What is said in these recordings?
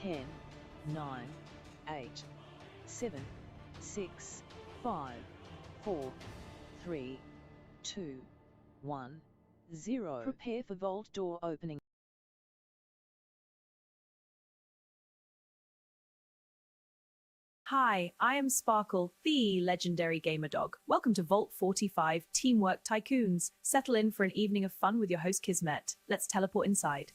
10, 9, 8, 7, 6, 5, 4, 3, 2, 1, 0. Prepare for vault door opening. Hi, I am Sparkle, the legendary gamer dog. Welcome to Vault 45 Teamwork Tycoons. Settle in for an evening of fun with your host Kismet. Let's teleport inside.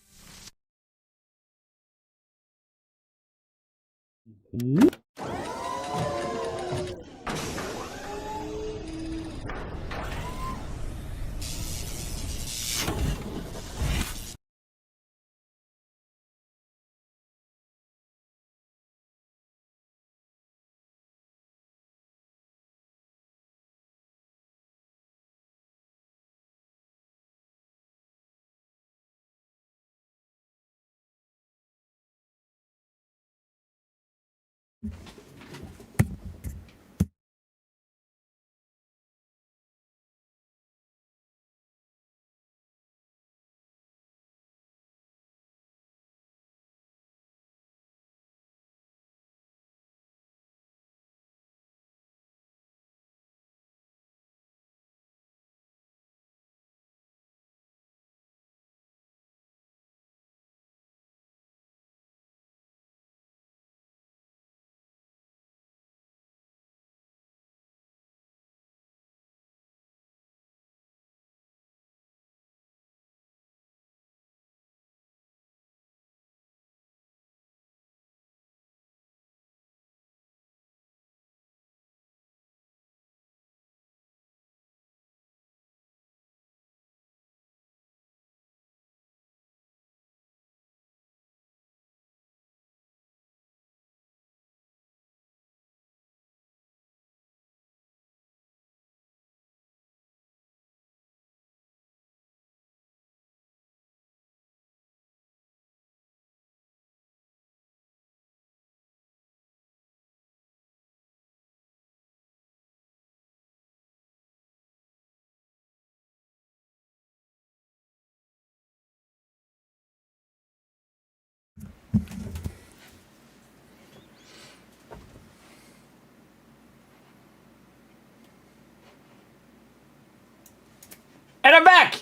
And I'm back!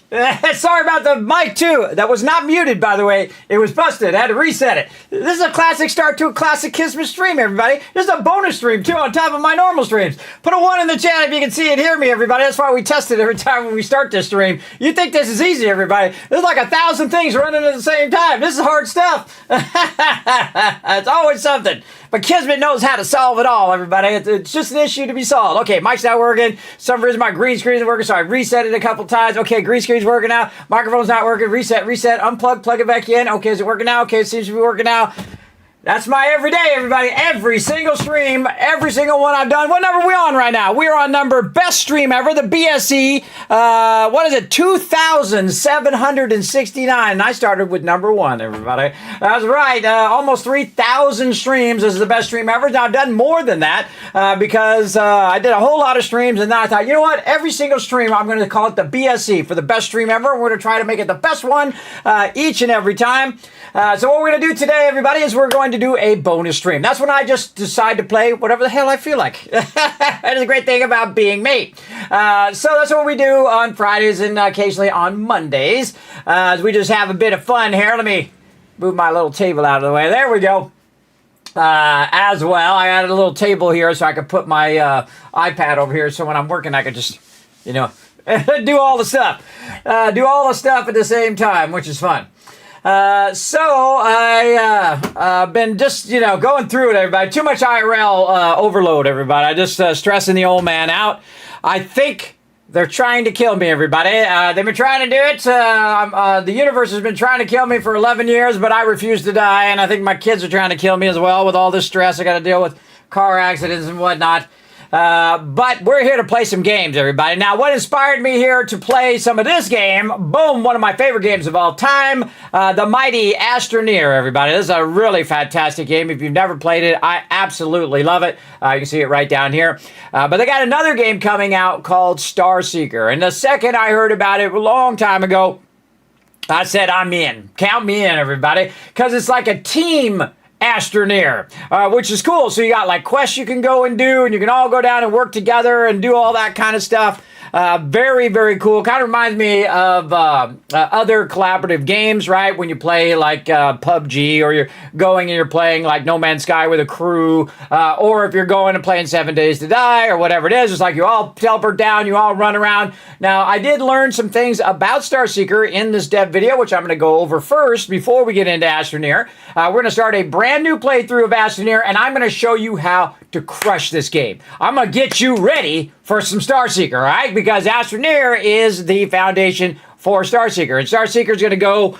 Sorry about the mic, too. That was not muted, by the way. It was busted. I had to reset it. This is a classic start to a classic Kismet stream, everybody. This is a bonus stream, too, on top of my normal streams. Put a 1 in the chat if you can see and hear me, everybody. That's why we test it every time when we start this stream. You think this is easy, everybody. There's like 1,000 things running at the same time. This is hard stuff. It's always something. But Kismet knows how to solve it all, everybody. It's just an issue to be solved. Okay, mic's not working. For some reason, my green screen isn't working, so I reset it a couple times. Okay, green screen's working now. Microphone's not working. Reset, unplug, plug it back in. Okay, is it working now? Okay, it seems to be working now. That's my everyday, everybody. Every single stream, every single one I've done. What number are we on right now? We're on number best stream ever, the BSE. What is it? 2,769. And I started with number 1, everybody. That's right. Almost 3,000 streams. This is the best stream ever. Now, I've done more than that because I did a whole lot of streams. And then I thought, you know what? Every single stream, I'm going to call it the BSE for the best stream ever. We're going to try to make it the best one each and every time. So what we're going to do today, everybody, is we're going to do a bonus stream. That's when I just decide to play whatever the hell I feel like. That is a great thing about being me. So that's what we do on Fridays and occasionally on Mondays. We just have a bit of fun here. Let me move my little table out of the way. There we go. As well, I added a little table here so I could put my iPad over here so when I'm working I could just, you know, do all the stuff. Do all the stuff at the same time, which is fun. So I been just, you know, going through it, everybody. Too much IRL overload, everybody. I just stressing the old man out. I think they're trying to kill me, everybody. They've been trying to do it. The universe has been trying to kill me for 11 years, but I refuse to die. And I think my kids are trying to kill me as well with all this stress I got to deal with, car accidents and whatnot. But we're here to play some games, everybody. Now, what inspired me here to play some of this game? Boom, one of my favorite games of all time, the mighty Astroneer, everybody. This is a really fantastic game. If you've never played it, I absolutely love it. You can see it right down here. But they got another game coming out called Starseeker. And the second I heard about it a long time ago, I said, I'm in. Count me in, everybody. Because it's like a team Astroneer, which is cool. So you got like quests you can go and do, and you can all go down and work together and do all that kind of stuff. Very, very cool. Kind of reminds me of other collaborative games, right? When you play like PUBG, or you're going and you're playing like No Man's Sky with a crew, or if you're going and playing 7 Days to Die or whatever it is, it's like you all teleport down, you all run around. Now, I did learn some things about Starseeker in this dev video, which I'm going to go over first before we get into Astroneer. We're going to start a brand new playthrough of Astroneer, and I'm going to show you how to crush this game. I'm going to get you ready for some Starseeker, all right? Because Astroneer is the foundation for Starseeker. And Starseeker is going to go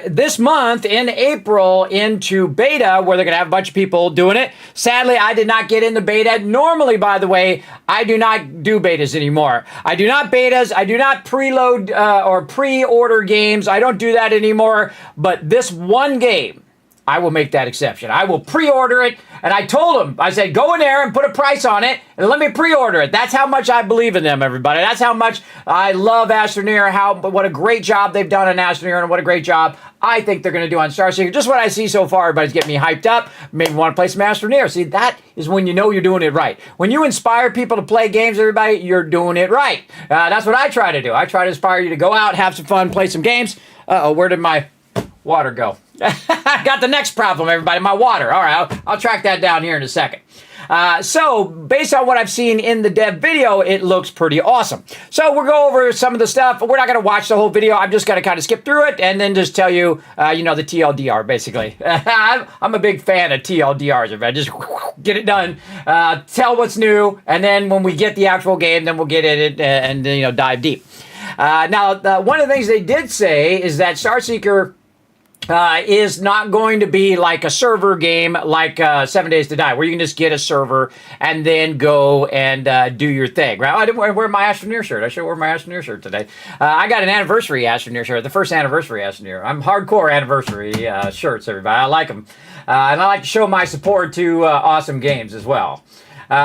this month in April into beta, where they're going to have a bunch of people doing it. Sadly, I did not get in the beta. Normally, by the way, I do not do betas anymore. I do not betas. I do not preload or pre-order games. I don't do that anymore. But this one game, I will make that exception. I will pre-order it. And I told them, I said, go in there and put a price on it and let me pre-order it. That's how much I believe in them, everybody. That's how much I love Astroneer, what a great job they've done on Astroneer, and what a great job I think they're going to do on Starseeker. Just what I see so far, everybody's getting me hyped up. Maybe want to play some Astroneer. See, that is when you know you're doing it right. When you inspire people to play games, everybody, you're doing it right. That's what I try to do. I try to inspire you to go out, have some fun, play some games. Uh-oh, where did my water go? I got the next problem, everybody, my water. All right, I'll track that down here in a second. So, based on what I've seen in the dev video, it looks pretty awesome. So, we'll go over some of the stuff. We're not going to watch the whole video. I'm just going to kind of skip through it and then just tell you, the TLDR, basically. I'm a big fan of TLDRs, everybody. Just get it done, tell what's new, and then when we get the actual game, then we'll get in it and dive deep. Now, one of the things they did say is that Starseeker is not going to be like a server game like 7 Days to Die, where you can just get a server and then go and do your thing, right? I didn't wear my Astroneer shirt. I should wear my Astroneer shirt today. I got an anniversary Astroneer shirt, the first anniversary Astroneer. I'm hardcore anniversary shirts, everybody. I like them. And I like to show my support to awesome games as well.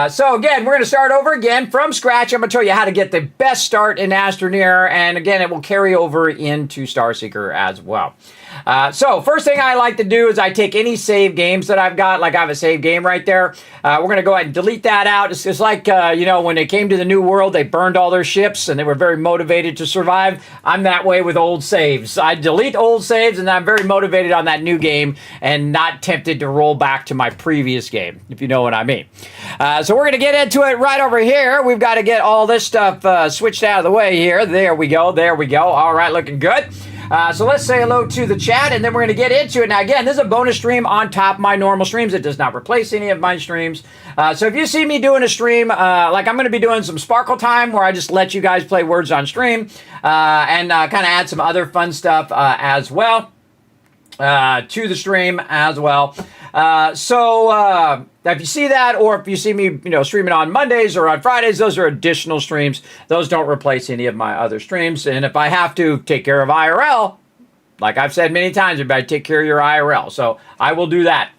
So again, we're going to start over again from scratch. I'm going to show you how to get the best start in Astroneer, and again, it will carry over into Starseeker as well. So first thing I like to do is I take any save games that I've got, like I have a save game right there. We're going to go ahead and delete that out. It's just like, when they came to the New World, they burned all their ships and they were very motivated to survive. I'm that way with old saves. I delete old saves and I'm very motivated on that new game and not tempted to roll back to my previous game, if you know what I mean. So we're going to get into it right over here. We've got to get all this stuff switched out of the way here. There we go. There we go. All right, looking good. So let's say hello to the chat, and then we're going to get into it. Now, again, this is a bonus stream on top of my normal streams. It does not replace any of my streams. So if you see me doing a stream, like I'm going to be doing some Sparkle Time, where I just let you guys play words on stream, and kind of add some other fun stuff as well to the stream as well. So if you see that, or if you see me, streaming on Mondays or on Fridays, those are additional streams. Those don't replace any of my other streams. And if I have to take care of IRL, like I've said many times, everybody take care of your IRL. So I will do that.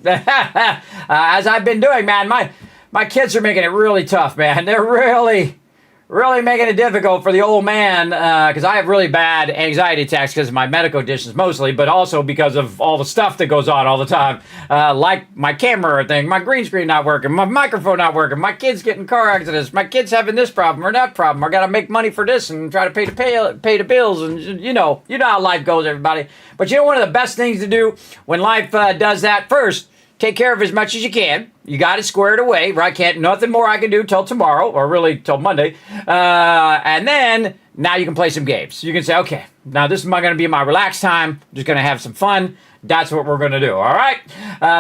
As I've been doing, man, my kids are making it really tough, man. They're really making it difficult for the old man, because I have really bad anxiety attacks because of my medical conditions mostly, but also because of all the stuff that goes on all the time, like my camera thing, my green screen not working, my microphone not working, my kids getting car accidents, my kids having this problem or that problem. I got to make money for this and try to pay the bills, and you know how life goes, everybody. But one of the best things to do when life does that, first, take care of as much as you can. You got it squared away, right? Nothing more I can do till tomorrow, or really till Monday. And then, now you can play some games. You can say, okay, now this is going to be my relaxed time. I'm just going to have some fun. That's what we're going to do, all right?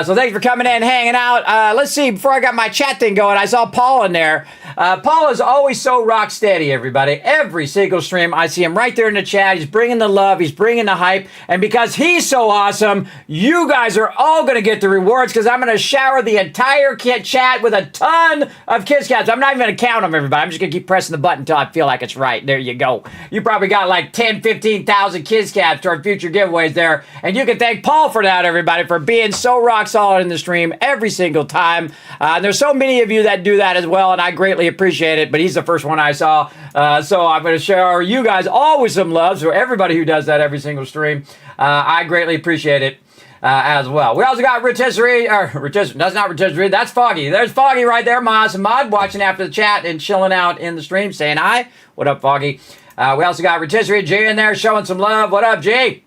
So thanks for coming in, hanging out. Let's see, before I got my chat thing going, I saw Paul in there. Paul is always so rock steady, everybody. Every single stream, I see him right there in the chat. He's bringing the love. He's bringing the hype. And because he's so awesome, you guys are all going to get the rewards, because I'm going to shower the entire chat with a ton of Kiss Caps. I'm not even going to count them, everybody. I'm just going to keep pressing the button until I feel like it's right. There you go. You probably got like 10, 15,000 Kiss Caps toward future giveaways there. And you can thank Paul for that, everybody, for being so rock solid in the stream every single time. There's so many of you that do that as well, and I greatly appreciate it, but he's the first one I saw. So I'm going to shower you guys all with some love, so everybody who does that every single stream, I greatly appreciate it. as well. We also got rotisserie, that's not rotisserie, that's Foggy. There's Foggy right there, my awesome mod, watching after the chat and chilling out in the stream, saying hi. What up, Foggy? We also got rotisserie G in there showing some love. What up, G?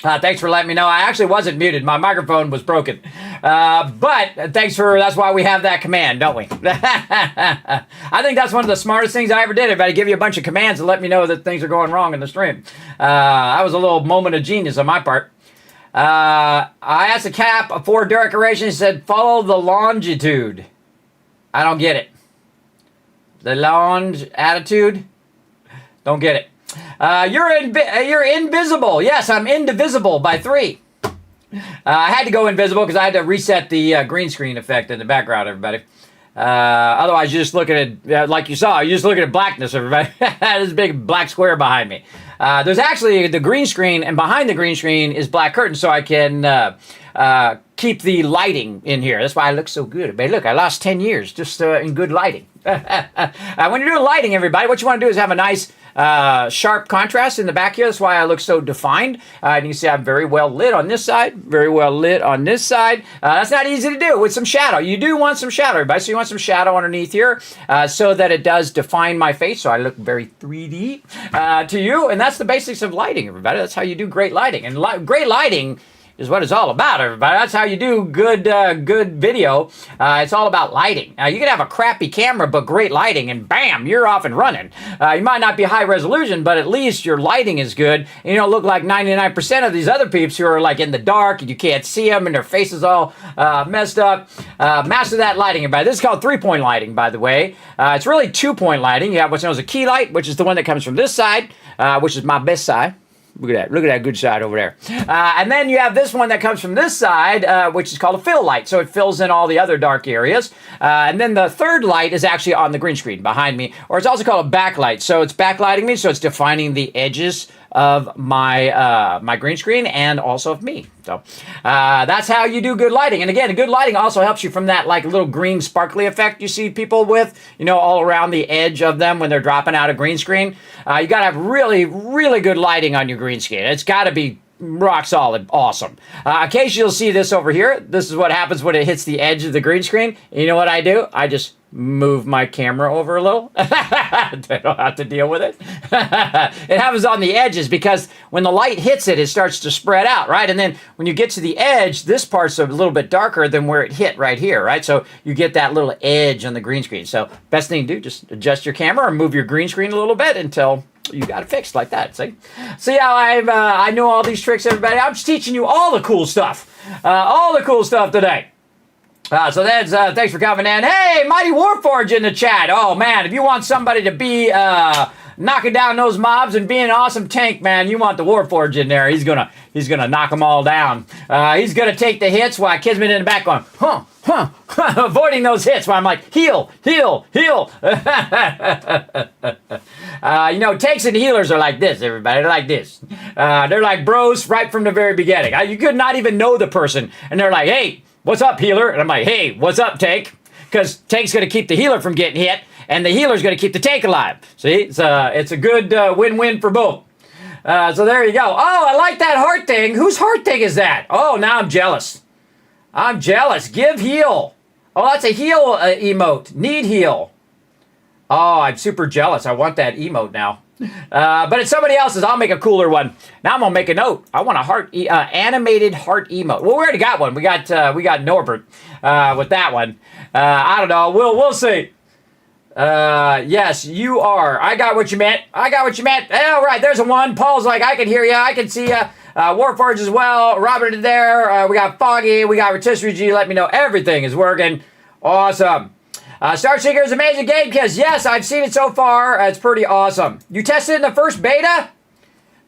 Thanks for letting me know. I actually wasn't muted. My microphone was broken. But that's why we have that command, don't we? I think that's one of the smartest things I ever did. If I give you a bunch of commands to let me know that things are going wrong in the stream. That was a little moment of genius on my part. I asked the cap for decoration. He said, follow the longitude. I don't get it. The longe attitude? Don't get it. You're invisible. Yes, I'm indivisible by 3. I had to go invisible because I had to reset the green screen effect in the background, everybody. Otherwise, you're just looking at, like you saw, you're just looking at blackness, everybody. There's a big black square behind me. There's actually the green screen, and behind the green screen is black curtains, so I can keep the lighting in here. That's why I look so good. But look, I lost 10 years just in good lighting. When you're doing lighting, everybody, what you want to do is have a nice sharp contrast in the back here. That's why I look so defined. And you can see I'm very well lit on this side, very well lit on this side. That's not easy to do with some shadow. You do want some shadow, everybody. So you want some shadow underneath here so that it does define my face. So I look very 3D to you. And that's the basics of lighting, everybody. That's how you do great lighting. And great lighting is what it's all about, everybody. That's how you do good video. It's all about lighting. You can have a crappy camera, but great lighting, and bam, you're off and running. You might not be high resolution, but at least your lighting is good. And you don't look like 99% of these other peeps who are like in the dark and you can't see them and their face is all messed up. Master that lighting, everybody. This is called 3-point lighting, by the way. It's really 2-point lighting. You have what's known as a key light, which is the one that comes from this side, which is my best side. Look at that. Look at that good side over there. And then you have this one that comes from this side, which is called a fill light. So it fills in all the other dark areas. And then the third light is actually on the green screen behind me. Or it's also called a backlight. So it's backlighting me. So it's defining the edges of my my green screen and also of me. So that's how you do good lighting. And again, good lighting also helps you from that like little green sparkly effect you see people with, you know, all around the edge of them when they're dropping out a green screen. You got to have really, really good lighting on your green screen. It's got to be rock solid, awesome. Occasionally you'll see this over here. This is what happens when it hits the edge of the green screen. You know what I do? I just move my camera over a little. I don't have to deal with it. It happens on the edges because when the light hits it, it starts to spread out, right? And then when you get to the edge, this part's a little bit darker than where it hit right here, right? So you get that little edge on the green screen. So best thing to do, just adjust your camera or move your green screen a little bit until you got it fixed like that. See how I know all these tricks, everybody? I'm just teaching you all the cool stuff. All the cool stuff today. So that's thanks for coming in. Hey, Mighty Warforge in the chat. Oh man, if you want somebody to be knocking down those mobs and being an awesome tank, man, you want the Warforge in there. He's gonna knock them all down. He's gonna take the hits while Kismet in the back going, avoiding those hits while I'm like, heal, heal, heal. You know, tanks and healers are like this, everybody. They're like this. They're like bros right from the very beginning. You could not even know the person, and they're like, hey, what's up, healer? And I'm like, hey, what's up, tank? Because tank's going to keep the healer from getting hit, and the healer's going to keep the tank alive. See, it's a good win-win for both. So there you go. Oh, I like that heart thing. Whose heart thing is that? Oh, now I'm jealous. I'm jealous. Give heal. Oh, that's a heal emote. Need heal. Oh, I'm super jealous. I want that emote now. But it's somebody else's. I'll make a cooler one. Now I'm gonna make a note. I want a heart, animated heart emote. Well, we already got one. We got Norbert with that one. I don't know. We'll see. Yes, you are. I got what you meant. I got what you meant. All right, there's a one. Paul's like, I can hear you. I can see you. Warforge as well. Robert is there. We got Foggy. We got Rotisserie G. Let me know everything is working. Awesome. Starseeker is an amazing game, because yes, I've seen it so far. It's pretty awesome. You tested in the first beta?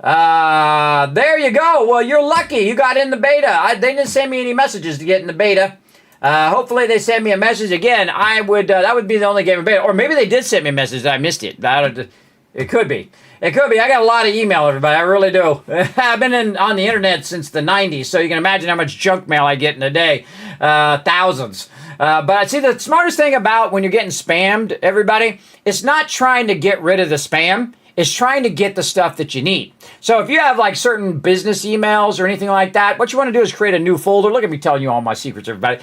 There you go. Well, you're lucky. You got in the beta. They didn't send me any messages to get in the beta. Hopefully they send me a message again. I would. That would be the only game in beta. Or maybe they did send me a message. I missed it. It could be. It could be. I got a lot of email, everybody. I really do. I've been on the internet since the 90s, so you can imagine how much junk mail I get in a day. Thousands. But see, the smartest thing about when you're getting spammed, everybody, it's not trying to get rid of the spam. is trying to get the stuff that you need. So if you have like certain business emails or anything like that, what you want to do is create a new folder. Look at me telling you all my secrets, everybody.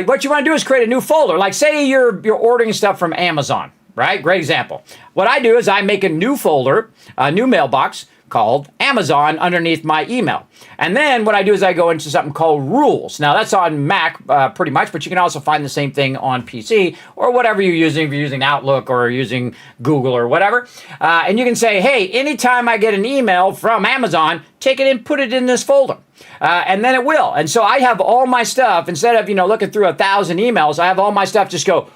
What you want to do is create a new folder. Like say you're ordering stuff from Amazon, right? Great example. What I do is I make a new folder, a new mailbox called Amazon underneath my email. And then what I do is I go into something called rules. Now that's on Mac pretty much, but you can also find the same thing on PC or whatever you're using, if you're using Outlook or using Google or whatever. And you can say, hey, anytime I get an email from Amazon, take it and put it in this folder. And then it will. And so I have all my stuff, instead of, looking through 1,000 emails, I have all my stuff just go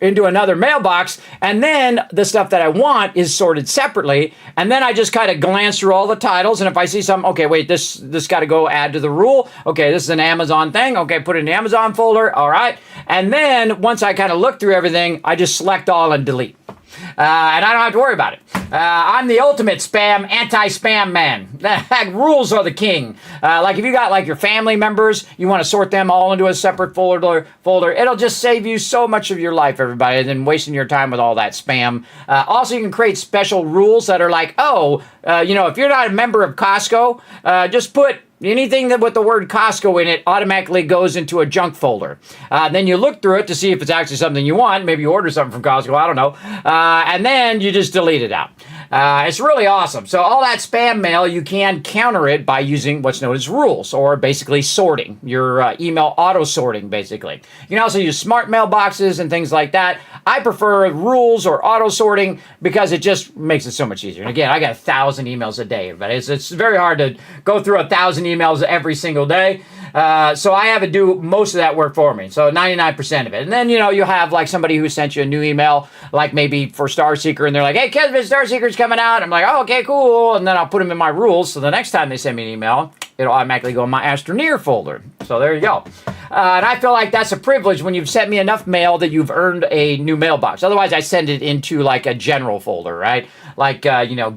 into another mailbox, and then the stuff that I want is sorted separately, and then I just kind of glance through all the titles, and if I see something, okay, wait, this got to go add to the rule, okay, this is an Amazon thing, okay, put it in the Amazon folder, all right, and then once I kind of look through everything, I just select all and delete. And I don't have to worry about it. I'm the ultimate anti-spam man. Rules are the king. Like if you got like your family members, you want to sort them all into a separate folder. It'll just save you so much of your life, everybody, than wasting your time with all that spam. Also, you can create special rules that are like, if you're not a member of Costco, just put anything that with the word Costco in it automatically goes into a junk folder. Then you look through it to see if it's actually something you want. Maybe you order something from Costco, I don't know. And then you just delete it out. It's really awesome. So all that spam mail, you can counter it by using what's known as rules, or basically sorting, your email auto-sorting, basically. You can also use smart mailboxes and things like that. I prefer rules or auto-sorting because it just makes it so much easier. And again, I got 1,000 emails a day, everybody. It's very hard to go through 1,000 emails every single day. So I have it do most of that work for me. So 99% of it. And then, you have like somebody who sent you a new email, like maybe for Starseeker, and they're like, hey, Kismet, Starseeker's coming out. I'm like, oh, okay, cool. And then I'll put them in my rules. So the next time they send me an email, it'll automatically go in my Astroneer folder. So there you go. And I feel like that's a privilege when you've sent me enough mail that you've earned a new mailbox. Otherwise, I send it into like a general folder, right? Like,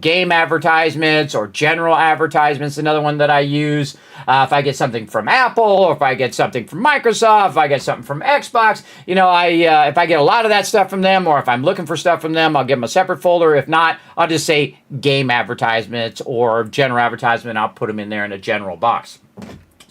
game advertisements or general advertisements, another one that I use. If I get something from Apple, or if I get something from Microsoft, if I get something from Xbox, if I get a lot of that stuff from them, or if I'm looking for stuff from them, I'll give them a separate folder. If not, I'll just say game advertisements or general advertisement. I'll put them in there in a general box.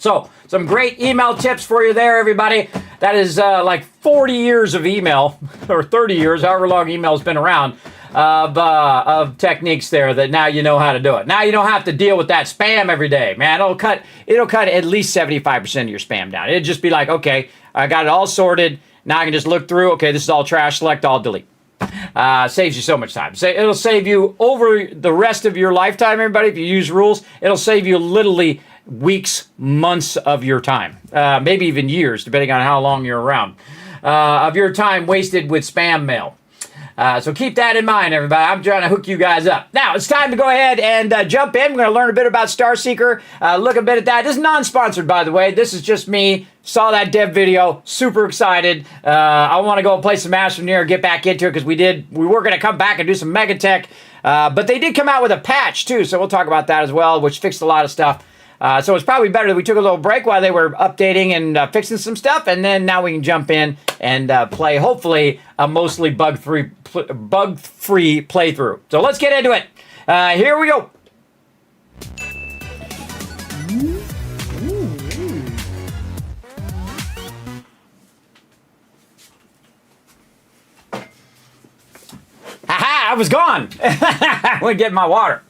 So, some great email tips for you there, everybody. That is like 40 years of email, or 30 years, however long email's been around, of techniques there that now you know how to do it. Now you don't have to deal with that spam every day, man. It'll cut at least 75% of your spam down. It'd just be like, okay, I got it all sorted. Now I can just look through. Okay, this is all trash. Select all, delete. Saves you so much time. It'll save you over the rest of your lifetime, everybody. If you use rules, it'll save you literally weeks, months of your time, maybe even years, depending on how long you're around, of your time wasted with spam mail. So keep that in mind, everybody. I'm trying to hook you guys up. Now, it's time to go ahead and jump in. We're going to learn a bit about Starseeker, look a bit at that. This is non-sponsored, by the way. This is just me. Saw that dev video. Super excited. I want to go play some Astroneer, get back into it, because we were going to come back and do some MEGATECH. But they did come out with a patch, too, so we'll talk about that as well, which fixed a lot of stuff. So it's probably better that we took a little break while they were updating and fixing some stuff, and then now we can jump in and play, hopefully, a mostly bug-free playthrough. So let's get into it. Here we go. Aha! I was gone. I went get my water.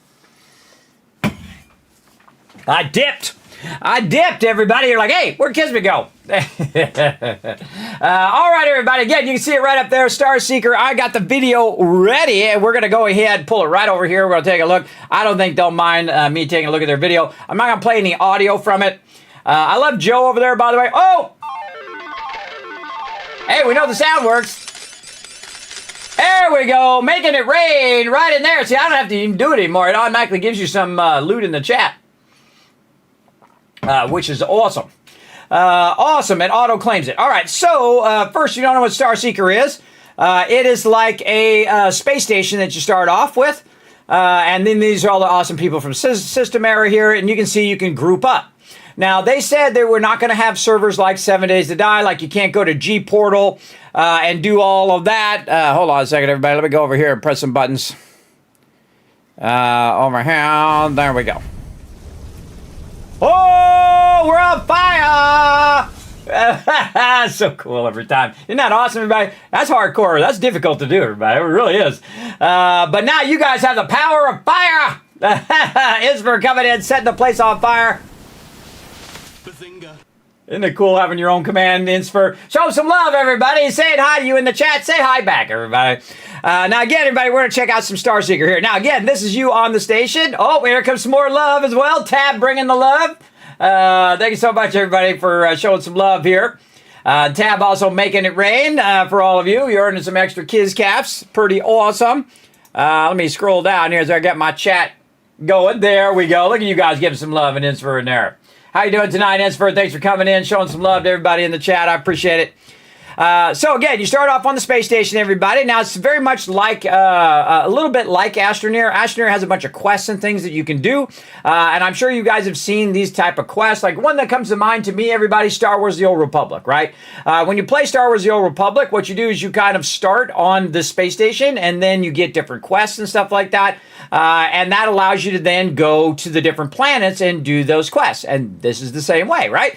I dipped, everybody. You're like, hey, where'd Kismet go? All right, everybody. Again, you can see it right up there, Starseeker. I got the video ready, and we're going to go ahead and pull it right over here. We're going to take a look. I don't think they'll mind me taking a look at their video. I'm not going to play any audio from it. I love Joe over there, by the way. Oh! Hey, we know the sound works. There we go. Making it rain right in there. See, I don't have to even do it anymore. It automatically gives you some loot in the chat. Which is awesome. Awesome. It auto-claims it. All right. So, first, you don't know what Starseeker is. It is like a space station that you start off with. And then these are all the awesome people from System Era here. And you can see you can group up. Now, they said they were not going to have servers like 7 Days to Die. Like, you can't go to G Portal and do all of that. Hold on a second, everybody. Let me go over here and press some buttons. Over here. There we go. Oh, we're on fire! So cool every time. Isn't that awesome, everybody? That's hardcore. That's difficult to do, everybody. It really is. But now you guys have the power of fire. Isver coming in, setting the place on fire. Bazinga. Isn't it cool having your own command, Insfer? Show some love, everybody. Saying hi to you in the chat. Say hi back, everybody. Now, again, everybody, we're going to check out some Starseeker here. Now, again, this is you on the station. Oh, here comes some more love as well. Tab bringing the love. Thank you so much, everybody, for showing some love here. Tab also making it rain for all of you. You're earning some extra Kiz caps. Pretty awesome. Let me scroll down here as I get my chat going. There we go. Look at you guys giving some love and Insfer in there. How you doing tonight, Insfer? Thanks for coming in, showing some love to everybody in the chat. I appreciate it. So again, you start off on the space station, everybody. Now it's very much like a little bit like Astroneer. Astroneer has a bunch of quests and things that you can do, and I'm sure you guys have seen these type of quests. Like one that comes to mind to me, everybody, Star Wars: The Old Republic, right? When you play Star Wars: The Old Republic, what you do is you kind of start on the space station, and then you get different quests and stuff like that, and that allows you to then go to the different planets and do those quests. And this is the same way, right?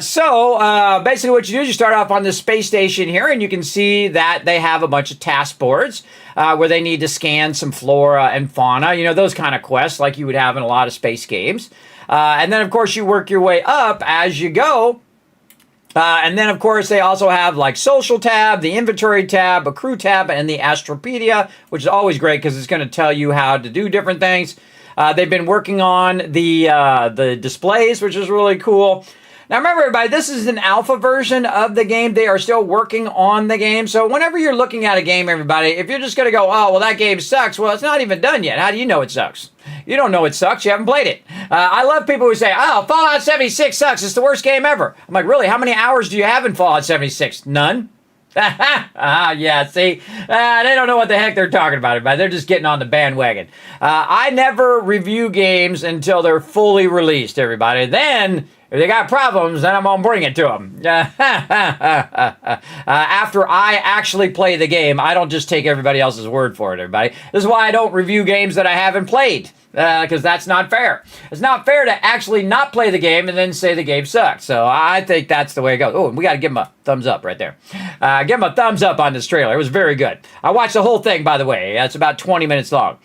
So basically, what you do is you start off on this space station here, and you can see that they have a bunch of task boards where they need to scan some flora and fauna, you know, those kind of quests like you would have in a lot of space games. And then, of course, you work your way up as you go. And then, of course, they also have like social tab, the inventory tab, a crew tab, and the Astropedia, which is always great because it's going to tell you how to do different things. They've been working on the displays, which is really cool. Now, remember, everybody, this is an alpha version of the game. They are still working on the game. So whenever you're looking at a game, everybody, if you're just going to go, oh, well, that game sucks. Well, it's not even done yet. How do you know it sucks? You don't know it sucks. You haven't played it. I love people who say, oh, Fallout 76 sucks. It's the worst game ever. I'm like, really? How many hours do you have in Fallout 76? None? Yeah, see? They don't know what the heck they're talking about, everybody. They're just getting on the bandwagon. I never review games until they're fully released, everybody. Then, if they got problems, then I'm going to bring it to them. After I actually play the game, I don't just take everybody else's word for it, everybody. This is why I don't review games that I haven't played, because that's not fair. It's not fair to actually not play the game and then say the game sucks. So I think that's the way it goes. Oh, we got to give them a thumbs up right there. Give them a thumbs up on this trailer. It was very good. I watched the whole thing, by the way. It's about 20 minutes long.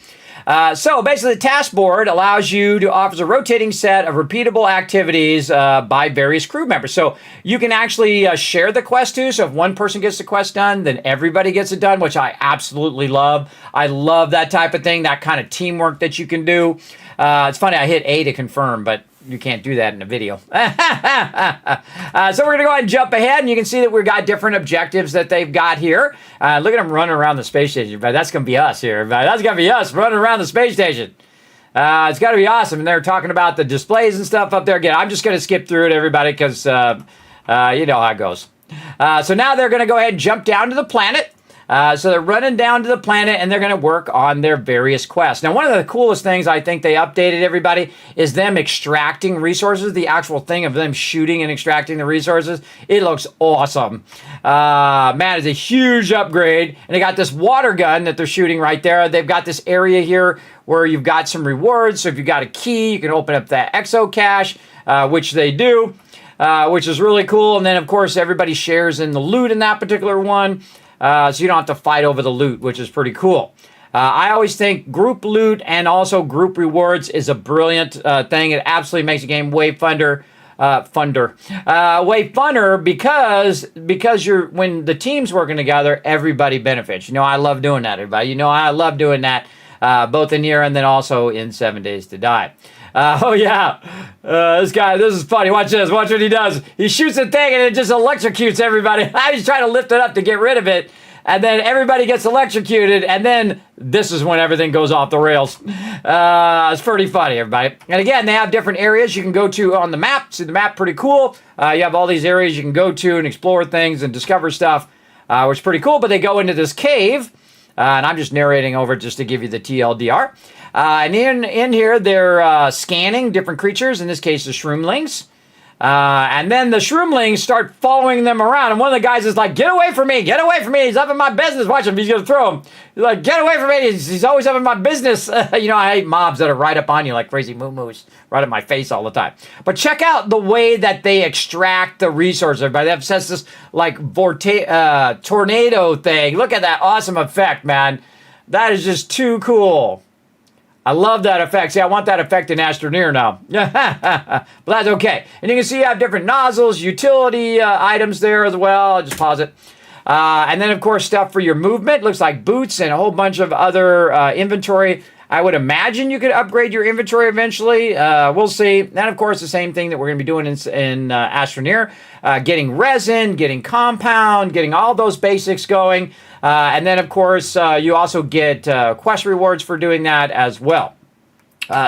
So basically, the task board allows you to offer a rotating set of repeatable activities by various crew members. So you can actually share the quest too. So if one person gets the quest done, then everybody gets it done, which I absolutely love. I love that type of thing, that kind of teamwork that you can do. It's funny, I hit A to confirm, but you can't do that in a video. So we're going to go ahead and jump ahead, and you can see that we've got different objectives that they've got here. Look at them running around the space station. But that's going to be us here. That's going to be us running around the space station. It's got to be awesome. And they're talking about the displays and stuff up there. Again, I'm just going to skip through it, everybody, because you know how it goes. So now they're going to go ahead and jump down to the planet. So they're running down to the planet, and they're going to work on their various quests. Now, one of the coolest things I think they updated, everybody, is them extracting resources, the actual thing of them shooting and extracting the resources. It looks awesome. Man, it's a huge upgrade. And they got this water gun that they're shooting right there. They've got this area here where you've got some rewards. So if you've got a key, you can open up that exo cache, which they do, which is really cool. And then, of course, everybody shares in the loot in that particular one. So you don't have to fight over the loot, which is pretty cool. I always think group loot and also group rewards is a brilliant thing. It absolutely makes the game way funner. Way funner because you're when the team's working together, everybody benefits. You know, I love doing that, everybody. You know, I love doing that both in here and then also in 7 Days to Die. Oh, yeah. This guy, this is funny. Watch this. Watch what he does. He shoots a thing and it just electrocutes everybody. He's trying to lift it up to get rid of it. And then everybody gets electrocuted. And then this is when everything goes off the rails. It's pretty funny, everybody. And again, they have different areas you can go to on the map. See the map, pretty cool. You have all these areas you can go to and explore things and discover stuff, which is pretty cool. But they go into this cave. And I'm just narrating over just to give you the TLDR. And in here, they're scanning different creatures. In this case, the shroomlings. And then the shroomlings start following them around. And one of the guys is like, get away from me. Get away from me. He's up in my business. Watch him. He's going to throw him. He's like, get away from me. He's always up in my business. You know, I hate mobs that are right up on you like crazy moo-moos. Right in my face all the time. But check out the way that they extract the resources. Everybody, that says this like tornado thing. Look at that awesome effect, man. That is just too cool. I love that effect. See, I want that effect in Astroneer now. But that's okay. And you can see you have different nozzles, utility items there as well. I'll just pause it. And then, of course, stuff for your movement. Looks like boots and a whole bunch of other inventory. I would imagine you could upgrade your inventory eventually. We'll see. And, of course, the same thing that we're going to be doing in Astroneer. Getting resin, getting compound, getting all those basics going. And then, of course, you also get quest rewards for doing that as well.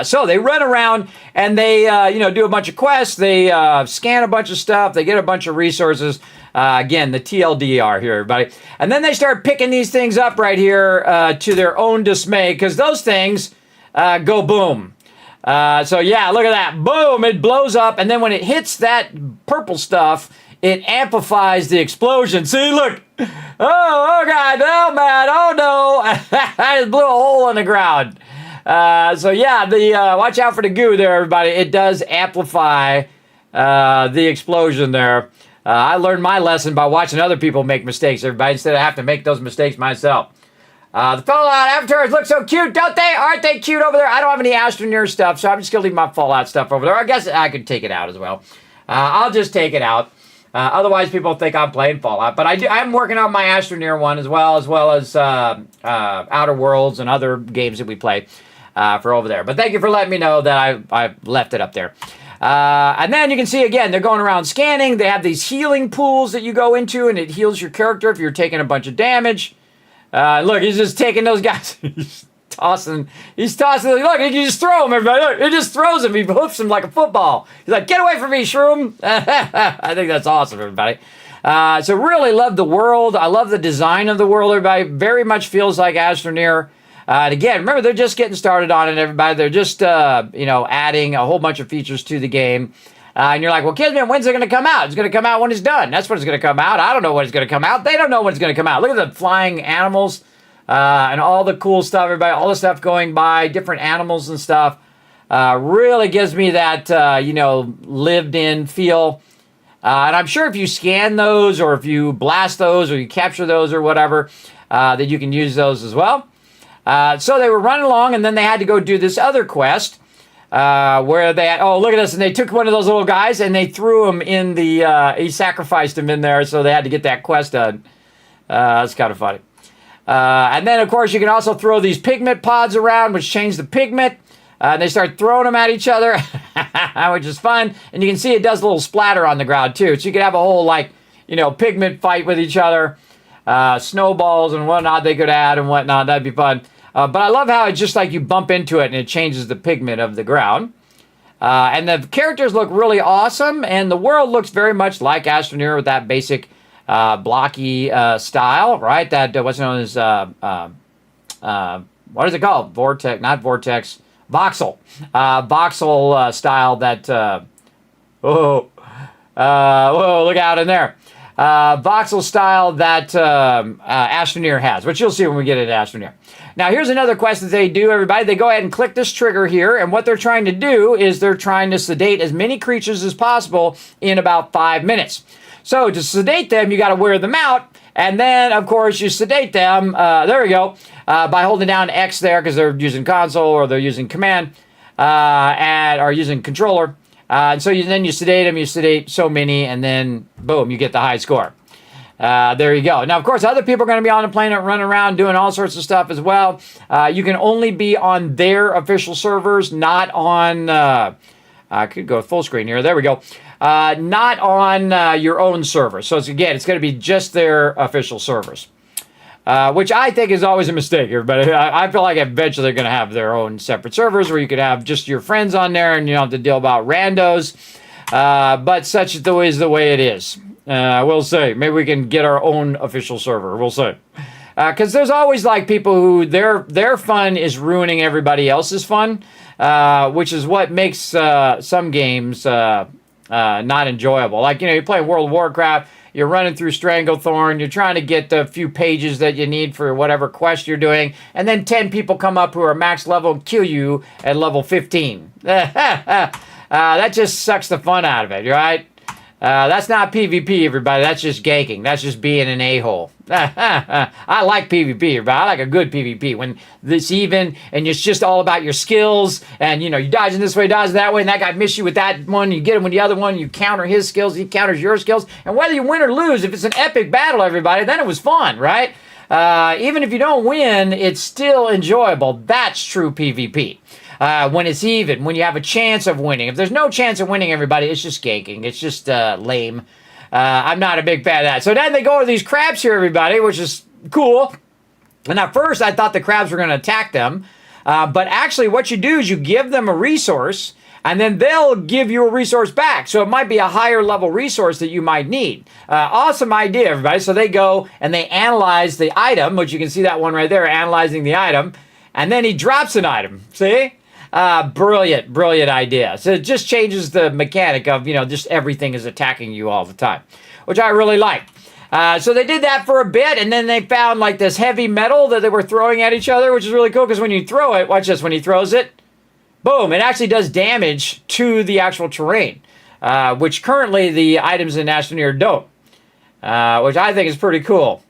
So they run around and they, do a bunch of quests. They scan a bunch of stuff. They get a bunch of resources. Again, the TLDR here, everybody. And then they start picking these things up right here to their own dismay because those things go boom. So, yeah, look at that. Boom, it blows up. And then when it hits that purple stuff, it amplifies the explosion. See, look. Oh, God. Oh, man. Oh, no. I just blew a hole in the ground. So, yeah, watch out for the goo there, everybody. It does amplify the explosion there. I learned my lesson by watching other people make mistakes, everybody, instead of having to make those mistakes myself. The Fallout avatars look so cute, don't they? Aren't they cute over there? I don't have any Astroneer stuff, so I'm just going to leave my Fallout stuff over there. I guess I could take it out as well. I'll just take it out. Otherwise, people think I'm playing Fallout. But I'm working on my Astroneer one as well as Outer Worlds and other games that we play for over there. But thank you for letting me know that I've left it up there. And then you can see, again, they're going around scanning. They have these healing pools that you go into, and it heals your character if you're taking a bunch of damage. Look, he's just taking those guys. He's tossing. Look, he can just throw them, everybody. Look, he just throws them. He hoofs them like a football. He's like, get away from me, shroom. I think that's awesome, everybody. So really love the world. I love the design of the world, everybody. Very much feels like Astroneer. And again, remember, they're just getting started on it, everybody. They're just, adding a whole bunch of features to the game. And you're like, well, Kismet, when's it going to come out? It's going to come out when it's done. That's when it's going to come out. I don't know when it's going to come out. They don't know when it's going to come out. Look at the flying animals and all the cool stuff, everybody. All the stuff going by, different animals and stuff. Really gives me that, lived-in feel. And I'm sure if you scan those or if you blast those or you capture those or whatever, that you can use those as well. So they were running along, and then they had to go do this other quest where they had, look at this, and they took one of those little guys, and they threw him in he sacrificed him in there, so they had to get that quest done. That's kind of funny. And then, of course, you can also throw these pigment pods around, which change the pigment. And they start throwing them at each other, which is fun. And you can see it does a little splatter on the ground, too. So you could have a whole, pigment fight with each other. Snowballs and whatnot they could add and whatnot. That'd be fun. But I love how it's just like you bump into it and it changes the pigment of the ground. And the characters look really awesome. And the world looks very much like Astroneer with that basic blocky style, right? That what's known as, what is it called? Not Vortex. Voxel. Voxel style that, look out in there. Voxel style that Astroneer has, which you'll see when we get into Astroneer. Now, here's another quest that they do, everybody. They go ahead and click this trigger here, and what they're trying to do is they're trying to sedate as many creatures as possible in about 5 minutes. So, to sedate them, you got to wear them out, and then, of course, you sedate them, there we go, by holding down X there, because they're using console, or they're using command, or using controller. And so then you sedate them, you sedate so many, and then, boom, you get the high score. There you go. Now, of course, other people are going to be on the planet running around doing all sorts of stuff as well. You can only be on their official servers, not on... I could go full screen here. There we go. Not on your own server. So, it's going to be just their official servers. Which I think is always a mistake, everybody. I feel like eventually they're going to have their own separate servers where you could have just your friends on there and you don't have to deal about randos. But such is the way it is. We'll see. Maybe we can get our own official server. We'll see. Because there's always people who their fun is ruining everybody else's fun, which is what makes some games not enjoyable. Like, you're playing World of Warcraft, you're running through Stranglethorn, you're trying to get the few pages that you need for whatever quest you're doing, and then 10 people come up who are max level and kill you at level 15. That just sucks the fun out of it, right? That's not PvP, everybody. That's just ganking. That's just being an a-hole. I like PvP, everybody. I like a good PvP. When it's even, and it's just all about your skills, and, you dodging this way, dodging that way, and that guy missed you with that one, you get him with the other one, you counter his skills, he counters your skills, and whether you win or lose, if it's an epic battle, everybody, then it was fun, right? Even if you don't win, it's still enjoyable. That's true PvP. When it's even, when you have a chance of winning. If there's no chance of winning, everybody, it's just ganking. It's just lame. I'm not a big fan of that. So then they go to these crabs here, everybody, which is cool. And at first, I thought the crabs were going to attack them. But actually, what you do is you give them a resource, and then they'll give you a resource back. So it might be a higher level resource that you might need. Awesome idea, everybody. So they go and they analyze the item, which you can see that one right there, analyzing the item. And then he drops an item. See? Brilliant idea. So it just changes the mechanic of, just everything is attacking you all the time, which I really like. So they did that for a bit, and then they found like this heavy metal that they were throwing at each other, which is really cool because when you throw it, watch this, when he throws it, boom, it actually does damage to the actual terrain, which currently the items in Astroneer don't, which I think is pretty cool.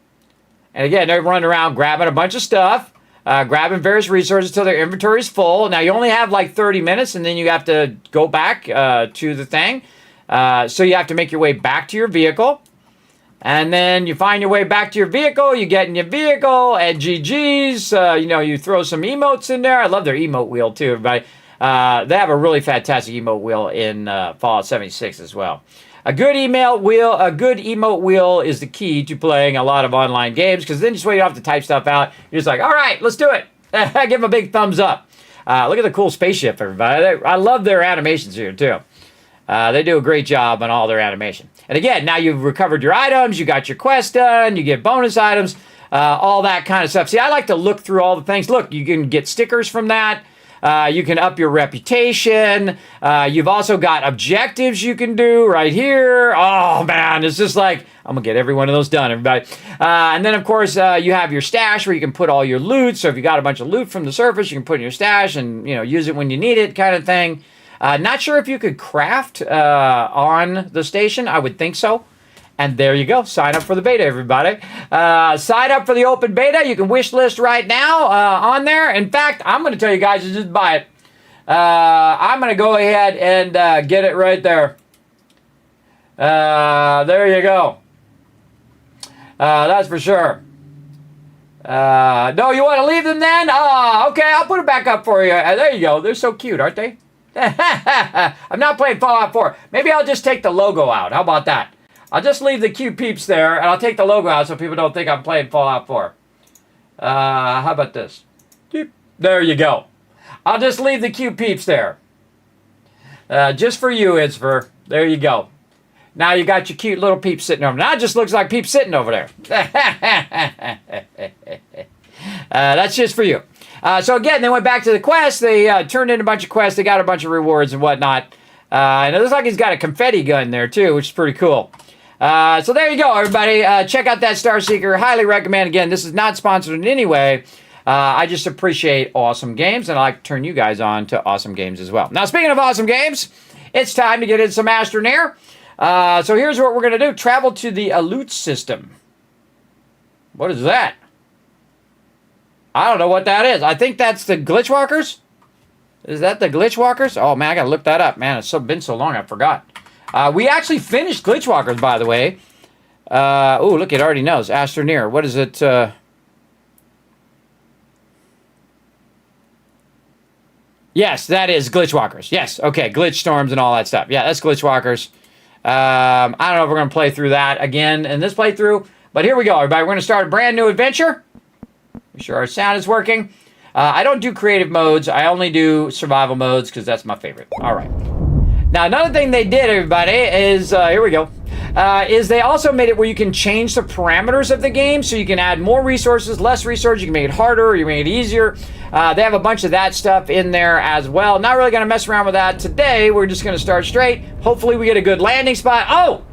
And again, they're running around grabbing a bunch of stuff. Grabbing various resources until their inventory is full. Now, you only have like 30 minutes, and then you have to go back to the thing. So you have to make your way back to your vehicle. And then you find your way back to your vehicle. You get in your vehicle, and GG's. You throw some emotes in there. I love their emote wheel, too, everybody. They have a really fantastic emote wheel in Fallout 76 as well. A good emote wheel is the key to playing a lot of online games, because then you don't have to type stuff out. You're just like, all right, let's do it. Give them a big thumbs up. Look at the cool spaceship, everybody. I love their animations here, too. They do a great job on all their animation. And again, now you've recovered your items, you got your quest done, you get bonus items, all that kind of stuff. See, I like to look through all the things. Look, you can get stickers from that. You can up your reputation. You've also got objectives you can do right here. Oh, man, it's just like, I'm going to get every one of those done, everybody. And then, of course, you have your stash where you can put all your loot. So if you got a bunch of loot from the surface, you can put in your stash and, use it when you need it kind of thing. Not sure if you could craft on the station. I would think so. And there you go. Sign up for the beta, everybody. Sign up for the open beta. You can wish list right now on there. In fact, I'm going to tell you guys to just buy it. I'm going to go ahead and get it right there. There you go. That's for sure. No, you want to leave them then? Okay, I'll put it back up for you. There you go. They're so cute, aren't they? I'm not playing Fallout 4. Maybe I'll just take the logo out. How about that? I'll just leave the cute peeps there, and I'll take the logo out so people don't think I'm playing Fallout 4. How about this? There you go. I'll just leave the cute peeps there. Just for you, Isver. There you go. Now you got your cute little peeps sitting over there. Now it just looks like peeps sitting over there. That's just for you. So again, they went back to the quest. They turned in a bunch of quests. They got a bunch of rewards and whatnot. And it looks like he's got a confetti gun there, too, which is pretty cool. So there you go, everybody. Check out that Starseeker. Highly recommend. Again, this is not sponsored in any way. I just appreciate awesome games, and I like to turn you guys on to awesome games as well. Now, speaking of awesome games, it's time to get into some Astroneer. So here's what we're going to do. Travel to the Alute system. What is that? I don't know what that is. I think that's the Glitchwalkers. Is that the Glitchwalkers? Oh, man, I got to look that up. Man, it's been so long, I forgot. We actually finished Glitchwalkers, by the way. Oh, look, it already knows. Astroneer. What is it? Yes, that is Glitchwalkers. Yes, okay, Glitch Storms and all that stuff. Yeah, that's Glitchwalkers. I don't know if we're going to play through that again in this playthrough, but here we go, everybody. We're going to start a brand new adventure. Make sure our sound is working. I don't do creative modes. I only do survival modes because that's my favorite. All right. Now, another thing they did, everybody, is, here we go. is they also made it where you can change the parameters of the game, so you can add more resources, less resources, you can make it harder, you can make it easier. They have a bunch of that stuff in there as well. Not really going to mess around with that today. We're just going to start straight. Hopefully we get a good landing spot. Oh!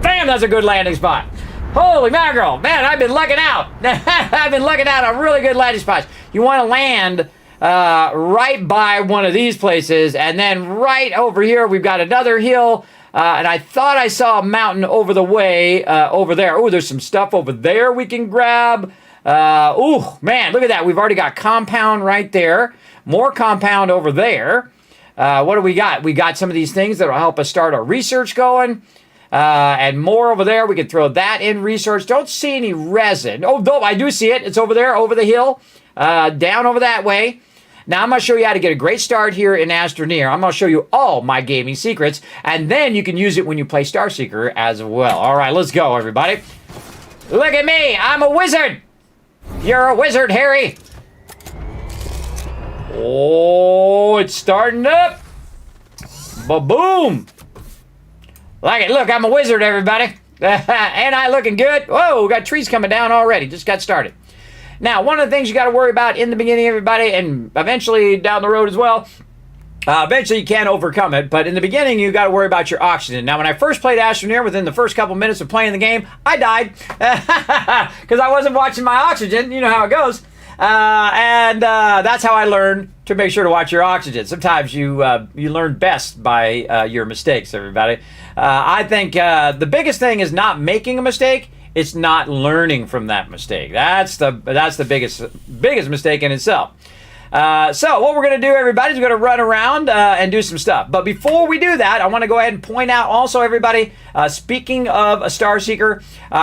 Bam, that's a good landing spot. Holy mackerel. Man, I've been lucking out. I've been lucking out on really good landing spots. You want to land right by one of these places, and then right over here we've got another hill. And I thought I saw a mountain over the way, over there. Oh, there's some stuff over there we can grab. Oh, man, look at that. We've already got compound right there. More compound over there. What do we got? We got some of these things that will help us start our research going. And more over there. We can throw that in research. Don't see any resin. Oh, no, I do see it. It's over there, over the hill, down over that way. Now, I'm going to show you how to get a great start here in Astroneer. I'm going to show you all my gaming secrets, and then you can use it when you play Starseeker as well. All right, let's go, everybody. Look at me. I'm a wizard. You're a wizard, Harry. Oh, it's starting up. Ba-boom. Like it. Look, I'm a wizard, everybody. Ain't I looking good? Whoa, we got trees coming down already. Just got started. Now, one of the things you got to worry about in the beginning, everybody, and eventually down the road as well, eventually you can overcome it, but in the beginning, you got to worry about your oxygen. Now, when I first played Astroneer, within the first couple minutes of playing the game, I died because I wasn't watching my oxygen. You know how it goes. And that's how I learned to make sure to watch your oxygen. Sometimes you learn best by your mistakes, everybody. I think the biggest thing is not making a mistake. It's not learning from that mistake. That's the biggest mistake in itself. So what we're going to do, everybody, is we're going to run around and do some stuff. But before we do that, I want to go ahead and point out also, everybody, speaking of a Starseeker,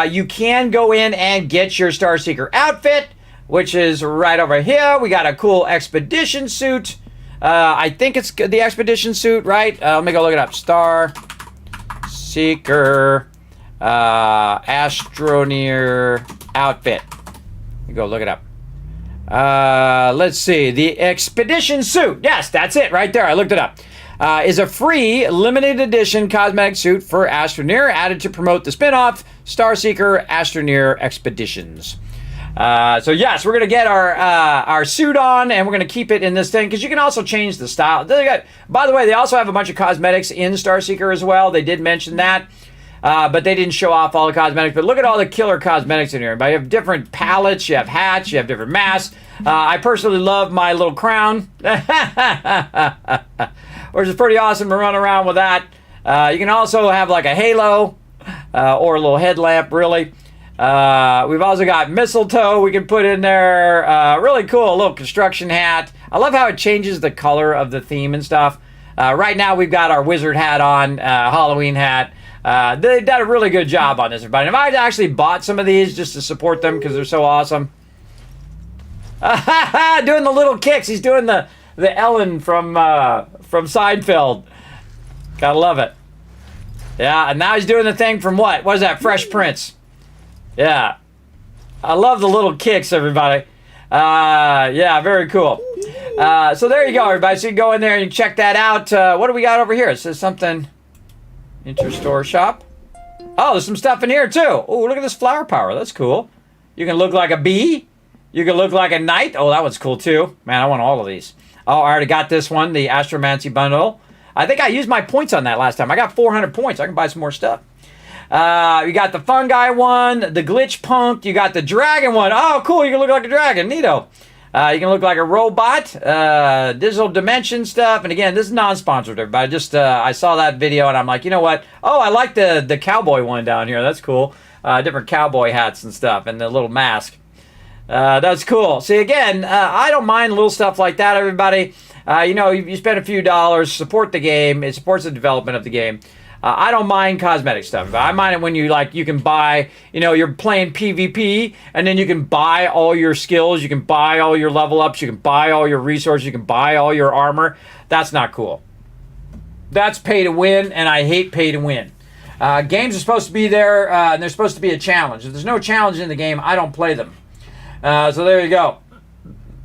you can go in and get your Starseeker outfit, which is right over here. We got a cool expedition suit. I think it's the expedition suit, right? Let me go look it up. Starseeker Astroneer outfit. You go look it up. Let's see. The expedition suit. Yes, that's it right there. I looked it up. Is a free limited edition cosmetic suit for Astroneer, added to promote the spin-off Starseeker Astroneer Expeditions. So yes, we're gonna get our suit on, and we're gonna keep it in this thing because you can also change the style. By the way, they also have a bunch of cosmetics in Starseeker as well. They did mention that. But they didn't show off all the cosmetics. But look at all the killer cosmetics in here. You have different palettes, you have hats, you have different masks. I personally love my little crown, which is pretty awesome to run around with that. You can also have like a halo or a little headlamp, really. We've also got mistletoe we can put in there. Really cool, a little construction hat. I love how it changes the color of the theme and stuff. Right now we've got our wizard hat on, Halloween hat. They did a really good job on this, everybody. And I actually bought some of these just to support them because they're so awesome. Doing the little kicks. He's doing the Ellen from Seinfeld. Gotta love it. Yeah, and now he's doing the thing from what? What is that? Fresh Prince. Yeah. I love the little kicks, everybody. Yeah, very cool. So there you go, everybody. So you can go in there and you can check that out. What do we got over here? It says something... Interstore shop. Oh, there's some stuff in here too. Oh, look at this flower power. That's cool. You can look like a bee. You can look like a knight. Oh, that one's cool too. Man, I want all of these. Oh, I already got this one, the Astromancy bundle. I think I used my points on that last time. I got 400 points. I can buy some more stuff. You got the fungi one, the glitch punk. You got the dragon one. Oh, cool. You can look like a dragon. Neato. You can look like a robot, digital dimension stuff. And again, this is non-sponsored, everybody. Just I saw that video and I'm like, you know what? Oh, I like the cowboy one down here. That's cool. Different cowboy hats and stuff and the little mask. That's cool. See, again, I don't mind little stuff like that, everybody. You know, you spend a few dollars, support the game. It supports the development of the game. I don't mind cosmetic stuff. I mind it when you can buy, you know, you're playing PvP and then you can buy all your skills, you can buy all your level ups, you can buy all your resources, you can buy all your armor. That's not cool. That's pay to win, and I hate pay to win. Games are supposed to be there, and they're supposed to be a challenge. If there's no challenge in the game, I don't play them. So there you go.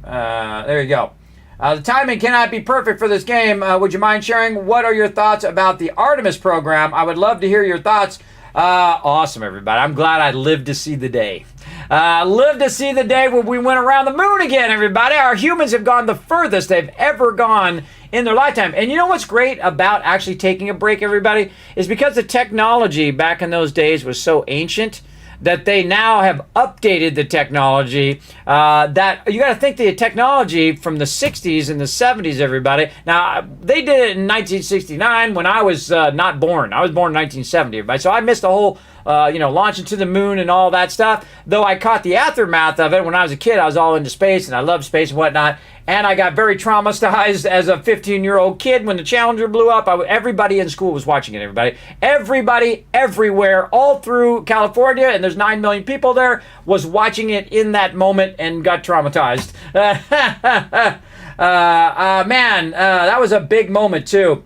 There you go. The timing cannot be perfect for this game. Would you mind sharing what are your thoughts about the Artemis program? I would love to hear your thoughts. Awesome, everybody. I'm glad I lived to see the day. Lived to see the day when we went around the moon again, everybody. Our humans have gone the furthest they've ever gone in their lifetime. And you know what's great about actually taking a break, everybody, is because the technology back in those days was so ancient that they now have updated the technology. That you got to think the technology from the 60s and the 70s, everybody. Now, they did it in 1969 when I was not born. I was born in 1970, everybody. So I missed the whole launching to the moon and all that stuff. Though I caught the aftermath of it when I was a kid. I was all into space and I loved space and whatnot. And I got very traumatized as a 15-year-old kid when the Challenger blew up. Everybody in school was watching it, everybody. Everybody, everywhere, all through California, and there's 9 million people there, was watching it in that moment and got traumatized. That was a big moment, too.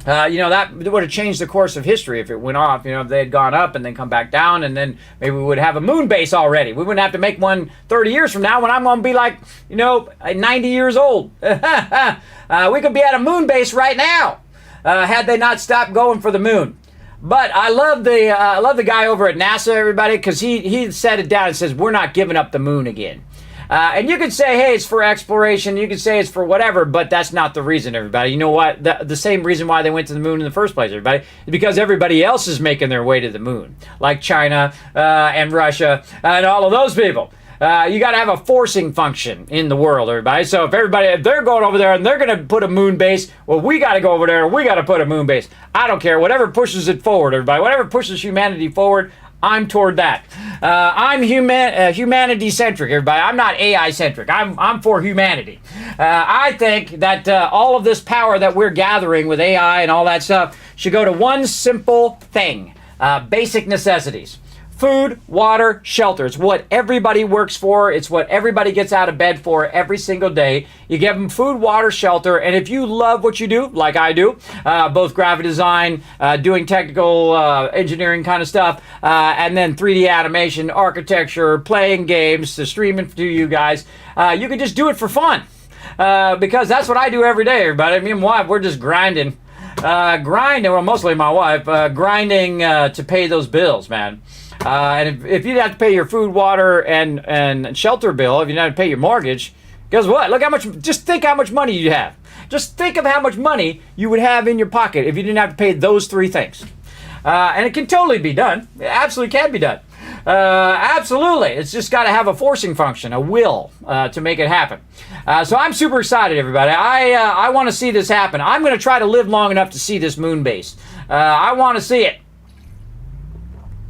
That would have changed the course of history if it went off. If they had gone up and then come back down, and then maybe we would have a moon base already. We wouldn't have to make one 30 years from now when I'm going to be like, 90 years old. We could be at a moon base right now had they not stopped going for the moon. But I love the guy over at NASA, everybody, because he set it down and says, we're not giving up the moon again. And you could say, hey, it's for exploration. You could say it's for whatever, but that's not the reason, everybody. You know what? The same reason why they went to the moon in the first place, everybody, is because everybody else is making their way to the moon, like China and Russia and all of those people. You got to have a forcing function in the world, everybody. So if they're going over there and they're going to put a moon base, well, we got to go over there and we got to put a moon base. I don't care. Whatever pushes it forward, everybody. Whatever pushes humanity forward, I'm toward that. I'm humanity-centric, everybody. I'm not AI-centric. I'm for humanity. I think that all of this power that we're gathering with AI and all that stuff should go to one simple thing. Basic necessities. Food, water, shelter. It's what everybody works for. It's what everybody gets out of bed for every single day. You give them food, water, shelter, and if you love what you do, like I do, both graphic design, doing technical engineering kind of stuff, and then 3D animation, architecture, playing games, streaming to you guys, you can just do it for fun. Because that's what I do every day, everybody. Me and my wife, we're just grinding, well, mostly my wife, grinding to pay those bills, man. And if you have to pay your food, water, and shelter bill, if you have to pay your mortgage, guess what? Just think how much money you have. Just think of how much money you would have in your pocket if you didn't have to pay those three things. And it can totally be done. It absolutely can be done. Absolutely. It's just got to have a forcing function, a will, to make it happen. So I'm super excited, everybody. I want to see this happen. I'm going to try to live long enough to see this moon base. I want to see it.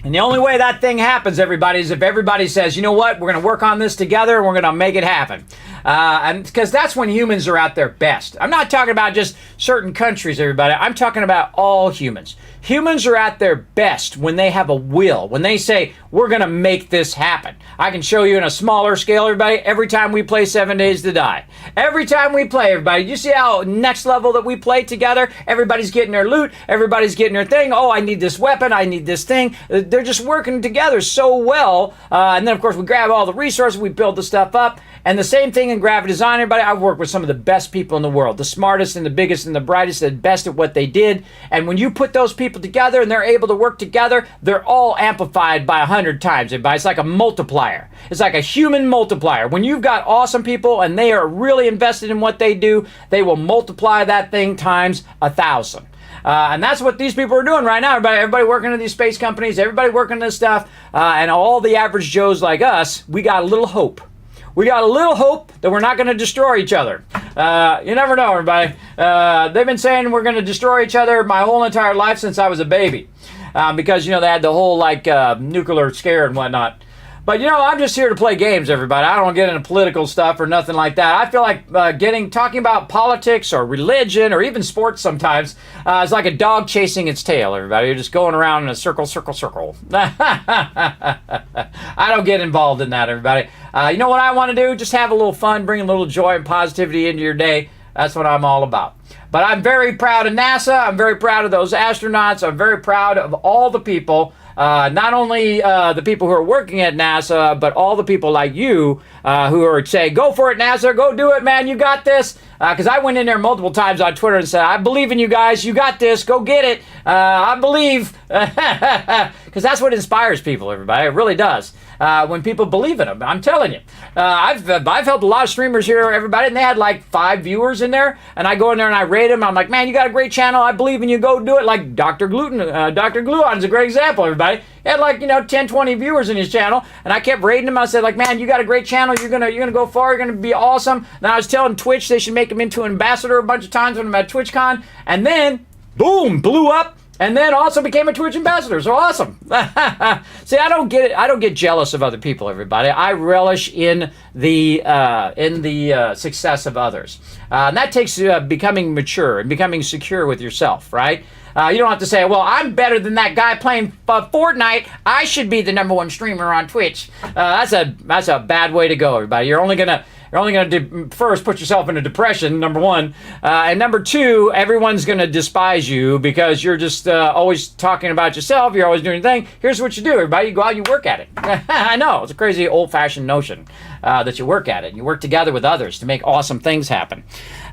And the only way that thing happens, everybody, is if everybody says, you know what, we're going to work on this together and we're going to make it happen. And because that's when humans are at their best. I'm not talking about just certain countries, everybody. I'm talking about all humans. Humans are at their best when they have a will, when they say, we're going to make this happen. I can show you in a smaller scale, everybody, every time we play 7 Days to Die. Every time we play, everybody, you see how next level that we play together? Everybody's getting their loot. Everybody's getting their thing. Oh, I need this weapon. I need this thing. They're just working together so well. And then, of course, we grab all the resources. We build the stuff up. And the same thing in graphic design, everybody. I've worked with some of the best people in the world, the smartest and the biggest and the brightest, the best at what they did. And when you put those people together and they're able to work together, they're all amplified by 100 times. Everybody. It's like a multiplier. It's like a human multiplier. When you've got awesome people and they are really invested in what they do, they will multiply that thing times 1,000. And that's what these people are doing right now. Everybody working in these space companies, everybody working this stuff, and all the average Joes like us, we got a little hope. We got a little hope that we're not going to destroy each other. You never know, everybody. They've been saying we're going to destroy each other my whole entire life since I was a baby. Because, they had the whole, nuclear scare and whatnot. But, I'm just here to play games, everybody. I don't get into political stuff or nothing like that. I feel like talking about politics or religion or even sports sometimes is like a dog chasing its tail, everybody. You're just going around in a circle, circle, circle. I don't get involved in that, everybody. You know what I want to do? Just have a little fun, bring a little joy and positivity into your day. That's what I'm all about. But I'm very proud of NASA. I'm very proud of those astronauts. I'm very proud of all the people not only the people who are working at NASA, but all the people like you who are saying, go for it, NASA, go do it, man, you got this. Because I went in there multiple times on Twitter and said, I believe in you guys, you got this, go get it, I believe. Because that's what inspires people, everybody, it really does. When people believe in them, I'm telling you. I've helped a lot of streamers here, everybody, and they had like 5 viewers in there, and I go in there and I rate them, I'm like, man, you got a great channel, I believe in you, go do it. Like Dr. Gluon's a great example, everybody. He had like, 10, 20 viewers in his channel, and I kept rating him. I said, like, man, you got a great channel, you're gonna go far, you're gonna be awesome. Then I was telling Twitch they should make him into an ambassador a bunch of times when I'm at TwitchCon, and then, boom, blew up. And then also became a Twitch ambassador. So awesome. See, I don't get it. I don't get jealous of other people, everybody. I relish in the success of others. And that takes becoming mature and becoming secure with yourself, right? You don't have to say, well, I'm better than that guy playing Fortnite. I should be the #1 streamer on Twitch. That's a bad way to go, everybody. You're only gonna first put yourself in a depression, number one. And number two, everyone's going to despise you because you're just always talking about yourself. You're always doing your thing. Here's what you do, everybody. You go out, you work at it. I know. It's a crazy old-fashioned notion that you work at it. You work together with others to make awesome things happen.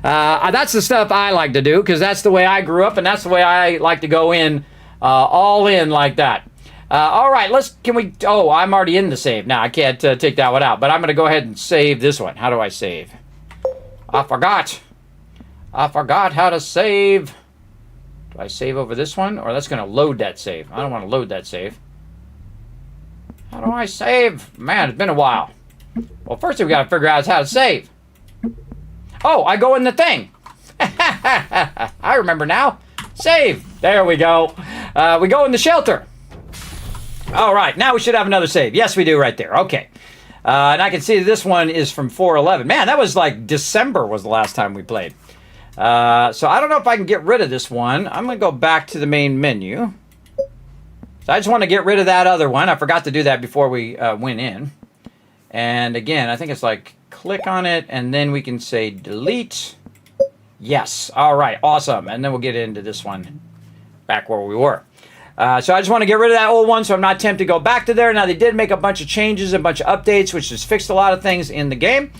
That's the stuff I like to do because that's the way I grew up and that's the way I like to go in, all in like that. All right, I'm already in the save now. I can't take that one out, but I'm going to go ahead and save this one. How do I save? I forgot how to save. Do I save over this one? Or that's going to load that save. I don't want to load that save. How do I save? Man, it's been a while. Well, first thing we got to figure out is how to save. Oh, I go in the thing. I remember now. Save. There we go. We go in the shelter. All right, now we should have another save. Yes, we do right there. Okay. And I can see this one is from 4/11. Man, that was like December was the last time we played. So I don't know if I can get rid of this one. I'm going to go back to the main menu. So I just want to get rid of that other one. I forgot to do that before we went in. And again, I think it's like click on it, and then we can say delete. Yes. All right, awesome. And then we'll get into this one back where we were. So I just want to get rid of that old one so I'm not tempted to go back to there. Now, they did make a bunch of changes, a bunch of updates, which has fixed a lot of things in the game.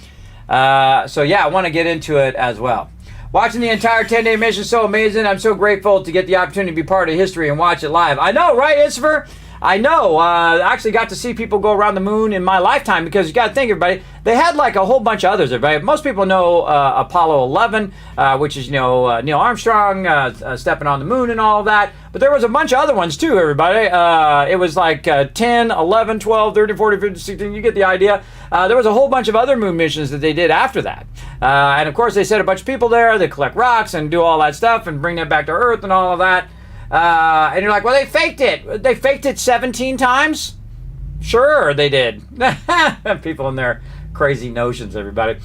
So yeah, I want to get into it as well. Watching the entire 10-day mission is so amazing. I'm so grateful to get the opportunity to be part of history and watch it live. I know, right, Isfer? I know. I actually got to see people go around the moon in my lifetime because you got to think, everybody, they had like a whole bunch of others, everybody. Most people know Apollo 11, which is, Neil Armstrong stepping on the moon and all of that. But there was a bunch of other ones too, everybody. It was like 10, 11, 12, 13, 14, 15, 16. You get the idea. There was a whole bunch of other moon missions that they did after that. And of course, they sent a bunch of people there. They collect rocks and do all that stuff and bring that back to Earth and all of that. And you're like, well, they faked it. They faked it 17 times? Sure, they did. People in their crazy notions, everybody.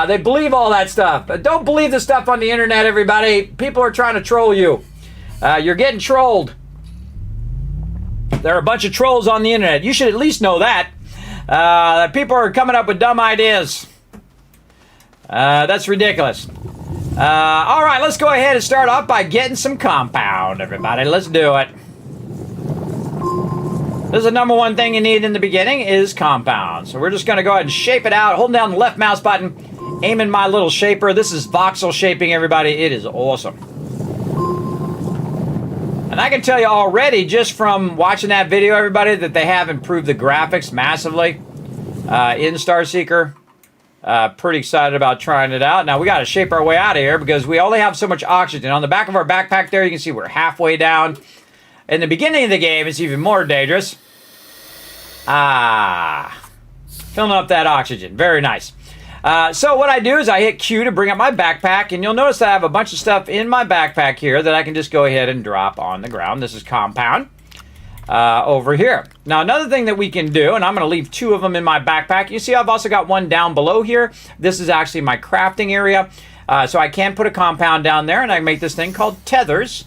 They believe all that stuff. Don't believe the stuff on the internet, everybody. People are trying to troll you. You're getting trolled. There are a bunch of trolls on the internet. You should at least know that. People are coming up with dumb ideas. That's ridiculous. All right, let's go ahead and start off by getting some compound, everybody. Let's do it. This is the #1 thing you need in the beginning is compound. So we're just going to go ahead and shape it out. Holding down the left mouse button, aiming my little shaper. This is voxel shaping, everybody. It is awesome. And I can tell you already, just from watching that video, everybody, that they have improved the graphics massively in Starseeker. Pretty excited about trying it out. Now, we got to shape our way out of here because we only have so much oxygen. On the back of our backpack there, you can see we're halfway down. In the beginning of the game, it's even more dangerous. Filling up that oxygen. Very nice. So what I do is I hit Q to bring up my backpack, and you'll notice that I have a bunch of stuff in my backpack here that I can just go ahead and drop on the ground. This is compound. Over here. Now, another thing that we can do, and I'm going to leave 2 of them in my backpack. You see, I've also got one down below here. This is actually my crafting area. So I can put a compound down there, and I can make this thing called tethers.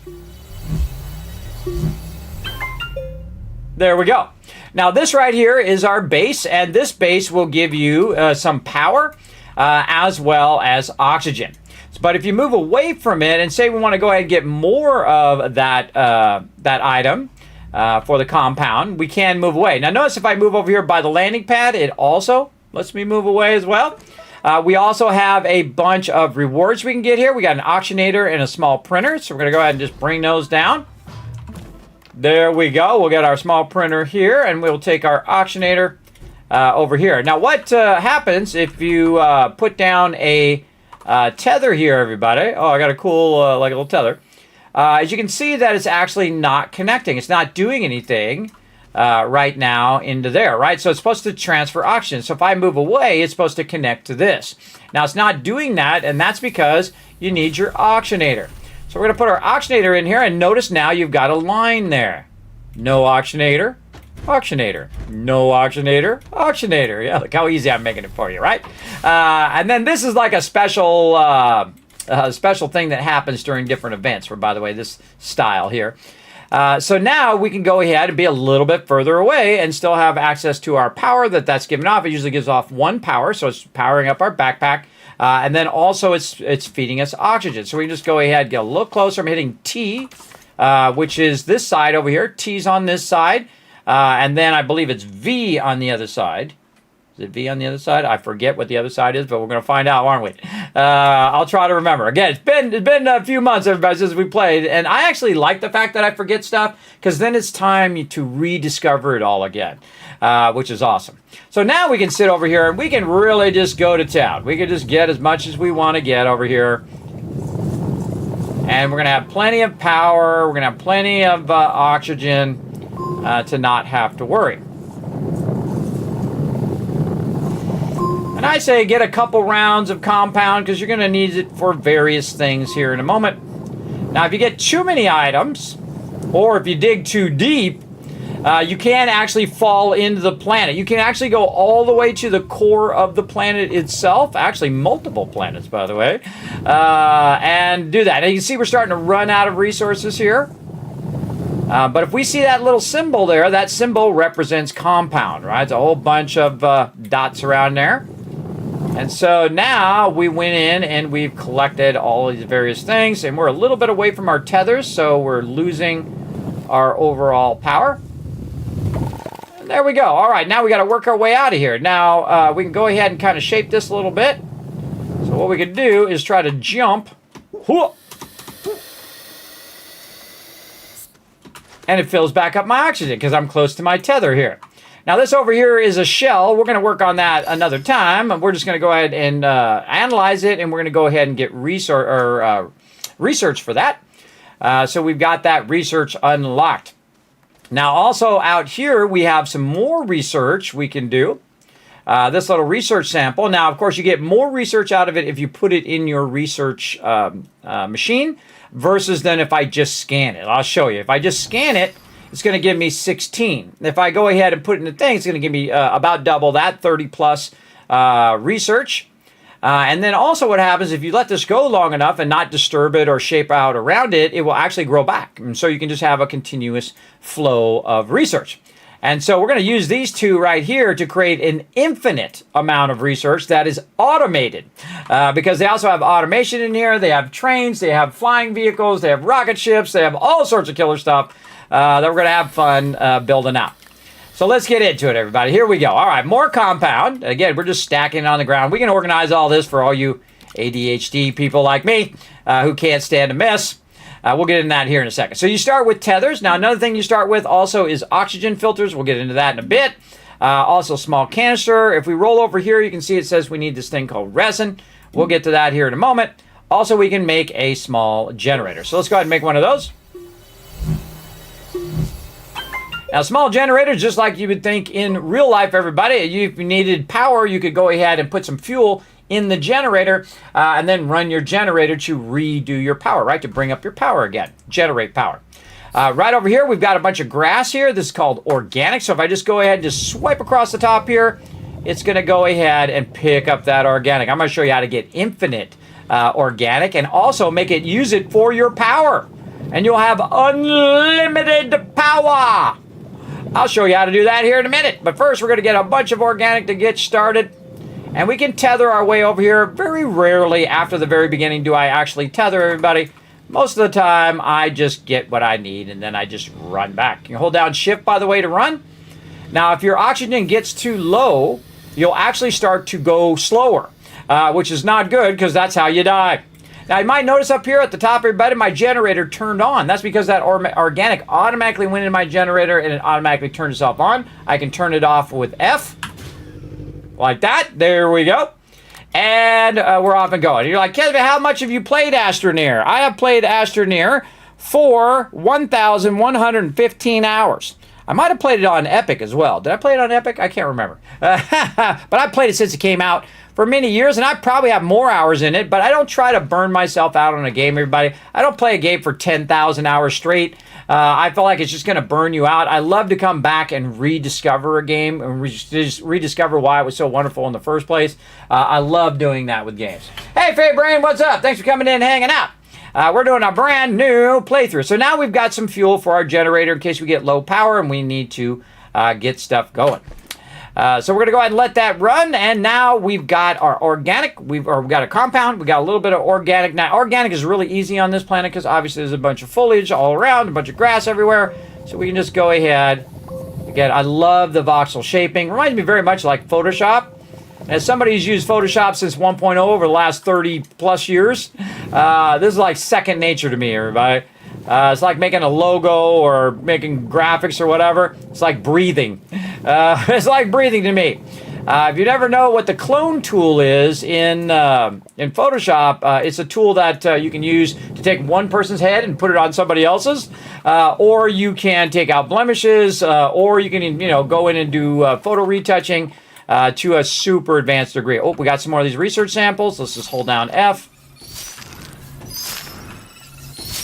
There we go. Now, this right here is our base, and this base will give you some power as well as oxygen. But if you move away from it and say we want to go ahead and get more of that item, for the compound. We can move away. Now notice if I move over here by the landing pad, it also lets me move away as well. We also have a bunch of rewards we can get here. We got an auctionator and a small printer. So we're going to go ahead and just bring those down. There we go. We'll get our small printer here, and we'll take our auctionator over here. Now what happens if you put down a tether here, everybody? Oh, I got a cool like a little tether. As you can see that it's actually not connecting. It's not doing anything right now into there, right? So it's supposed to transfer oxygen. So if I move away, it's supposed to connect to this. Now it's not doing that, and that's because you need your auctionator. So we're going to put our auctionator in here, and notice now you've got a line there. No auctionator, auctionator. No auctionator, auctionator. Yeah, look how easy I'm making it for you, right? And then this is like a special special thing that happens during different events, for, by the way, this style here. So now we can go ahead and be a little bit further away and still have access to our power that's given off. It usually gives off 1 power, so it's powering up our backpack. And then also it's feeding us oxygen. So we can just go ahead and get a little closer. I'm hitting T, which is this side over here. T's on this side. And then I believe it's V on the other side. Is it V on the other side? I forget what the other side is, but we're going to find out, aren't we? I'll try to remember. Again, it's been a few months, everybody, since we played, and I actually like the fact that I forget stuff, because then it's time to rediscover it all again, which is awesome. So now we can sit over here, and we can really just go to town. We can just get as much as we want to get over here. And we're going to have plenty of power. We're going to have plenty of oxygen to not have to worry. And I say get a couple rounds of compound because you're going to need it for various things here in a moment. Now, if you get too many items, or if you dig too deep, you can actually fall into the planet. You can actually go all the way to the core of the planet itself, actually multiple planets, by the way, and do that. Now, you can see we're starting to run out of resources here. But if we see that little symbol there, that symbol represents compound, right? It's a whole bunch of dots around there. And so now we went in and we've collected all these various things, and we're a little bit away from our tethers, so we're losing our overall power. And there we go. All right, now we got to work our way out of here. Now we can go ahead and kind of shape this a little bit. So what we could do is try to jump. And it fills back up my oxygen because I'm close to my tether here. Now this over here is a shell. We're going to work on that another time. We're just going to go ahead and analyze it, and we're going to go ahead and get research for that. So we've got that research unlocked. Now also out here we have some more research we can do. This little research sample. Now of course you get more research out of it if you put it in your research machine versus then if I just scan it. I'll show you. If I just scan it, it's going to give me 16. If I go ahead and put it in the thing, it's going to give me about double that, 30 plus research. And then also what happens if you let this go long enough and not disturb it or shape out around it, it will actually grow back. And so you can just have a continuous flow of research. And so we're going to use these two right here to create an infinite amount of research that is automated. Because they also have automation in here. They have trains, they have flying vehicles, they have rocket ships, they have all sorts of killer stuff that we're going to have fun building out. So let's get into it, everybody. Here we go. All right, more compound. Again, we're just stacking it on the ground. We can organize all this for all you ADHD people like me who can't stand a mess. We'll get into that here in a second. So you start with tethers. Now, another thing you start with also is oxygen filters. We'll get into that in a bit. Also, small canister. If we roll over here, you can see it says we need this thing called resin. We'll get to that here in a moment. Also, we can make a small generator. So let's go ahead and make one of those. Now, small generators, just like you would think in real life, everybody, if you needed power, you could go ahead and put some fuel in the generator and then run your generator to redo your power, right? To bring up your power again, generate power. Right over here, we've got a bunch of grass here. This is called organic. So if I just go ahead and just swipe across the top here, it's going to go ahead and pick up that organic. I'm going to show you how to get infinite organic and also use it for your power. And you'll have unlimited power. I'll show you how to do that here in a minute. But first, we're going to get a bunch of organic to get started. And we can tether our way over here. Very rarely after the very beginning do I actually tether everybody. most of the time I just get what I need and then I just run back. You can hold down shift, by the way, to run. Now, if your oxygen gets too low, you'll actually start to go slower, which is not good because that's how you die. Now, you might notice up here at the top, everybody, my generator turned on. That's because that organic automatically went into my generator and it automatically turned itself on. I can turn it off with F, like that. There we go. And we're off and going. You're like, Kismet, how much have you played Astroneer? I have played Astroneer for 1,115 hours. I might have played it on Epic as well. Did I play it on Epic? I can't remember. But I've played it since it came out for many years, and I probably have more hours in it, but I don't try to burn myself out on a game, everybody. I don't play a game for 10,000 hours straight. I feel like it's just going to burn you out. I love to come back and rediscover a game and rediscover why it was so wonderful in the first place. I love doing that with games. Hey, Faye Brain, what's up? Thanks for coming in and hanging out. We're doing a brand new playthrough. So now we've got some fuel for our generator in case we get low power and we need to get stuff going. So we're going to go ahead and let that run. And now we've got our organic. We've got a compound. We've got a little bit of organic. Now, organic is really easy on this planet because obviously there's a bunch of foliage all around, a bunch of grass everywhere. So we can just go ahead. Again, I love the voxel shaping. Reminds me very much like Photoshop. As somebody who's used Photoshop since 1.0 over the last 30 plus years, this is like second nature to me, everybody. It's like making a logo or making graphics or whatever. It's like breathing. It's like breathing to me. If you never know what the clone tool is in Photoshop, it's a tool that you can use to take one person's head and put it on somebody else's, or you can take out blemishes, or you can go in and do photo retouching to a super advanced degree. Oh, we got some more of these research samples. Let's just hold down F.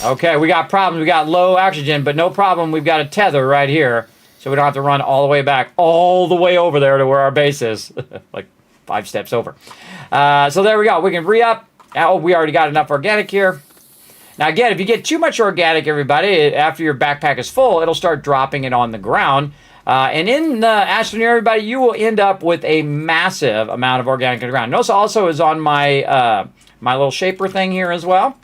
Okay, we got problems. We got low oxygen, but no problem. We've got a tether right here, so we don't have to run all the way back, all the way over there to where our base is, like 5 steps over. So there we go. We can re-up. Oh, we already got enough organic here. Now, again, if you get too much organic, everybody, after your backpack is full, it'll start dropping it on the ground. And in Astroneer, everybody, you will end up with a massive amount of organic on the ground. Notice also is on my my little shaper thing here as well.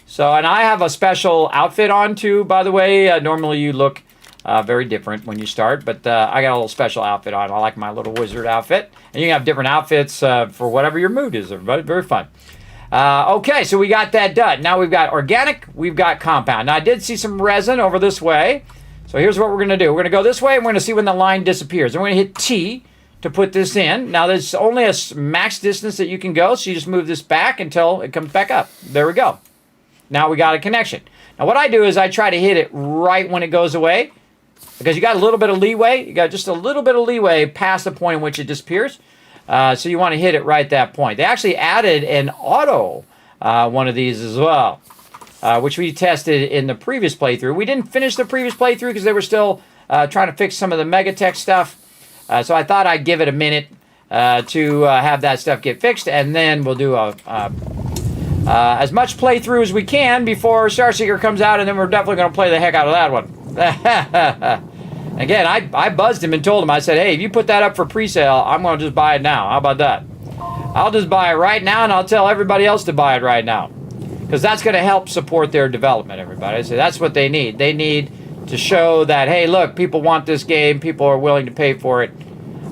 So, and I have a special outfit on too, by the way. Normally you look very different when you start, but I got a little special outfit on. I like my little wizard outfit. And you can have different outfits for whatever your mood is, everybody. Very fun. Okay, so we got that done. Now we've got organic, we've got compound. Now I did see some resin over this way. So here's what we're going to do. We're going to go this way and we're going to see when the line disappears. And we're going to hit T to put this in. Now there's only a max distance that you can go, so you just move this back until it comes back up. There we go. Now we got a connection. Now what I do is I try to hit it right when it goes away, because you got a little bit of leeway. You got just a little bit of leeway past the point in which it disappears. So you want to hit it right at that point. They actually added an auto one of these as well, which we tested in the previous playthrough. We didn't finish the previous playthrough because they were still trying to fix some of the MEGATECH stuff. So I thought I'd give it a minute to have that stuff get fixed, and then we'll do as much playthrough as we can before Starseeker comes out, and then we're definitely going to play the heck out of that one. Again, I buzzed him and told him, I said, hey, if you put that up for pre-sale, I'm going to just buy it now. How about that? I'll just buy it right now, and I'll tell everybody else to buy it right now. Because that's going to help support their development, everybody. So that's what they need. They need to show that, hey, look, people want this game. People are willing to pay for it.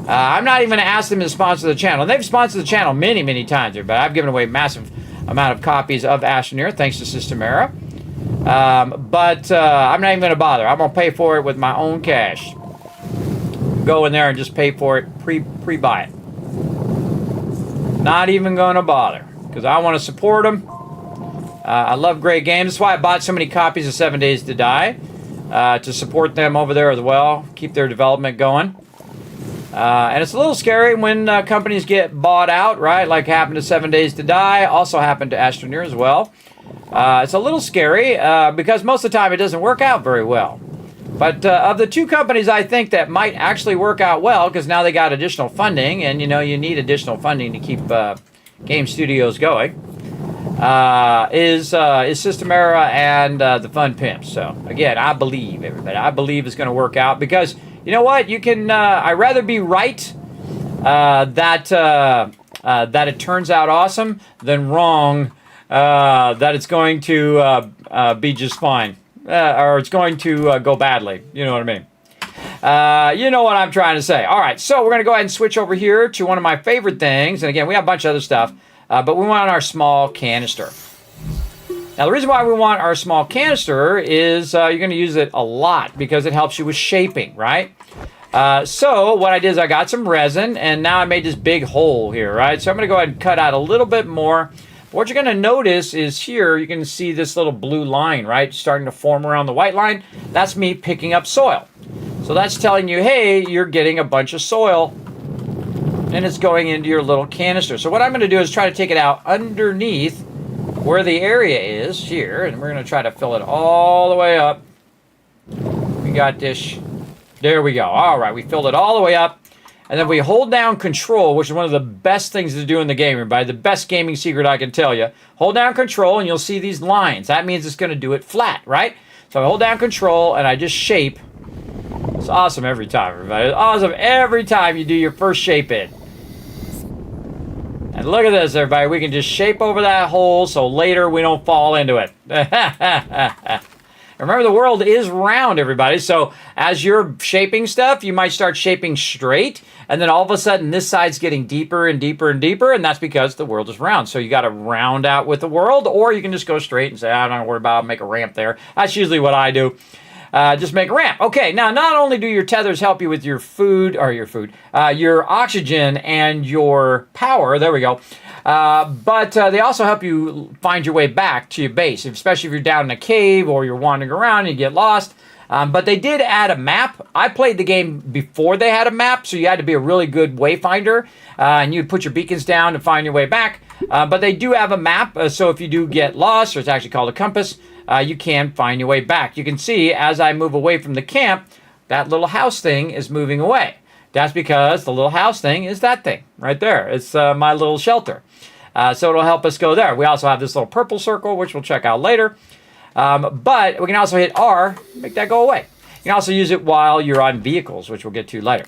I'm not even going to ask them to sponsor the channel. They've sponsored the channel many, many times, everybody. I've given away massive amount of copies of Astroneer, thanks to Systemera. But I'm not even going to bother. I'm going to pay for it with my own cash. Go in there and just pay for it, pre-buy it. Not even going to bother, because I want to support them. I love great games. That's why I bought so many copies of 7 Days to Die, to support them over there as well, keep their development going. And it's a little scary when companies get bought out, right? Like happened to 7 Days to Die, also happened to Astroneer as well. It's a little scary because most of the time it doesn't work out very well. But of the two companies I think that might actually work out well, because now they got additional funding, and you know you need additional funding to keep game studios going, is Systemera and the Fun Pimps. So again, I believe, everybody, I believe it's going to work out, because you know what? You can. I'd rather be right that it turns out awesome than wrong that it's going to to be just fine. Or it's going to go badly. You know what I mean? You know what I'm trying to say. All right, so we're going to go ahead and switch over here to one of my favorite things. And again, we have a bunch of other stuff, but we want our small canister. Now, the reason why we want our small canister is you're going to use it a lot because it helps you with shaping, right? So what I did is I got some resin, and now I made this big hole here, right? So I'm going to go ahead and cut out a little bit more. What you're going to notice is here, you can see this little blue line, right? Starting to form around the white line. That's me picking up soil. So that's telling you, hey, you're getting a bunch of soil, and it's going into your little canister. So what I'm going to do is try to take it out underneath where the area is here, and we're going to try to fill it all the way up. We got this. There we go. All right, we filled it all the way up. And then we hold down control, which is one of the best things to do in the game, everybody. The best gaming secret I can tell you. Hold down control, and you'll see these lines. That means it's going to do it flat, right? So I hold down control, and I just shape. It's awesome every time, everybody. It's awesome every time you do your first shape in. And look at this, everybody. We can just shape over that hole so later we don't fall into it. Remember, the world is round, everybody. So as you're shaping stuff, you might start shaping straight. And then all of a sudden, this side's getting deeper and deeper and deeper. And that's because the world is round. So you got to round out with the world. Or you can just go straight and say, I don't worry about it. Make a ramp there. That's usually what I do. Just make a ramp. Okay, now not only do your tethers help you with your food, your oxygen and your power, there we go, but they also help you find your way back to your base, especially if you're down in a cave or you're wandering around and you get lost. But they did add a map. I played the game before they had a map, so you had to be a really good wayfinder, and you'd put your beacons down to find your way back. But they do have a map, so if you do get lost, or it's actually called a compass, you can find your way back. You can see as I move away from the camp, that little house thing is moving away. That's because the little house thing is that thing right there. It's my little shelter. So it'll help us go there. We also have this little purple circle, which we'll check out later. But we can also hit R, make that go away. You can also use it while you're on vehicles, which we'll get to later.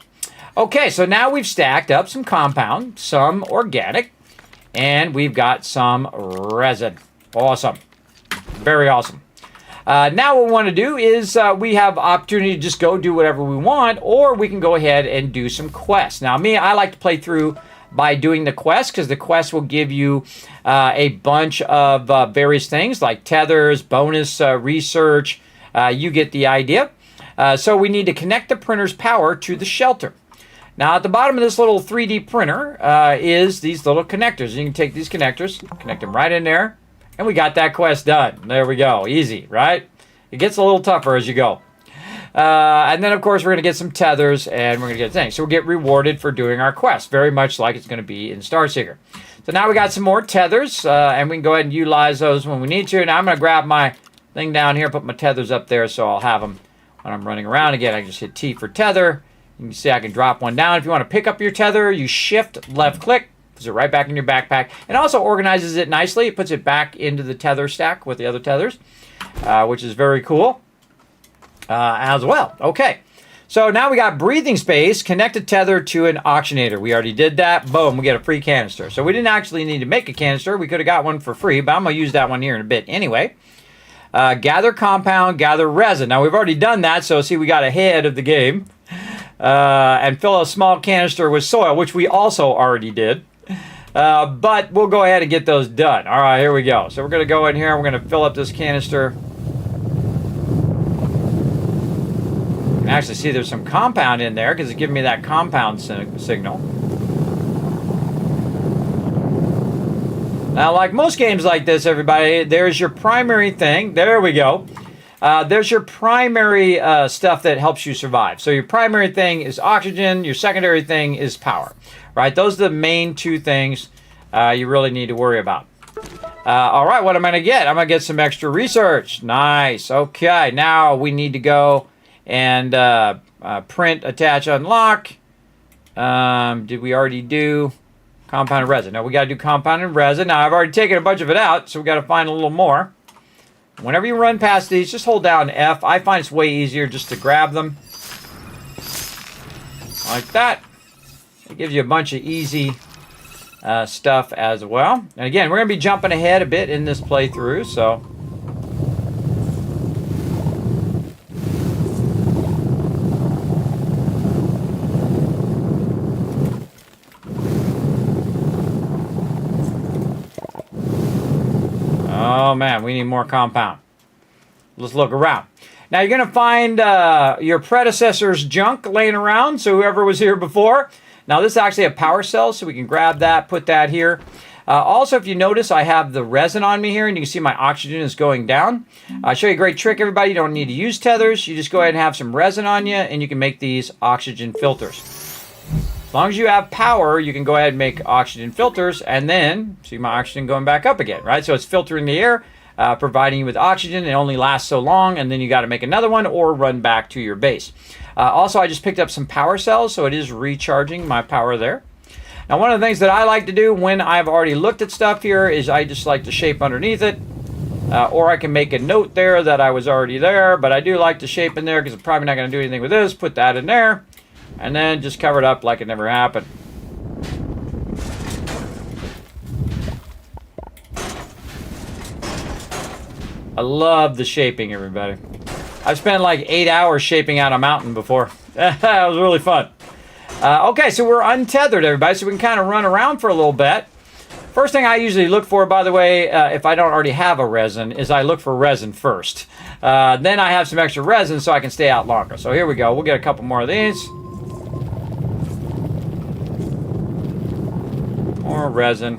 Okay, so now we've stacked up some compound, some organic, and we've got some resin. Awesome. Very awesome. Now what we want to do is we have opportunity to just go do whatever we want, or we can go ahead and do some quests. Now I like to play through by doing the quest, because the quest will give you a bunch of various things like tethers, bonus research. You get the idea. So we need to connect the printer's power to the shelter. Now at the bottom of this little 3D printer is these little connectors. You can take these connectors, connect them right in there, and we got that quest done. There we go. Easy, right? It gets a little tougher as you go. And then, of course, we're going to get some tethers, and we're going to get things. So we'll get rewarded for doing our quest, very much like it's going to be in Starseeker. So now we got some more tethers, and we can go ahead and utilize those when we need to. Now I'm going to grab my thing down here, put my tethers up there, so I'll have them when I'm running around. Again, I can just hit T for tether. You can see I can drop one down. If you want to pick up your tether, you shift, left click, puts it right back in your backpack. It also organizes it nicely. It puts it back into the tether stack with the other tethers, which is very cool as well. Okay, so now we got breathing space, connect a tether to an oxygenator. We already did that. Boom, we get a free canister. So we didn't actually need to make a canister. We could have got one for free, but I'm going to use that one here in a bit anyway. Gather compound, gather resin. Now we've already done that, so see we got ahead of the game. And fill a small canister with soil, which we also already did. But we'll go ahead and get those done. All right, here we go. So we're going to go in here and we're going to fill up this canister. You can actually see there's some compound in there because it's giving me that compound signal. Now, like most games like this, everybody, there's your primary thing. There we go. There's your primary stuff that helps you survive. So your primary thing is oxygen. Your secondary thing is power, right? Those are the main two things you really need to worry about. All right, what am I going to get? I'm going to get some extra research. Nice. Okay, now we need to go and print, attach, unlock. Did we already do compounded resin? No, we got to do compounded resin. Now, I've already taken a bunch of it out, so we got to find a little more. Whenever you run past these, just hold down F. I find it's way easier just to grab them. Like that. It gives you a bunch of easy stuff as well. And again, we're going to be jumping ahead a bit in this playthrough, so Oh, man, we need more compound. Let's look around. Now, you're going to find your predecessor's junk laying around, so whoever was here before. Now, this is actually a power cell, so we can grab that, put that here. Also, if you notice, I have the resin on me here, and you can see my oxygen is going down. I'll show you a great trick, everybody. You don't need to use tethers. You just go ahead and have some resin on you, and you can make these oxygen filters. As long as you have power, you can go ahead and make oxygen filters, and then, see my oxygen going back up again, right? So it's filtering the air, providing you with oxygen. It only lasts so long, and then you got to make another one or run back to your base. Also, I just picked up some power cells, so it is recharging my power there. Now, one of the things that I like to do when I've already looked at stuff here is I just like to shape underneath it. Or I can make a note there that I was already there, but I do like to shape in there because I'm probably not going to do anything with this. Put that in there, and then just cover it up like it never happened. I love the shaping, everybody. I've spent like 8 hours shaping out a mountain before. That was really fun. Okay, so we're untethered, everybody, so we can kind of run around for a little bit. First thing I usually look for, by the way, if I don't already have a resin, is I look for resin first. Then I have some extra resin so I can stay out longer. So here we go. We'll get a couple more of these. More resin.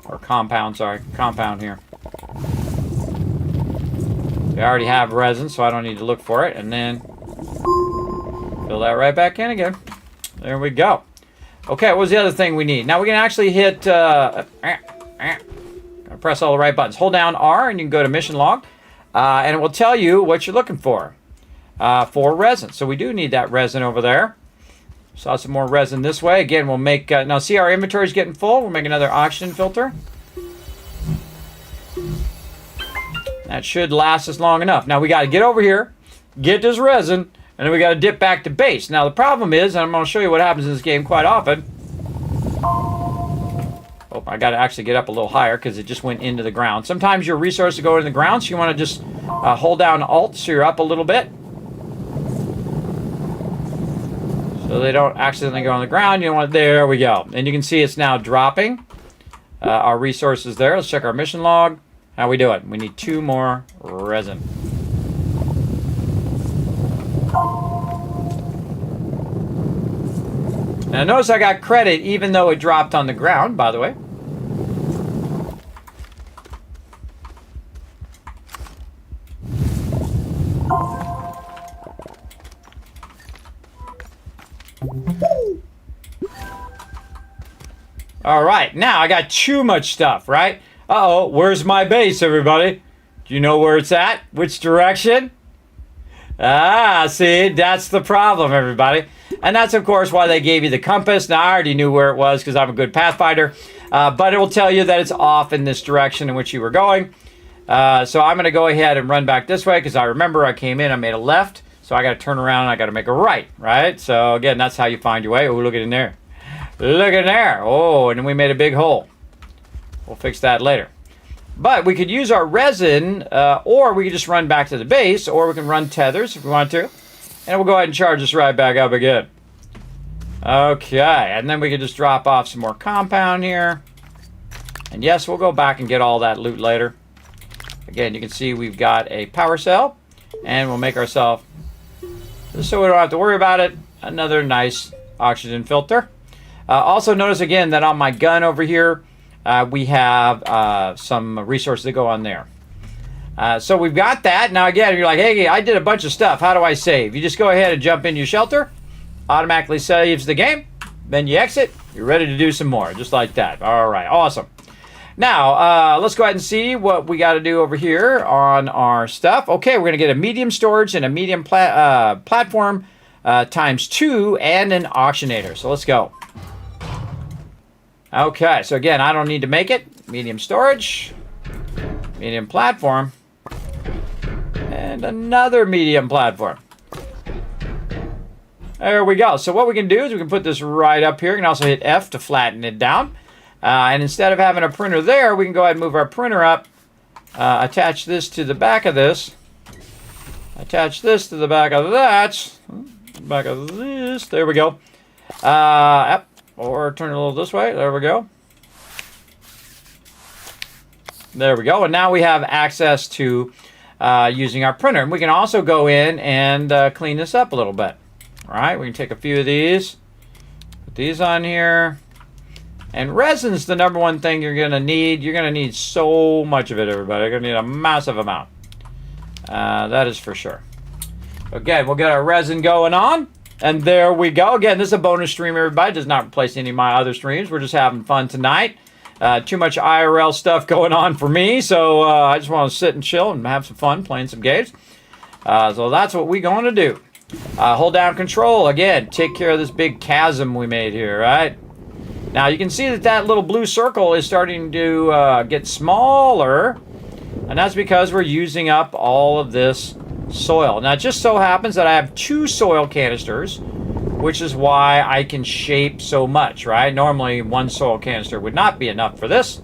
Or compound, sorry. Compound here. We already have resin, so I don't need to look for it. And then fill that right back in again. There we go. Okay, what was the other thing we need? Now we can actually hit, press all the right buttons. Hold down R and you can go to mission log. And it will tell you what you're looking for resin. So we do need that resin over there. Saw some more resin this way. Again, we'll make, now see our inventory is getting full. We'll make another oxygen filter. That should last us long enough. Now we got to get over here, get this resin, and then we got to dip back to base. Now the problem is, and I'm going to show you what happens in this game quite often. Oh, I got to actually get up a little higher because it just went into the ground. Sometimes your resources go in the ground, so you want to just hold down Alt so you're up a little bit. So they don't accidentally go on the ground. You don't want, there we go. And you can see it's now dropping our resources there. Let's check our mission log. How we doing? We need 2 more resin. Now notice I got credit even though it dropped on the ground, by the way. All right, now I got too much stuff, right? Uh-oh, where's my base, everybody? Do you know where it's at? Which direction? Ah, see, that's the problem, everybody. And that's, of course, why they gave you the compass. Now, I already knew where it was because I'm a good Pathfinder. But it will tell you that it's off in this direction in which you were going. So I'm going to go ahead and run back this way because I remember I came in, I made a left. So I got to turn around and I got to make a right, right? So, again, that's how you find your way. Oh, look at in there. Look in there. Oh, and then we made a big hole. We'll fix that later. But we could use our resin, or we could just run back to the base, or we can run tethers if we want to. And we'll go ahead and charge this right back up again. Okay, and then we can just drop off some more compound here. And yes, we'll go back and get all that loot later. Again, you can see we've got a power cell, and we'll make ourselves, just so we don't have to worry about it, another nice oxygen filter. Also notice again that on my gun over here, we have some resources that go on there. So we've got that. Now again, you're like, hey, I did a bunch of stuff. How do I save? You just go ahead and jump into your shelter. Automatically saves the game. Then you exit. You're ready to do some more. Just like that. All right. Awesome. Now, let's go ahead and see what we got to do over here on our stuff. Okay, we're going to get a medium storage and a medium platform ×2 and an auctionator. So let's go. Okay, so again, I don't need to make it. Medium storage, medium platform, and another medium platform. There we go. So what we can do is we can put this right up here. We can also hit F to flatten it down. And instead of having a printer there, we can go ahead and move our printer up, attach this to the back of this, attach this to the back of that, back of this. There we go. Or turn it a little this way. There we go. There we go. And now we have access to using our printer. And we can also go in and clean this up a little bit. All right, we can take a few of these, put these on here. And resin's the number one thing you're going to need. You're going to need so much of it, everybody. You're going to need a massive amount. That is for sure. Again, we'll get our resin going on. And there we go. Again, this is a bonus stream, everybody. It does not replace any of my other streams. We're just having fun tonight. Too much IRL stuff going on for me. So I just want to sit and chill and have some fun playing some games. So that's what we're going to do. Hold down control. Again, take care of this big chasm we made here, right? Now you can see that that little blue circle is starting to get smaller, and that's because we're using up all of this soil. Now it just so happens that I have 2 soil canisters, which is why I can shape so much, right? Normally 1 soil canister would not be enough for this,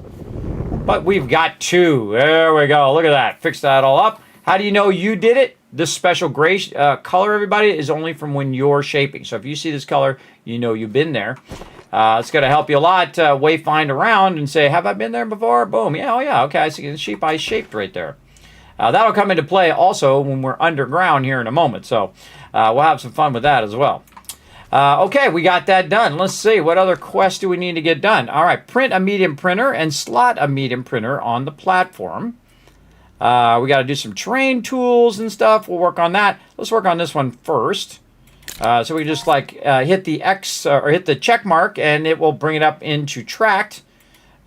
but we've got 2. There we go. Look at that. Fix that all up. How do you know you did it? This special gray color, everybody, is only from when you're shaping. So if you see this color, you know you've been there. It's going to help you a lot to wayfind around and say, have I been there before? Boom. Yeah, oh yeah, okay, I see the sheep I shaped right there. That'll come into play also when we're underground here in a moment. So we'll have some fun with that as well. Okay, we got that done. Let's see, what other quests do we need to get done? All right, print a medium printer and slot a medium printer on the platform. We got to do some terrain tools and stuff. We'll work on that. Let's work on this one first. So we just like hit the X or hit the check mark and it will bring it up into tracked.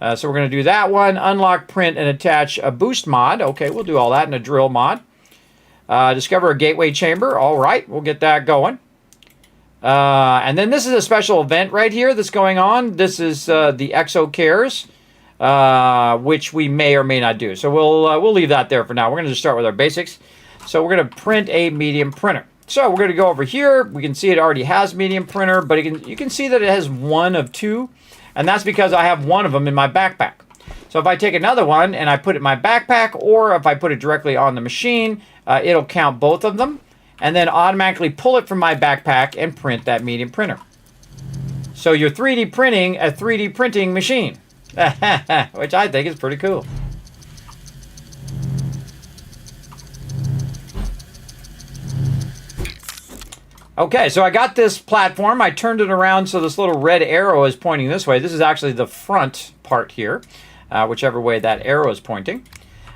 So we're going to do that one. Unlock, print, and attach a boost mod. Okay, we'll do all that in a drill mod. Discover a gateway chamber. All right, we'll get that going. And then this is a special event right here that's going on. This is the Exo Cares, which we may or may not do. So we'll leave that there for now. We're going to just start with our basics. So we're going to print a medium printer. So we're going to go over here. We can see it already has medium printer, but you can see that it has 1 of 2. And that's because I have 1 of them in my backpack. So if I take another one and I put it in my backpack, or if I put it directly on the machine, it'll count both of them and then automatically pull it from my backpack and print that medium printer. So you're 3D printing a 3D printing machine, which I think is pretty cool. Okay, so I got this platform. I turned it around so this little red arrow is pointing this way. This is actually the front part here, whichever way that arrow is pointing.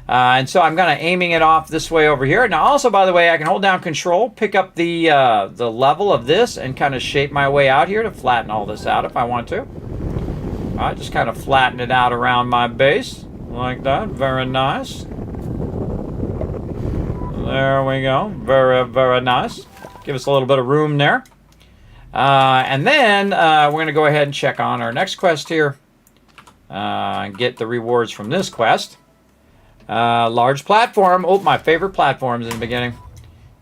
And so I'm kind of aiming it off this way over here. Now also, by the way, I can hold down control, pick up the level of this and kind of shape my way out here to flatten all this out if I want to. All right, just kind of flatten it out around my base like that. Very nice. There we go. Very, very nice. Give us a little bit of room there. And then we're going to go ahead and check on our next quest here. And get the rewards from this quest. Large platform. Oh, my favorite platforms in the beginning.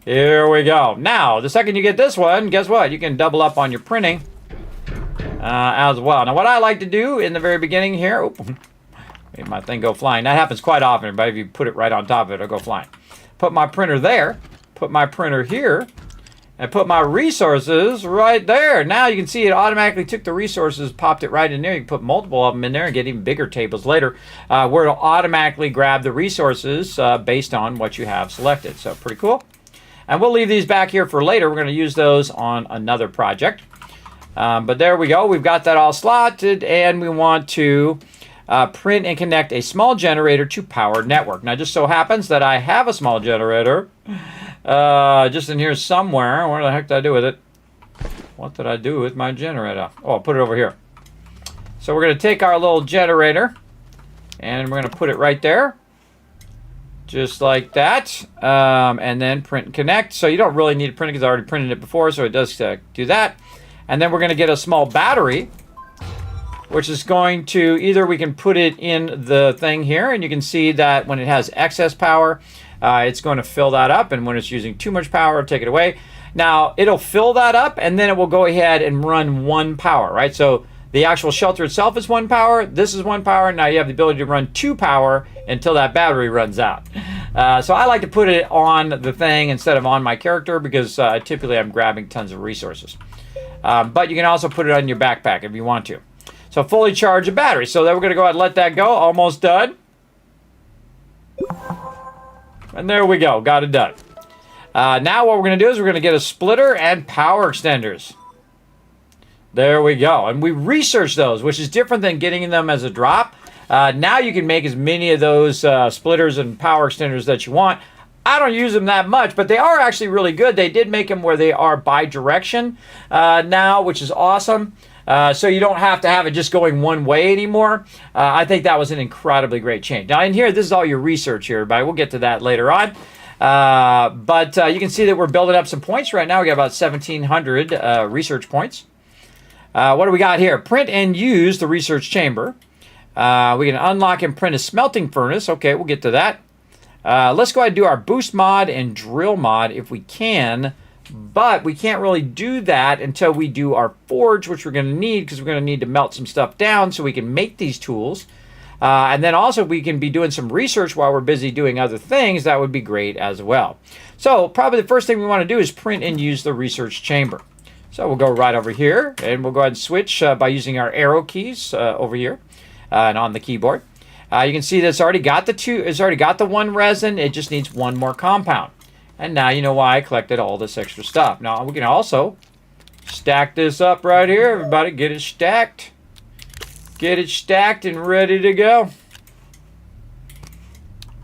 Here we go. Now, the second you get this one, guess what? You can double up on your printing as well. Now, what I like to do in the very beginning here... Oh, made my thing go flying. That happens quite often, but if you put it right on top of it, it'll go flying. Put my printer there. Put my printer here. And put my resources right there. Now you can see it automatically took the resources, popped it right in there. You can put multiple of them in there and get even bigger tables later, where it'll automatically grab the resources based on what you have selected. So pretty cool. And we'll leave these back here for later. We're going to use those on another project. But there we go. We've got that all slotted, and we want to print and connect a small generator to power network. Now, it just so happens that I have a small generator. Just in here somewhere. What the heck did I do with it? What did I do with my generator? Oh, I'll put it over here. So we're going to take our little generator and we're going to put it right there. Just like that. And then print and connect. So you don't really need to print it because I already printed it before, so it does do that. And then we're going to get a small battery, which is going to either we can put it in the thing here, and you can see that when it has excess power, it's going to fill that up, and when it's using too much power, take it away. Now, it'll fill that up, and then it will go ahead and run 1 power, right? So the actual shelter itself is 1 power. This is 1 power. Now you have the ability to run 2 power until that battery runs out. So I like to put it on the thing instead of on my character because typically I'm grabbing tons of resources. But you can also put it on your backpack if you want to. So fully charge a battery. So then we're going to go ahead and let that go. Almost done. And there we go. Got it done. Now what we're going to do is we're going to get a splitter and power extenders. There we go. And we researched those, which is different than getting them as a drop. Now you can make as many of those splitters and power extenders that you want. I don't use them that much, but they are actually really good. They did make them where they are bi-direction now, which is awesome. So you don't have to have it just going one way anymore. I think that was an incredibly great change. Now in here, this is all your research here, everybody. We'll get to that later on. But you can see that we're building up some points right now. We got about 1,700 research points. What do we got here? Print and use the research chamber. We can unlock and print a smelting furnace. Okay, we'll get to that. Let's go ahead and do our boost mod and drill mod if we can. But we can't really do that until we do our forge, which we're going to need because we're going to need to melt some stuff down so we can make these tools. And then also we can be doing some research while we're busy doing other things. That would be great as well. So probably the first thing we want to do is print and use the research chamber. So we'll go right over here and we'll go ahead and switch by using our arrow keys over here and on the keyboard. You can see that it's already got the one resin. It just needs one more compound. And now you know why I collected all this extra stuff. Now we can also stack this up right here. Everybody get it stacked. Get it stacked and ready to go.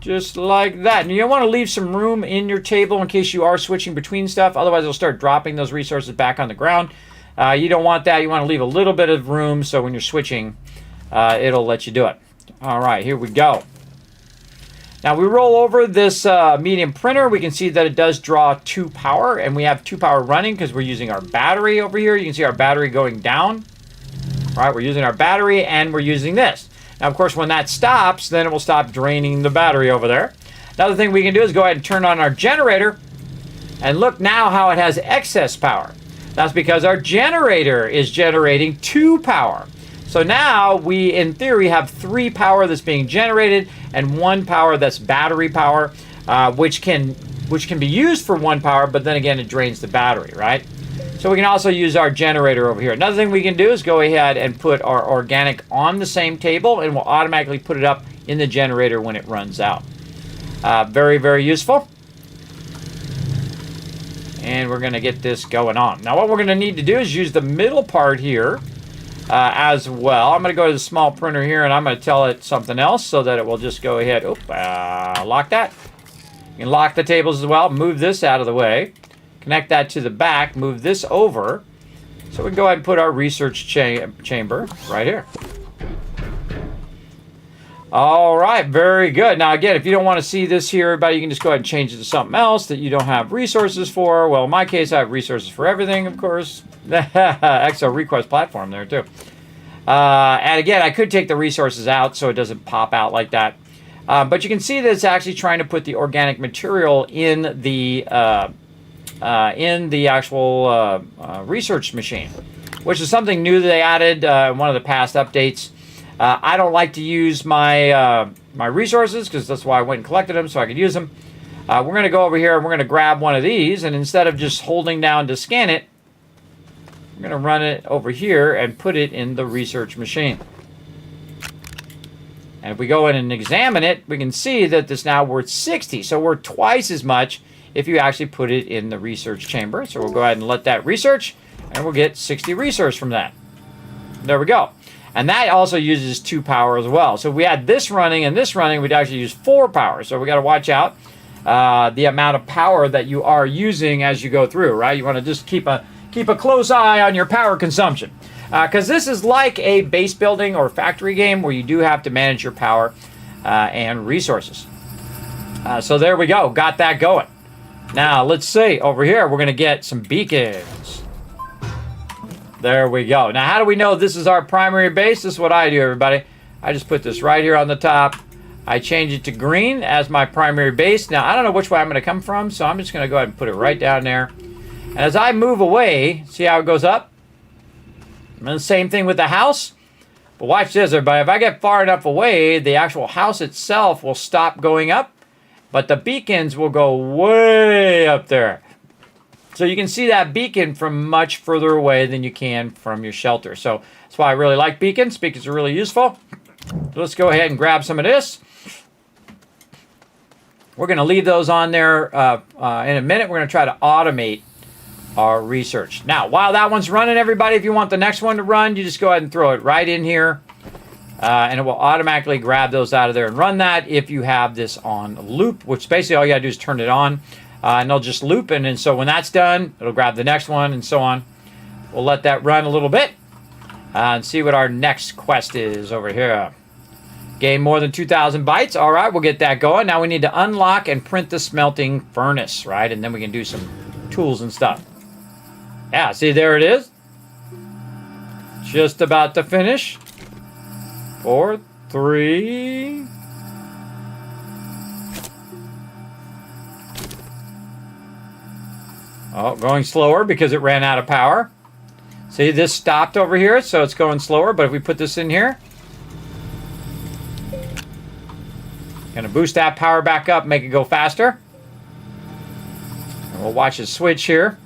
Just like that. And you want to leave some room in your table in case you are switching between stuff. Otherwise it'll start dropping those resources back on the ground. You don't want that. You want to leave a little bit of room so when you're switching, it'll let you do it. All right, here we go. Now we roll over this medium printer. We can see that it does draw 2 power, and we have 2 power running because we're using our battery over here. You can see our battery going down. All right, we're using our battery and we're using this. Now, of course, when that stops, then it will stop draining the battery over there. Another thing we can do is go ahead and turn on our generator, and look now how it has excess power. That's because our generator is generating 2 power. So now we, in theory, have 3 power that's being generated and 1 power that's battery power, which can be used for 1 power, but then again, it drains the battery, right? So we can also use our generator over here. Another thing we can do is go ahead and put our organic on the same table, and we'll automatically put it up in the generator when it runs out. Very, very useful. And we're going to get this going on. Now what we're going to need to do is use the middle part here as well. I'm going to go to the small printer here, and I'm going to tell it something else so that it will just go ahead. Lock that. You can lock the tables as well. Move this out of the way. Connect that to the back. Move this over. So we can go ahead and put our research chamber right here. All right, very good. Now again, if you don't want to see this here, everybody, you can just go ahead and change it to something else that you don't have resources for. Well, in my case, I have resources for everything, of course. Exo request platform there too. And again, I could take the resources out so it doesn't pop out like that. But you can see that it's actually trying to put the organic material in the actual research machine, which is something new that they added in one of the past updates. I don't like to use my my resources because that's why I went and collected them so I could use them. We're going to go over here and we're going to grab one of these, and instead of just holding down to scan it, we're going to run it over here and put it in the research machine. And if we go in and examine it, we can see that it's now worth 60. So worth twice as much if you actually put it in the research chamber. So we'll go ahead and let that research, and we'll get 60 research from that. There we go. And that also uses 2 power as well. So if we had this running and this running, we'd actually use 4 power. So we got to watch out the amount of power that you are using as you go through, right? You want to just keep a close eye on your power consumption. Because this is like a base building or factory game where you do have to manage your power and resources. So there we go. Got that going. Now, let's see. Over here, we're going to get some beacons. There we go. Now, how do we know this is our primary base? This is what I do, everybody. I just put this right here on the top. I change it to green as my primary base. Now, I don't know which way I'm going to come from, so I'm just going to go ahead and put it right down there. And as I move away, see how it goes up? And the same thing with the house. But watch this, everybody. If I get far enough away, the actual house itself will stop going up, but the beacons will go way up there. So you can see that beacon from much further away than you can from your shelter. So that's why I really like beacons. Beacons are really useful. So let's go ahead and grab some of this. We're going to leave those on there in a minute. We're going to try to automate our research. Now, while that one's running, everybody, if you want the next one to run, you just go ahead and throw it right in here. And it will automatically grab those out of there and run that if you have this on loop, which basically all you got to do is turn it on. And they'll just loop. And so when that's done, it'll grab the next one and so on. We'll let that run a little bit and see what our next quest is over here. Gain more than 2,000 bytes. All right, we'll get that going. Now we need to unlock and print the smelting furnace, right? And then we can do some tools and stuff. Yeah, see, there it is. Just about to finish. 4, 3. Oh, going slower because it ran out of power. See, this stopped over here, so it's going slower. But if we put this in here, gonna boost that power back up, make it go faster. And we'll watch it switch here.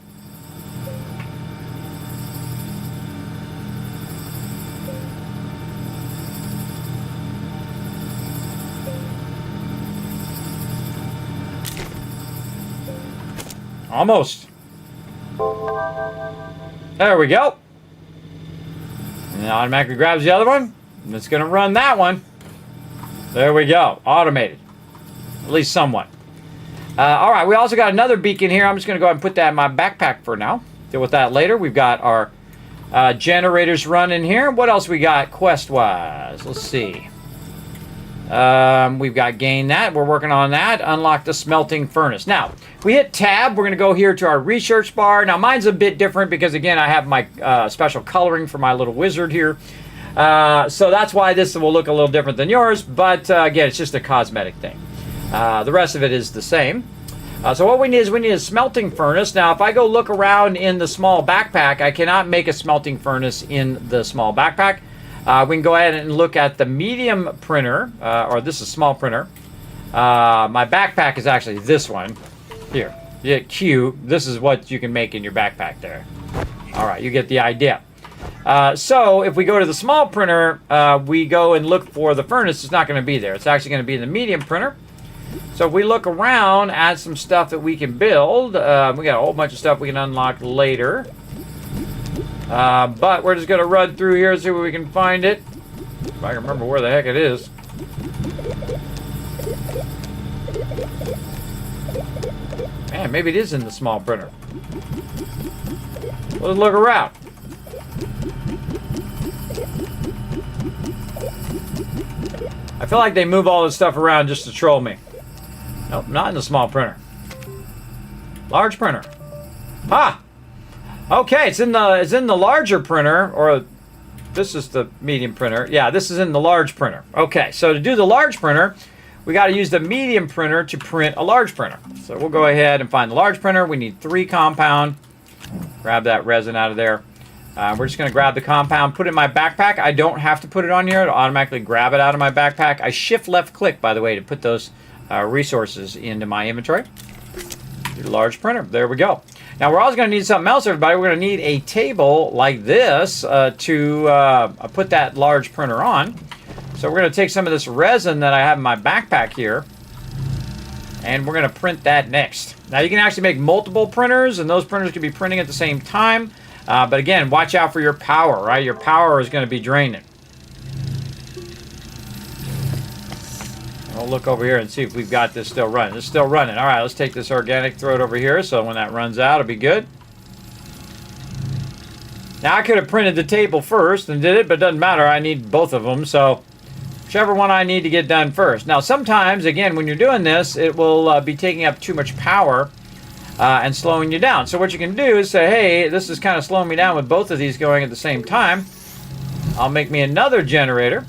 Almost. There we go. And it automatically grabs the other one. And it's going to run that one. There we go. Automated. At least somewhat. All right. We also got another beacon here. I'm just going to go ahead and put that in my backpack for now. Deal with that later. We've got our generators running here. What else we got quest-wise? Let's see. We've got gain that. We're working on that. Unlock the smelting furnace. Now, if we hit tab, we're going to go here to our research bar. Now, mine's a bit different because, again, I have my special coloring for my little wizard here. So that's why this will look a little different than yours. But, again, it's just a cosmetic thing. The rest of it is the same. So what we need is a smelting furnace. Now, if I go look around in the small backpack, I cannot make a smelting furnace in the small backpack. We can go ahead and look at the medium printer, or this is small printer. My backpack is actually this one here. Yeah, Q. This is what you can make in your backpack there. All right, you get the idea. So if we go to the small printer, we go and look for the furnace. It's not going to be there. It's actually going to be in the medium printer. So if we look around at some stuff that we can build, we got a whole bunch of stuff we can unlock later. But we're just going to run through here and see where we can find it. If I can remember where the heck it is. Man, maybe it is in the small printer. Let's look around. I feel like they move all this stuff around just to troll me. Nope, not in the small printer. Large printer. Ah! Okay, it's in the larger printer, or this is the medium printer. Yeah, this is in the large printer. Okay, so to do the large printer, we got to use the medium printer to print a large printer. So we'll go ahead and find the large printer. We need 3 compound. Grab that resin out of there. We're just going to grab the compound, put it in my backpack. I don't have to put it on here. It'll automatically grab it out of my backpack. I shift left click, by the way, to put those resources into my inventory. Large printer. There we go. Now, we're also going to need something else, everybody. We're going to need a table like this to put that large printer on. So we're going to take some of this resin that I have in my backpack here, and we're going to print that next. Now, you can actually make multiple printers, and those printers can be printing at the same time. But again, watch out for your power, right? Your power is going to be draining. We'll look over here and see if we've got this still running. It's still running. All right, let's take this organic, throw it over here, so when that runs out, it'll be good. Now, I could have printed the table first and did it, but it doesn't matter. I need both of them, so whichever one I need to get done first. Now, sometimes, again, when you're doing this, it will be taking up too much power and slowing you down. So what you can do is say, hey, this is kind of slowing me down with both of these going at the same time. I'll make me another generator.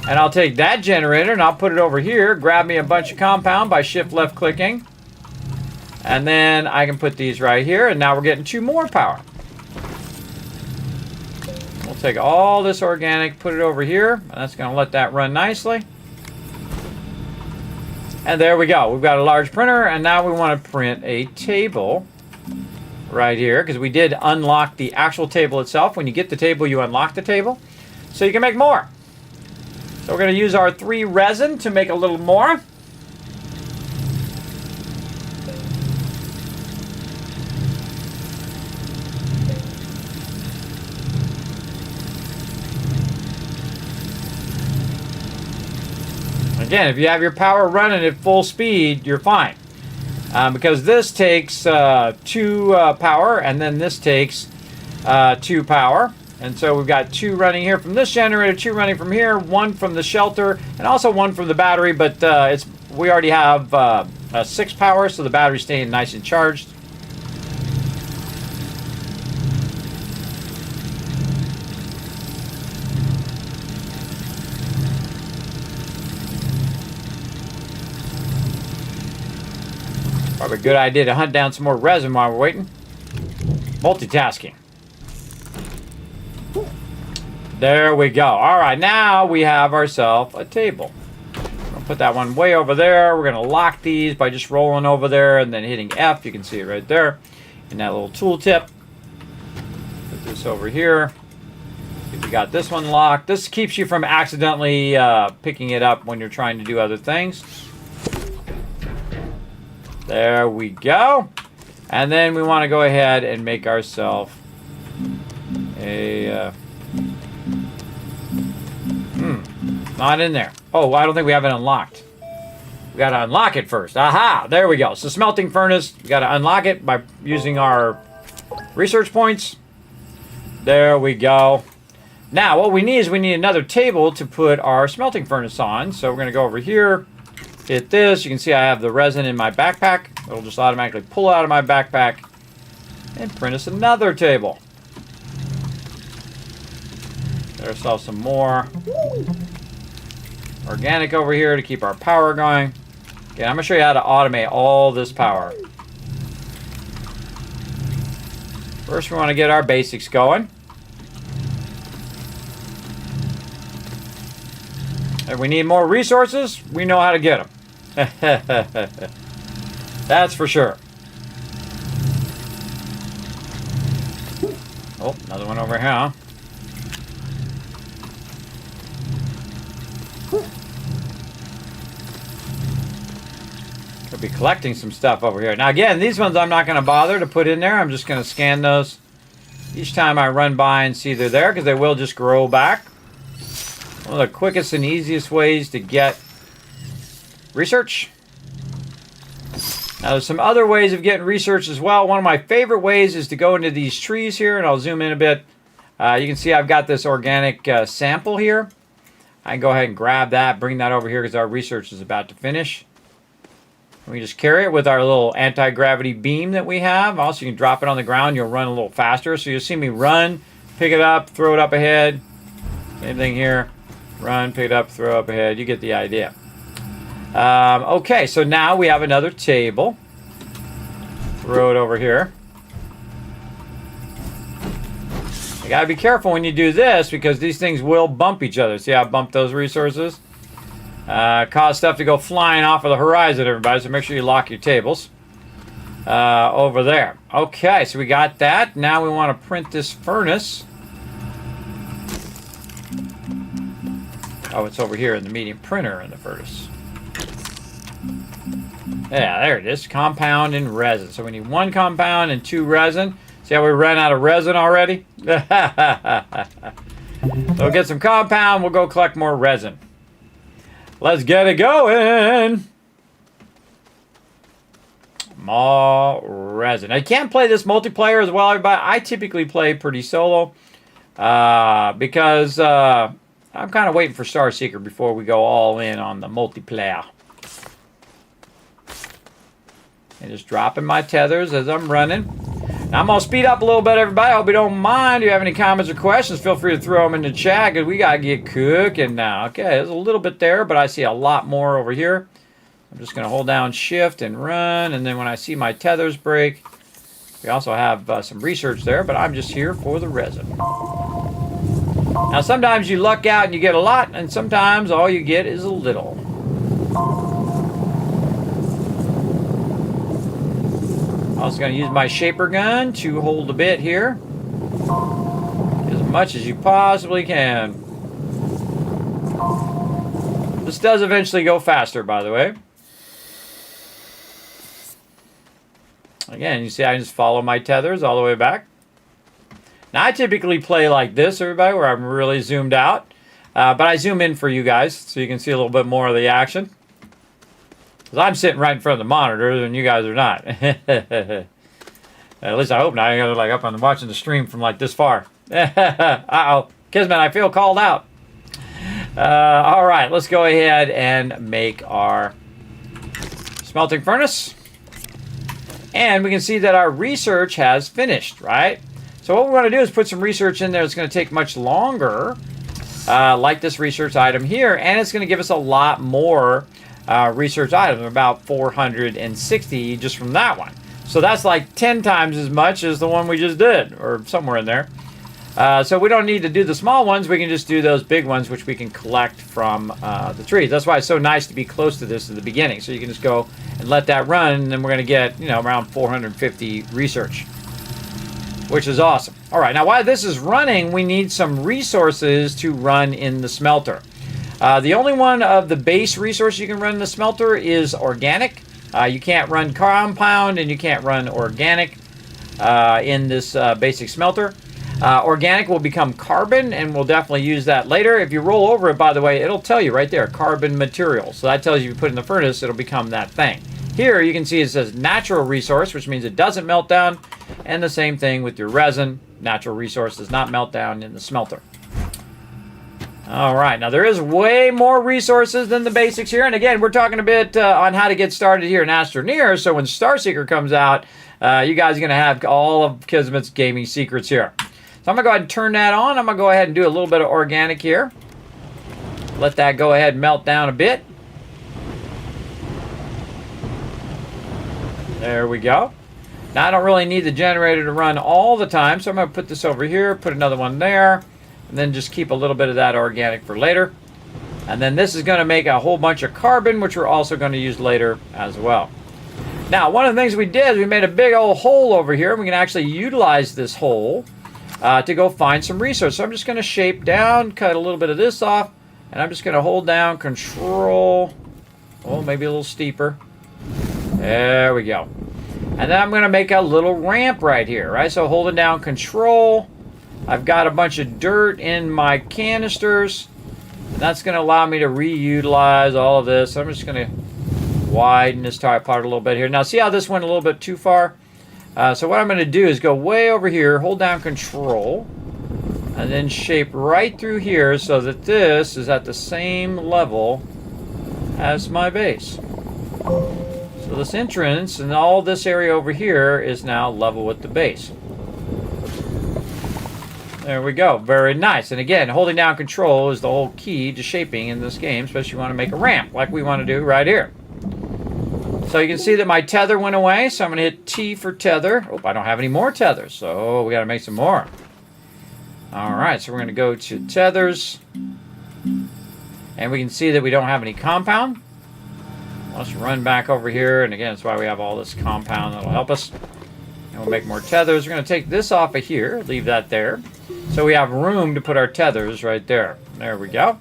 And I'll take that generator and I'll put it over here, grab me a bunch of compound by shift left clicking. And then I can put these right here, and now we're getting 2 more power. We'll take all this organic, put it over here, and that's going to let that run nicely. And there we go. We've got a large printer, and now we want to print a table right here, because we did unlock the actual table itself. When you get the table, you unlock the table, so you can make more. So we're going to use our 3 resin to make a little more. Again, if you have your power running at full speed, you're fine. Because this takes 2 power, and then this takes 2 power. And so we've got 2 running here from this generator, 2 running from here, 1 from the shelter, and also 1 from the battery. But we already have 6 power, so the battery's staying nice and charged. Probably a good idea to hunt down some more resin while we're waiting. Multitasking. There we go. All right, now we have ourselves a table. I'm gonna put that one way over there. We're gonna lock these by just rolling over there and then hitting F. You can see it right there in that little tooltip. Put this over here. If you got this one locked, this keeps you from accidentally picking it up when you're trying to do other things. There we go. And then we want to go ahead and make ourselves a... not in there. Oh, I don't think we have it unlocked. We got to unlock it first. Aha! There we go. So smelting furnace. We got to unlock it by using our research points. There we go. Now, what we need is we need another table to put our smelting furnace on. So we're going to go over here. Hit this. You can see I have the resin in my backpack. It'll just automatically pull out of my backpack and print us another table. Get ourselves some more organic over here to keep our power going. Okay, I'm going to show you how to automate all this power. First, we want to get our basics going. If we need more resources, we know how to get them. That's for sure. Oh, another one over here. Could be collecting some stuff over here. Now again, these ones I'm not going to bother to put in there. I'm just going to scan those each time I run by and see they're there, because they will just grow back. One of the quickest and easiest ways to get research. Now there's some other ways of getting research as well. One of my favorite ways is to go into these trees here, and I'll zoom in a bit. You can see I've got this organic sample here. I can go ahead and grab that, bring that over here because our research is about to finish. We just carry it with our little anti-gravity beam that we have. Also, you can drop it on the ground. You'll run a little faster. So you'll see me run, pick it up, throw it up ahead. Same thing here. Run, pick it up, throw up ahead. You get the idea. Okay, so now we have another table. Throw it over here. You gotta be careful when you do this because these things will bump each other. See how I bumped those resources? Cause stuff to go flying off of the horizon, everybody, so make sure you lock your tables over there. Okay, so we got that. Now we want to print this furnace. Oh, it's over here in the medium printer in the furnace. Yeah, there it is. Compound and resin. So we need 1 compound and 2 resin. See how we ran out of resin already? So we'll get some compound. We'll go collect more resin. Let's get it going. More resin. I can't play this multiplayer as well, everybody. I typically play pretty solo because I'm kind of waiting for Starseeker before we go all in on the multiplayer. And just dropping my tethers as I'm running. Now, I'm going to speed up a little bit, everybody. I hope you don't mind. If you have any comments or questions, feel free to throw them in the chat because we got to get cooking now. Okay, there's a little bit there, but I see a lot more over here. I'm just going to hold down shift and run, and then when I see my tethers break, we also have some research there, but I'm just here for the resin. Now, sometimes you luck out and you get a lot, and sometimes all you get is a little. Also going to use my shaper gun to hold a bit here. As much as you possibly can. This does eventually go faster, by the way. Again, you see I just follow my tethers all the way back. Now, I typically play like this, everybody, where I'm really zoomed out. But I zoom in for you guys so you can see a little bit more of the action. Because I'm sitting right in front of the monitor and you guys are not. At least I hope not. I gotta like up on watching the stream from like this far. Uh-oh. Kismet, I feel called out. All right, let's go ahead and make our smelting furnace. And we can see that our research has finished, right? So what we want to do is put some research in there. It's going to take much longer, like this research item here. And it's going to give us a lot more research items, about 460 just from that one. So that's like 10 times as much as the one we just did, or somewhere in there. So we don't need to do the small ones. We can just do those big ones, which we can collect from the trees. That's why it's so nice to be close to this at the beginning. So you can just go and let that run, and then we're going to get, you know, around 450 research, which is awesome. All right, now while this is running, we need some resources to run in the smelter. The only one of the base resource you can run in the smelter is organic. You can't run compound, and you can't run organic in this basic smelter. Organic will become carbon, and we'll definitely use that later. If you roll over it, by the way, it'll tell you right there, carbon material. So that tells you if you put it in the furnace, it'll become that thing. Here, you can see it says natural resource, which means it doesn't melt down. And the same thing with your resin. Natural resource does not melt down in the smelter. All right, now there is way more resources than the basics here. And again, we're talking a bit on how to get started here in Astroneer. So when Starseeker comes out, you guys are going to have all of Kismet's gaming secrets here. So I'm going to go ahead and turn that on. I'm going to go ahead and do a little bit of organic here. Let that go ahead and melt down a bit. There we go. Now I don't really need the generator to run all the time, so I'm going to put this over here, put another one there, and then just keep a little bit of that organic for later. And then this is going to make a whole bunch of carbon, which we're also going to use later as well. Now, one of the things we did is we made a big old hole over here. We can actually utilize this hole to go find some resources. So I'm just going to shape down, cut a little bit of this off, and I'm just going to hold down Control. Oh, maybe a little steeper. There we go. And then I'm going to make a little ramp right here, right? So holding down Control. I've got a bunch of dirt in my canisters. And that's going to allow me to reutilize all of this. So I'm just going to widen this part a little bit here. Now, see how this went a little bit too far? So what I'm going to do is go way over here, hold down Control, and then shape right through here so that this is at the same level as my base. So this entrance and all this area over here is now level with the base. There we go. Very nice. And again, holding down Control is the whole key to shaping in this game, especially if you want to make a ramp like we want to do right here. So you can see that my tether went away, so I'm going to hit T for tether. Oh, I don't have any more tethers, so we got to make some more. All right, so we're going to go to tethers. And we can see that we don't have any compound. Let's run back over here, and again, that's why we have all this compound that'll help us. And we'll make more tethers. We're going to take this off of here, leave that there. So we have room to put our tethers right there. There we go.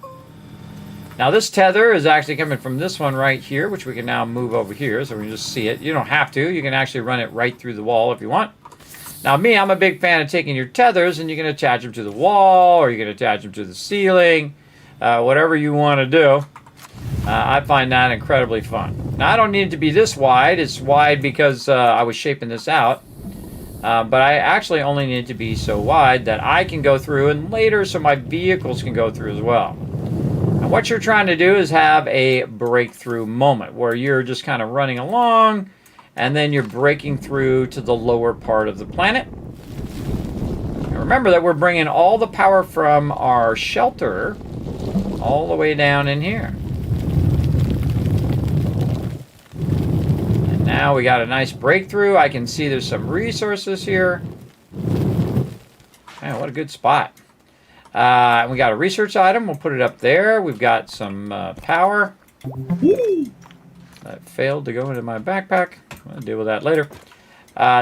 Now this tether is actually coming from this one right here, which we can now move over here, so we can just see it. You don't have to. You can actually run it right through the wall if you want. Now me, I'm a big fan of taking your tethers, and you can attach them to the wall, or you can attach them to the ceiling, whatever you want to do. I find that incredibly fun. Now I don't need it to be this wide. It's wide because I was shaping this out. But I actually only need it to be so wide that I can go through, and later so my vehicles can go through as well. And what you're trying to do is have a breakthrough moment where you're just kind of running along and then you're breaking through to the lower part of the planet. And remember that we're bringing all the power from our shelter all the way down in here. And now we got a nice breakthrough. I can see there's some resources here. Man, what a good spot. We got a research item. We'll put it up there. We've got some power. That failed to go into my backpack. I'll deal with that later.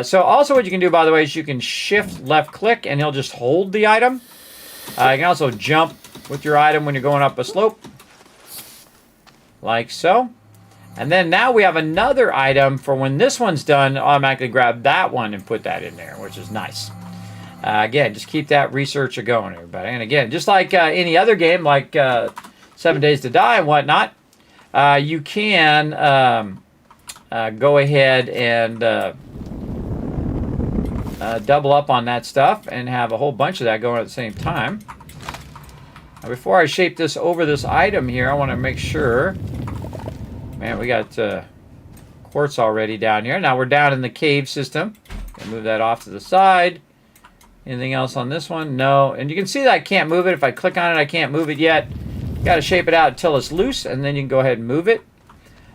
So also what you can do, by the way, is you can shift left click and he'll just hold the item. You can also jump with your item when you're going up a slope. Like so. And then now we have another item for when this one's done, automatically grab that one and put that in there, which is nice. Again, just keep that research going, everybody. And again, just like any other game, like 7 Days to Die and whatnot, you can go ahead and double up on that stuff and have a whole bunch of that going at the same time. Now, before I shape this over this item here, I want to make sure. Man, we got quartz already down here. Now we're down in the cave system. Move that off to the side. Anything else on this one? No. And you can see that I can't move it. If I click on it, I can't move it yet. You got to shape it out until it's loose, and then you can go ahead and move it.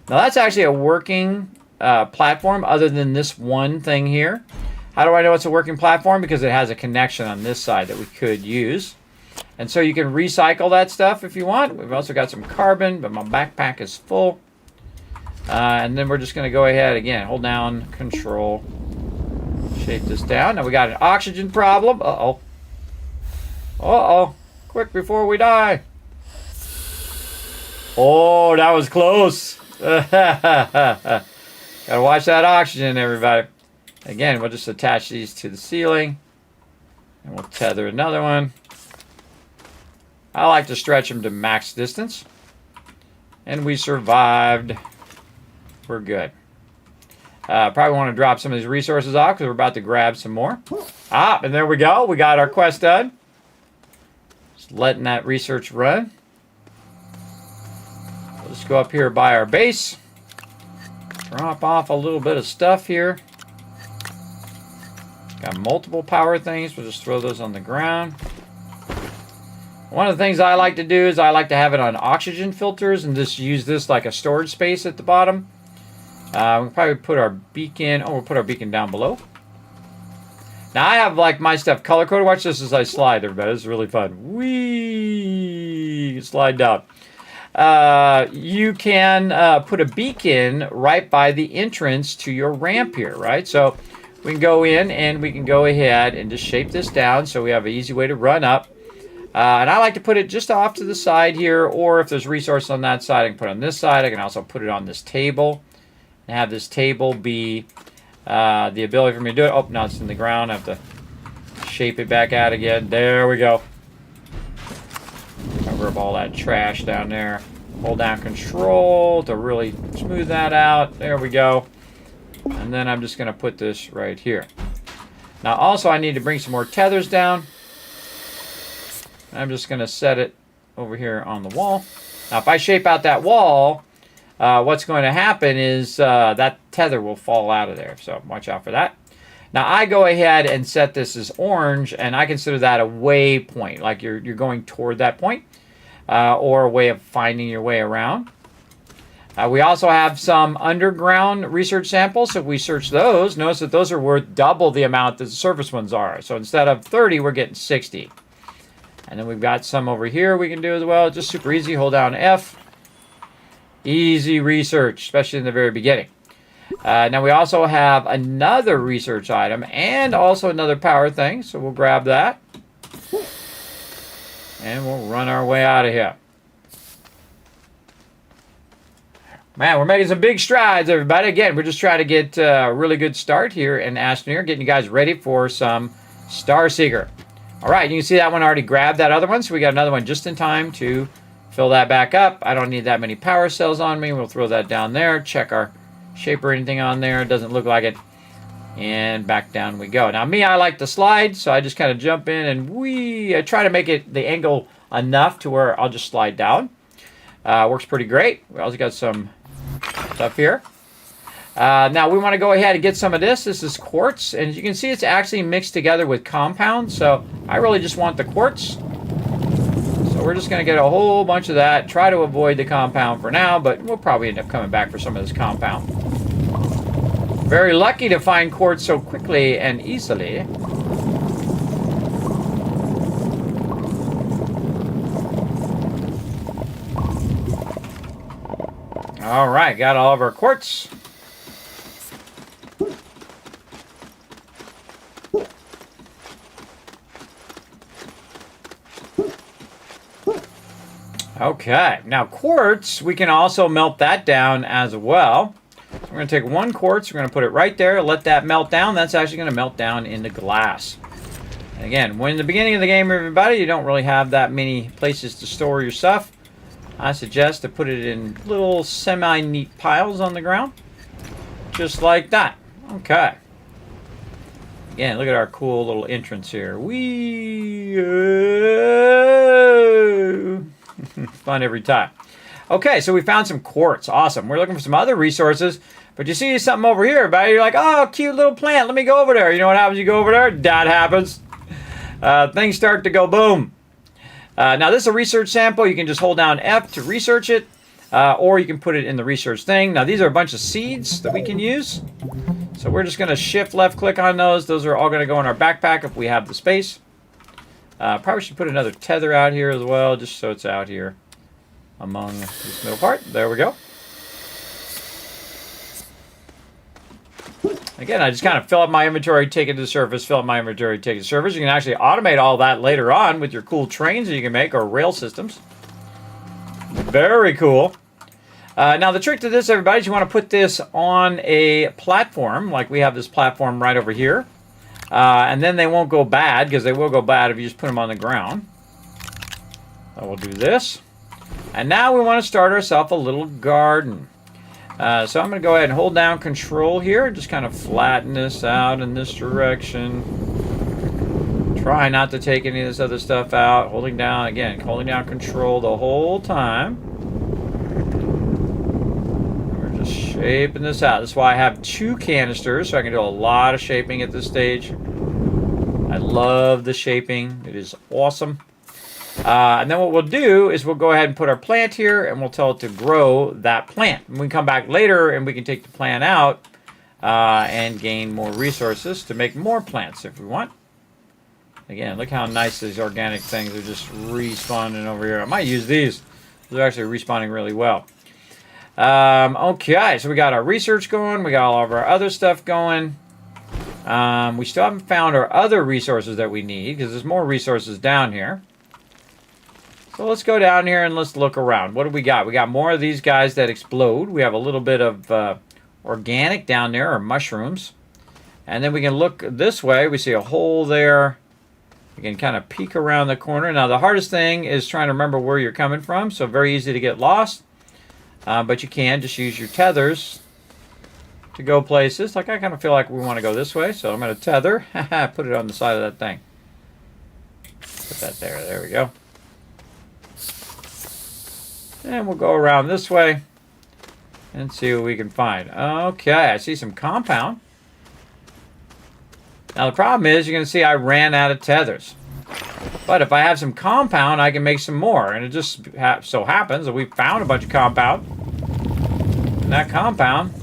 Now that's actually a working platform other than this one thing here. How do I know it's a working platform? Because it has a connection on this side that we could use. And so you can recycle that stuff if you want. We've also got some carbon, but my backpack is full. And then we're just going to go ahead again, hold down Control, shape this down. Now we got an oxygen problem. Uh-oh. Uh-oh. Quick before we die. Oh, that was close. Gotta watch that oxygen, everybody. Again, we'll just attach these to the ceiling. And we'll tether another one. I like to stretch them to max distance. And we survived. We're good. Probably want to drop some of these resources off because we're about to grab some more. Ah, and there we go. We got our quest done. Just letting that research run. We'll just go up here by our base. Drop off a little bit of stuff here. Got multiple power things. We'll just throw those on the ground. One of the things I like to do is I like to have it on oxygen filters and just use this like a storage space at the bottom. We'll probably put our beacon. Oh, we'll put our beacon down below. Now I have like my stuff color coded. Watch this as I slide, everybody. This is really fun. Whee! Slide down. You can put a beacon right by the entrance to your ramp here, right? So we can go in and we can go ahead and just shape this down so we have an easy way to run up. And I like to put it just off to the side here, or if there's resources on that side, I can put it on this side. I can also put it on this table and have this table be the ability for me to do it. Oh, now it's in the ground. I have to shape it back out again. There we go. Cover up all that trash down there. Hold down Control to really smooth that out. There we go. And then I'm just going to put this right here. Now also I need to bring some more tethers down. I'm just going to set it over here on the wall. Now if I shape out that wall, what's going to happen is that tether will fall out of there. So watch out for that. Now I go ahead and set this as orange, and I consider that a waypoint, like you're going toward that point, or a way of finding your way around. We also have some underground research samples. So if we search those, notice that those are worth double the amount that the surface ones are. So instead of 30, we're getting 60. And then we've got some over here we can do as well. Just super easy. Hold down F. Easy research, especially in the very beginning. Now we also have another research item and also another power thing. So we'll grab that. And we'll run our way out of here. Man, we're making some big strides, everybody. Again, we're just trying to get a really good start here in Astroneer, getting you guys ready for some Starseeker. All right, you can see that one already grabbed that other one, so we got another one just in time to fill that back up. I don't need that many power cells on me. We'll throw that down there. Check our shape or anything on there. It doesn't look like it. And back down we go. Now, me, I like to slide, so I just kind of jump in and whee. I try to make it the angle enough to where I'll just slide down. Works pretty great. We also got some stuff here. Now we want to go ahead and get some of this. This is quartz, and as you can see, it's actually mixed together with compounds. So I really just want the quartz. So we're just going to get a whole bunch of that. Try to avoid the compound for now, but we'll probably end up coming back for some of this compound. Very lucky to find quartz so quickly and easily. All right, got all of our quartz. Okay, now quartz, we can also melt that down as well. So we're going to take one quartz, we're going to put it right there, let that melt down. That's actually going to melt down into glass. And again, when in the beginning of the game, everybody, you don't really have that many places to store your stuff. I suggest to put it in little semi-neat piles on the ground. Just like that. Okay. Again, look at our cool little entrance here. Fun every time. Okay, so we found some quartz. Awesome. We're looking for some other resources. But you see something over here, everybody. You're like, oh, cute little plant. Let me go over there. You know what happens? You go over there. That happens. Things start to go boom. Now, this is a research sample. You can just hold down F to research it. Or you can put it in the research thing. Now, these are a bunch of seeds that we can use. So we're just going to shift left click on those. Those are all going to go in our backpack if we have the space. Probably should put another tether out here as well, just so it's out here among this middle part. There we go. Again, I just kind of fill up my inventory, take it to the surface, fill up my inventory, take it to the surface. You can actually automate all that later on with your cool trains that you can make or rail systems. Very cool. Now, the trick to this, everybody, is you want to put this on a platform, like we have this platform right over here. And then they won't go bad, because they will go bad if you just put them on the ground. So we'll do this. And now we want to start ourselves a little garden. So I'm going to go ahead and hold down Control here. Just kind of flatten this out in this direction. Try not to take any of this other stuff out. Holding down Control the whole time. We're just shaping this out. That's why I have 2 canisters, so I can do a lot of shaping at this stage. I love the shaping. It is awesome. And then what we'll do is we'll go ahead and put our plant here, and we'll tell it to grow that plant. And we can come back later, and we can take the plant out and gain more resources to make more plants if we want. Again, look how nice these organic things are just respawning over here. I might use these. They're actually respawning really well. Okay, so we got our research going. We got all of our other stuff going. We still haven't found our other resources that we need, because there's more resources down here. So let's go down here and let's look around. What do we got? We got more of these guys that explode. We have a little bit of organic down there, or mushrooms. And then we can look this way. We see a hole there. We can kind of peek around the corner. Now, the hardest thing is trying to remember where you're coming from. So very easy to get lost. But you can just use your tethers to go places. Like, I kind of feel like we want to go this way. So I'm going to tether. Put it on the side of that thing. Put that there. There we go. And we'll go around this way and see what we can find. Okay, I see some compound. Now the problem is, you're going to see I ran out of tethers. But if I have some compound, I can make some more. And it just so happens that we found a bunch of compound. And that compound is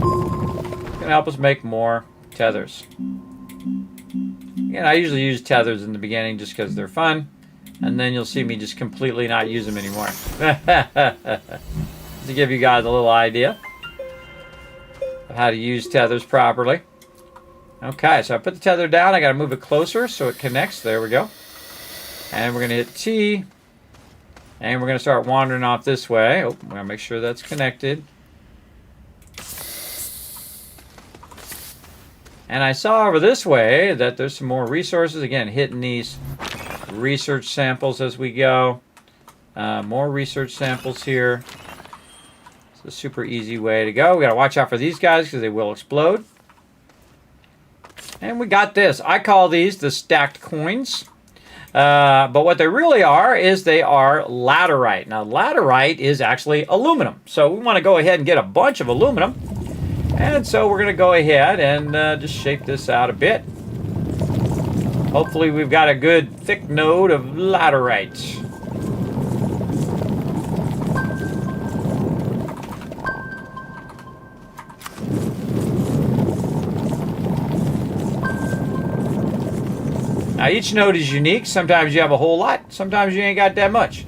going to help us make more tethers. Again, I usually use tethers in the beginning just because they're fun. And then you'll see me just completely not use them anymore. To give you guys a little idea of how to use tethers properly. Okay, so I put the tether down. I got to move it closer so it connects. There we go. And we're going to hit T. And we're going to start wandering off this way. Oh, we're going to make sure that's connected. And I saw over this way that there's some more resources. Again, hitting these research samples as we go. More research samples here. It's a super easy way to go. We got to watch out for these guys because they will explode. And we got this. I call these the stacked coins. But what they really are is they are laterite. Now, laterite is actually aluminum. So we want to go ahead and get a bunch of aluminum. And so we're going to go ahead and just shape this out a bit. Hopefully we've got a good thick node of laterite. Now each node is unique. Sometimes you have a whole lot. Sometimes you ain't got that much.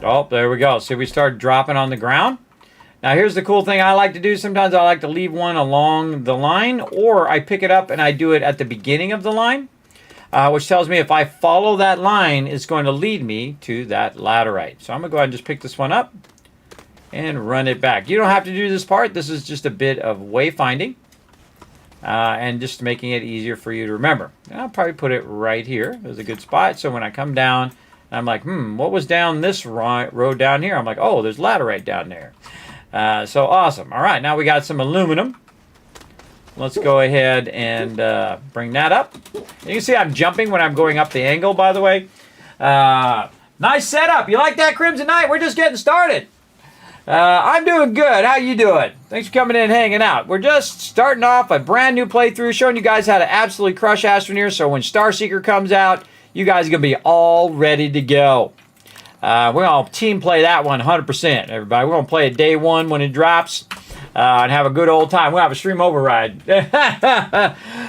Oh, there we go. See, we start dropping on the ground. Now, here's the cool thing I like to do. Sometimes I like to leave one along the line, or I pick it up and I do it at the beginning of the line, which tells me if I follow that line, it's going to lead me to that laterite. So I'm going to go ahead and just pick this one up and run it back. You don't have to do this part. This is just a bit of wayfinding and just making it easier for you to remember. And I'll probably put it right here. There's a good spot. So when I come down, I'm like, what was down this road down here? I'm like, oh, there's laterite down there. So awesome. All right, now we got some aluminum. Let's go ahead and bring that up. You can see I'm jumping when I'm going up the angle, by the way. Nice setup. You like that, Crimson Knight? We're just getting started. I'm doing good. How you doing? Thanks for coming in and hanging out. We're just starting off a brand new playthrough, showing you guys how to absolutely crush Astroneer. So when Starseeker comes out, you guys are going to be all ready to go. We're going to team play that one 100%, everybody. We're going to play it day one when it drops and have a good old time. We'll have a stream override.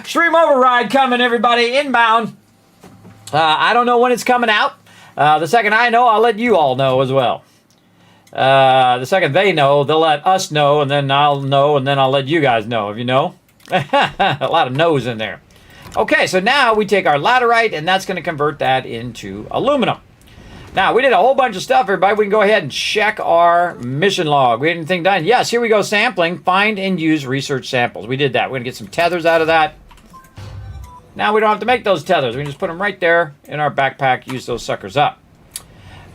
Stream override coming, everybody, inbound. I don't know when it's coming out. The second I know, I'll let you all know as well. The second they know, they'll let us know, and then I'll know, and then I'll let you guys know, if you know. A lot of no's in there. Okay, so now we take our laterite, and that's going to convert that into aluminum. Now, we did a whole bunch of stuff, everybody. We can go ahead and check our mission log. We had anything done? Yes, here we go, sampling. Find and use research samples. We did that. We're going to get some tethers out of that. Now we don't have to make those tethers. We can just put them right there in our backpack, use those suckers up.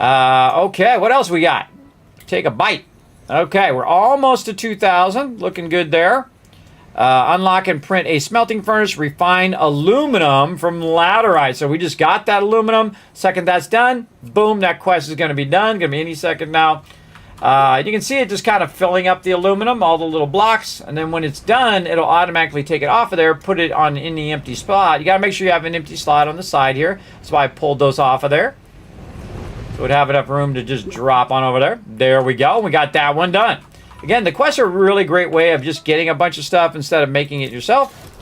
Okay, what else we got? Take a bite. Okay, we're almost to 2,000. Looking good there. Unlock and print a smelting furnace. Refine aluminum from laterite. So we just got that aluminum. Second that's done, boom, that quest is going to be done. Going to be any second now. You can see it just kind of filling up the aluminum, all the little blocks. And then when it's done, it'll automatically take it off of there, put it on in the empty spot. You got to make sure you have an empty slot on the side here. That's why I pulled those off of there. So it would have enough room to just drop on over there. There we go. We got that one done. Again, the quests are a really great way of just getting a bunch of stuff instead of making it yourself.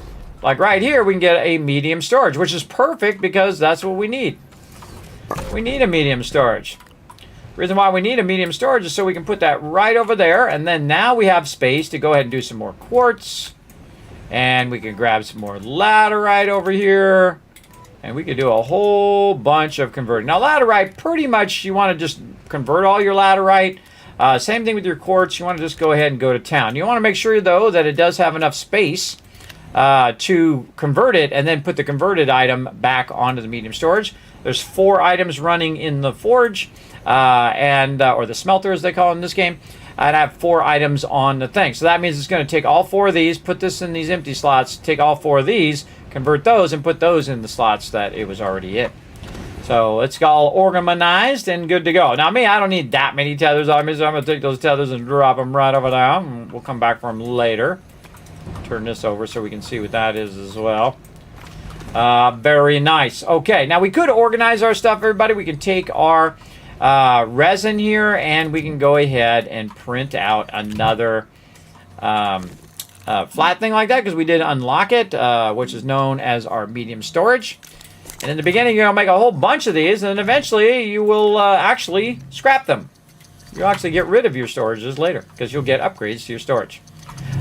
Like right here, we can get a medium storage, which is perfect because that's what we need. We need a medium storage. The reason why we need a medium storage is so we can put that right over there. And then now we have space to go ahead and do some more quartz. And we can grab some more laterite over here. And we could do a whole bunch of converting. Now, laterite, pretty much you want to just convert all your laterite. Same thing with your quartz. You want to just go ahead and go to town. You want to make sure, though, that it does have enough space to convert it and then put the converted item back onto the medium storage. There's 4 items running in the forge, or the smelter, as they call it in this game. And I have 4 items on the thing. So that means it's going to take all 4 of these, put this in these empty slots, take all 4 of these, convert those, and put those in the slots that it was already in. So it's all organized and good to go. Now, me, I don't need that many tethers on me, so I'm going to take those tethers and drop them right over there. And we'll come back for them later. Turn this over so we can see what that is as well. Very nice. Okay, now we could organize our stuff, everybody. We can take our resin here, and we can go ahead and print out another flat thing like that, because we did unlock it, which is known as our medium storage. And in the beginning, you're going to make a whole bunch of these, and then eventually you will actually scrap them. You'll actually get rid of your storages later, because you'll get upgrades to your storage.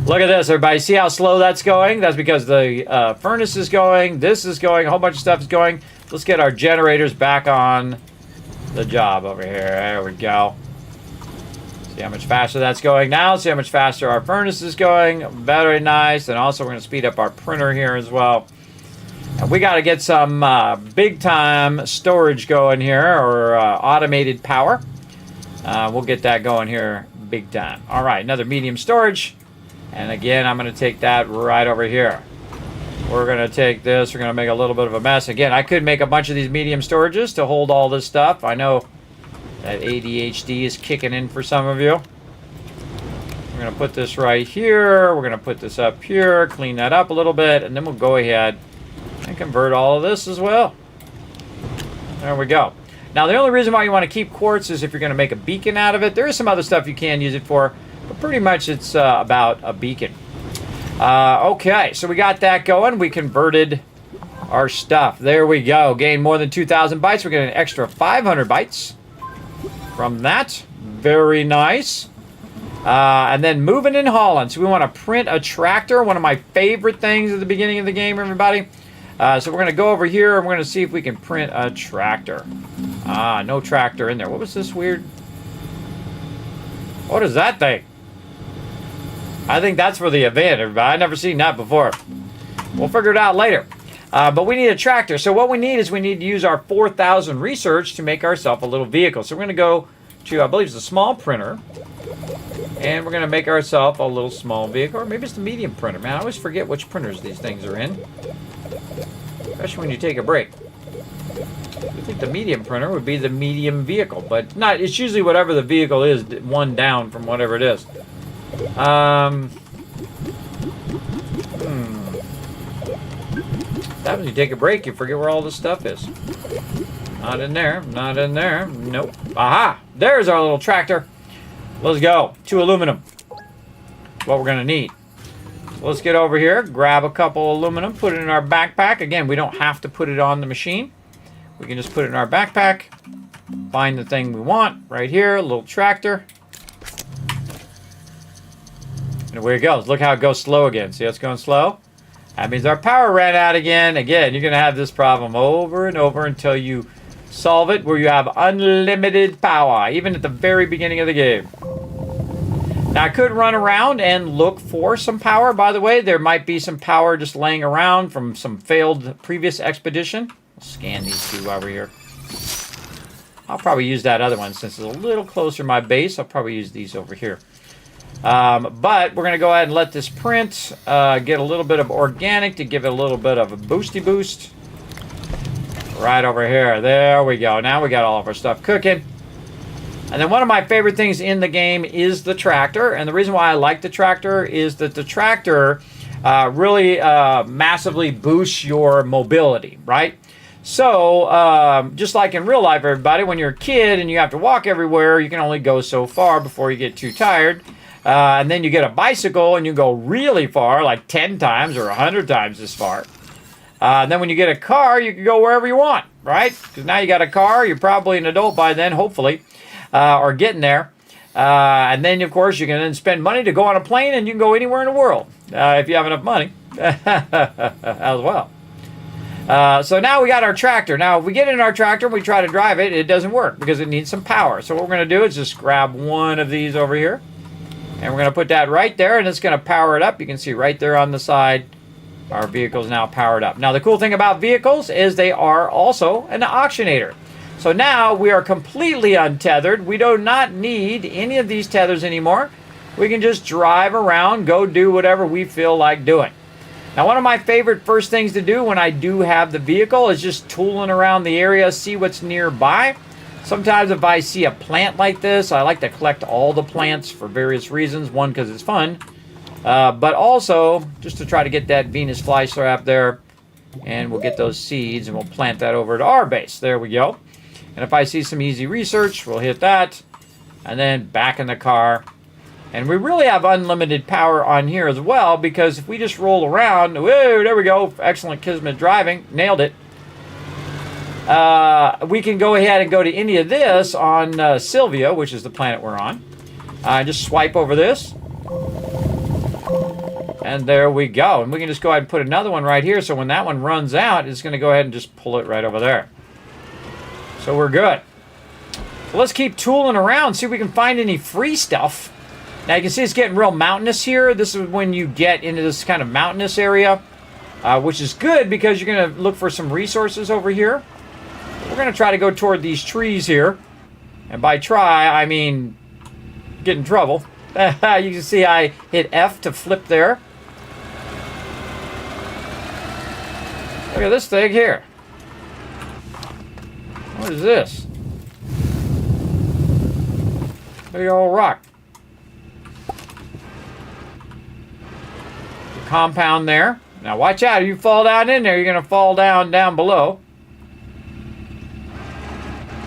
Look at this, everybody. See how slow that's going? That's because the furnace is going, this is going, a whole bunch of stuff is going. Let's get our generators back on the job over here. There we go. See how much faster that's going now. See how much faster our furnace is going. Very nice. And also we're going to speed up our printer here as well. And we got to get some big time storage going here, or automated power. We'll get that going here big time. All right, another medium storage. And again, I'm going to take that right over here. We're going to take this. We're going to make a little bit of a mess. Again, I could make a bunch of these medium storages to hold all this stuff. I know that ADHD is kicking in for some of you. We're going to put this right here. We're going to put this up here, clean that up a little bit, and then we'll go ahead and convert all of this as well. There we go. Now, the only reason why you want to keep quartz is if you're going to make a beacon out of it. There is some other stuff you can use it for, but pretty much it's about a beacon. Okay, so we got that going. We converted our stuff. There we go. Gained more than 2,000 bytes. We're getting an extra 500 bytes from that. Very nice. And then moving and hauling. So we want to print a tractor. One of my favorite things at the beginning of the game, everybody. So we're going to go over here and we're going to see if we can print a tractor. No tractor in there. What was this weird? What is that thing? I think that's for the event, everybody. I've never seen that before. We'll figure it out later. But we need a tractor. So what we need is we need to use our 4,000 research to make ourselves a little vehicle. So we're going to go to, I believe it's a small printer. And we're going to make ourselves a little small vehicle. Or maybe it's the medium printer. Man, I always forget which printers these things are in. Especially when you take a break. I think the medium printer would be the medium vehicle. But not. It's usually whatever the vehicle is, one down from whatever it is. That when you take a break, you forget where all this stuff is. Not in there. Not in there. Nope. Aha! There's our little tractor. Let's go. 2 aluminum. What we're going to need. So let's get over here. Grab a couple aluminum. Put it in our backpack. Again, we don't have to put it on the machine. We can just put it in our backpack. Find the thing we want. Right here. A little tractor. And away it goes. Look how it goes slow again. See how it's going slow? That means our power ran out again. Again, you're going to have this problem over and over until you solve it where you have unlimited power, even at the very beginning of the game. Now, I could run around and look for some power. By the way, there might be some power just laying around from some failed previous expedition. I'll scan these two while we're here. I'll probably use that other one since it's a little closer to my base. I'll probably use these over here. But we're going to go ahead and let this print, get a little bit of organic to give it a little bit of a boosty boost. Right over here. There we go. Now we got all of our stuff cooking. And then one of my favorite things in the game is the tractor. And the reason why I like the tractor is that the tractor really massively boosts your mobility, right? So, just like in real life, everybody, when you're a kid and you have to walk everywhere, you can only go so far before you get too tired. And then you get a bicycle and you go really far, like 10 times or 100 times as far. And then when you get a car, you can go wherever you want, right? Because now you got a car, you're probably an adult by then, hopefully, or getting there. And then, of course, you can then spend money to go on a plane and you can go anywhere in the world if you have enough money as well. So now we got our tractor. Now, if we get in our tractor and we try to drive it, it doesn't work because it needs some power. So what we're going to do is just grab one of these over here. And we're going to put that right there, and it's going to power it up. You can see right there on the side, our vehicle is now powered up. Now, the cool thing about vehicles is they are also an auctionator. So now we are completely untethered. We do not need any of these tethers anymore. We can just drive around, go do whatever we feel like doing. Now, one of my favorite first things to do when I do have the vehicle is just tooling around the area, see what's nearby. Sometimes if I see a plant like this, I like to collect all the plants for various reasons. One, because it's fun. But also, just to try to get that Venus flytrap there. And we'll get those seeds and we'll plant that over to our base. There we go. And if I see some easy research, we'll hit that. And then back in the car. And we really have unlimited power on here as well. Because if we just roll around. Whoa, there we go. Excellent Kismet driving. Nailed it. We can go ahead and go to any of this on Sylvia, which is the planet we're on. Just swipe over this. And there we go. And we can just go ahead and put another one right here. So when that one runs out, it's going to go ahead and just pull it right over there. So we're good. So let's keep tooling around, see if we can find any free stuff. Now you can see it's getting real mountainous here. This is when you get into this kind of mountainous area, which is good because you're going to look for some resources over here. We're going to try to go toward these trees here. And by try, I mean get in trouble. You can see I hit F to flip there. Look at this thing here. What is this? Big old rock. The compound there. Now watch out. If you fall down in there, you're going to fall down below.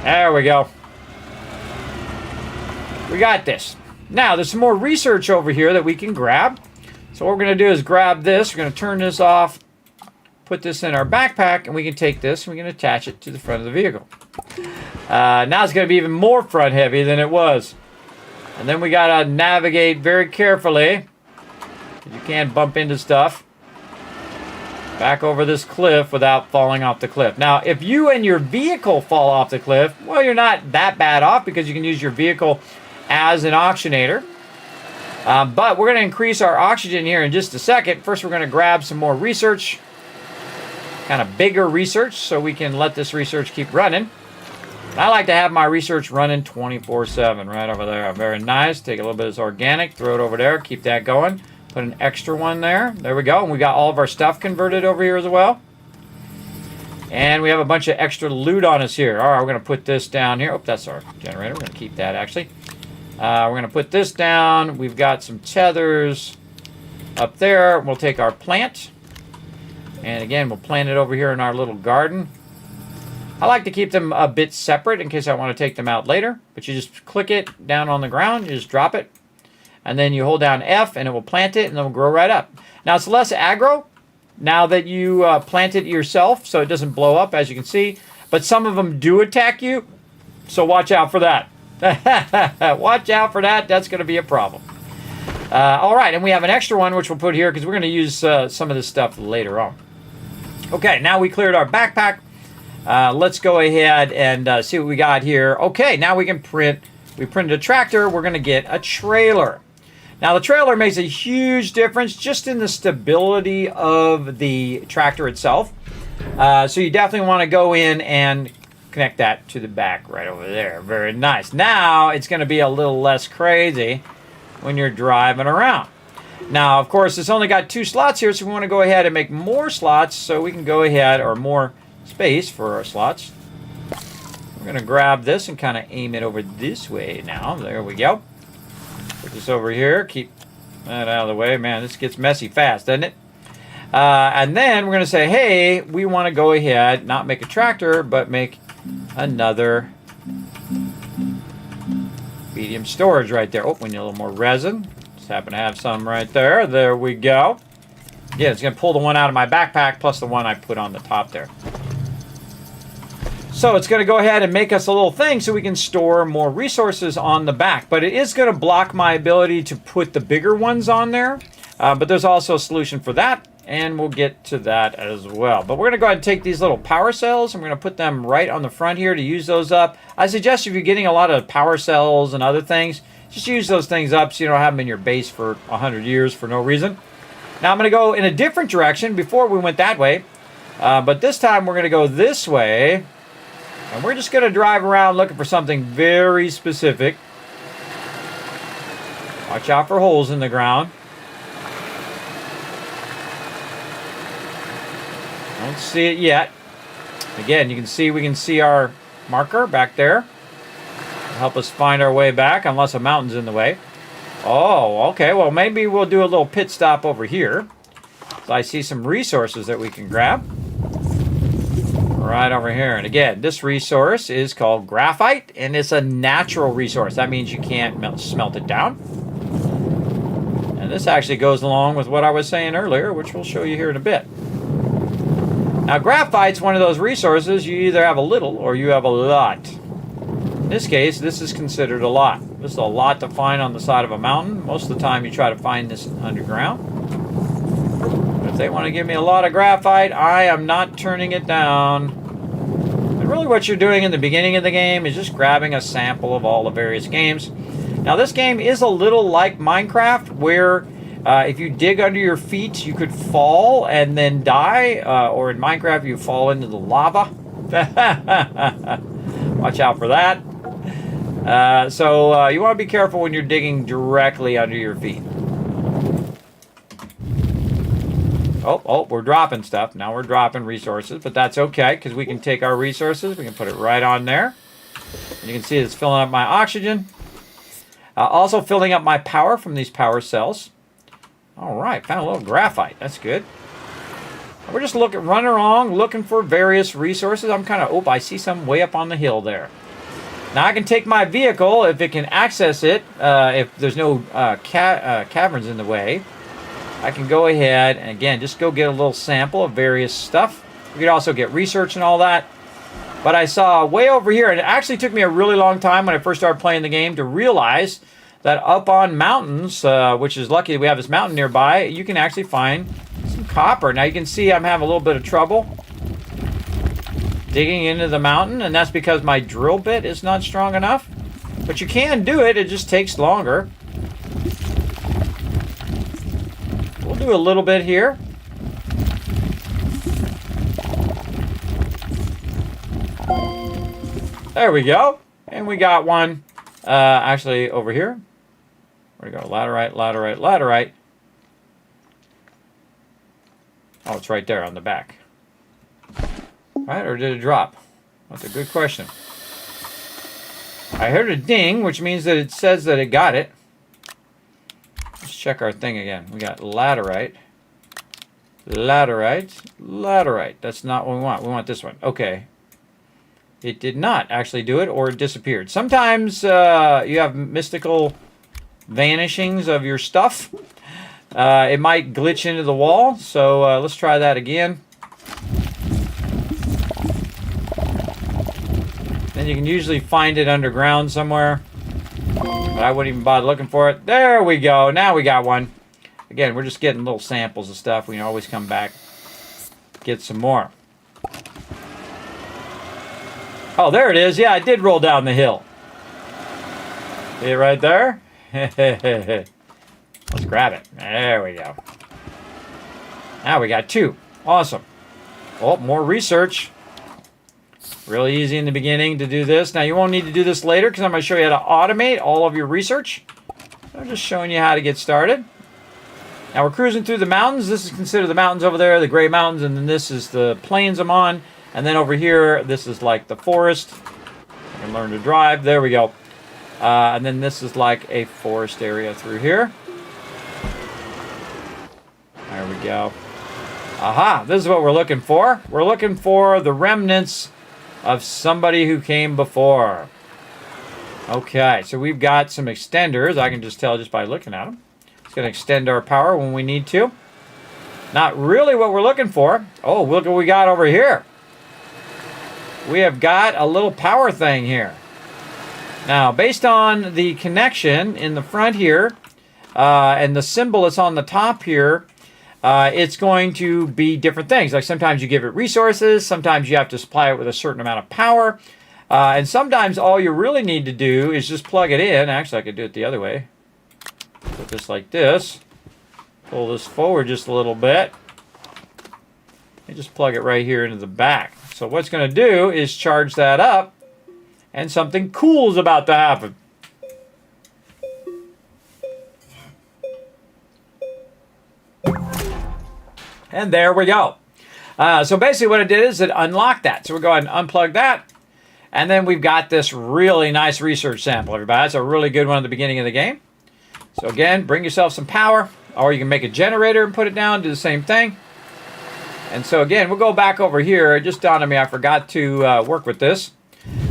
There we go. We got this. Now, there's some more research over here that we can grab. So what we're going to do is grab this. We're going to turn this off, put this in our backpack, and we can take this and we can attach it to the front of the vehicle. Now it's going to be even more front heavy than it was. And then we got to navigate very carefully. You can't bump into stuff. Back over this cliff without falling off the cliff. Now, if you and your vehicle fall off the cliff, well, you're not that bad off because you can use your vehicle as an oxygenator. But we're going to increase our oxygen here in just a second. First, we're going to grab some more research. Kind of bigger research, so we can let this research keep running. I like to have my research running 24/7 right over there. Very nice. Take a little bit of this organic, throw it over there, keep that going. Put an extra one there. There we go. And we got all of our stuff converted over here as well. And we have a bunch of extra loot on us here. All right, we're going to put this down here. Oh, that's our generator. We're going to keep that, actually. We're going to put this down. We've got some tethers up there. We'll take our plant. And again, we'll plant it over here in our little garden. I like to keep them a bit separate in case I want to take them out later. But you just click it down on the ground. You just drop it. And then you hold down F and it will plant it and it will grow right up. Now it's less aggro now that you plant it yourself, so it doesn't blow up, as you can see. But some of them do attack you, so watch out for that. Watch out for that. That's going to be a problem. All right, and we have an extra one, which we'll put here because we're going to use some of this stuff later on. Okay, now we cleared our backpack. Let's go ahead and see what we got here. Okay, now we can print. We printed a tractor. We're going to get a trailer. Now, the trailer makes a huge difference just in the stability of the tractor itself. So you definitely want to go in and connect that to the back right over there. Very nice. Now, it's going to be a little less crazy when you're driving around. Now, of course, it's only got 2 slots here, so we want to go ahead and make more slots so we can go ahead, or more space for our slots. We're going to grab this and kind of aim it over this way now. There we go. Put this over here. Keep that out of the way. Man, this gets messy fast, doesn't it? And then we're going to say, hey, we want to go ahead, not make a tractor, but make another medium storage right there. Oh, we need a little more resin. Just happen to have some right there. There we go. Yeah, it's going to pull the one out of my backpack plus the one I put on the top there. So it's going to go ahead and make us a little thing so we can store more resources on the back. But it is going to block my ability to put the bigger ones on there. But there's also a solution for that. And we'll get to that as well. But we're going to go ahead and take these little power cells. And we're going to put them right on the front here to use those up. I suggest if you're getting a lot of power cells and other things, just use those things up so you don't have them in your base for 100 years for no reason. Now I'm going to go in a different direction. Before we went that way. But this time we're going to go this way. And we're just going to drive around looking for something very specific. Watch out for holes in the ground. Don't see it yet. Again, you can see, we can see our marker back there. It'll help us find our way back unless a mountain's in the way. Oh, okay. Well, maybe we'll do a little pit stop over here. So I see some resources that we can grab. Right over here. And again, this resource is called graphite, and it's a natural resource. That means you can't smelt it down. And this actually goes along with what I was saying earlier, which we'll show you here in a bit. Now, graphite's one of those resources you either have a little or you have a lot. In this case, this is considered a lot. This is a lot to find on the side of a mountain. Most of the time, you try to find this underground. If they want to give me a lot of graphite, I am not turning it down. And really what you're doing in the beginning of the game is just grabbing a sample of all the various games. Now this game is a little like Minecraft, where if you dig under your feet, you could fall and then die. Or in Minecraft, you fall into the lava. Watch out for that. So you want to be careful when you're digging directly under your feet. Oh, we're dropping stuff. Now we're dropping resources, but that's okay because we can take our resources. We can put it right on there. And you can see it's filling up my oxygen. Also filling up my power from these power cells. All right, found a little graphite. That's good. We're just running along, looking for various resources. I'm kind of, oh, I see some way up on the hill there. Now I can take my vehicle if it can access it. If there's no caverns in the way. I can go ahead and, again, just go get a little sample of various stuff. You could also get research and all that. But I saw way over here, and it actually took me a really long time when I first started playing the game to realize that up on mountains, which is lucky we have this mountain nearby, you can actually find some copper. Now you can see I'm having a little bit of trouble digging into the mountain, and that's because my drill bit is not strong enough. But you can do it. It just takes longer. We'll do a little bit here. There we go. And we got one actually over here. Where'd it go? Laterite, laterite, laterite. Oh, it's right there on the back. Right, or did it drop? That's a good question. I heard a ding, which means that it says that it got it. Let's check our thing again. We got laterite. Laterite. Laterite. That's not what we want. We want this one. Okay. It did not actually do it, or it disappeared. Sometimes you have mystical vanishings of your stuff. It might glitch into the wall, so let's try that again. And you can usually find it underground somewhere, but I wouldn't even bother looking for it. There we go. Now we got one. Again, we're just getting little samples of stuff. We can always come back, get some more. Oh, there it is. Yeah, I did roll down the hill. See it right there? Let's grab it. There we go. Now we got two. Awesome. Oh, more research. Really easy in the beginning to do this. Now, you won't need to do this later because I'm going to show you how to automate all of your research. I'm just showing you how to get started. Now, we're cruising through the mountains. This is considered the mountains over there, the Gray Mountains, and then this is the plains I'm on. And then over here, this is like the forest. I can learn to drive. There we go. And then this is like a forest area through here. There we go. Aha, this is what we're looking for. We're looking for the remnants of somebody who came before. Okay, so we've got some extenders. I can just tell just by looking at them. It's going to extend our power when we need to. Not really what we're looking for. Oh, look what we got over here. We have got a little power thing here. Now, based on the connection in the front here, and the symbol that's on the top here, it's going to be different things. Like sometimes you give it resources, sometimes you have to supply it with a certain amount of power, and sometimes all you really need to do is just plug it in. Actually, I could do it the other way. Put this like this. Pull this forward just a little bit. And just plug it right here into the back. So what's going to do is charge that up, and something cool is about to happen. And there we go. So basically what it did is it unlocked that. So we'll go ahead and unplug that. And then we've got this really nice research sample, everybody. That's a really good one at the beginning of the game. So again, bring yourself some power, or you can make a generator and put it down, do the same thing. And so again, we'll go back over here. It just dawned on me I forgot to work with this.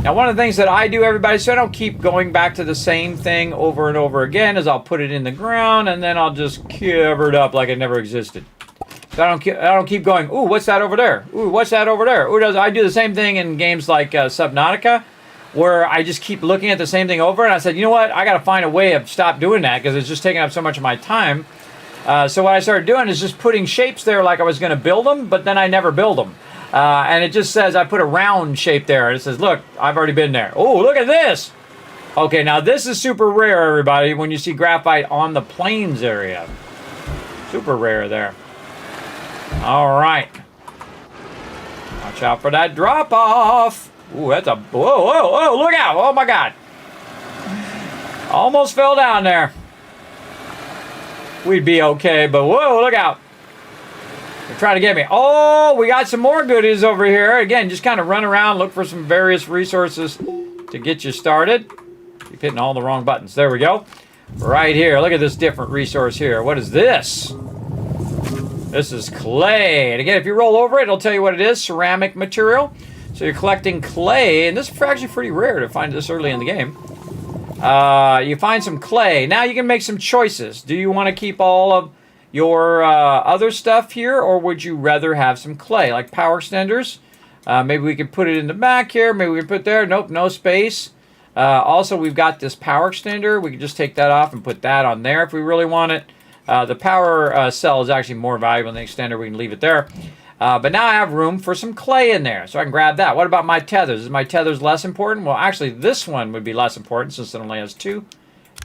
Now, one of the things that I do, everybody, so I don't keep going back to the same thing over and over again, is I'll put it in the ground, and then I'll just cover it up like it never existed. So I don't keep going, ooh, what's that over there? Ooh, what's that over there? Ooh, I do the same thing in games like Subnautica, where I just keep looking at the same thing over, and I said, you know what? I got to find a way of stop doing that because it's just taking up so much of my time. So what I started doing is just putting shapes there like I was going to build them, but then I never build them. And it just says I put a round shape there, and it says, look, I've already been there. Oh, look at this. Okay, now this is super rare, everybody, when you see graphite on the plains area. Super rare there. All right. Watch out for that drop-off. Ooh, that's a... Whoa, whoa, whoa, look out. Oh, my God. Almost fell down there. We'd be okay, but whoa, look out. They're trying to get me. Oh, we got some more goodies over here. Again, just kind of run around, look for some various resources to get you started. Keep hitting all the wrong buttons. There we go. Right here. Look at this different resource here. What is this? This is clay. And again, if you roll over it, it'll tell you what it is. Ceramic material. So you're collecting clay. And this is actually pretty rare to find this early in the game. You find some clay. Now you can make some choices. Do you want to keep all of your other stuff here, or would you rather have some clay, like power extenders? Maybe we could put it in the back here. Maybe we can put it there. Nope, no space. Also, we've got this power extender. We can just take that off and put that on there if we really want it. The power cell is actually more valuable than the extender. We can leave it there. But now I have room for some clay in there, so I can grab that. What about my tethers? Is my tethers less important? Well, actually, this one would be less important since it only has 2.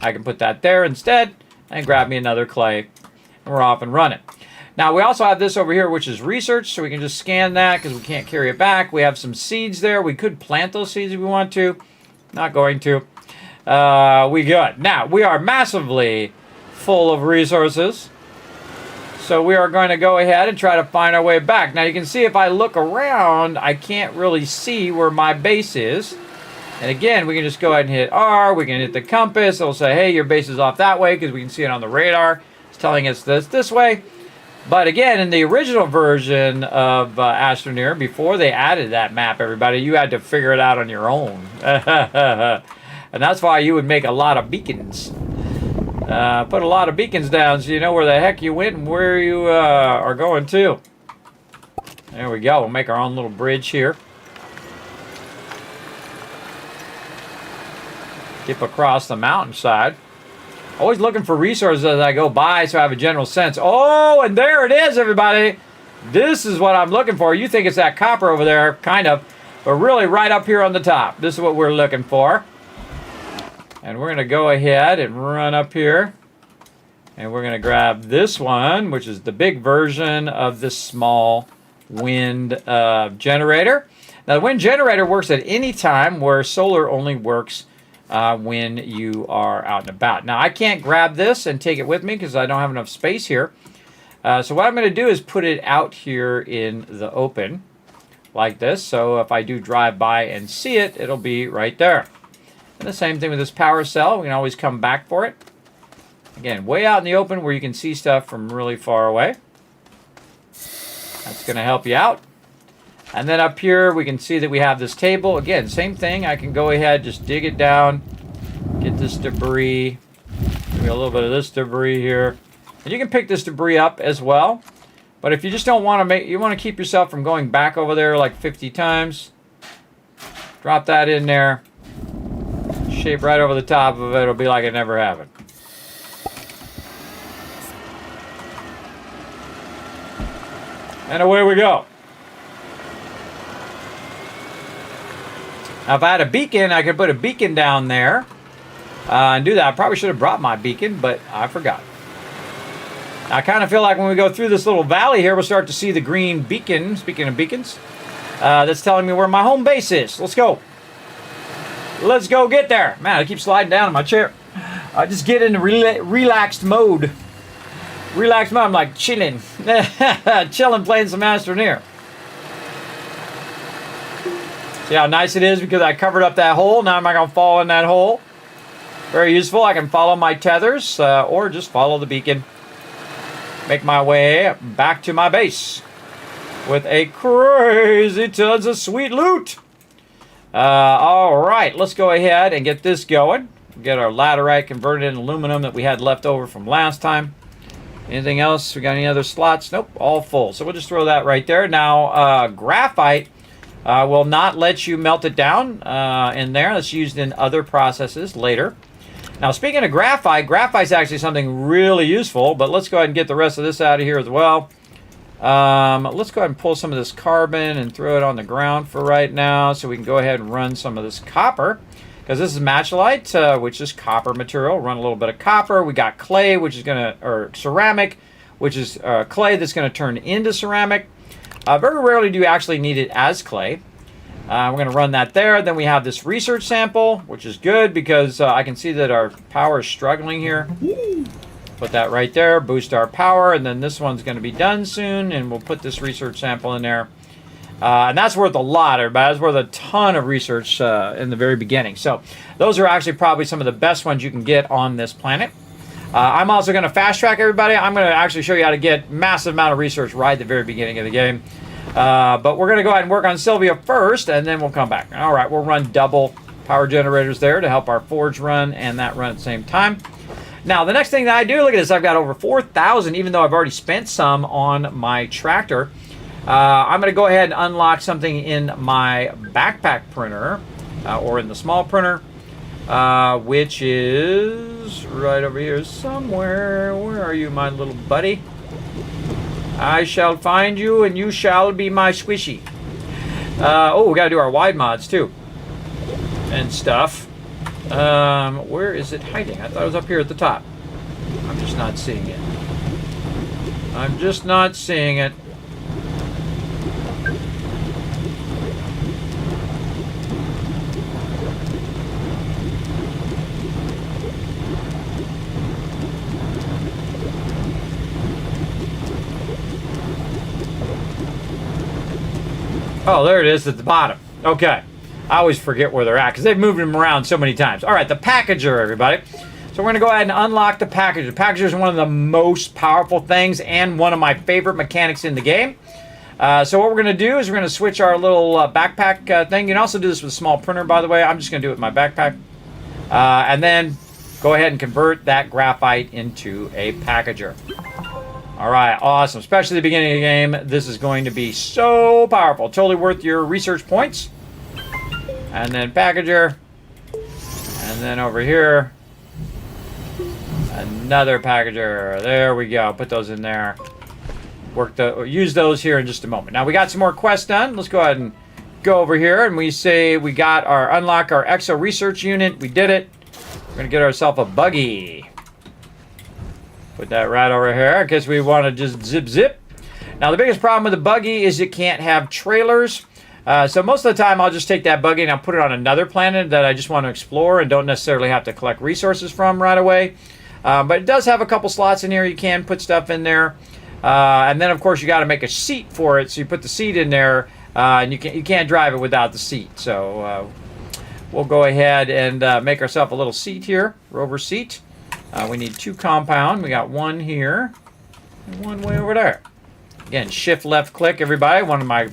I can put that there instead and grab me another clay, and we're off and running. Now, we also have this over here, which is research, so we can just scan that because we can't carry it back. We have some seeds there. We could plant those seeds if we want to. Not going to. We good. Now, we are massively full of resources. So we are going to go ahead and try to find our way back. Now you can see if I look around, I can't really see where my base is. And again, we can just go ahead and hit R. We can hit the compass. It'll say, hey, your base is off that way because we can see it on the radar. It's telling us this way. But again, in the original version of Astroneer, before they added that map, everybody, you had to figure it out on your own. And that's why you would make a lot of beacons. Put a lot of beacons down so you know where the heck you went and where you are going to. There we go. We'll make our own little bridge here. Skip across the mountainside. Always looking for resources as I go by so I have a general sense. Oh, and there it is, everybody. This is what I'm looking for. You think it's that copper over there, kind of, but really right up here on the top. This is what we're looking for. And we're going to go ahead and run up here. And we're going to grab this one, which is the big version of this small wind generator. Now, the wind generator works at any time, where solar only works when you are out and about. Now, I can't grab this and take it with me because I don't have enough space here. So what I'm going to do is put it out here in the open like this. So if I do drive by and see it, it'll be right there. And the same thing with this power cell. We can always come back for it. Again, way out in the open where you can see stuff from really far away. That's going to help you out. And then up here, we can see that we have this table. Again, same thing. I can go ahead, just dig it down, get this debris. Maybe a little bit of this debris here. And you can pick this debris up as well. But if you just don't want to you want to keep yourself from going back over there like 50 times, drop that in there. Shape right over the top of it. It'll be like it never happened. And away we go. Now, if I had a beacon, I could put a beacon down there and do that. I probably should have brought my beacon, but I forgot. I kind of feel like when we go through this little valley here, we'll start to see the green beacon. Speaking of beacons, that's telling me where my home base is. Let's go. Let's go get there. Man, I keep sliding down in my chair. I just get into relaxed mode. Relaxed mode. I'm like chilling. Chilling, playing some Astroneer. See how nice it is because I covered up that hole. Now I'm not going to fall in that hole. Very useful. I can follow my tethers or just follow the beacon. Make my way back to my base with a crazy tons of sweet loot. All right, let's go ahead and get this going. Get our laterite converted into aluminum that we had left over from last time. Anything else? We got any other slots? Nope, all full. So we'll just throw that right there. Now, graphite will not let you melt it down in there. That's used in other processes later. Now, speaking of graphite, graphite's actually something really useful, but let's go ahead and get the rest of this out of here as well. Let's go ahead and pull some of this carbon and throw it on the ground for right now so we can go ahead and run some of this copper, because this is matchlite, which is copper material. Run a little bit of copper. We got clay, which is or ceramic, which is clay that's going to turn into ceramic. Very rarely do you actually need it as clay. We're going to run that there. Then we have this research sample, which is good because I can see that our power is struggling here. Put that right there, boost our power, and then this one's going to be done soon, and we'll put this research sample in there. And that's worth a lot, everybody. That's worth a ton of research in the very beginning. So those are actually probably some of the best ones you can get on this planet. I'm also going to fast track everybody. I'm going to actually show you how to get massive amount of research right at the very beginning of the game. But we're going to go ahead and work on Sylvia first, and then we'll come back. All right, we'll run double power generators there to help our forge run and that run at the same time. Now, the next thing that I do, look at this, I've got over 4,000, even though I've already spent some on my tractor. I'm going to go ahead and unlock something in my backpack printer, or in the small printer, which is right over here somewhere. Where are you, my little buddy? I shall find you, and you shall be my squishy. Oh, we got to do our wide mods, too. And stuff. Where is it hiding? I thought it was up here at the top. I'm just not seeing it. I'm just not seeing it. Oh, there it is at the bottom. Okay. I always forget where they're at because they've moved them around so many times. All right, the packager, everybody. So we're going to go ahead and unlock the packager. The packager is one of the most powerful things and one of my favorite mechanics in the game. So what we're going to do is we're going to switch our little backpack thing. You can also do this with a small printer, by the way. I'm just going to do it with my backpack. And then go ahead and convert that graphite into a packager. All right, awesome. Especially at the beginning of the game, this is going to be so powerful. Totally worth your research points. And then packager. And then over here, another packager. There we go. Put those in there. Use those here in just a moment. Now we got some more quests done. Let's go ahead and go over here, and we say we got our unlock our exo research unit. We did it. We're gonna get ourselves a buggy. Put that right over here in case we want to just zip. Now the biggest problem with the buggy is it can't have trailers. So most of the time I'll just take that buggy and I'll put it on another planet that I just want to explore and don't necessarily have to collect resources from right away. But it does have a couple slots in here. You can put stuff in there. And then of course you got to make a seat for it. So you put the seat in there and you can't drive it without the seat. So we'll go ahead and make ourselves a little seat here, rover seat. We need 2 compound. We got 1 here and 1 way over there. Again, shift left click, everybody. One of my,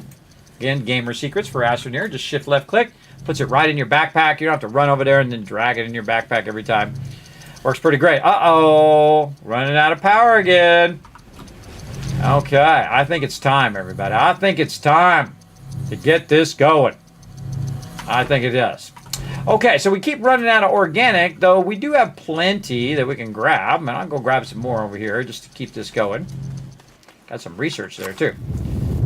again, gamer secrets for Astroneer. Just shift left click. Puts it right in your backpack. You don't have to run over there and then drag it in your backpack every time. Works pretty great. Uh-oh. Running out of power again. Okay. I think it's time, everybody. I think it's time to get this going. I think it is. Okay, so we keep running out of organic, though we do have plenty that we can grab. And I'll go grab some more over here just to keep this going. Got some research there, too.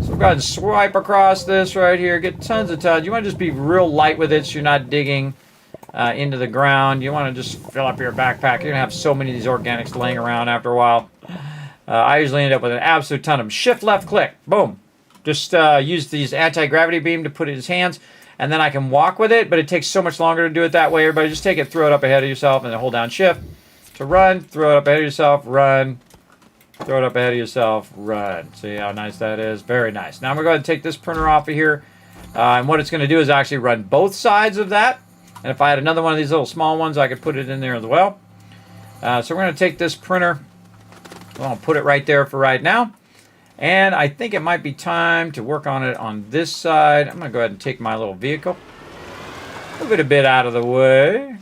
So we'll go ahead and swipe across this right here. Get tons of tons. You want to just be real light with it so you're not digging into the ground. You want to just fill up your backpack. You're going to have so many of these organics laying around after a while. I usually end up with an absolute ton of them. Shift left click. Boom. Just use these anti-gravity beam to put it in his hands. And then I can walk with it, but it takes so much longer to do it that way. Everybody just take it, throw it up ahead of yourself, and then hold down shift to run. Throw it up ahead of yourself, run. Throw it up ahead of yourself, run. See how nice that is? Very nice. Now I'm going to go ahead and take this printer off of here. And what it's going to do is actually run both sides of that. And if I had another one of these little small ones, I could put it in there as well. So we're going to take this printer. I'll put it right there for right now. And I think it might be time to work on it on this side. I'm going to go ahead and take my little vehicle. Move it a bit out of the way.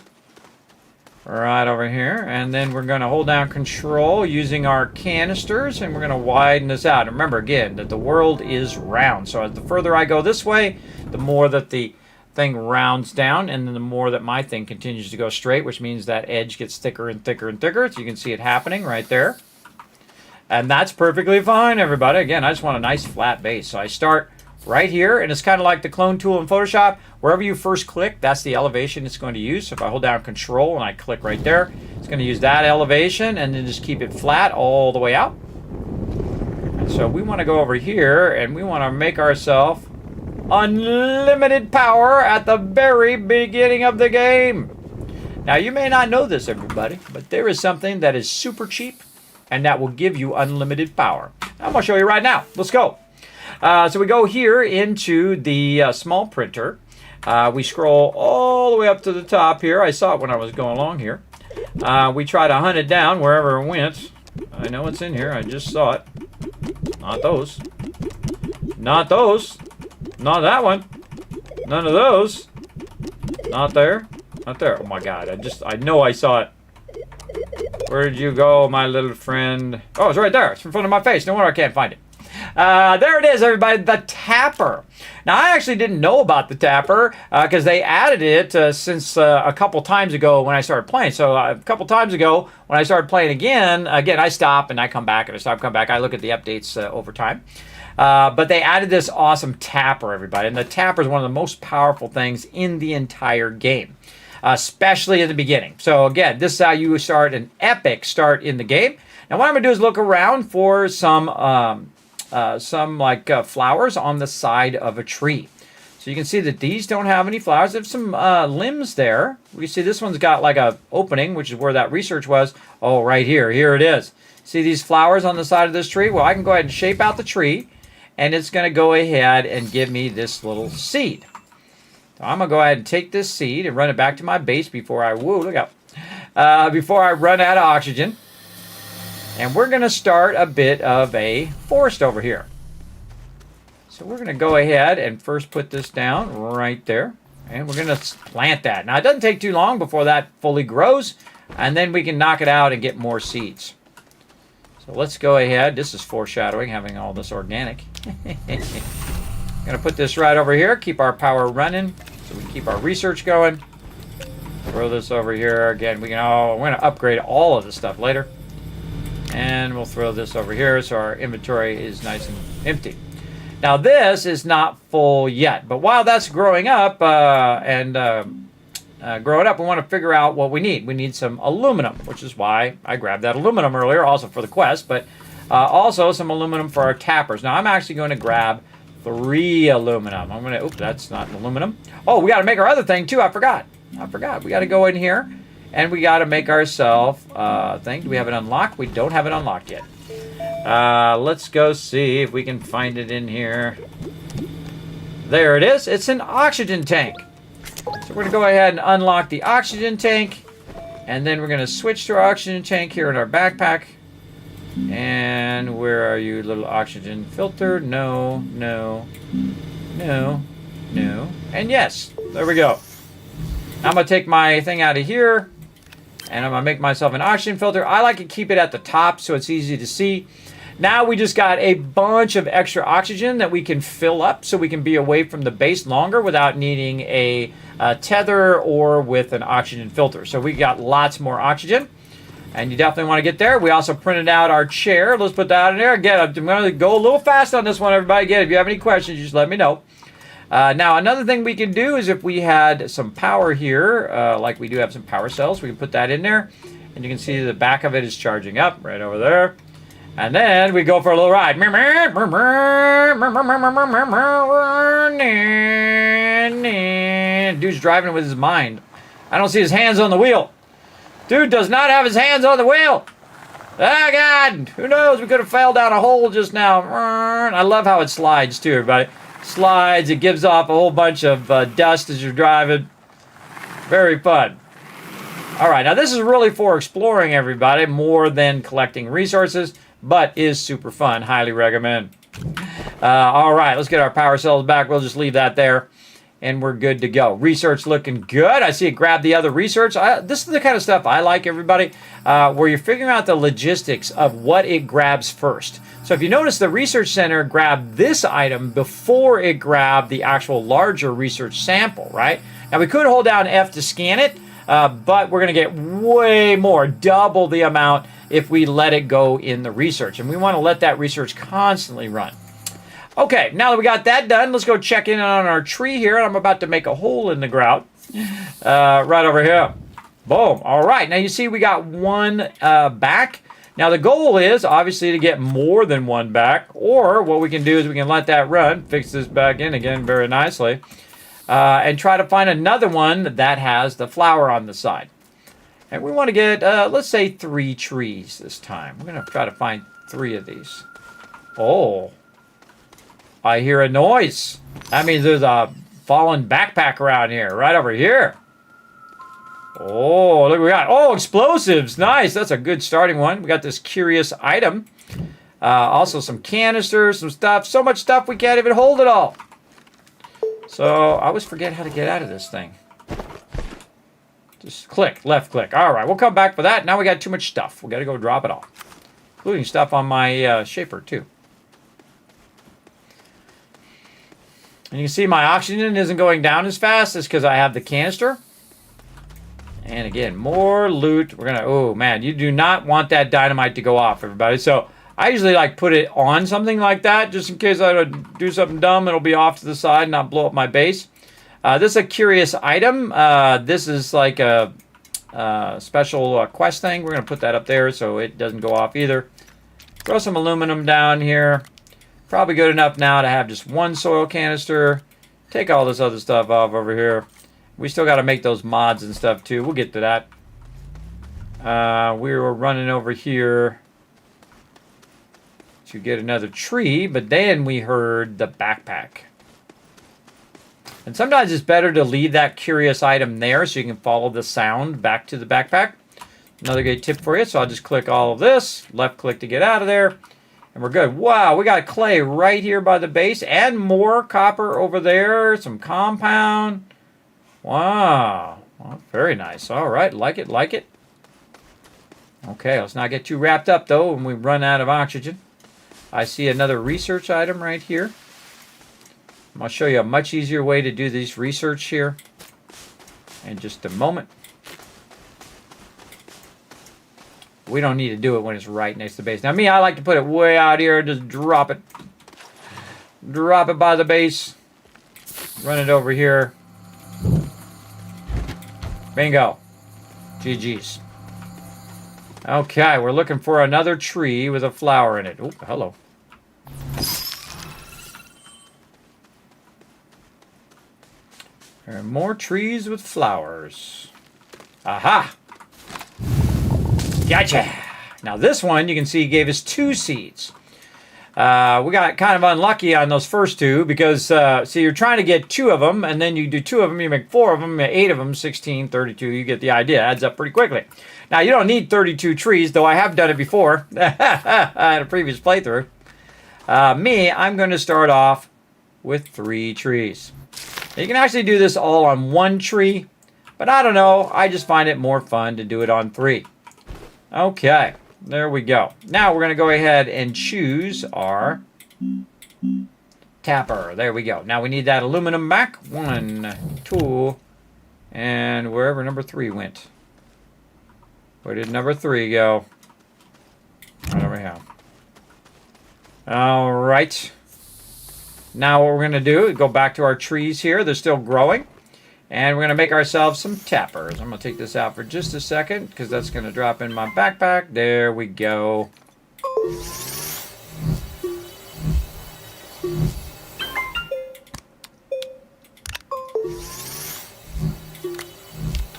Right over here. And then we're going to hold down control using our canisters. And we're going to widen this out. And remember, again, that the world is round. So as the further I go this way, the more that the thing rounds down. And then the more that my thing continues to go straight, which means that edge gets thicker and thicker and thicker. So you can see it happening right there. And that's perfectly fine, everybody. Again, I just want a nice flat base. So I start right here, and it's kind of like the clone tool in Photoshop. Wherever you first click, that's the elevation it's going to use. So if I hold down Control and I click right there, it's going to use that elevation and then just keep it flat all the way out. And so we want to go over here, and we want to make ourselves unlimited power at the very beginning of the game. Now, you may not know this, everybody, but there is something that is super cheap, and that will give you unlimited power. I'm going to show you right now. Let's go. So we go here into the small printer. We scroll all the way up to the top here. I saw it when I was going along here. We try to hunt it down wherever it went. I know it's in here. I just saw it. Not those. Not those. Not that one. None of those. Not there. Not there. Oh my God. I know I saw it. Where did you go, my little friend? Oh, it's right there. It's in front of my face. No wonder I can't find it. There it is, everybody, the tapper. Now, I actually didn't know about the tapper because they added it since a couple times ago when I started playing. So a couple times ago when I started playing again, I stop and I come back and I stop, come back. I look at the updates over time. But they added this awesome tapper, everybody. And the tapper is one of the most powerful things in the entire game, especially in the beginning. So again, this is how you start an epic start in the game. Now what I'm going to do is look around for some flowers on the side of a tree. So you can see that these don't have any flowers. There's some limbs there. We see this one's got like a opening, which is where that research was. Oh, right here. Here it is. See these flowers on the side of this tree? Well, I can go ahead and shape out the tree, and it's going to go ahead and give me this little seed. So I'm going to go ahead and take this seed and run it back to my base before I, before I run out of oxygen. And we're going to start a bit of a forest over here. So we're going to go ahead and first put this down right there. And we're going to plant that. Now, it doesn't take too long before that fully grows. And then we can knock it out and get more seeds. So let's go ahead. This is foreshadowing, having all this organic. Going to put this right over here. Keep our power running so we can keep our research going. Throw this over here. Again, we're going to upgrade all of this stuff later. And we'll throw this over here so our inventory is nice and empty. Now this is not full yet, but while that's growing up growing up, we want to figure out what we need. We need some aluminum, which is why I grabbed that aluminum earlier, also for the quest, but also some aluminum for our tappers. Now I'm actually going to grab 3 aluminum. I'm going to, oops, that's not aluminum. Oh, we got to make our other thing too. I forgot. We got to go in here. And we got to make ourselves thing. Do we have it unlocked? We don't have it unlocked yet. Let's go see if we can find it in here. There it is. It's an oxygen tank. So we're going to go ahead and unlock the oxygen tank. And then we're going to switch to our oxygen tank here in our backpack. And where are you, little oxygen filter? No, no, no, no. And yes, there we go. I'm going to take my thing out of here. And I'm going to make myself an oxygen filter. I like to keep it at the top so it's easy to see. Now we just got a bunch of extra oxygen that we can fill up so we can be away from the base longer without needing a tether or with an oxygen filter. So we got lots more oxygen. And you definitely want to get there. We also printed out our chair. Let's put that in there. Again, I'm going to go a little fast on this one, everybody. Again, if you have any questions, just let me know. Now, another thing we can do is if we had some power here, like we do have some power cells, we can put that in there. And you can see the back of it is charging up right over there. And then we go for a little ride. Dude's driving with his mind. I don't see his hands on the wheel. Dude does not have his hands on the wheel. Oh, God. Who knows? We could have fell down a hole just now. I love how it slides, too, everybody. Slides. It gives off a whole bunch of dust as you're driving. Very fun. All right. Now, this is really for exploring, everybody, more than collecting resources, but is super fun. Highly recommend. All right. Let's get our power cells back. We'll just leave that there. And we're good to go. Research looking good. I see it grab the other research. This is the kind of stuff I like, everybody, where you're figuring out the logistics of what it grabs first. So if you notice, the research center grabbed this item before it grabbed the actual larger research sample, right? Now, we could hold down F to scan it, but we're going to get way more, double the amount if we let it go in the research. And we want to let that research constantly run. Okay, now that we got that done, let's go check in on our tree here. I'm about to make a hole in the ground right over here. Boom. All right. Now, you see we got one back. Now, the goal is, obviously, to get more than one back. Or what we can do is we can let that run, fix this back in again very nicely, and try to find another one that has the flower on the side. And we want to get, let's say, 3 trees this time. We're going to try to find 3 of these. Oh. I hear a noise. That means there's a fallen backpack around here, right over here. Oh, look what we got. Oh, explosives. Nice. That's a good starting one. We got this curious item. Also some canisters, some stuff. So much stuff we can't even hold it all. So I always forget how to get out of this thing. Just click, left click. All right, we'll come back for that. Now we got too much stuff. We got to go drop it off. Including stuff on my shaper, too. And you can see my oxygen isn't going down as fast. It's because I have the canister. And again, more loot. We're going to... Oh, man. You do not want that dynamite to go off, everybody. So I usually like put it on something like that. Just in case I do something dumb, it'll be off to the side and not blow up my base. This is a curious item. This is like a special quest thing. We're going to put that up there so it doesn't go off either. Throw some aluminum down here. Probably good enough now to have just one soil canister. Take all this other stuff off over here. We still got to make those mods and stuff too. We'll get to that. We were running over here to get another tree, but then we heard the backpack. And sometimes it's better to leave that curious item there so you can follow the sound back to the backpack. Another good tip for you. So I'll just click all of this. Left click to get out of there. And we're good. Wow, we got clay right here by the base. And more copper over there. Some compound. Wow. Well, very nice. All right. Like it, like it. Okay, let's not get too wrapped up, though, when we run out of oxygen. I see another research item right here. I'll show you a much easier way to do this research here in just a moment. We don't need to do it when it's right next to the base. Now, me, I like to put it way out here. Just drop it. Drop it by the base. Run it over here. Bingo. GG's. Okay, we're looking for another tree with a flower in it. Oh, hello. There are more trees with flowers. Aha! Gotcha! Now this one, you can see, gave us 2 seeds. We got kind of unlucky on those first 2 because, see, you're trying to get 2 of them, and then you do 2 of them, you make 4 of them, 8 of them, 16, 32. You get the idea. It adds up pretty quickly. Now, you don't need 32 trees, though I have done it before. I had a previous playthrough. I'm going to start off with 3 trees. Now, you can actually do this all on 1 tree, but I don't know. I just find it more fun to do it on 3. Okay, there we go. Now we're going to go ahead and choose our tapper. There we go. Now we need that aluminum back. 1, 2, and wherever number 3 went. Where did number 3 go? Right over here. All right. Now what we're going to do is go back to our trees here. They're still growing. And we're going to make ourselves some tappers. I'm going to take this out for just a second because that's going to drop in my backpack. There we go.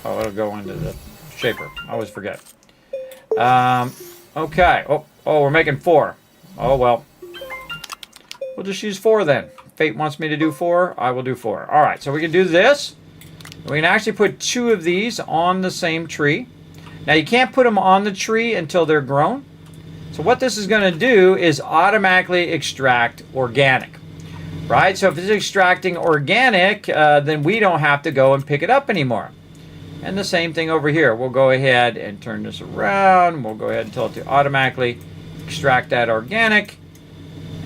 Oh, it'll go into the shaper. I always forget. Okay. Oh, we're making 4. Oh, well. We'll just use 4 then. Fate wants me to do 4. I will do 4. All right. So we can do this. We can actually put 2 of these on the same tree. Now, you can't put them on the tree until they're grown. So what this is going to do is automatically extract organic. Right? So if it's extracting organic, then we don't have to go and pick it up anymore. And the same thing over here. We'll go ahead and turn this around. We'll go ahead and tell it to automatically extract that organic.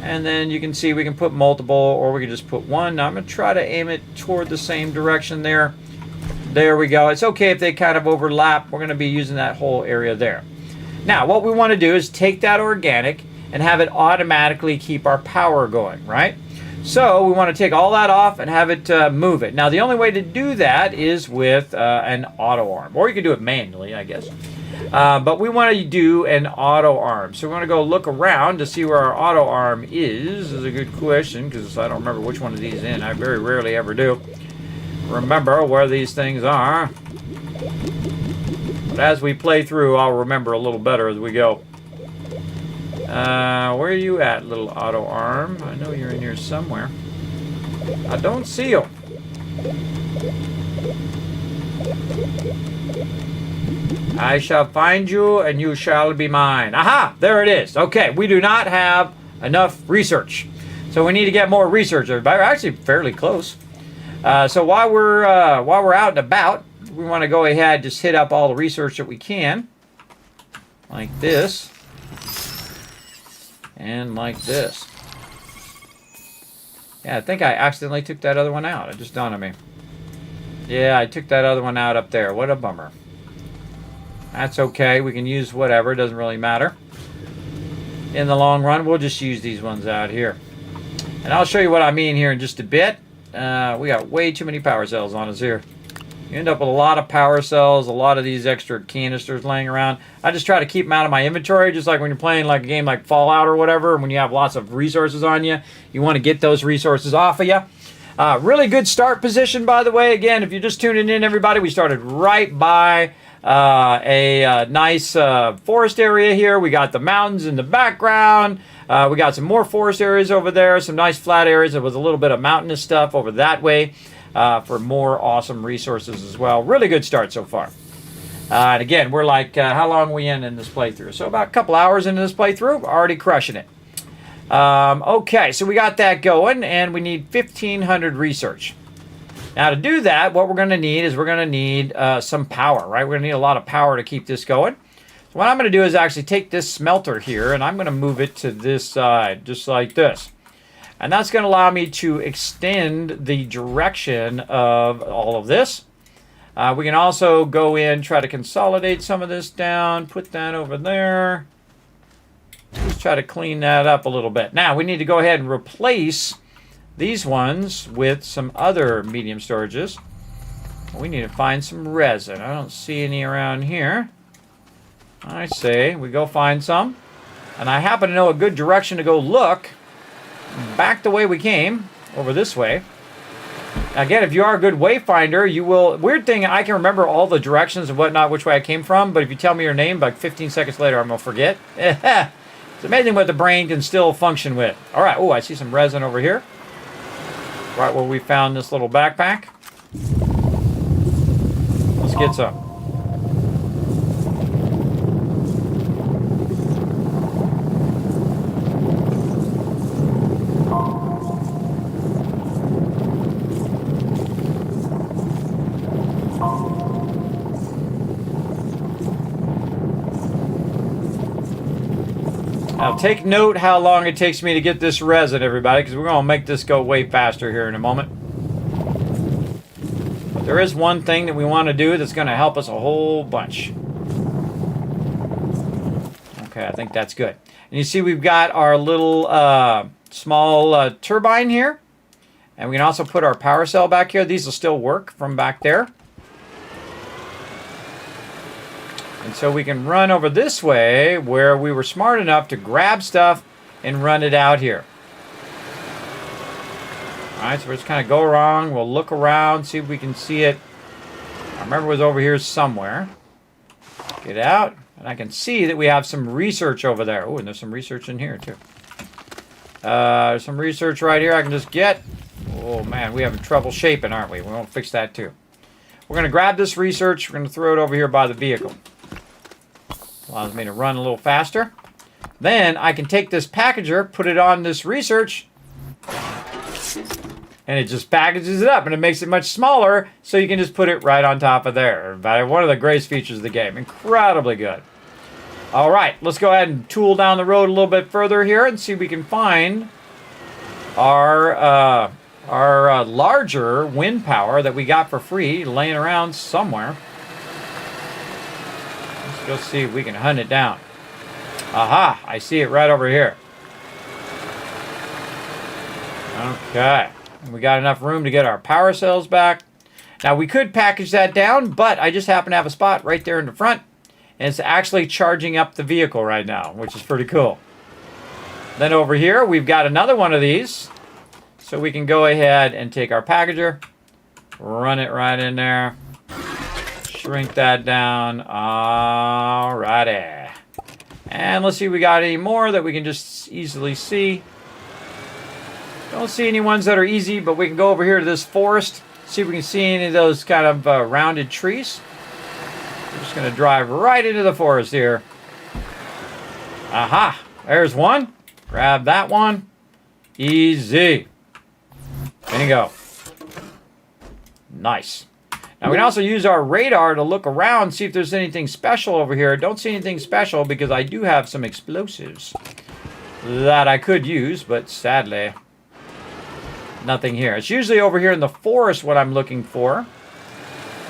And then you can see we can put multiple, or we can just put 1. Now I'm going to try to aim it toward the same direction there. There we go. It's okay if they kind of overlap. We're going to be using that whole area there. Now, what we want to do is take that organic and have it automatically keep our power going, right? So we want to take all that off and have it move it. Now, the only way to do that is with an auto arm, or you can do it manually, I guess. But we want to do an auto arm. So we want to go look around to see where our auto arm is. This is a good question because I don't remember which one of these in. I very rarely ever do remember where these things are. But as we play through, I'll remember a little better as we go. Where are you at, little auto arm? I know you're in here somewhere. I don't see you. I shall find you and you shall be mine. Aha! There it is. Okay, we do not have enough research. So we need to get more research, everybody. We're actually fairly close. So while we're out and about, we want to go ahead and just hit up all the research that we can. Like this. And like this. Yeah, I think I accidentally took that other one out. It just dawned on me. Yeah, I took that other one out up there. What a bummer. That's okay. We can use whatever. It doesn't really matter. In the long run, we'll just use these ones out here. And I'll show you what I mean here in just a bit. We got way too many power cells on us here. You end up with a lot of power cells, a lot of these extra canisters laying around. I just try to keep them out of my inventory, just like when you're playing like a game like Fallout or whatever, when you have lots of resources on you, you want to get those resources off of you. Really good start position, by the way. Again, if you're just tuning in, everybody, we started right by a nice forest area here. We got the mountains in the background. We got some more forest areas over there, some nice flat areas with a little bit of mountainous stuff over that way for more awesome resources as well. Really good start so far. And again, we're like, how long are we in this playthrough? So about a couple hours into this playthrough, already crushing it. Okay, so we got that going, and we need 1,500 research. Now to do that, what we're going to need is we're going to need some power, right? We're going to need a lot of power to keep this going. So what I'm going to do is actually take this smelter here, and I'm going to move it to this side, just like this. And that's going to allow me to extend the direction of all of this. We can also go in, try to consolidate some of this down, put that over there. Just try to clean that up a little bit. Now, we need to go ahead and replace these ones with some other medium storages. We need to find some resin. I don't see any around here. I say we go find some. And I happen to know a good direction to go look. Back the way we came, over this way. Again, if you are a good wayfinder, you will... Weird thing, I can remember all the directions and whatnot, which way I came from, but if you tell me your name, like 15 seconds later, I'm going to forget. It's amazing what the brain can still function with. All right, oh, I see some resin over here. Right where we found this little backpack. Let's get some. Now take note how long it takes me to get this resin, everybody, because we're going to make this go way faster here in a moment. But there is one thing that we want to do that's going to help us a whole bunch. Okay, I think that's good. And you see we've got our little small turbine here. And we can also put our power cell back here. These will still work from back there. And so we can run over this way where we were smart enough to grab stuff and run it out here. All right, so we're just kind of go around. We'll look around, see if we can see it. I remember it was over here somewhere. Get out. And I can see that we have some research over there. Oh, and there's some research in here too. There's some research right here I can just get. Oh, man, we're having trouble shaping, aren't we? We won't fix that too. We're going to grab this research. We're going to throw it over here by the vehicle. Allows me to run a little faster. Then I can take this packager, put it on this research, and it just packages it up, and it makes it much smaller, so you can just put it right on top of there. One of the greatest features of the game. Incredibly good. All right, let's go ahead and tool down the road a little bit further here and see if we can find our larger wind power that we got for free laying around somewhere. Let's go see if we can hunt it down. Aha, I see it right over here. Okay, we got enough room to get our power cells back. Now we could package that down, but I just happen to have a spot right there in the front, and it's actually charging up the vehicle right now, which is pretty cool. Then over here, we've got another one of these, so we can go ahead and take our packager, run it right in there, shrink that down. Alrighty. And let's see if we got any more that we can just easily see. Don't see any ones that are easy, but we can go over here to this forest, see if we can see any of those kind of rounded trees. We're just going to drive right into the forest here. Aha! There's one. Grab that one. Easy. There you go. Nice. Now we can also use our radar to look around, see if there's anything special over here. Don't see anything special because I do have some explosives that I could use, but sadly Nothing here. It's usually over here in the forest what I'm looking for.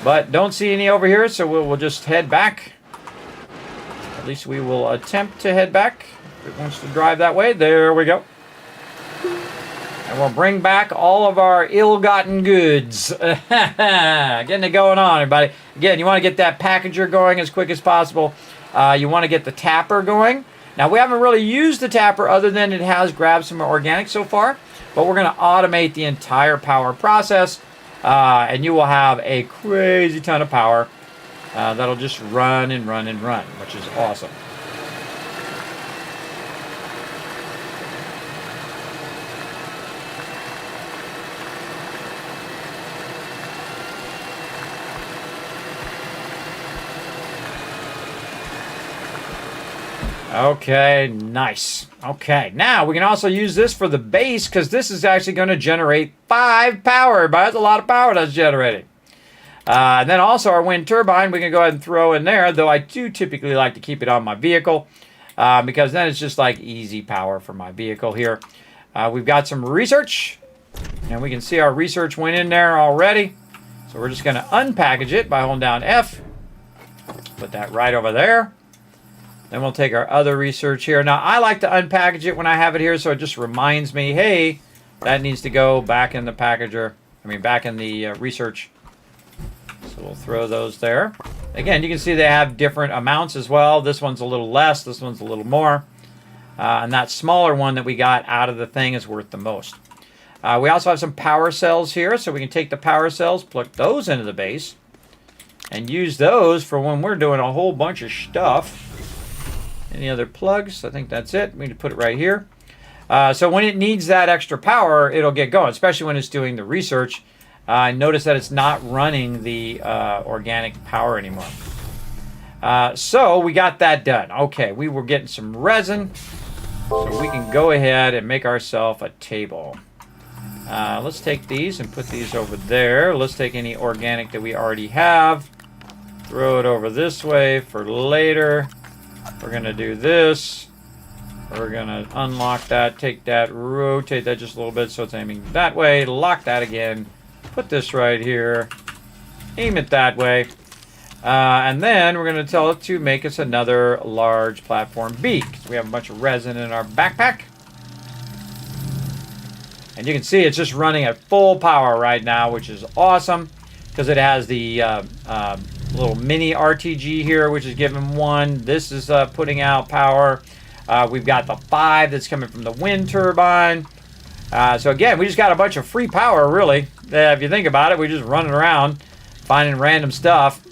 But don't see any over here, so we'll just head back. At least we will attempt to head back. If it wants to drive that way, there we go. And we'll bring back all of our ill-gotten goods. Getting it going on, everybody. Again, you want to get that packager going as quick as possible. You want to get the tapper going. Now, we haven't really used the tapper other than it has grabbed some organic so far. But we're going to automate the entire power process. And you will have a crazy ton of power that'll just run and run and run, which is awesome. Okay, nice. Okay, now we can also use this for the base because this is actually going to generate 5 power. But that's a lot of power that's generating. And then also our wind turbine, we can go ahead and throw in there, though I do typically like to keep it on my vehicle because then it's just like easy power for my vehicle here. We've got some research, and we can see our research went in there already. So we're just going to unpackage it by holding down F. Put that right over there. Then we'll take our other research here. Now, I like to unpackage it when I have it here, so it just reminds me, hey, that needs to go back in the packager. I mean, back in the research. So we'll throw those there. Again, you can see they have different amounts as well. This one's a little less. This one's a little more. And that smaller one that we got out of the thing is worth the most. We also have some power cells here, so we can take the power cells, plug those into the base, and use those for when we're doing a whole bunch of stuff. Any other plugs? I think that's it. We need to put it right here. So when it needs that extra power, it'll get going, especially when it's doing the research. Notice that it's not running the organic power anymore. So we got that done. Okay, we were getting some resin, so we can go ahead and make ourselves a table. Let's take these and put these over there. Let's take any organic that we already have. Throw it over this way for later. We're going to do this. We're going to unlock that, take that, rotate that just a little bit so it's aiming that way. Lock that again. Put this right here. Aim it that way. And then we're going to tell it to make us another large platform B. We have a bunch of resin in our backpack. And you can see it's just running at full power right now, which is awesome because it has the little mini RTG here, which is giving 1. This is putting out power. We've got the 5 that's coming from the wind turbine. So again, we just got a bunch of free power, really. If you think about it, we're just running around finding random stuff.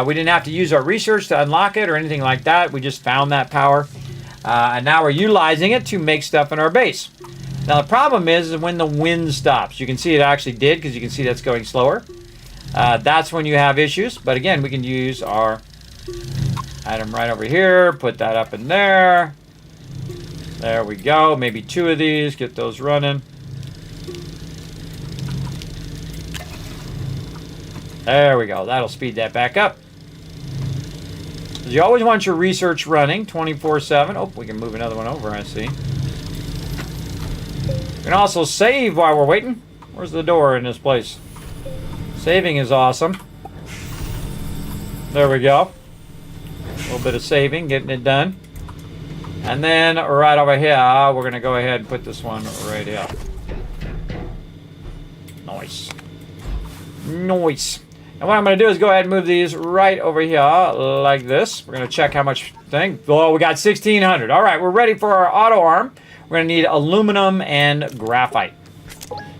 We didn't have to use our research to unlock it or anything like that. We just found that power. And now we're utilizing it to make stuff in our base. Now the problem is when the wind stops. You can see it actually did because you can see that's going slower. That's when you have issues. But again, we can use our item right over here. Put that up in there. There we go. Maybe 2 of these. Get those running. There we go. That'll speed that back up. You always want your research running 24/7. Oh, we can move another one over, I see. You can also save while we're waiting. Where's the door in this place? Saving is awesome. There we go. A little bit of saving, getting it done. And then right over here, we're going to go ahead and put this one right here. Nice. Nice. And what I'm going to do is go ahead and move these right over here like this. We're going to check how much thing. Oh, we got 1,600. All right, we're ready for our auto arm. We're going to need aluminum and graphite.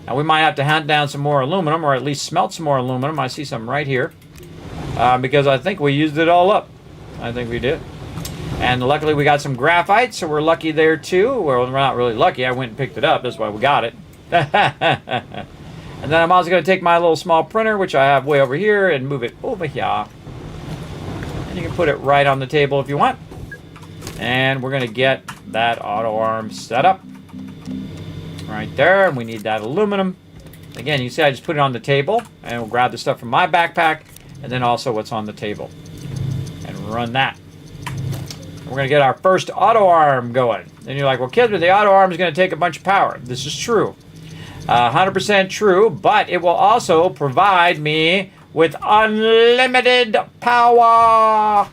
Now, we might have to hunt down some more aluminum or at least smelt some more aluminum. I see some right here because I think we used it all up. I think we did. And luckily, we got some graphite, so we're lucky there too. Well, we're not really lucky. I went and picked it up. That's why we got it. And then I'm also going to take my little small printer, which I have way over here, and move it over here. And you can put it right on the table if you want. And we're going to get that auto arm set up. Right there. And we need that aluminum. Again, you see I just put it on the table. And we'll grab the stuff from my backpack. And then also what's on the table. And run that. We're going to get our first auto arm going. And you're like, well, Kismet, the auto arm is going to take a bunch of power. This is true. 100% true, but it will also provide me with unlimited power.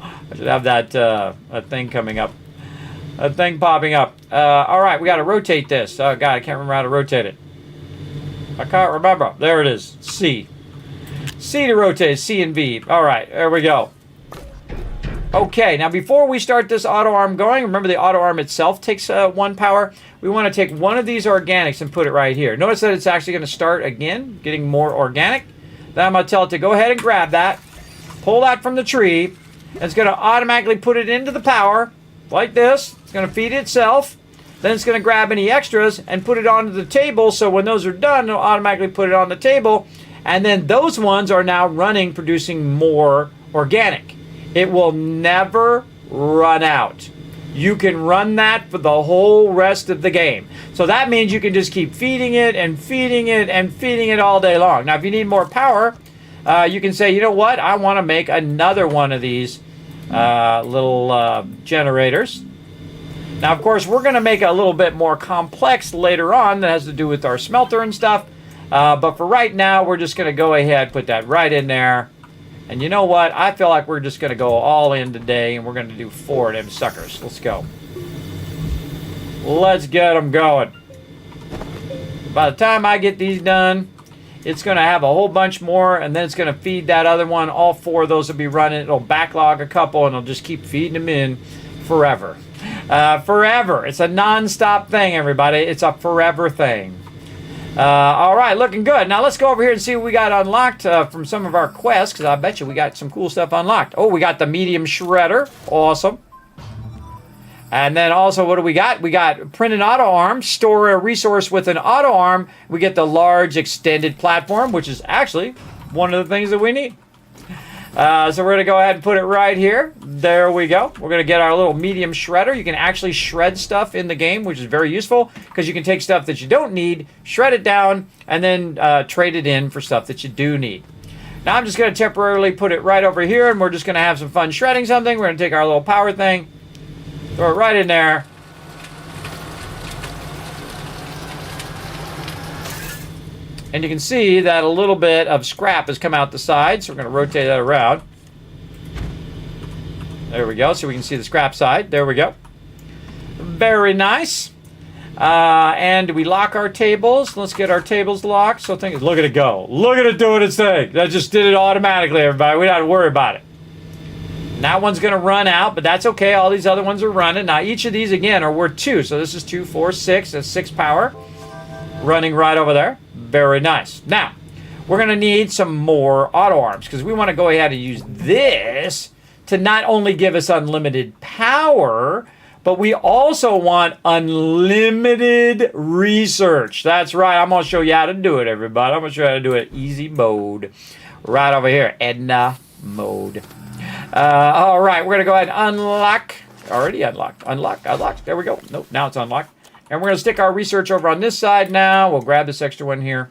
I should have that a thing coming up. A thing popping up. All right, we got to rotate this. Oh, God, I can't remember how to rotate it. I can't remember. There it is. C. C to rotate. C and V. All right, there we go. Okay, now before we start this auto arm going, remember the auto arm itself takes 1 power. We want to take one of these organics and put it right here. Notice that it's actually going to start again, getting more organic. Then I'm going to tell it to go ahead and grab that, pull that from the tree, and it's going to automatically put it into the power like this. It's going to feed itself. Then it's going to grab any extras and put it onto the table. So when those are done, it'll automatically put it on the table. And then those ones are now running, producing more organic. It will never run out. You can run that for the whole rest of the game. So that means you can just keep feeding it and feeding it and feeding it all day long. Now, if you need more power, you can say, you know what? I want to make another one of these little generators. Now, of course, we're going to make it a little bit more complex later on that has to do with our smelter and stuff. But for right now, we're just going to go ahead, put that right in there. And you know what? I feel like we're just going to go all in today, and we're going to do 4 of them suckers. Let's go. Let's get them going. By the time I get these done, it's going to have a whole bunch more, and then it's going to feed that other one. All 4 of those will be running. It'll backlog a couple, and it'll just keep feeding them in forever. Forever. It's a non-stop thing, everybody. It's a forever thing. All right, looking good. Now let's go over here and see what we got unlocked from some of our quests, because I bet you we got some cool stuff unlocked. Oh, we got the medium shredder. Awesome. And then also, what do we got? We got print an auto arm, store a resource with an auto arm. We get the large extended platform, which is actually one of the things that we need. So we're going to go ahead and put it right here. There we go. We're going to get our little medium shredder. You can actually shred stuff in the game, which is very useful because you can take stuff that you don't need, shred it down, and then trade it in for stuff that you do need. Now I'm just going to temporarily put it right over here, and we're just going to have some fun shredding something. We're going to take our little power thing, throw it right in there. And you can see that a little bit of scrap has come out the side, so we're going to rotate that around. There we go, so we can see the scrap side. There we go. Very nice. And we lock our tables. Let's get our tables locked. So look at it go. Look at it doing its thing. That just did it automatically, everybody. We don't have to worry about it. And that one's going to run out, but that's okay. All these other ones are running. Now, each of these, again, are worth 2. So this is 2, 4, 6. That's 6 power. Running right over there. Very nice. Now, we're going to need some more auto arms because we want to go ahead and use this to not only give us unlimited power, but we also want unlimited research. That's right. I'm going to show you how to do it, everybody. I'm going to show you how to do it easy mode. Right over here. Edna mode. All right. We're going to go ahead and unlock. Already unlocked. Unlocked. There we go. Nope. Now it's unlocked. And we're going to stick our research over on this side now. We'll grab this extra one here.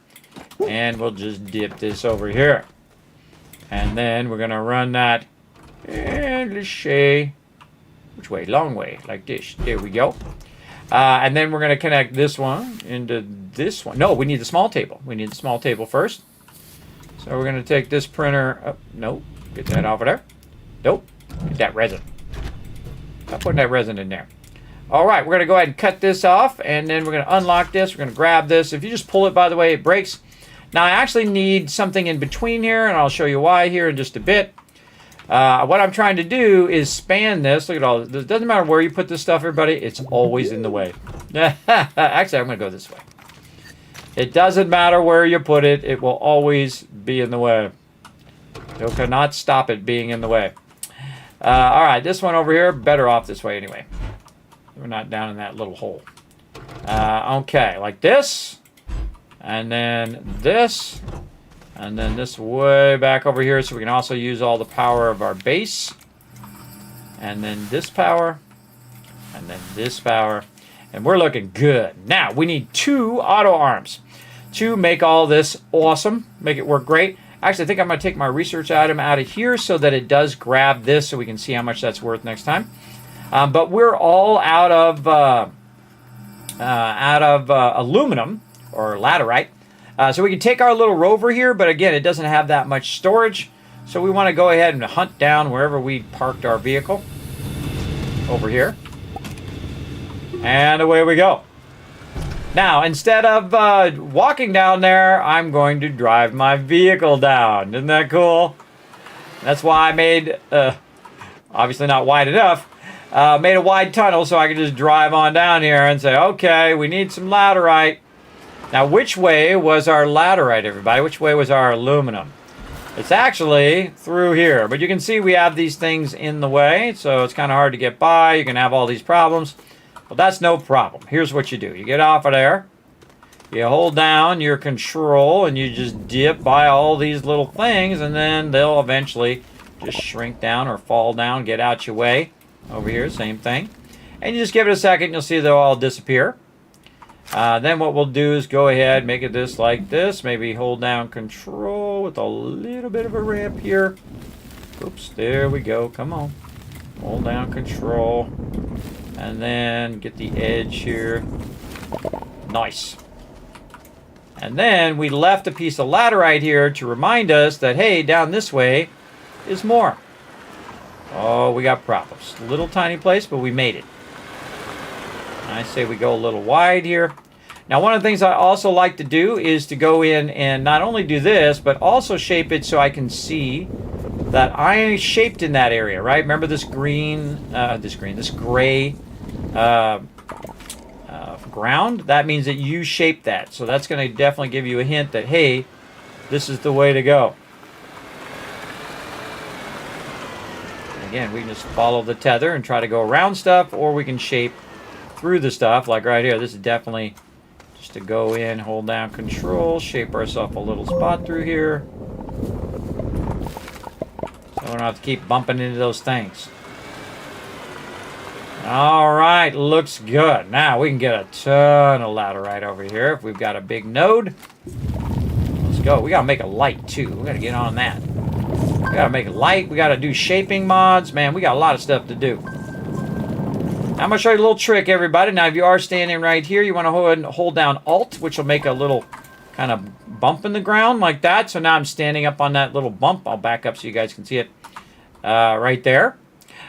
And we'll just dip this over here. And then we're going to run that. And let's see. Which way? Long way. Like this. There we go. And then we're going to connect this one into this one. No, we need the small table. We need the small table first. So we're going to take this printer. Oh, nope. Get that off of there. Nope. Get that resin. Stop putting that resin in there. All right, we're going to go ahead and cut this off, and then we're going to unlock this. We're going to grab this. If you just pull it, by the way, it breaks. Now, I actually need something in between here, and I'll show you why here in just a bit. What I'm trying to do is span this. Look at all this. It doesn't matter where you put this stuff, everybody. It's always in the way. Actually, I'm going to go this way. It doesn't matter where you put it. It will always be in the way. You cannot stop it being in the way. All right, this one over here, better off this way anyway. We're not down in that little hole. Okay, like this. And then this. And then this way back over here so we can also use all the power of our base. And then this power. And then this power. And we're looking good. Now, we need 2 auto arms to make all this awesome. Make it work great. Actually, I think I'm going to take my research item out of here so that it does grab this so we can see how much that's worth next time. But we're all out of aluminum, or laterite. So we can take our little rover here, but again, it doesn't have that much storage. So we want to go ahead and hunt down wherever we parked our vehicle. Over here. And away we go. Now, instead of walking down there, I'm going to drive my vehicle down. Isn't that cool? That's why I made, obviously not wide enough, made a wide tunnel so I could just drive on down here and say, okay, we need some laterite. Now, which way was our laterite, everybody? Which way was our aluminum? It's actually through here. But you can see we have these things in the way, so it's kind of hard to get by. You can have all these problems. But that's no problem. Here's what you do. You get off of there. You hold down your control, and you just dip by all these little things, and then they'll eventually just shrink down or fall down, get out your way. Over here, same thing. And you just give it a second, and you'll see they'll all disappear. Then what we'll do is go ahead, make it this like this. Maybe hold down control with a little bit of a ramp here. Oops, there we go. Come on. Hold down control. And then get the edge here. Nice. And then we left a piece of laterite here to remind us that, hey, down this way is more. Oh, we got problems. Little tiny place, but we made it. I say we go a little wide here. Now, one of the things I also like to do is to go in and not only do this, but also shape it so I can see that I shaped in that area, right? Remember this this gray ground? That means that you shaped that. So that's going to definitely give you a hint that, hey, this is the way to go. Again, we can just follow the tether and try to go around stuff, or we can shape through the stuff, like right here. This is definitely just to go in, hold down control, shape ourselves a little spot through here. So we don't have to keep bumping into those things. All right, looks good. Now we can get a ton of laterite over here if we've got a big node. Let's go. We got to make a light too. We got to get on that. We got to make a light. We got to do shaping mods. Man, we got a lot of stuff to do. I'm going to show you a little trick, everybody. Now, if you are standing right here, you want to go ahead and hold down Alt, which will make a little kind of bump in the ground like that. So now I'm standing up on that little bump. I'll back up so you guys can see it right there.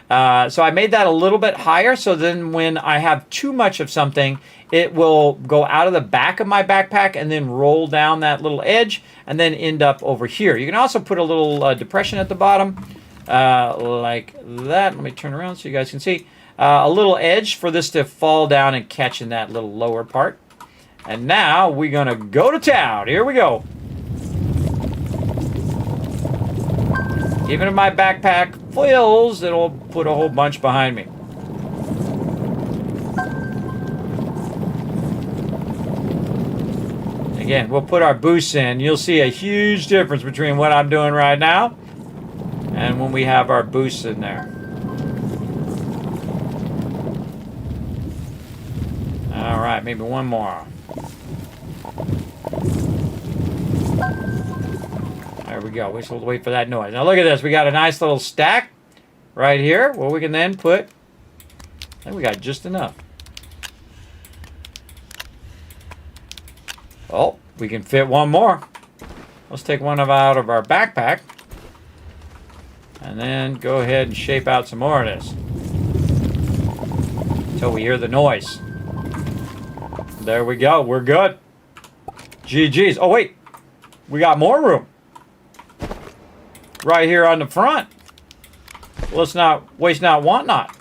So I made that a little bit higher, so then when I have too much of something, it will go out of the back of my backpack and then roll down that little edge and then end up over here. You can also put a little depression at the bottom like that. Let me turn around so you guys can see. A little edge for this to fall down and catch in that little lower part. And now we're going to go to town. Here we go. Even if my backpack fills, it'll put a whole bunch behind me. Again, we'll put our boosts in. You'll see a huge difference between what I'm doing right now and when we have our boosts in there. All right, maybe one more. There we go. We just have to wait for that noise. Now look at this. We got a nice little stack right here where we can then put, I think we got just enough. Oh, we can fit one more. Let's take one out of our backpack and then go ahead and shape out some more of this until we hear the noise. There we go. We're good. GG's. Oh, wait. We got more room right here on the front. Let's not waste not, want not.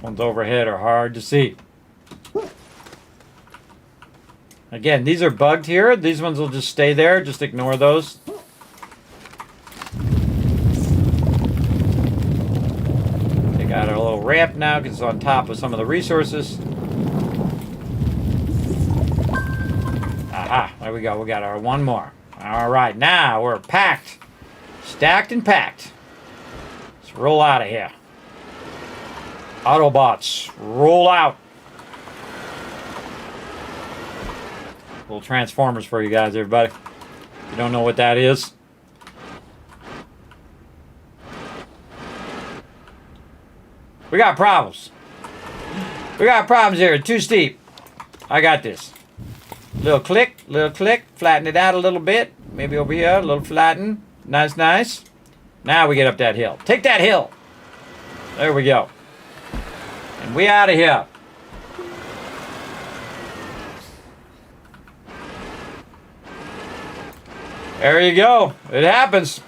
Ones overhead are hard to see. Again, these are bugged here. These ones will just stay there. Just ignore those. They got a little ramp now because it's on top of some of the resources. Aha, there we go. We got our one more. All right, now we're packed. Stacked and packed. Let's roll out of here. Autobots, roll out. Little Transformers for you guys, everybody. If you don't know what that is. We got problems. We got problems here. Too steep. I got this. Little click, flatten it out a little bit. Maybe over here, a little flatten. Nice, nice. Now we get up that hill. Take that hill. There we go. And we out of here. There you go. It happens.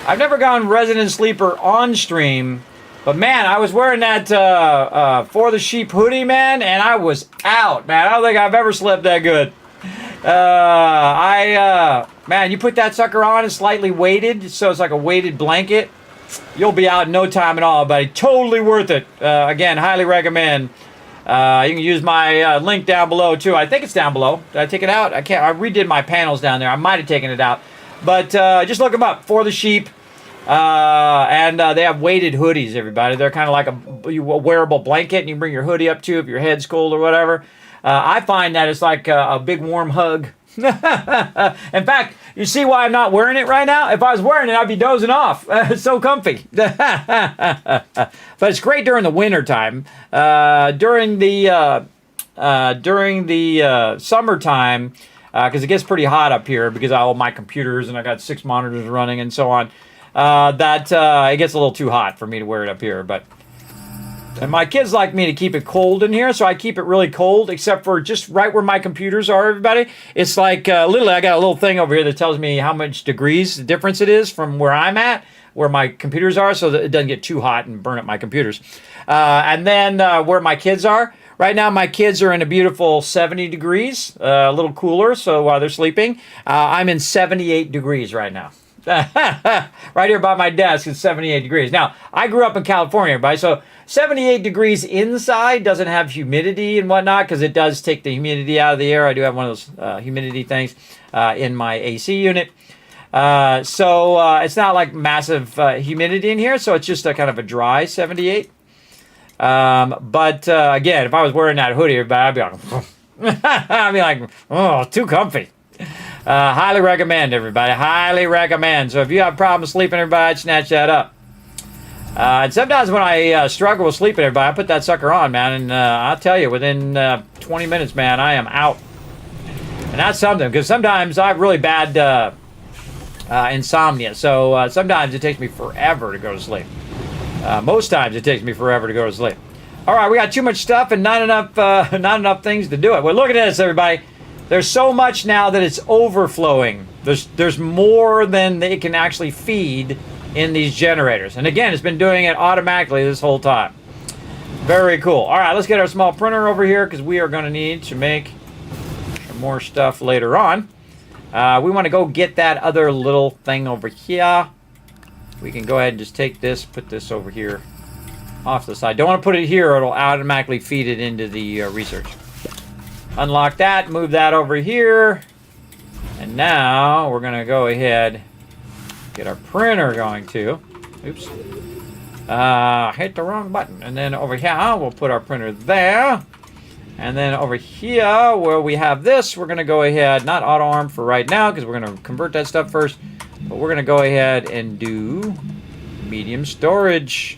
I've never gone Resident Sleeper on stream. But man, I was wearing that For the Sheep hoodie, man, and I was out, man. I don't think I've ever slept that good. Man, you put that sucker on and slightly weighted, so it's like a weighted blanket. You'll be out in no time at all, buddy. Totally worth it. Again, highly recommend. You can use my link down below, too. I think it's down below. Did I take it out? I can't. I redid my panels down there. I might have taken it out. But just look them up, For the Sheep. And they have weighted hoodies, everybody. They're kind of like a wearable blanket, and you can bring your hoodie up to if your head's cold or whatever. I find that it's like a big warm hug. In fact, you see why I'm not wearing it right now? If I was wearing it, I'd be dozing off. It's so comfy. But it's great during the winter time. During the summertime, because it gets pretty hot up here because of all my computers and I got 6 monitors running and so on. It gets a little too hot for me to wear it up here, and my kids like me to keep it cold in here, so I keep it really cold, except for just right where my computers are, everybody. It's like, literally, I got a little thing over here that tells me how much degrees difference it is from where I'm at, where my computers are, so that it doesn't get too hot and burn up my computers. And then where my kids are. Right now, my kids are in a beautiful 70 degrees, a little cooler, so while they're sleeping. I'm in 78 degrees right now. Right here by my desk is 78 degrees. Now, I grew up in California, everybody, so 78 degrees inside doesn't have humidity and whatnot because it does take the humidity out of the air. I do have one of those humidity things in my AC unit. So it's not like massive humidity in here, so it's just a kind of a dry 78. But again, if I was wearing that hoodie, everybody, I'd be like, oh, too comfy. Highly recommend, everybody. Highly recommend. So if you have problems sleeping, everybody, snatch that up. And sometimes when I struggle with sleeping, everybody, I put that sucker on, man. And I'll tell you, within 20 minutes, man, I am out. And that's something, because sometimes I have really bad insomnia. So sometimes it takes me forever to go to sleep. Most times it takes me forever to go to sleep. All right, we got too much stuff and not enough things to do it. Well, look at this, everybody. There's so much now that it's overflowing. There's more than it can actually feed in these generators. And again, it's been doing it automatically this whole time. Very cool. All right, let's get our small printer over here because we are going to need to make some more stuff later on. We want to go get that other little thing over here. We can go ahead and just take this, put this over here off the side. Don't want to put it here or it'll automatically feed it into the research. Unlock that, move that over here. And now we're going to go ahead, get our printer going too. Oops. Hit the wrong button. And then over here, we'll put our printer there. And then over here, where we have this, we're going to go ahead, not auto arm for right now, because we're going to convert that stuff first. But we're going to go ahead and do medium storage.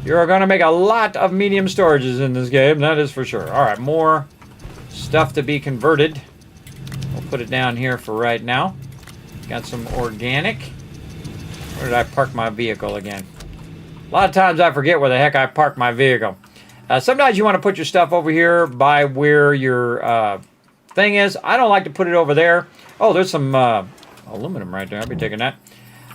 You're going to make a lot of medium storages in this game, that is for sure. All right, more stuff to be converted. We'll put it down here for right now. Got some organic. Where did I park my vehicle again? A lot of times I forget where the heck I parked my vehicle. Sometimes you want to put your stuff over here by where your thing is. I don't like to put it over there. Oh, there's some aluminum right there. I'll be taking that.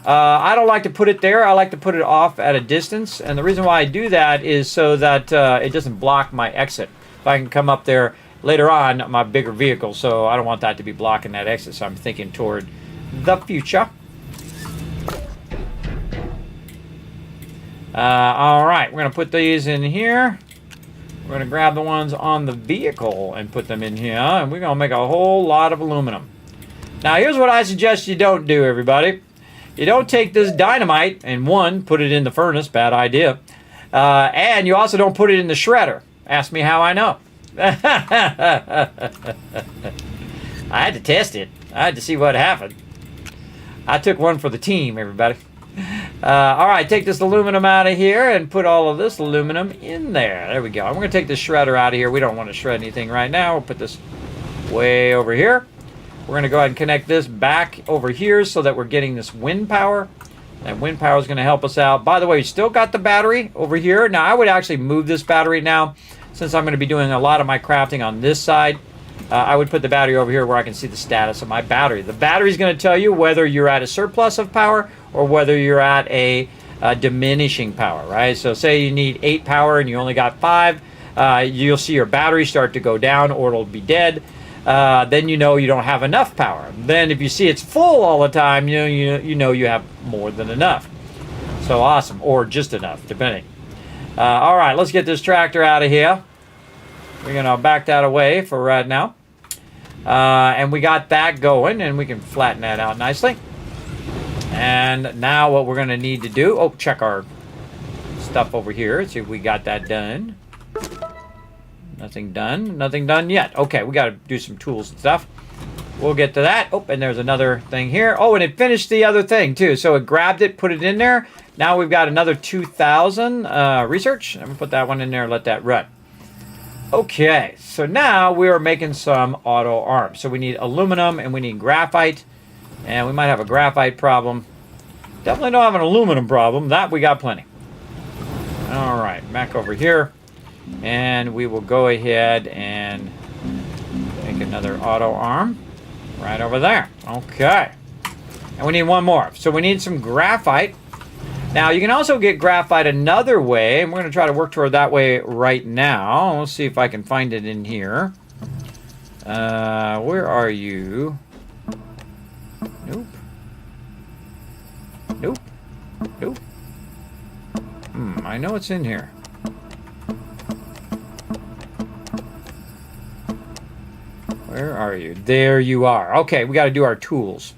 I don't like to put it there. I like to put it off at a distance. And the reason why I do that is so that it doesn't block my exit. If I can come up there later on, my bigger vehicle. So I don't want that to be blocking that exit. So I'm thinking toward the future. All right, we're going to put these in here. We're going to grab the ones on the vehicle and put them in here. And we're going to make a whole lot of aluminum. Now, here's what I suggest you don't do, everybody. You don't take this dynamite and, one, put it in the furnace. Bad idea. And you also don't put it in the shredder. Ask me how I know. I had to test it. I had to see what happened. I took one for the team, everybody. All right, take this aluminum out of here and put all of this aluminum in there. There we go. I'm going to take this shredder out of here. We don't want to shred anything right now. We'll put this way over here. We're going to go ahead and connect this back over here so that we're getting this wind power. That wind power is going to help us out. By the way, you still got the battery over here. Now, I would actually move this battery now since I'm going to be doing a lot of my crafting on this side. I would put the battery over here where I can see the status of my battery. The battery is going to tell you whether you're at a surplus of power or whether you're at a diminishing power, right? So say you need 8 power and you only got 5, you'll see your battery start to go down or it'll be dead. Then you know you don't have enough power. Then if you see it's full all the time, you know you have more than enough. So awesome, or just enough, depending. All right, let's get this tractor out of here. We're gonna back that away for right now. And we got that going, and we can flatten that out nicely. And now what we're gonna need to do, check our stuff over here, see if we got that done. Nothing done. Nothing done yet. Okay, we got to do some tools and stuff. We'll get to that. Oh, and there's another thing here. Oh, and it finished the other thing, too. So it grabbed it, put it in there. Now we've got another 2,000 research. I'm going to put that one in there and let that run. Okay, so now we are making some auto arms. So we need aluminum and we need graphite. And we might have a graphite problem. Definitely don't have an aluminum problem. That we got plenty. All right, back over here. And we will go ahead and make another auto arm right over there. Okay. And we need one more. So we need some graphite. Now, you can also get graphite another way, and we're going to try to work toward that way right now. Let's see if I can find it in here. Where are you? Nope. Nope. Nope. I know it's in here. Where are you? There you are. Okay, we got to do our tools.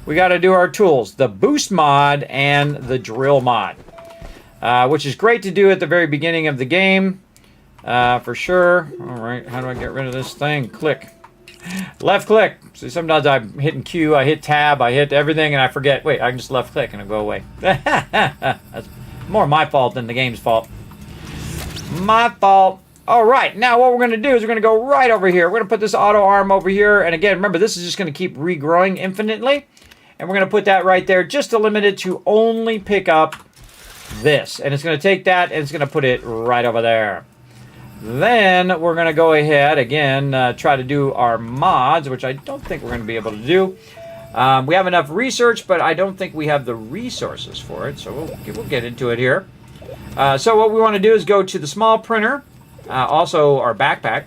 We got to do our tools. The boost mod and the drill mod. Which is great to do at the very beginning of the game. For sure. All right, how do I get rid of this thing? Click. Left click. See, sometimes I'm hitting Q, I hit tab, I hit everything, and I forget. Wait, I can just left click and it'll go away. That's more my fault than the game's fault. My fault. All right, now what we're going to do is we're going to go right over here. We're going to put this auto arm over here. And again, remember, this is just going to keep regrowing infinitely. And we're going to put that right there just to limit it to only pick up this. And it's going to take that and it's going to put it right over there. Then we're going to go ahead, again, try to do our mods, which I don't think we're going to be able to do. We have enough research, but I don't think we have the resources for it. So we'll get into it here. So what we want to do is go to the small printer. Also our backpack.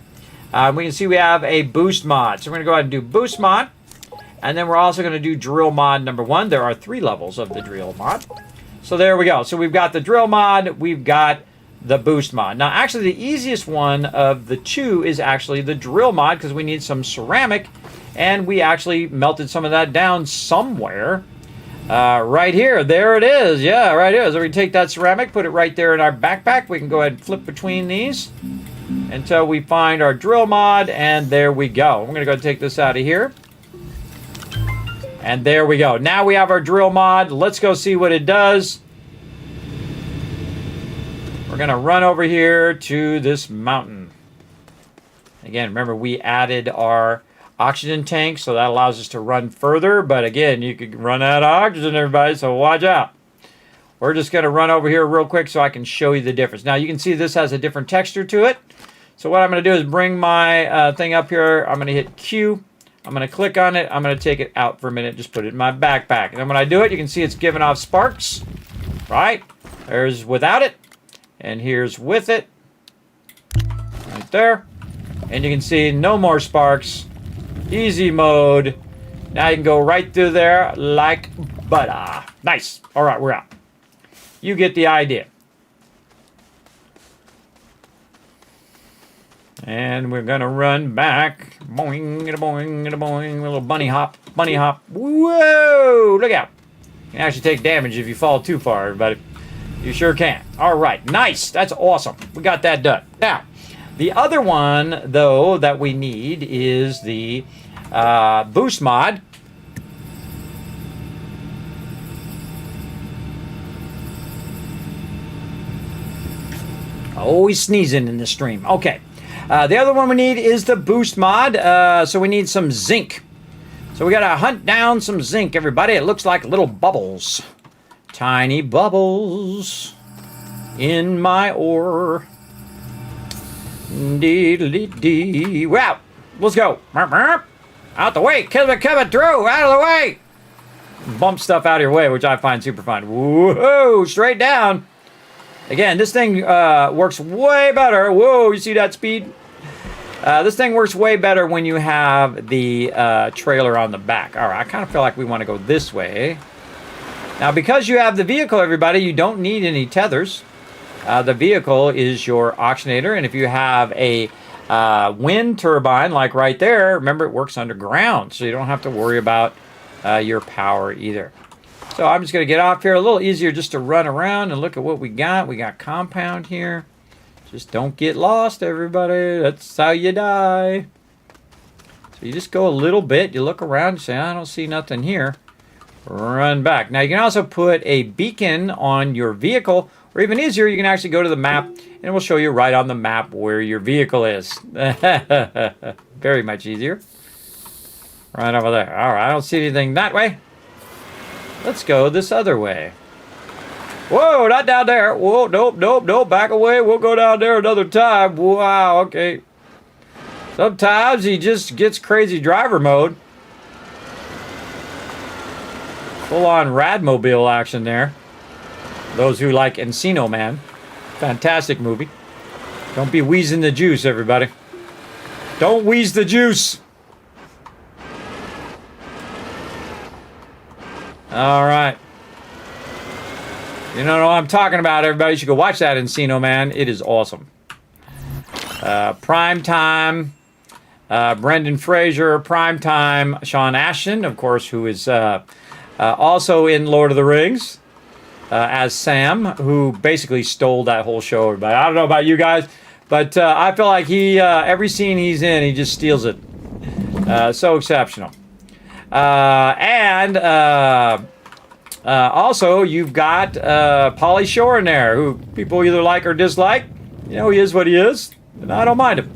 We can see we have a boost mod. So we're going to go ahead and do boost mod. And then we're also going to do drill mod number 1. There are 3 levels of the drill mod. So there we go. So we've got the drill mod. We've got the boost mod. Now actually the easiest one of the 2 is actually the drill mod because we need some ceramic. And we actually melted some of that down somewhere. Right here. There it is. Yeah, right here. So we take that ceramic, put it right there in our backpack. We can go ahead and flip between these until we find our drill mod, and there we go. We're going to go take this out of here. And there we go. Now we have our drill mod. Let's go see what it does. We're going to run over here to this mountain. Again, remember we added our oxygen tank, so that allows us to run further. But again, you could run out of oxygen, everybody, so watch out. We're just going to run over here real quick so I can show you the difference. Now, you can see this has a different texture to it. So what I'm going to do is bring my thing up here. I'm going to hit Q. I'm going to click on it. I'm going to take it out for a minute, just put it in my backpack. And then when I do it, you can see it's giving off sparks, right? There's without it, and here's with it, right there. And you can see no more sparks. Easy mode. Now you can go right through there like butter. Nice. All right, we're out. You get the idea. And we're going to run back. Boing, and a boing, and a boing. A little bunny hop. Bunny hop. Whoa! Look out. You can actually take damage if you fall too far, everybody. You sure can. All right. Nice. That's awesome. We got that done. Now, The other one, though, that we need is the boost mod. Always sneezing in this stream. Okay. The other one we need is the boost mod. So we need some zinc. So we got to hunt down some zinc, everybody. It looks like little bubbles. Tiny bubbles in my ore. Dee-dee-dee. Wow. Let's go. Out the way. Kismet through. Out of the way. Bump stuff out of your way, which I find super fun. Whoa. Straight down. Again, this thing works way better. Whoa, you see that speed? This thing works way better when you have the trailer on the back. All right, I kind of feel like we want to go this way. Now, because you have the vehicle, everybody, you don't need any tethers. The vehicle is your oxygenator, and if you have a wind turbine, like right there, remember it works underground, so you don't have to worry about your power either. So I'm just going to get off here. A little easier just to run around and look at what we got. We got compound here. Just don't get lost, everybody. That's how you die. So you just go a little bit. You look around and say, I don't see nothing here. Run back. Now, you can also put a beacon on your vehicle. Or even easier, you can actually go to the map, and it will show you right on the map where your vehicle is. Very much easier. Right over there. All right, I don't see anything that way. Let's go this other way. Whoa, not down there. Whoa, nope. Back away. We'll go down there another time. Wow, okay. Sometimes he just gets crazy driver mode. Full-on Radmobile action there. Those who like Encino Man. Fantastic movie. Don't be wheezing the juice, everybody. Don't wheeze the juice. All right. You know what I'm talking about, everybody. You should go watch that Encino Man. It is awesome. Prime Time. Brendan Fraser. Prime Time. Sean Ashton, of course, who is also in Lord of the Rings as Sam, who basically stole that whole show, everybody. I don't know about you guys, but I feel like he, every scene he's in, he just steals it. So exceptional. Also, you've got Pauly Shore in there, who people either like or dislike. You know, he is what he is, and I don't mind him.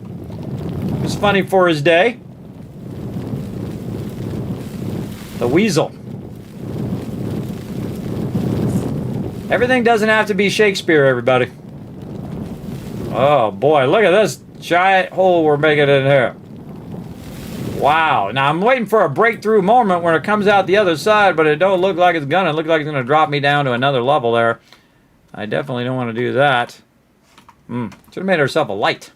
He was funny for his day. The Weasel. Everything doesn't have to be Shakespeare, everybody. Oh, boy, look at this giant hole we're making in here. Wow. Now, I'm waiting for a breakthrough moment when it comes out the other side, but it don't look like it's gonna. It looks like it's gonna drop me down to another level there. I definitely don't want to do that. Should have made ourselves a light.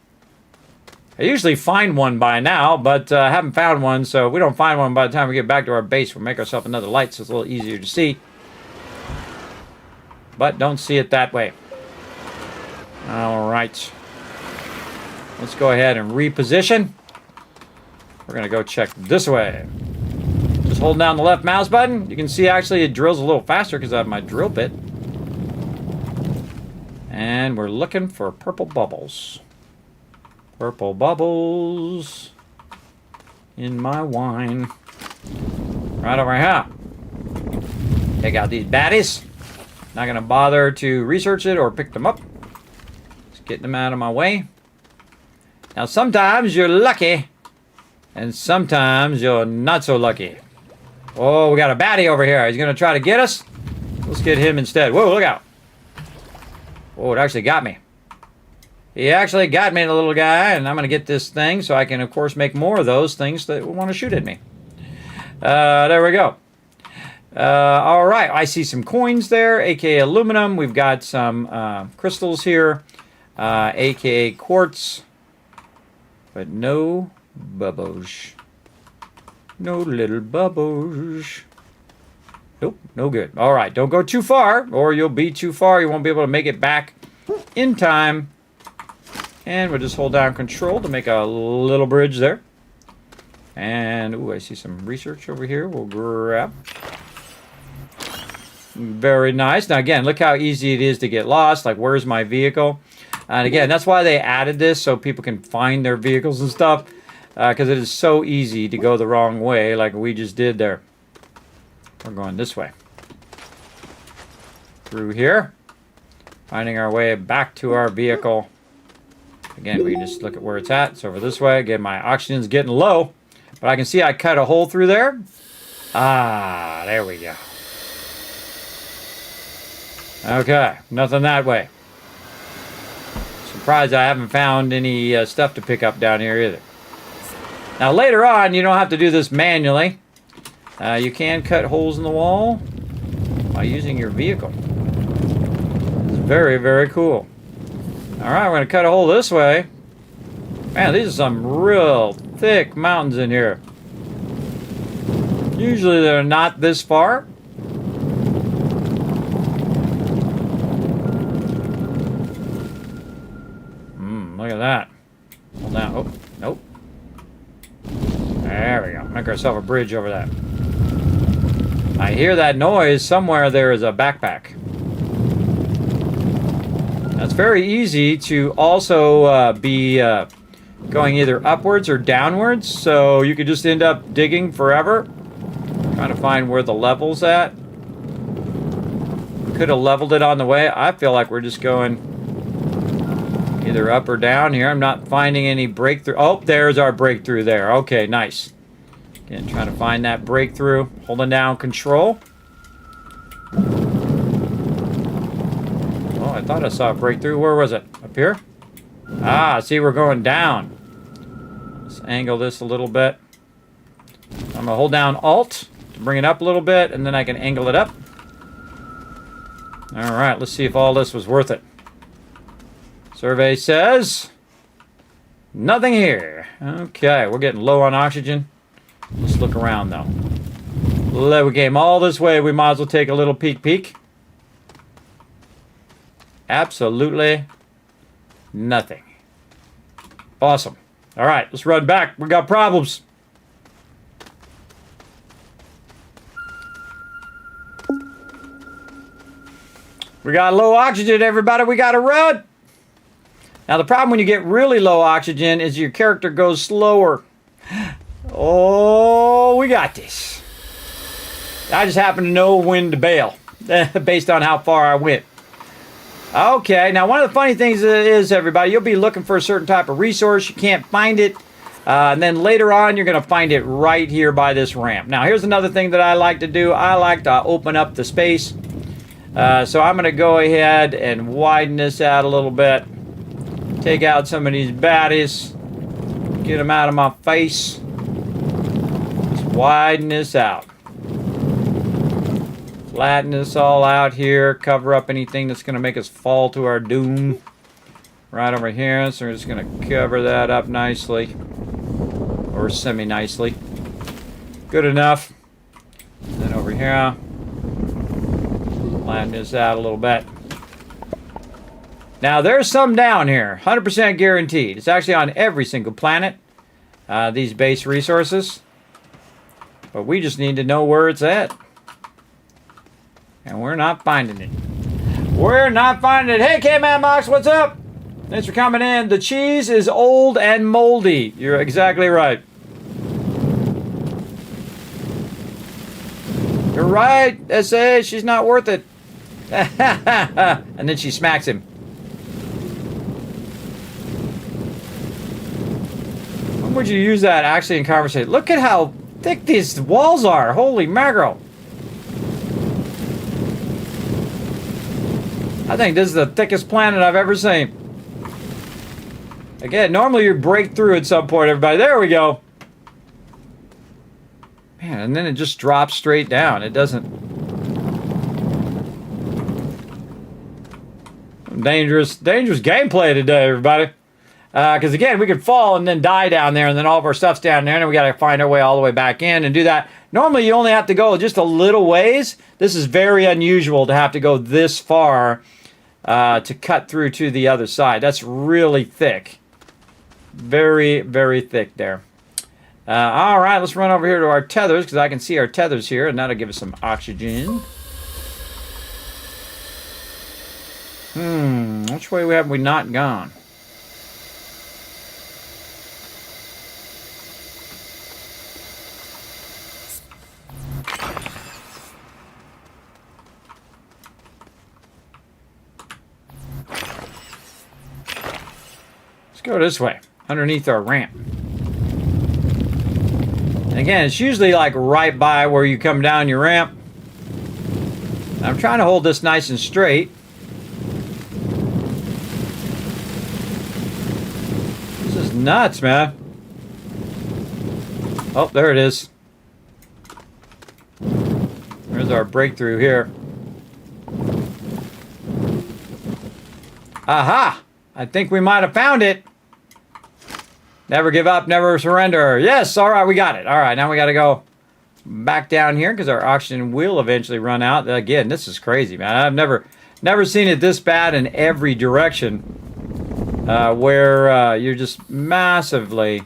I usually find one by now, but I haven't found one, so if we don't find one by the time we get back to our base, we'll make ourselves another light so it's a little easier to see. But don't see it that way. All right. Let's go ahead and reposition. We're going to go check this way. Just holding down the left mouse button. You can see actually it drills a little faster because I have my drill bit. And we're looking for purple bubbles. Purple bubbles in my wine. Right over here. Take out these baddies. Not going to bother to research it or pick them up. Just getting them out of my way. Now, sometimes you're lucky. And sometimes you're not so lucky. Oh, we got a baddie over here. He's going to try to get us. Let's get him instead. Whoa, look out. Oh, it actually got me. He actually got me, the little guy. And I'm going to get this thing so I can, of course, make more of those things that want to shoot at me. There we go. All right. I see some coins there, a.k.a. aluminum. We've got some crystals here, a.k.a. quartz. But no bubbles. No little bubbles. Nope, no good. All right, don't go too far, or you'll be too far. You won't be able to make it back in time. And we'll just hold down control to make a little bridge there. And, ooh, I see some research over here. We'll grab. Very nice. Now, again, look how easy it is to get lost. Like, where's my vehicle? And again, that's why they added this, so people can find their vehicles and stuff. Because it is so easy to go the wrong way, like we just did there. We're going this way. Through here. Finding our way back to our vehicle. Again, we can just look at where it's at. It's over this way. Again, my oxygen's getting low. But I can see I cut a hole through there. Ah, there we go. Okay, nothing that way. Surprised I haven't found any stuff to pick up down here either. Now later on, you don't have to do this manually. You can cut holes in the wall by using your vehicle. It's very, very cool. Alright, we're going to cut a hole this way. Man, these are some real thick mountains in here. Usually they're not this far. Look at that. Hold down. Oh, nope. There we go. Make ourselves a bridge over that. I hear that noise. Somewhere there is a backpack. Now, it's very easy to also be going either upwards or downwards. So you could just end up digging forever. Trying to find where the level's at. Could have leveled it on the way. I feel like we're just going either up or down here. I'm not finding any breakthrough. Oh, there's our breakthrough there. Okay, nice. Again, trying to find that breakthrough. Holding down control. Oh, I thought I saw a breakthrough. Where was it? Up here? Ah, see, we're going down. Let's angle this a little bit. I'm going to hold down Alt to bring it up a little bit, and then I can angle it up. All right, let's see if all this was worth it. Survey says nothing here. Okay, we're getting low on oxygen. Let's look around though. We came all this way. We might as well take a little peek. Absolutely nothing. Awesome. All right, let's run back. We got problems. We got low oxygen, everybody. We got to run. Now, the problem when you get really low oxygen is your character goes slower. Oh, we got this. I just happen to know when to bail based on how far I went. Okay, now one of the funny things is, everybody, you'll be looking for a certain type of resource. You can't find it. And then later on, you're going to find it right here by this ramp. Now, here's another thing that I like to do. I like to open up the space. So I'm going to go ahead and widen this out a little bit. Take out some of these baddies. Get them out of my face. Just widen this out. Flatten this all out here. Cover up anything that's going to make us fall to our doom. Right over here. So we're just going to cover that up nicely. Or semi-nicely. Good enough. Then over here. Flatten this out a little bit. Now, there's some down here. 100% guaranteed. It's actually on every single planet. These base resources. But we just need to know where it's at. And we're not finding it. We're not finding it. Hey, K-Man Mox, what's up? Thanks for coming in. The cheese is old and moldy. You're exactly right. You're right, SA. She's not worth it. And then she smacks him. When would you use that actually in conversation? Look at how thick these walls are. Holy mackerel. I think this is the thickest planet I've ever seen. Again, normally you break through at some point, everybody. There we go. Man, and then it just drops straight down. It doesn't... Dangerous gameplay today, everybody. Because again, we could fall and then die down there, and then all of our stuff's down there, and we got to find our way all the way back in and do that. Normally, you only have to go just a little ways. This is very unusual to have to go this far to cut through to the other side. That's really thick. Very, very thick there. All right, let's run over here to our tethers, because I can see our tethers here, and that'll give us some oxygen. Which way have we not gone? Let's go this way, underneath our ramp. And again, it's usually like right by where you come down your ramp. I'm trying to hold this nice and straight. This is nuts, man. Oh, there it is. There's our breakthrough here. Aha! I think we might have found it. Never give up, never surrender. Yes, all right, we got it. All right, now we got to go back down here because our oxygen will eventually run out. Again, this is crazy, man. I've never seen it this bad in every direction, where you're just massively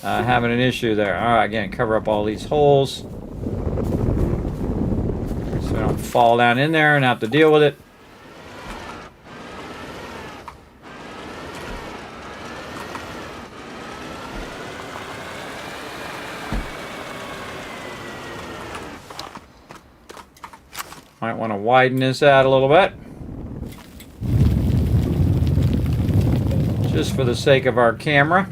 having an issue there. All right, again, cover up all these holes so we don't fall down in there and have to deal with it. Might want to widen this out a little bit. Just for the sake of our camera.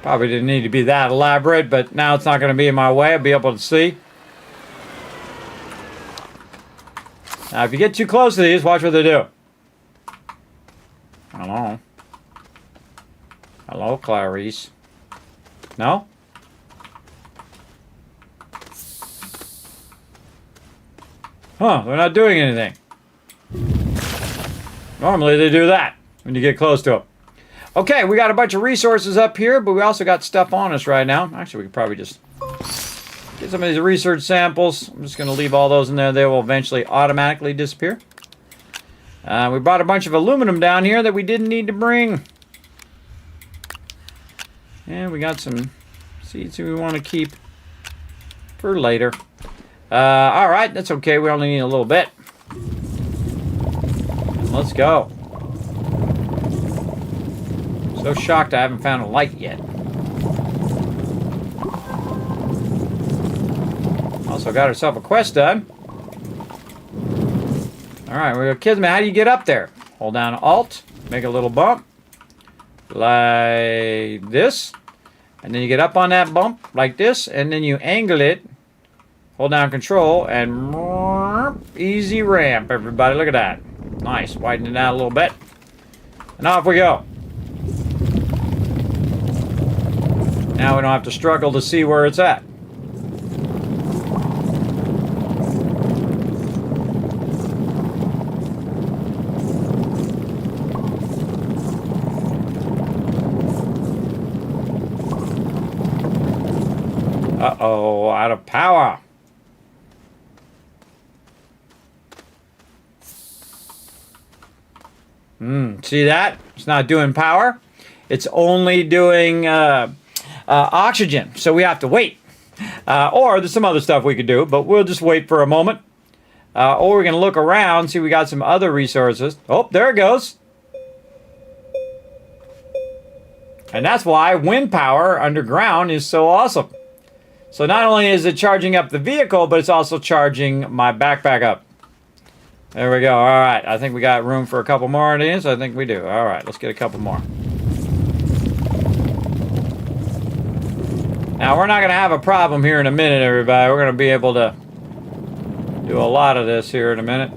Probably didn't need to be that elaborate, but now it's not going to be in my way. I'll be able to see. Now, if you get too close to these, watch what they do. Hello. Hello, Clarice. No? Huh, they're not doing anything. Normally they do that when you get close to them. Okay, we got a bunch of resources up here, but we also got stuff on us right now. Actually, we could probably just get some of these research samples. I'm just going to leave all those in there. They will eventually automatically disappear. We brought a bunch of aluminum down here that we didn't need to bring. And we got some seeds we want to keep for later. All right, that's okay. We only need a little bit. Let's go. So shocked I haven't found a light yet. Also got herself a quest done. Alright, we go, Kismet, how do you get up there? Hold down Alt, make a little bump. Like this. And then you get up on that bump, like this, and then you angle it. Hold down Control, and easy ramp, everybody. Look at that. Nice, widen it out a little bit. And off we go. Now we don't have to struggle to see where it's at. Uh-oh, out of power. See that? It's not doing power. It's only doing oxygen, so we have to wait. Or there's some other stuff we could do, but we'll just wait for a moment. Or we're going to look around, see we got some other resources. Oh, there it goes. And that's why wind power underground is so awesome. So not only is it charging up the vehicle, but it's also charging my backpack up. There we go. All right. I think we got room for a couple more of these. I think we do. All right. Let's get a couple more. Now, we're not going to have a problem here in a minute, everybody. We're going to be able to do a lot of this here in a minute.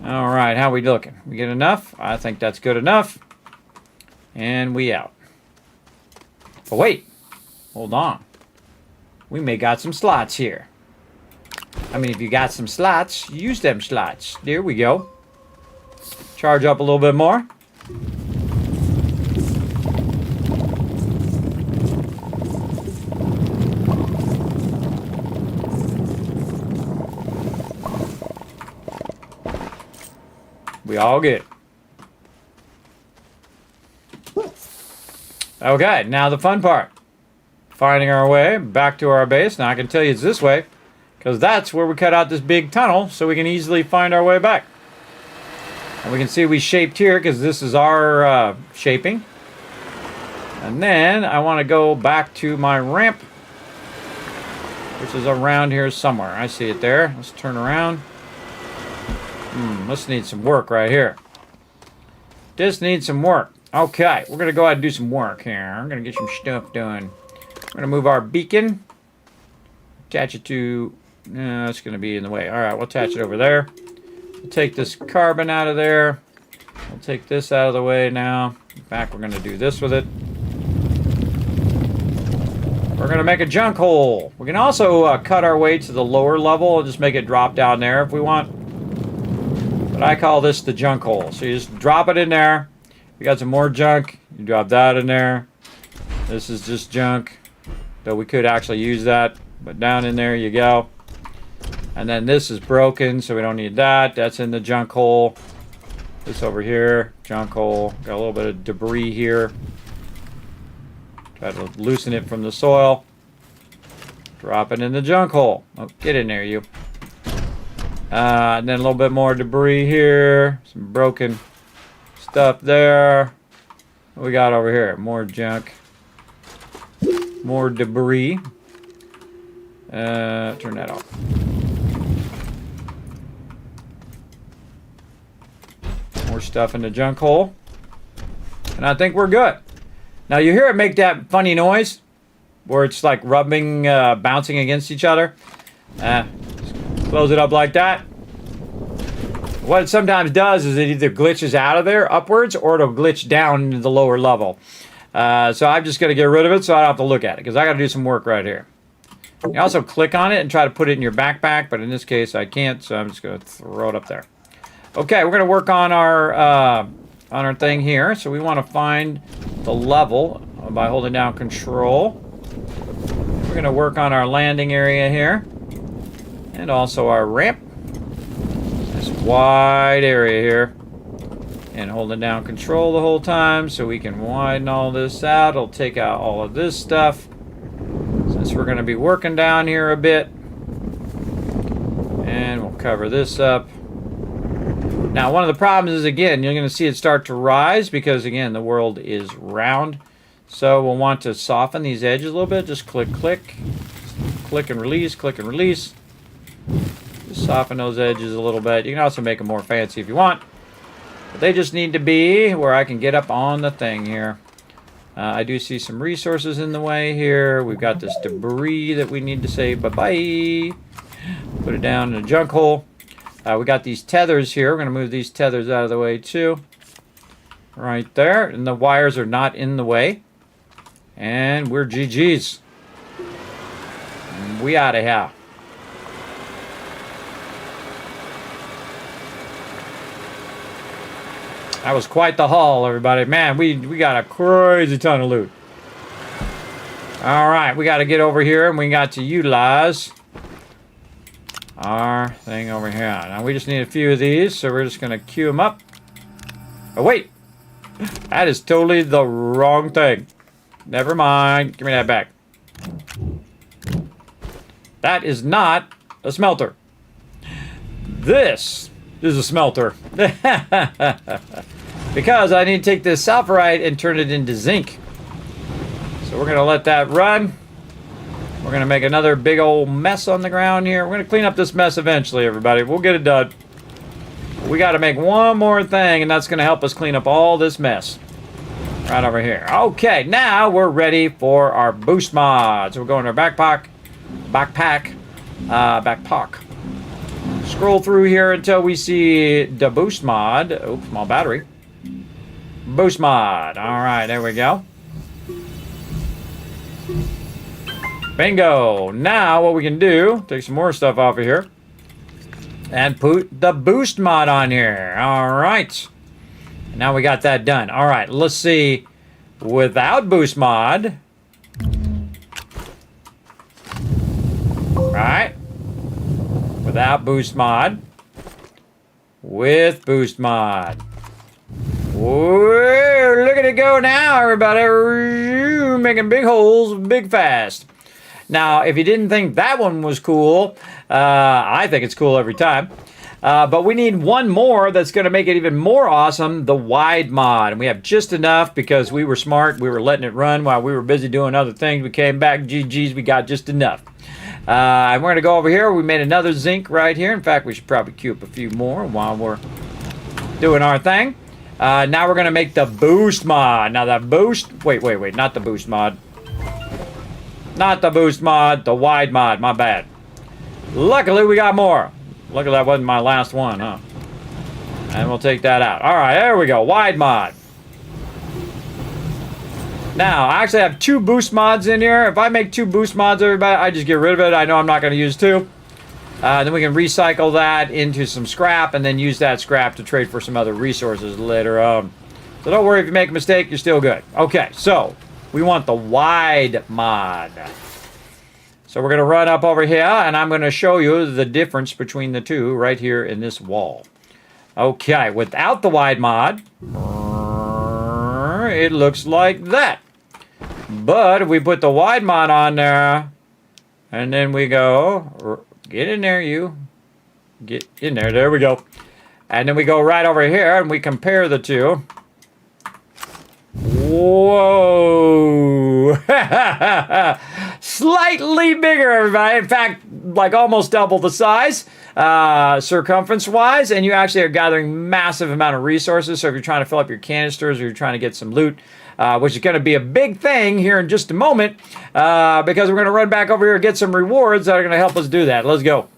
All right. How we looking? We get enough? I think that's good enough. And we out. But wait. Hold on. we may got some slots here. I mean, if you got some slots, use them slots. There we go. Charge up a little bit more. We all get it. Okay, now the fun part. Finding our way back to our base. Now I can tell you it's this way, because that's where we cut out this big tunnel so we can easily find our way back. And we can see we shaped here because this is our shaping. And then I want to go back to my ramp, which is around here somewhere. I see it there. Let's turn around. This needs some work right here. This needs some work. Okay, we're going to go ahead and do some work here. I'm going to get some stuff done. We're going to move our beacon. Attach it to... No, it's going to be in the way. All right, we'll attach it over there. We'll take this carbon out of there. We'll take this out of the way now. In fact, we're going to do this with it. We're going to make a junk hole. We can also cut our way to the lower level and just make it drop down there if we want. But I call this the junk hole. So you just drop it in there. You got some more junk. You drop that in there. This is just junk. Though we could actually use that. But down in there you go. And then this is broken, so we don't need that. That's in the junk hole. This over here, junk hole. Got a little bit of debris here. Try to loosen it from the soil. Drop it in the junk hole. Oh, get in there, you. And then a little bit more debris here. Some broken stuff there. What we got over here? More junk. More debris. Turn that off. More stuff in the junk hole. And I think we're good. Now you hear it make that funny noise where it's like rubbing, bouncing against each other. Close it up like that. What it sometimes does is it either glitches out of there upwards or it'll glitch down into the lower level. So I'm just going to get rid of it so I don't have to look at it because I got to do some work right here. You can also click on it and try to put it in your backpack, but in this case I can't, so I'm just going to throw it up there. Okay, we're going to work on our thing here. So we want to find the level by holding down Control. We're going to work on our landing area here and also our ramp. This wide area here. And holding down Control the whole time so we can widen all this out. It'll take out all of this stuff. Since we're going to be working down here a bit. And we'll cover this up. Now, one of the problems is, again, you're going to see it start to rise because, again, the world is round. So we'll want to soften these edges a little bit. Just click, click. Click and release, click and release. Just soften those edges a little bit. You can also make them more fancy if you want. But they just need to be where I can get up on the thing here. I do see some resources in the way here. We've got this debris that we need to say bye-bye. Put it down in the junk hole. We got these tethers here. We're going to move these tethers out of the way too. Right there. And the wires are not in the way. And we're GG's. We out of here. That was quite the haul, everybody. Man, we got a crazy ton of loot. All right, we got to get over here and we got to utilize our thing over here. Now we just need a few of these, so we're just going to queue them up. Oh, wait. That is totally the wrong thing. Never mind. Give me that back. That is not a smelter. This is a smelter. Because I need to take this sulfurite and turn it into zinc. So we're going to let that run. We're going to make another big old mess on the ground here. We're going to clean up this mess eventually, everybody. We'll get it done. We got to make one more thing, and that's going to help us clean up all this mess. Right over here. Okay, now we're ready for our boost mods. So we're going to our backpack. Scroll through here until we see the boost mod. Oops, small battery. Boost mod. All right, there we go. Bingo. Now what we can do, take some more stuff off of here. And put the boost mod on here. All right. Now we got that done. All right, let's see. Without boost mod. All right. Without boost mod. With boost mod. Whoa, look at it go now, everybody. Making big holes, big fast. Now, if you didn't think that one was cool, I think it's cool every time. But we need one more that's going to make it even more awesome, the wide mod. And we have just enough because we were smart. We were letting it run while we were busy doing other things. We came back, GG's, we got just enough. And we're going to go over here. We made another zinc right here. In fact, we should probably queue up a few more while we're doing our thing. Now we're going to make the boost mod. Now that boost, wait, not the boost mod. Not the boost mod, the wide mod, my bad. Luckily, we got more. Luckily, that wasn't my last one, huh? And we'll take that out. All right, there we go, wide mod. Now, I actually have 2 boost mods in here. If I make 2 boost mods, everybody, I just get rid of it. I know I'm not going to use 2. Then we can recycle that into some scrap and then use that scrap to trade for some other resources later on. So don't worry if you make a mistake, you're still good. Okay, so we want the wide mod. So we're going to run up over here and I'm going to show you the difference between the two right here in this wall. Okay, without the wide mod, it looks like that. But if we put the wide mod on there and then we go, get in there, you. Get in there. There we go. And then we go right over here and we compare the two. Whoa. Slightly bigger, everybody. In fact, like almost double the size, circumference-wise. And you actually are gathering massive amount of resources. So if you're trying to fill up your canisters or you're trying to get some loot, which is going to be a big thing here in just a moment, because we're going to run back over here and get some rewards that are going to help us do that. Let's go.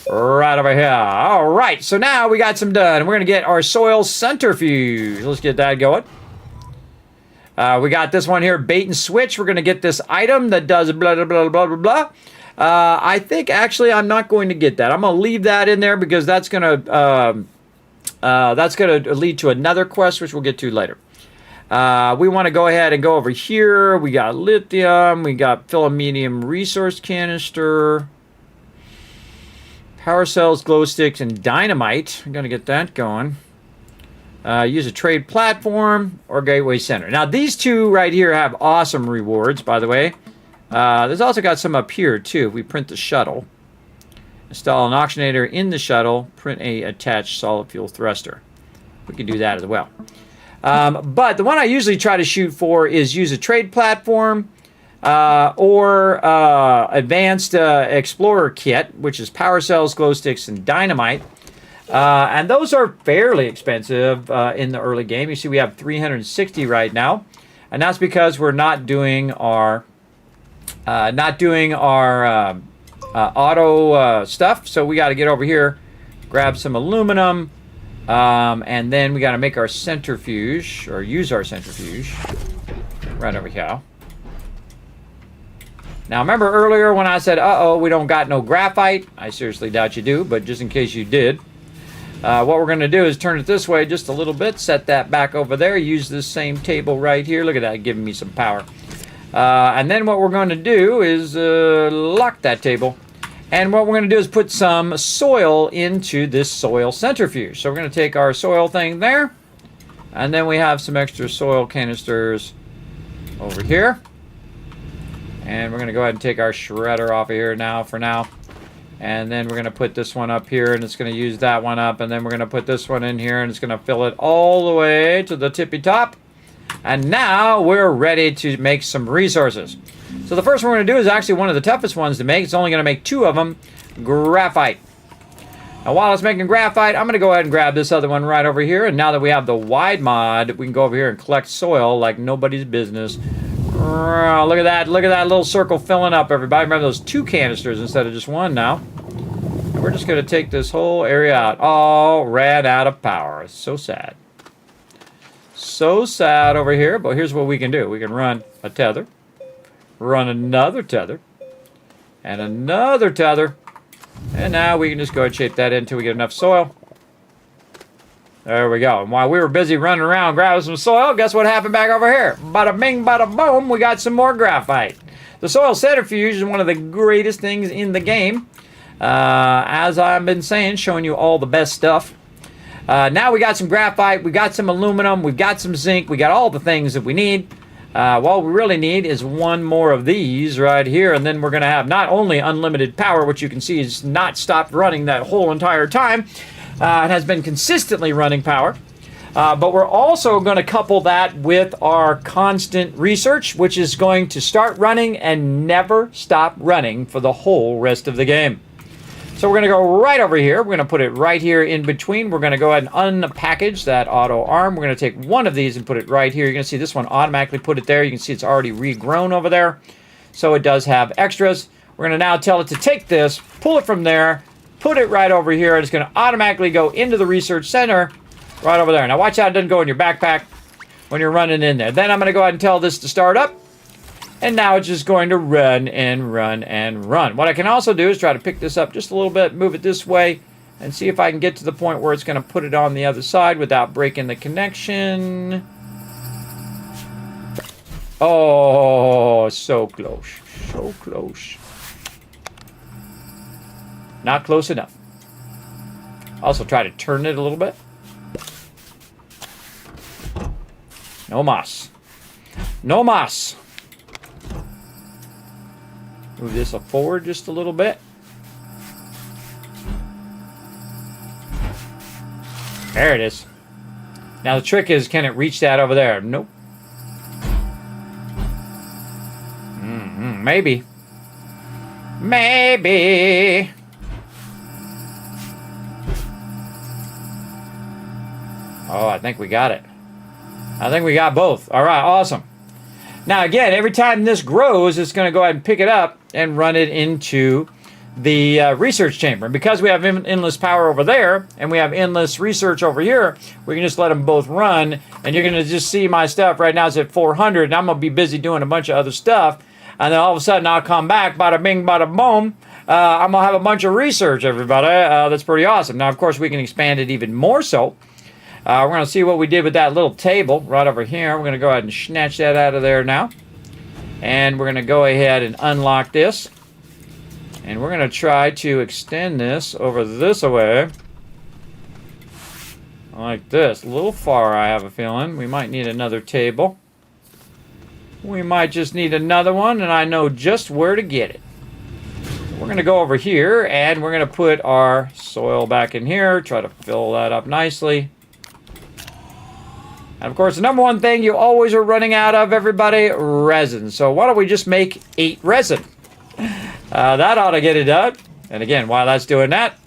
Right over here. All right, so now we got some done. We're going to get our soil centrifuge. Let's get that going. We got this one here, bait and switch. We're going to get this item that does blah, blah, blah, blah, blah, blah. I think, actually, I'm not going to get that. I'm going to leave that in there because that's going to lead to another quest, which we'll get to later. We want to go ahead and go over here. We got lithium. We got fill a medium resource canister. Power cells, glow sticks, and dynamite. I'm going to get that going. Use a trade platform or gateway center. Now, these two right here have awesome rewards, by the way. There's also got some up here, too. We print the shuttle. Install an auctionator in the shuttle. Print a attached solid fuel thruster. We can do that as well. But the one I usually try to shoot for is use a trade platform or advanced explorer kit, which is power cells, glow sticks, and dynamite. And those are fairly expensive in the early game. You see we have 360 right now. And that's because we're not doing our auto stuff. So we got to get over here, grab some aluminum, and then we got to make our centrifuge, or use our centrifuge, right over here. Now, remember earlier when I said, uh-oh, we don't got no graphite? I seriously doubt you do, but just in case you did. What we're going to do is turn it this way just a little bit, set that back over there, use this same table right here. Look at that, giving me some power. And then what we're going to do is lock that table. And what we're going to do is put some soil into this soil centrifuge. So we're going to take our soil thing there, and then we have some extra soil canisters over here. And we're going to go ahead and take our shredder off of here now for now. And then we're going to put this one up here, and it's going to use that one up. And then we're going to put this one in here, and it's going to fill it all the way to the tippy top. And now we're ready to make some resources. So the first one we're going to do is actually one of the toughest ones to make. It's only going to make 2 of them, graphite. Now while it's making graphite, I'm going to go ahead and grab this other one right over here. And now that we have the wide mod, we can go over here and collect soil like nobody's business. Look at that little circle filling up, everybody. Remember those 2 canisters instead of just 1 now. And we're just going to take this whole area out. All ran out of power. It's so sad. So sad over here, but here's what we can do. We can run a tether Run another tether. And another tether. And now we can just go ahead and shape that in until we get enough soil. There we go. And while we were busy running around grabbing some soil, guess what happened back over here? Bada bing, bada boom, we got some more graphite. The soil centrifuge is one of the greatest things in the game. As I've been saying, showing you all the best stuff. Now we got some graphite, we got some aluminum, we've got some zinc, we got all the things that we need. What we really need is one more of these right here, and then we're going to have not only unlimited power, which you can see is not stopped running that whole entire time. It has been consistently running power. But we're also going to couple that with our constant research, which is going to start running and never stop running for the whole rest of the game. So we're going to go right over here. We're going to put it right here in between. We're going to go ahead and unpackage that auto arm. We're going to take one of these and put it right here. You're going to see this one automatically put it there. You can see it's already regrown over there. So it does have extras. We're going to now tell it to take this, pull it from there, put it right over here, and it's going to automatically go into the research center right over there. Now watch out it doesn't go in your backpack when you're running in there. Then I'm going to go ahead and tell this to start up. And now it's just going to run and run and run. What I can also do is try to pick this up just a little bit, move it this way, and see if I can get to the point where it's going to put it on the other side without breaking the connection. Oh, so close. So close. Not close enough. Also try to turn it a little bit. No mas. No mas. Move this forward just a little bit. There it is. Now the trick is, can it reach that over there? Nope. Maybe. Maybe. Oh, I think we got it. I think we got both. All right, awesome. Now again, every time this grows, it's going to go ahead and pick it up and run it into the research chamber. And because we have endless power over there and we have endless research over here, we can just let them both run. And you're going to just see my stuff right now is at 400. And I'm going to be busy doing a bunch of other stuff. And then all of a sudden I'll come back, bada bing, bada boom. I'm going to have a bunch of research, everybody. That's pretty awesome. Now, of course, we can expand it even more so. We're going to see what we did with that little table right over here. We're going to go ahead and snatch that out of there now. And we're going to go ahead and unlock this. And we're going to try to extend this over this way. Like this. A little far, I have a feeling. We might need another table. We might just need another one, and I know just where to get it. We're going to go over here, and we're going to put our soil back in here. Try to fill that up nicely. And of course, the number one thing you always are running out of, everybody, resin. So why don't we just make 8 resin? That ought to get it done. And again, while that's doing that,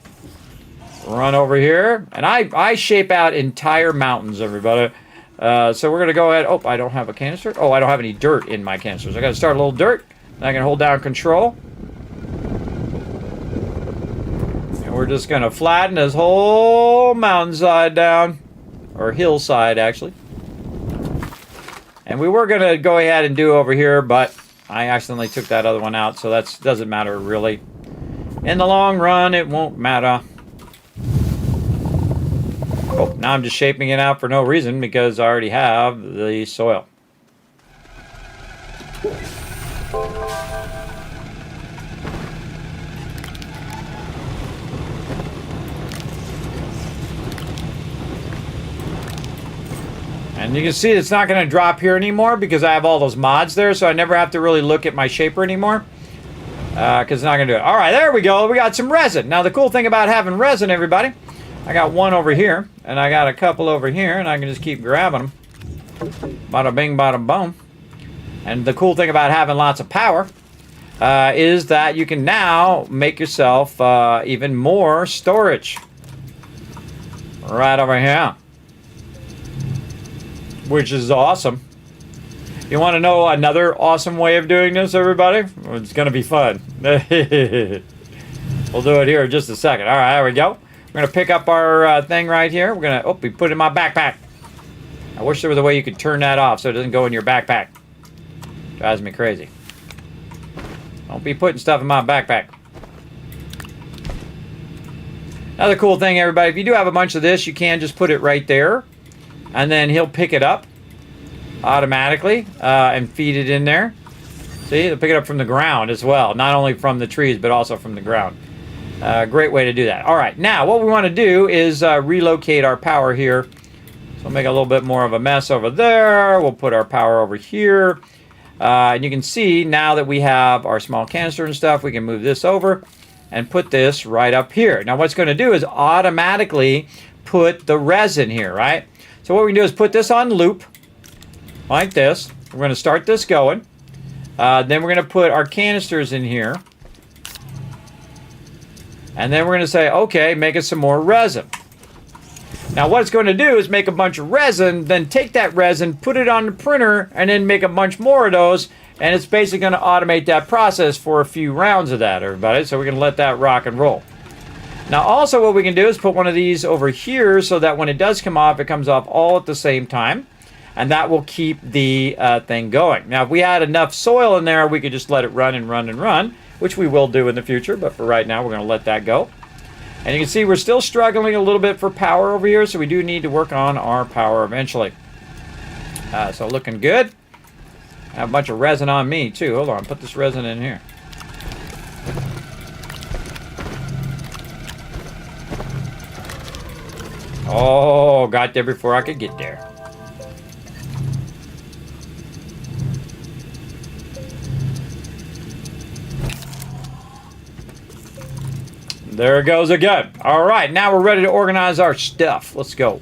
run over here. And I shape out entire mountains, everybody. So we're going to go ahead. Oh, I don't have a canister. Oh, I don't have any dirt in my canisters. I got to start a little dirt. And I can hold down control. And we're just going to flatten this whole mountainside down. Or hillside, actually. And we were going to go ahead and do over here, but I accidentally took that other one out, so that doesn't matter really. In the long run, it won't matter. Oh, now I'm just shaping it out for no reason because I already have the soil. And you can see it's not going to drop here anymore because I have all those mods there, so I never have to really look at my shaper anymore. Because it's not going to do it. All right, there we go. We got some resin. Now, the cool thing about having resin, everybody, I got one over here, and I got a couple over here, and I can just keep grabbing them. Bada bing, bada boom. And the cool thing about having lots of power is that you can now make yourself even more storage. Right over here. Which is awesome. You want to know another awesome way of doing this, everybody? It's going to be fun. We'll do it here in just a second. All right, there we go. We're going to pick up our thing right here. We're going to, we put it in my backpack. I wish there was a way you could turn that off so it doesn't go in your backpack. Drives me crazy. Don't be putting stuff in my backpack. Another cool thing, everybody, if you do have a bunch of this, you can just put it right there. And then he'll pick it up automatically and feed it in there. See, he'll pick it up from the ground as well. Not only from the trees, but also from the ground. Great way to do that. All right, now what we want to do is relocate our power here. So we'll make a little bit more of a mess over there. We'll put our power over here. And you can see now that we have our small canister and stuff, we can move this over and put this right up here. Now what's going to do is automatically put the resin here, right? So what we can do is put this on loop, like this. We're going to start this going. Then we're going to put our canisters in here. And then we're going to say, okay, make us some more resin. Now what it's going to do is make a bunch of resin, then take that resin, put it on the printer, and then make a bunch more of those. And it's basically going to automate that process for a few rounds of that, everybody. So we're going to let that rock and roll. Now also what we can do is put one of these over here so that when it does come off, it comes off all at the same time. And that will keep the thing going. Now if we had enough soil in there, we could just let it run and run and run, which we will do in the future. But for right now, we're going to let that go. And you can see we're still struggling a little bit for power over here. So we do need to work on our power eventually. So looking good. I have a bunch of resin on me too. Hold on, put this resin in here. Oh, got there before I could get there. There it goes again. All right, now we're ready to organize our stuff. Let's go.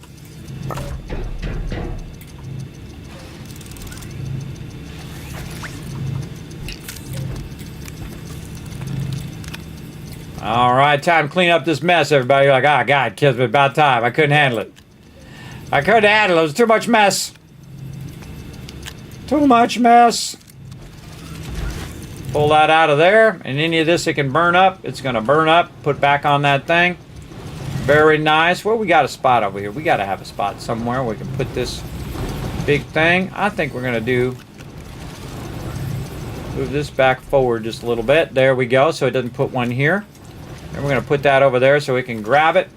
All right, time to clean up this mess, everybody. You're like, ah, God, Kismet, about time. I couldn't handle it. I couldn't handle it. It was too much mess. Too much mess. Pull that out of there. And any of this it can burn up, it's going to burn up. Put back on that thing. Very nice. Well, we got a spot over here. We got to have a spot somewhere where we can put this big thing. I think we're going to move this back forward just a little bit. There we go. So it doesn't put one here. And we're going to put that over there so we can grab it.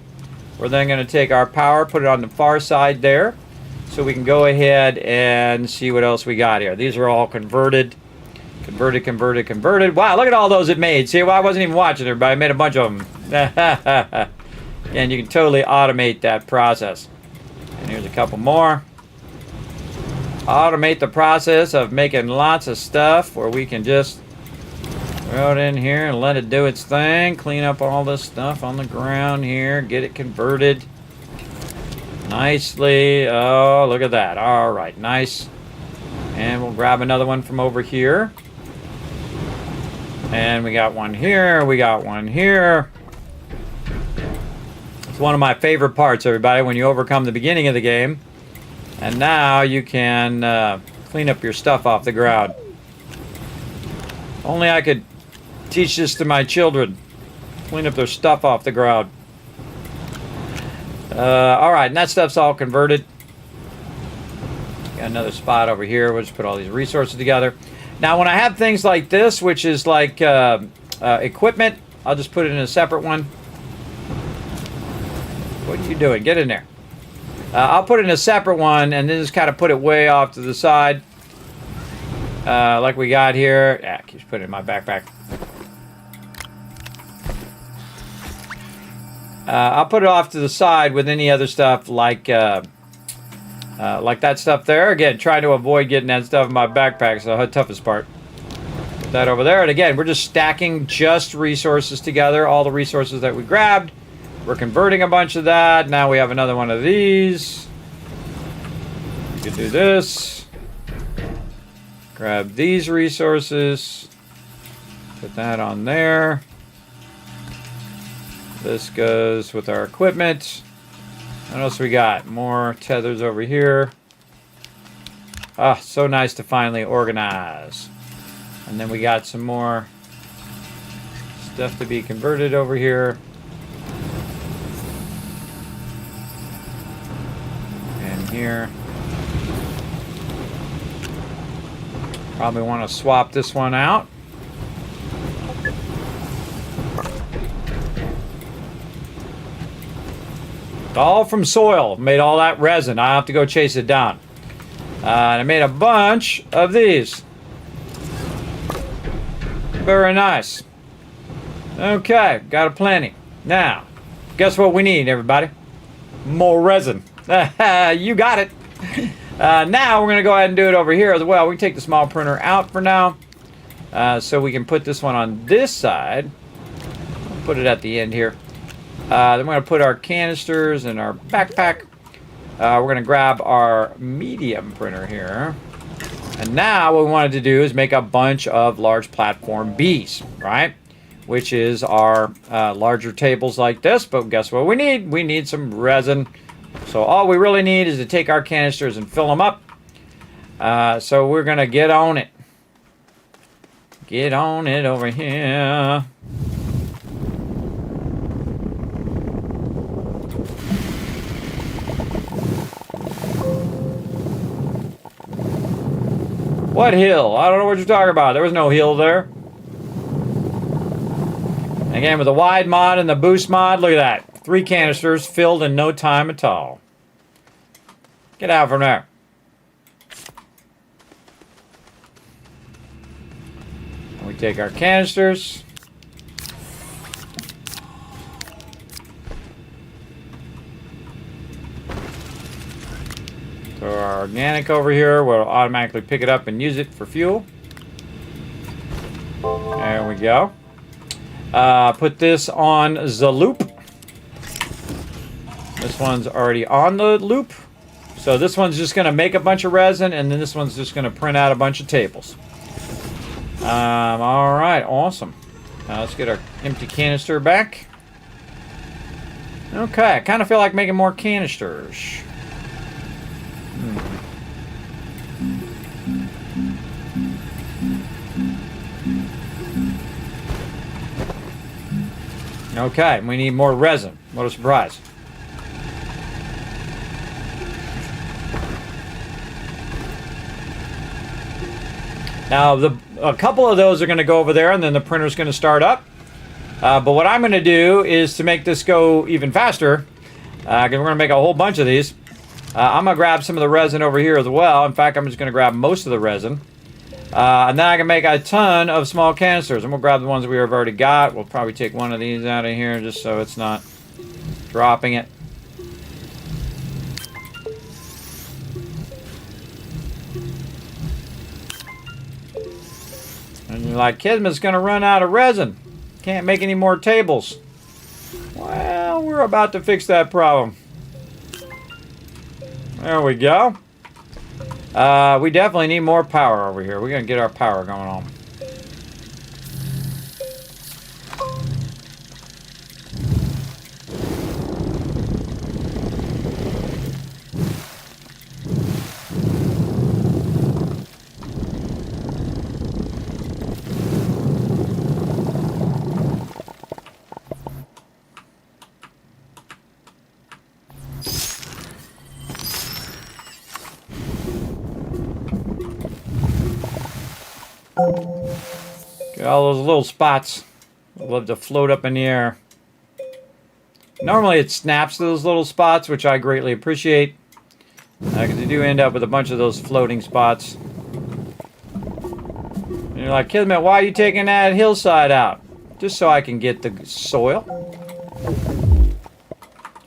We're then going to take our power, put it on the far side there. So we can go ahead and see what else we got here. These are all converted. Converted. Wow, look at all those it made. See, well, I wasn't even watching everybody. I made a bunch of them. And you can totally automate that process. And here's a couple more. Automate the process of making lots of stuff where we can just throw it in here and let it do its thing. Clean up all this stuff on the ground here. Get it converted nicely. Oh, look at that. All right, nice. And we'll grab another one from over here. And we got one here. We got one here. It's one of my favorite parts, everybody, when you overcome the beginning of the game. And now you can clean up your stuff off the ground. Only I could teach this to my children. Clean up their stuff off the ground. Alright, and that stuff's all converted. Got another spot over here. We'll just put all these resources together. Now, when I have things like this, which is like equipment, I'll just put it in a separate one. What are you doing? Get in there. I'll put it in a separate one and then just kind of put it way off to the side. Like we got here. Yeah, keeps putting it in my backpack. I'll put it off to the side with any other stuff like that stuff there. Again, trying to avoid getting that stuff in my backpack. So the toughest part. Put that over there. And again, we're just stacking just resources together. All the resources that we grabbed. We're converting a bunch of that. Now we have another one of these. We can do this. Grab these resources. Put that on there. This goes with our equipment. What else we got? More tethers over here. Ah, so nice to finally organize. And then we got some more stuff to be converted over here. And here. Probably want to swap this one out. All from soil. Made all that resin. I have to go chase it down. And I made a bunch of these. Very nice. Okay, got a plenty. Now, guess what we need, everybody? More resin. You got it. Now we're going to go ahead and do it over here as well. We can take the small printer out for now. So we can put this one on this side. I'll put it at the end here. Then we're going to put our canisters in our backpack. We're going to grab our medium printer here. And now what we wanted to do is make a bunch of large platform Bs, right? Which is our larger tables like this. But guess what we need? We need some resin. So all we really need is to take our canisters and fill them up. So we're going to get on it. Get on it over here. What hill? I don't know what you're talking about. There was no hill there. Again, with the wide mod and the boost mod, look at that. 3 canisters filled in no time at all. Get out from there. And we take our canisters. Throw our organic over here. We'll automatically pick it up and use it for fuel. There we go. Put this on the loop. This one's already on the loop. So this one's just going to make a bunch of resin, and then this one's just going to print out a bunch of tables. All right, awesome. Now let's get our empty canister back. Okay, I kind of feel like making more canisters. Okay, we need more resin. What a surprise. Now, a couple of those are going to go over there, and then the printer's going to start up. But what I'm going to do is to make this go even faster, because we're going to make a whole bunch of these. I'm going to grab some of the resin over here as well. In fact, I'm just going to grab most of the resin. And then I can make a ton of small canisters. And we'll grab the ones we have already got. We'll probably take one of these out of here just so it's not dropping it. And you're like, Kismet's going to run out of resin. Can't make any more tables. Well, we're about to fix that problem. There we go. We definitely need more power over here. We're going to get our power going on. Get all those little spots. I love to float up in the air. Normally it snaps to those little spots, which I greatly appreciate. Because you do end up with a bunch of those floating spots. And you're like, Kismet, why are you taking that hillside out? Just so I can get the soil.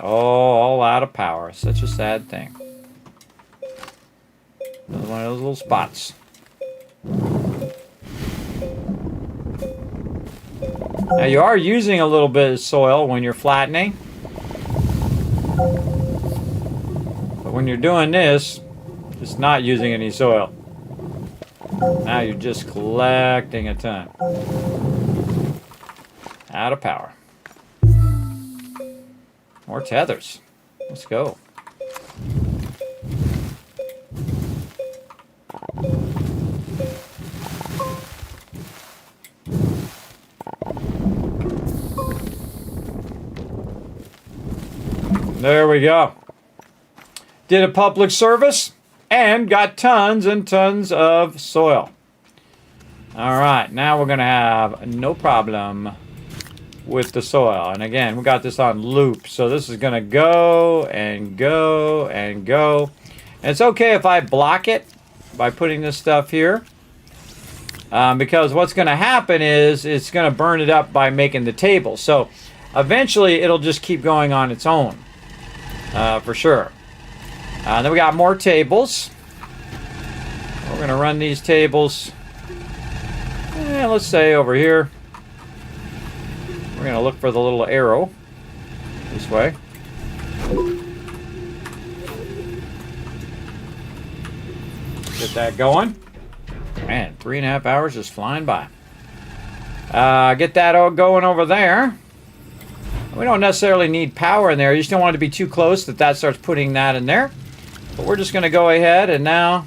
Oh, all out of power. Such a sad thing. Another one of those little spots. Now you are using a little bit of soil when you're flattening. But when you're doing this, it's not using any soil. Now you're just collecting a ton. Out of power. More tethers. Let's go. There we go. Did a public service and got tons and tons of soil. All right, now we're going to have no problem with the soil. And again, we got this on loop. So this is going to go and go and go. And it's okay if I block it by putting this stuff here. Because what's going to happen is it's going to burn it up by making the table. So eventually it'll just keep going on its own. For sure. Then we got more tables. We're going to run these tables, let's say over here. We're going to look for the little arrow this way. Get that going. Man, 3.5 hours just flying by. Get that all going over there. We don't necessarily need power in there. You just don't want it to be too close that starts putting that in there. But we're just going to go ahead and now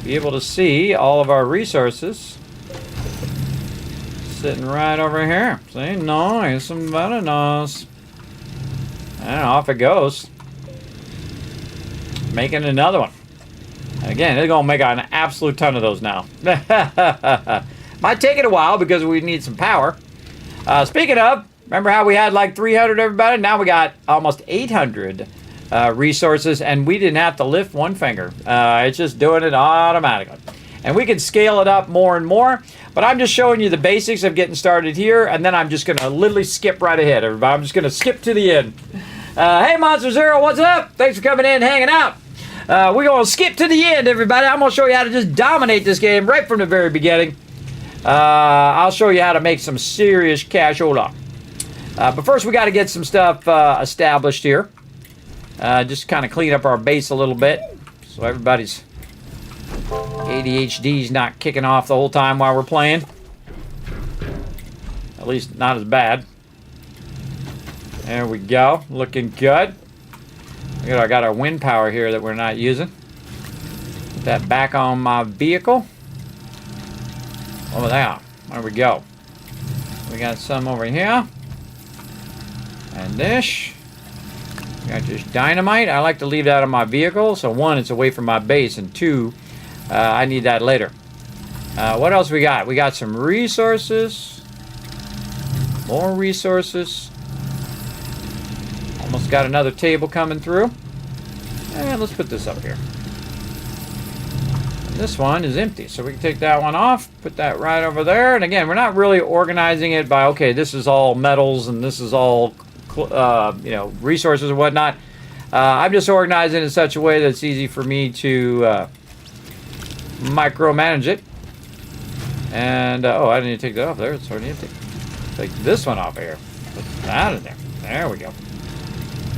be able to see all of our resources sitting right over here. See, nice and very nice. And off it goes. Making another one. And again, it's going to make an absolute ton of those now. Might take it a while because we need some power. Speaking of, remember how we had like 300 everybody? Now we got almost 800 resources, and we didn't have to lift one finger. It's just doing it automatically. And we can scale it up more and more, but I'm just showing you the basics of getting started here, and then I'm just going to literally skip right ahead, everybody. I'm just going to skip to the end. Hey, Monster Zero, what's up? Thanks for coming in, hanging out. We're going to skip to the end, everybody. I'm going to show you how to just dominate this game right from the very beginning. I'll show you how to make some serious cashola. But first, we got to get some stuff established here. Just kind of clean up our base a little bit so everybody's ADHD's not kicking off the whole time while we're playing. At least not as bad. There we go. Looking good. I got our wind power here that we're not using. Put that back on my vehicle. Over there. There we go. We got some over here. And this. We got just dynamite. I like to leave that on my vehicle. So one, it's away from my base. And two, I need that later. What else we got? We got some resources. More resources. Almost got another table coming through. And let's put this up here. And this one is empty, so we can take that one off, put that right over there. And again, we're not really organizing it by, okay, this is all metals and this is all, resources and whatnot. I'm just organizing it in such a way that it's easy for me to micromanage it. And, I didn't need to take that off there. It's already empty. Take this one off of here. Put that in there. There we go.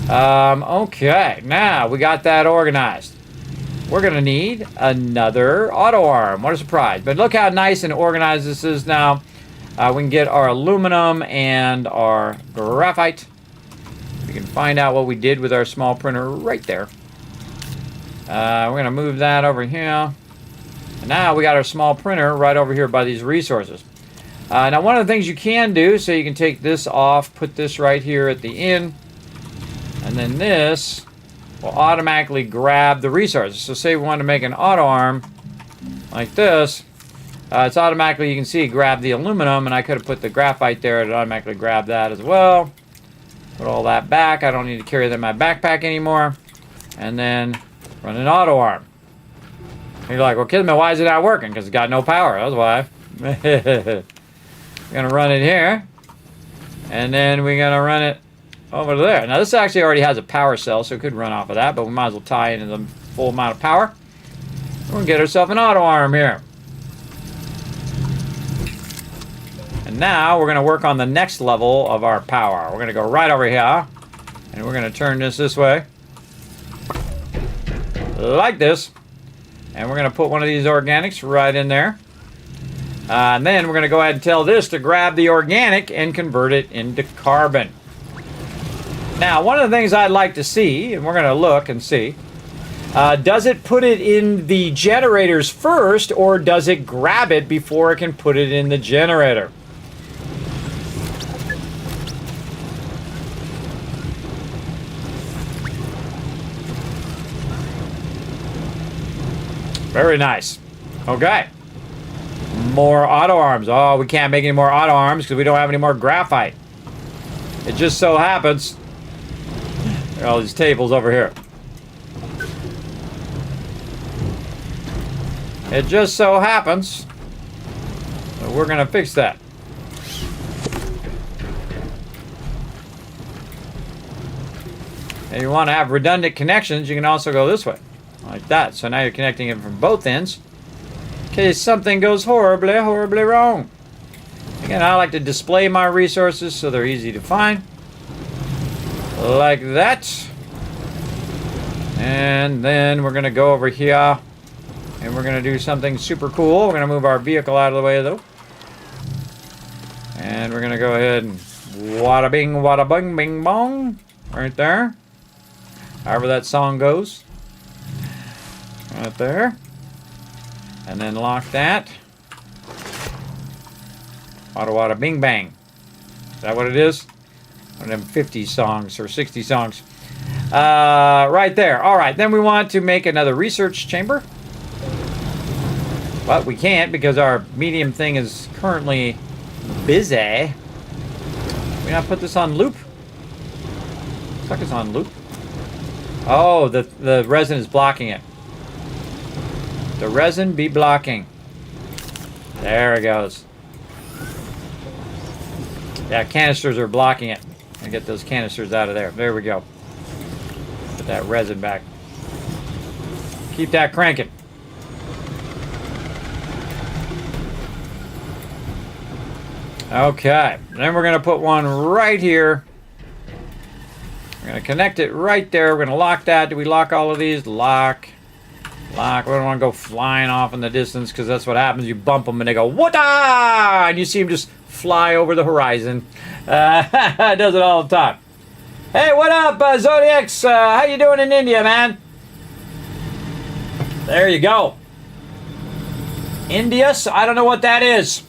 Okay, now we got that organized. We're going to need another auto arm. What a surprise. But look how nice and organized this is now. We can get our aluminum and our graphite. We can find out what we did with our small printer right there. We're going to move that over here. And now we got our small printer right over here by these resources. Now one of the things you can do, so you can take this off, put this right here at the end. And then this will automatically grab the resources. So say we want to make an auto arm like this. It's automatically, you can see, grab the aluminum. And I could have put the graphite there. It automatically grab that as well. Put all that back. I don't need to carry that in my backpack anymore. And then run an auto arm. And you're like, well, Kismet, why is it not working? Because it's got no power. That's why. We're going to run it here. And then we're going to run it over there. Now this actually already has a power cell, so it could run off of that, but we might as well tie into the full amount of power. We're going to get ourselves an auto arm here. And now we're going to work on the next level of our power. We're going to go right over here, and we're going to turn this way. Like this. And we're going to put one of these organics right in there. And then we're going to go ahead and tell this to grab the organic and convert it into carbon. Now, one of the things I'd like to see, and we're going to look and see, does it put it in the generators first, or does it grab it before it can put it in the generator? Very nice. Okay. More auto arms. Oh, we can't make any more auto arms because we don't have any more graphite. It just so happens. There are all these tables over here. It just so happens that we're going to fix that. If you want to have redundant connections, you can also go this way. Like that. So now you're connecting it from both ends. In case something goes horribly, horribly wrong. Again, I like to display my resources so they're easy to find. Like that. And then we're going to go over here. And we're going to do something super cool. We're going to move our vehicle out of the way, though. And we're going to go ahead and wada bing, wada bing, bing bong. Right there. However that song goes. Right there. And then lock that. Wada wada bing bang. Is that what it is? One of them 50 songs or 60 songs. Right there. Alright, then we want to make another research chamber. But we can't because our medium thing is currently busy. Can we not put this on loop? Looks like it's on loop. Oh, the resin is blocking it. The resin be blocking. There it goes. Yeah, canisters are blocking it. And get those canisters out of there. There we go. Put that resin back. Keep that cranking. Okay. Then we're going to put one right here. We're going to connect it right there. We're going to lock that. Do we lock all of these? Lock. Lock. We don't want to go flying off in the distance because that's what happens. You bump them and they go, what-ah! And you see them just fly over the horizon. It does it all the time. Hey, what up, Zodiacs? How you doing in India, man? There you go. India? I don't know what that is.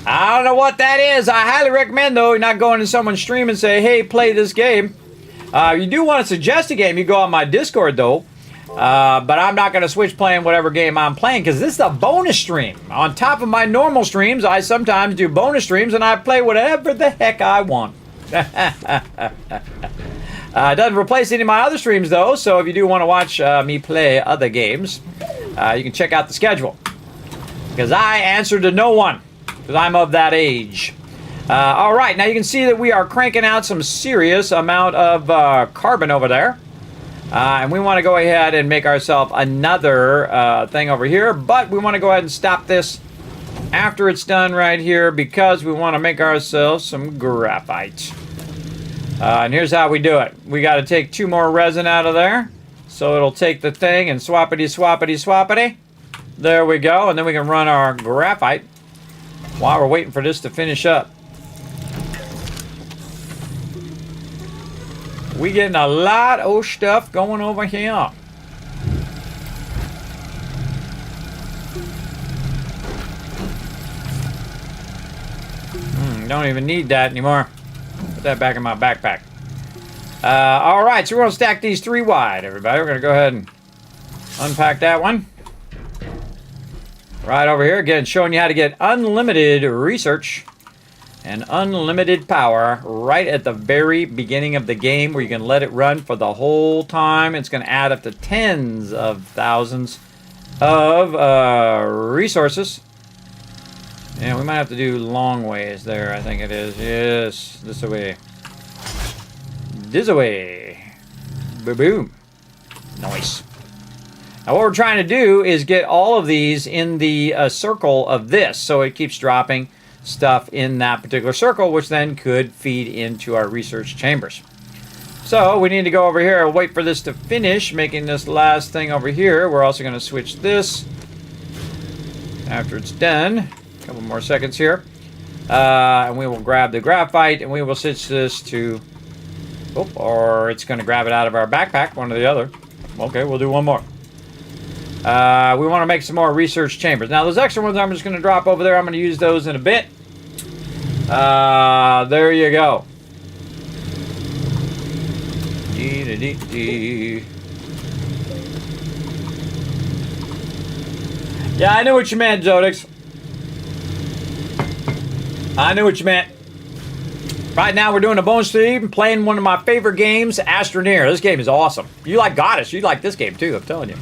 I don't know what that is. I highly recommend, though, you're not going to someone's stream and say, hey, play this game. You do want to suggest a game, you go on my Discord, though. But I'm not going to switch playing whatever game I'm playing because this is a bonus stream. On top of my normal streams, I sometimes do bonus streams and I play whatever the heck I want. It doesn't replace any of my other streams, though, so if you do want to watch me play other games, you can check out the schedule. Because I answer to no one, because I'm of that age. All right, now you can see that we are cranking out some serious amount of carbon over there. And we want to go ahead and make ourselves another thing over here, but we want to go ahead and stop this after it's done right here because we want to make ourselves some graphite. And here's how we do it. We got to take 2 more resin out of there. So it'll take the thing and swappity, swappity, swappity. There we go. And then we can run our graphite while we're waiting for this to finish up. We getting a lot of stuff going over here. Don't even need that anymore. Put that back in my backpack. All right, so we're gonna stack these 3 wide, everybody. We're gonna go ahead and unpack that one. Right over here, again, showing you how to get unlimited research and unlimited power right at the very beginning of the game where you can let it run for the whole time. It's going to add up to tens of thousands of resources. Yeah, we might have to do long ways there, I think it is. Yes, this way. This way. Boom. Nice. Now what we're trying to do is get all of these in the circle of this, so it keeps dropping stuff in that particular circle, which then could feed into our research chambers. So we need to go over here and wait for this to finish making this last thing over here. We're also going to switch this after it's done. A couple more seconds here. And we will grab the graphite and we will switch this to, or it's going to grab it out of our backpack, one or the other. Okay, we'll do one more. We want to make some more research chambers. Now, those extra ones I'm just going to drop over there. I'm going to use those in a bit. There you go. Yeah, I know what you meant, Zodix. I knew what you meant. Right now we're doing a bonus stream, playing one of my favorite games, Astroneer. This game is awesome. You like Goddess, you like this game too, I'm telling you.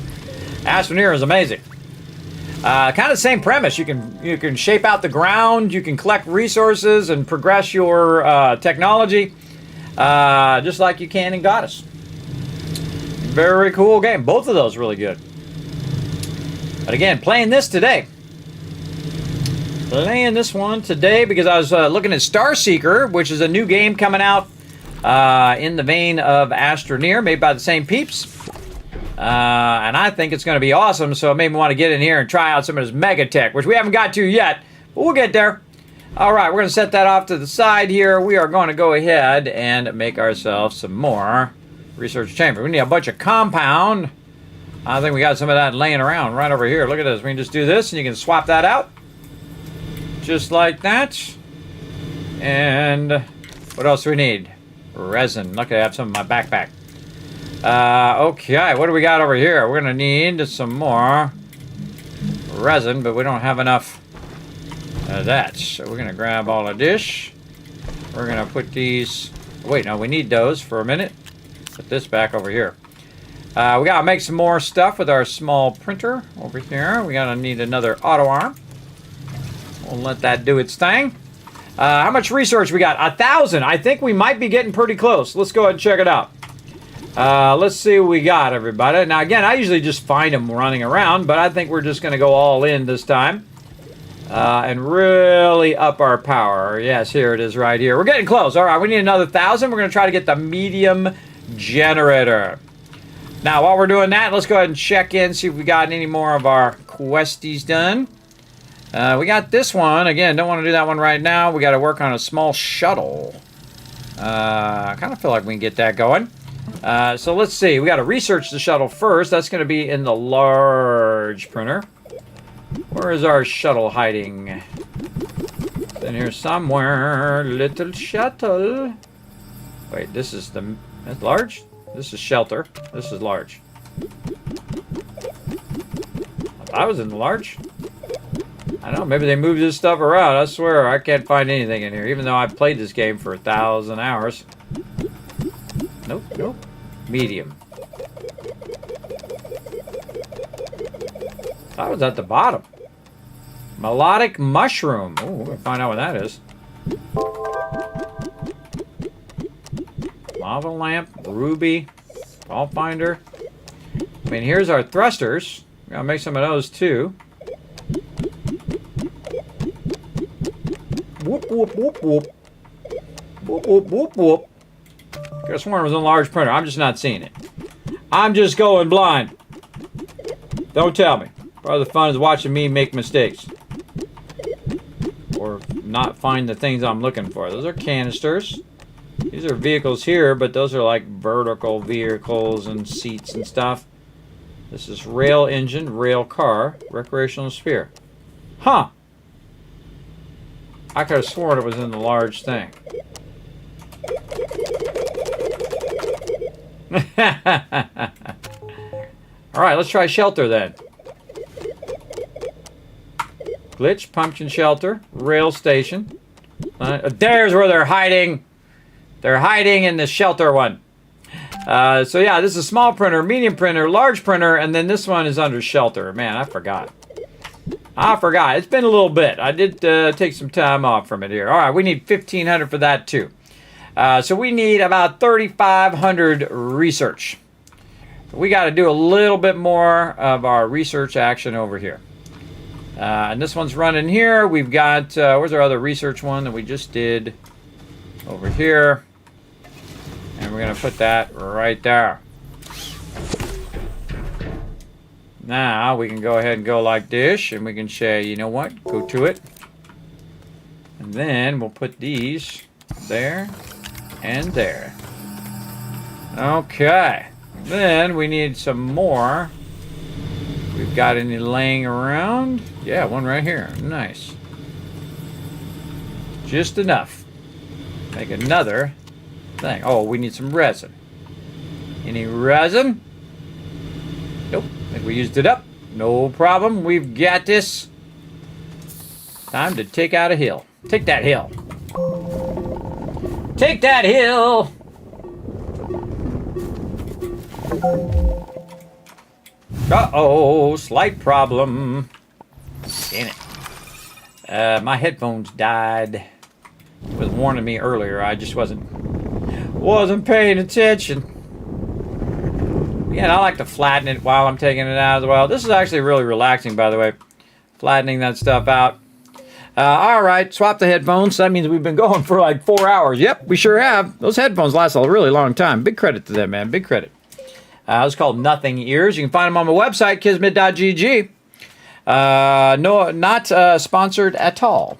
Astroneer is amazing. Kind of the same premise. You can shape out the ground, you can collect resources and progress your technology, just like you can in Goddess. Very cool game. Both of those really good. But again, playing this today. Playing this one today because I was looking at Starseeker, which is a new game coming out in the vein of Astroneer, made by the same peeps. And I think it's going to be awesome, so it made me want to get in here and try out some of this MEGATECH, which we haven't got to yet, but we'll get there. All right, we're going to set that off to the side here. We are going to go ahead and make ourselves some more research chamber. We need a bunch of compound. I think we got some of that laying around right over here. Look at this. We can just do this, and you can swap that out. Just like that. And what else do we need? Resin. Look, I have some in my backpack. Okay, what do we got over here? We're going to need some more resin, but we don't have enough of that. So we're going to grab all of this. We're going to put these... Wait, no, we need those for a minute. Put this back over here. We got to make some more stuff with our small printer over here. We got to need another auto arm. We'll let that do its thing. How much research we got? 1,000. I think we might be getting pretty close. Let's go ahead and check it out. Let's see what we got, everybody. Now, again, I usually just find them running around, but I think we're just going to go all in this time and really up our power. Yes, here it is right here. We're getting close. All right, we need another 1,000. We're going to try to get the medium generator. Now, while we're doing that, let's go ahead and check in, see if we got any more of our questies done. We got this one. Again, don't want to do that one right now. We got to work on a small shuttle. I kind of feel like we can get that going. So let's see. We got to research the shuttle first. That's going to be in the large printer. Where is our shuttle hiding? It's in here somewhere. Little shuttle. Wait, this is the... That's large? This is shelter. This is large. I was in the large. I don't know, maybe they moved this stuff around. I swear, I can't find anything in here, even though I've played this game for 1,000 hours. Nope, nope. Medium. That was at the bottom. Melodic mushroom. Oh, we're gonna find out what that is. Lava lamp, ruby, ball finder. I mean, here's our thrusters. We're gonna make some of those too. Whoop, whoop, whoop, whoop. Whoop, whoop, whoop, whoop. I could have sworn it was a large printer. I'm just not seeing it. I'm just going blind. Don't tell me. Part of the fun is watching me make mistakes. Or not find the things I'm looking for. Those are canisters. These are vehicles here, but those are like vertical vehicles and seats and stuff. This is rail engine, rail car, recreational sphere. Huh. I could have sworn it was in the large thing. Alright, let's try shelter then. Glitch, pumpkin shelter, rail station. There's where they're hiding. They're hiding in the shelter one. So yeah, this is a small printer, medium printer, large printer, and then this one is under shelter. Man, I forgot. It's been a little bit. I did take some time off from it here. All right, we need 1,500 for that too. So we need about 3,500 research. We got to do a little bit more of our research action over here. And this one's running here. We've got, where's our other research one that we just did? Over here. And we're going to put that right there. Now we can go ahead and go like this, and we can say, you know what, go to it. And then we'll put these there and there. Okay. Then we need some more. We've got any laying around? Yeah, one right here. Nice. Just enough. Make another thing. Oh, we need some resin. Any resin? Nope. I think we used it up. No problem. We've got this. Time to take out a hill. Take that hill. Take that hill. Uh-oh, slight problem. Damn it. My headphones died. It was warning me earlier. I just wasn't paying attention. Again, I like to flatten it while I'm taking it out as well. This is actually really relaxing, by the way. Flattening that stuff out. All right, swap the headphones. That means we've been going for like 4 hours. Yep, we sure have. Those headphones last a really long time. Big credit to them, man. Big credit. It's called Nothing Ears. You can find them on my website, kismet.gg. No, not sponsored at all.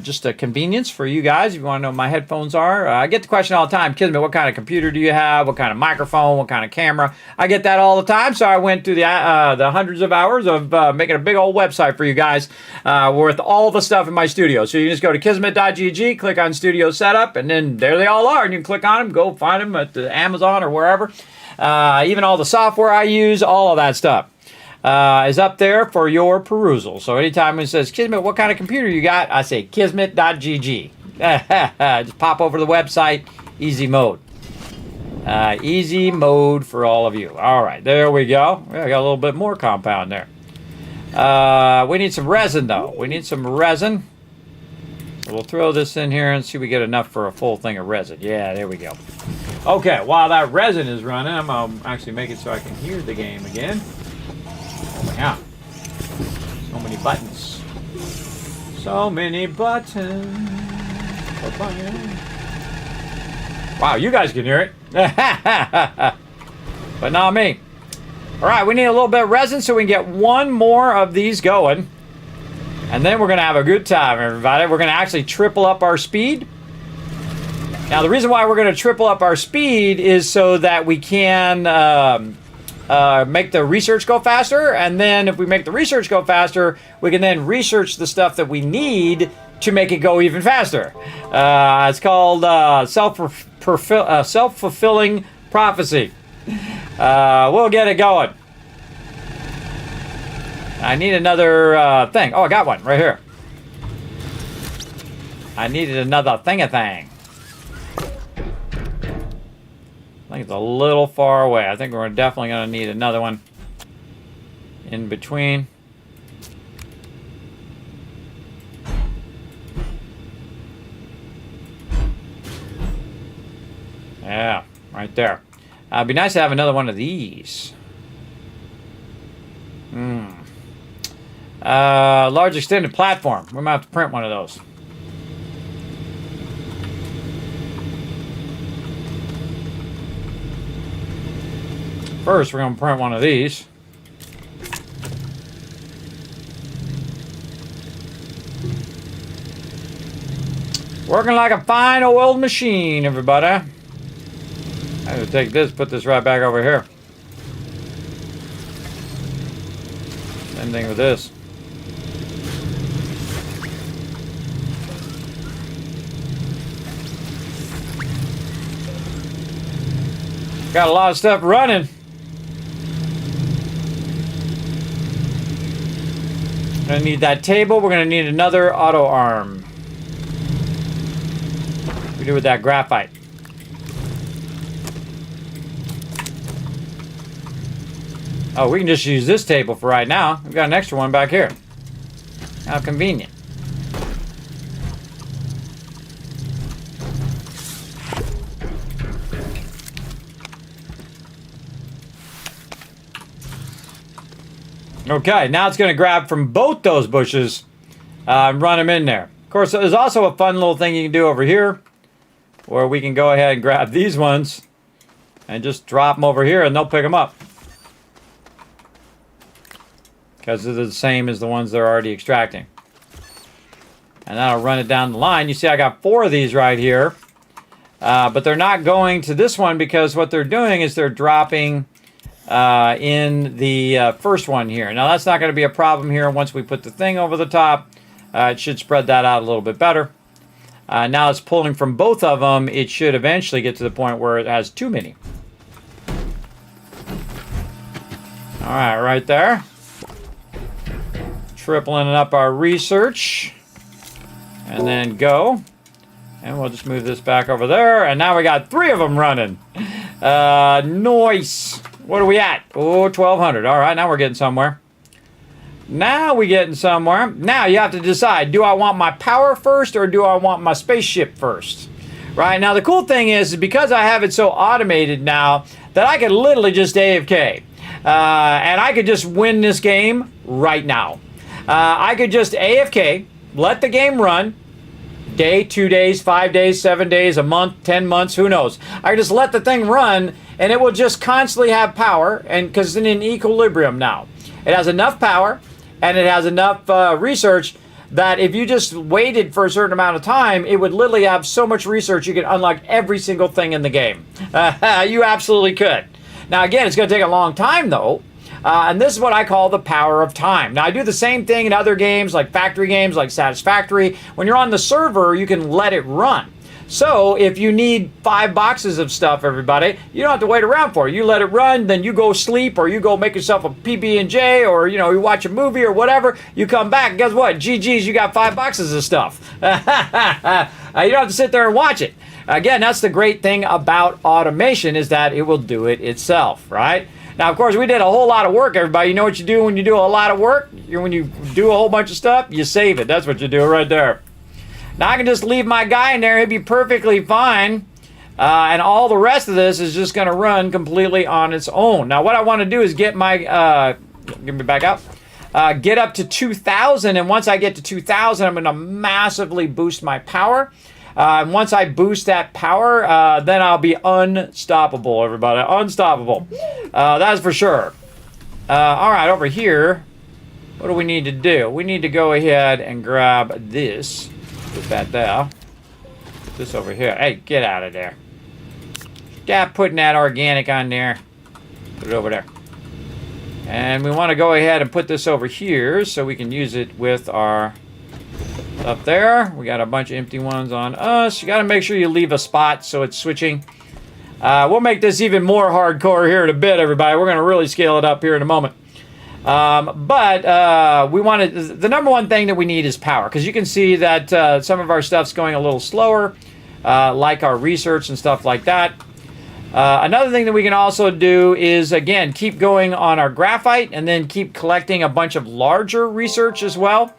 Just a convenience for you guys if you want to know what my headphones are. I get the question all the time, Kismet, what kind of computer do you have? What kind of microphone? What kind of camera? I get that all the time, so I went through the hundreds of hours of making a big old website for you guys with all the stuff in my studio. So you can just go to kismet.gg, click on Studio Setup, and then there they all are. And you can click on them, go find them at the Amazon or wherever. Even all the software I use, all of that stuff. Is up there for your perusal. So anytime it says, Kismet, what kind of computer you got? I say, kismet.gg. Just pop over to the website. Easy mode. Easy mode for all of you. All right, there we go. We got a little bit more compound there. We need some resin, though. We need some resin. We'll throw this in here and see if we get enough for a full thing of resin. Yeah, there we go. Okay, while that resin is running, I'll actually make it so I can hear the game again. Yeah. So many buttons. So many buttons. Wow, you guys can hear it. But not me. All right, we need a little bit of resin so we can get one more of these going. And then we're going to have a good time, everybody. We're going to actually triple up our speed. Now, the reason why we're going to triple up our speed is so that we can make the research go faster. And then if we make the research go faster, we can then research the stuff that we need to make it go even faster. It's called self-fulfilling prophecy. We'll get it going. I need another thing. Oh, I got one right here. I needed another thing-a-thing. I think it's a little far away. I think we're definitely going to need another one in between. Yeah, right there. It'd be nice to have another one of these. Large extended platform. We might have to print one of those. First, we're going to print one of these. Working like a fine oiled machine, everybody. I have to take this, put this right back over here. Same thing with this. Got a lot of stuff running. Gonna need that table. We're gonna need another auto arm. What do we do with that graphite? Oh, we can just use this table for right now. We've got an extra one back here. How convenient. Okay, now it's going to grab from both those bushes and run them in there. Of course, there's also a fun little thing you can do over here where we can go ahead and grab these ones and just drop them over here and they'll pick them up. Because they're the same as the ones they're already extracting. And that'll run it down the line. You see I got 4 of these right here. But they're not going to this one because what they're doing is they're dropping in the first one here. Now that's not going to be a problem here once we put the thing over the top. It should spread that out a little bit better. Now it's pulling from both of them. It should eventually get to the point where it has too many. All right, right there. Tripling up our research. And then go. And we'll just move this back over there. And now we got 3 of them running. Nice. What are we at? Oh, 1,200. All right, now we're getting somewhere. Now we're getting somewhere. Now you have to decide, do I want my power first or do I want my spaceship first? Right, now the cool thing is because I have it so automated now that I could literally just AFK. And I could just win this game right now. I could just AFK, let the game run, day, 2 days, 5 days, 7 days, a month, 10 months, who knows. I just let the thing run and it will just constantly have power, and because it's in equilibrium now. It has enough power and it has enough research that if you just waited for a certain amount of time, it would literally have so much research you could unlock every single thing in the game. You absolutely could. Now again, it's going to take a long time though. And this is what I call the power of time. Now, I do the same thing in other games, like factory games, like Satisfactory. When you're on the server, you can let it run. So, if you need 5 boxes of stuff, everybody, you don't have to wait around for it. You let it run, then you go sleep, or you go make yourself a PB&J, or, you know, you watch a movie or whatever. You come back, guess what? GG's, you got 5 boxes of stuff. You don't have to sit there and watch it. Again, that's the great thing about automation, is that it will do it itself, right? Now, of course, we did a whole lot of work, everybody. You know what you do when you do a lot of work? When you do a whole bunch of stuff, you save it. That's what you do right there. Now, I can just leave my guy in there. He'd be perfectly fine. And all the rest of this is just going to run completely on its own. Now, what I want to do is get my... give me back up. Get up to 2,000. And once I get to 2,000, I'm going to massively boost my power. And once I boost that power, then I'll be unstoppable, everybody. Unstoppable. That's for sure. All right, over here, what do we need to do? We need to go ahead and grab this. Put that there. Put this over here. Hey, get out of there. Stop putting that organic on there. Put it over there. And we want to go ahead and put this over here so we can use it with our... Up there, we got a bunch of empty ones on us. You got to make sure you leave a spot so it's switching. We'll make this even more hardcore here in a bit, everybody. We're going to really scale it up here in a moment. We wanted the number one thing that we need is power, because you can see that some of our stuff's going a little slower, like our research and stuff like that. Another thing that we can also do is, again, keep going on our graphite and then keep collecting a bunch of larger research as well.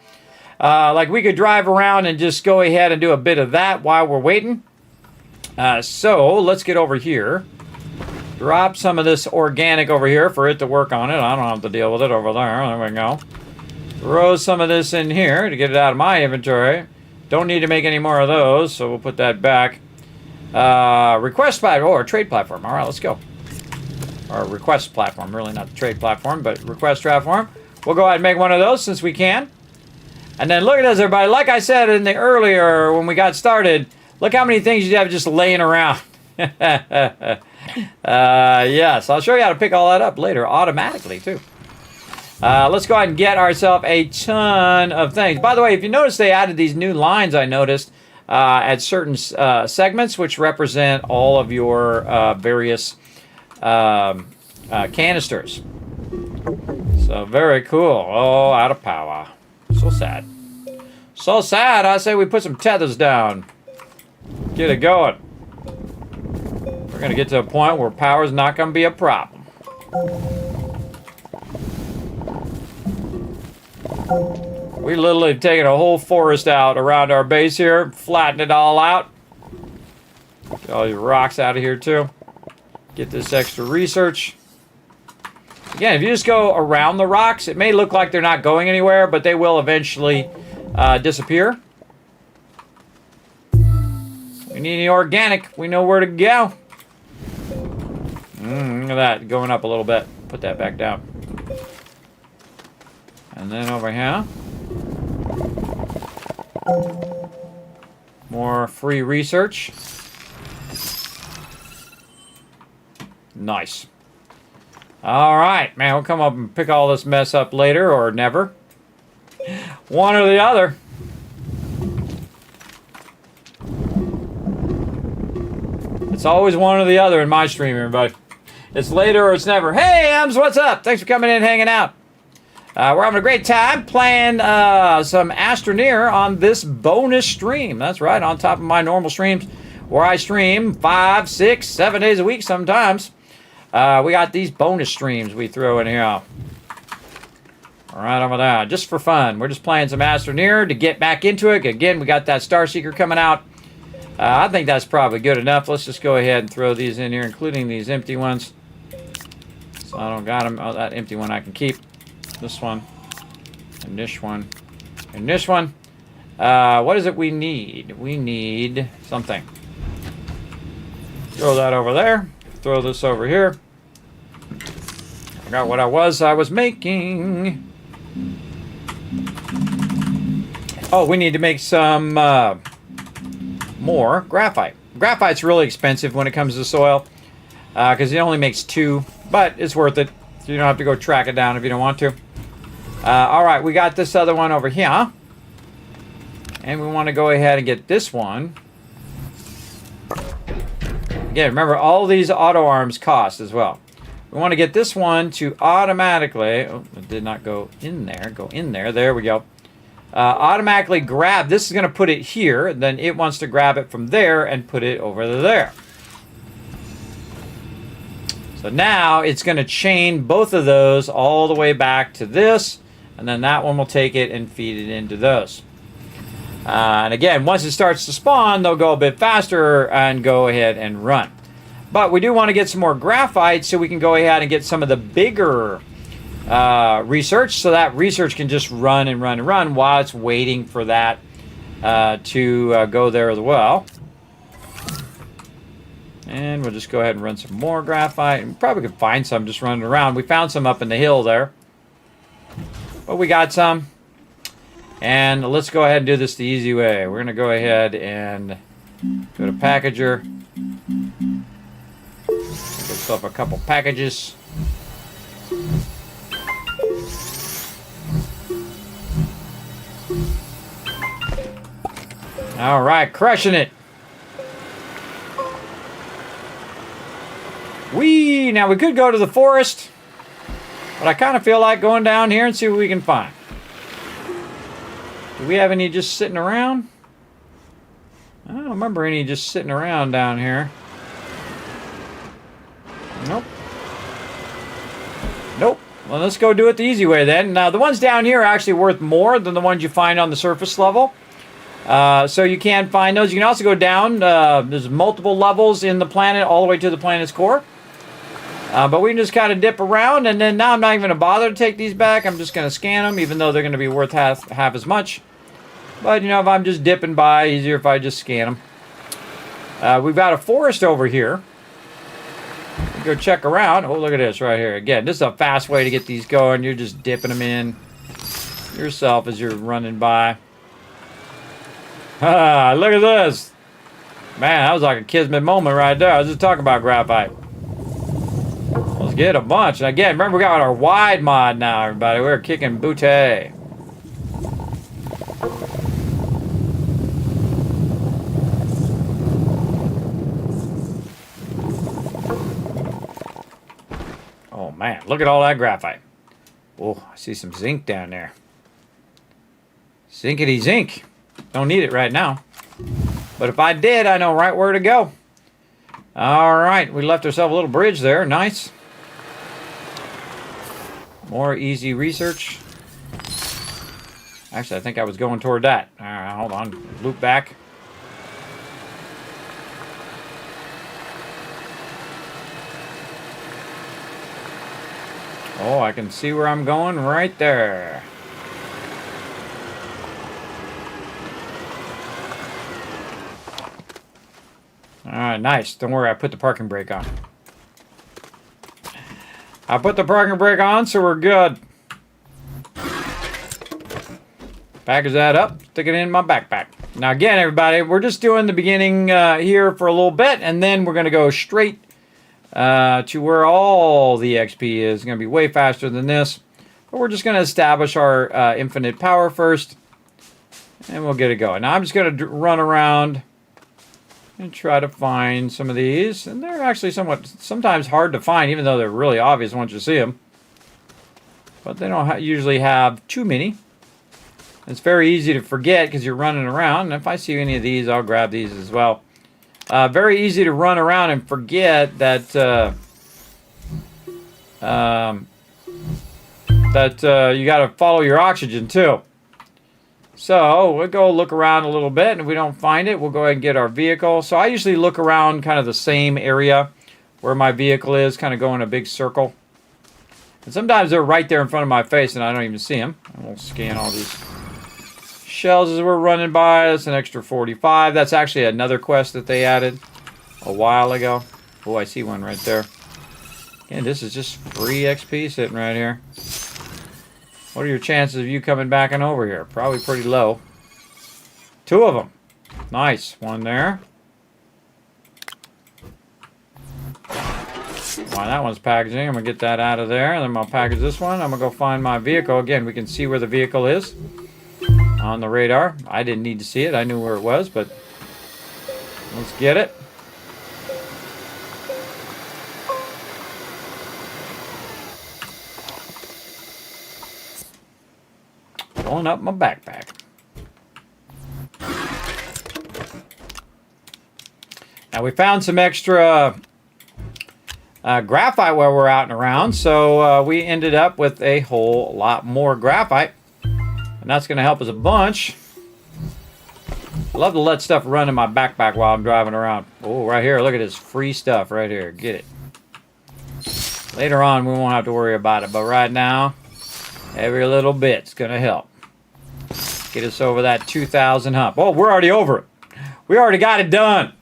Like we could drive around and just go ahead and do a bit of that while we're waiting. So let's get over here. Drop some of this organic over here for it to work on it. I don't have to deal with it over there. There we go. Throw some of this in here to get it out of my inventory. Don't need to make any more of those, so we'll put that back. Request platform, or trade platform. All right, let's go. Or request platform, really not the trade platform, but request platform. We'll go ahead and make one of those since we can. And then look at this, everybody. Like I said in the earlier when we got started, look how many things you have just laying around. Yes, I'll show you how to pick all that up later, automatically too. Let's go ahead and get ourselves a ton of things. By the way, if you notice, they added these new lines, I noticed, at certain segments, which represent all of your various canisters. So very cool. Oh, out of power. So sad. So sad. I say we put some tethers down. Get it going. We're going to get to a point where power's not going to be a problem. We literally have taken a whole forest out around our base here, flattened it all out. Get all your rocks out of here too. Get this extra research. Again, if you just go around the rocks, it may look like they're not going anywhere, but they will eventually disappear. We need any organic. We know where to go. Look at that, going up a little bit. Put that back down. And then over here. More free research. Nice. All right, man, we'll come up and pick all this mess up later or never. One or the other. It's always one or the other in my stream, everybody. It's later or it's never. Hey, Ems, what's up? Thanks for coming in and hanging out. We're having a great time playing some Astroneer on this bonus stream. That's right, on top of my normal streams, where I stream 5, 6, 7 days a week sometimes. We got these bonus streams we throw in here. All right, over there, just for fun. We're just playing some Astroneer to get back into it. Again, we got that Starseeker coming out. I think that's probably good enough. Let's just go ahead and throw these in here, including these empty ones. So I don't got them. Oh, that empty one I can keep. This one, and this one, and this one. What is it we need? We need something. Throw that over there. Throw this over here. Forgot what I was making. Oh, we need to make some more graphite. Graphite's really expensive when it comes to soil because it only makes 2, but it's worth it. So you don't have to go track it down if you don't want to. All right, we got this other one over here. And we want to go ahead and get this one. Again, remember, all these auto arms cost as well. We want to get this one to automatically... Oh, it did not go in there. Go in there. There we go. Automatically grab. This is going to put it here. And then it wants to grab it from there and put it over there. So now it's going to chain both of those all the way back to this. And then that one will take it and feed it into those. And again, once it starts to spawn, they'll go a bit faster and go ahead and run. But we do want to get some more graphite so we can go ahead and get some of the bigger research. So that research can just run and run and run while it's waiting for that to go there as well. And we'll just go ahead and run some more graphite. We probably could find some just running around. We found some up in the hill there. But we got some. And let's go ahead and do this the easy way. We're going to go ahead and go to Packager. Get yourself a couple packages. All right, crushing it. Now we could go to the forest, but I kind of feel like going down here and see what we can find. Do we have any just sitting around? I don't remember any just sitting around down here. Nope. Nope. Well, let's go do it the easy way then. Now, the ones down here are actually worth more than the ones you find on the surface level. So you can find those. You can also go down. There's multiple levels in the planet all the way to the planet's core. But we can just kind of dip around, and then now I'm not even going to bother to take these back. I'm just going to scan them, even though they're going to be worth half as much. But, you know, if I'm just dipping by, easier if I just scan them. We've got a forest over here. Go check around. Oh, look at this right here. Again, this is a fast way to get these going. You're just dipping them in yourself as you're running by. Ah, look at this. Man, that was like a Kismet moment right there. I was just talking about graphite. Let's get a bunch. And again, remember we got our wide mod now, everybody. We're kicking booty. Oh man, look at all that graphite. Oh, I see some zinc down there. Zinkity zinc. Don't need it right now. But if I did, I know right where to go. All right, we left ourselves a little bridge there. Nice. More easy research. Actually, I think I was going toward that. All right, hold on. Loop back. Oh, I can see where I'm going right there. All right, nice. Don't worry, I put the parking brake on. I put the parking brake on, so we're good. Package that up, stick it in my backpack. Now again, everybody, we're just doing the beginning here for a little bit, and then we're going to go straight to where all the XP is. It's going to be way faster than this. But we're just going to establish our infinite power first, and we'll get it going. Now I'm just going to run around and try to find some of these. And they're actually sometimes hard to find, even though they're really obvious once you see them. but they don't usually have too many. It's very easy to forget because you're running around. And if I see any of these, I'll grab these as well. Very easy to run around and forget that you got to follow your oxygen too. So we'll go look around a little bit, and if we don't find it, we'll go ahead and get our vehicle. So I usually look around kind of the same area where my vehicle is, kind of go in a big circle. And sometimes they're right there in front of my face, and I don't even see them. And we'll scan all these shells as we're running by. That's an extra 45. That's actually another quest that they added a while ago. Oh, I see one right there. Again, this is just free XP sitting right here. What are your chances of you coming back and over here? Probably pretty low. 2 of them. Nice. One there. Wow, that one's packaging. I'm going to get that out of there. And then I'll package this one. I'm going to go find my vehicle. Again, we can see where the vehicle is on the radar. I didn't need to see it. I knew where it was, but let's get it. Pulling up my backpack. Now we found some extra graphite while we're out and around, so we ended up with a whole lot more graphite, and that's going to help us a bunch. I love to let stuff run in my backpack while I'm driving around. Oh, right here, look at this free stuff right here. Get it. Later on, we won't have to worry about it, but right now, every little bit's going to help. Get us over that 2,000 hump. Oh, we're already over it. We already got it done.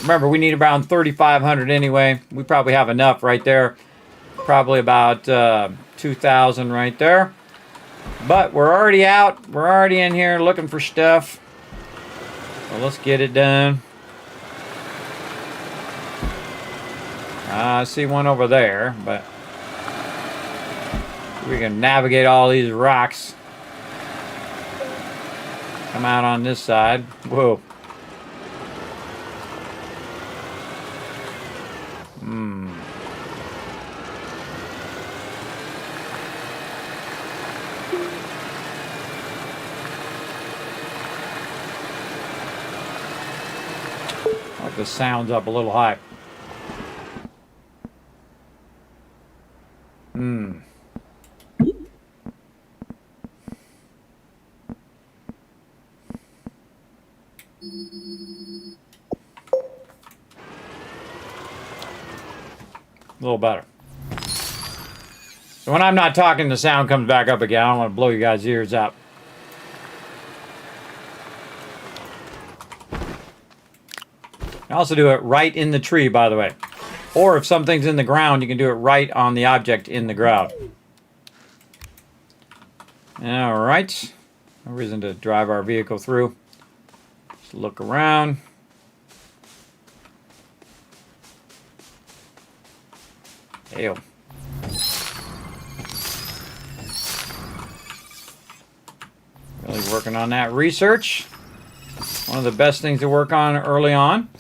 Remember, we need around 3,500 anyway. We probably have enough right there. Probably about 2,000 right there. But we're already out. We're already in here looking for stuff. So let's get it done. I see one over there, but we can navigate all these rocks. Come out on this side. Whoa. Like the sound's up a little high. A little better. So when I'm not talking, the sound comes back up again. I don't want to blow you guys' ears out. You can also do it right in the tree, by the way. Or if something's in the ground, you can do it right on the object in the ground. All right. No reason to drive our vehicle through. Just look around. Ew. Really working on that research. One of the best things to work on early on.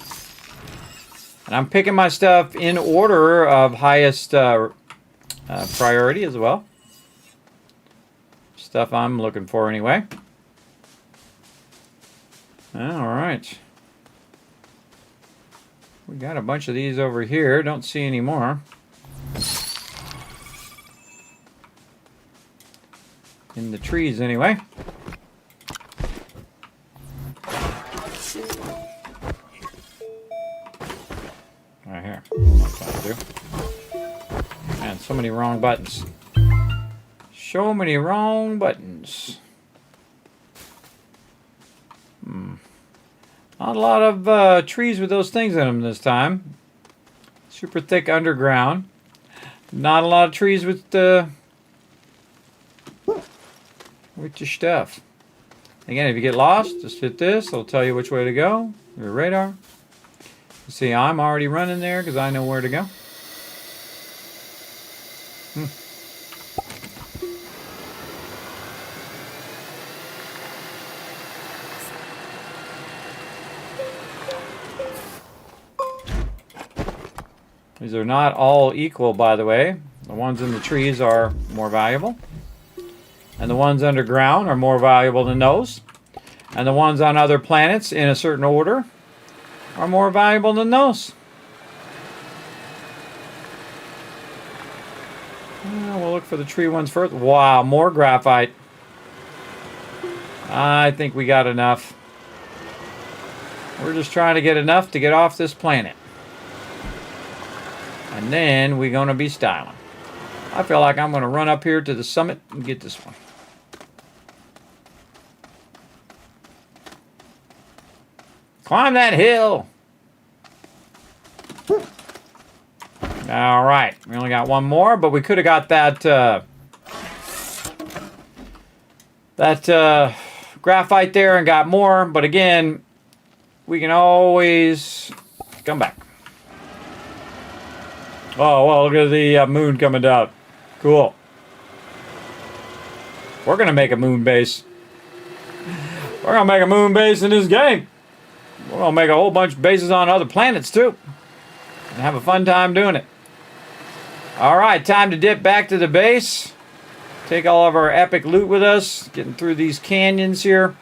And I'm picking my stuff in order of highest priority as well. Stuff I'm looking for anyway. All right. We got a bunch of these over here. Don't see any more. In the trees anyway. Right here. That's what I do. Man, so many wrong buttons. So many wrong buttons. Not a lot of trees with those things in them this time. Super thick underground. Not a lot of trees with your stuff. Again, if you get lost, just hit this. It'll tell you which way to go. Your radar. You see, I'm already running there because I know where to go. These are not all equal, by the way. The ones in the trees are more valuable. And the ones underground are more valuable than those. And the ones on other planets in a certain order are more valuable than those. We'll look for the tree ones first. Wow, more graphite. I think we got enough. We're just trying to get enough to get off this planet. And then we're going to be styling. I feel like I'm going to run up here to the summit and get this one. Climb that hill. All right. We only got one more, but we could have got that graphite there and got more. But again, we can always come back. Oh, well, look at the moon coming down. Cool. We're going to make a moon base. We're going to make a moon base in this game. We're going to make a whole bunch of bases on other planets, too. And have a fun time doing it. All right, time to dip back to the base. Take all of our epic loot with us. Getting through these canyons here.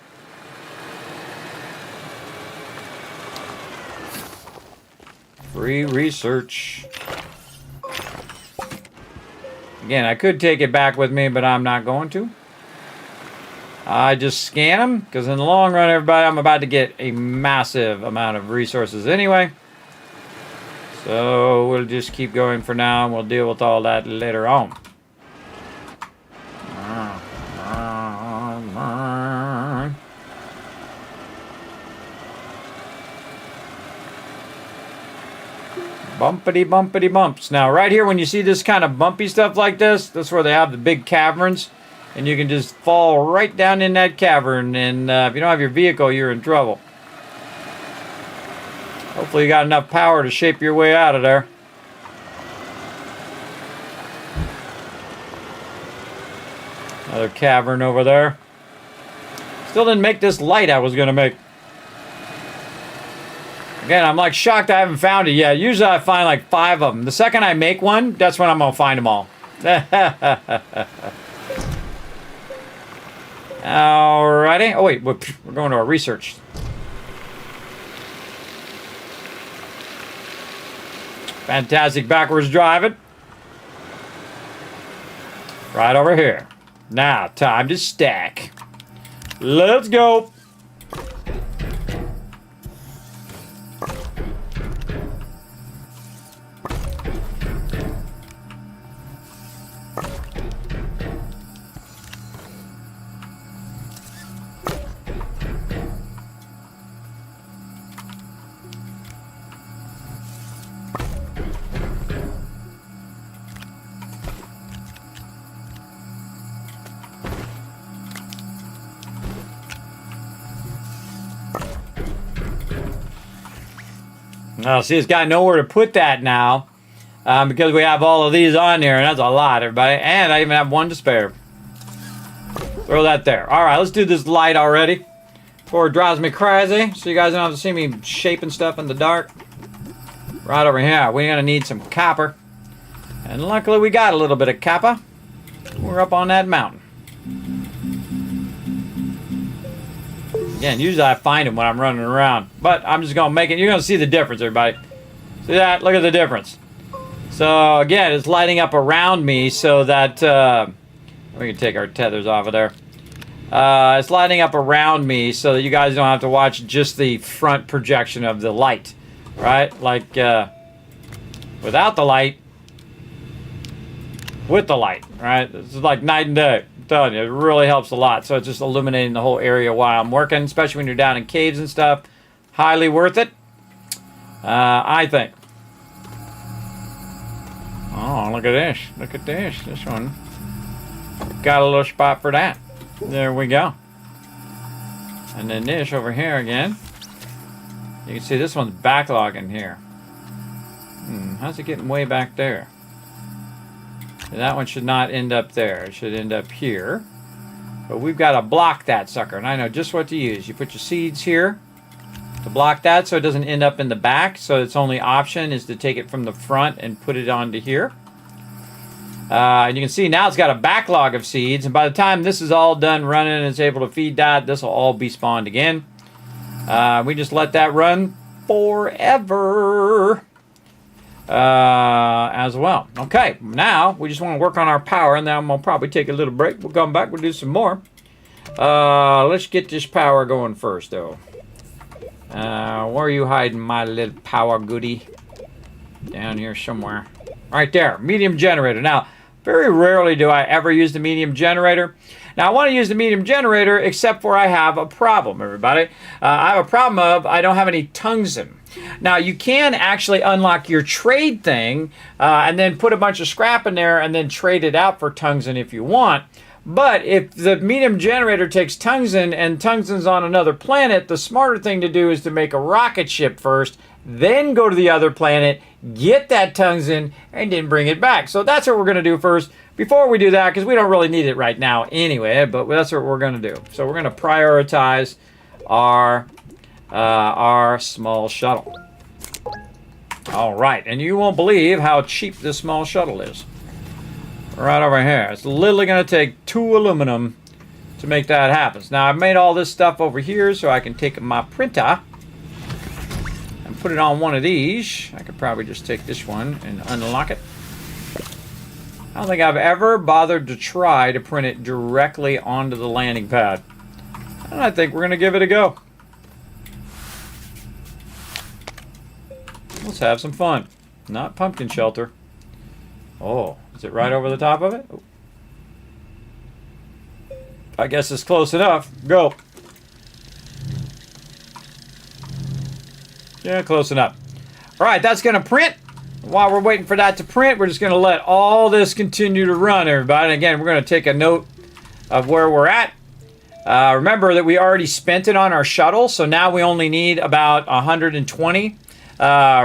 Free research. Again, I could take it back with me, but I'm not going to. I just scan them, because in the long run, everybody, I'm about to get a massive amount of resources anyway. So we'll just keep going for now, and we'll deal with all that later on. Bumpity bumpity bumps. Now right here, when you see this kind of bumpy stuff like this, that's where they have the big caverns, and you can just fall right down in that cavern, and if you don't have your vehicle, you're in trouble. Hopefully you got enough power to shape your way out of there. Another cavern over there. Still didn't make this light I was going to make. Again, I'm like shocked I haven't found it yet. Usually I find like 5 of them. The second I make one, that's when I'm going to find them all. Alrighty. Oh wait, we're going to our research. Fantastic backwards driving. Right over here. Now, time to stack. Let's go. Now, see, it's got nowhere to put that now because we have all of these on there, and that's a lot, everybody. And I even have one to spare. Throw that there. All right, let's do this light already before it drives me crazy, so you guys don't have to see me shaping stuff in the dark. Right over here, we're going to need some copper. And luckily, we got a little bit of copper. We're up on that mountain. Again, usually I find them when I'm running around. But I'm just going to make it. You're going to see the difference, everybody. See that? Look at the difference. So, again, it's lighting up around me so that... we can take our tethers off of there. It's lighting up around me so that you guys don't have to watch just the front projection of the light. Right? Like, without the light. With the light. Right? This is like night and day. I'm telling you, it really helps a lot. So it's just illuminating the whole area while I'm working, especially when you're down in caves and stuff. Highly worth it, I think. Oh, look at this. Look at this. This one. Got a little spot for that. There we go. And then this over here again. You can see this one's backlogging here. How's it getting way back there? That one should not end up there. It should end up here. But we've got to block that sucker. And I know just what to use. You put your seeds here to block that so it doesn't end up in the back. So its only option is to take it from the front and put it onto here. And you can see now it's got a backlog of seeds. And by the time this is all done running and it's able to feed that, this will all be spawned again. We just let that run forever as well. Okay, now we just want to work on our power. And then I'm going to probably take a little break. We'll come back. We'll do some more. Let's get this power going first, though. Where are you hiding, my little power goodie? Down here somewhere. Right there, medium generator. Now, very rarely do I ever use the medium generator. Now, I want to use the medium generator except where I have a problem, everybody. I have a problem of I don't have any tungsten. Now, you can actually unlock your trade thing and then put a bunch of scrap in there and then trade it out for tungsten if you want. But if the medium generator takes tungsten and tungsten's on another planet, the smarter thing to do is to make a rocket ship first, then go to the other planet, get that tungsten, and then bring it back. So that's what we're going to do first before we do that, because we don't really need it right now anyway, but that's what we're going to do. So we're going to prioritize our small shuttle. All right, and you won't believe how cheap this small shuttle is. Right over here. It's literally going to take 2 aluminum to make that happen. Now, I've made all this stuff over here so I can take my printer and put it on one of these. I could probably just take this one and unlock it. I don't think I've ever bothered to try to print it directly onto the landing pad. And I think we're going to give it a go. Let's have some fun. Not pumpkin shelter. Oh, is it right over the top of it? Oh. I guess it's close enough. Go. Yeah, close enough. All right, that's going to print. While we're waiting for that to print, we're just going to let all this continue to run, everybody. And again, we're going to take a note of where we're at. Remember that we already spent it on our shuttle, so now we only need about 120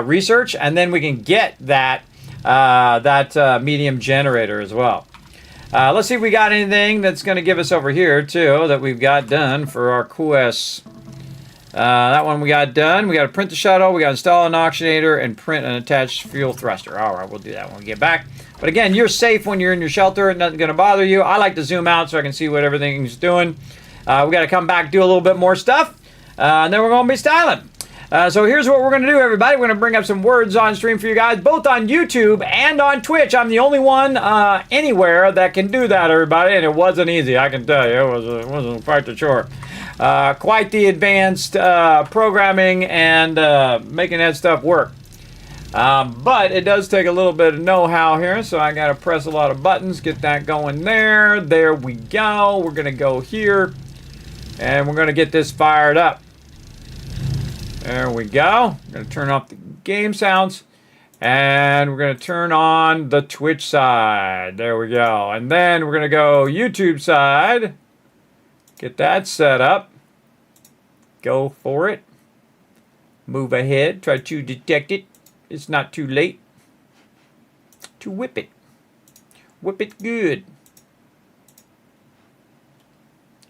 research, and then we can get that medium generator as well. Let's see if we got anything that's going to give us over here, too, that we've got done for our quests. That one we got done. We got to print the shuttle. We got to install an auctionator and print an attached fuel thruster. All right, we'll do that when we get back. But again, you're safe when you're in your shelter. Nothing's going to bother you. I like to zoom out so I can see what everything's doing. We got to come back, do a little bit more stuff, and then we're going to be styling. So here's what we're going to do, everybody. We're going to bring up some words on stream for you guys, both on YouTube and on Twitch. I'm the only one anywhere that can do that, everybody, and it wasn't easy, I can tell you. It wasn't quite the chore. Quite the advanced programming and making that stuff work. But it does take a little bit of know-how here, so I got to press a lot of buttons, get that going there. There we go. We're going to go here, and we're going to get this fired up. There we go. I'm going to turn off the game sounds. And we're going to turn on the Twitch side. There we go. And then we're going to go YouTube side. Get that set up. Go for it. Move ahead. Try to detect it. It's not too late to whip it. Whip it good.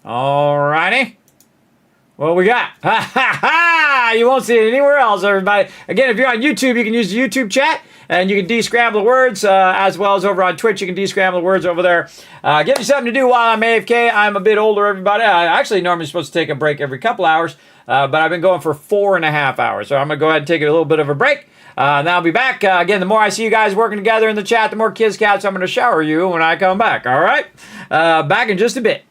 Alrighty. What we got? Ha ha ha! You won't see it anywhere else, everybody. Again, if you're on YouTube, you can use the YouTube chat, and you can de-scramble the words, as well as over on Twitch, you can de-scramble the words over there. Give me something to do while I'm AFK. I'm a bit older, everybody. I actually normally supposed to take a break every couple hours, but I've been going for 4.5 hours, so I'm going to go ahead and take a little bit of a break. And I'll be back. Again, the more I see you guys working together in the chat, the more Kiscats I'm going to shower you when I come back, all right? Back in just a bit.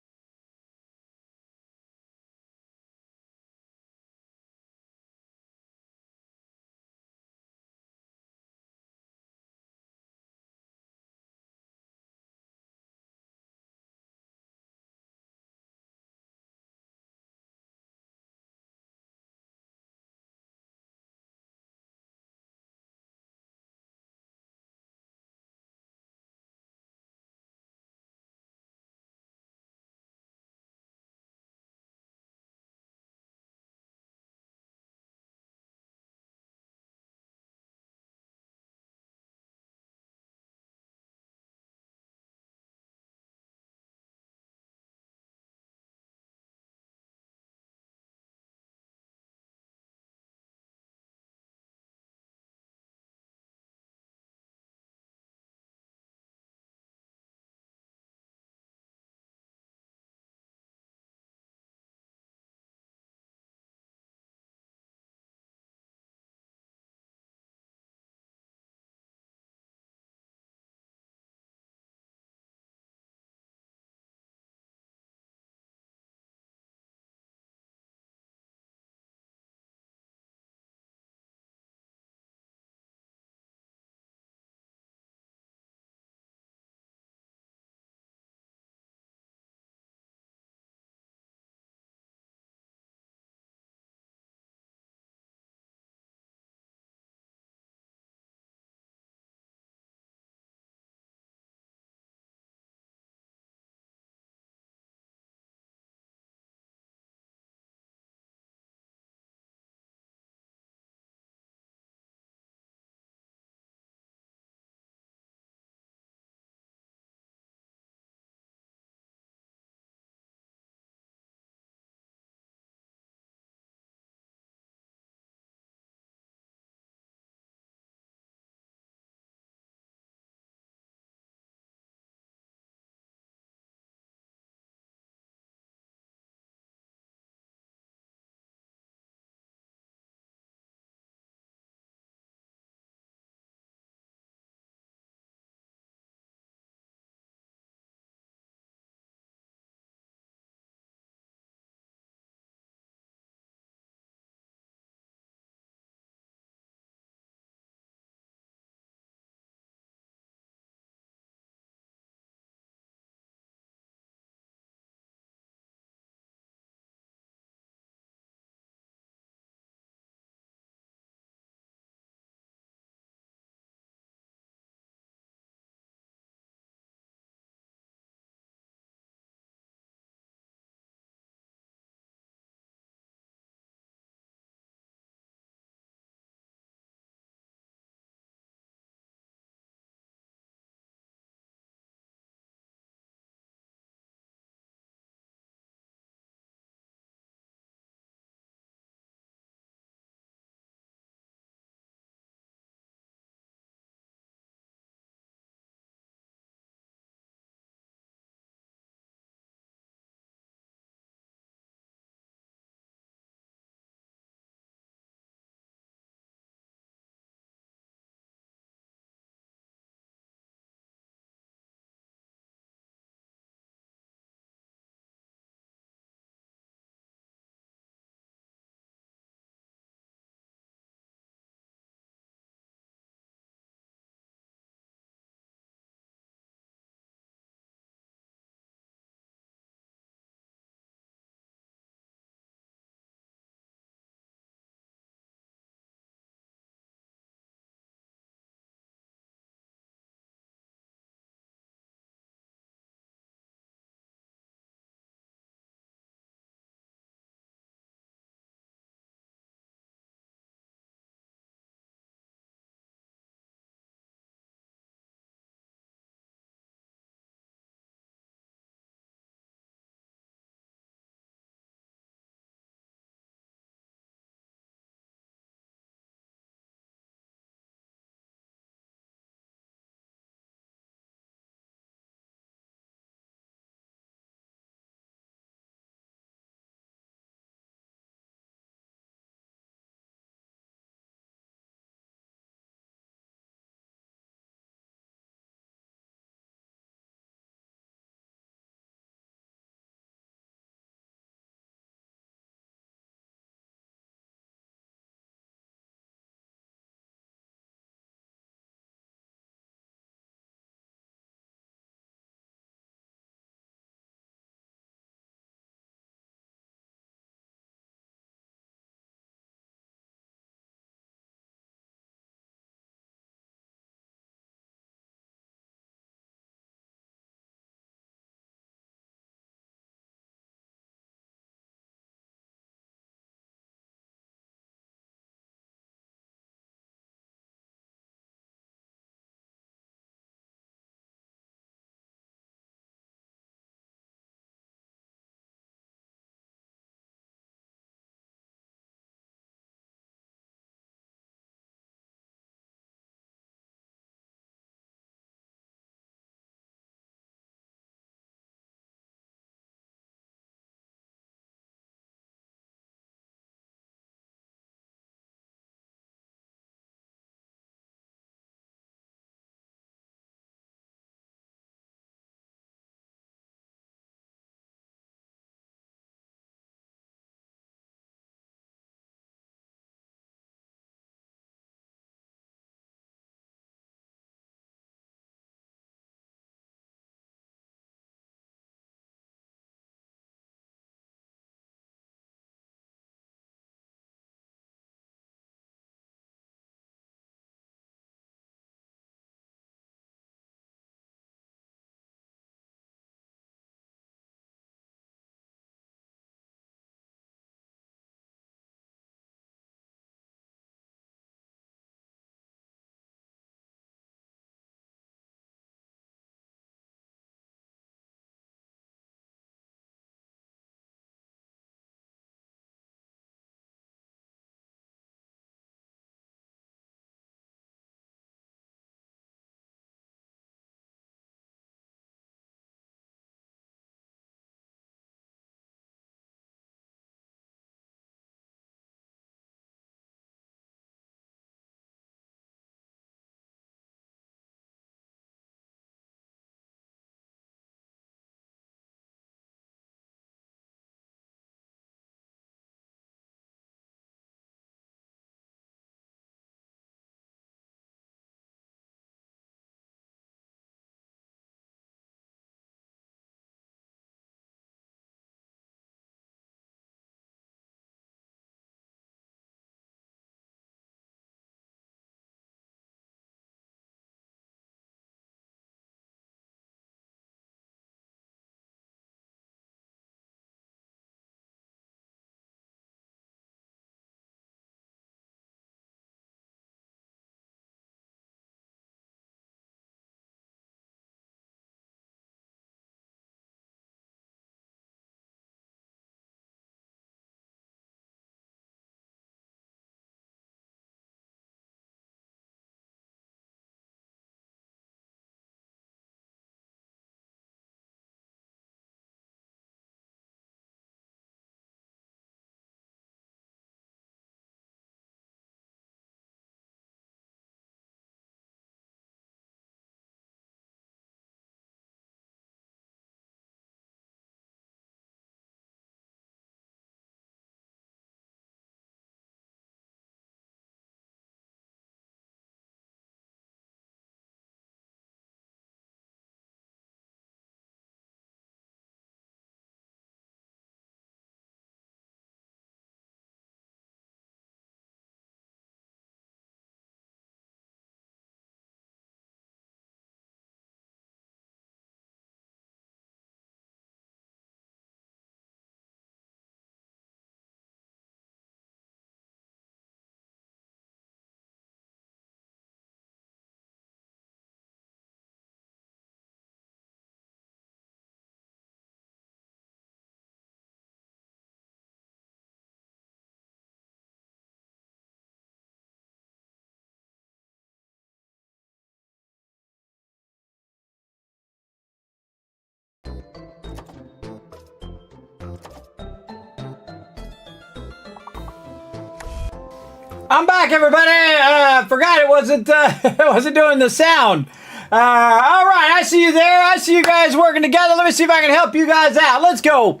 I'm back, everybody. Forgot it wasn't it wasn't doing the sound. All right, I see you there. I see you guys working together. Let me see if I can help you guys out. Let's go.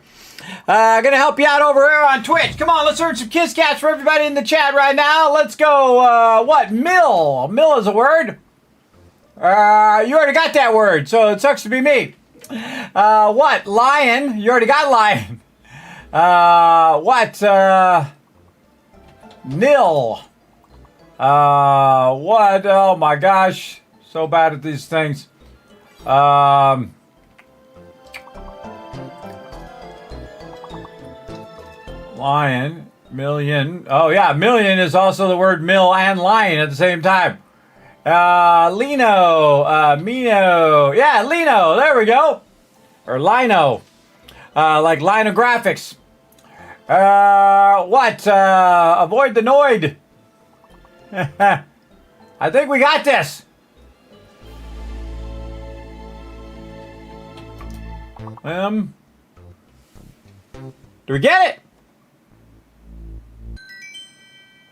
Gonna help you out over here on Twitch. Come on, let's earn some kiss cats for everybody in the chat right now. Let's go. What? Mill. Mill is a word. You already got that word, so it sucks to be me. What? Lion. You already got lion. What? Nil. What? Oh my gosh. So bad at these things. Lion. Million. Oh yeah, million is also the word mill and lion at the same time. Lino. Mino. Yeah, Lino. There we go. Or lino. Like linographics. What? Avoid the noid. I think we got this. Do we get it?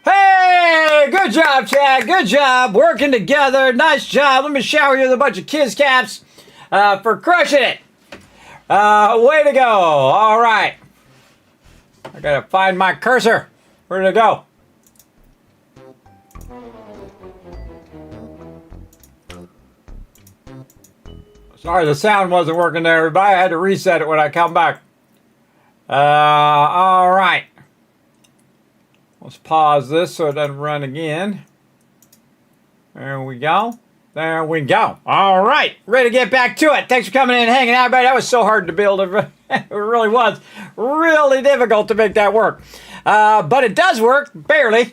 Hey, good job, Chad. Good job. Working together. Nice job. Let me shower you with a bunch of kiss caps for crushing it. Way to go. All right. I gotta find my cursor. Where'd it go? Sorry, the sound wasn't working there, everybody. I had to reset it when I come back. All right. Let's pause this so it doesn't run again. There we go. There we go. All right. Ready to get back to it. Thanks for coming in and hanging out, everybody. That was so hard to build. It really was. Really difficult to make that work. But it does work. Barely.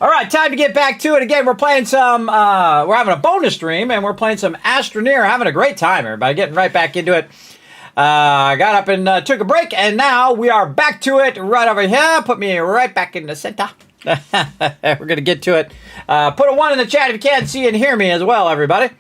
All right. Time to get back to it. Again, we're playing some... we're having a bonus stream, and we're playing some Astroneer. Having a great time, everybody. Getting right back into it. I got up and took a break, and now we are back to it right over here. Put me right back in the center. We're going to get to it. Put a 1 in the chat if you can't see and hear me as well, everybody.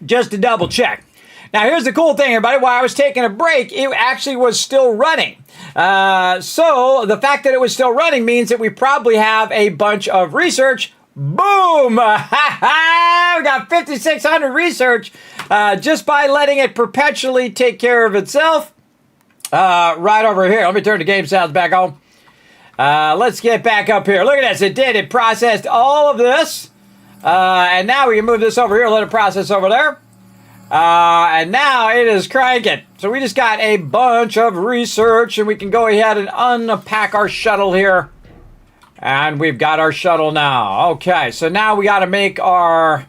Just to double check. Now, here's the cool thing, everybody. While I was taking a break, it actually was still running. So the fact that it was still running means that we probably have a bunch of research. Boom! We got 5,600 research just by letting it perpetually take care of itself. Right over here. Let me turn the game sounds back on. Let's get back up here. Look at this. It did. It processed all of this. And now we can move this over here. Let it process over there. And now it is cranking. So we just got a bunch of research, and we can go ahead and unpack our shuttle here. And we've got our shuttle now. Okay, so now we got to make our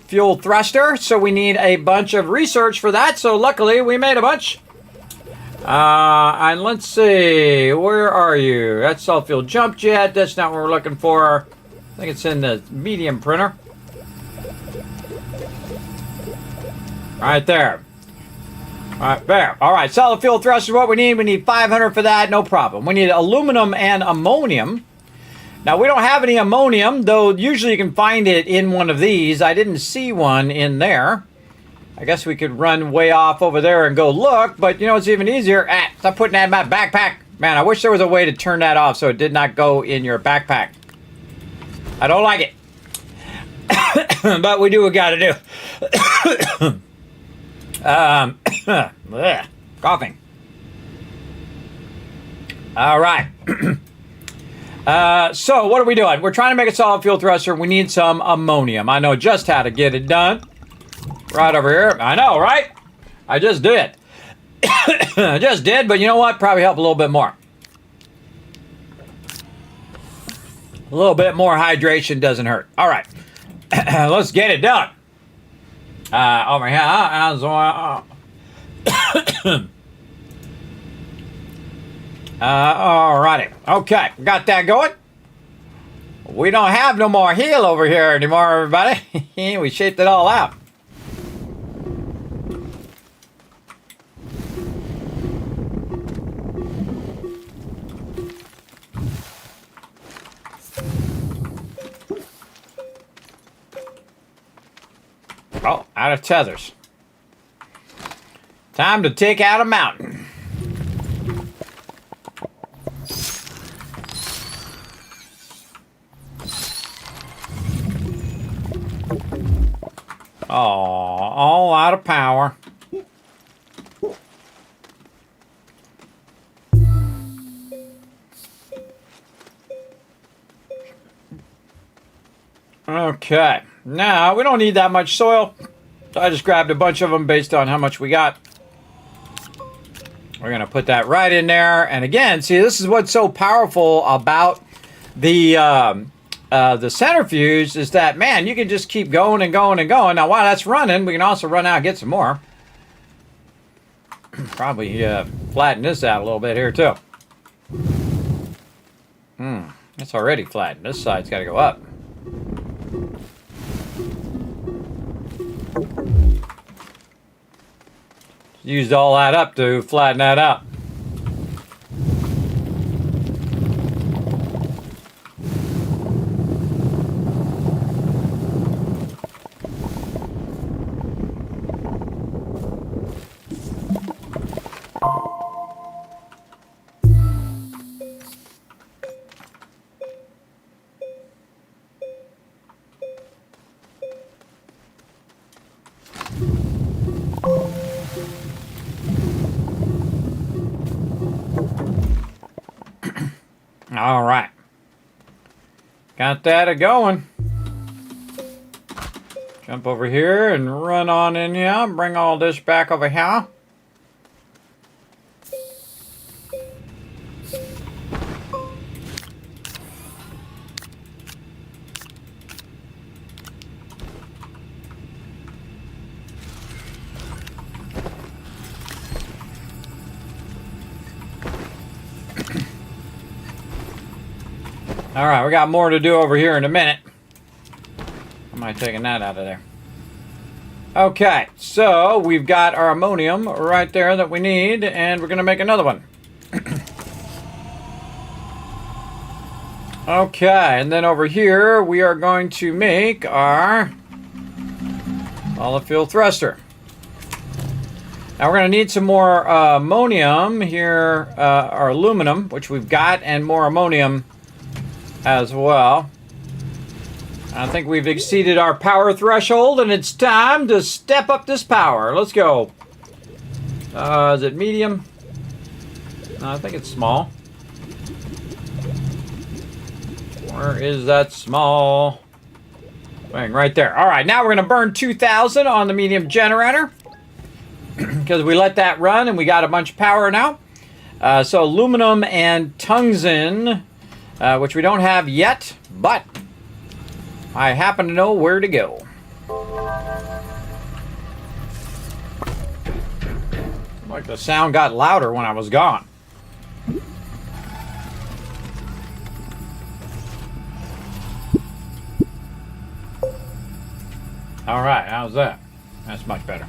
fuel thruster. So we need a bunch of research for that. So luckily, we made a bunch. And let's see. Where are you? That's self-fuel jump jet. That's not what we're looking for. I think it's in the medium printer. Right there. Right there. All right, solid fuel thrust is what we need. We need 500 for that, no problem. We need aluminum and ammonium. Now, we don't have any ammonium, though usually you can find it in one of these. I didn't see one in there. I guess we could run way off over there and go look, but you know what's even easier? Stop putting that in my backpack. Man, I wish there was a way to turn that off so it did not go in your backpack. I don't like it. But we do what we got to do. Coughing. All right. So what are we doing? We're trying to make a solid fuel thruster. We need some ammonium. I know just how to get it done. Right over here. I know, right? I just did. I just did, but you know what? Probably help a little bit more. A little bit more hydration doesn't hurt. All right. Let's get it done. Over here. Alrighty. Okay, got that going. We don't have no more heel over here anymore, everybody. We shaped it all out. Oh, out of tethers. Time to take out a mountain. Oh, all out of power. Okay, now we don't need that much soil. So I just grabbed a bunch of them based on how much we got. We're gonna put that right in there. And again, see, this is what's so powerful about the centrifuge is that, man, you can just keep going and going and going. Now, while that's running, we can also run out and get some more. Probably flatten this out a little bit here, too. It's already flattened. This side's got to go up. Used all that up to flatten that out. All right. Got that a-going. Jump over here and run on in here. Bring all this back over here. All right, we got more to do over here in a minute. Am I taking that out of there? Okay, so we've got our ammonium right there that we need, and we're going to make another one. Okay, and then over here, we are going to make our olive fuel thruster. Now we're going to need some more ammonium here, or aluminum, which we've got, and more ammonium as well. I think we've exceeded our power threshold, and it's time to step up this power. Let's go. Is it medium? No, I think it's small. Where is that small thing? Right there. All right, now we're going to burn 2,000 on the medium generator because we let that run, and we got a bunch of power now. So aluminum and tungsten, which we don't have yet, but I happen to know where to go. Like the sound got louder when I was gone. All right, how's that? That's much better.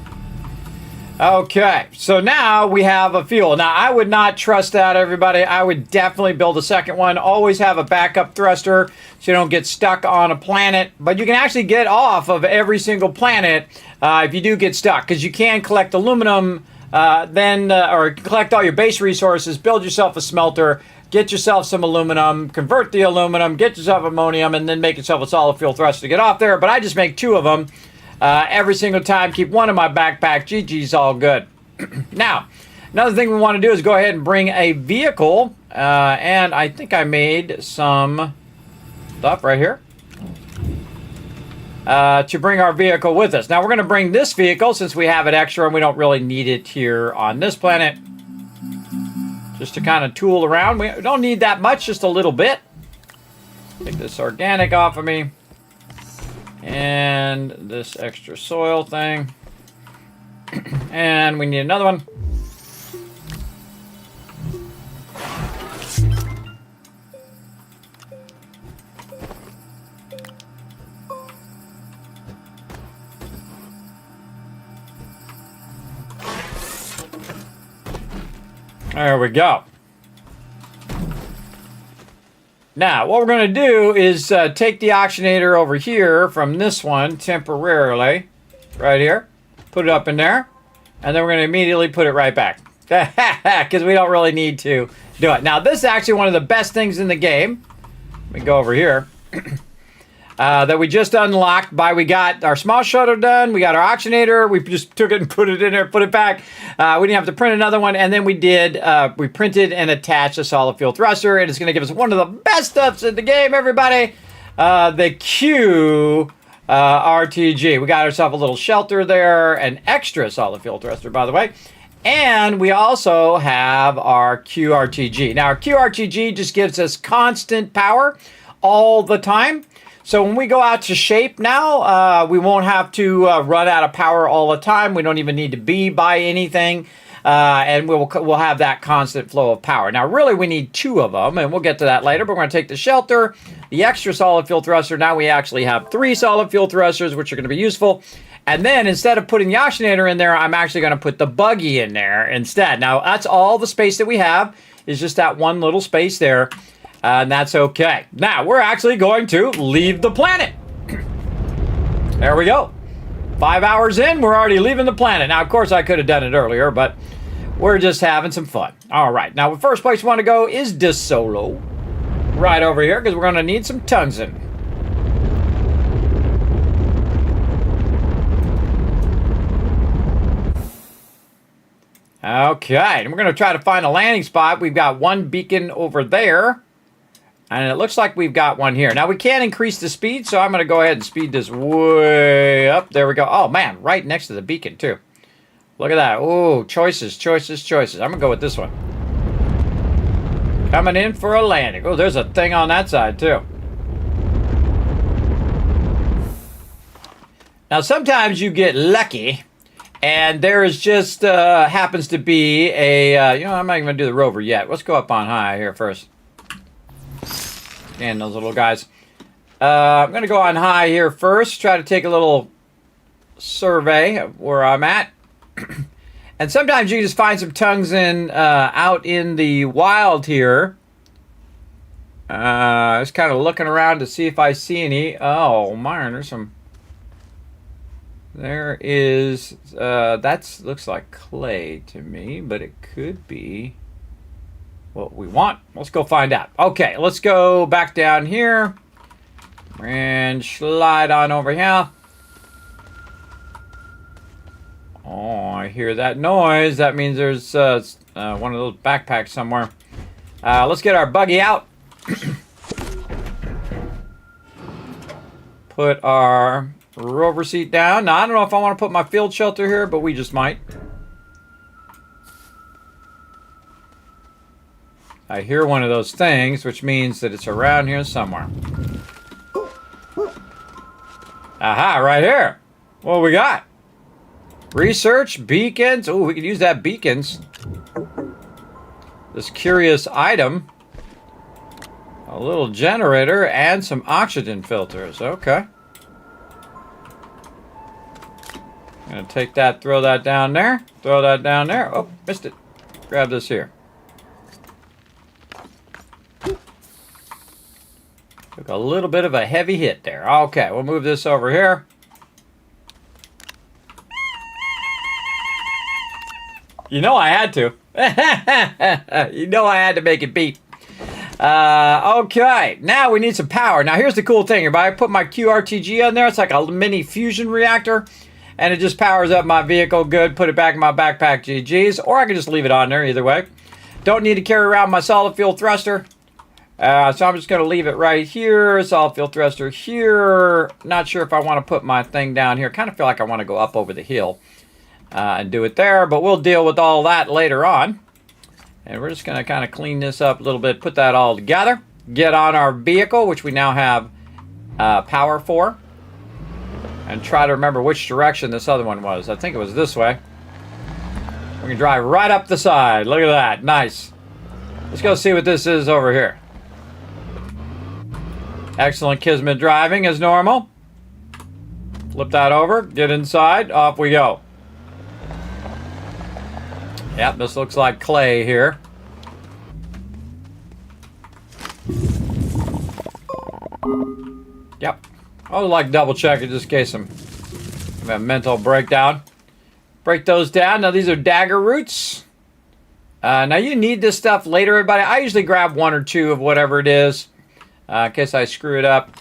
Okay, so now we have a fuel. Now, I would not trust that, everybody. I would definitely build a second one. Always have a backup thruster so you don't get stuck on a planet. But you can actually get off of every single planet if you do get stuck, because you can collect aluminum, or collect all your base resources, build yourself a smelter, get yourself some aluminum, convert the aluminum, get yourself ammonium, and then make yourself a solid fuel thruster to get off there. But I just make 2 of them. Every single time, keep one in my backpack. GG's all good. Now, another thing we want to do is go ahead and bring a vehicle. And I think I made some stuff right here to bring our vehicle with us. Now, we're going to bring this vehicle since we have it extra and we don't really need it here on this planet. Just to kind of tool around. We don't need that much, just a little bit. Take this organic off of me. And this extra soil thing. And we need another one. There we go. Now, what we're going to do is take the oxygenator over here from this one temporarily, right here, put it up in there, and then we're going to immediately put it right back, because we don't really need to do it. Now, this is actually one of the best things in the game. Let me go over here. that we just unlocked we got our small shuttle done, we got our oxygenator, we just took it and put it in there, put it back. We didn't have to print another one, and then we printed and attached a solid fuel thruster, and it's going to give us one of the best stuffs in the game, everybody. The Q RTG. We got ourselves a little shelter there, an extra solid fuel thruster, by the way. And we also have our QRTG. Now, our QRTG just gives us constant power all the time. So when we go out to shape now, we won't have to run out of power all the time. We don't even need to buy anything. And we'll have that constant flow of power. Now, really, we need 2 of them, and we'll get to that later. But we're going to take the shelter, the extra solid fuel thruster. Now we actually have 3 solid fuel thrusters, which are going to be useful. And then instead of putting the oxygenator in there, I'm actually going to put the buggy in there instead. Now, that's all the space that we have is just that one little space there. And that's okay. Now, we're actually going to leave the planet. There we go. 5 hours in, we're already leaving the planet. Now, of course, I could have done it earlier, but we're just having some fun. All right. Now, the first place we want to go is DeSolo. Right over here, because we're going to need some tungsten. Okay, and we're going to try to find a landing spot. We've got one beacon over there, and it looks like we've got one here. Now, we can't increase the speed, so I'm going to go ahead and speed this way up. There we go. Oh, man, right next to the beacon, too. Look at that. Oh, choices, choices, choices. I'm going to go with this one. Coming in for a landing. Oh, there's a thing on that side, too. Now, sometimes you get lucky. And there is just happens to be a, I'm not even going to do the rover yet. Let's go up on high here first. And those little guys. I'm going to go on high here first. Try to take a little survey of where I'm at. And sometimes you just find some tungsten out in the wild here. Just kind of looking around to see if I see any. Oh, man, there's some. There is, that looks like clay to me, but it could be what we want. Let's go find out. Okay, let's go back down here and slide on over here. Oh, I hear that noise. That means there's one of those backpacks somewhere. Let's get our buggy out. Put our rover seat down. Now, I don't know if I want to put my field shelter here, but we just might. I hear one of those things, which means that it's around here somewhere. Aha, right here. What do we got? Research, beacons. Oh, we could use that beacons. This curious item. A little generator and some oxygen filters. Okay. Gonna take that, throw that down there. Throw that down there. Oh, missed it. Grab this here. Took a little bit of a heavy hit there. Okay, we'll move this over here. You know I had to. You know I had to make it beep. Okay, now we need some power. Now here's the cool thing. If I put my QRTG on there, it's like a mini fusion reactor. And it just powers up my vehicle good. Put it back in my backpack, GG's. Or I can just leave it on there, either way. Don't need to carry around my solid fuel thruster. So I'm just going to leave it right here. Solid fuel thruster here. Not sure if I want to put my thing down here. Kind of feel like I want to go up over the hill and do it there. But we'll deal with all that later on. And we're just going to kind of clean this up a little bit. Put that all together. Get on our vehicle, which we now have power for. And try to remember which direction this other one was. I think it was this way. We can drive right up the side. Look at that. Nice. Let's go see what this is over here. Excellent Kismet driving as normal. Flip that over. Get inside. Off we go. Yep, this looks like clay here. Yep. I would like double check it just in case I'm having a mental breakdown. Break those down. Now these are dagger roots. Now you need this stuff later, everybody. I usually grab 1 or 2 of whatever it is in case I screw it up.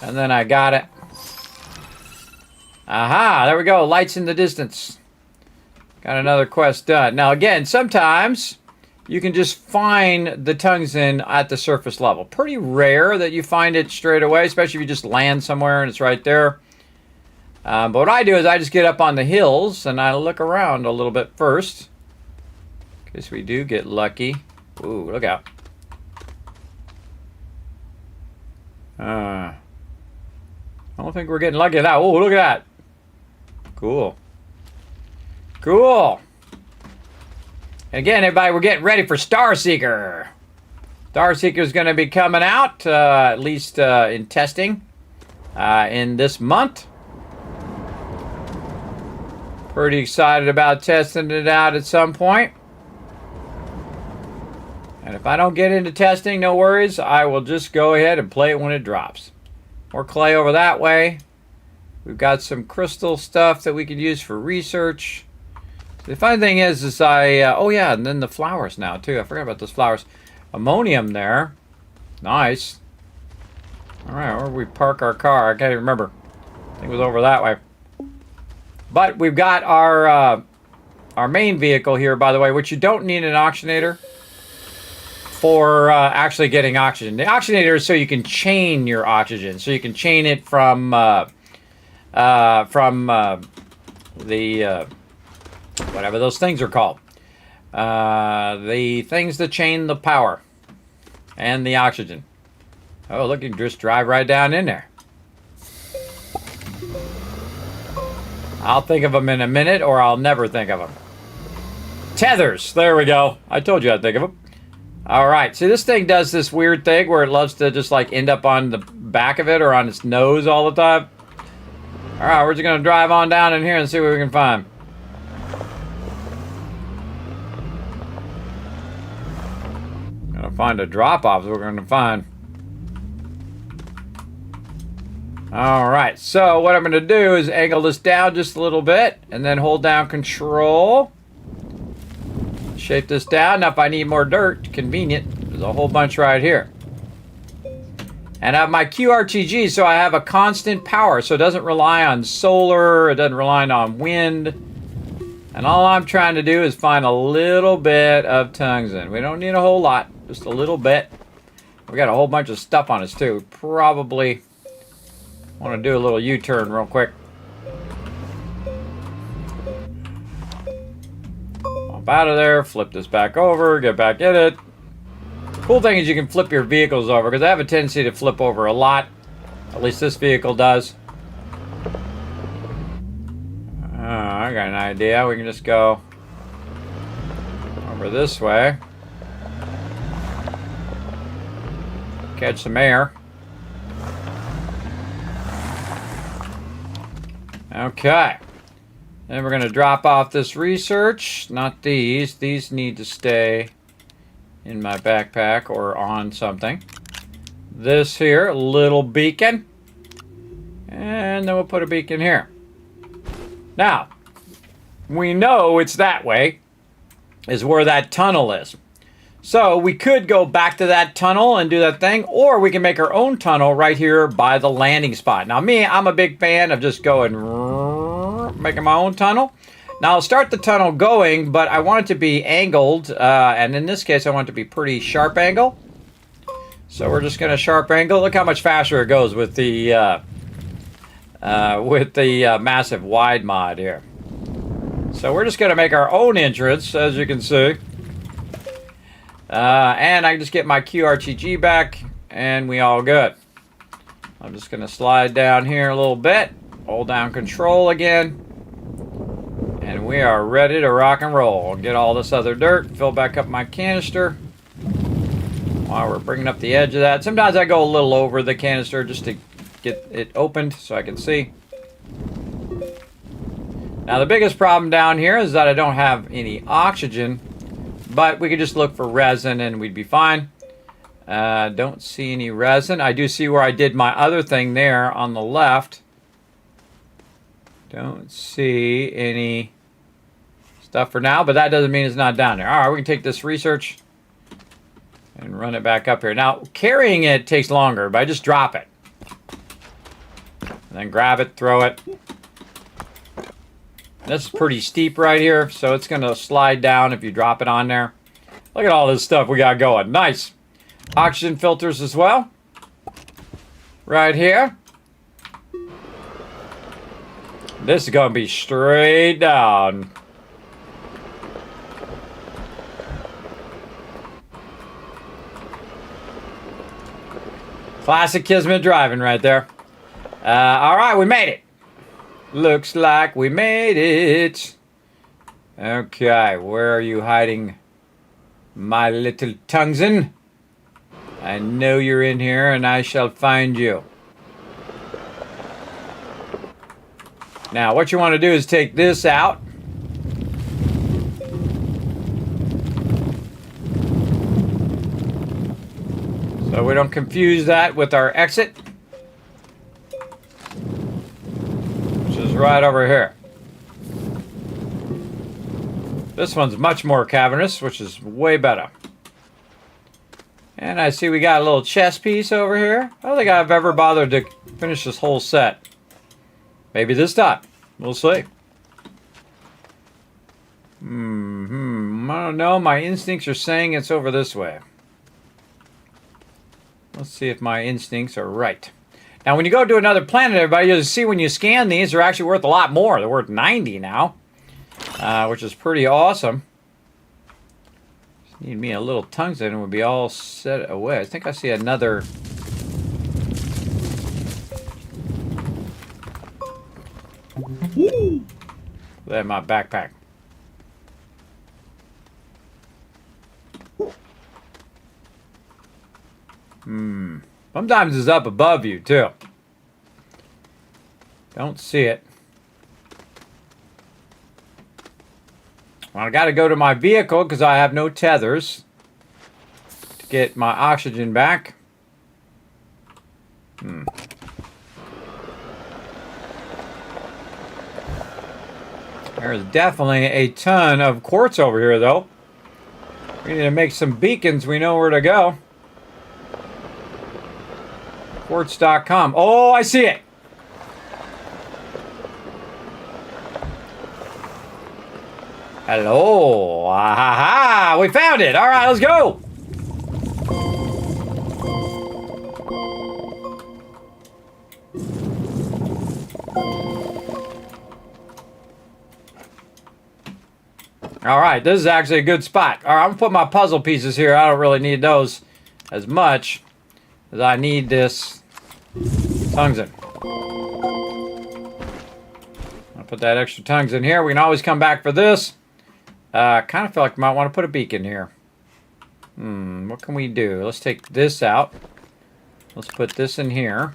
And then I got it. Aha, there we go. Lights in the distance. Got another quest done. Now again, sometimes you can just find the tungsten at the surface level. Pretty rare that you find it straight away, especially if you just land somewhere and it's right there. But what I do is I just get up on the hills and I look around a little bit first. In case we do get lucky. Ooh, look out. I don't think we're getting lucky at that. Oh, look at that. Cool. Cool. And again, everybody, we're getting ready for Starseeker. Starseeker is going to be coming out, at least in testing, in this month. Pretty excited about testing it out at some point. And if I don't get into testing, no worries. I will just go ahead and play it when it drops. More clay over that way. We've got some crystal stuff that we could use for research. The funny thing is oh yeah, and then the flowers now too. I forgot about those flowers. Ammonium there. Nice. All right, where do we park our car? I can't even remember. I think it was over that way. But we've got our main vehicle here, by the way, which you don't need an oxygenator for actually getting oxygen. The oxygenator is so you can chain your oxygen. So you can chain it from the whatever those things are called. The things that chain the power and the oxygen. Oh, look, you can just drive right down in there. I'll think of them in a minute, or I'll never think of them. Tethers. There we go. I told you I'd think of them. All right. See, this thing does this weird thing where it loves to just like end up on the back of it or on its nose all the time. All right, we're just going to drive on down in here and see what we can find. Gonna find a drop-off we're going to find. All right, so what I'm going to do is angle this down just a little bit and then hold down Control. Shape this down. Now, if I need more dirt, convenient. There's a whole bunch right here. And I have my QRTG, so I have a constant power, so it doesn't rely on solar, it doesn't rely on wind. And all I'm trying to do is find a little bit of tungsten. We don't need a whole lot, just a little bit. We got a whole bunch of stuff on us too. Probably want to do a little U-turn real quick. Pop out of there, flip this back over, get back in it. Cool thing is you can flip your vehicles over, because I have a tendency to flip over a lot. At least this vehicle does. I got an idea. We can just go over this way. Catch some air. Okay. Then we're going to drop off this research. Not these. These need to stay in my backpack or on something. This here, little beacon. And then we'll put a beacon here. Now, we know it's that way, is where that tunnel is. So we could go back to that tunnel and do that thing, or we can make our own tunnel right here by the landing spot. Now me, I'm a big fan of just going, making my own tunnel. Now I'll start the tunnel going, but I want it to be angled, and in this case I want it to be pretty sharp angle. So we're just going to sharp angle. Look how much faster it goes with the massive wide mod here. So we're just going to make our own entrance, as you can see. And I can just get my QRTG back, and we all good. I'm just going to slide down here a little bit, hold down Control again, and we are ready to rock and roll. Get all this other dirt, fill back up my canister while we're bringing up the edge of that. Sometimes I go a little over the canister just to get it opened so I can see. Now the biggest problem down here is that I don't have any oxygen, but we could just look for resin and we'd be fine. Don't see any resin. I do see where I did my other thing there on the left. Don't see any stuff for now, but that doesn't mean it's not down there. All right, we can take this research and run it back up here. Now, carrying it takes longer, but I just drop it. And then grab it, throw it. This is pretty steep right here, so it's going to slide down if you drop it on there. Look at all this stuff we got going. Nice. Oxygen filters as well. Right here. This is going to be straight down. Classic Kismet driving right there. All right, we made it. Looks like we made it. Okay, where are you hiding, my little tungsten? I know you're in here, and I shall find you. Now, what you want to do is take this out. So we don't confuse that with our exit, which is right over here. This one's much more cavernous, which is way better. And I see we got a little chest piece over here. I don't think I've ever bothered to finish this whole set. Maybe this time. We'll see. I don't know. My instincts are saying it's over this way. Let's see if my instincts are right. Now, when you go to another planet, everybody, you'll see when you scan these, they're actually worth a lot more. They're worth 90 now, which is pretty awesome. Just need me a little tungsten and we'll be all set away. I think I see another... That in my backpack. Sometimes it's up above you, too. Don't see it. Well, I got to go to my vehicle because I have no tethers to get my oxygen back. There's definitely a ton of quartz over here, though. We need to make some beacons. We know where to go. Quartz.com. Oh, I see it. Hello. Ah, ha, ha. We found it. All right, let's go. All right, this is actually a good spot. All right, I'm going to put my puzzle pieces here. I don't really need those as much as I need this tungsten. I'll put that extra tungsten here. We can always come back for this. Kind of feel like we might want to put a beacon here. What can we do? Let's take this out. Let's put this in here.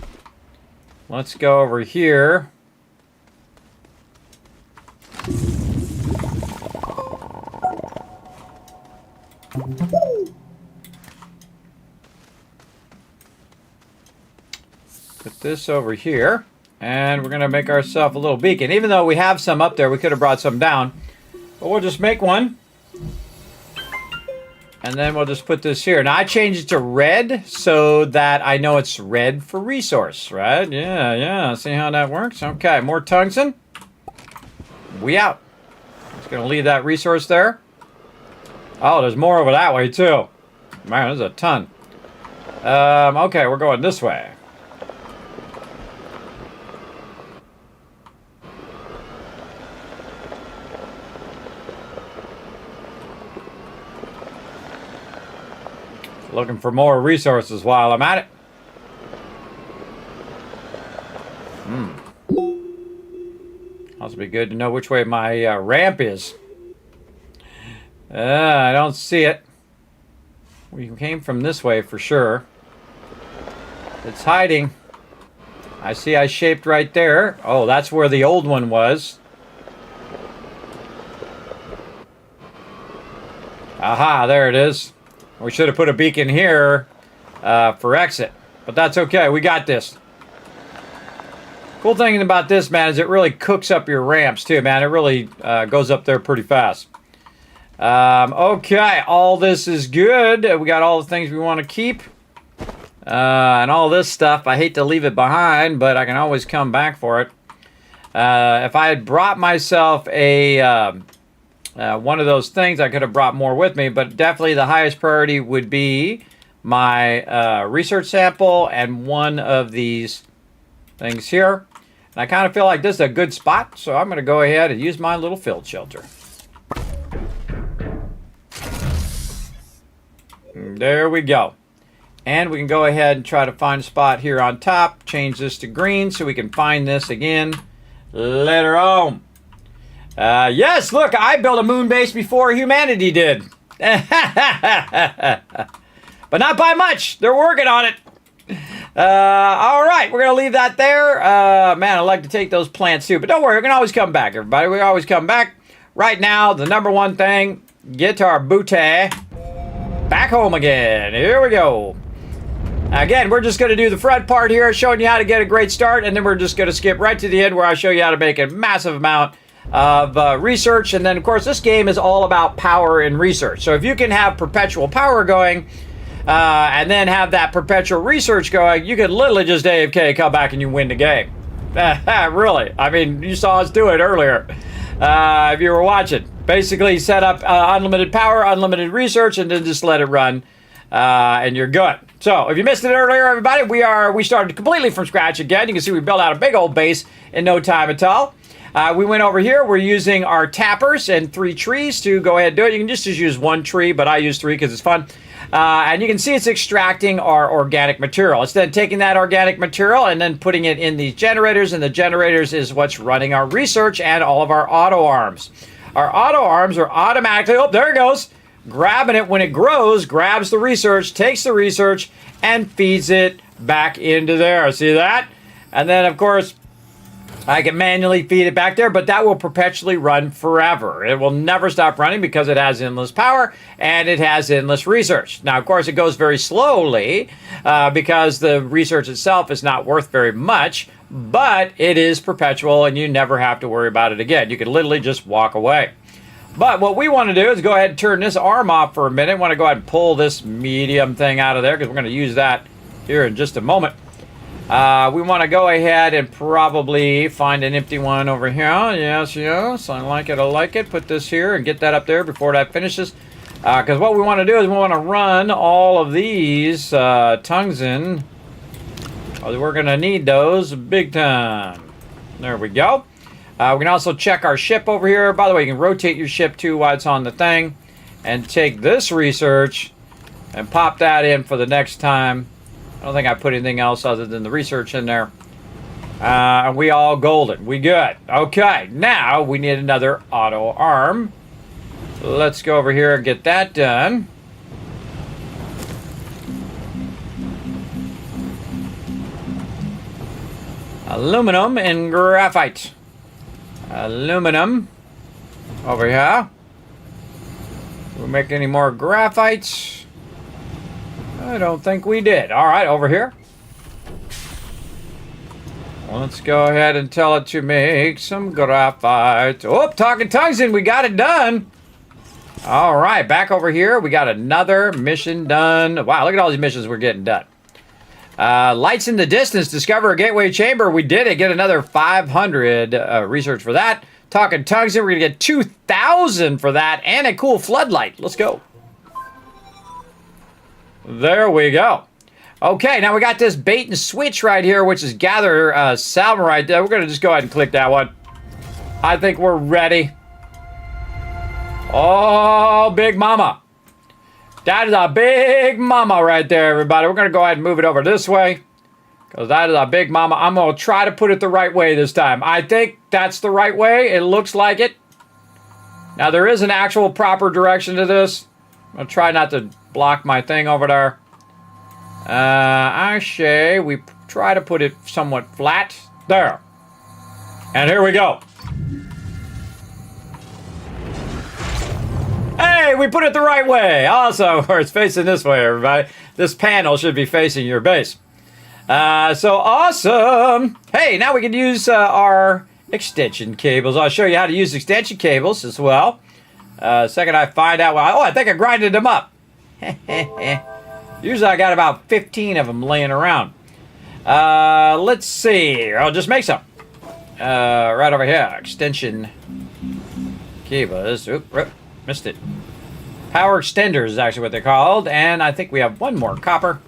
Let's go over here. Put this over here, and we're going to make ourselves a little beacon. Even though we have some up there, we could have brought some down. But we'll just make one. And then we'll just put this here. Now, I changed it to red so that I know it's red for resource, right? Yeah. See how that works? Okay, more tungsten. We out. Just going to leave that resource there. Oh, there's more over that way, too. Man, there's a ton. Okay, we're going this way. Looking for more resources while I'm at it. Also be good to know which way my ramp is. I don't see it. We came from this way for sure. It's hiding. I see I shaped right there. Oh, that's where the old one was. Aha, there it is. We should have put a beacon here for exit. But that's okay. We got this. Cool thing about this, man, is it really cooks up your ramps, too, man. It really goes up there pretty fast. Okay, all this is good. We got all the things we want to keep. And all this stuff. I hate to leave it behind, but I can always come back for it. If I had brought myself a one of those things, I could have brought more with me, but definitely the highest priority would be my research sample and one of these things here. And I kind of feel like this is a good spot, so I'm going to go ahead and use my little field shelter. There we go. And we can go ahead and try to find a spot here on top. Change this to green so we can find this again later on. Yes, look, I built a moon base before humanity did. But not by much. They're working on it. All right, we're going to leave that there. Man, I'd like to take those plants too. But don't worry, we can always come back, everybody. We always come back. Right now, the number one thing, get our booty back home again. Here we go. Again, we're just going to do the front part here, showing you how to get a great start. And then we're just going to skip right to the end where I show you how to make a massive amount of research. And then, of course, this game is all about power and research. So if you can have perpetual power going and then have that perpetual research going, you could literally just AFK, come back, and you win the game. Really. I mean, you saw us do it earlier if you were watching. Basically, set up unlimited power, unlimited research, and then just let it run, and you're good. So, if you missed it earlier, everybody, we started completely from scratch again. You can see we built out a big old base in no time at all. We went over here. We're using our tappers and 3 trees to go ahead and do it. You can just use 1 tree, but I use 3 because it's fun. And you can see it's extracting our organic material. It's then taking that organic material and then putting it in these generators, and the generators is what's running our research and all of our auto arms. Our auto arms are automatically, oh, there it goes, grabbing it when it grows, grabs the research, takes the research, and feeds it back into there. See that? And then, of course, I can manually feed it back there, but that will perpetually run forever. It will never stop running because it has endless power and it has endless research. Now, of course, it goes very slowly because the research itself is not worth very much, but it is perpetual and you never have to worry about it again. You can literally just walk away. But what we want to do is go ahead and turn this arm off for a minute. I want to go ahead and pull this medium thing out of there because we're going to use that here in just a moment. We want to go ahead and probably find an empty one over here. Yes, yes. I like it. I like it. Put this here and get that up there before that finishes. Because what we want to do is we want to run all of these tungsten. We're going to need those big time. There we go. We can also check our ship over here. By the way, you can rotate your ship too while it's on the thing. And take this research and pop that in for the next time. I don't think I put anything else other than the research in there. And we all golden. We good. Okay, now we need another auto arm. Let's go over here and get that done. Aluminum and graphite. Aluminum. Over here. We'll make any more graphites. I don't think we did. All right, over here. Let's go ahead and tell it to make some graphite. Oh, talking tungsten, we got it done. All right, back over here. We got another mission done. Wow, look at all these missions we're getting done. Lights in the distance. Discover a gateway chamber. We did it. Get another 500 research for that. Talking tungsten, we're going to get 2,000 for that and a cool floodlight. Let's go. There we go. Okay, now we got this bait and switch right here, which is gather salmon right there. We're going to just go ahead and click that one. I think we're ready. Oh, big mama. That is a big mama right there, everybody. We're going to go ahead and move it over this way because that is a big mama. I'm going to try to put it the right way this time. I think that's the right way. It looks like it. Now, there is an actual proper direction to this. I'm going to try not to block my thing over there. I say we try to put it somewhat flat. There. And here we go. Hey, we put it the right way. Awesome. Or it's facing this way, everybody. This panel should be facing your base. So awesome. Hey, now we can use our extension cables. I'll show you how to use extension cables as well. Second I find out. Well, oh, I think I grinded them up. Usually I got about 15 of them laying around. Let's see. I'll just make some. Right over here. Extension cables. Oop, missed it. Power extenders is actually what they're called. And I think we have one more copper.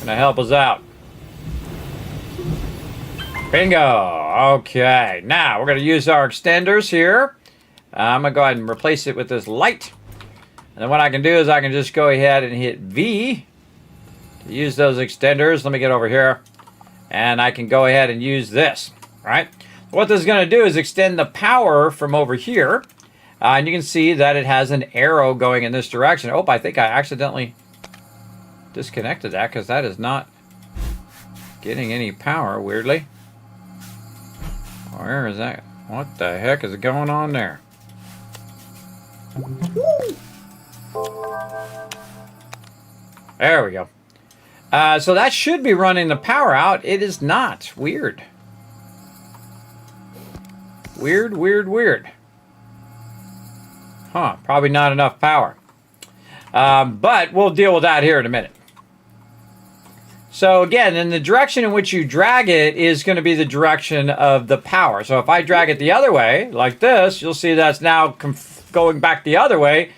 Gonna help us out. Bingo. Okay. Now we're gonna use our extenders here. I'm gonna go ahead and replace it with this light. And then what I can do is I can just go ahead and hit V to use those extenders. Let me get over here. And I can go ahead and use this. Right? What this is going to do is extend the power from over here. And you can see that it has an arrow going in this direction. Oh, I think I accidentally disconnected that because that is not getting any power, weirdly. Where is that? What the heck is going on there? There we go. So that should be running the power out. It is not. Weird. Weird, weird, weird. Huh, probably not enough power. But we'll deal with that here in a minute. So again, in the direction in which you drag it is going to be the direction of the power. So if I drag it the other way, like this, you'll see that's now going back the other way,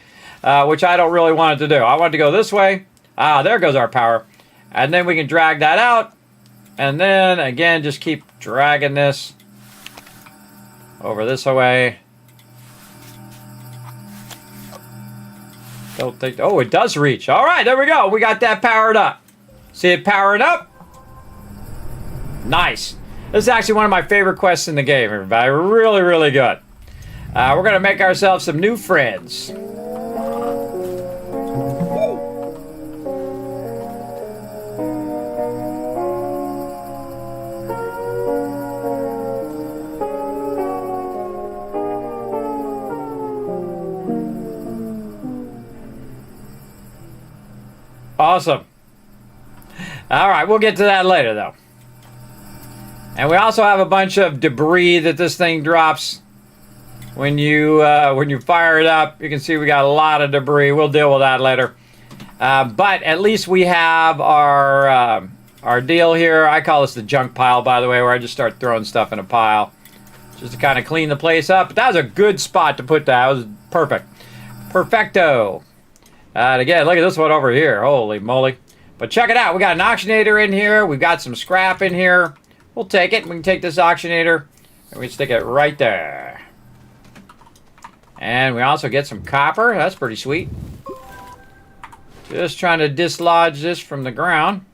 which I don't really want it to do. I want it to go this way. Ah, there goes our power. And then we can drag that out. And then, again, just keep dragging this over this way. Don't think... Oh, it does reach. All right, there we go. We got that powered up. See it powered up? Nice. This is actually one of my favorite quests in the game, everybody. Really, really good. We're going to make ourselves some new friends. Awesome. All right, we'll get to that later, though. And we also have a bunch of debris that this thing drops when you fire it up. You can see we got a lot of debris. We'll deal with that later. But at least we have our deal here. I call this the junk pile, by the way, where I just start throwing stuff in a pile just to kind of clean the place up. But that was a good spot to put that. It was perfect. Perfecto. And again, look at this one over here. Holy moly. But check it out. We got an auctionator in here. We've got some scrap in here. We'll take it. We can take this auctionator and we stick it right there. And we also get some copper. That's pretty sweet. Just trying to dislodge this from the ground.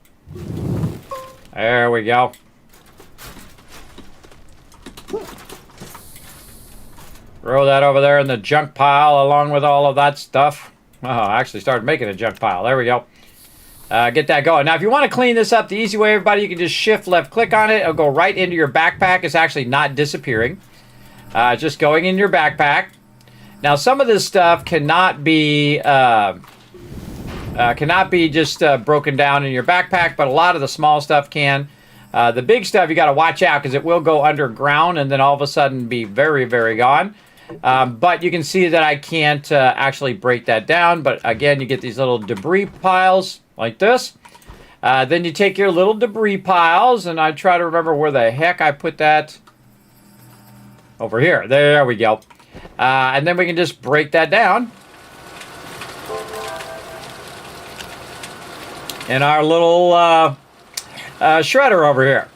There we go. Throw that over there in the junk pile along with all of that stuff. Oh, I actually started making a junk pile. There we go. Get that going. Now, if you want to clean this up the easy way, everybody, you can just shift left click on it. It'll go right into your backpack. It's actually not disappearing. Just going in your backpack. Now, some of this stuff cannot be just broken down in your backpack, but a lot of the small stuff can. The big stuff, you got to watch out because it will go underground and then all of a sudden be very, very gone. But you can see that I can't actually break that down. But again, you get these little debris piles like this. Then you take your little debris piles, and I try to remember where the heck I put that. Over here. There we go. And then we can just break that down in our little shredder over here.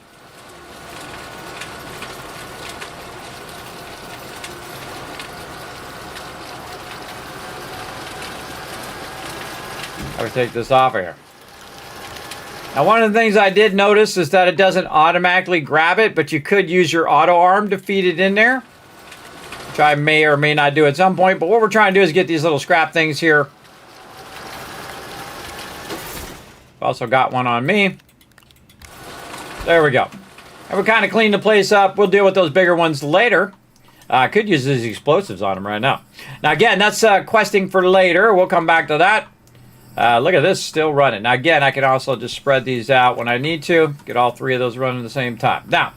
I would take this off of here. Now, one of the things I did notice is that it doesn't automatically grab it, but you could use your auto arm to feed it in there, which I may or may not do at some point. But what we're trying to do is get these little scrap things here. I've also got one on me. There we go. And we kind of cleaned the place up. We'll deal with those bigger ones later. I could use these explosives on them right now. Now, again, that's questing for later. We'll come back to that. Look at this, still running. Now, again, I can also just spread these out when I need to. Get all three of those running at the same time. Now,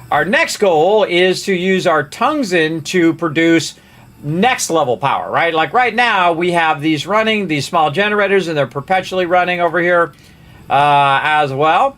our next goal is to use our tungsten to produce next level power, right? Like right now, we have these running, these small generators, and they're perpetually running over here as well.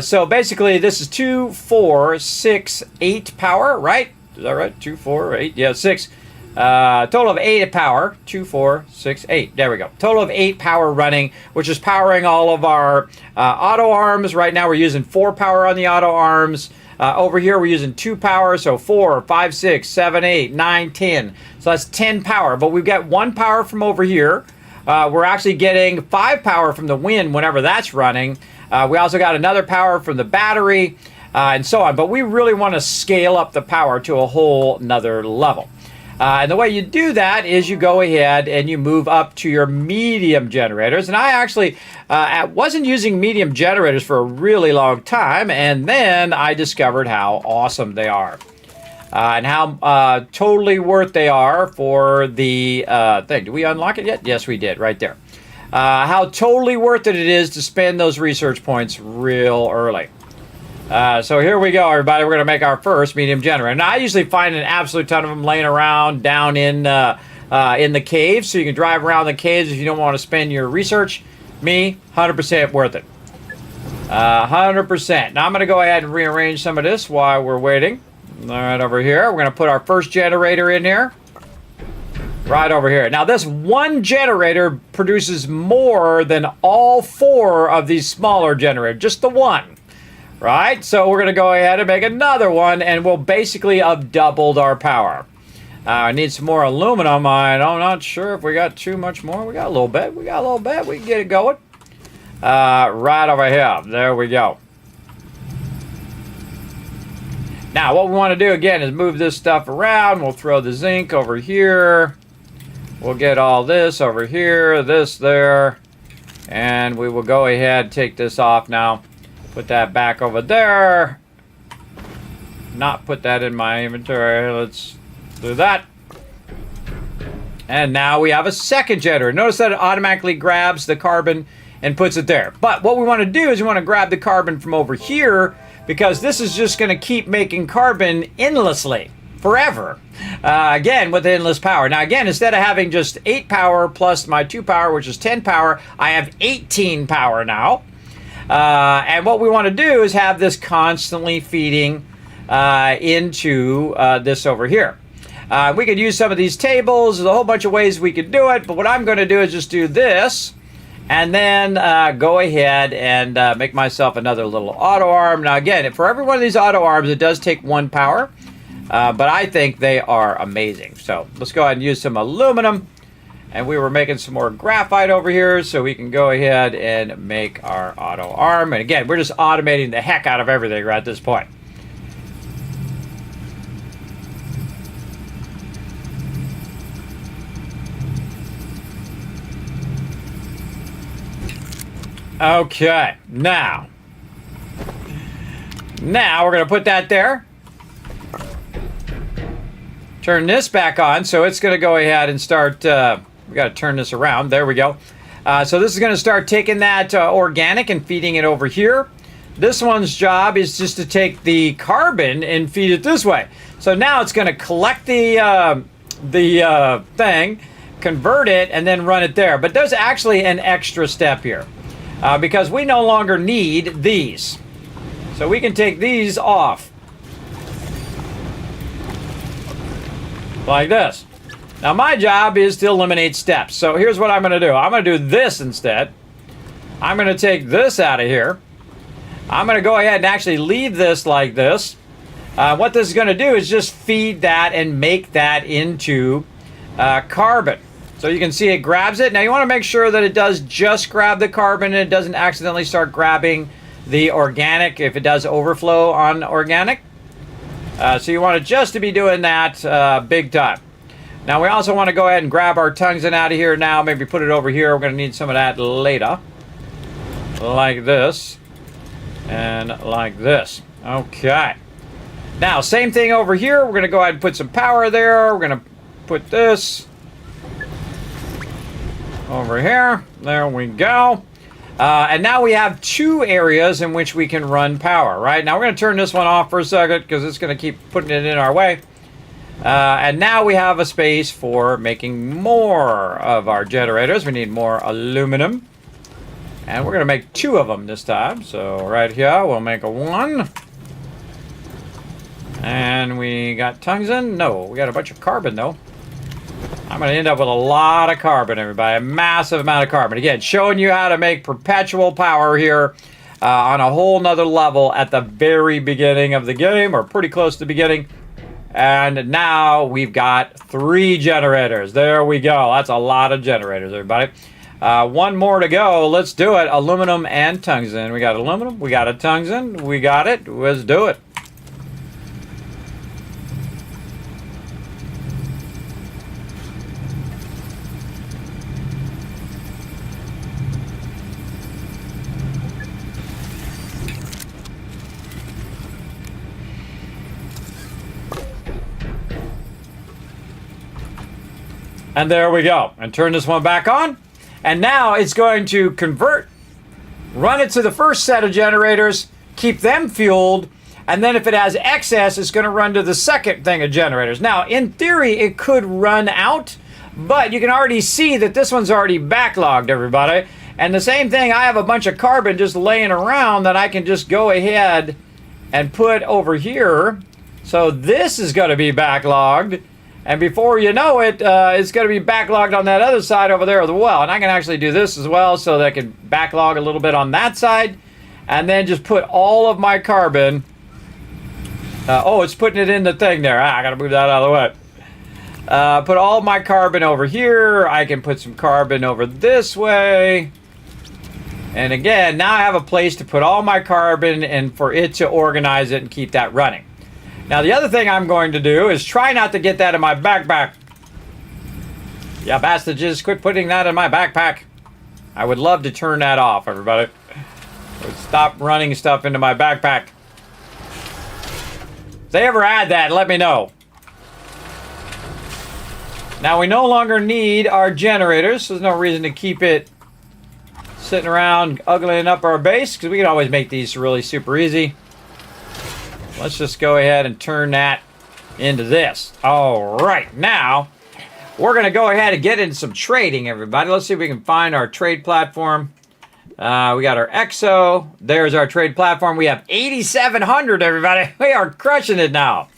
So basically, this is 2, 4, 6, 8 power, right? Is that right? 2, 4, 8, yeah, 6. Total of 8 power. 2, 4, 6, 8. There we go. Total of 8 power running, which is powering all of our auto arms. Right now, we're using 4 power on the auto arms. Over here, we're using 2 power, so 4, 5, 6, 7, 8, 9, 10. So that's 10 power. But we've got 1 power from over here. We're actually getting 5 power from the wind whenever that's running. We also got another power from the battery, and so on. But we really want to scale up the power to a whole nother level. And the way you do that is you go ahead and you move up to your medium generators. And I actually wasn't using medium generators for a really long time. And then I discovered how awesome they are. And how totally worth they are for the thing. Did we unlock it yet? Yes, we did, right there. How totally worth it is to spend those research points real early. So here we go, everybody. We're going to make our first medium generator. Now, I usually find an absolute ton of them laying around down in the caves, so you can drive around the caves if you don't want to spend your research. Me, 100% worth it. 100%. Now, I'm going to go ahead and rearrange some of this while we're waiting. Right over here. We're going to put our first generator in here. Right over here. Now, this one generator produces more than all 4 of these smaller generators. Just the one. Right? So we're going to go ahead and make another one, and we'll basically have doubled our power. I need some more aluminum. I'm not sure if we got too much more. We got a little bit. We can get it going. Right over here. There we go. Now, what we want to do, again, is move this stuff around. We'll throw the zinc over here. We'll get all this over here, this there. And we will go ahead and take this off now. Put that back over there. Not put that in my inventory. Let's do that. And now we have a second generator. Notice that it automatically grabs the carbon and puts it there. But what we want to do is we want to grab the carbon from over here, because this is just going to keep making carbon endlessly, forever. Again, with endless power. Now, again, instead of having just 8 power plus my 2 power, which is 10 power, I have 18 power now. And what we want to do is have this constantly feeding into this over here. We could use some of these tables. There's a whole bunch of ways we could do it. But what I'm going to do is just do this. And then go ahead and make myself another little auto arm. Now, again, for every one of these auto arms, it does take 1 power. But I think they are amazing. So let's go ahead and use some aluminum. And we were making some more graphite over here, so we can go ahead and make our auto arm. And again, we're just automating the heck out of everything right at this point. Okay, now we're going to put that there. Turn this back on, so it's going to go ahead and start... we got to turn this around. There we go. So this is going to start taking that organic and feeding it over here. This one's job is just to take the carbon and feed it this way. So now it's going to collect the thing, convert it, and then run it there. But there's actually an extra step here because we no longer need these. So we can take these off. Like this. Now my job is to eliminate steps. So here's what I'm going to do. I'm going to do this instead. I'm going to take this out of here. I'm going to go ahead and actually leave this like this. What this is going to do is just feed that and make that into carbon. So you can see it grabs it. Now you want to make sure that it does just grab the carbon and it doesn't accidentally start grabbing the organic if it does overflow on organic. So you want it just to be doing that big time. Now we also want to go ahead and grab our tungsten out of here now. Maybe put it over here. We're going to need some of that later. Like this. And like this. Okay. Now, same thing over here. We're going to go ahead and put some power there. We're going to put this over here. There we go. And now we have 2 areas in which we can run power, right? Now we're going to turn this one off for a second because it's going to keep putting it in our way. And now we have a space for making more of our generators. We need more aluminum. And we're going to make 2 of them this time. So right here, we'll make a 1. And we got tungsten. No, we got a bunch of carbon, though. I'm going to end up with a lot of carbon, everybody. A massive amount of carbon. Again, showing you how to make perpetual power here on a whole nother level at the very beginning of the game, or pretty close to the beginning. And now we've got 3 generators. There we go. That's a lot of generators, everybody. 1 more to go. Let's do it. Aluminum and tungsten. We got aluminum. We got a tungsten. We got it. Let's do it. And there we go. And turn this one back on. And now it's going to convert, run it to the first set of generators, keep them fueled, and then if it has excess, it's going to run to the second thing of generators. Now, in theory, it could run out, but you can already see that this one's already backlogged, everybody. And the same thing, I have a bunch of carbon just laying around that I can just go ahead and put over here. So this is going to be backlogged. And before you know it, it's going to be backlogged on that other side over there as well. And I can actually do this as well so that I can backlog a little bit on that side. And then just put all of my carbon. Oh, it's putting it in the thing there. I got to move that out of the way. Put all my carbon over here. I can put some carbon over this way. And again, now I have a place to put all my carbon and for it to organize it and keep that running. Now, the other thing I'm going to do is try not to get that in my backpack. Yeah, bastard, just quit putting that in my backpack. I would love to turn that off, everybody. Stop running stuff into my backpack. If they ever add that, let me know. Now, we no longer need our generators, so there's no reason to keep it sitting around uglying up our base, because we can always make these really super easy. Let's just go ahead and turn that into this. All right, now we're going to go ahead and get into some trading, everybody. Let's see if we can find our trade platform. We got our EXO. There's our trade platform. We have 8,700, everybody. We are crushing it now.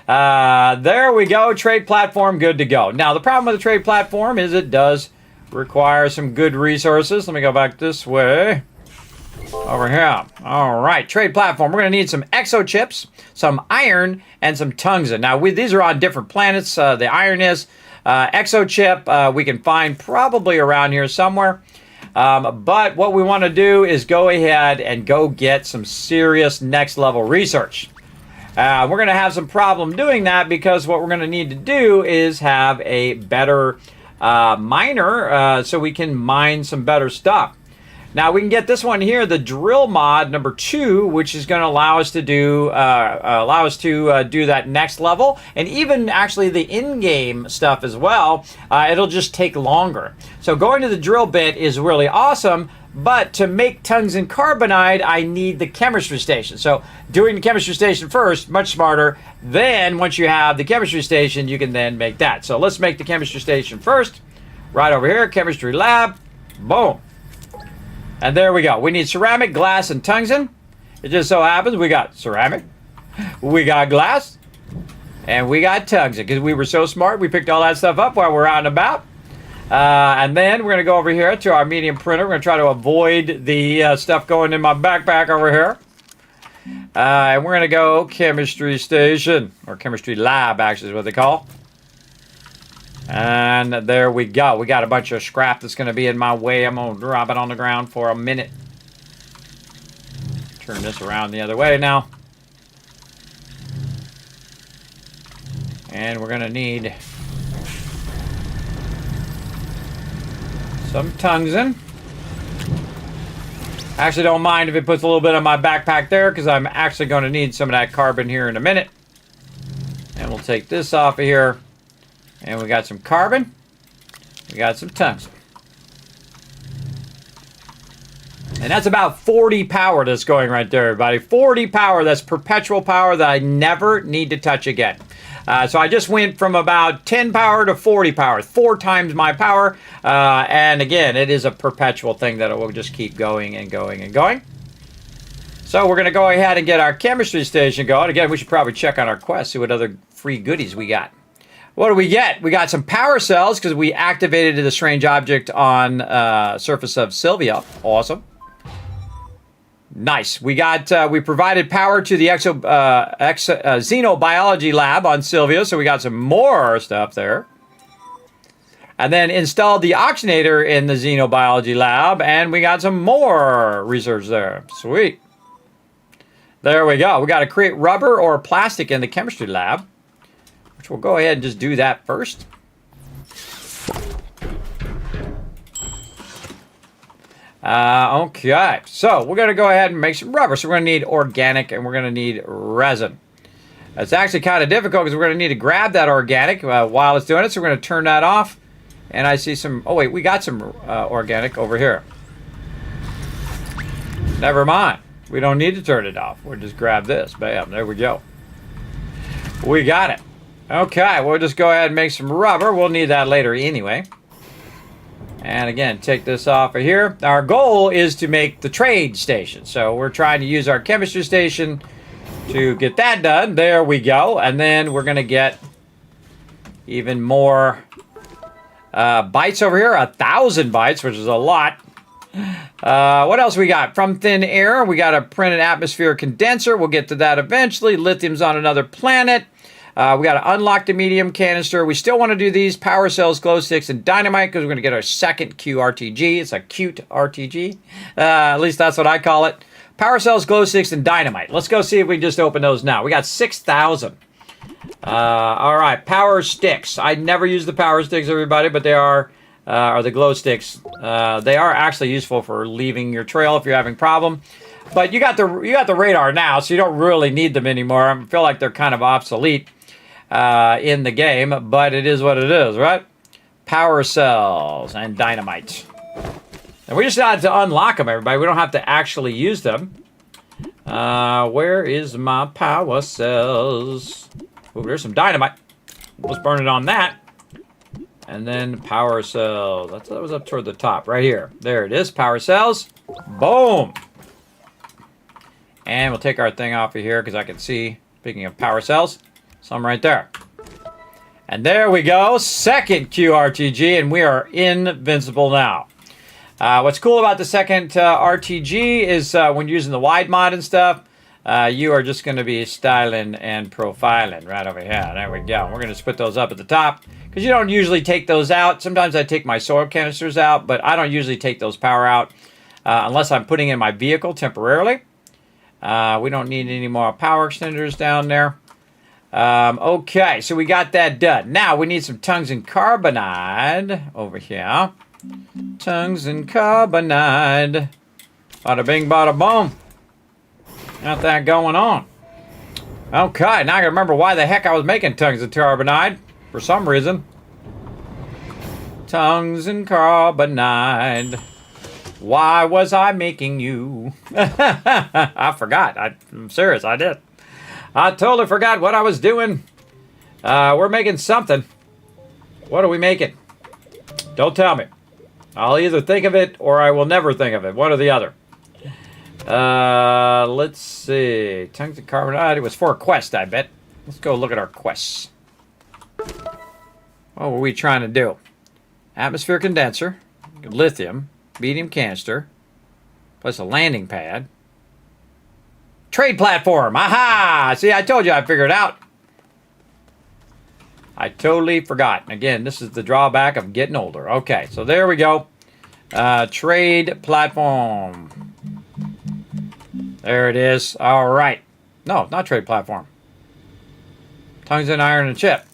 There we go. Trade platform, good to go. Now, the problem with the trade platform is it does require some good resources. Let me go back this way. Over here. All right, trade platform. We're going to need some exo chips, some iron, and some tungsten. Now, these are on different planets. The iron is exo chip. We can find probably around here somewhere. But what we want to do is go ahead and go get some serious next level research. We're going to have some problem doing that because what we're going to need to do is have a better miner so we can mine some better stuff. Now we can get this one here, the drill mod number 2, which is going to allow us to do do that next level, and even actually the in-game stuff as well. It'll just take longer. So going to the drill bit is really awesome. But to make tungsten carbonide, I need the chemistry station. So doing the chemistry station first, much smarter. Then once you have the chemistry station, you can then make that. So let's make the chemistry station first. Right over here, chemistry lab. Boom. And there we go. We need ceramic, glass, and tungsten. It just so happens we got ceramic, we got glass, and we got tungsten. Because we were so smart, we picked all that stuff up while we're out and about. And then we're going to go over here to our medium printer. We're going to try to avoid the stuff going in my backpack over here. And we're going to go chemistry station, or chemistry lab, actually is what they call. And there we go. We got a bunch of scrap that's going to be in my way. I'm going to drop it on the ground for a minute. Turn this around the other way now. And we're going to need some tungsten. I actually don't mind if it puts a little bit on my backpack there, because I'm actually going to need some of that carbon here in a minute. And we'll take this off of here. And we got some carbon. We got some tungsten. And that's about 40 power that's going right there, everybody. 40 power, that's perpetual power that I never need to touch again. So I just went from about 10 power to 40 power, 4 times my power. And again, it is a perpetual thing that it will just keep going and going and going. So we're going to go ahead and get our chemistry station going. Again, we should probably check on our quest, see what other free goodies we got. What do we get? We got some power cells because we activated the strange object on surface of Sylvia. Awesome. Nice. We got we provided power to the xenobiology lab on Sylvia, so we got some more stuff there. And then installed the oxygenator in the xenobiology lab, and we got some more research there. Sweet. There we go. We got to create rubber or plastic in the chemistry lab, which we'll go ahead and just do that first. Okay, so we're going to go ahead and make some rubber. So we're going to need organic and we're going to need resin. It's actually kind of difficult because we're going to need to grab that organic while it's doing it. So we're going to turn that off. And I see some, oh wait, we got some organic over here. Never mind. We don't need to turn it off. We'll just grab this. Bam, there we go. We got it. Okay, we'll just go ahead and make some rubber. We'll need that later anyway. And again, take this off of here. Our goal is to make the trade station. So we're trying to use our chemistry station to get that done. There we go. And then we're going to get even more bytes over here. 1,000 bytes, which is a lot. What else we got? From thin air, we got a printed atmosphere condenser. We'll get to that eventually. Lithium's on another planet. We got to unlock the medium canister. We still want to do these power cells, glow sticks, and dynamite because we're going to get our second QRTG. It's a cute RTG. At least that's what I call it. Power cells, glow sticks, and dynamite. Let's go see if we just open those now. We got 6,000. All right, power sticks. I never use the power sticks, everybody, but they are, or the glow sticks. They are actually useful for leaving your trail if you're having a problem. But you got the radar now, so you don't really need them anymore. I feel like they're kind of obsolete in the game, but it is what it is, right? Power cells and dynamite. And we just had to unlock them, everybody. We don't have to actually use them. Where is my power cells? Oh, there's some dynamite. Let's burn it on that. And then power cells. That was up toward the top, right here. There it is, power cells. Boom. And we'll take our thing off of here because I can see, speaking of power cells, some right there. And there we go. Second QRTG, and we are invincible now. What's cool about the second RTG is when using the wide mod and stuff, you are just going to be styling and profiling right over here. There we go. We're going to put those up at the top because you don't usually take those out. Sometimes I take my soil canisters out, but I don't usually take those power out unless I'm putting in my vehicle temporarily. We don't need any more power extenders down there. Okay, so we got that done. Now we need some tungsten carbonide over here. Tungsten carbonide. Bada bing, bada boom. Got that going on. Okay, now I can remember why the heck I was making tungsten carbonide. For some reason. Tungsten carbonide. Why was I making you? I forgot. I'm serious, I did. I totally forgot what I was doing. We're making something. What are we making? Don't tell me. I'll either think of it or I will never think of it. One or the other. Let's see. Tungsten carbonide. It was for a quest, I bet. Let's go look at our quests. What were we trying to do? Atmosphere condenser. Lithium. Medium canister. Plus a landing pad. Trade platform. Aha! See, I told you I figured it out. I totally forgot. Again, this is the drawback of getting older. Okay, so there we go. Trade platform. There it is. All right. No, not trade platform. Tungsten, iron, and chip.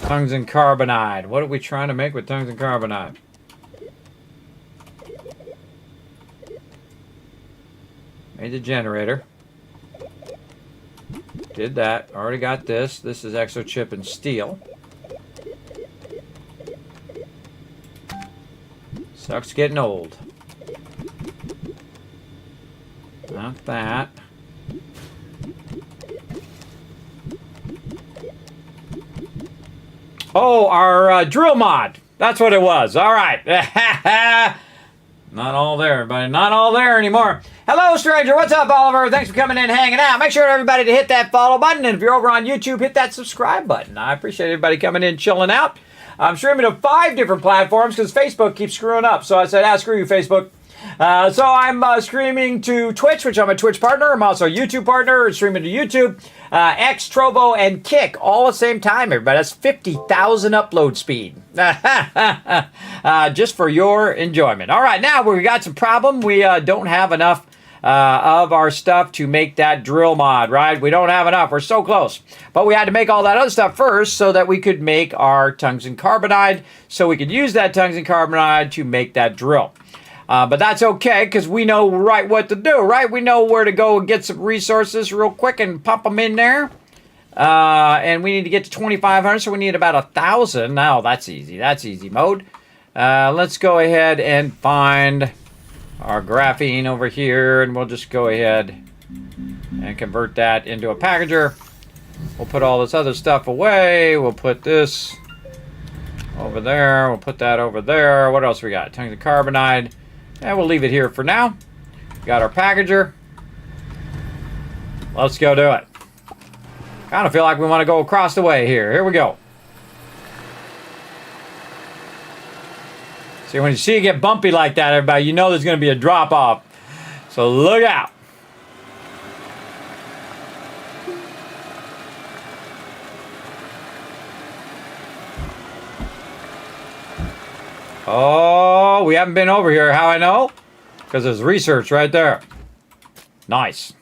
Tungsten carbonide. What are we trying to make with tungsten carbonide? Made the generator. Did that. Already got this. This is exo chip and steel. Sucks getting old. Not that. Oh, our drill mod. That's what it was. All right. Not all there, everybody. Not all there anymore. Hello, stranger. What's up, Oliver? Thanks for coming in, hanging out. Make sure everybody to hit that follow button. And if you're over on YouTube, hit that subscribe button. I appreciate everybody coming in, chilling out. I'm streaming to 5 different platforms because Facebook keeps screwing up. So I said, screw you, Facebook. So I'm streaming to Twitch, which I'm a Twitch partner. I'm also a YouTube partner, streaming to YouTube, X, Trovo, and Kick all at the same time, everybody. That's 50,000 upload speed. Just for your enjoyment. All right, now we got some problem. We don't have enough of our stuff to make that drill mod, right? We don't have enough. We're so close. But we had to make all that other stuff first so that we could make our tungsten carbonide, so we could use that tungsten carbonide to make that drill. But that's okay, because we know right what to do, right? We know where to go and get some resources real quick and pop them in there. And we need to get to 2,500, so we need about 1,000. Now, that's easy. That's easy mode. Let's go ahead and find our graphene over here, and we'll just go ahead and convert that into a packager. We'll put all this other stuff away. We'll put this over there. We'll put that over there. What else we got? Tungsten carbonide. And we'll leave it here for now. Got our packager. Let's go do it. Kind of feel like we want to go across the way here. Here we go. See, when you see it get bumpy like that, everybody, you know there's going to be a drop off. So look out. Oh, we haven't been over here. How I know? Because there's research right there. Nice.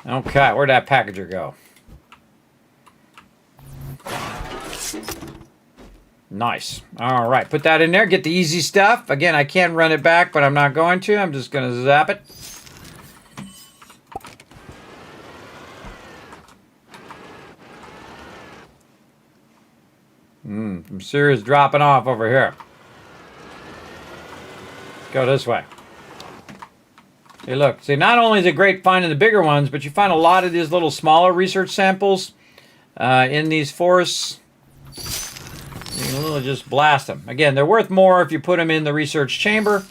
Okay, where'd that packager go? Nice. All right, put that in there. Get the easy stuff. Again, I can run it back, but I'm not going to. I'm just going to zap it. Some serious dropping off over here. Let's go this way. Hey, look. See, not only is it great finding the bigger ones, but you find a lot of these little smaller research samples in these forests. You can literally just blast them. Again, they're worth more if you put them in the research chamber,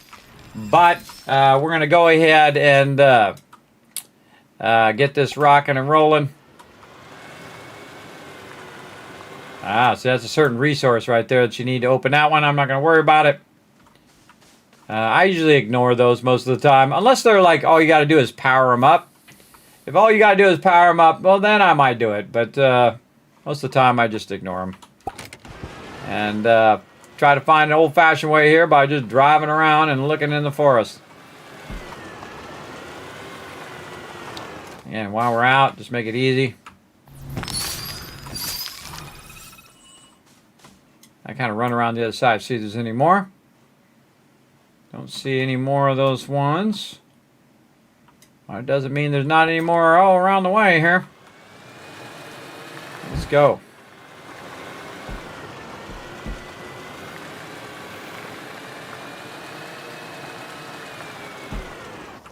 but we're going to go ahead and get this rocking and rolling. So that's a certain resource right there that you need to open that one. I'm not going to worry about it. I usually ignore those most of the time, unless they're like, all you got to do is power them up. If all you got to do is power them up, well, then I might do it. But most of the time, I just ignore them. And try to find an old-fashioned way here by just driving around and looking in the forest. And while we're out, just make it easy. I kind of run around the other side, see if there's any more. Don't see any more of those ones. Well, it doesn't mean there's not any more all around the way here. Let's go.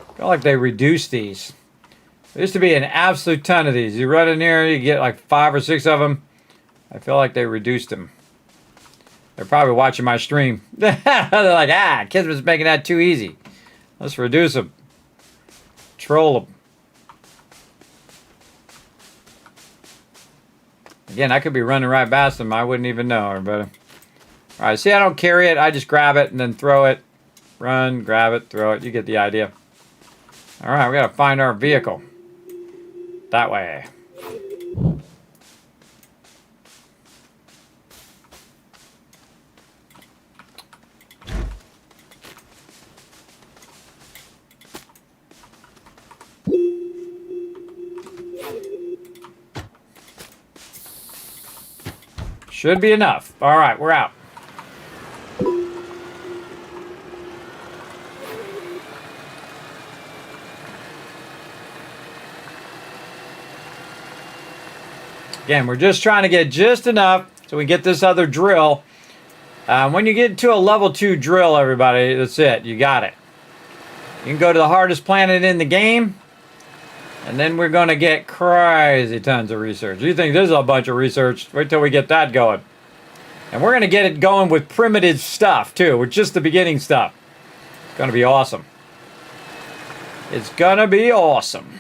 I feel like they reduced these. There used to be an absolute ton of these. You run in here, you get like 5 or 6 of them. I feel like they reduced them. They're probably watching my stream. They're like, Kismet's making that too easy. Let's reduce them. Troll them. Again, I could be running right past them. I wouldn't even know, everybody. All right, see, I don't carry it. I just grab it and then throw it. Run, grab it, throw it. You get the idea. All right, we got to find our vehicle. That way. Should be enough. All right, we're out. Again, we're just trying to get just enough so we get this other drill. When you get to a level 2 drill, everybody, that's it. You got it. You can go to the hardest planet in the game. And then we're going to get crazy tons of research. You think this is a bunch of research? Wait till we get that going. And we're going to get it going with primitive stuff, too. With just the beginning stuff. It's going to be awesome. It's going to be awesome.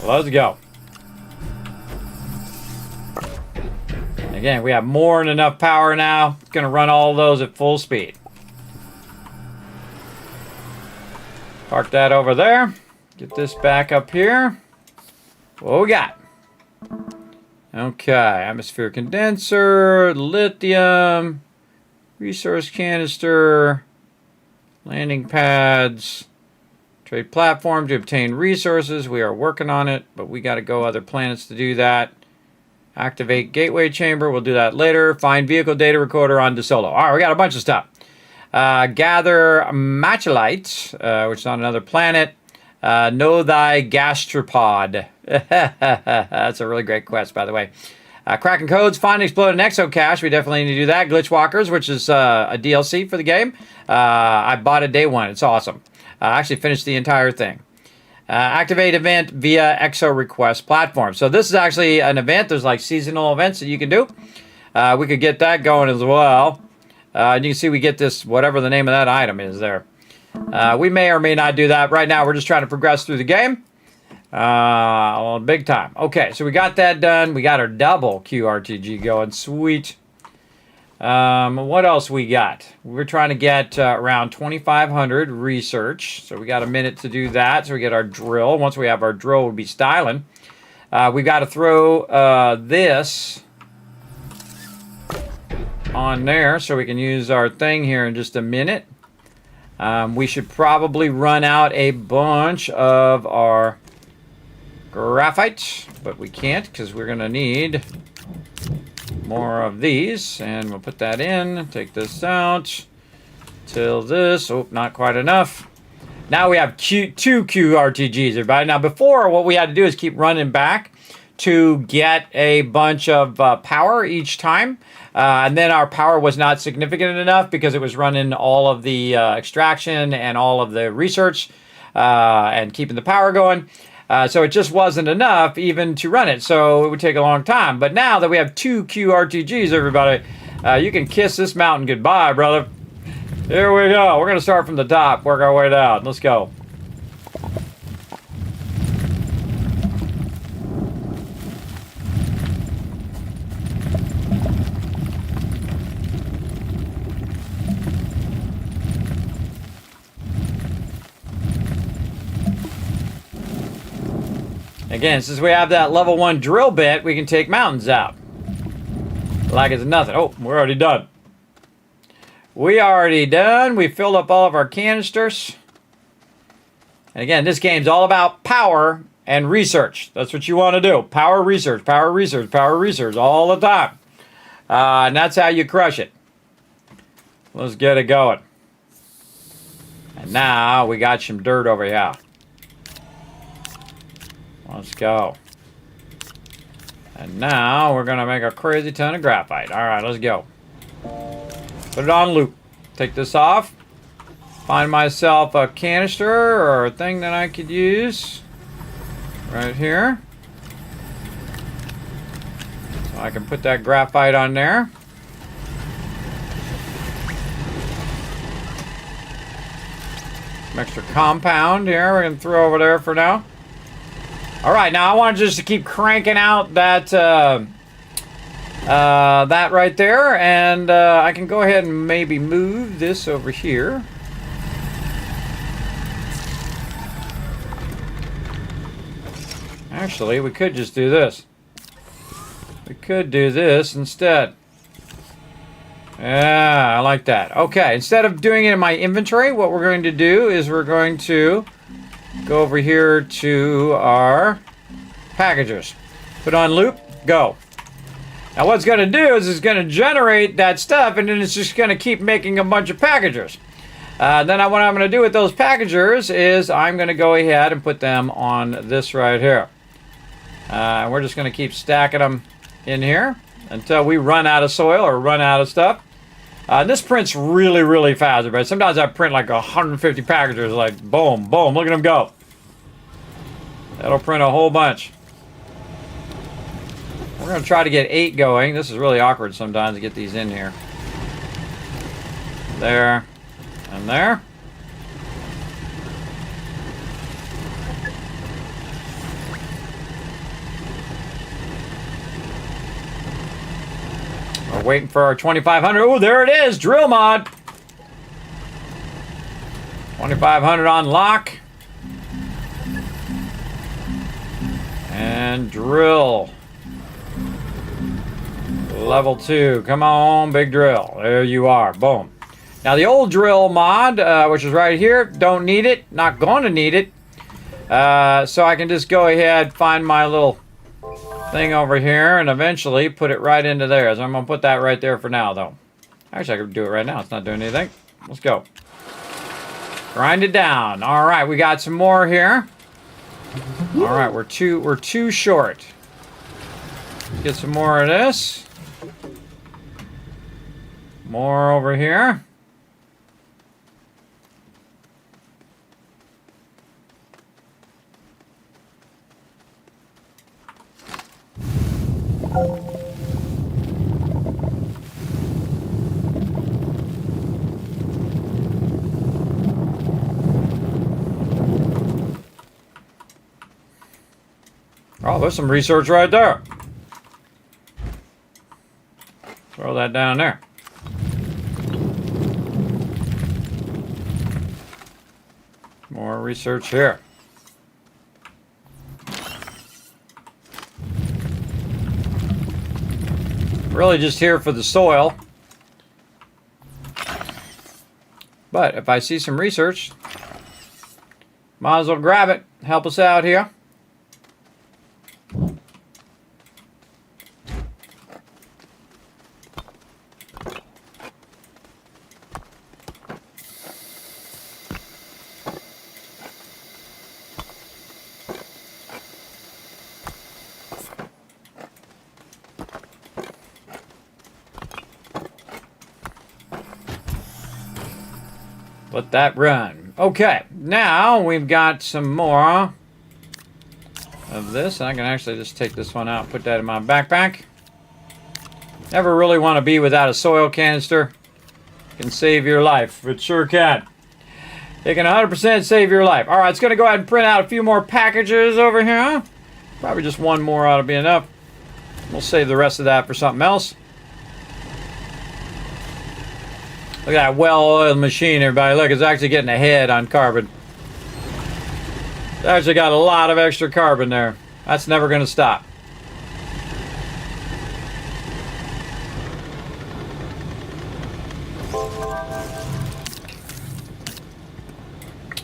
Let's go. Again, we have more than enough power now. It's going to run all those at full speed. Park that over there. Get this back up here. What we got? Okay, atmosphere condenser, lithium, resource canister, landing pads, trade platform to obtain resources. We are working on it, but we got to go other planets to do that. Activate gateway chamber. We'll do that later. Find vehicle data recorder on DeSolo. All right, we got a bunch of stuff. Gather machelite, which is on another planet. Know thy gastropod. That's a really great quest, by the way. Cracking codes, find and explode an exocache. We definitely need to do that. Glitch walkers, which is a DLC for the game. I bought it day one. It's awesome. I actually finished the entire thing. Activate event via exo request platform. So this is actually an event. There's like seasonal events that you can do. We could get that going as well. And you can see we get this, whatever the name of that item is there. We may or may not do that. Right now, we're just trying to progress through the game. Well, big time. Okay, so we got that done. We got our double QRTG going. Sweet. What else we got? We're trying to get around 2,500 research. So we got a minute to do that. So we get our drill. Once we have our drill, we'll be styling. We've got to throw this on there so we can use our thing here in just a minute. We should probably run out a bunch of our graphite, but we can't because we're going to need more of these. And we'll put that in, take this out, till this, oh, not quite enough. Now we have two QRTGs, everybody. Now before, what we had to do is keep running back to get a bunch of power each time. And then our power was not significant enough because it was running all of the extraction and all of the research and keeping the power going. So it just wasn't enough even to run it. So it would take a long time. But now that we have two QRTGs, everybody, you can kiss this mountain goodbye, brother. Here we go. We're going to start from the top, work our way down. Let's go. Again, since we have that level 1 drill bit, we can take mountains out. Like it's nothing. Oh, we're already done. We already done. We filled up all of our canisters. And again, this game's all about power and research. That's what you want to do. Power, research, power, research, power, research all the time. And that's how you crush it. Let's get it going. And now we got some dirt over here. Let's go. And now we're going to make a crazy ton of graphite. All right, let's go. Put it on loop. Take this off. Find myself a canister or a thing that I could use. Right here. So I can put that graphite on there. Some extra compound here we can throw over there for now. All right, now I want just to keep cranking out that that right there, and I can go ahead and maybe move this over here. Actually, we could just do this. We could do this instead. Yeah, I like that. Okay, instead of doing it in my inventory, what we're going to do is we're going to go over here to our packagers. Put on loop, go. Now what's going to do is it's going to generate that stuff, and then it's just going to keep making a bunch of packagers. Then what I'm going to do with those packagers is I'm going to go ahead and put them on this right here. We're just going to keep stacking them in here until we run out of soil or run out of stuff. This prints really, really fast, but sometimes I print like 150 packages, like boom, boom, look at them go. That'll print a whole bunch. We're going to try to get 8 going. This is really awkward sometimes to get these in here. There. And there. We're waiting for our 2500. Oh, there it is. Drill mod. 2500 on lock. And drill. Level 2. Come on, big drill. There you are. Boom. Now the old drill mod, which is right here, don't need it. Not going to need it. So I can just go ahead, find my little thing over here, and eventually put it right into there. So I'm going to put that right there for now, though. Actually, I could do it right now. It's not doing anything. Let's go. Grind it down. All right, we got some more here. All right, we're too short. Let's get some more of this. More over here. Oh, there's some research right there. Throw that down there. More research here. Really just here for the soil. But if I see some research, might as well grab it. Help us out here. Let that run. Okay, now we've got some more of this. I can actually just take this one out, put that in my backpack. Never really want to be without a soil canister. It can save your life. It sure can. It can 100% save your life. All right, it's going to go ahead and print out a few more packages over here. Probably just one more ought to be enough. We'll save the rest of that for something else. Look at that well-oiled machine, everybody. Look, it's actually getting ahead on carbon. It's actually got a lot of extra carbon there. That's never going to stop.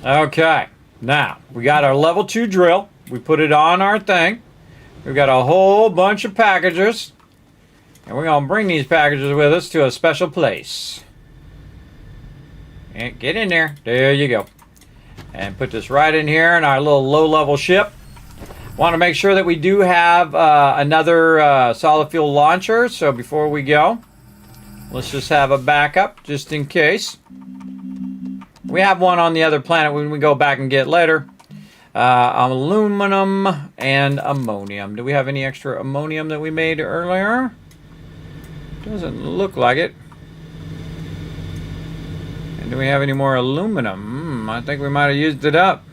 Okay, now we got our level 2 drill. We put it on our thing. We've got a whole bunch of packages. And we're going to bring these packages with us to a special place. And get in there. There you go. And put this right in here in our little low-level ship. Want to make sure that we do have another solid fuel launcher. So before we go, let's just have a backup just in case. We have one on the other planet when we go back and get later. Aluminum and ammonium. Do we have any extra ammonium that we made earlier? Doesn't look like it. And do we have any more aluminum? I think we might have used it up.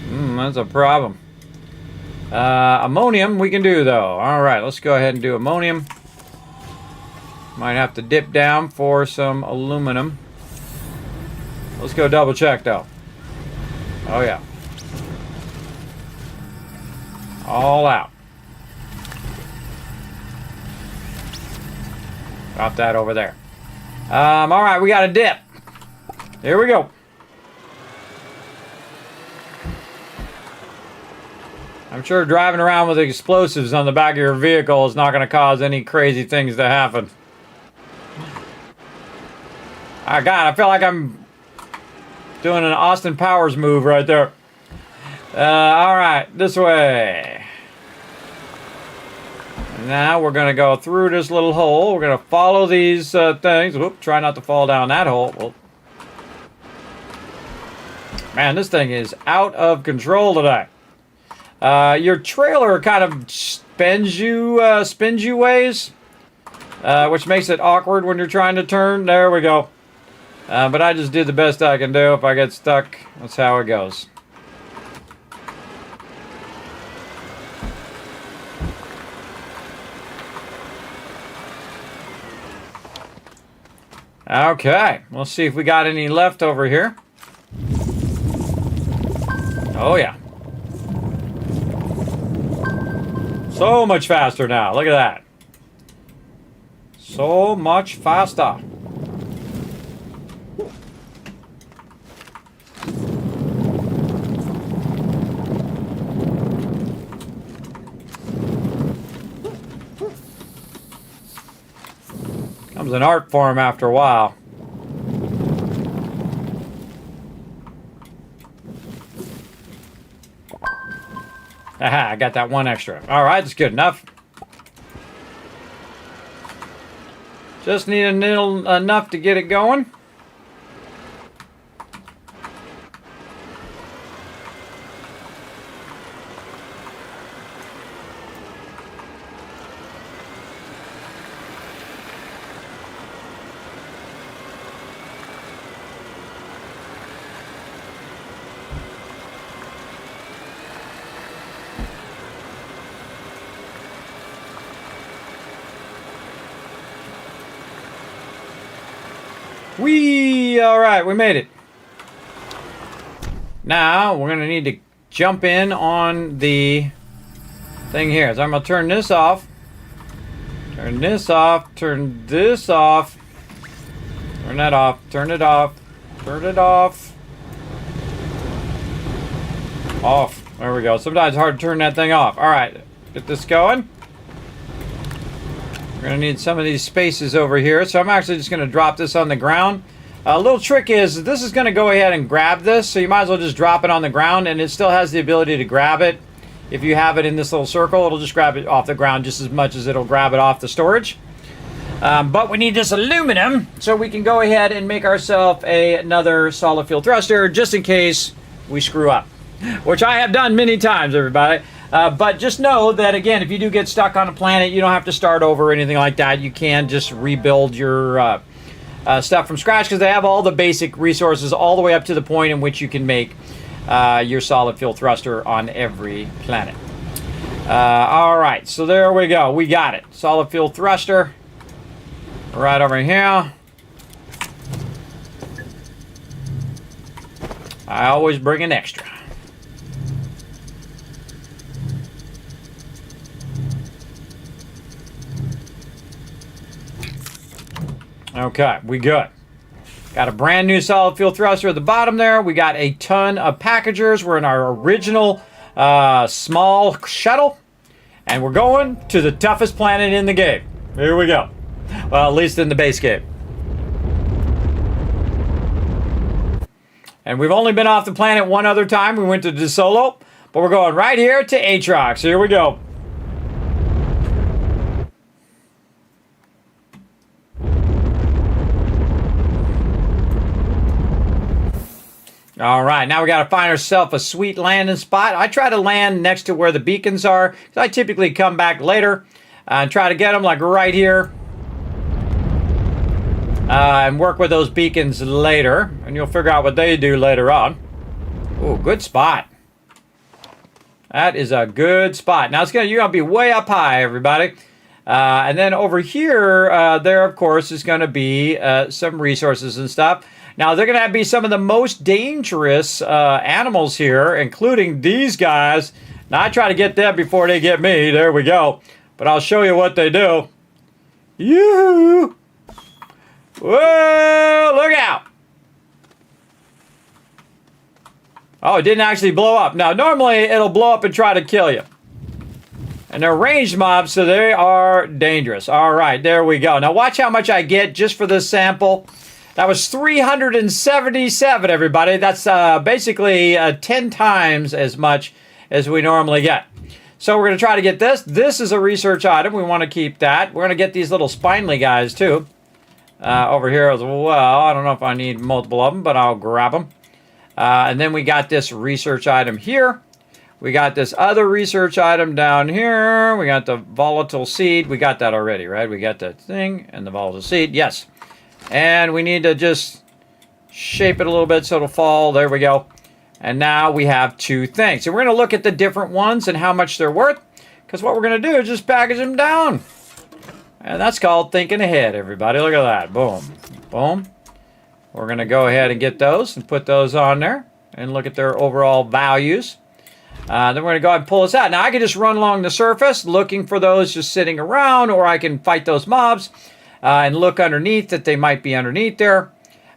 That's a problem. Ammonium we can do though. Alright, let's go ahead and do ammonium. Might have to dip down for some aluminum. Let's go double check though. Oh yeah. All out. Drop that over there. Alright, we got a dip. Here we go. I'm sure driving around with explosives on the back of your vehicle is not going to cause any crazy things to happen. Oh God, I feel like I'm doing an Austin Powers move right there. Alright, this way. Now we're going to go through this little hole. We're going to follow these things. Whoop, try not to fall down that hole. Whoop. Man, this thing is out of control today. Your trailer kind of spins you ways, which makes it awkward when you're trying to turn. There we go. But I just did the best I can do. If I get stuck, that's how it goes. Okay, we'll see if we got any left over here. Oh, yeah. So much faster now. Look at that. So much faster. Becomes an art form after a while. Aha, I got that one extra. Alright, that's good enough. Just need a little enough to get it going. Alright, we made it. Now, we're going to need to jump in on the thing here. So I'm going to turn this off. Turn this off. Turn this off. Turn that off. Turn it off. Turn it off. Off. There we go. Sometimes it's hard to turn that thing off. Alright, get this going. We're going to need some of these spaces over here. So I'm actually just going to drop this on the ground. A little trick is this is going to go ahead and grab this. So you might as well just drop it on the ground. And it still has the ability to grab it. If you have it in this little circle, it'll just grab it off the ground just as much as it'll grab it off the storage. But we need this aluminum so we can go ahead and make ourselves another solid fuel thruster just in case we screw up. Which I have done many times, everybody. But just know that, again, if you do get stuck on a planet, you don't have to start over or anything like that. You can just rebuild your stuff from scratch because they have all the basic resources all the way up to the point in which you can make your solid fuel thruster on every planet. All right, so there we go. We got it. Solid fuel thruster right over here. I always bring an extra. Okay, we good. Got a brand new solid fuel thruster at the bottom there. We got a ton of packagers. We're in our original small shuttle. And we're going to the toughest planet in the game. Here we go. Well, at least in the base game. And we've only been off the planet one other time. We went to De Solo. But we're going right here to Aatrox. Here we go. All right, now we got to find ourselves a sweet landing spot. I try to land next to where the beacons are. I typically come back later and try to get them like right here. And work with those beacons later. And you'll figure out what they do later on. Oh, good spot. That is a good spot. Now you're going to be way up high, everybody. And then over here, there, of course, is going to be some resources and stuff. Now, they're going to be some of the most dangerous animals here, including these guys. Now, I try to get them before they get me. There we go. But I'll show you what they do. Yoo-hoo! Whoa, look out! Oh, it didn't actually blow up. Now, normally, it'll blow up and try to kill you. And they're ranged mobs, so they are dangerous. All right, there we go. Now, watch how much I get just for this sample. That was 377, everybody. That's basically 10 times as much as we normally get. So we're going to try to get this. This is a research item. We want to keep that. We're going to get these little spindly guys too. Over here as well. I don't know if I need multiple of them, but I'll grab them. And then we got this research item here. We got this other research item down here. We got the volatile seed. We got that already, right? We got that thing and the volatile seed. Yes. And we need to just shape it a little bit so it'll fall. There we go. And now we have 2 things. So we're going to look at the different ones and how much they're worth. Because what we're going to do is just package them down. And that's called thinking ahead, everybody. Look at that. Boom. Boom. We're going to go ahead and get those and put those on there. And look at their overall values. Then we're going to go ahead and pull this out. Now I can just run along the surface looking for those just sitting around. Or I can fight those mobs and look underneath that they might be underneath there.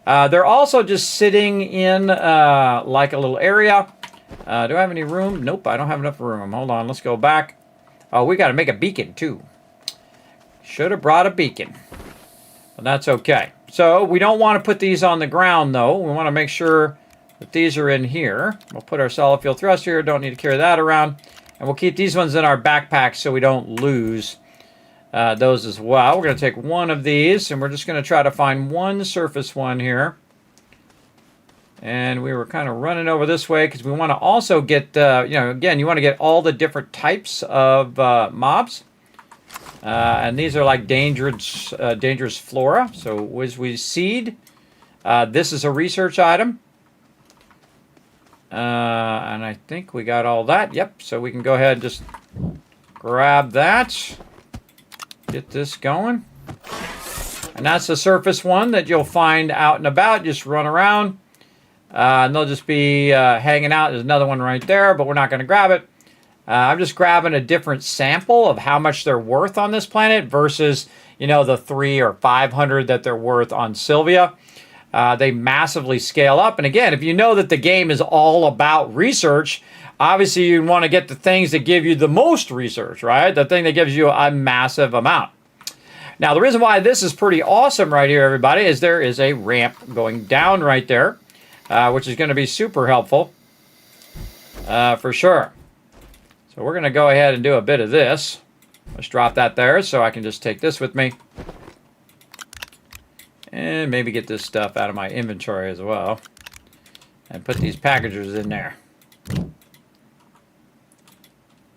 They're also just sitting in like a little area. Do I have any room? Nope, I don't have enough room. Hold on, let's go back. Oh, we got to make a beacon too. Should have brought a beacon. But that's okay. So we don't want to put these on the ground though. We want to make sure that these are in here. We'll put our solid fuel thruster here. Don't need to carry that around. And we'll keep these ones in our backpack so we don't lose those as well. We're going to take one of these, and we're just going to try to find one surface one here. And we were kind of running over this way because we want to also get, again, you want to get all the different types of mobs. And these are like dangerous flora. So we seed. This is a research item. And I think we got all that. Yep. So we can go ahead and just grab that. Get this going. And that's the surface one that you'll find out and about. Just run around. And they'll just be hanging out. There's another one right there, but we're not going to grab it. I'm just grabbing a different sample of how much they're worth on this planet versus, the 300 or 500 that they're worth on Sylvia. They massively scale up. And again, if you know that the game is all about research, obviously you want to get the things that give you the most research, right? The thing that gives you a massive amount. Now, the reason why this is pretty awesome right here, everybody, is there is a ramp going down right there, which is going to be super helpful for sure. So we're going to go ahead and do a bit of this. Let's drop that there so I can just take this with me. And maybe get this stuff out of my inventory as well. And put these packagers in there.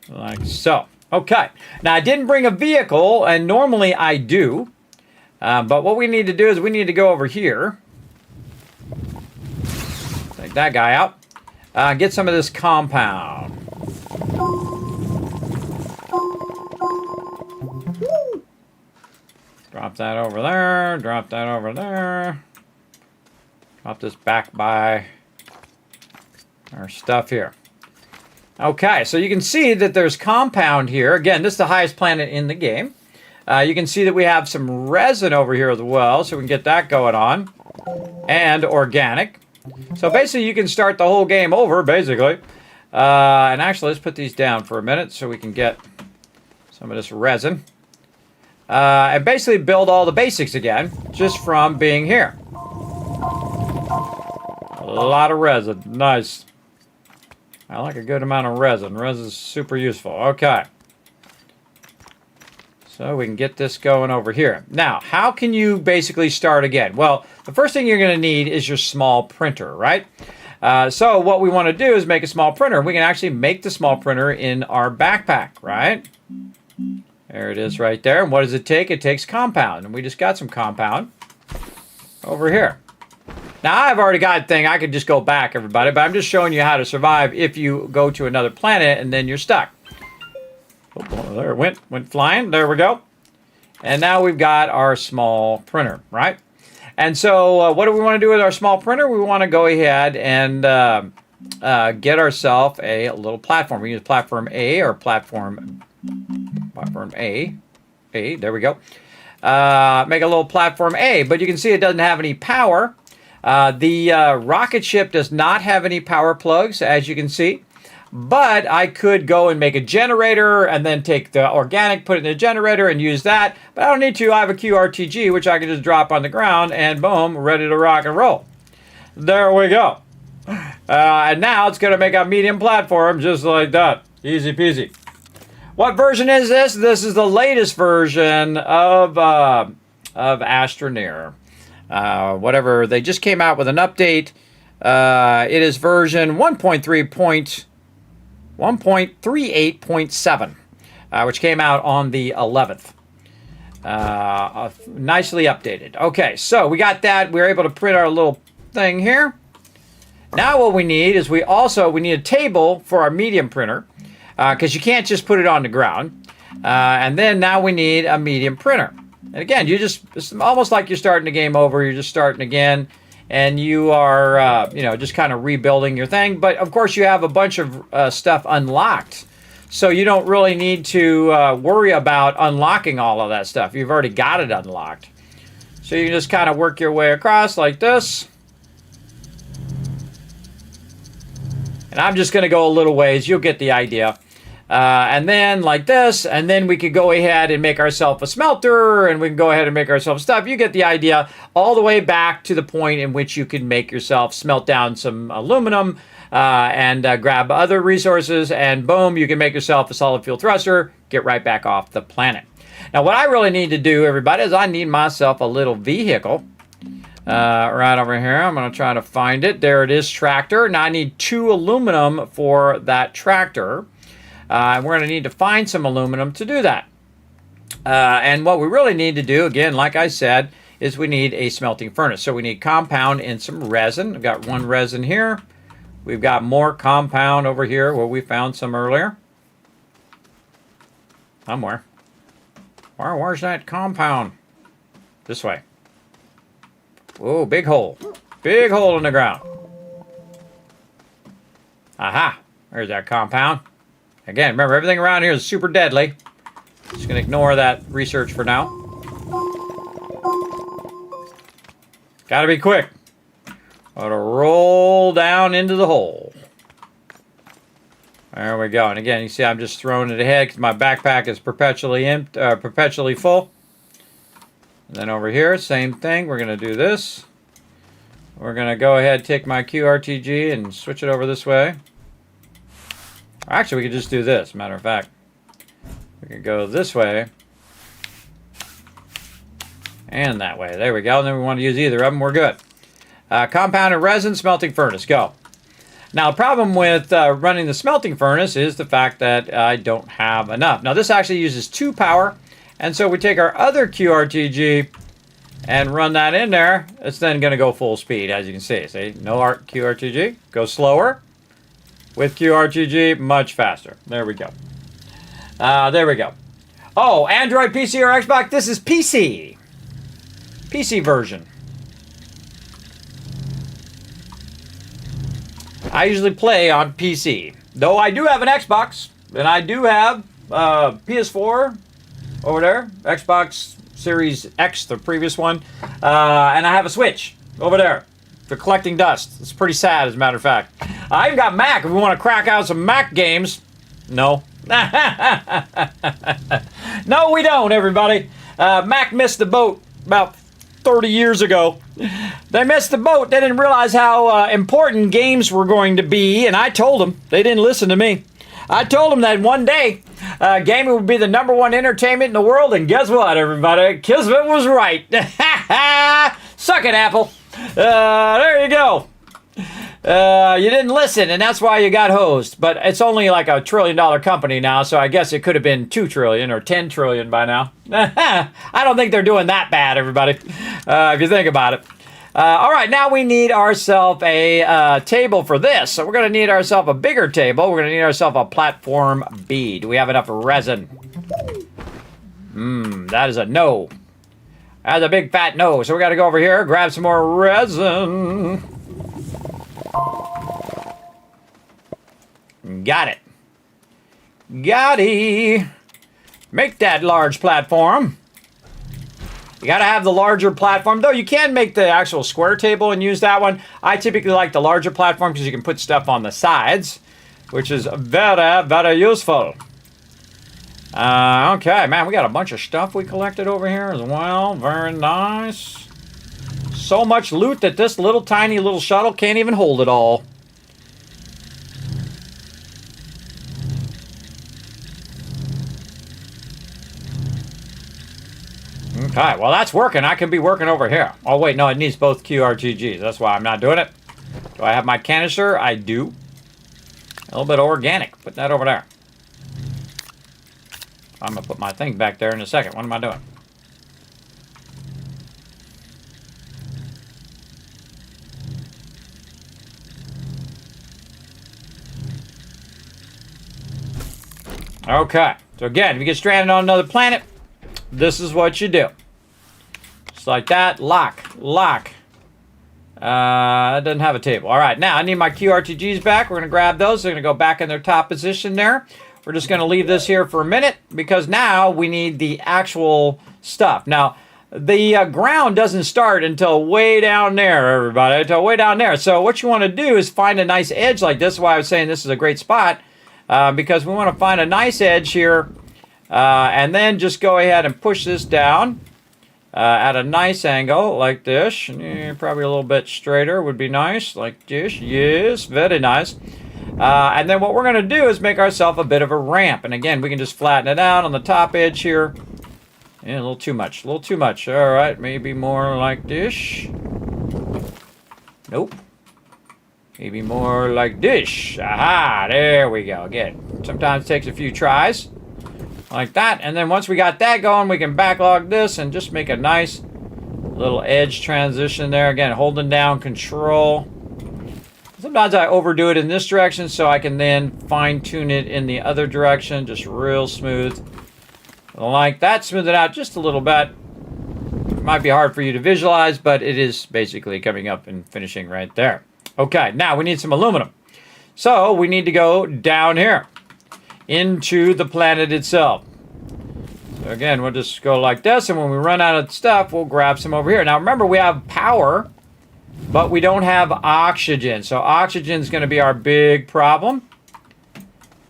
Like so. Okay. Now, I didn't bring a vehicle, and normally I do. But what we need to do is we need to go over here. Take that guy out. Get some of this compound. Drop that over there. Drop that over there. Drop this back by our stuff here. Okay, so you can see that there's compound here. Again, this is the highest planet in the game. You can see that we have some resin over here as well, so we can get that going on. And organic. So basically, you can start the whole game over, basically. And actually, let's put these down for a minute so we can get some of this resin. And basically build all the basics again, just from being here. A lot of resin. Nice. I like a good amount of resin. Resin is super useful. Okay. So we can get this going over here. Now, how can you basically start again? Well, the first thing you're going to need is your small printer, right? So what we want to do is make a small printer. We can actually make the small printer in our backpack, right? There it is right there. And what does it take? It takes compound. And we just got some compound over here. Now, I've already got a thing. I could just go back, everybody. But I'm just showing you how to survive if you go to another planet and then you're stuck. Oh, there it went flying. There we go. And now we've got our small printer, right? And so what do we want to do with our small printer? We want to go ahead and get ourselves a little platform. We use platform A or platform A. There we go. Make a little platform A, but you can see it doesn't have any power. The rocket ship does not have any power plugs, as you can see. But I could go and make a generator and then take the organic, put it in the generator and use that. But I don't need to. I have a QRTG, which I can just drop on the ground and boom, ready to rock and roll. There we go. And now it's going to make a medium platform just like that. Easy peasy. What version is this? This is the latest version of Astroneer. Whatever, they just came out with an update. It is version 1.38.7, which came out on the 11th. Nicely updated. Okay, so we got that. We were able to print our little thing here. Now what we need is we need a table for our medium printer, because you can't just put it on the ground. And then now we need a medium printer. And again, it's almost like you're starting the game over. You're just starting again, and you are, just kind of rebuilding your thing. But of course, you have a bunch of stuff unlocked. So you don't really need to worry about unlocking all of that stuff. You've already got it unlocked. So you can just kind of work your way across like this. And I'm just going to go a little ways. You'll get the idea. And then like this. And then we could go ahead and make ourselves a smelter. And we can go ahead and make ourselves stuff. You get the idea. All the way back to the point in which you can make yourself smelt down some aluminum. And grab other resources. And boom, you can make yourself a solid fuel thruster. Get right back off the planet. Now what I really need to do, everybody, is I need myself a little vehicle. Right over here. I'm going to try to find it. There it is, tractor. Now I need 2 aluminum for that tractor. And we're going to need to find some aluminum to do that. And what we really need to do, again, like I said, is we need a smelting furnace. So we need compound and some resin. I've got 1 resin here. We've got more compound over here where we found some earlier. Somewhere. Where's that compound? This way. Whoa, big hole. Big hole in the ground. Aha. There's that compound. Again, remember, everything around here is super deadly. Just going to ignore that research for now. Got to be quick. Got to roll down into the hole. There we go. And again, you see I'm just throwing it ahead because my backpack is perpetually full. And then over here, same thing. We're going to do this. We're going to go ahead and take my QRTG and switch it over this way. Actually, we could just do this, matter of fact. We could go this way. And that way. There we go. And then we want to use either of them. We're good. Compounded resin, smelting furnace. Go. Now, the problem with running the smelting furnace is the fact that I don't have enough. Now, this actually uses 2 power. And so we take our other QRTG and run that in there. It's then going to go full speed, as you can see. See, no QRTG. Go slower. With QRTG, much faster. There we go. There we go. Oh, Android, PC, or Xbox? This is PC. PC version. I usually play on PC. Though I do have an Xbox. And I do have PS4 over there. Xbox Series X, the previous one. And I have a Switch over there. For collecting dust. It's pretty sad, as a matter of fact. I even got Mac if we want to crack out some Mac games. No. No, we don't, everybody. Mac missed the boat about 30 years ago. They missed the boat. They didn't realize how important games were going to be, and I told them. They didn't listen to me. I told them that one day, gaming would be the #1 entertainment in the world, and guess what, everybody? Kismet was right. Suck it, Apple. There you go. You didn't listen, and that's why you got hosed. But it's only like a $1 trillion company now, so I guess it could have been 2 trillion or 10 trillion by now. I don't think they're doing that bad, everybody, if you think about it. All right, now we need ourselves a table for this. So we're going to need ourselves a bigger table. We're going to need ourselves a platform B. Do we have enough resin? That is a no. That's a big fat no. So we got to go over here, grab some more resin. Got it. Got-y. Make that large platform. You got to have the larger platform. Though you can make the actual square table and use that one. I typically like the larger platform because you can put stuff on the sides, which is very, very useful. Okay, man, we got a bunch of stuff we collected over here as well. Very nice. So much loot that this little tiny little shuttle can't even hold it all. Okay, well, that's working. I can be working over here. Oh, wait, no, it needs both QRTGs. That's why I'm not doing it. Do I have my canister? I do. A little bit of organic. Put that over there. I'm going to put my thing back there in a second. What am I doing? Okay. So again, if you get stranded on another planet, this is what you do. Just like that. Lock. Lock. That doesn't have a table. All right. Now, I need my QRTGs back. We're going to grab those. They're going to go back in their top position there. We're just going to leave this here for a minute because now we need the actual stuff. Now, the ground doesn't start until way down there, everybody. Until way down there. So what you want to do is find a nice edge like this. That's why I was saying this is a great spot. Because we want to find a nice edge here. And then just go ahead and push this down at a nice angle like this. Probably a little bit straighter would be nice. Like this. Yes, very nice. And then what we're going to do is make ourselves a bit of a ramp. And again, we can just flatten it out on the top edge here. Yeah, a little too much. A little too much. All right, maybe more like this. Nope. Maybe more like this. Aha, there we go. Again, sometimes it takes a few tries. Like that. And then once we got that going, we can backlog this and just make a nice little edge transition there. Again, holding down control. Sometimes I overdo it in this direction so I can then fine tune it in the other direction. Just real smooth. Like that. Smooth it out just a little bit. It might be hard for you to visualize, but it is basically coming up and finishing right there. Okay, now we need some aluminum. So we need to go down here into the planet itself. So again, we'll just go like this, and when we run out of stuff, we'll grab some over here. Now remember, we have power, but we don't have oxygen. So oxygen is going to be our big problem.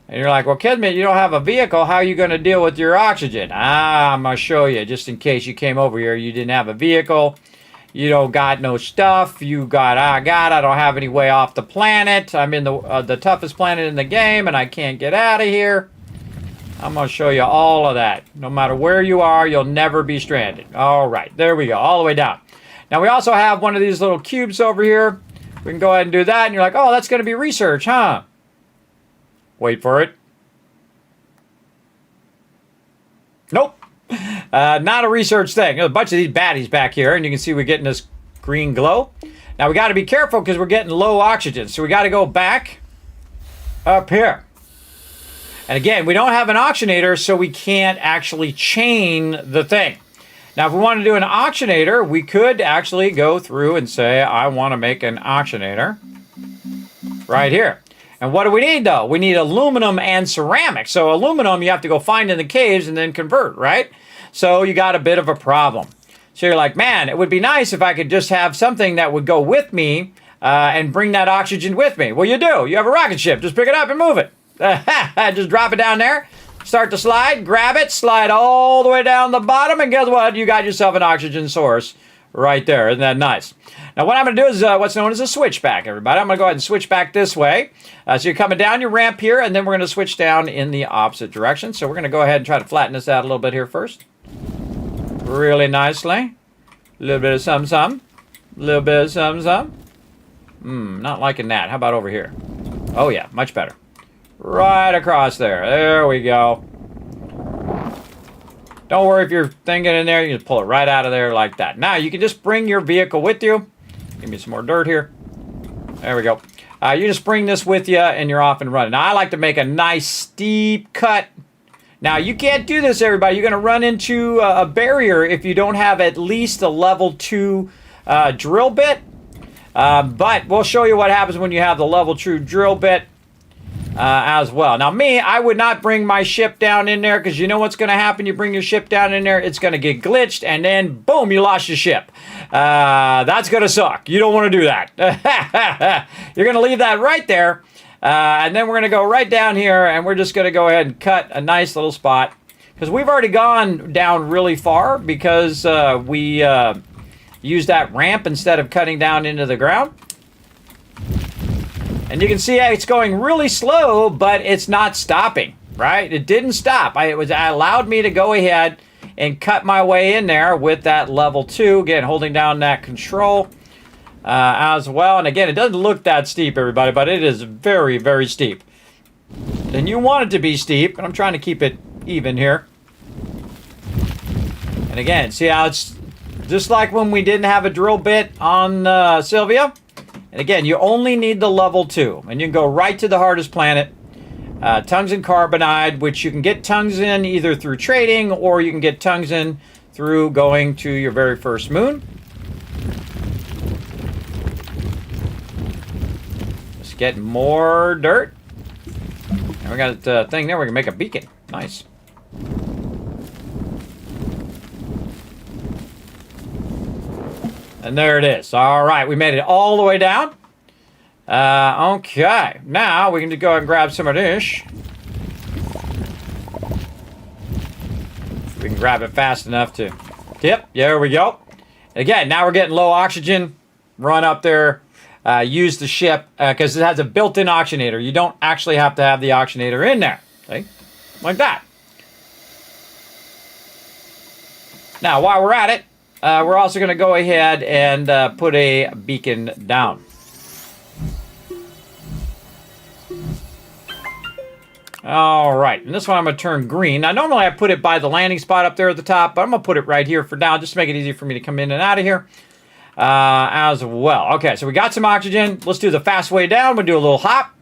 And you're like, well, Kismet, you don't have a vehicle. How are you going to deal with your oxygen? I'm going to show you, just in case you came over here, you didn't have a vehicle. You don't got no stuff. You got, I don't have any way off the planet. I'm in the toughest planet in the game, and I can't get out of here. I'm going to show you all of that. No matter where you are, you'll never be stranded. All right, there we go, all the way down. Now, we also have one of these little cubes over here. We can go ahead and do that, and you're like, oh, that's going to be research, huh? Wait for it. Nope. Not a research thing. There's a bunch of these baddies back here, and you can see we're getting this green glow. Now, we got to be careful because we're getting low oxygen, so we got to go back up here. And again, we don't have an oxygenator, so we can't actually chain the thing. Now, if we want to do an oxygenator, we could actually go through and say, I want to make an oxygenator right here. And what do we need, though? We need aluminum and ceramic. So aluminum, you have to go find in the caves and then convert, right? So you got a bit of a problem. So you're like, man, it would be nice if I could just have something that would go with me and bring that oxygen with me. Well, you do. You have a rocket ship. Just pick it up and move it. Just drop it down there. Start to slide. Grab it. Slide all the way down the bottom. And guess what? You got yourself an oxygen source right there. Isn't that nice? Now, what I'm going to do is what's known as a switchback, everybody. I'm going to go ahead and switch back this way. So you're coming down your ramp here, and then we're going to switch down in the opposite direction. So we're going to go ahead and try to flatten this out a little bit here first. Really nicely. A little bit of some. A little bit of some. Not liking that. How about over here? Oh, yeah, much better. Right across there. There we go. Don't worry if you're thinking in there. You can just pull it right out of there like that. Now, you can just bring your vehicle with you. Give me some more dirt here. There we go. You just bring this with you, and you're off and running. Now, I like to make a nice steep cut. Now, you can't do this, everybody. You're going to run into a barrier if you don't have at least a level 2 drill bit. But we'll show you what happens when you have the level 2 drill bit as well. Now, I would not bring my ship down in there because you know what's going to happen? You bring your ship down in there, it's going to get glitched, and then, boom, you lost your ship. That's going to suck. You don't want to do that. You're going to leave that right there. And then we're going to go right down here, and we're just going to go ahead and cut a nice little spot. Because we've already gone down really far because we used that ramp instead of cutting down into the ground. And you can see it's going really slow, but it's not stopping, right? It didn't stop. It allowed me to go ahead and cut my way in there with that level 2. Again, holding down that control as well. And again, it doesn't look that steep, everybody, but it is very, very steep. And you want it to be steep, and I'm trying to keep it even here. And again, see how it's just like when we didn't have a drill bit on Sylvia? And again, you only need the level 2. And you can go right to the hardest planet. Tungsten carbonide, which you can get tungsten either through trading or you can get tungsten through going to your very first moon. Let's get more dirt. And we got a thing there. We can make a beacon. Nice. And there it is. All right, we made it all the way down. Okay, now we can just go ahead and grab some of this. We can grab it fast enough to tip. There we go. Again, now we're getting low oxygen. Run up there. Use the ship because it has a built-in oxygenator. You don't actually have to have the oxygenator in there. See? Like that. Now, while we're at it, we're also going to go ahead and put a beacon down. All right, and this one I'm going to turn green. Now, normally I put it by the landing spot up there at the top, but I'm going to put it right here for now, just to make it easy for me to come in and out of here as well. Okay, so we got some oxygen. Let's do the fast way down. We'll do a little hop,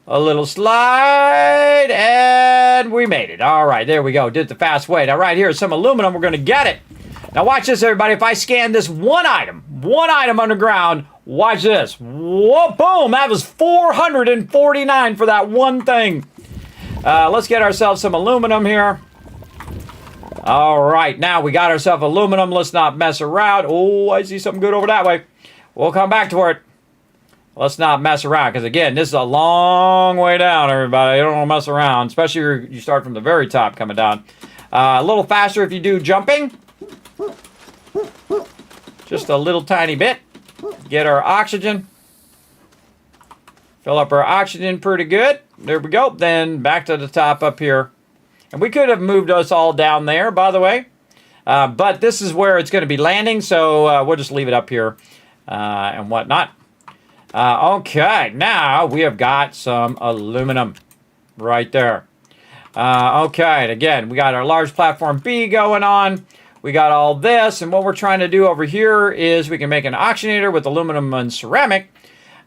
a little slide, and we made it. All right, there we go. Did the fast way. Now, right here is some aluminum. We're going to get it. Now, watch this, everybody. If I scan this one item underground, watch this. Whoa, boom, that was 449 for that one thing. Let's get ourselves some aluminum here. All right, now we got ourselves aluminum. Let's not mess around. Oh, I see something good over that way. We'll come back to it. Let's not mess around, because again, this is a long way down, everybody. You don't want to mess around, especially if you start from the very top coming down. A little faster if you do jumping. Just a little tiny bit. Get our oxygen. Fill up our oxygen pretty good. There we go. Then back to the top up here. And we could have moved us all down there, by the way. But this is where it's going to be landing, so we'll just leave it up here and whatnot. Okay, now we have got some aluminum right there. Okay, and again, we got our large platform B going on. We got all this, and what we're trying to do over here is we can make an oxygenator with aluminum and ceramic.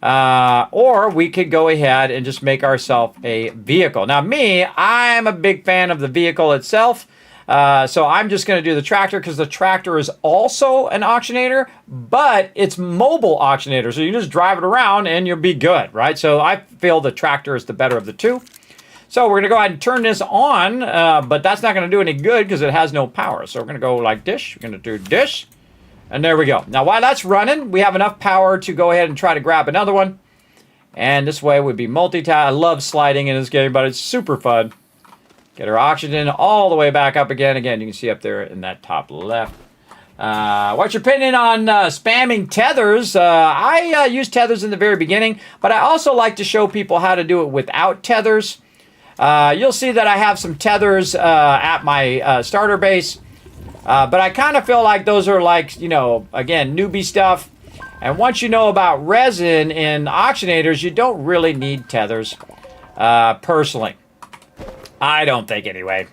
Or we could go ahead and just make ourselves a vehicle. Now me, I'm a big fan of the vehicle itself. So I'm just going to do the tractor because the tractor is also an oxygenator, but it's mobile oxygenator. So you just drive it around and you'll be good, right? So I feel the tractor is the better of the two. So we're going to go ahead and turn this on, but that's not going to do any good because it has no power. So we're going to go like this. We're going to do this. And there we go. Now, while that's running, we have enough power to go ahead and try to grab another one. And this way would be multitask. I love sliding in this game, but it's super fun. Get our oxygen all the way back up again. Again, you can see up there in that top left. What's your opinion on spamming tethers? I used tethers in the very beginning, but I also like to show people how to do it without tethers. You'll see that I have some tethers at my starter base. But I kind of feel like those are like, you know, again, newbie stuff. And once you know about resin and oxygenators, you don't really need tethers, personally. I don't think anyway.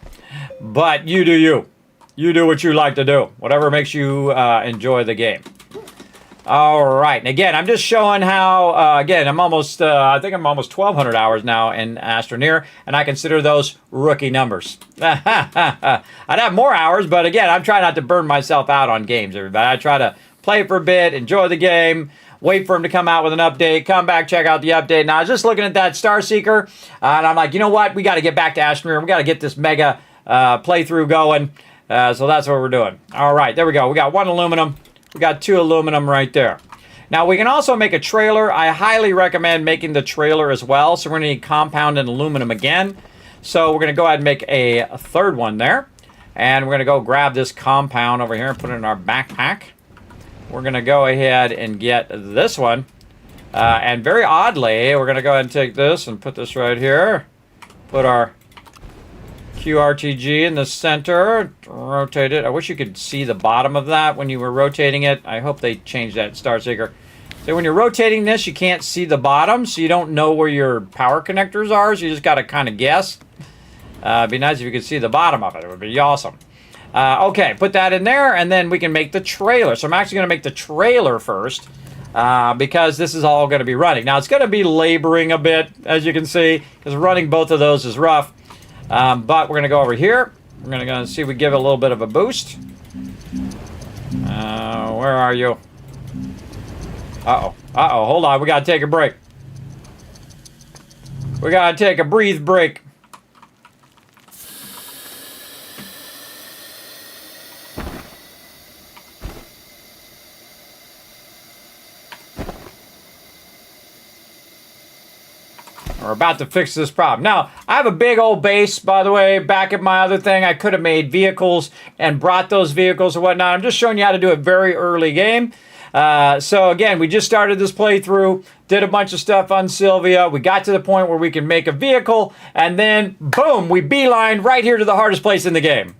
But you do you. You do what you like to do. Whatever makes you enjoy the game. All right. And again, I'm just showing how, again, I'm almost, I think I'm almost 1,200 hours now in Astroneer, and I consider those rookie numbers. I'd have more hours, but again, I'm trying not to burn myself out on games, everybody. I try to play for a bit, enjoy the game, wait for them to come out with an update, come back, check out the update. Now, I was just looking at that Starseeker, and I'm like, you know what? We got to get back to Astroneer. We got to get this mega playthrough going. So that's what we're doing. All right, there we go. We got one aluminum. We got 2 aluminum right there. Now, we can also make a trailer. I highly recommend making the trailer as well. So we're going to need compound and aluminum again. So we're going to go ahead and make a third one there. And we're going to go grab this compound over here and put it in our backpack. We're going to go ahead and get this one. And very oddly, we're going to go ahead and take this and put this right here. Put our QRTG in the center. Rotate it. I wish you could see the bottom of that when you were rotating it. I hope they changed that in Starseeker. So when you're rotating this, you can't see the bottom, so you don't know where your power connectors are, so you just got to kind of guess. It'd be nice if you could see the bottom of it. It would be awesome. Okay, put that in there, and then we can make the trailer. So I'm actually going to make the trailer first, because this is all going to be running. Now, it's going to be laboring a bit, as you can see, because running both of those is rough. But we're going to go over here. We're going to go and see if we give it a little bit of a boost. Where are you? Uh-oh. Uh-oh. Hold on. We got to take a break. We got to take a breathe break. We're about to fix this problem. Now, I have a big old base, by the way, back at my other thing. I could have made vehicles and brought those vehicles or whatnot. I'm just showing you how to do it very early game. So again, we just started this playthrough, did a bunch of stuff on Sylvia. We got to the point where we can make a vehicle, and then, boom, we beeline right here to the hardest place in the game.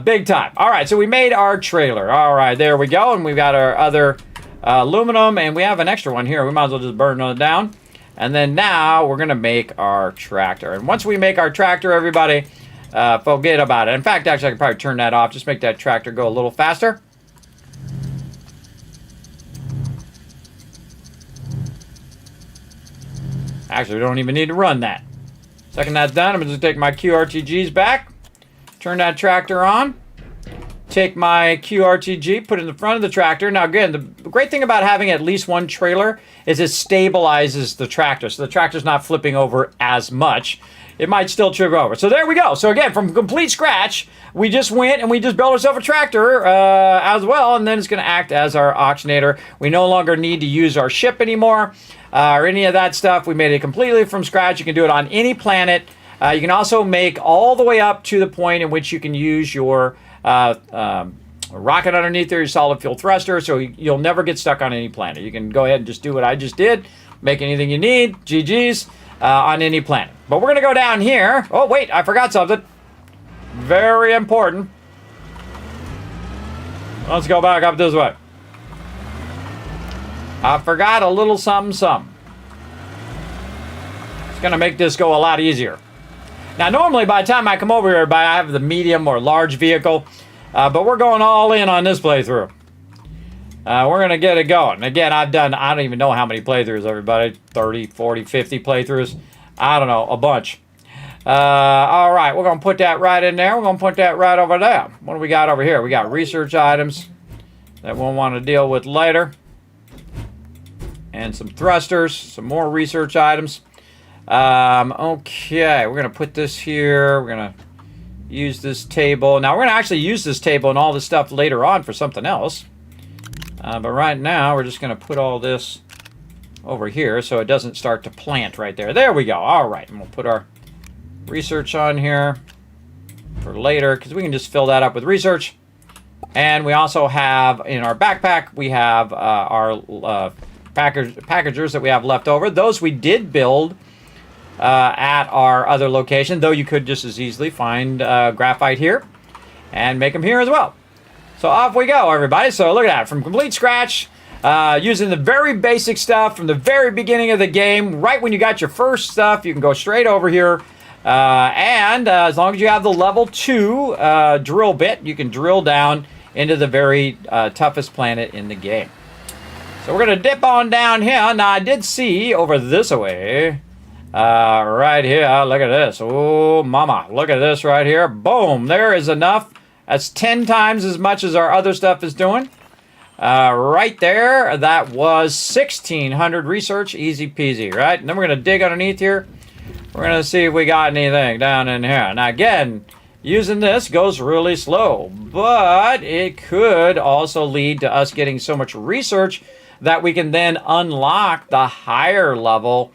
Big time. All right, so we made our trailer. All right, there we go, and we've got our other aluminum, and we have an extra one here. We might as well just burn it down. And then now we're going to make our tractor. And once we make our tractor, everybody, forget about it. In fact, actually, I could probably turn that off. Just make that tractor go a little faster. Actually, we don't even need to run that. Second that's done, I'm going to take my QRTGs back. Turn that tractor on. Take my QRTG, put it in the front of the tractor. Now, again, the great thing about having at least one trailer is it stabilizes the tractor, so the tractor's not flipping over as much. It might still trip over. So there we go. So again, from complete scratch, we just went and we just built ourselves a tractor as well, and then it's going to act as our auctionator. We no longer need to use our ship anymore or any of that stuff. We made it completely from scratch. You can do it on any planet. You can also make all the way up to the point in which you can use your rocket underneath there, your solid fuel thruster, so you'll never get stuck on any planet. You can go ahead and just do what I just did, make anything you need, GG's, on any planet. But we're going to go down here. Oh, wait, I forgot something. Very important. Let's go back up this way. I forgot a little something. It's going to make this go a lot easier. Now, normally, by the time I come over here, I have the medium or large vehicle, but we're going all in on this playthrough. We're going to get it going. Again, I've done, I don't even know how many playthroughs, everybody. 30, 40, 50 playthroughs. I don't know, a bunch. All right, we're going to put that right in there. We're going to put that right over there. What do we got over here? We got research items that we'll want to deal with later. And some thrusters, some more research items. Okay, we're going to put this here. We're going to use this table. Now, we're going to actually use this table and all this stuff later on for something else. But right now, we're just going to put all this over here so it doesn't start to plant right there. There we go. All right, and we'll put our research on here for later because we can just fill that up with research. And we also have, in our backpack, we have our packagers that we have left over. Those we did build at our other location, though you could just as easily find graphite here and make them here as well. So off we go, everybody. So look at that, from complete scratch, using the very basic stuff from the very beginning of the game. Right when you got your first stuff, you can go straight over here. And as long as you have the level 2 drill bit, you can drill down into the very toughest planet in the game. So we're going to dip on down here. Now, I did see over this way, right here, look at this. Oh, mama, look at this right here. Boom, there is enough. That's 10 times as much as our other stuff is doing. Right there, that was 1,600 research, easy peasy, right? And then we're going to dig underneath here. We're going to see if we got anything down in here. Now, again, using this goes really slow, but it could also lead to us getting so much research that we can then unlock the higher level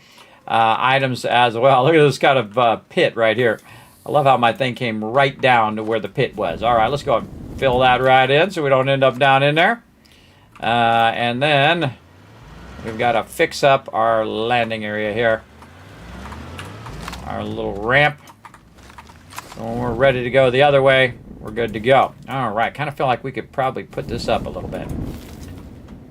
items as well. Look at this kind of pit right here. I love how my thing came right down to where the pit was. All right, let's go and fill that right in so we don't end up down in there. And then we've got to fix up our landing area here. our little ramp. So when we're ready to go the other way, we're good to go. All right, kind of feel like we could probably put this up a little bit.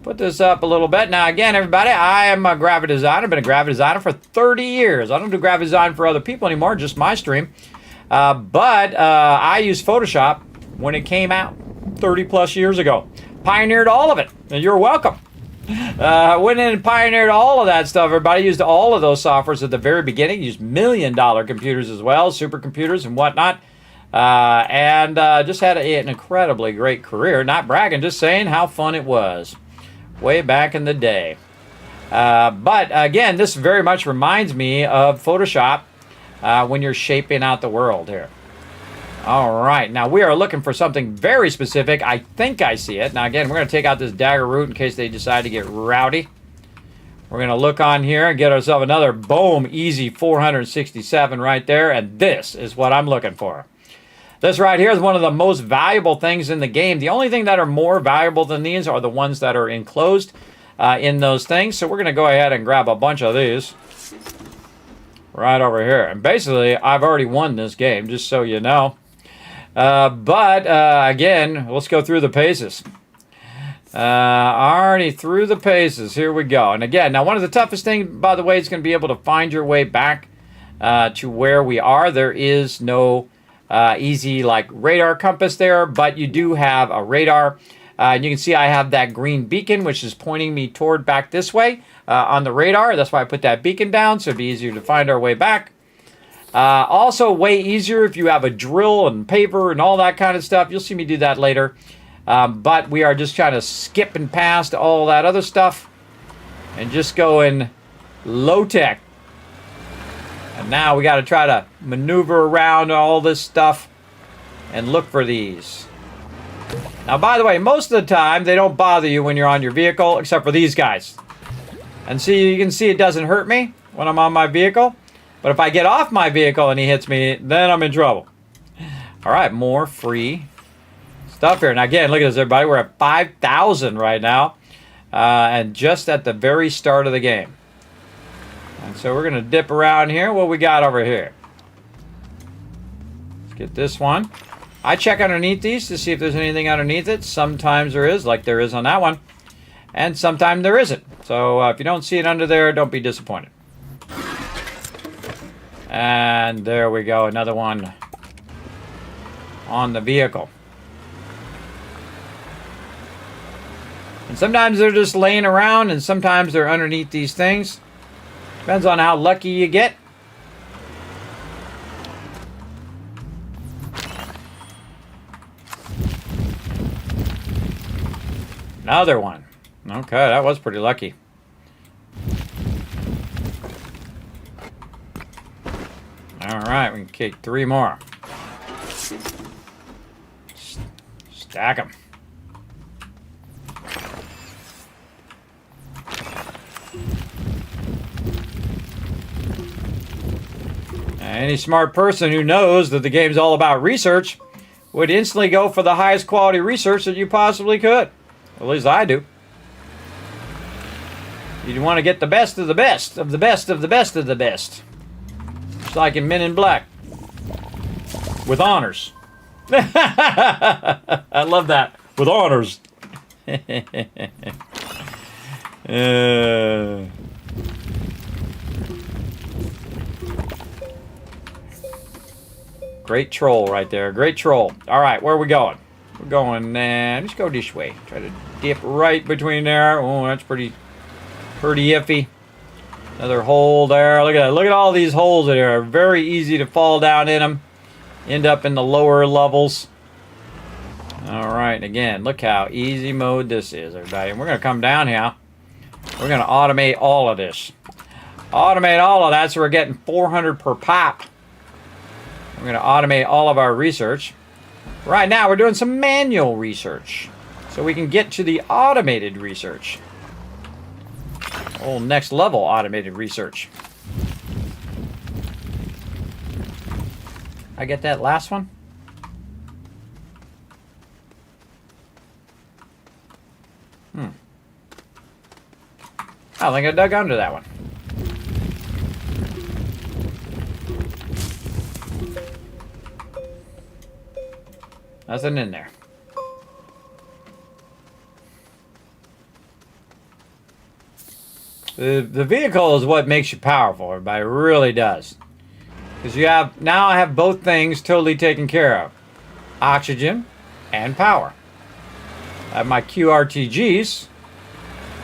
Put this up a little bit. Now, again, everybody, I am a graphic designer. I've been a graphic designer for 30 years. I don't do graphic design for other people anymore, just my stream. But I used Photoshop when it came out 30 plus years ago. Pioneered all of it. And you're welcome. Went in and pioneered all of that stuff. Everybody used all of those softwares at the very beginning. Used million-dollar computers as well, supercomputers and whatnot. And just had an incredibly great career. Not bragging, just saying how fun it was. Way back in the day. But again, this very much reminds me of Photoshop when you're shaping out the world here. All right, now we are looking for something very specific. I think I see it. Now again, we're going to take out this dagger root in case they decide to get rowdy. We're going to look on here and get ourselves another boom, easy 467 right there. And this is what I'm looking for. This right here is one of the most valuable things in the game. The only thing that are more valuable than these are the ones that are enclosed in those things. So we're going to go ahead and grab a bunch of these right over here. And basically, I've already won this game, just so you know. Again, let's go through the paces. Already through the paces. Here we go. And again, now one of the toughest things, by the way, is going to be able to find your way back to where we are. There is no easy like radar compass there, but you do have a radar. And you can see I have that green beacon, which is pointing me toward back this way on the radar. That's why I put that beacon down, so it'd be easier to find our way back. Also, way easier if you have a drill and paver and all that kind of stuff. You'll see me do that later. But we are just trying to skipping past all that other stuff and just going low tech. And now we got to try to maneuver around all this stuff and look for these. Now, by the way, most of the time, they don't bother you when you're on your vehicle, except for these guys. And see, you can see it doesn't hurt me when I'm on my vehicle. But if I get off my vehicle and he hits me, then I'm in trouble. All right, more free stuff here. And again, look at this, everybody. We're at 5,000 right now. And just at the very start of the game. And so we're going to dip around here. What we got over here? Let's get this one. I check underneath these to see if there's anything underneath it. Sometimes there is, like there is on that one. And sometimes there isn't. So if you don't see it under there, don't be disappointed. And there we go. Another one on the vehicle. And sometimes they're just laying around, and sometimes they're underneath these things. Depends on how lucky you get. Another one. Okay, that was pretty lucky. All right, we can kick 3 more. Stack them. Any smart person who knows that the game's all about research would instantly go for the highest quality research that you possibly could. At least I do. You want to get the best of the best of the best of the best of the best. It's like in Men in Black. With honors. I love that. With honors. Great troll right there. Great troll. All right, where are we going? We're going, let's go this way. Try to dip right between there. Oh, that's pretty iffy. Another hole there. Look at that. Look at all these holes that are very easy to fall down in them. End up in the lower levels. All right, again, look how easy mode this is, everybody. And we're going to come down here. We're going to automate all of this. Automate all of that so we're getting 400 per pop. We're going to automate all of our research. Right now, we're doing some manual research. So we can get to the automated research. Oh, next level automated research. I get that last one? I think I dug under that one. Nothing in there. The vehicle is what makes you powerful, everybody. It really does. Because now I have both things totally taken care of. Oxygen and power. I have my QRTGs.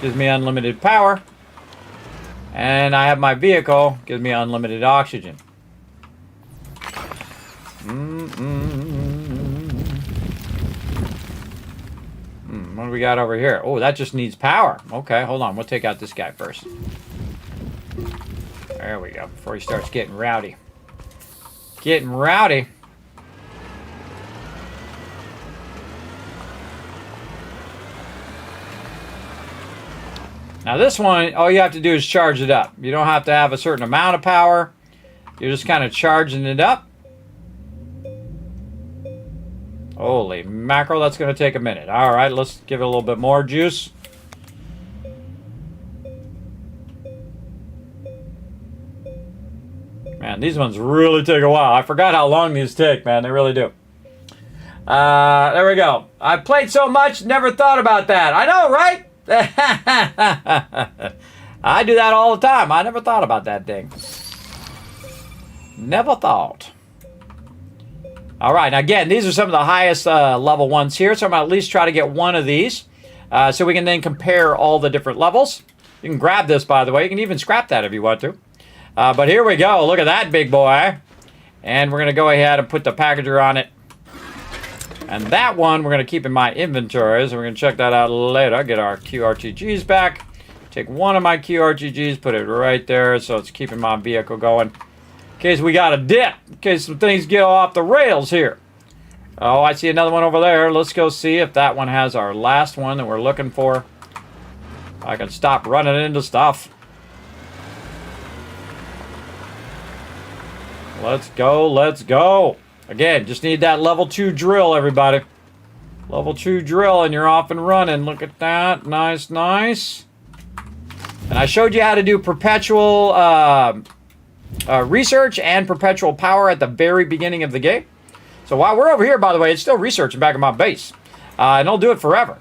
Gives me unlimited power. And I have my vehicle. Gives me unlimited oxygen. What do we got over here? Oh, that just needs power. Okay, hold on. We'll take out this guy first. There we go. Before he starts getting rowdy. Getting rowdy. Now this one, all you have to do is charge it up. You don't have to have a certain amount of power. You're just kind of charging it up. Holy mackerel, that's going to take a minute. All right, let's give it a little bit more juice. Man, these ones really take a while. I forgot how long these take, man. They really do. There we go. I've played so much, never thought about that. I know, right? I do that all the time. I never thought about that thing. Never thought. All right, now again, these are some of the highest level ones here, so I'm going to at least try to get one of these so we can then compare all the different levels. You can grab this, by the way. You can even scrap that if you want to. But here we go. Look at that big boy. And we're going to go ahead and put the packager on it. And that one we're going to keep in my inventory, so we're going to check that out later. Get our QRTGs back. Take one of my QRTGs, put it right there, so it's keeping my vehicle going. In case we got a dip, in case some things get off the rails here. Oh, I see another one over there. Let's go see if that one has our last one that we're looking for. I can stop running into stuff. Let's go, let's go. Again, just need that level 2 drill, everybody. Level 2 drill, and you're off and running. Look at that. Nice, nice. And I showed you how to do perpetual research and perpetual power at the very beginning of the game. So while we're over here, by the way, it's still researching back at my base. And I'll do it forever.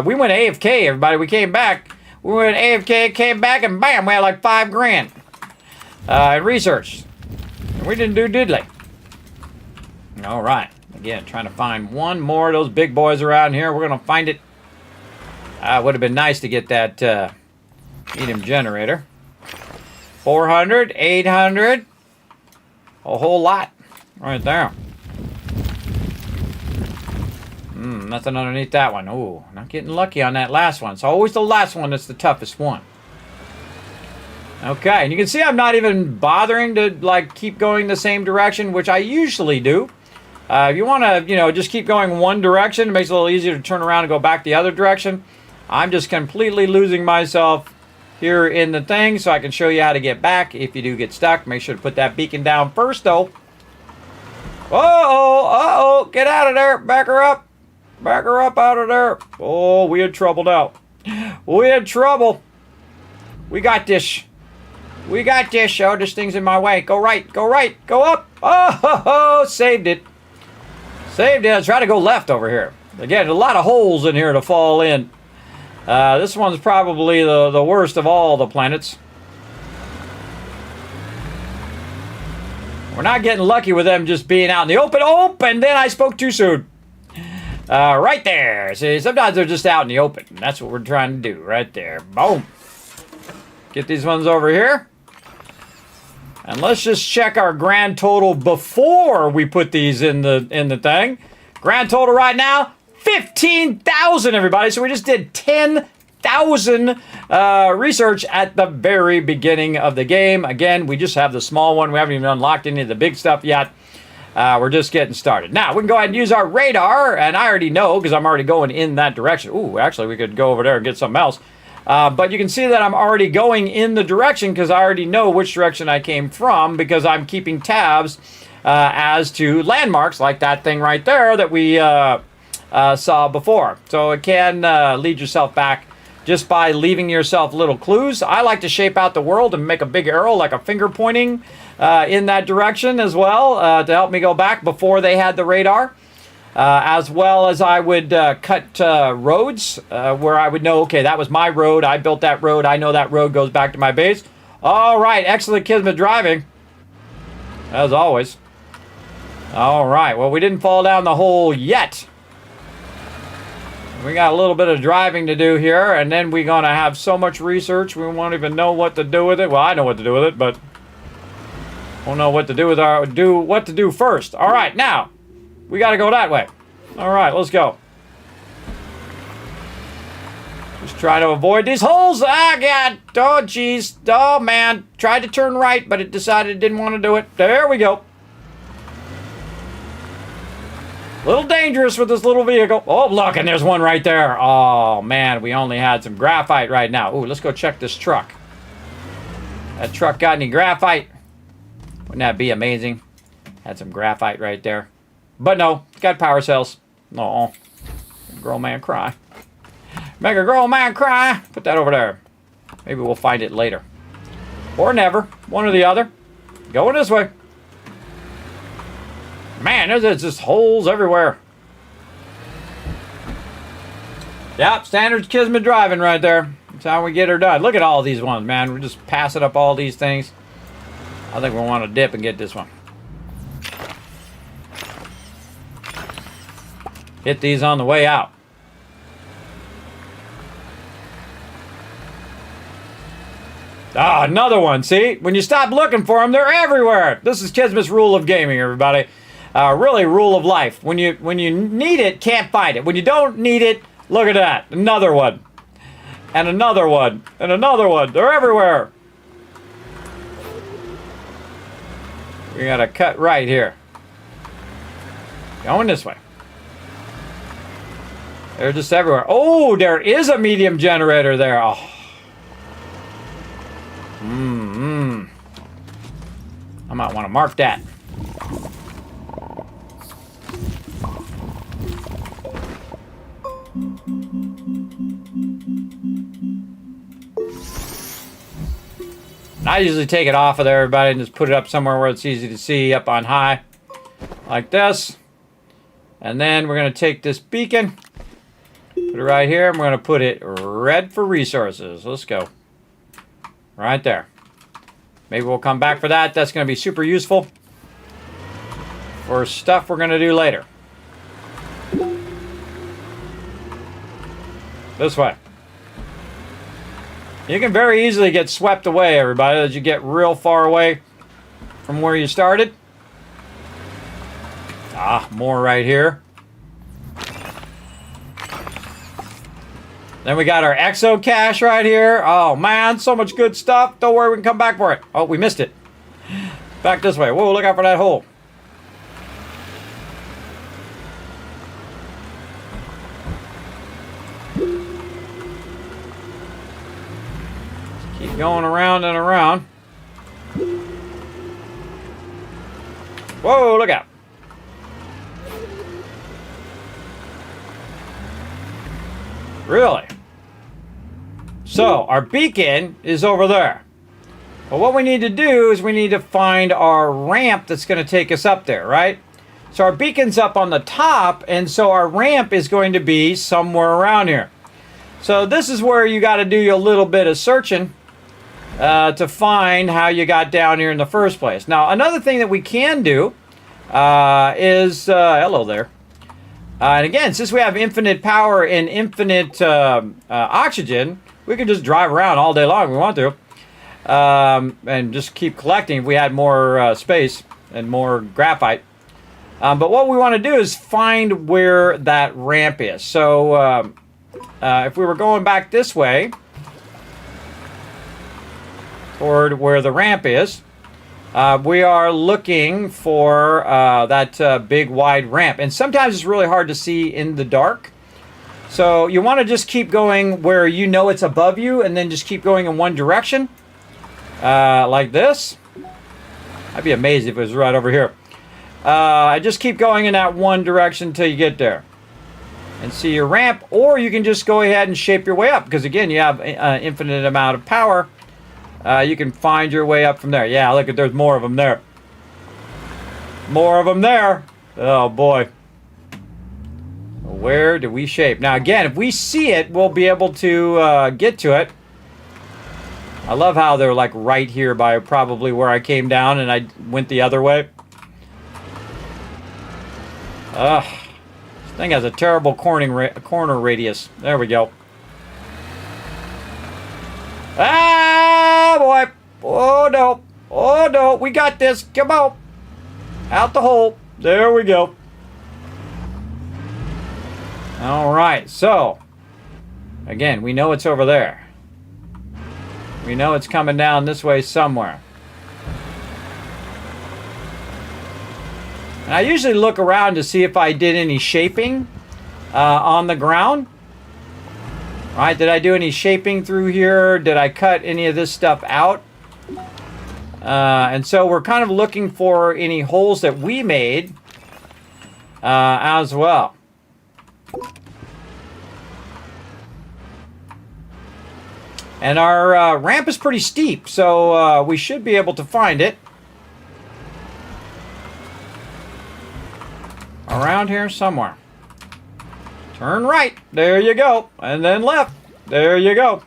We went AFK, everybody. We came back. We went AFK, came back, and bam, we had like 5 grand in research. And we didn't do diddly. All right. Again, trying to find one more of those big boys around here. We're going to find it. Would have been nice to get that medium generator. 400, 800. A whole lot right there. Nothing underneath that one. Ooh, not getting lucky on that last one. It's always the last one that's the toughest one. Okay, and you can see I'm not even bothering to like keep going the same direction, which I usually do. If you want to, just keep going one direction, it makes it a little easier to turn around and go back the other direction. I'm just completely losing myself here in the thing, so I can show you how to get back if you do get stuck. Make sure to put that beacon down first, though. Uh-oh, get out of there. Back her up. Back her up out of there. Oh, we had trouble now. We had trouble. We got this. We got this. Oh, this thing's in my way. Go right, go right, go up. Oh, saved it. Saved it. Let's try to go left over here. Again, a lot of holes in here to fall in. This one's probably the worst of all the planets. We're not getting lucky with them just being out in the open. And then I spoke too soon. Right there. See, sometimes they're just out in the open. That's what we're trying to do. Right there. Boom. Get these ones over here. And let's just check our grand total before we put these in the thing. Grand total right now, 15,000, everybody. So we just did 10,000 research at the very beginning of the game. Again, we just have the small one. We haven't even unlocked any of the big stuff yet. We're just getting started. Now, we can go ahead and use our radar. And I already know because I'm already going in that direction. Ooh, actually, we could go over there and get something else. But you can see that I'm already going in the direction because I already know which direction I came from because I'm keeping tabs as to landmarks like that thing right there that we saw before. So it can lead yourself back just by leaving yourself little clues. I like to shape out the world and make a big arrow like a finger pointing in that direction as well to help me go back before they had the radar. as well as I would cut roads where I would know, okay, that was my road. I built that road. I know that road goes back to my base. All right, excellent Kismet driving, as always. All right, well, we didn't fall down the hole yet. We got a little bit of driving to do here, and then we're going to have so much research, we won't even know what to do with it. Well, I know what to do with it, but won't know what to do with what to do first. All right, now, we got to go that way. All right, let's go. Just try to avoid these holes. Ah, God. Oh, jeez. Oh, man. Tried to turn right, but it decided it didn't want to do it. There we go. A little dangerous with this little vehicle. Oh, look, and there's one right there. Oh, man, we only had some graphite right now. Ooh, let's go check this truck. That truck got any graphite? Wouldn't that be amazing? Had some graphite right there. But no, it's got power cells. Oh, girl man cry. Make a girl man cry. Put that over there. Maybe we'll find it later. Or never. One or the other. Going this way. Man, there's just holes everywhere. Yep, standard Kismet driving right there. That's how we get her done. Look at all these ones, man. We're just passing up all these things. I think we want to dip and get this one. Hit these on the way out. Ah, another one. See? When you stop looking for them, they're everywhere. This is Kismet's rule of gaming, everybody. Really, rule of life. When you need it, can't find it. When you don't need it, look at that. Another one. And another one. And another one. They're everywhere. We gotta cut right here. Going this way. They're just everywhere. Oh, there is a medium generator there. Oh. I might want to mark that. And I usually take it off of there, everybody, and just put it up somewhere where it's easy to see, up on high, like this. And then we're going to take this beacon, put it right here, and we're going to put it red for resources. Let's go. Right there. Maybe we'll come back for that. That's going to be super useful for stuff we're going to do later. This way. You can very easily get swept away, everybody, as you get real far away from where you started. Ah, more right here. Then we got our exo cache right here. Oh, man, so much good stuff. Don't worry, we can come back for it. Oh, we missed it. Back this way. Whoa, look out for that hole. Keep going around and around. Whoa, look out. Really? So, our beacon is over there. But what we need to do is we need to find our ramp that's going to take us up there, right? So our beacon's up on the top, and so our ramp is going to be somewhere around here. So this is where you got to do a little bit of searching to find how you got down here in the first place. Now, another thing that we can do is... hello there. And again, since we have infinite power and infinite oxygen, we can just drive around all day long if we want to. And just keep collecting if we had more space and more graphite. But what we want to do is find where that ramp is. So if we were going back this way, toward where the ramp is, we are looking for that big wide ramp. And sometimes it's really hard to see in the dark. So you want to just keep going where you know it's above you, and then just keep going in one direction. Like this. I'd be amazed if it was right over here. Just keep going in that one direction until you get there. And see your ramp. Or you can just go ahead and shape your way up. Because again, you have an infinite amount of power. You can find your way up from there. Yeah, look, there's more of them there. More of them there. Oh, boy. Where do we shape? Now, again, if we see it, we'll be able to get to it. I love how they're like right here by probably where I came down and I went the other way. Ugh. This thing has a terrible corner radius. There we go. Ah, boy. Oh, no. Oh, no. We got this. Come on. Out the hole. There we go. All right. So, again, we know it's over there. We know it's coming down this way somewhere. And I usually look around to see if I did any shaping on the ground. Right, did I do any shaping through here? Did I cut any of this stuff out? And so we're kind of looking for any holes that we made as well. And our ramp is pretty steep, so we should be able to find it. Around here somewhere. Turn right. There you go. And then left. There you go.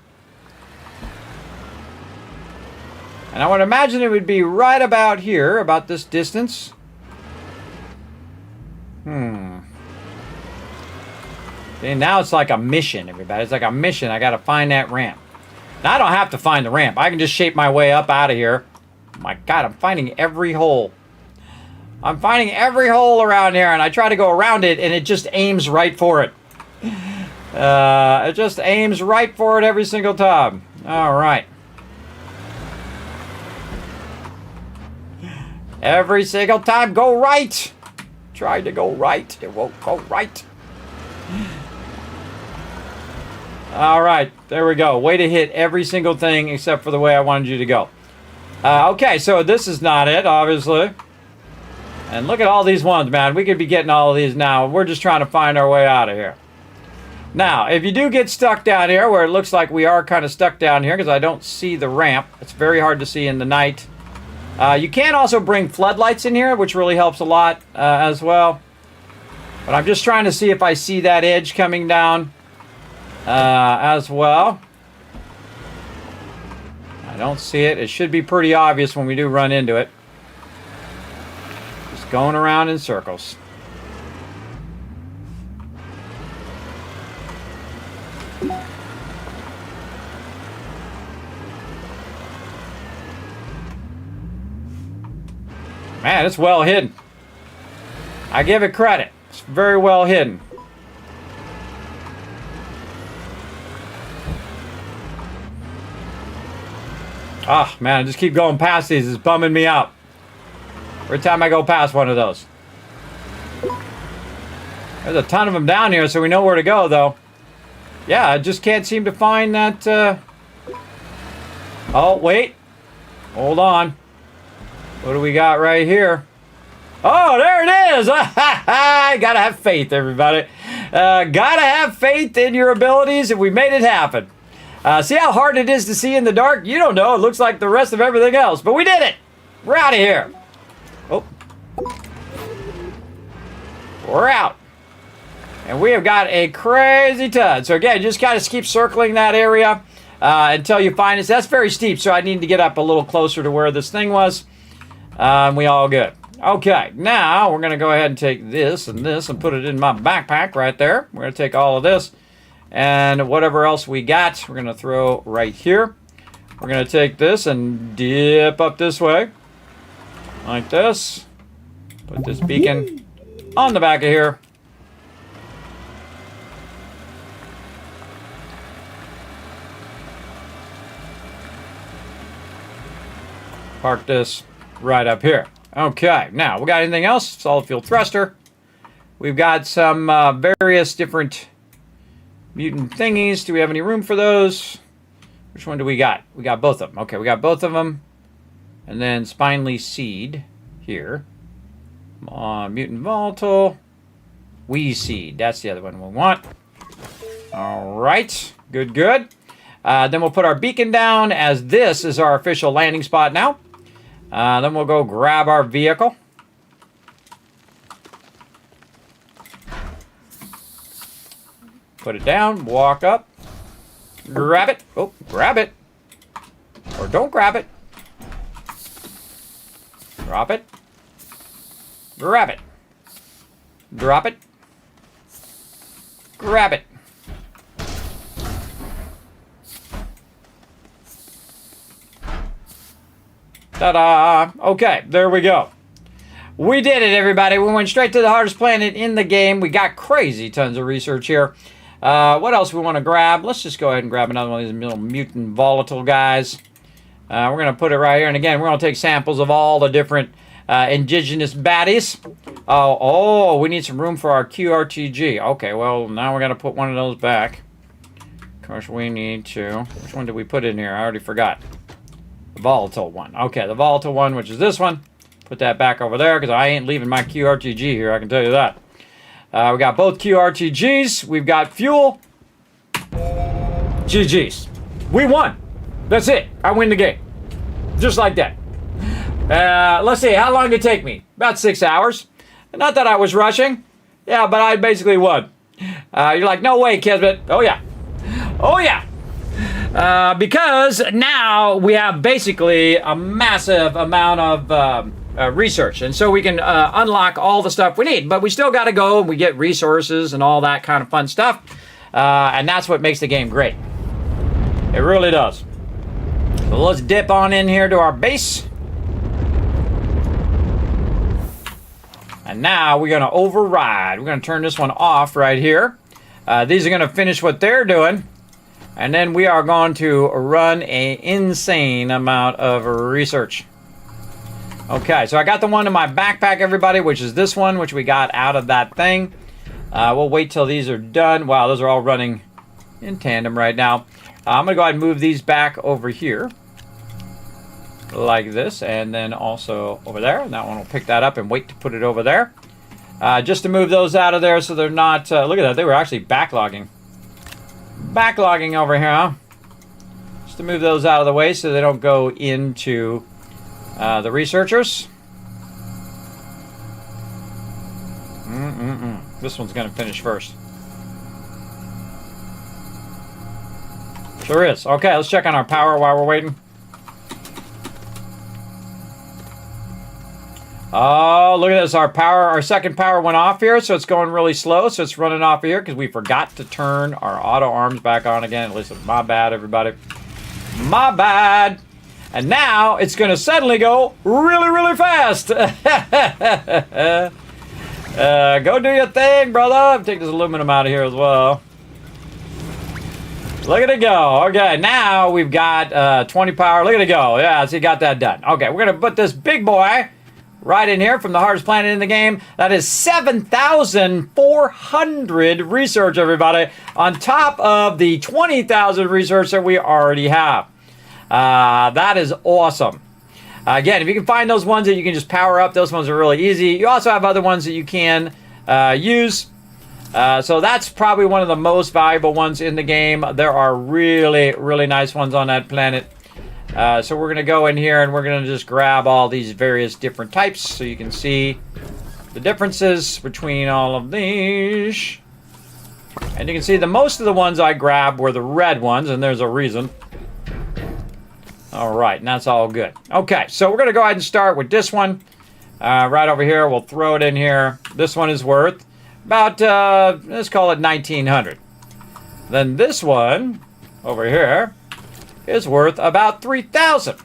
And I would imagine it would be right about here, about this distance. See, now it's like a mission, everybody. It's like a mission. I got to find that ramp. Now, I don't have to find the ramp. I can just shape my way up out of here. My God, I'm finding every hole. I'm finding every hole around here, and I try to go around it, and it just aims right for it. It just aims right for it every single time. All right. Every single time, go right. Try to go right. It won't go right. All right, there we go. Way to hit every single thing except for the way I wanted you to go. Okay, so this is not it, obviously. And look at all these ones, man. We could be getting all of these now. We're just trying to find our way out of here. Now, if you do get stuck down here, where it looks like we are kind of stuck down here because I don't see the ramp. It's very hard to see in the night. You can also bring floodlights in here, which really helps a lot as well. But I'm just trying to see if I see that edge coming down as well. I don't see it. It should be pretty obvious when we do run into it. Just going around in circles. Man, it's well hidden. I give it credit. It's very well hidden. Oh, man, I just keep going past these. It's bumming me out. Every time I go past one of those. There's a ton of them down here, so we know where to go, though. Yeah, I just can't seem to find that... Oh, wait. Hold on. What do we got right here? Oh, there it is! Gotta have faith, everybody. Gotta have faith in your abilities, and we made it happen. See how hard it is to see in the dark? You don't know. It looks like the rest of everything else. But we did it! We're out of here. Oh. We're out. And we have got a crazy ton. So again, just kind of keep circling that area until you find it. That's very steep, so I need to get up a little closer to where this thing was. We all good. Okay, now we're going to go ahead and take this and put it in my backpack right there. We're going to take all of this and whatever else we got, we're going to throw right here. We're going to take this and dip up this way like this. Put this beacon on the back of here. Park this right up here. Okay, now we got anything else? Solid fuel thruster. We've got some various different mutant thingies. Do we have any room for those? Which one do we got? We got both of them. Okay, we got both of them. And then spinely seed here. Mutant volatile. Wee seed. That's the other one we want. All right, good, good. Then we'll put our beacon down as this is our official landing spot now. Then we'll go grab our vehicle. Put it down, walk up, grab it. Oh, grab it. Or don't grab it. Drop it. Grab it. Drop it. Grab it. Ta-da! Okay, there we go. We did it, everybody. We went straight to the hardest planet in the game. We got crazy tons of research here. What else we want to grab? Let's just go ahead and grab another one of these little mutant volatile guys. We're going to put it right here. And again, we're going to take samples of all the different indigenous baddies. Oh, we need some room for our QRTG. Okay, well, now we're going to put one of those back. Of course, we need to... Which one did we put in here? I already forgot. The volatile one. Okay, the volatile one, which is this one. Put that back over there, because I ain't leaving my QRTG here, I can tell you that. We got both QRTGs. We've got fuel. GG's. We won. That's it. I win the game. Just like that. Let's see. How long did it take me? About 6 hours. Not that I was rushing. Yeah, but I basically won. You're like, no way, Kismet. Oh, yeah. Oh, yeah. Because now we have basically a massive amount of research. And so we can unlock all the stuff we need. But we still got to go and we get resources and all that kind of fun stuff. And that's what makes the game great. It really does. So let's dip on in here to our base. And now we're going to override. We're going to turn this one off right here. These are going to finish what they're doing. And then we are going to run an insane amount of research. Okay, so I got the one in my backpack, everybody, which is this one, which we got out of that thing. We'll wait till these are done. Wow, those are all running in tandem right now. I'm going to go ahead and move these back over here. Like this, and then also over there. And that one will pick that up and wait to put it over there. Just to move those out of there so they're not... look at that, they were actually backlogging. Backlogging over here, huh? Just to move those out of the way so they don't go into the researchers. This one's going to finish first. Sure is. Okay, let's check on our power while we're waiting. Oh, look at this. Our second power went off here, so it's going really slow. So it's running off here because we forgot to turn our auto arms back on again. Listen, my bad, everybody. My bad. And now it's going to suddenly go really, really fast. Go do your thing, brother. Take this aluminum out of here as well. Look at it go. Okay, now we've got 20 power. Look at it go. Yeah, so you got that done. Okay, we're going to put this big boy right in here from the hardest planet in the game. That is 7,400 research, everybody, on top of the 20,000 research that we already have. That is awesome. Again, if you can find those ones that you can just power up, those ones are really easy. You also have other ones that you can use. So that's probably one of the most valuable ones in the game. There are really, really nice ones on that planet. So we're going to go in here and we're going to just grab all these various different types so you can see the differences between all of these. And you can see the most of the ones I grabbed were the red ones, and there's a reason. All right, and that's all good. Okay, so we're going to go ahead and start with this one. Right over here, we'll throw it in here. This one is worth about, let's call it 1,900. Then this one over here is worth about 3,000.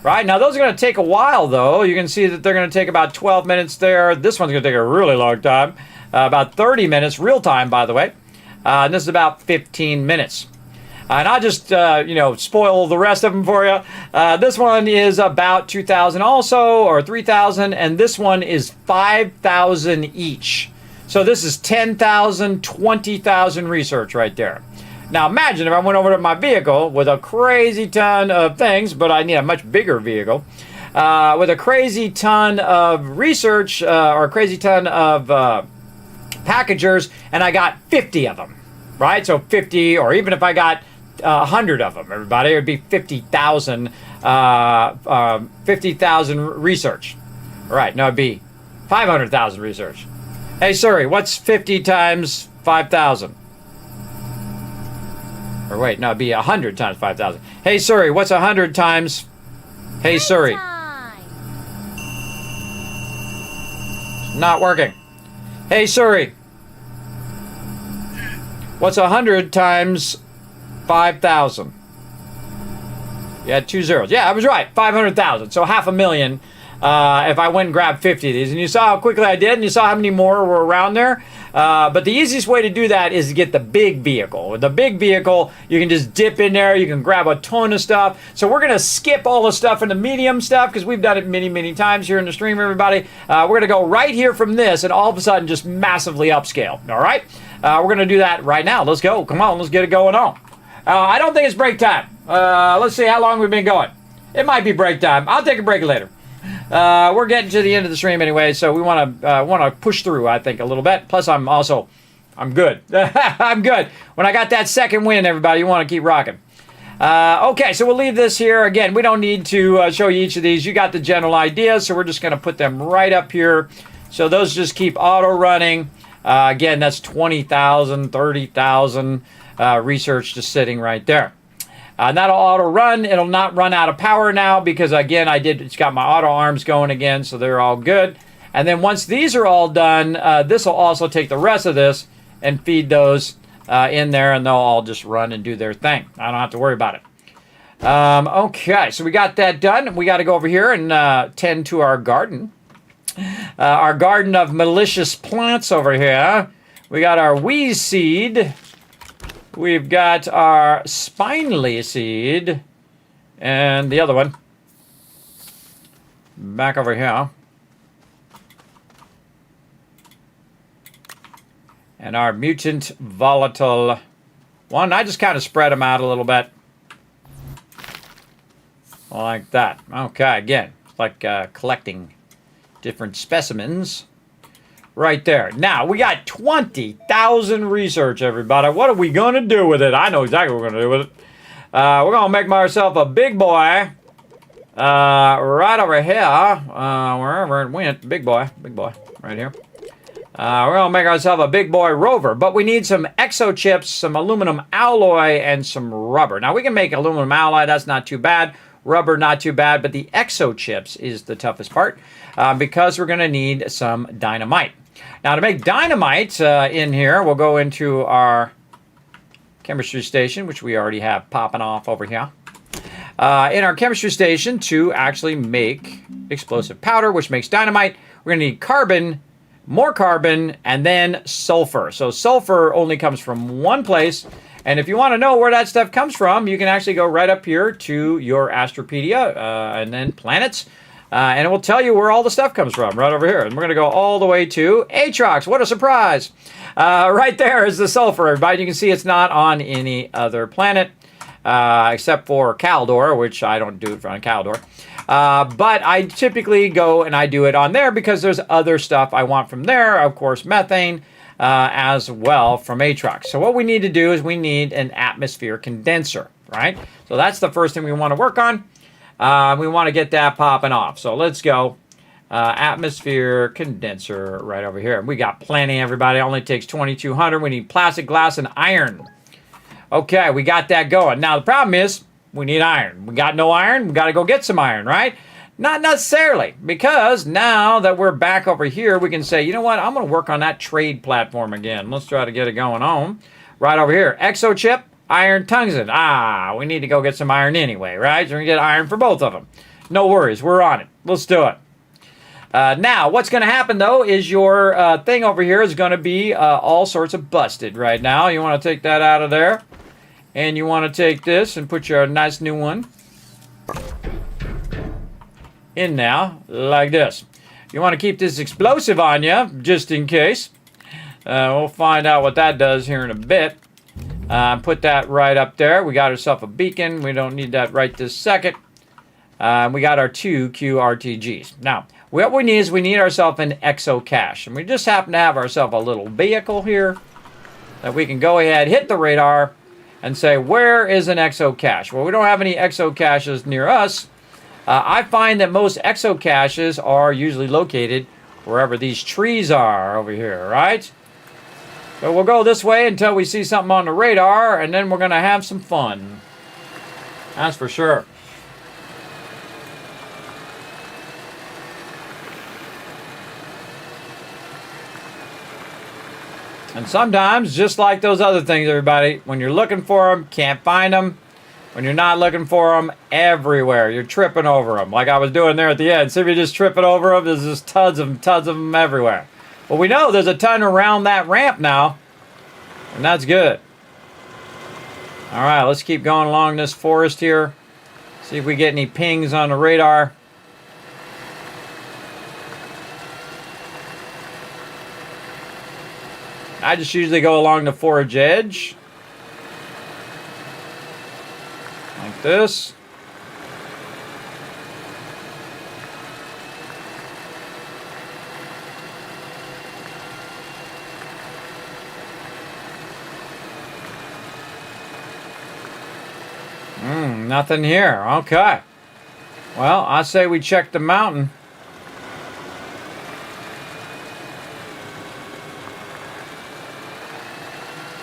Right, now those are going to take a while, though. You can see that they're going to take about 12 minutes there. This one's going to take a really long time. About 30 minutes, real time, by the way. And this is about 15 minutes. And I'll just, spoil the rest of them for you. This one is about 2,000 also, or 3,000. And this one is 5,000 each. So this is 10,000, 20,000 research right there. Now imagine if I went over to my vehicle with a crazy ton of things, but I need a much bigger vehicle, with a crazy ton of research or a crazy ton of packagers, and I got 50 of them, right? So 50, or even if I got 100 of them, everybody, it would be 50,000 research. Right, no, it'd be 500,000 research. Hey, Siri, what's 50 times 5,000? Or wait, no, it'd be 100 times 5,000. Hey Siri, what's 100 times... Hey Siri. Not working. Hey Siri. What's 100 times 5,000? You had 2 zeros. Yeah, I was right. 500,000. So 500,000 if I went and grabbed 50 of these. And you saw how quickly I did, and you saw how many more were around there. But the easiest way to do that is to get the big vehicle. With the big vehicle, you can just dip in there. You can grab a ton of stuff. So we're going to skip all the stuff in the medium stuff because we've done it many, many times here in the stream, everybody. We're going to go right here from this and all of a sudden just massively upscale. All right? We're going to do that right now. Let's go. Come on. Let's get it going on. I don't think it's break time. Let's see how long we've been going. It might be break time. I'll take a break later. We're getting to the end of the stream anyway, so we want to push through, I think, a little bit. Plus, I'm good. I'm good. When I got that second win, everybody, you want to keep rocking. Okay, so we'll leave this here. Again, we don't need to show you each of these. You got the general idea, so we're just going to put them right up here. So those just keep auto running. Again, that's 20,000, 30,000 research just sitting right there. That'll auto run. It'll not run out of power now because, again, it's got my auto arms going again, so they're all good. And then once these are all done, this will also take the rest of this and feed those in there, and they'll all just run and do their thing. I don't have to worry about it. Okay, so we got that done. We got to go over here and tend to our garden. Our garden of malicious plants over here. We got our wheeze seed. We've got our spinely seed. And the other one. Back over here. And our mutant volatile one. I just kind of spread them out a little bit. Like that. Okay, again, like collecting different specimens. Right there. Now, we got 20,000 research, everybody. What are we going to do with it? I know exactly what we're going to do with it. We're going to make myself a big boy. Right over here. Wherever it went. Big boy. Big boy. Right here. We're going to make ourselves a big boy rover. But we need some exo chips, some aluminum alloy, and some rubber. Now, we can make aluminum alloy. That's not too bad. Rubber, not too bad. But the exo chips is the toughest part. Because we're going to need some dynamite. Now, to make dynamite in here, we'll go into our chemistry station, which we already have popping off over here. In our chemistry station, to actually make explosive powder, which makes dynamite, we're going to need carbon, more carbon, and then sulfur. So sulfur only comes from one place. And if you want to know where that stuff comes from, you can actually go right up here to your Astropedia and then planets. And it will tell you where all the stuff comes from, right over here. And we're going to go all the way to Atrox. What a surprise. Right there is the sulfur, everybody. You can see it's not on any other planet, except for Caldor, which I don't do it on Caldor. But I typically go and I do it on there because there's other stuff I want from there. Of course, methane as well from Atrox. So what we need to do is we need an atmosphere condenser, right? So that's the first thing we want to work on. We want to get that popping off. So let's go. Atmosphere condenser right over here. We got plenty, everybody. It only takes 2,200. We need plastic, glass, and iron. Okay, we got that going. Now, the problem is we need iron. We got no iron. We got to go get some iron, right? Not necessarily, because now that we're back over here, we can say, you know what? I'm going to work on that trade platform again. Let's try to get it going on. Right over here. Exo chip. Iron tungsten. We need to go get some iron anyway, right? So we're going to get iron for both of them. No worries. We're on it. Let's do it. Now, what's going to happen, though, is your thing over here is going to be all sorts of busted right now. You want to take that out of there. And you want to take this and put your nice new one in now, like this. You want to keep this explosive on you, just in case. We'll find out what that does here in a bit. Put that right up there. We got ourselves a beacon. We don't need that right this second. We got our 2 QRTGs. Now, what we need is we need ourselves an exo cache. And we just happen to have ourselves a little vehicle here that we can go ahead, hit the radar, and say, where is an exo cache? Well, we don't have any exo caches near us. I find that most exo caches are usually located wherever these trees are over here, right? So we'll go this way until we see something on the radar, and then we're going to have some fun. That's for sure. And sometimes, just like those other things, everybody, when you're looking for them, can't find them. When you're not looking for them, everywhere. You're tripping over them, like I was doing there at the end. See if you're just tripping over them, there's just tons of them everywhere. Well, we know there's a ton around that ramp now, and that's good. All right, let's keep going along this forest here. See if we get any pings on the radar. I just usually go along the forage edge. Like this. Nothing here. Okay. Well, I say we check the mountain.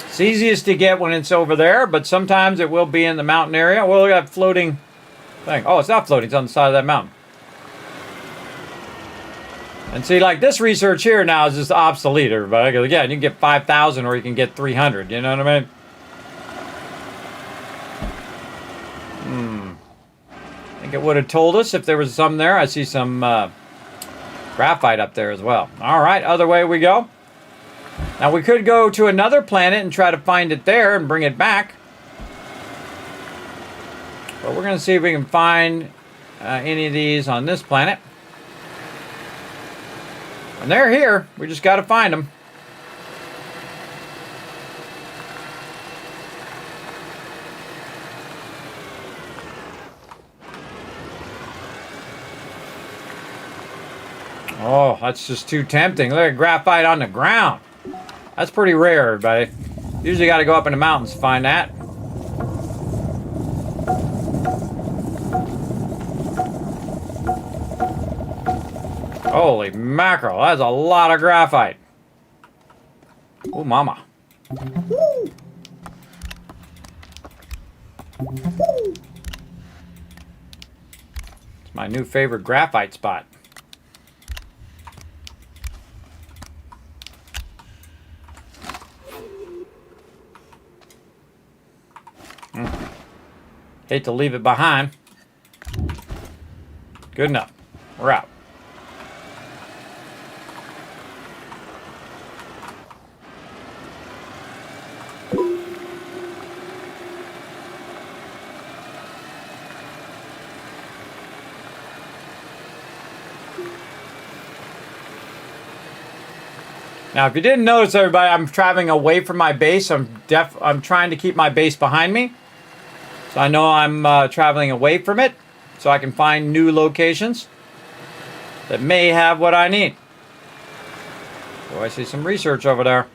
It's easiest to get when it's over there, but sometimes it will be in the mountain area. Well, we got floating thing. Oh, it's not floating. It's on the side of that mountain. And see, like this research here now is just obsolete, everybody. Because again, you can get 5,000 or you can get 300. You know what I mean? I think it would have told us if there was some there. I see some graphite up there as well. All right, other way we go. Now we could go to another planet and try to find it there and bring it back. But we're going to see if we can find any of these on this planet. And they're here. We just got to find them. Oh, that's just too tempting. Look at graphite on the ground. That's pretty rare, everybody. Usually got to go up in the mountains to find that. Holy mackerel, that's a lot of graphite. Oh, mama. It's my new favorite graphite spot. Hate to leave it behind. Good enough. We're out. Now, if you didn't notice, everybody, I'm traveling away from my base. I'm trying to keep my base behind me. So I know I'm traveling away from it, so I can find new locations that may have what I need. Oh, I see some research over there.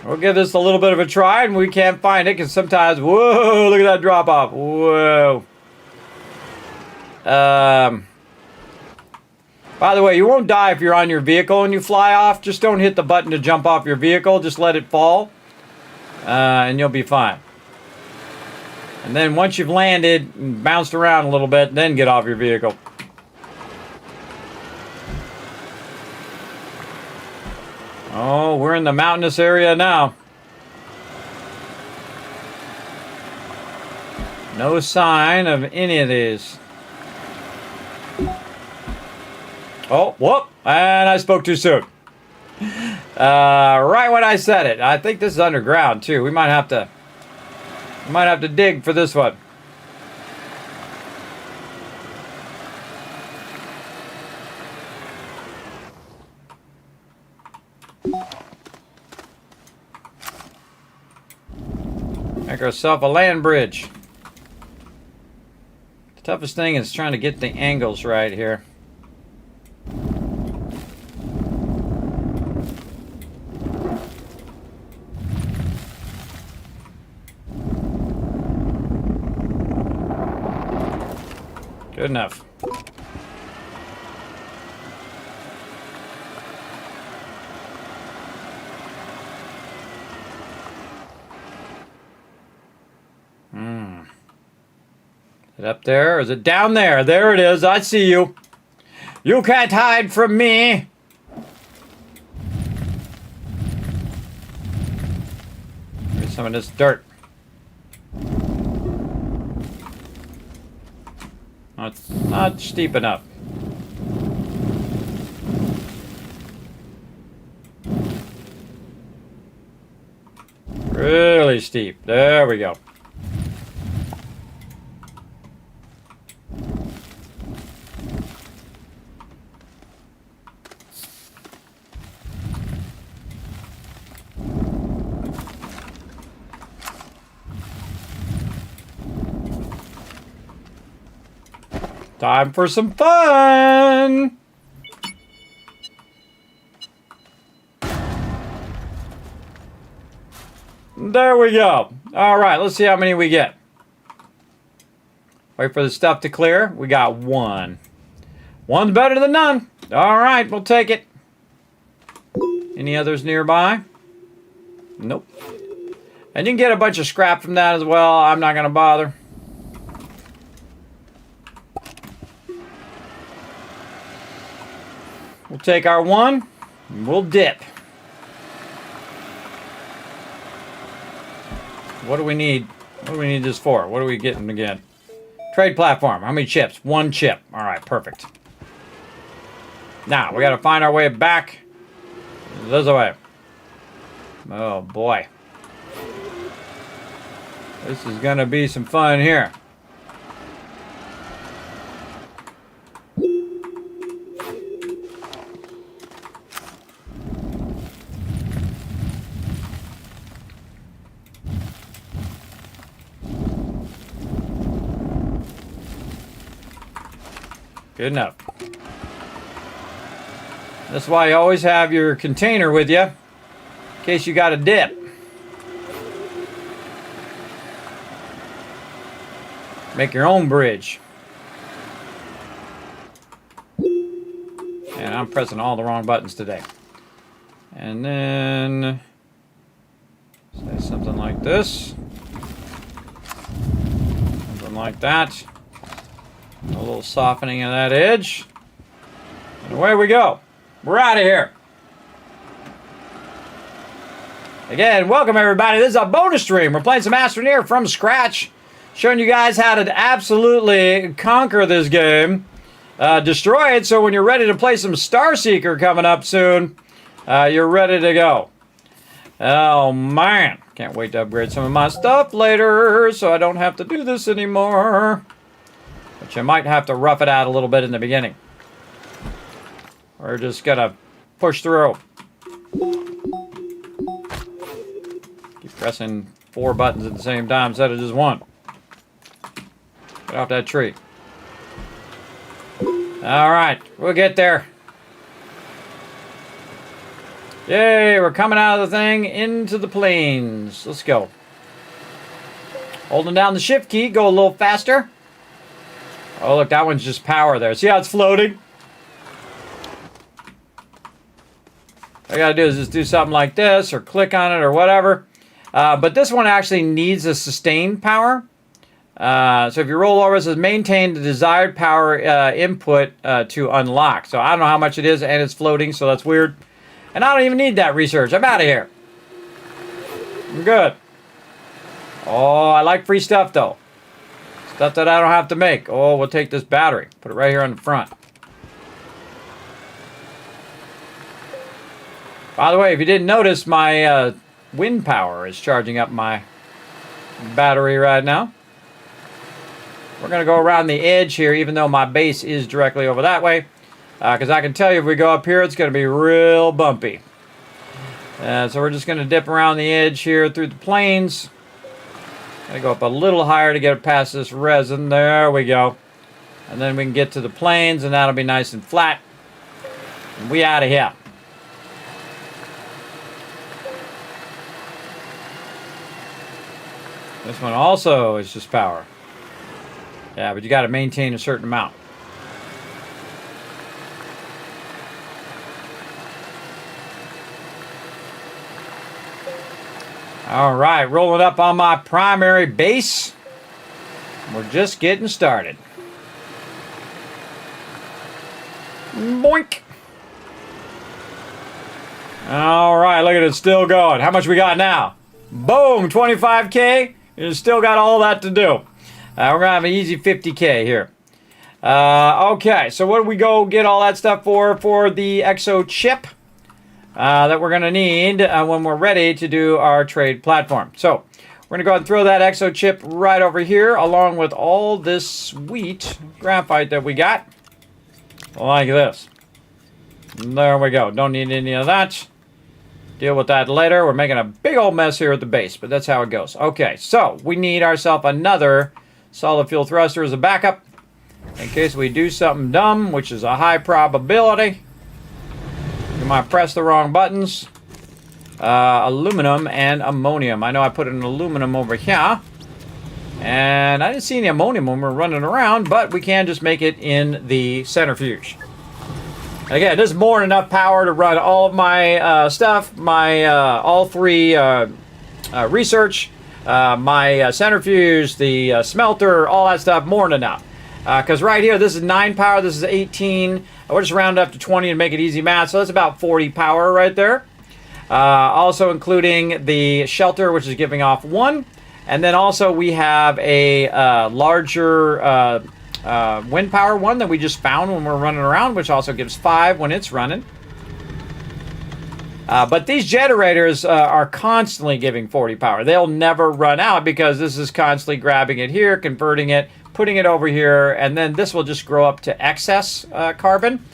We'll give this a little bit of a try, and we can't find it because sometimes, whoa, look at that drop off. Whoa. By the way, you won't die if you're on your vehicle and you fly off. Just don't hit the button to jump off your vehicle. Just let it fall, and you'll be fine. And then once you've landed and bounced around a little bit, then get off your vehicle. Oh, we're in the mountainous area now. No sign of any of these. Oh, whoop, and I spoke too soon. Right when I said it. I think this is underground too. We might have to dig for this one. Make ourselves a land bridge. The toughest thing is trying to get the angles right here. Good enough. Is it up there? Or is it down there? There it is. I see you. You can't hide from me. Here's some of this dirt. Not steep enough. Really steep. There we go. Time for some fun! There we go. Alright, let's see how many we get. Wait for the stuff to clear. We got one. One's better than none. Alright, we'll take it. Any others nearby? Nope. And you can get a bunch of scrap from that as well. I'm not going to bother. We'll take our one, and we'll dip. What do we need? What do we need this for? What are we getting again? Trade platform. How many chips? One chip. All right, perfect. Now, we got to find our way back this way. Oh, boy. This is going to be some fun here. Good enough. That's why you always have your container with you, in case you got a dip. Make your own bridge. And I'm pressing all the wrong buttons today. And then say something like this. Something like that. A little softening of that edge. And away we go. We're out of here. Again, welcome everybody. This is a bonus stream. We're playing some Astroneer from scratch. Showing you guys how to absolutely conquer this game. Destroy it so when you're ready to play some Starseeker coming up soon, you're ready to go. Oh man. Can't wait to upgrade some of my stuff later so I don't have to do this anymore. But you might have to rough it out a little bit in the beginning. We're just gonna push through. Keep pressing 4 buttons at the same time instead of just one. Get off that tree. Alright, we'll get there. Yay, we're coming out of the thing into the plains. Let's go. Holding down the shift key, go a little faster. Oh, look, that one's just power there. See how it's floating? All I gotta do is just do something like this, or click on it, or whatever. But this one actually needs a sustained power. So if you roll over, it says maintain the desired power input to unlock. So I don't know how much it is, and it's floating, so that's weird. And I don't even need that research. I'm out of here. I'm good. Oh, I like free stuff, though. Stuff that I don't have to make. Oh, we'll take this battery. Put it right here on the front. By the way, if you didn't notice, my wind power is charging up my battery right now. We're going to go around the edge here, even though my base is directly over that way. Because I can tell you, if we go up here, it's going to be real bumpy. So we're just going to dip around the edge here through the plains. Gotta go up a little higher to get it past this resin. There we go. And then we can get to the plains, and that'll be nice and flat. And we out of here. This one also is just power. Yeah, but you got to maintain a certain amount. All right, rolling up on my primary base. We're just getting started. Boink. All right, look at it, still going. How much we got now? Boom, 25K. It's still got all that to do. We're going to have an easy 50K here. Okay, so what do we go get all that stuff for the exo chip that we're going to need when we're ready to do our trade platform. So we're going to go ahead and throw that exo chip right over here along with all this sweet graphite that we got. Like this. There we go. Don't need any of that. Deal with that later. We're making a big old mess here at the base, but that's how it goes. Okay, so we need ourselves another solid fuel thruster as a backup in case we do something dumb, which is a high probability. You might press the wrong buttons. Aluminum and ammonium. I know I put an aluminum over here. And I didn't see any ammonium when we were running around, but we can just make it in the centrifuge. Again, this is more than enough power to run all of my stuff, my all three research, my centrifuge, the smelter, all that stuff, more than enough. Because right here, this is 9 power, this is 18. We'll just round up to 20 and make it easy math, so that's about 40 power right there. Also including the shelter, which is giving off 1. And then also we have a larger wind power one that we just found when we're running around, which also gives 5 when it's running. But these generators are constantly giving 40 power. They'll never run out because this is constantly grabbing it here, converting it, putting it over here, and then this will just grow up to excess carbon.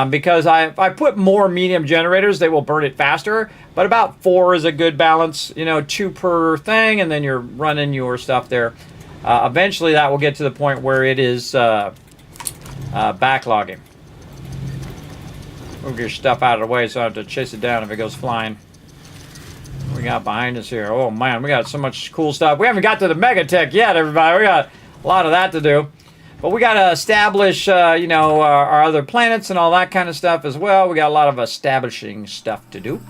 Because if I put more medium generators, they will burn it faster. But about 4 is a good balance, 2 per thing, and then you're running your stuff there. Eventually, that will get to the point where it is backlogging. Move your stuff out of the way so I have to chase it down if it goes flying. What we got behind us here? Oh, man, we got so much cool stuff. We haven't got to the MEGATECH yet, everybody. We got a lot of that to do. But we got to establish, our other planets and all that kind of stuff as well. We got a lot of establishing stuff to do.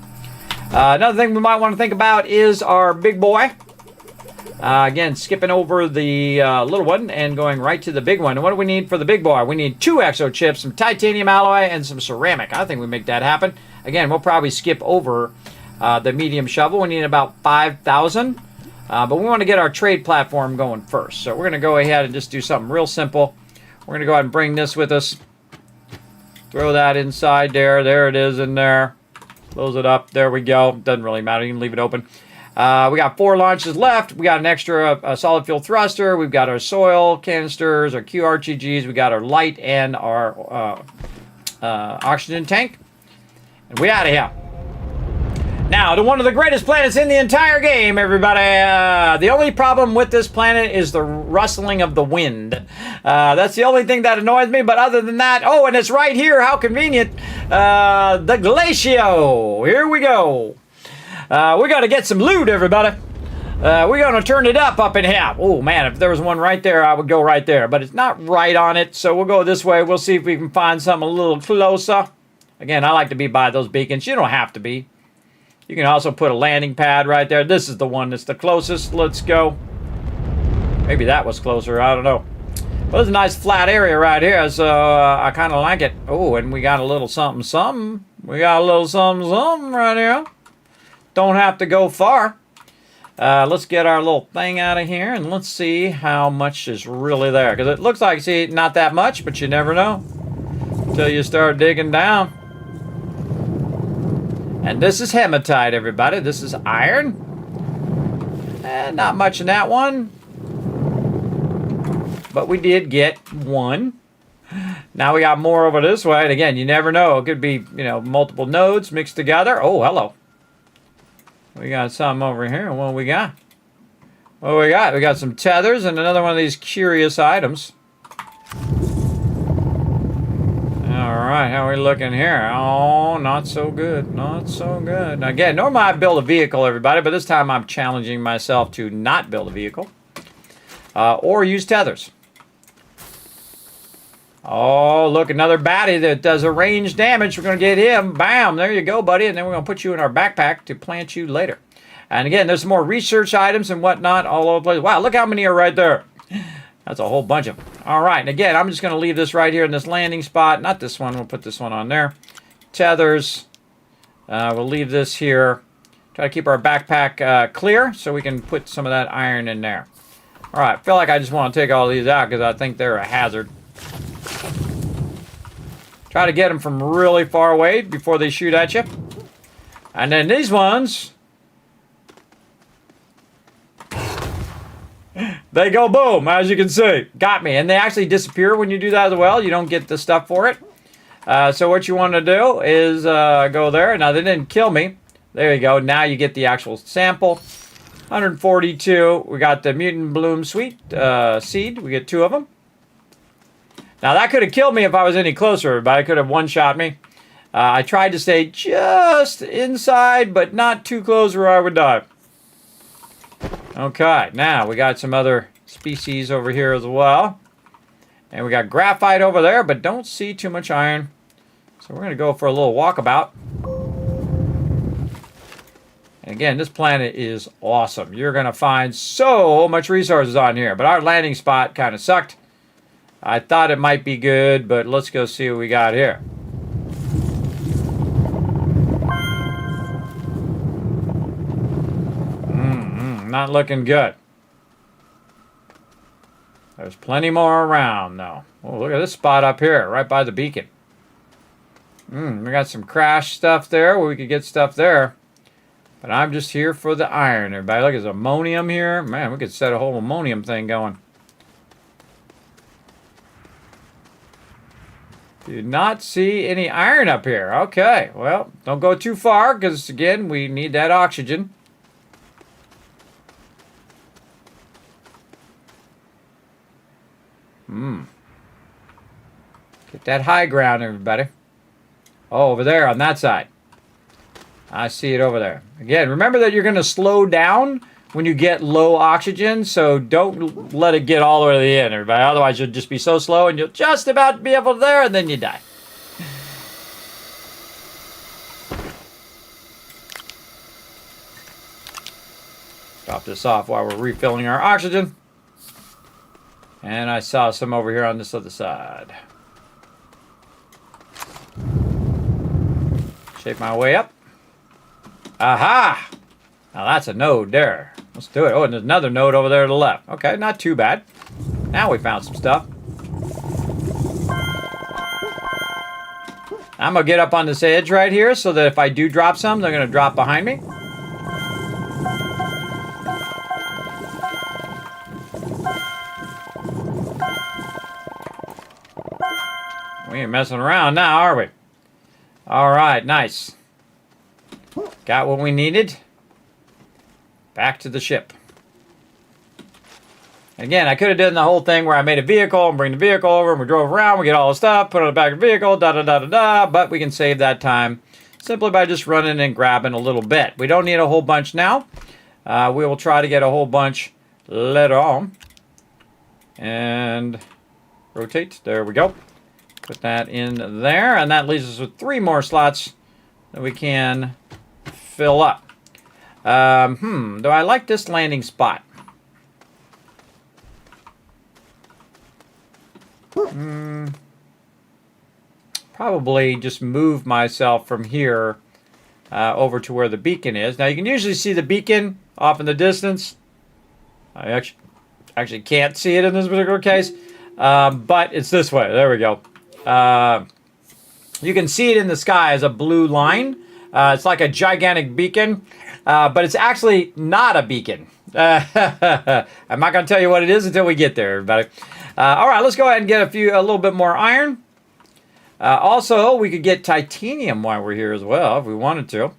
Another thing we might want to think about is our big boy. Again, skipping over the little one and going right to the big one. And what do we need for the big boy? We need 2 exo chips, some titanium alloy, and some ceramic. I think we make that happen. Again, we'll probably skip over the medium shovel. We need about 5,000. But we want to get our trade platform going first. So we're going to go ahead and just do something real simple. We're going to go ahead and bring this with us. Throw that inside there. There it is in there. Close it up. There we go. Doesn't really matter. You can leave it open. We got 4 launches left. We got an extra solid fuel thruster. We've got our soil canisters, our QRTGs. We got our light and our oxygen tank. And we out of here. Now, to one of the greatest planets in the entire game, everybody. The only problem with this planet is the rustling of the wind. That's the only thing that annoys me, but other than that, oh, and it's right here, how convenient. The Glacio. Here we go. We got to get some loot, everybody. We're going to turn it up in here. Oh, man, if there was one right there, I would go right there. But it's not right on it, so we'll go this way. We'll see if we can find something a little closer. Again, I like to be by those beacons. You don't have to be. You can also put a landing pad right there. This is the one that's the closest. Let's go. Maybe that was closer. I don't know. Well, it's a nice flat area right here, so I kind of like it. Oh, and we got a little something, something. We got a little something, something right here. Don't have to go far. Let's get our little thing out of here, and let's see how much is really there. Because it looks like, see, not that much, but you never know until you start digging down. And this is hematite, everybody. This is iron. And not much in that one. But we did get 1. Now we got more over this way. And again, you never know. It could be, multiple nodes mixed together. Oh, hello. We got something over here. What do we got? What do we got? We got some tethers and another one of these curious items. All right, how are we looking here? Oh, not so good. Not so good. Now, again, normally I build a vehicle, everybody, but this time I'm challenging myself to not build a vehicle or use tethers. Oh, look, another baddie that does a range damage. We're going to get him. Bam, there you go, buddy. And then we're going to put you in our backpack to plant you later. And again, there's some more research items and whatnot all over the place. Wow, look how many are right there. That's a whole bunch of them. All right, and again, I'm just going to leave this right here in this landing spot. Not this one. We'll put this one on there. Tethers. We'll leave this here. Try to keep our backpack clear so we can put some of that iron in there. All right, I feel like I just want to take all these out because I think they're a hazard. Try to get them from really far away before they shoot at you. And then these ones, they go boom, as you can see. Got me. And they actually disappear when you do that as well. You don't get the stuff for it. So what you want to do is go there. Now, they didn't kill me. There you go. Now you get the actual sample. 142. We got the mutant bloom sweet seed. We get 2 of them. Now, that could have killed me if I was any closer, but I could have one-shot me. I tried to stay just inside, but not too close where I would die. Okay, now we got some other species over here as well. And we got graphite over there, but don't see too much iron. So we're going to go for a little walkabout. And again, this planet is awesome. You're going to find so much resources on here, but our landing spot kind of sucked. I thought it might be good, but let's go see what we got here. Not looking good. There's plenty more around, though. Oh, look at this spot up here, right by the beacon. We got some crash stuff there where we could get stuff there. But I'm just here for the iron, everybody. Look, there's ammonium here. Man, we could set a whole ammonium thing going. Do not see any iron up here. Okay, well, don't go too far because, again, we need that oxygen. Get that high ground, everybody. Oh, over there on that side. I see it over there. Again, remember that you're going to slow down when you get low oxygen, so don't let it get all the way to the end, everybody. Otherwise, you'll just be so slow and you'll just about be able to there, and then you die. Drop this off while we're refilling our oxygen. And I saw some over here on this other side. Shape my way up. Aha! Now that's a node there. Let's do it. Oh, and there's another node over there to the left. Okay, not too bad. Now we found some stuff. I'm going to get up on this edge right here so that if I do drop some, they're going to drop behind me. We ain't messing around now, are we? All right, nice. Got what we needed. Back to the ship. Again, I could have done the whole thing where I made a vehicle and bring the vehicle over and we drove around, we get all the stuff, put it on the back of the vehicle, da-da-da-da-da, but we can save that time simply by just running and grabbing a little bit. We don't need a whole bunch now. We will try to get a whole bunch later on. And rotate. There we go. Put that in there, and that leaves us with 3 more slots that we can fill up. Do I like this landing spot? Probably just move myself from here over to where the beacon is. Now, you can usually see the beacon off in the distance. I actually can't see it in this particular case, but it's this way. There we go. You can see it in the sky as a blue line. It's like a gigantic beacon, but it's actually not a beacon. I'm not going to tell you what it is until we get there, everybody. All right, let's go ahead and get a little bit more iron. Also, we could get titanium while we're here as well if we wanted to.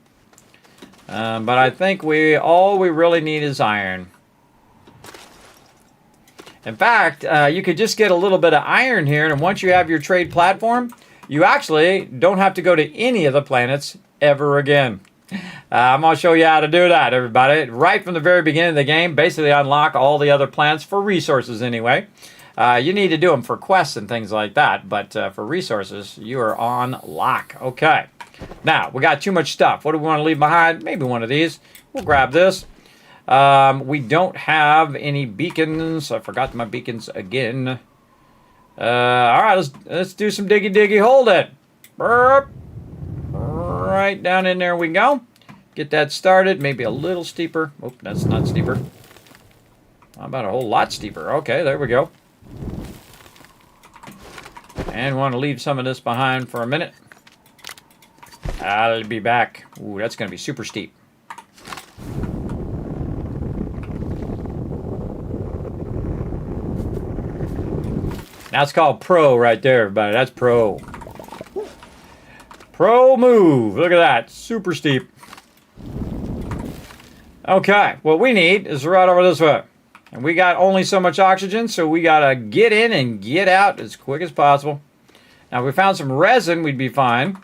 But I think all we really need is iron. In fact, you could just get a little bit of iron here, and once you have your trade platform, you actually don't have to go to any of the planets ever again. I'm going to show you how to do that, everybody. Right from the very beginning of the game, basically unlock all the other planets for resources anyway. You need to do them for quests and things like that, but for resources, you are on lock. Okay. Now, we got too much stuff. What do we want to leave behind? Maybe one of these. We'll grab this. We don't have any beacons. I forgot my beacons again. All right, let's do some diggy. Hold it. Burp. Right down in there we go. Get that started. Maybe a little steeper. Oh, that's not steeper. How about a whole lot steeper? Okay, there we go. And want to leave some of this behind for a minute. I'll be back. Ooh, that's going to be super steep. That's called pro right there, everybody. That's pro. Pro move. Look at that. Super steep. Okay, what we need is right over this way. And we got only so much oxygen, so we got to get in and get out as quick as possible. Now, if we found some resin, we'd be fine.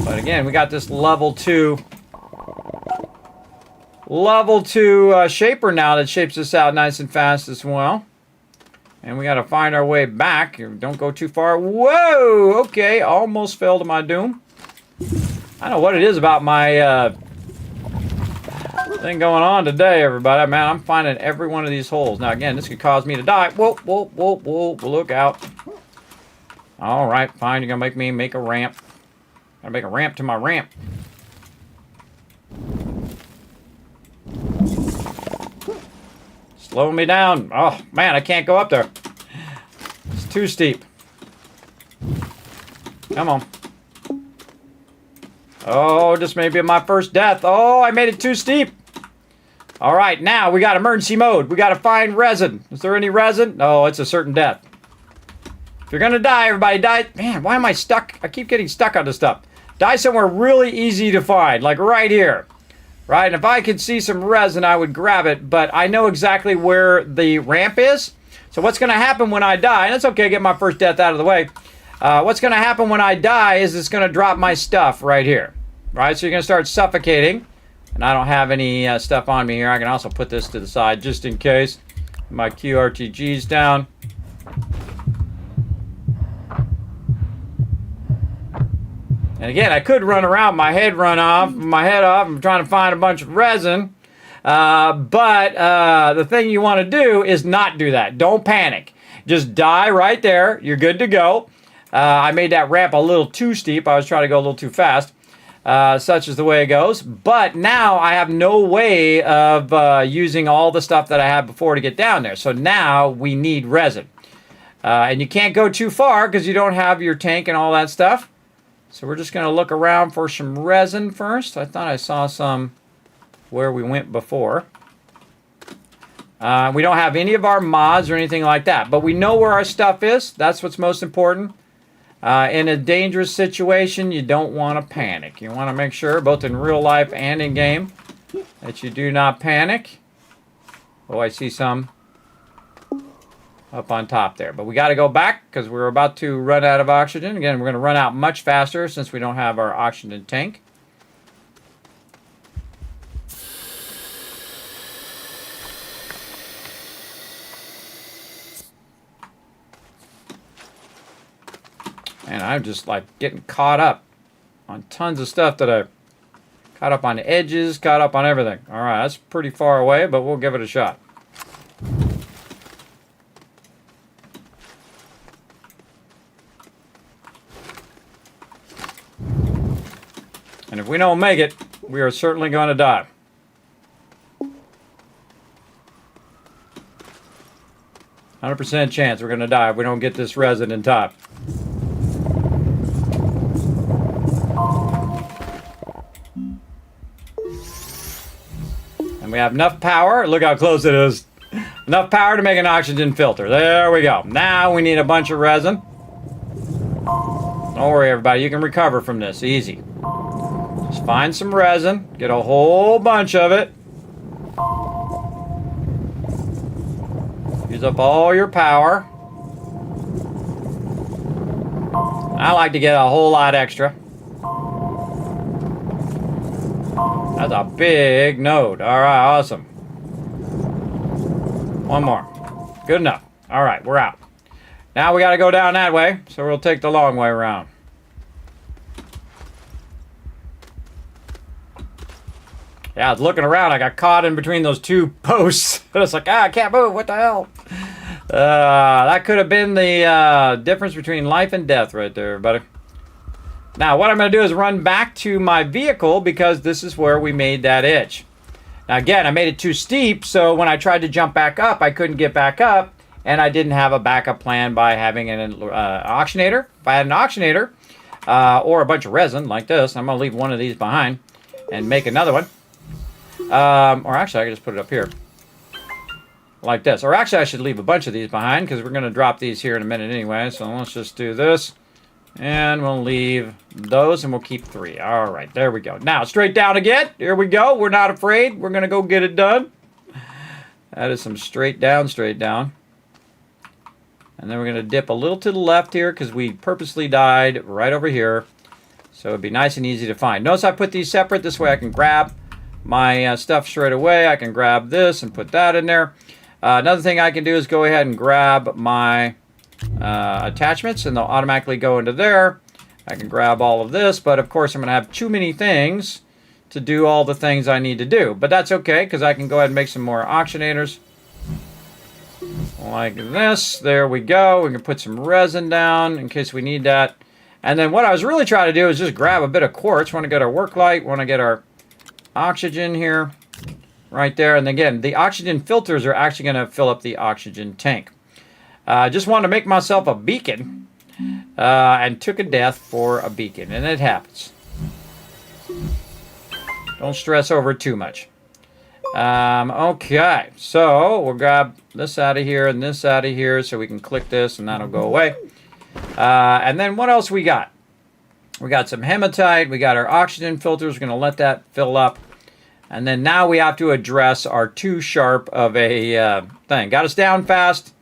But again, we got this level 2 shaper now that shapes us out nice and fast as well. And we got to find our way back. Don't go too far. Whoa! Okay, almost fell to my doom. I don't know what it is about my thing going on today, everybody. Man, I'm finding every one of these holes. Now, again, this could cause me to die. Whoa, whoa, whoa, whoa. Look out. All right, fine. You're going to make me make a ramp. Gotta make a ramp to my ramp. Slowing me down. Oh, man, I can't go up there. It's too steep. Come on. Oh, this may be my first death. Oh, I made it too steep. All right, now we got emergency mode. We got to find resin. Is there any resin? No, it's a certain death. If you're going to die, everybody die. Man, why am I stuck? I keep getting stuck on this stuff. Die somewhere really easy to find, like right here. Right, and if I could see some resin, I would grab it, but I know exactly where the ramp is. So what's going to happen when I die, and it's okay, get my first death out of the way. What's going to happen when I die is it's going to drop my stuff right here. Right, so you're going to start suffocating. And I don't have any stuff on me here. I can also put this to the side just in case. My QRTG's down. And again, I could run around, my head off. I'm trying to find a bunch of resin. But the thing you want to do is not do that. Don't panic. Just die right there. You're good to go. I made that ramp a little too steep. I was trying to go a little too fast. Such is the way it goes. But now I have no way of using all the stuff that I had before to get down there. So now we need resin. And you can't go too far because you don't have your tank and all that stuff. So we're just going to look around for some resin first. I thought I saw some where we went before. We don't have any of our mods or anything like that. But we know where our stuff is. That's what's most important. In a dangerous situation, you don't want to panic. You want to make sure, both in real life and in game, that you do not panic. Oh, I see some up on top there. But we got to go back because we're about to run out of oxygen. Again, we're going to run out much faster since we don't have our oxygen tank. And I'm just like getting caught up on tons of stuff that I caught up on the edges, caught up on everything. All right, that's pretty far away, but we'll give it a shot. And if we don't make it, we are certainly going to die. %100 chance we're going to die if we don't get this resin in time. And we have enough power. Look how close it is. Enough power to make an oxygen filter. There we go. Now we need a bunch of resin. Don't worry, everybody. You can recover from this. Easy. Just find some resin. Get a whole bunch of it. Use up all your power. I like to get a whole lot extra. That's a big node. All right, awesome. One more. Good enough. All right, we're out. Now we got to go down that way, so we'll take the long way around. Yeah, I was looking around. I got caught in between those two posts. It's like, I can't move. What the hell? That could have been the difference between life and death right there, buddy. Now, what I'm going to do is run back to my vehicle because this is where we made that edge. Now, again, I made it too steep, so when I tried to jump back up, I couldn't get back up, and I didn't have a backup plan by having an auctionator. If I had an auctionator or a bunch of resin like this, I'm going to leave one of these behind and make another one. Or actually, I can just put it up here. Like this. Or actually, I should leave a bunch of these behind because we're going to drop these here in a minute anyway. So let's just do this. And we'll leave those and we'll keep 3. All right, there we go. Now, straight down again. Here we go. We're not afraid. We're going to go get it done. That is some straight down, straight down. And then we're going to dip a little to the left here because we purposely died right over here. So it'd be nice and easy to find. Notice I put these separate. This way I can grab my stuff straight away. I can grab this and put that in there. Another thing I can do is go ahead and grab my attachments and they'll automatically go into there. I can grab all of this, but of course I'm going to have too many things to do all the things I need to do. But that's okay because I can go ahead and make some more auctionators. Like this. There we go. We can put some resin down in case we need that. And then what I was really trying to do is just grab a bit of quartz. Want to get our work light. Want to get our oxygen here. Right there. And again, the oxygen filters are actually going to fill up the oxygen tank. I just wanted to make myself a beacon. And took a death for a beacon. And it happens. Don't stress over it too much. Okay, so we'll grab this out of here and this out of here so we can click this and that'll go away. And then what else we got? We got some hematite. We got our oxygen filters. We're going to let that fill up. And then now we have to address our too sharp of a thing. Got us down fast,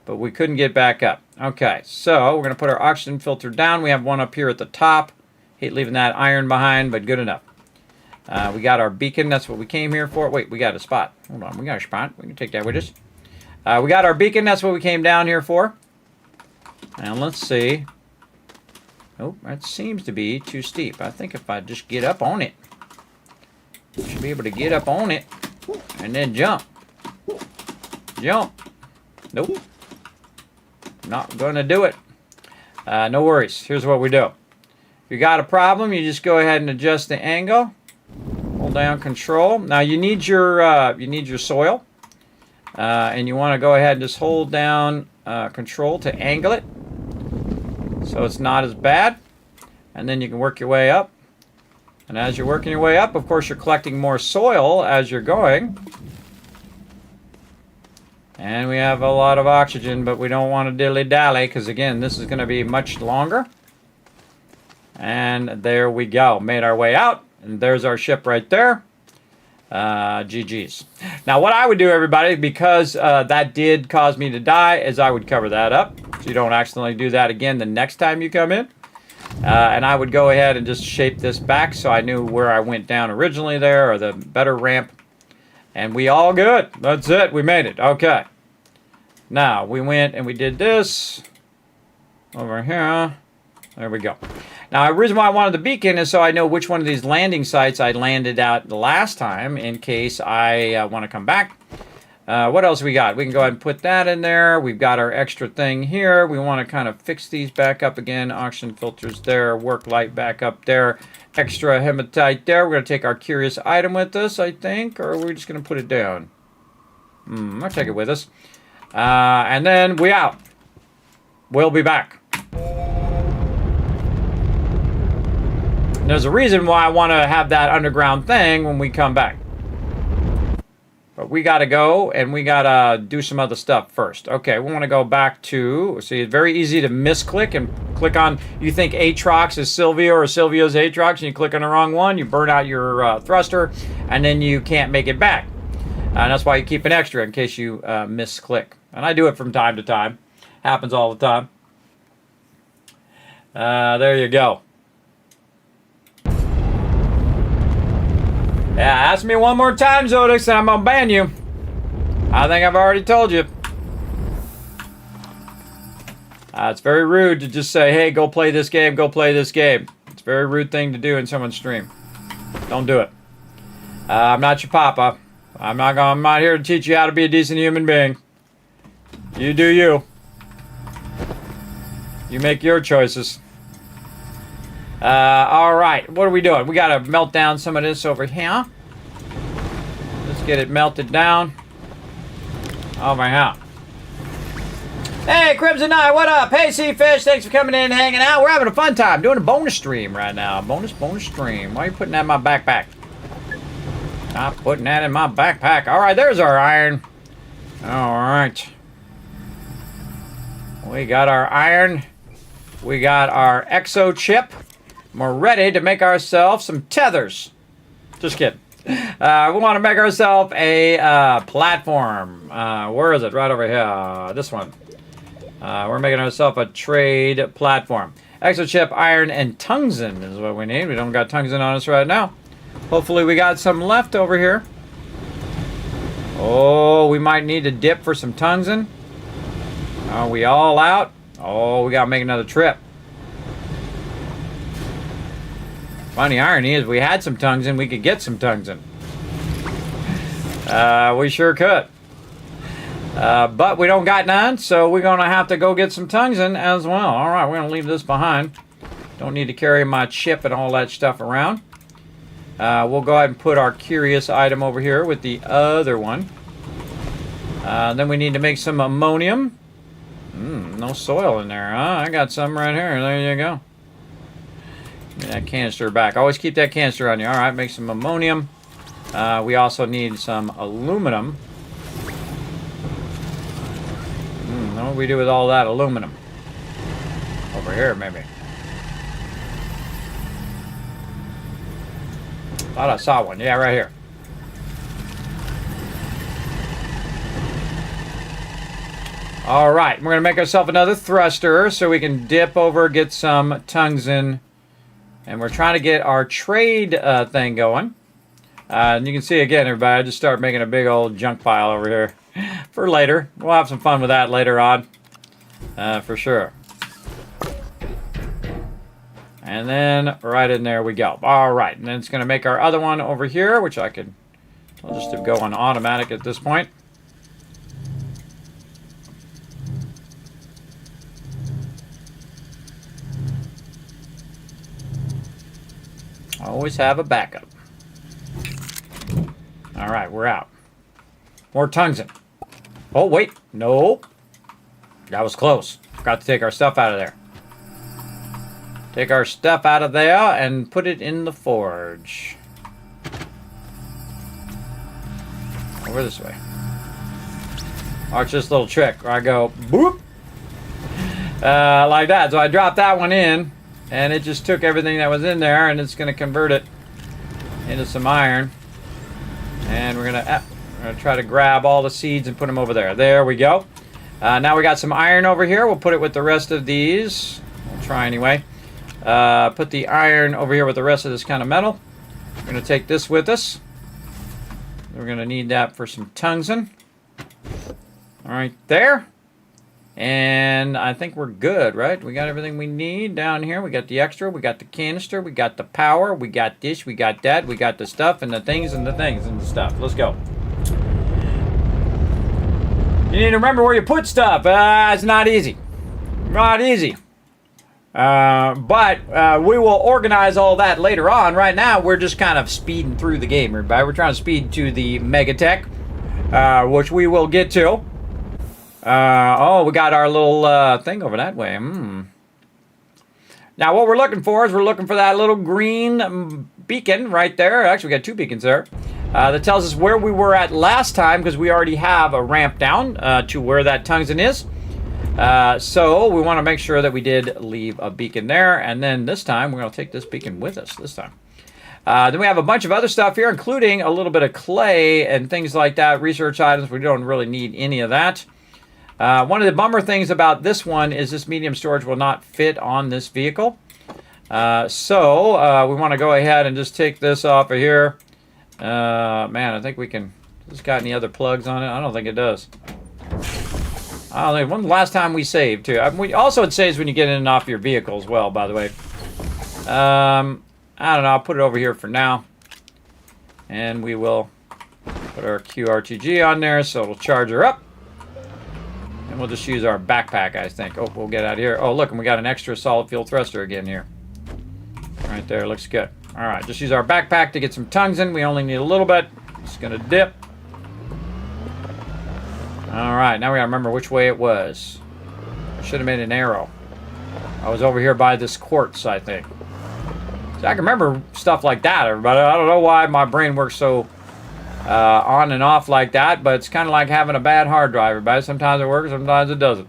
but we couldn't get back up. Okay, so we're going to put our oxygen filter down. We have one up here at the top. Hate leaving that iron behind, but good enough. We got our beacon. That's what we came here for. Wait, we got a spot. Hold on. We got a spot. We can take that with us. We got our beacon. That's what we came down here for. And let's see. Oh, that seems to be too steep. I think if I just get up on it, I should be able to get up on it and then jump. Jump. Nope. Not going to do it. No worries. Here's what we do. If you got a problem, you just go ahead and adjust the angle. Hold down Control. Now you need your soil, and you want to go ahead and just hold down Control to angle it, so it's not as bad. And then you can work your way up. And as you're working your way up, of course, you're collecting more soil as you're going. And we have a lot of oxygen, but we don't want to dilly-dally because, again, this is going to be much longer. And there we go. Made our way out. And there's our ship right there. GG's. Now, what I would do, everybody, because that did cause me to die, is I would cover that up. So you don't accidentally do that again the next time you come in. And I would go ahead and just shape this back so I knew where I went down originally there, or the better ramp. And we all good. That's it. We made it. Okay. Now, we went and we did this over here. There we go. Now, the reason why I wanted the beacon is so I know which one of these landing sites I landed at the last time in case I want to come back. What else we got? We can go ahead and put that in there. We've got our extra thing here. We want to kind of fix these back up again. Oxygen filters there. Work light back up there. Extra hematite there. We're going to take our curious item with us, I think. Or are we just going to put it down? I'll take it with us. And then we out. We'll be back. There's a reason why I want to have that underground thing when we come back. But we got to go and we got to do some other stuff first. Okay, we want to go back to, see, it's very easy to misclick and click on, you think Aatrox is Sylvia or Sylvia's Aatrox, and you click on the wrong one, you burn out your thruster, and then you can't make it back. And that's why you keep an extra in case you misclick. And I do it from time to time. Happens all the time. There you go. Yeah, ask me one more time, Zodix, and I'm going to ban you. I think I've already told you. It's very rude to just say, hey, go play this game, go play this game. It's a very rude thing to do in someone's stream. Don't do it. I'm not your papa. I'm not here to teach you how to be a decent human being. You do you. You make your choices. All right, what are we doing? We got to melt down some of this over here. Let's get it melted down. Over here. Hey, Crimson Knight, what up? Hey, Seafish, thanks for coming in and hanging out. We're having a fun time doing a bonus stream right now. Bonus stream. Why are you putting that in my backpack? Stop putting that in my backpack. All right, there's our iron. All right. We got our iron. We got our exo chip. We're ready to make ourselves some tethers. Just kidding. We want to make ourselves a platform. Where is it? Right over here. This one. We're making ourselves a trade platform. Exo chip, iron, and tungsten is what we need. We don't got tungsten on us right now. Hopefully we got some left over here. Oh, we might need to dip for some tungsten. Are we all out? Oh, we got to make another trip. Funny irony is we had some tungsten. We could get some tungsten. We sure could. But we don't got none, so we're going to have to go get some tungsten as well. All right, we're going to leave this behind. Don't need to carry my chip and all that stuff around. We'll go ahead and put our curious item over here with the other one. Then we need to make some ammonium. No soil in there, huh? I got some right here. There you go. Give me that canister back. Always keep that canister on you. All right, make some ammonium. We also need some aluminum. What do we do with all that aluminum? Over here, maybe. Thought I saw one. Yeah, right here. All right, we're going to make ourselves another thruster so we can dip over, get some tungsten. And we're trying to get our trade thing going. And you can see, again, everybody, I just start making a big old junk pile over here for later. We'll have some fun with that later on, for sure. And then right in there we go. All right, and then it's going to make our other one over here, which I'll just go on automatic at this point. Always have a backup. All right, we're out. More tungsten. Oh, wait. No. That was close. Forgot to take our stuff out of there. Take our stuff out of there and put it in the forge. Over this way. Watch this little trick where I go boop. Like that. So I dropped that one in. And it just took everything that was in there, and it's going to convert it into some iron. And we're going to try to grab all the seeds and put them over there. There we go. Now we got some iron over here. We'll put it with the rest of these. We'll try anyway. Put the iron over here with the rest of this kind of metal. We're going to take this with us. We're going to need that for some tungsten. All right, there. And I think we're good, right? We got everything we need down here. We got the extra, we got the canister, we got the power, we got this, we got that, we got the stuff and the things and the things and the stuff. Let's go. You need to remember where you put stuff. It's not easy. Not easy. But we will organize all that later on. Right now, we're just kind of speeding through the game, everybody. We're trying to speed to the MEGATECH, which we will get to. Oh, we got our little thing over that way. Now, what we're looking for is we're looking for that little green beacon right there. Actually, we got two beacons there. That tells us where we were at last time because we already have a ramp down to where that tungsten is. So we want to make sure that we did leave a beacon there. And then this time, we're going to take this beacon with us this time. Then we have a bunch of other stuff here, including a little bit of clay and things like that. Research items. We don't really need any of that. One of the bummer things about this one is this medium storage will not fit on this vehicle. So we want to go ahead and just take this off of here. Man, I think we can... Does this got any other plugs on it? I don't think it does. I don't know. When's the last time we saved, too? Also, it saves when you get in and off your vehicle as well, by the way. I don't know. I'll put it over here for now. And we will put our QRTG on there so it'll charge her up. And we'll just use our backpack, I think. Oh, we'll get out of here. Oh, look, and we got an extra solid fuel thruster again here. Right there, looks good. All right, just use our backpack to get some tungsten. We only need a little bit. Just gonna dip. All right, now we gotta remember which way it was. I should have made an arrow. I was over here by this quartz, I think. See, I can remember stuff like that, everybody. I don't know why my brain works so on and off like that, but it's kind of like having a bad hard drive, everybody. Sometimes it works, sometimes it doesn't.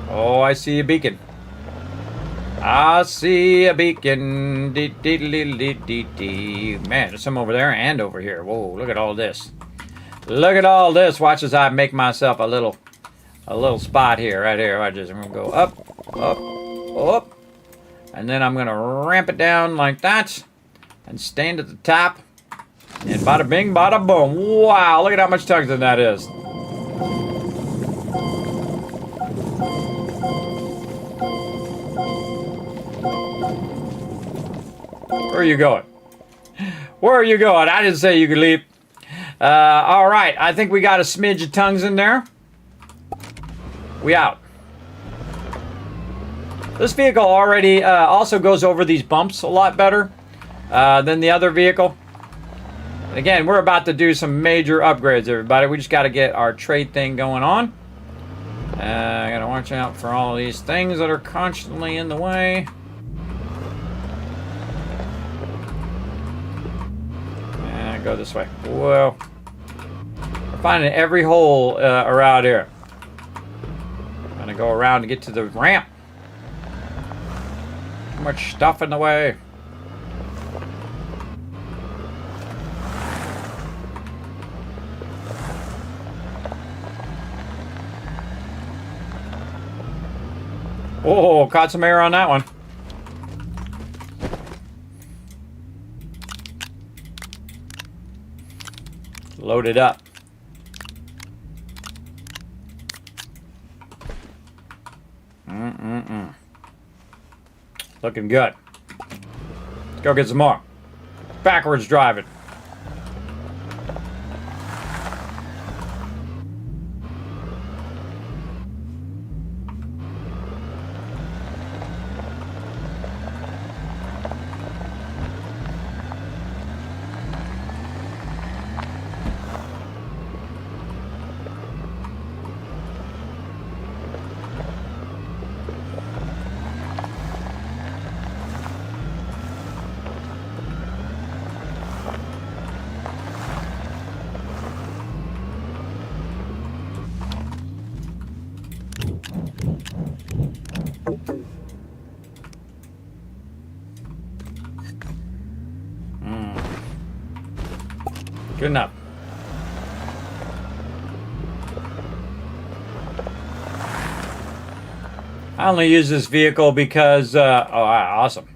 Oh, I see a beacon. I see a beacon. Dee, dee, dee, dee, dee, dee. Man, there's some over there and over here. Whoa, look at all this. Look at all this. Watch as I make myself a little spot here, right here. I'm gonna go up, up, up. And then I'm gonna ramp it down like that. And stand at the top. And bada bing, bada boom. Wow, look at how much tungsten that is. Where are you going? Where are you going? I didn't say you could leave. All right, I think we got a smidge of tungsten there. We out. This vehicle already also goes over these bumps a lot better than the other vehicle. Again, we're about to do some major upgrades, everybody. We just got to get our trade thing going on. I got to watch out for all of these things that are constantly in the way. Go this way. Whoa. We're finding every hole around here. I'm gonna go around to get to the ramp. Too much stuff in the way. Oh, caught some air on that one. Load it up. Looking good. Let's go get some more. Backwards driving. Good enough. I only use this vehicle because, awesome.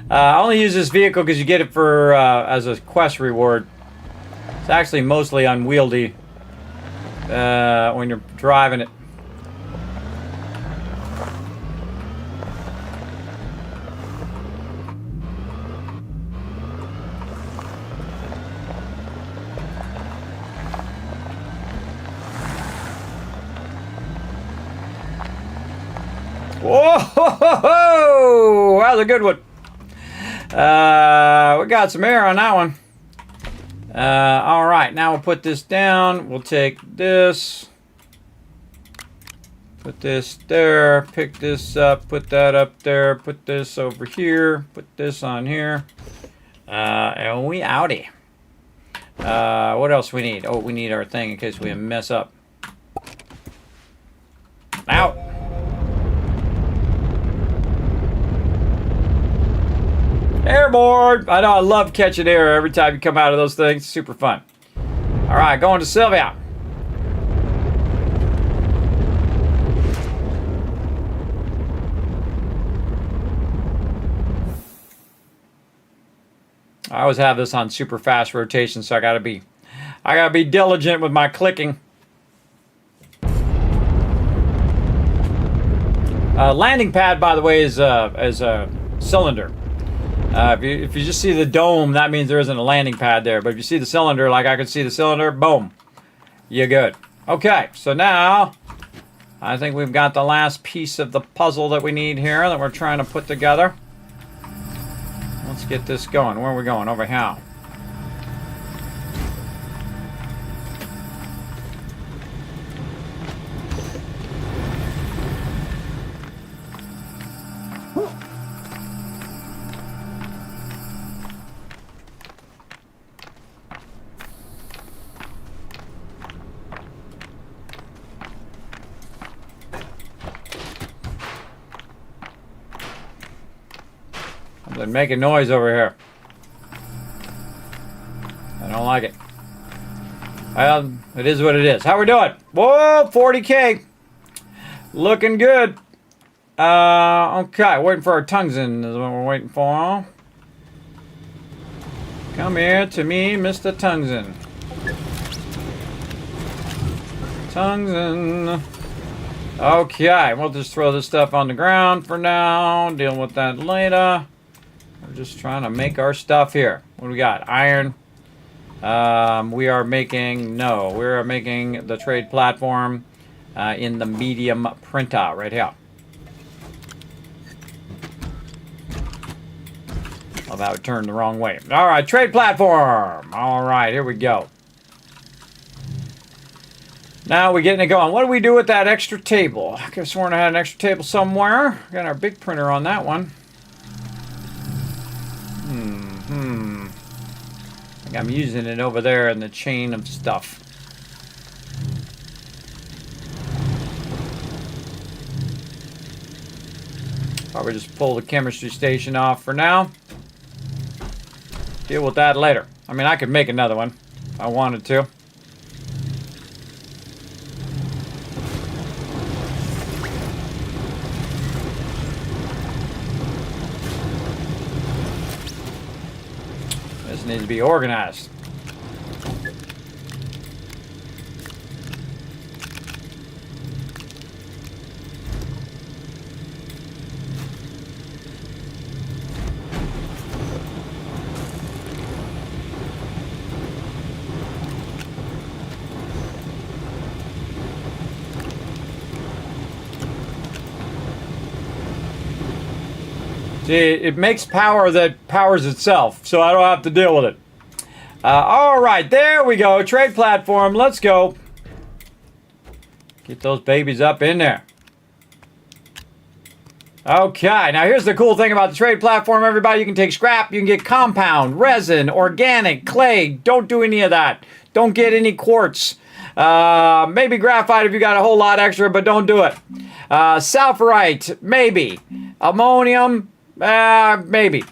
I only use this vehicle because you get it for, as a quest reward. It's actually mostly unwieldy when you're driving it. Whoa! That was a good one. We got some air on that one. All right, now we'll put this down. We'll take this. Put this there. Pick this up. Put that up there. Put this over here. Put this on here. And we outie. What else we need? Oh, we need our thing in case we mess up. Out. Airborne! I know, I love catching air every time you come out of those things. Super fun. All right, going to Sylvia. I always have this on super fast rotation, so I gotta be diligent with my clicking. Landing pad, by the way, is a cylinder. If you just see the dome, that means there isn't a landing pad there. But if you see the cylinder, like I can see the cylinder, boom, you're good. Okay, so now I think we've got the last piece of the puzzle that we need here that we're trying to put together. Let's get this going. Where are we going? Over here. Something making noise over here. I don't like it. Well, it is what it is. How we doing? Whoa, 40K. Looking good. Okay, waiting for our tungsten is what we're waiting for. Come here to me, Mr. Tungsten. Tungsten. Okay, we'll just throw this stuff on the ground for now. Deal with that later. We're just trying to make our stuff here. What do we got? Iron. We are making the trade platform in the medium printer right here. Oh, that would turn the wrong way. All right, trade platform. All right, here we go. Now we're getting it going. What do we do with that extra table? I could have sworn I had an extra table somewhere. Got our big printer on that one. I think I'm using it over there in the chain of stuff. Probably just pull the chemistry station off for now. Deal with that later. I mean, I could make another one if I wanted to. This needs to be organized. See, it makes power that powers itself, so I don't have to deal with it. All right, there we go. Trade platform. Let's go. Get those babies up in there. Okay, now here's the cool thing about the trade platform, everybody. You can take scrap, you can get compound, resin, organic, clay. Don't do any of that. Don't get any quartz. Maybe graphite if you got a whole lot extra, but don't do it. Sulfurite, maybe. Ammonium, maybe.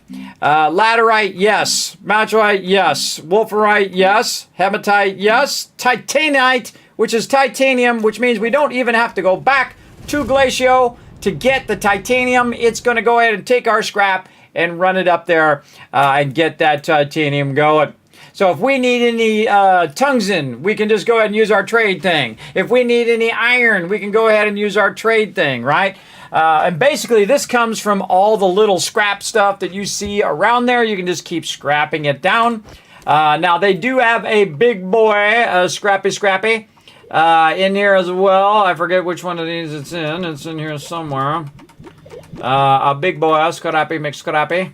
Laterite, yes. Malachite, yes. Wolframite, yes. Hematite, yes. Titanite, which is titanium, which means we don't even have to go back to Glacio to get the titanium. It's going to go ahead and take our scrap and run it up there and get that titanium going. So if we need any tungsten, we can just go ahead and use our trade thing. If we need any iron, we can go ahead and use our trade thing, right? And basically, this comes from all the little scrap stuff that you see around there. You can just keep scrapping it down. Now, they do have a big boy, Scrappy, in here as well. I forget which one of these it's in. It's in here somewhere. A big boy, Scrappy McScrappy.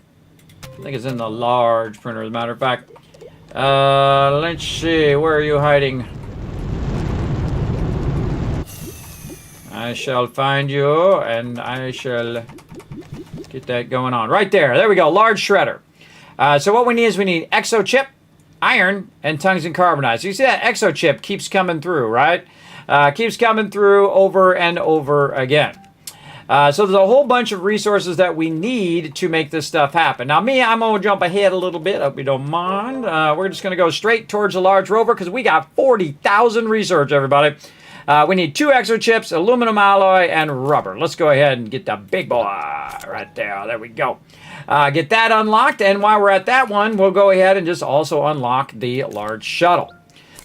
I think it's in the large printer, as a matter of fact. Let's see. Where are you hiding? I shall find you, and I shall get that going on. Right there. There we go. Large shredder. So what we need is we need exo chip, iron, and tungsten carbonate. So you see that exo chip keeps coming through, right? Keeps coming through over and over again. So there's a whole bunch of resources that we need to make this stuff happen. Now me, I'm going to jump ahead a little bit. Hope you don't mind. We're just going to go straight towards the large rover because we got 40,000 research, everybody. We need 2 exochips, aluminum alloy, and rubber. Let's go ahead and get the big boy right there. There we go. Get that unlocked, and while we're at that one, we'll go ahead and just also unlock the large shuttle.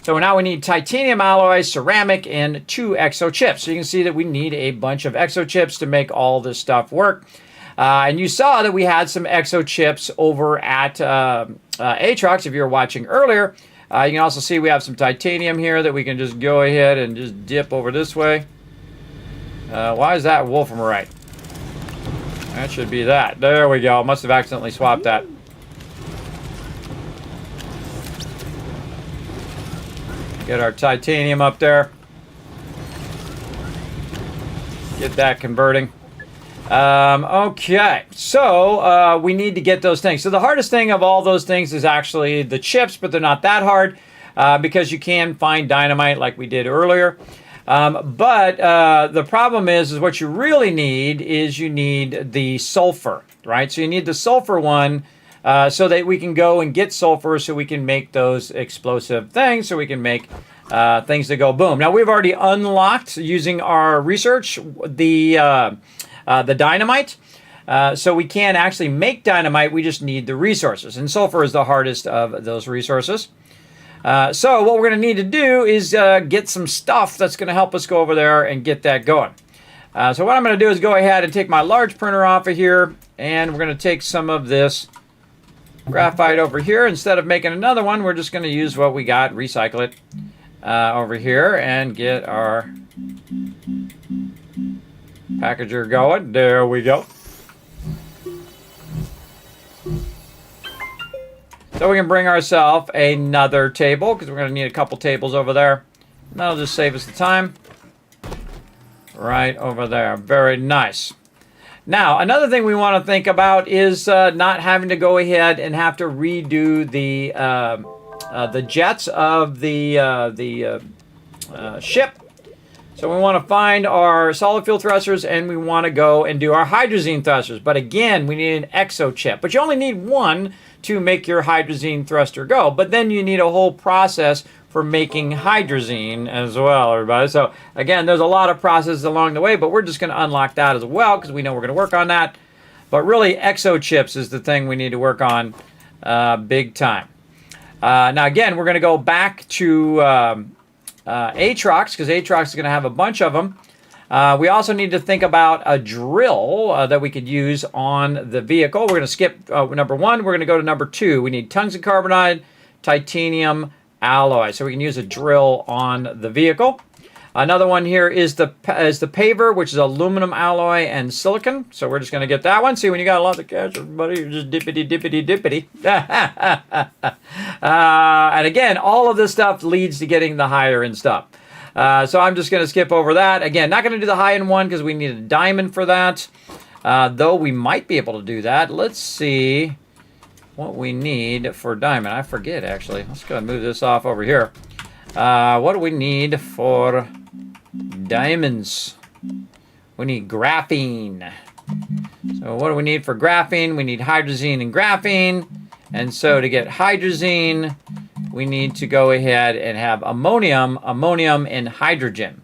So now we need titanium alloy, ceramic, and 2 exochips. So you can see that we need a bunch of exochips to make all this stuff work. And you saw that we had some exochips over at Aatrox if you were watching earlier. You can also see we have some titanium here that we can just go ahead and just dip over this way. Why is that wolframite? That should be that. There we go. Must have accidentally swapped that. Get our titanium up there. Get that converting. Okay, so we need to get those things. So the hardest thing of all those things is actually the chips, but they're not that hard because you can find dynamite like we did earlier. But the problem is what you really need is you need the sulfur, right? So you need the sulfur one so that we can go and get sulfur so we can make those explosive things, so we can make things that go boom. Now, we've already unlocked, using our research, the dynamite. So we can actually make dynamite, we just need the resources. And sulfur is the hardest of those resources. So what we're going to need to do is get some stuff that's going to help us go over there and get that going. So what I'm going to do is go ahead and take my large printer off of here, and we're going to take some of this graphite over here. Instead of making another one, we're just going to use what we got, recycle it over here, and get our packager going. There we go. So we can bring ourselves another table because we're going to need a couple tables over there. And that'll just save us the time. Right over there. Very nice. Now, another thing we want to think about is not having to go ahead and have to redo the jets of the ship. So we want to find our solid fuel thrusters, and we want to go and do our hydrazine thrusters. But again, we need an exo chip. But you only need one to make your hydrazine thruster go. But then you need a whole process for making hydrazine as well, everybody. So again, there's a lot of processes along the way, but we're just going to unlock that as well because we know we're going to work on that. But really, exo chips is the thing we need to work on big time. Now again, we're going to go back to Aatrox, because Aatrox is going to have a bunch of them. We also need to think about a drill that we could use on the vehicle. We're going to skip number 1. We're going to go to number 2. We need tungsten carbonide, titanium alloy. So we can use a drill on the vehicle. Another one here is the paver, which is aluminum alloy and silicon. So we're just going to get that one. See, when you got a lot of cash, everybody, you're just dippity, dippity, dippity. And again, all of this stuff leads to getting the higher end stuff. So I'm just going to skip over that. Again, not going to do the high-end one because we need a diamond for that. Though we might be able to do that. Let's see what we need for diamond. I forget, actually. Let's go and move this off over here. What do we need for diamonds? We need graphene. So what do we need for graphene? We need hydrazine and graphene. And so to get hydrazine, we need to go ahead and have ammonium, and hydrogen.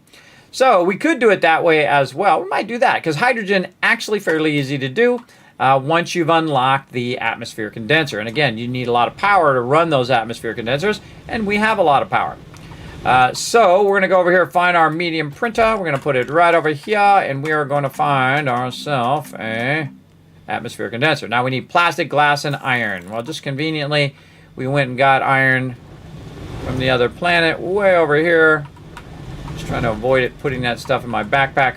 So we could do it that way as well. We might do that because hydrogen actually fairly easy to do once you've unlocked the atmosphere condenser. And again, you need a lot of power to run those atmosphere condensers, and we have a lot of power. So we're going to go over here and find our medium printer. We're going to put it right over here, and we are going to find ourselves a atmosphere condenser. Now we need plastic, glass, and iron. Well, just conveniently, we went and got iron from the other planet way over here. Just trying to avoid it putting that stuff in my backpack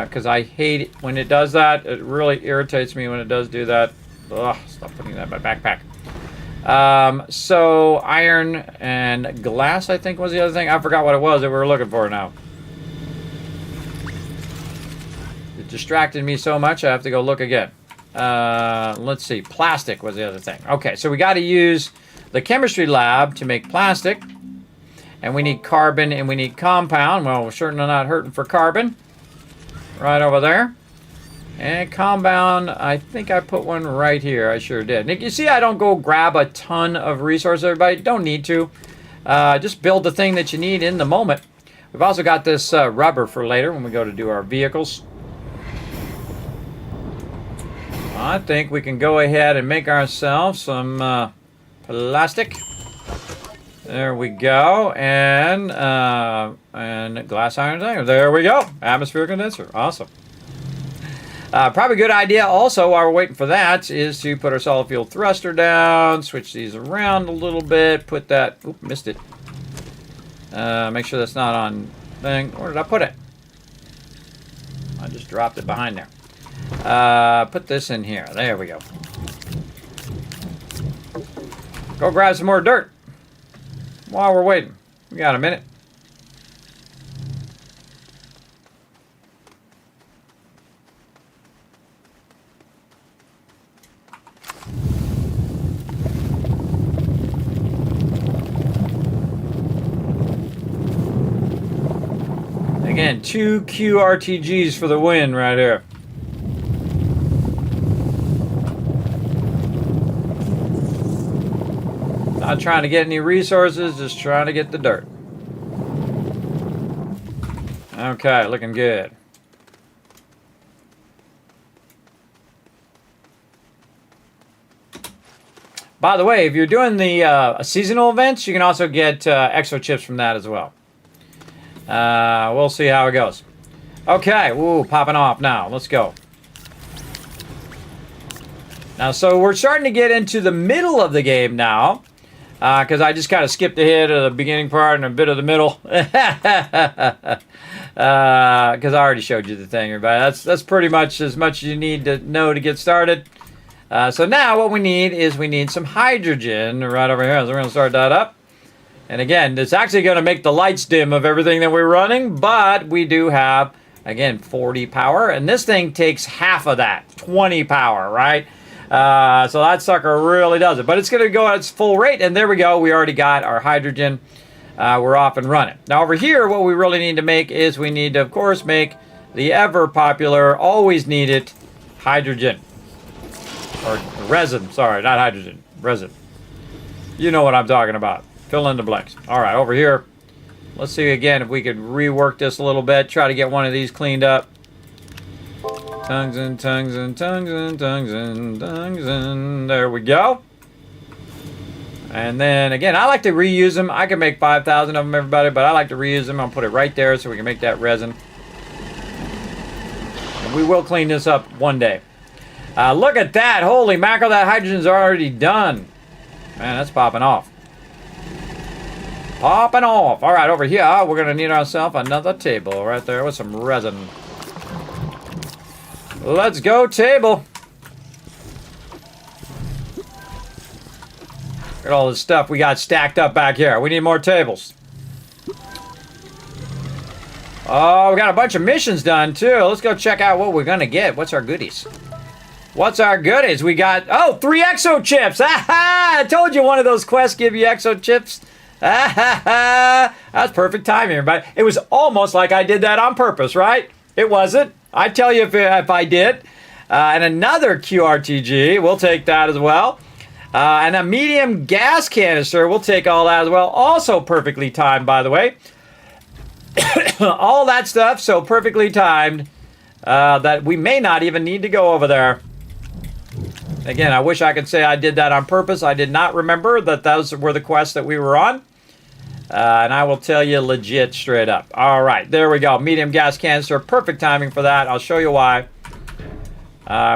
because I hate it when it does that. It really irritates me when it does do that. Ugh, stop putting that in my backpack. So iron and glass, I think, was the other thing. I forgot what it was that we were looking for now. It distracted me so much I have to go look again. Let's see. Plastic was the other thing. Okay, so we got to use the chemistry lab to make plastic. And we need carbon and we need compound. Well, we're certainly not hurting for carbon. Right over there. And compound, I think I put one right here. I sure did. Nick, you see I don't go grab a ton of resources, everybody. Don't need to. Just build the thing that you need in the moment. We've also got this rubber for later when we go to do our vehicles. I think we can go ahead and make ourselves some plastic. There we go. And glass iron thing. There we go. Atmosphere condenser. Awesome. Probably a good idea also while we're waiting for that is to put our solid fuel thruster down, switch these around a little bit, put that, oop, missed it. Make sure that's not on thing. Where did I put it? I just dropped it behind there. Put this in here. There we go. Go grab some more dirt while we're waiting. We got a minute. Again, 2 QRTGs for the win right here. Not trying to get any resources, just trying to get the dirt. Okay, looking good. By the way, if you're doing the seasonal events, you can also get exo chips from that as well. We'll see how it goes. Okay, woo, popping off now. Let's go. Now, so we're starting to get into the middle of the game now. Because I just kind of skipped ahead of the beginning part and a bit of the middle. Because I already showed you the thing, everybody. That's pretty much as much as you need to know to get started. So now what we need some hydrogen right over here. So we're going to start that up. And again, it's actually going to make the lights dim of everything that we're running. But we do have, again, 40 power. And this thing takes half of that, 20 power, right? So that sucker really does it. But it's going to go at its full rate. And there we go. We already got our hydrogen. We're off and running. Now over here, what we really need to make is we need to, of course, make the ever popular, always needed hydrogen. Or resin. Sorry, not hydrogen. Resin. You know what I'm talking about. Fill in the blanks. All right, over here. Let's see again if we could rework this a little bit. Try to get one of these cleaned up. Tongues and tongues and tongues and tongues and tongues and there we go. And then again, I like to reuse them. I can make 5,000 of them, everybody, but I like to reuse them. I'll put it right there so we can make that resin. And we will clean this up one day. Look at that. Holy mackerel, that hydrogen's already done. Man, that's popping off. Popping off. All right, over here, we're going to need ourselves another table right there with some resin. Let's go, table. Look at all this stuff we got stacked up back here. We need more tables. Oh, we got a bunch of missions done, too. Let's go check out what we're going to get. What's our goodies? What's our goodies? We got, 3 exo chips. I told you one of those quests give you exo chips. That's perfect timing, everybody. It was almost like I did that on purpose, right? It wasn't. I tell you if I did. And another QRTG, we'll take that as well. And a medium gas canister, we'll take all that as well. Also perfectly timed, by the way. All that stuff, so perfectly timed that we may not even need to go over there. Again, I wish I could say I did that on purpose. I did not remember that those were the quests that we were on. And I will tell you legit straight up. All right, there we go. Medium gas canister. Perfect timing for that. I'll show you why.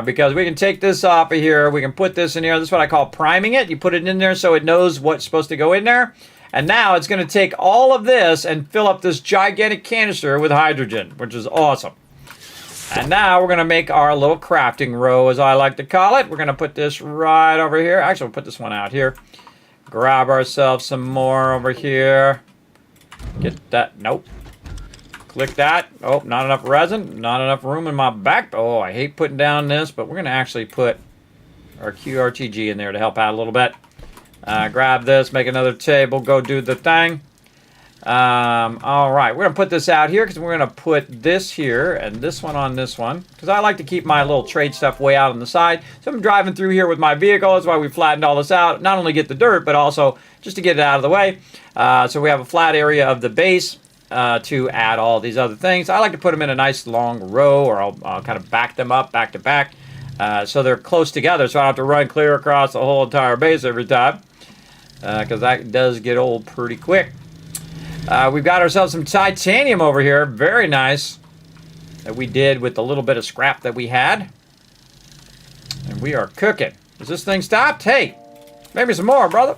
Because we can take this off of here. We can put this in here. This is what I call priming it. You put it in there so it knows what's supposed to go in there. And now it's going to take all of this and fill up this gigantic canister with hydrogen, which is awesome. And now we're going to make our little crafting row, as I like to call it. We're going to put this right over here. Actually, we'll put this one out here. Grab ourselves some more over here. Get that. Nope. Click that. Oh, not enough resin. Not enough room in my back. Oh, I hate putting down this, but we're going to actually put our QRTG in there to help out a little bit. Grab this, make another table, go do the thing. All right, we're going to put this out here because we're going to put this here and this one on this one because I like to keep my little trade stuff way out on the side. So I'm driving through here with my vehicle. That's why we flattened all this out. Not only get the dirt, but also just to get it out of the way. So we have a flat area of the base. to add all these other things. I like to put them in a nice long row, or I'll kind of back them up back to back, so they're close together, so I don't have to run clear across the whole entire base every time, because that does get old pretty quick. We've got ourselves some titanium over here, very nice, that we did with the little bit of scrap that we had, and we are cooking. Is this thing stopped? Hey, maybe some more, brother.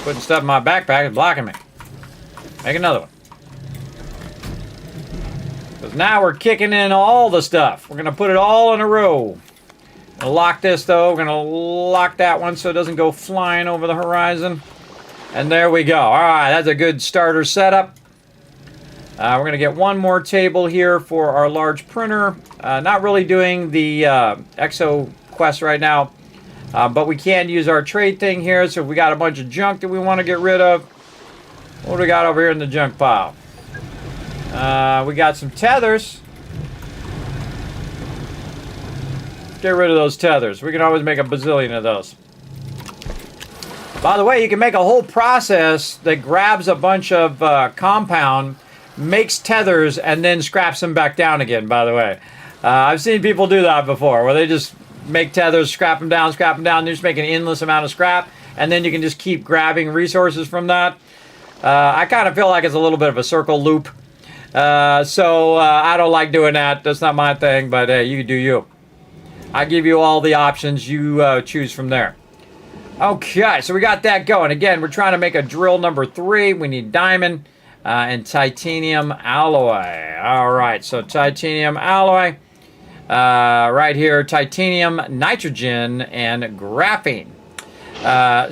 Putting stuff in my backpack is blocking me. Make another one. Because now we're kicking in all the stuff. We're going to put it all in a row. We'll lock this, though. We're going to lock that one so it doesn't go flying over the horizon. And there we go. All right, that's a good starter setup. We're going to get one more table here for our large printer. Not really doing the Exo quest right now. But we can use our trade thing here, so if we got a bunch of junk that we want to get rid of. What do we got over here in the junk pile? We got some tethers. Get rid of those tethers. We can always make a bazillion of those. By the way, you can make a whole process that grabs a bunch of compound, makes tethers, and then scraps them back down again, by the way. I've seen people do that before, where they just make tethers, scrap them down, and just make an endless amount of scrap, and then you can just keep grabbing resources from that. I kind of feel like it's a little bit of a circle loop, so I don't like doing that. That's not my thing, but hey, you do you. I give you all the options. You choose from there. Okay, so we got that going. Again, we're trying to make a drill number 3. We need diamond and titanium alloy. All right, so titanium alloy. Right here, titanium, nitrogen, and graphene.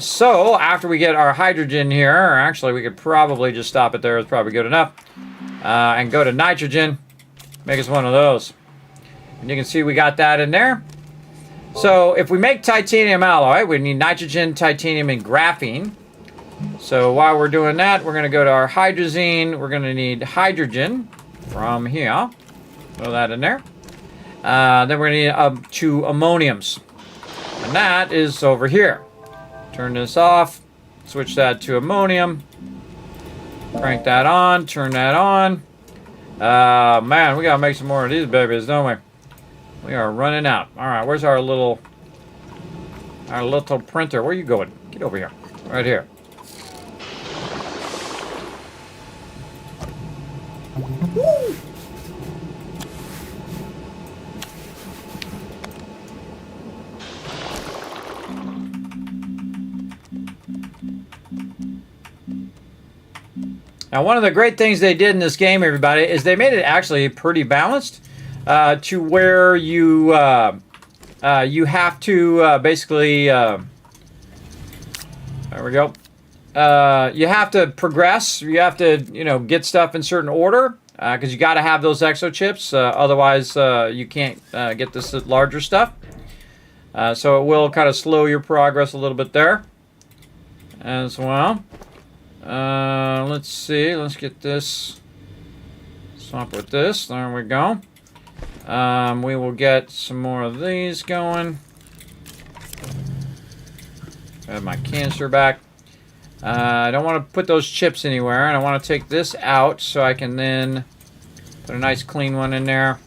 So after we get our hydrogen here, or actually we could probably just stop it there. It's probably good enough. And go to nitrogen. Make us one of those. And you can see we got that in there. So if we make titanium alloy, we need nitrogen, titanium, and graphene. So while we're doing that, we're going to go to our hydrazine. We're going to need hydrogen from here. Throw that in there. Then we're going to need 2 ammoniums. And that is over here. Turn this off. Switch that to ammonium. Crank that on. Turn that on. Man, we got to make some more of these babies, don't we? We are running out. All right, where's our little printer? Where are you going? Get over here. Right here. Woo! Now, one of the great things they did in this game, everybody, is they made it actually pretty balanced to where you have to basically there we go. You have to progress. You have to get stuff in certain order because you got to have those exo chips. Otherwise, you can't get this larger stuff. So it will kind of slow your progress a little bit there as well. Let's see. Let's get this. Swap with this. There we go. We will get some more of these going. Have my canister back. I don't want to put those chips anywhere, and I want to take this out so I can then put a nice clean one in there.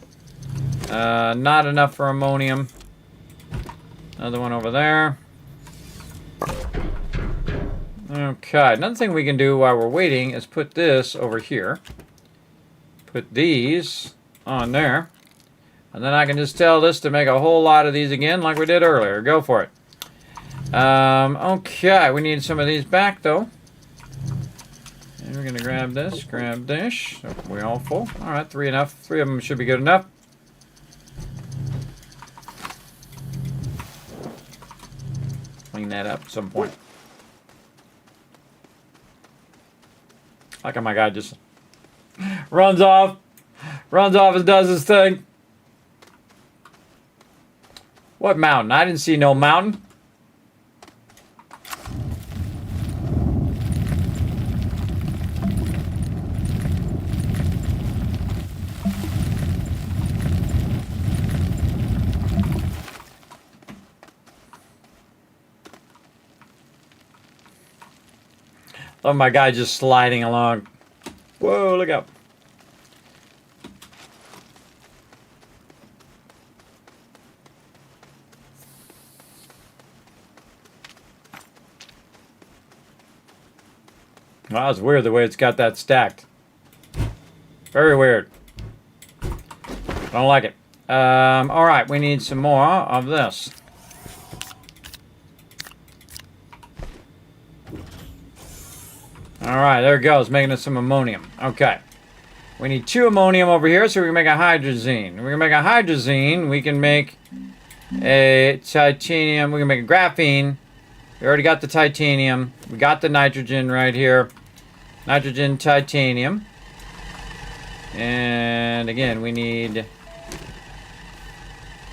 Not enough for ammonium. Another one over there. Okay, another thing we can do while we're waiting is put this over here. Put these on there. And then I can just tell this to make a whole lot of these again like we did earlier. Go for it. Okay, we need some of these back though. And we're going to grab this, grab this. So we all full. Alright, 3 enough. 3 of them should be good enough. Clean that up at some point. Like how my guy just runs off and does his thing. What mountain? I didn't see no mountain. Oh, my guy just sliding along. Whoa, look up. Wow, it's weird the way it's got that stacked. Very weird. Don't like it. All right, we need some more of this. All right, there it goes, making us some ammonium. Okay. We need 2 ammonium over here, so we can make a hydrazine. We can make a hydrazine. We can make a titanium. We can make a graphene. We already got the titanium. We got the nitrogen right here. Nitrogen, titanium. And again, we need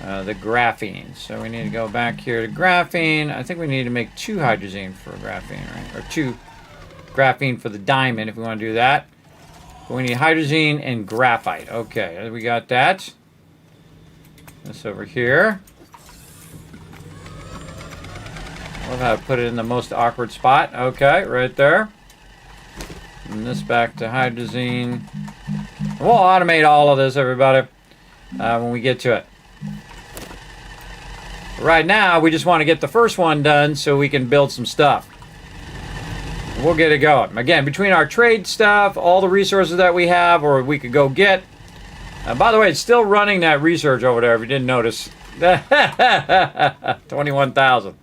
the graphene. So we need to go back here to graphene. I think we need to make 2 hydrazine for graphene, right? Or 2 graphene for the diamond if we want to do that. But we need hydrazine and graphite. Okay, we got that. This over here. Love how I put it in the most awkward spot. Okay, right there. And this back to hydrazine. We'll automate all of this, everybody, when we get to it. Right now, we just want to get the first one done so we can build some stuff. We'll get it going. Again, between our trade stuff, all the resources that we have, or we could go get. By the way, it's still running that research over there, if you didn't notice. 21,000.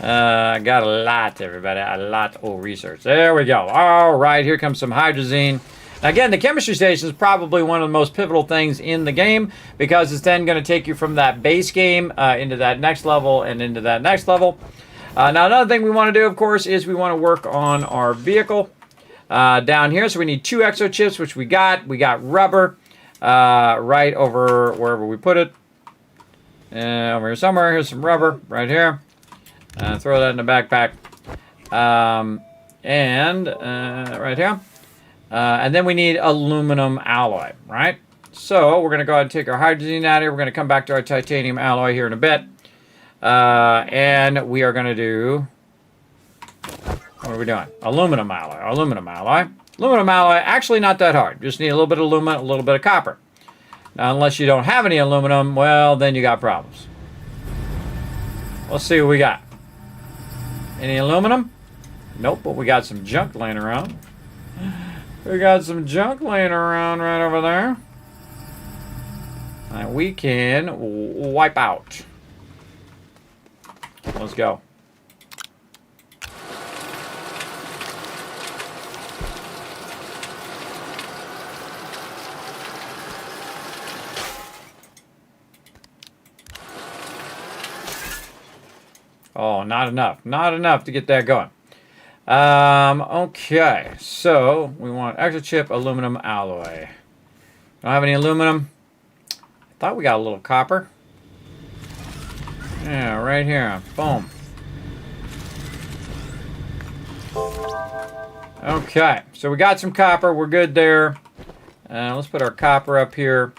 I got a lot, everybody. A lot of research. There we go. All right, here comes some hydrazine. Again, the chemistry station is probably one of the most pivotal things in the game because it's then going to take you from that base game into that next level and into that next level. Now, another thing we want to do, of course, is we want to work on our vehicle down here. So we need 2 exo chips, which we got. We got rubber right over wherever we put it. Over here somewhere. Here's some rubber right here. Throw that in the backpack. Right here. And then we need aluminum alloy, right? So we're going to go ahead and take our hydrazine out of here. We're going to come back to our titanium alloy here in a bit. And we are going to do... What are we doing? Aluminum alloy. Aluminum alloy. Aluminum alloy, actually not that hard. Just need a little bit of aluminum, a little bit of copper. Now, unless you don't have any aluminum, well, then you got problems. Let's see what we got. Any aluminum? Nope, but we got some junk laying around. We got some junk laying around right over there. And we can wipe out. Let's go. Oh, not enough. Not enough to get that going. Okay, so we want extra chip aluminum alloy. Don't have any aluminum. I thought we got a little copper. Yeah, right here. Boom. Okay, so we got some copper. We're good there. Let's put our copper up here.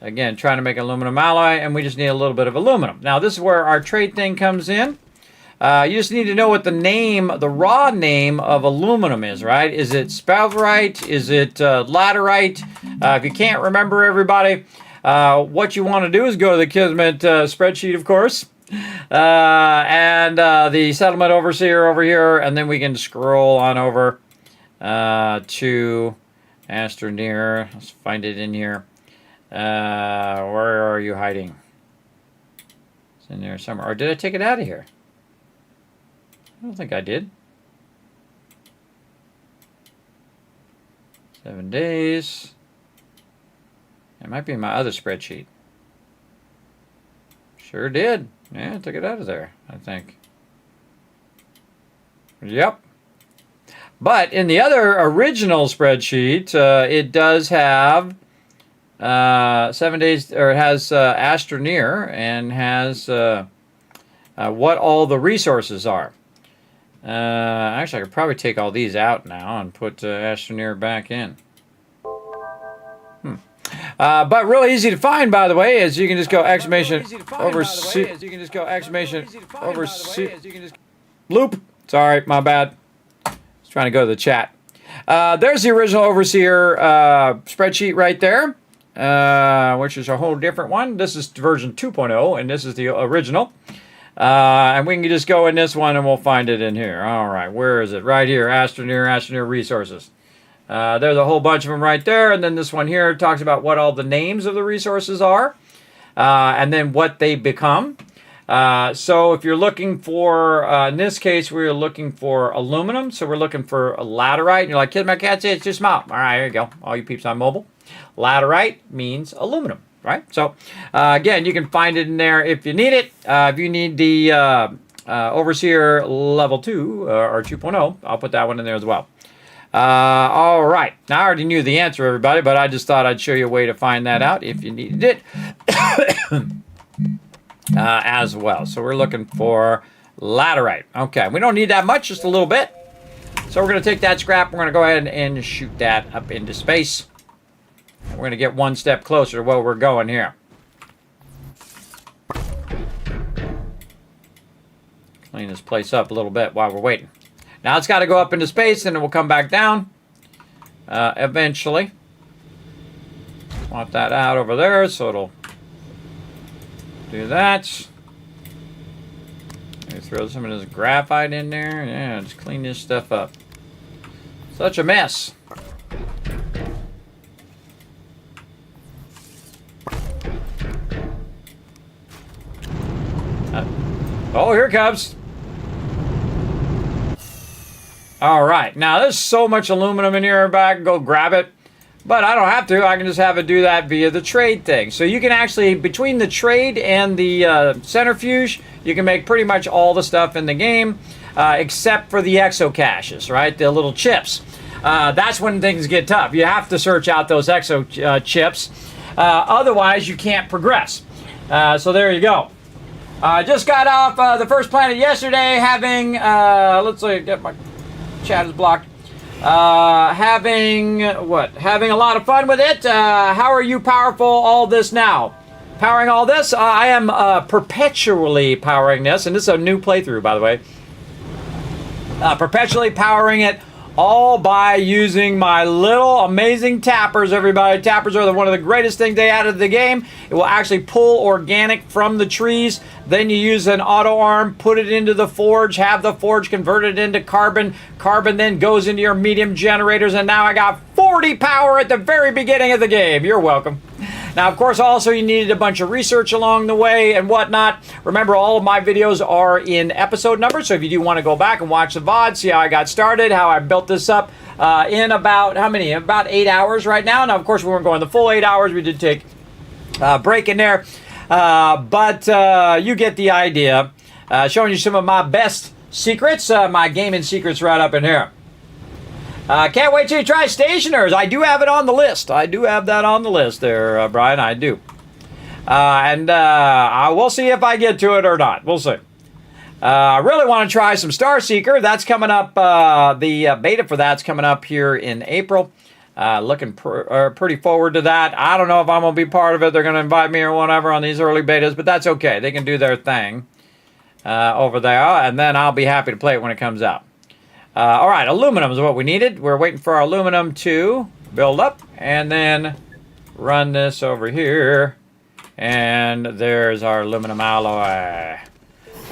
Again, trying to make aluminum alloy, and we just need a little bit of aluminum. Now, this is where our trade thing comes in. You just need to know what the name, the raw name of aluminum is, right? Is it sphalerite? Is it laterite? If you can't remember, everybody, what you want to do is go to the Kismet spreadsheet, of course, and the settlement overseer over here, and then we can scroll on over to Astroneer. Let's find it in here. Where are you hiding? It's in there somewhere. Or did I take it out of here? I don't think I did. 7 days. It might be in my other spreadsheet. Sure did. Yeah, I took it out of there, I think. Yep. But in the other original spreadsheet, it does have 7 days, or it has Astroneer and has what all the resources are. Actually, I could probably take all these out now and put Astroneer back in. But really easy to find, by the way, is you can just go exclamation over loop. Sorry, my bad. I was trying to go to the chat. There's the original Overseer spreadsheet right there, which is a whole different one. This is version 2.0, and this is the original. And we can just go in this one, and we'll find it in here. All right, where is it? Right here, Astroneer resources. There's a whole bunch of them right there, and then this one here talks about what all the names of the resources are, and then what they become. So if you're looking for, in this case, we're looking for aluminum, so we're looking for a laterite, and you're like, Kismet, can't say it's just small. All right, here you go, all you peeps on mobile. Laterite means aluminum, right? So, again, you can find it in there if you need it. If you need the Overseer level 2, or 2.0, I'll put that one in there as well. All right. Now, I already knew the answer, everybody, but I just thought I'd show you a way to find that out if you needed it as well. So we're looking for laterite. Okay, we don't need that much, just a little bit. So we're going to take that scrap. We're going to go ahead and shoot that up into space. We're going to get one step closer to where we're going here. Clean this place up a little bit while we're waiting. Now it's got to go up into space, and it will come back down eventually. Want that out over there, so it'll do that. Maybe throw some of this graphite in there. Yeah, just clean this stuff up. Such a mess. Oh, here it comes. All right, now there's so much aluminum in here, I can go grab it, but I don't have to. I can just have it do that via the trade thing. So you can actually, between the trade and the centrifuge, you can make pretty much all the stuff in the game, except for the exo caches, right? The little chips. That's when things get tough. You have to search out those exo chips. Otherwise, you can't progress. So there you go. Just got off the first planet yesterday, having, let's see, get my chat is blocked. Having a lot of fun with it. How are you powerful all this now? Powering all this? I am perpetually powering this, and this is a new playthrough, by the way. Perpetually powering it all by using my little amazing tappers, everybody. Tappers are one of the greatest things they added to the game. It will actually pull organic from the trees. Then you use an auto arm, put it into the forge, have the forge convert it into carbon. Carbon then goes into your medium generators, and now I got 40 power at the very beginning of the game. You're welcome. Now, of course, also you needed a bunch of research along the way and whatnot. Remember, all of my videos are in episode numbers, so if you do want to go back and watch the VOD, see how I got started, how I built this up in about, how many? About 8 hours right now. Now, of course, we weren't going the full 8 hours. We did take a break in there. But you get the idea. Showing you some of my best secrets, my gaming secrets right up in here. Can't wait till you try stationers. I do have it on the list. I do have that on the list there, Brian. I do. And I will see if I get to it or not. We'll see. I really want to try some Starseeker. That's coming up. The beta for that's coming up here in April. Looking pretty forward to that. I don't know if I'm going to be part of it. They're going to invite me or whatever on these early betas, but that's okay. They can do their thing over there, and then I'll be happy to play it when it comes out. All right, aluminum is what we needed. We're waiting for our aluminum to build up, and then run this over here, and there's our aluminum alloy.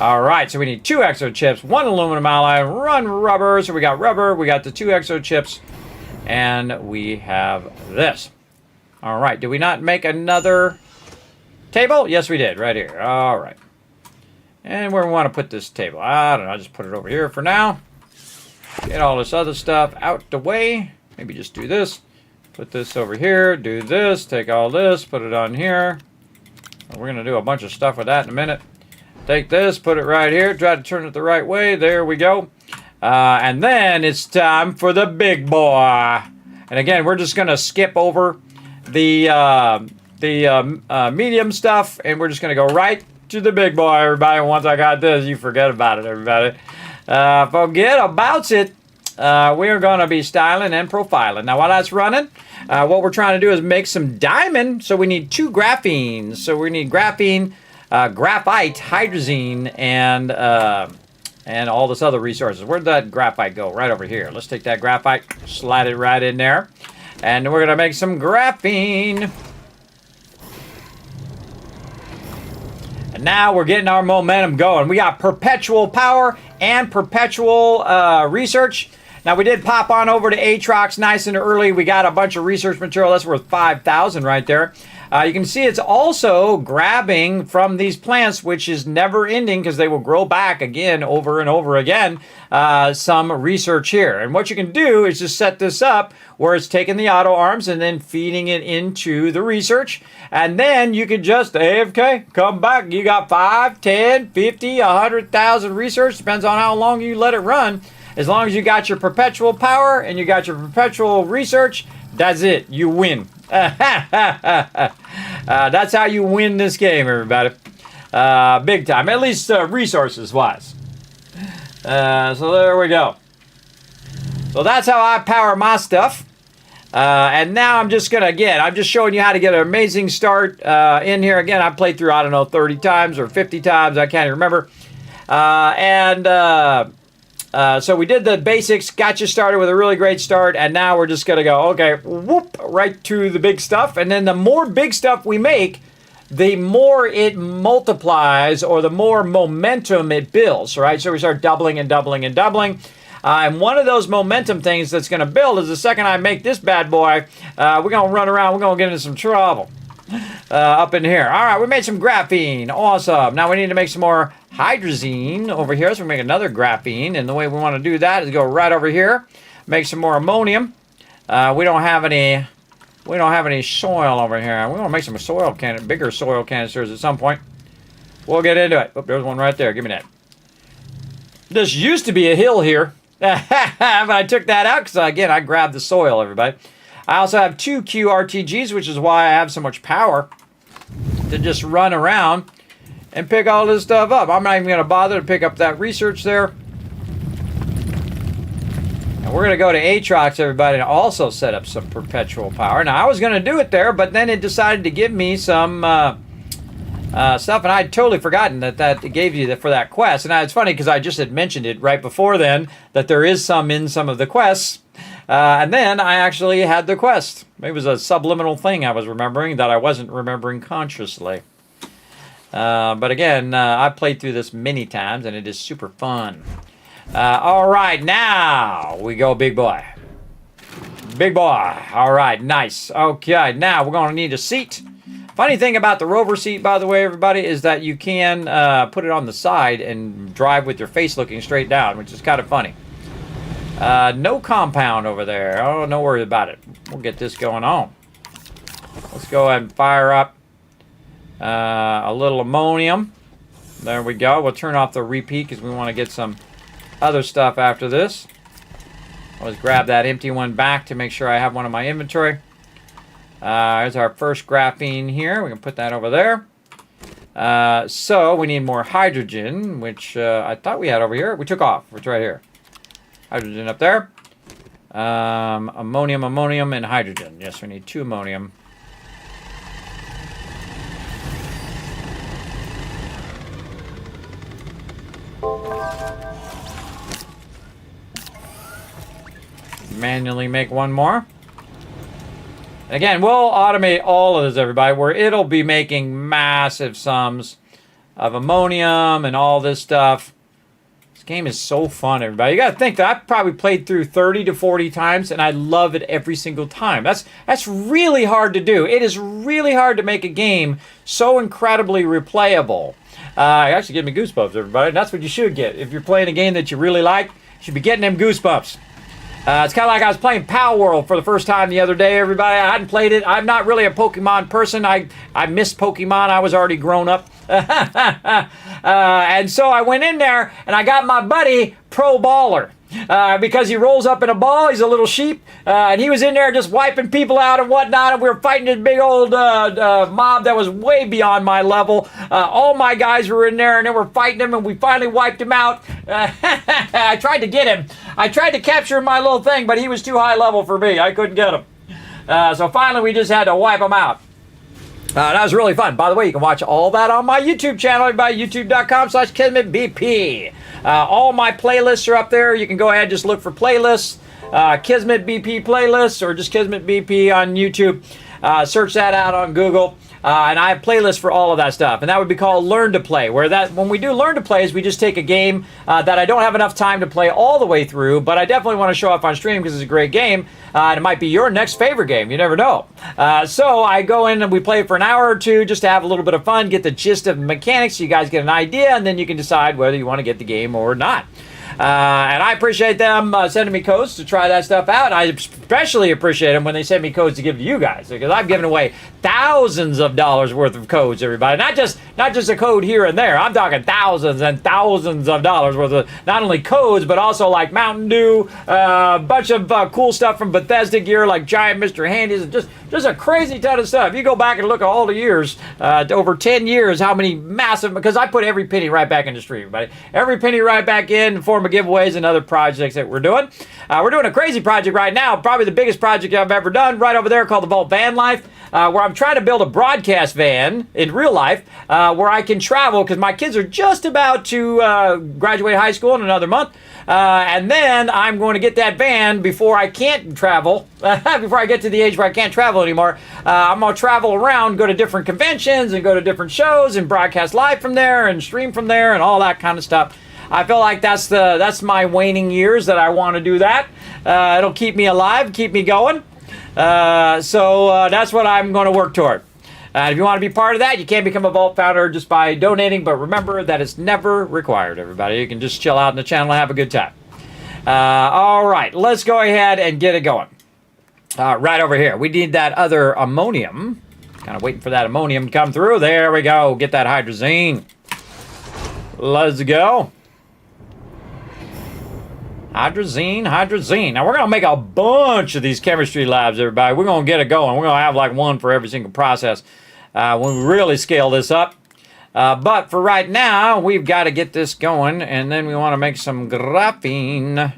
All right, so we need 2 exo chips, 1 aluminum alloy, run rubber. So we got rubber, we got the 2 exo chips, and we have this. All right, did we not make another table? Yes, we did, right here. All right. And where we want to put this table? I don't know, I'll just put it over here for now. Get all this other stuff out the way. Maybe just do this. Put this over here, do this, take all this, put it on here. We're going to do a bunch of stuff with that in a minute. Take this, put it right here, try to turn it the right way. There we go. And then it's time for the big boy. And again, we're just going to skip over the medium stuff, and we're just going to go right to the big boy, everybody. Once I got this, you forget about it, everybody. Forget about it. We're going to be styling and profiling. Now, while that's running, what we're trying to do is make some diamond. So we need 2 graphenes. So we need graphene, graphite, hydrazine, and all this other resources. Where'd that graphite go? Right over here. Let's take that graphite, slide it right in there. And we're going to make some graphene. And now we're getting our momentum going. We got perpetual power and perpetual research. Now, we did pop on over to Aatrox nice and early. We got a bunch of research material. That's worth 5,000 right there. You can see it's also grabbing from these plants, which is never ending because they will grow back again over and over again, some research here. And what you can do is just set this up where it's taking the auto arms and then feeding it into the research. And then you can just AFK, come back. You got 5, 10, 50, 100,000 research. Depends on how long you let it run. As long as you got your perpetual power and you got your perpetual research, that's it. You win. That's how you win this game, everybody. Big time. At least resources-wise. So there we go. So that's how I power my stuff. And now I'm just going to, again, I'm just showing you how to get an amazing start in here. Again, I played through, I don't know, 30 times or 50 times. I can't even remember. So we did the basics, got you started with a really great start, and now we're just going to go, okay, whoop, right to the big stuff. And then the more big stuff we make, the more it multiplies or the more momentum it builds, right? So we start doubling and doubling and doubling. And one of those momentum things that's going to build is the second I make this bad boy, we're going to run around, we're going to get into some trouble. Up in here. All right, we made some graphene. Awesome. Now we need to make some more hydrazine over here. So we make another graphene. And the way we want to do that is go right over here, make some more ammonium. We don't have any soil over here. We want to make some bigger soil canisters at some point. We'll get into it. Oh, there's one right there. Give me that. This used to be a hill here. But I took that out because, again, I grabbed the soil, everybody. I also have 2 QRTGs, which is why I have so much power to just run around and pick all this stuff up. I'm not even going to bother to pick up that research there. And we're going to go to Aatrox, everybody, and also set up some perpetual power. Now, I was going to do it there, but then it decided to give me some stuff, and I'd totally forgotten that it gave you for that quest. And it's funny because I just had mentioned it right before then, that there is some in some of the quests. And then I actually had the quest. It was a subliminal thing I was remembering that I wasn't remembering consciously. But again, I've played through this many times, and it is super fun. All right, now we go big boy. Big boy. All right, nice. Okay, now we're going to need a seat. Funny thing about the rover seat, by the way, everybody, is that you can put it on the side and drive with your face looking straight down, which is kind of funny. No compound over there. Oh, no worry about it. We'll get this going on. Let's go ahead and fire up a little ammonium. There we go. We'll turn off the repeat because we want to get some other stuff after this. Let's grab that empty one back to make sure I have one in my inventory. Here's our first graphene here. We can put that over there. So we need more hydrogen, which I thought we had over here. We took off. It's right here. Hydrogen up there. Ammonium, and hydrogen. Yes, we need 2 ammonium. Manually make one more. Again, we'll automate all of this, everybody, where it'll be making massive sums of ammonium and all this stuff. This game is so fun, everybody. You got to think that I've probably played through 30 to 40 times, and I love it every single time. That's really hard to do. It is really hard to make a game so incredibly replayable. It actually gives me goosebumps, everybody. And that's what you should get. If you're playing a game that you really like, you should be getting them goosebumps. It's kind of like I was playing Pal World for the first time the other day, everybody. I hadn't played it. I'm not really a Pokemon person. I missed Pokemon. I was already grown up. And so I went in there, and I got my buddy Pro Baller. because he rolls up in a ball. He's a little sheep, and he was in there just wiping people out and whatnot, and we were fighting this big old mob that was way beyond my level. All my guys were in there, and they were fighting him, and we finally wiped him out. I tried to get him. I tried to capture my little thing, but he was too high level for me. I couldn't get him. So finally, we just had to wipe him out. That was really fun. By the way, you can watch all that on my YouTube channel by youtube.com/KismetBP. All my playlists are up there. You can go ahead and just look for playlists, Kismet BP playlists, or just Kismet BP on YouTube. Search that out on Google. And I have playlists for all of that stuff. And that would be called Learn to Play, where when we do Learn to Plays, we just take a game that I don't have enough time to play all the way through, but I definitely want to show off on stream because it's a great game. And it might be your next favorite game. You never know. So I go in and we play for an hour or two just to have a little bit of fun, get the gist of the mechanics so you guys get an idea, and then you can decide whether you want to get the game or not. And I appreciate them sending me codes to try that stuff out. I especially appreciate them when they send me codes to give to you guys, because I've given away thousands of dollars worth of codes, everybody. Not just a code here and there. I'm talking thousands and thousands of dollars worth of not only codes, but also like Mountain Dew, a bunch of cool stuff from Bethesda gear like Giant Mr. Handies, and just a crazy ton of stuff. You go back and look at all the years, over 10 years, how many massive, because I put every penny right back in the stream, everybody. Every penny right back in form of giveaways and other projects that we're doing. We're doing a crazy project right now, probably the biggest project I've ever done, right over there, called the Vault Van Life, where I'm trying to build a broadcast van in real life, where I can travel, because my kids are just about to graduate high school in another month. And then I'm going to get that van before I can't travel, before I get to the age where I can't travel anymore. I'm going to travel around, go to different conventions and go to different shows and broadcast live from there and stream from there and all that kind of stuff. I feel like that's my waning years that I want to do that. It'll keep me alive, keep me going. So that's what I'm going to work toward. If you want to be part of that, you can become a Vault founder just by donating, but remember that it's never required, everybody. You can just chill out in the channel and have a good time. All right, let's go ahead and get it going. Right over here, we need that other ammonium. Kind of waiting for that ammonium to come through. There we go. Get that hydrazine. Let's go. Hydrazine. Now, we're going to make a bunch of these chemistry labs, everybody. We're going to get it going. We're going to have like one for every single process when we really scale this up. But for right now, we've got to get this going, and then we want to make some graphene.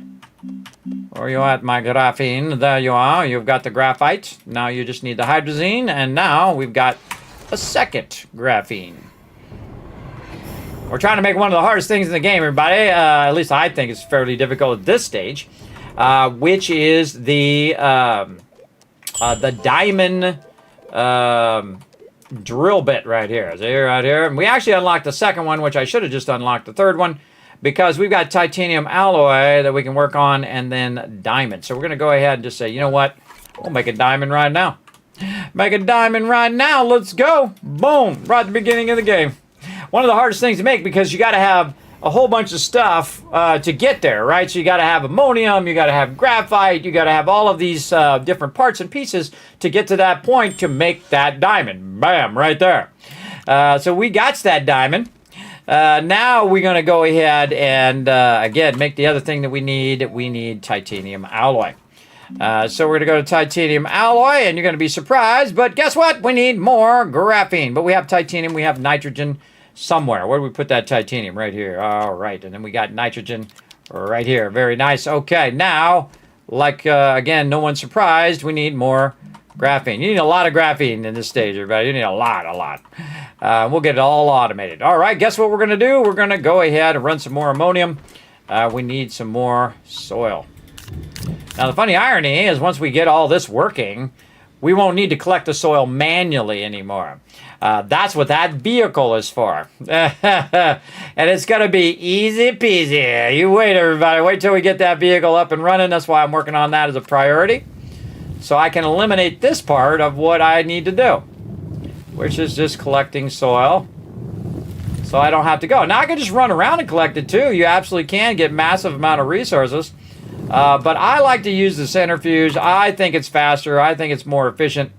Where are you at, my graphene? There you are. You've got the graphite. Now you just need the hydrazine, and now we've got a second graphene. We're trying to make one of the hardest things in the game, everybody. At least I think it's fairly difficult at this stage, which is the diamond drill bit right here. See right here, and we actually unlocked the second one, which I should have just unlocked the third one, because we've got titanium alloy that we can work on, and then diamond. So we're going to go ahead and just say, you know what? We'll make a diamond right now. Make a diamond right now. Let's go. Boom. Right at the beginning of the game. One of the hardest things to make, because you got to have a whole bunch of stuff to get there, right? So you got to have ammonium, you got to have graphite, you got to have all of these different parts and pieces to get to that point to make that diamond. Bam, right there. So we got that diamond. Now we're going to go ahead and, again, make the other thing that we need. We need titanium alloy. So we're going to go to titanium alloy, and you're going to be surprised, but guess what? We need more graphene. But we have titanium, we have nitrogen somewhere. Where do we put that titanium? Right here. All right, and then we got nitrogen right here. Very nice. Okay, now, like, again, no one's surprised, we need more graphene. You need a lot of graphene in this stage, everybody. You need a lot. We'll get it all automated. All right, guess what we're going to do? We're going to go ahead and run some more ammonium. We need some more soil. Now, the funny irony is once we get all this working, we won't need to collect the soil manually anymore. That's what that vehicle is for. And it's going to be easy peasy. You wait, everybody. Wait till we get that vehicle up and running. That's why I'm working on that as a priority. So I can eliminate this part of what I need to do, which is just collecting soil. So I don't have to go. Now I can just run around and collect it too. You absolutely can get massive amount of resources. But I like to use the centrifuge. I think it's faster. I think it's more efficient.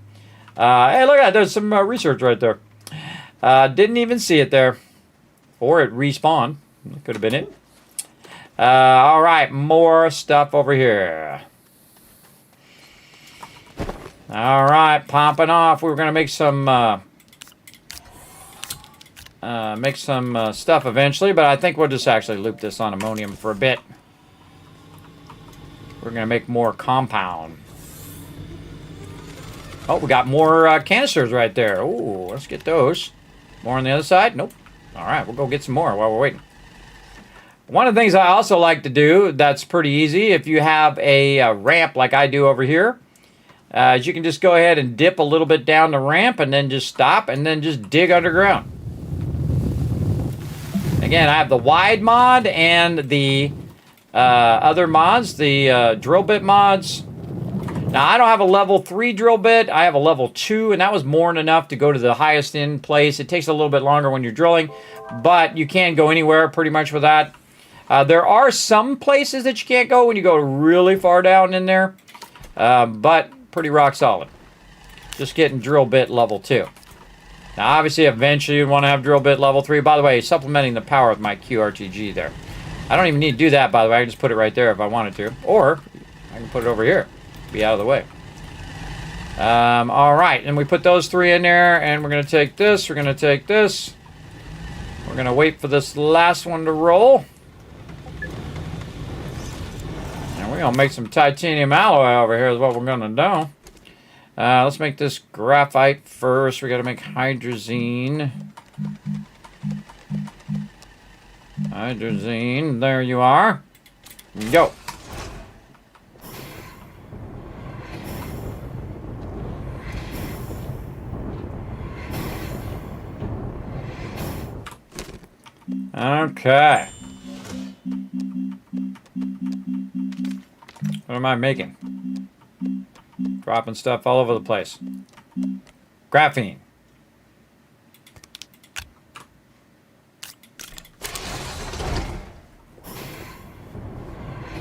Hey, look at that. There's some research right there. Didn't even see it there. Or it respawned. That could have been it. All right, more stuff over here. All right, popping off. We were gonna make some stuff eventually, but I think we'll just actually loop this on ammonium for a bit. We're gonna make more compound. Oh, we got more canisters right there. Ooh, let's get those. More on the other side? Nope. All right, we'll go get some more while we're waiting. One of the things I also like to do that's pretty easy, if you have a ramp like I do over here, is you can just go ahead and dip a little bit down the ramp and then just stop and then just dig underground. Again, I have the wide mod and the other mods, the drill bit mods. Now, I don't have a level 3 drill bit. I have a level 2, and that was more than enough to go to the highest end place. It takes a little bit longer when you're drilling, but you can go anywhere pretty much with that. There are some places that you can't go when you go really far down in there, but pretty rock solid. Just getting drill bit level 2. Now, obviously, eventually you'd want to have drill bit level 3. By the way, supplementing the power with my QRTG there. I don't even need to do that, by the way. I can just put it right there if I wanted to. Or I can put it over here. Be out of the way. All right, and we put those 3 in there, and we're going to take this. We're going to take this. We're going to wait for this last one to roll. And we're going to make some titanium alloy over here is what we're going to do. Let's make this graphite first. We got to make hydrazine. Hydrazine, there you are. Go. Okay. What am I making? Dropping stuff all over the place. Graphene.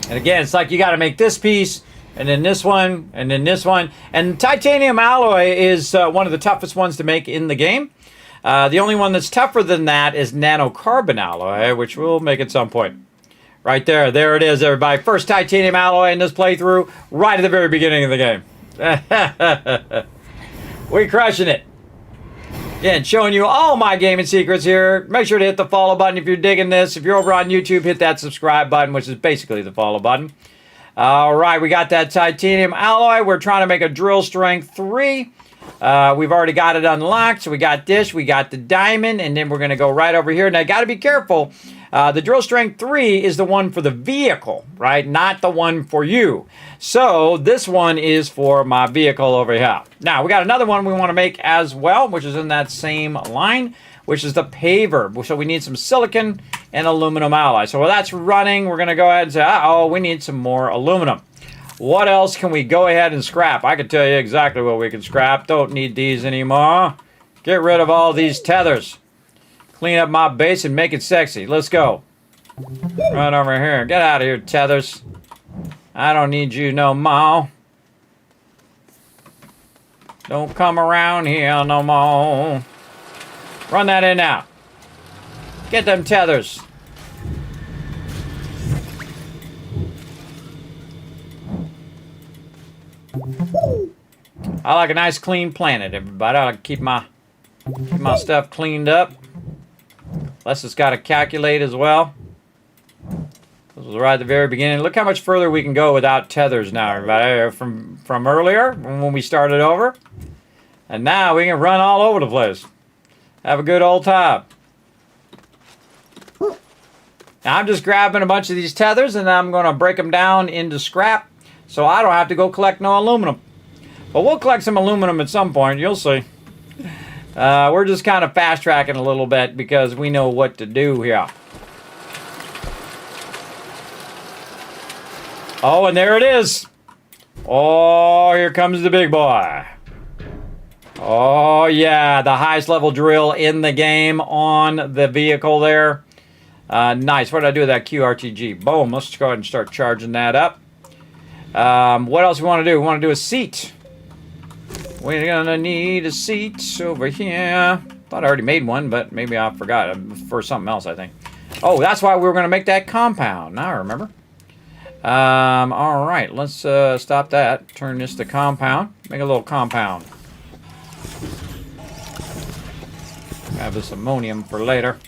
And again, it's like you got to make this piece, and then this one, and then this one. And titanium alloy is one of the toughest ones to make in the game. The only one that's tougher than that is nanocarbon alloy, which we'll make at some point. Right there. There it is, everybody. First titanium alloy in this playthrough, right at the very beginning of the game. We're crushing it. Again, showing you all my gaming secrets here. Make sure to hit the follow button if you're digging this. If you're over on YouTube, hit that subscribe button, which is basically the follow button. All right, we got that titanium alloy. We're trying to make a drill strength 3. We've already got it unlocked. So we got this, we got the diamond, and then we're going to go right over here. Now, got to be careful. The drill strength 3 is the one for the vehicle, right? Not the one for you. So this one is for my vehicle over here. Now, we got another one we want to make as well, which is in that same line, which is the paver. So we need some silicon and aluminum alloy. So while that's running, we're going to go ahead and say, oh, we need some more aluminum. What else can we go ahead and scrap? I can tell you exactly what we can scrap. Don't need these anymore. Get rid of all these tethers. Clean up my base and make it sexy. Let's go. Right over here. Get out of here, tethers. I don't need you no more. Don't come around here no more. Run that in now. Get them tethers. I like a nice clean planet, everybody. I like to keep my stuff cleaned up. Plus, it's got to calculate as well. This was right at the very beginning. Look how much further we can go without tethers now, everybody. From earlier, when we started over. And now we can run all over the place. Have a good old time. Now, I'm just grabbing a bunch of these tethers, and I'm going to break them down into scrap, so I don't have to go collect no aluminum. But we'll collect some aluminum at some point. You'll see. We're just kind of fast-tracking a little bit because we know what to do here. Oh, and there it is. Oh, here comes the big boy. Oh, yeah, the highest level drill in the game on the vehicle there. Nice. What did I do with that QRTG? Boom. Let's go ahead and start charging that up. What else we want to do? We want to do a seat. We're going to need a seat over here. Thought I already made one, but maybe I forgot. For something else, I think. Oh, that's why we were going to make that compound. Now I remember. All right, let's stop that. Turn this to compound. Make a little compound. Have this ammonium for later.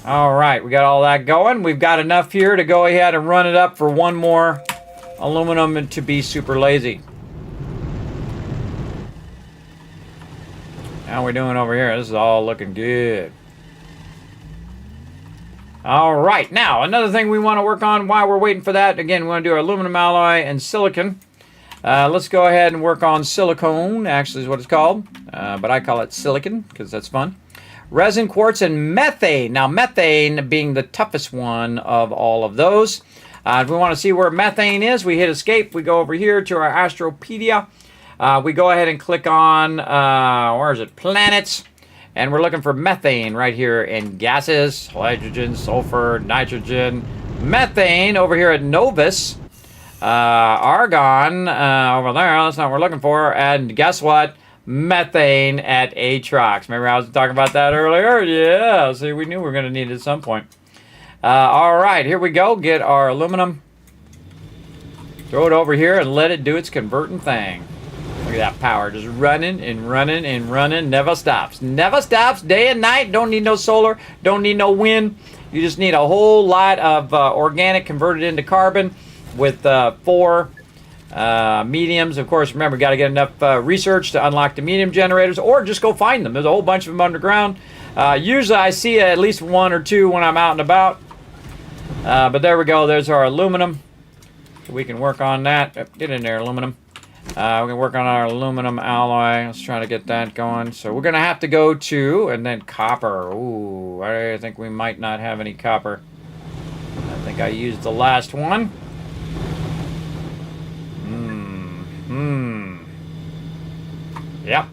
All right, we got all that going. We've got enough here to go ahead and run it up for one more aluminum and to be super lazy. How we doing over here? This is all looking good. All right, now another thing we want to work on while we're waiting for that. Again, we want to do our aluminum alloy and silicon. Let's go ahead and work on silicone, actually is what it's called. But I call it silicon because that's fun. Resin, quartz, and methane. Now, methane being the toughest one of all of those. If we want to see where methane is, we hit escape. We go over here to our Astropedia. We go ahead and click on, where is it? Planets. And we're looking for methane right here in gases. Hydrogen, sulfur, nitrogen, methane over here at Novus. Argon over there, that's not what we're looking for. And guess what? Methane at Atrox. Remember I was talking about that earlier? Yeah, see, we knew we were going to need it at some point. All right, here we go. Get our aluminum. Throw it over here and let it do its converting thing. Look at that power. Just running and running and running. Never stops. Never stops. Day and night. Don't need no solar. Don't need no wind. You just need a whole lot of organic converted into carbon with 4 mediums. Of course, remember, got to get enough research to unlock the medium generators, or just go find them. There's a whole bunch of them underground. Usually I see at least 1 or 2 when I'm out and about. But there we go. There's our aluminum. So we can work on that. Get in there, aluminum. We can work on our aluminum alloy. Let's try to get that going. So we're going to have to go to, and then copper. Ooh, I think we might not have any copper. I think I used the last one. Yep.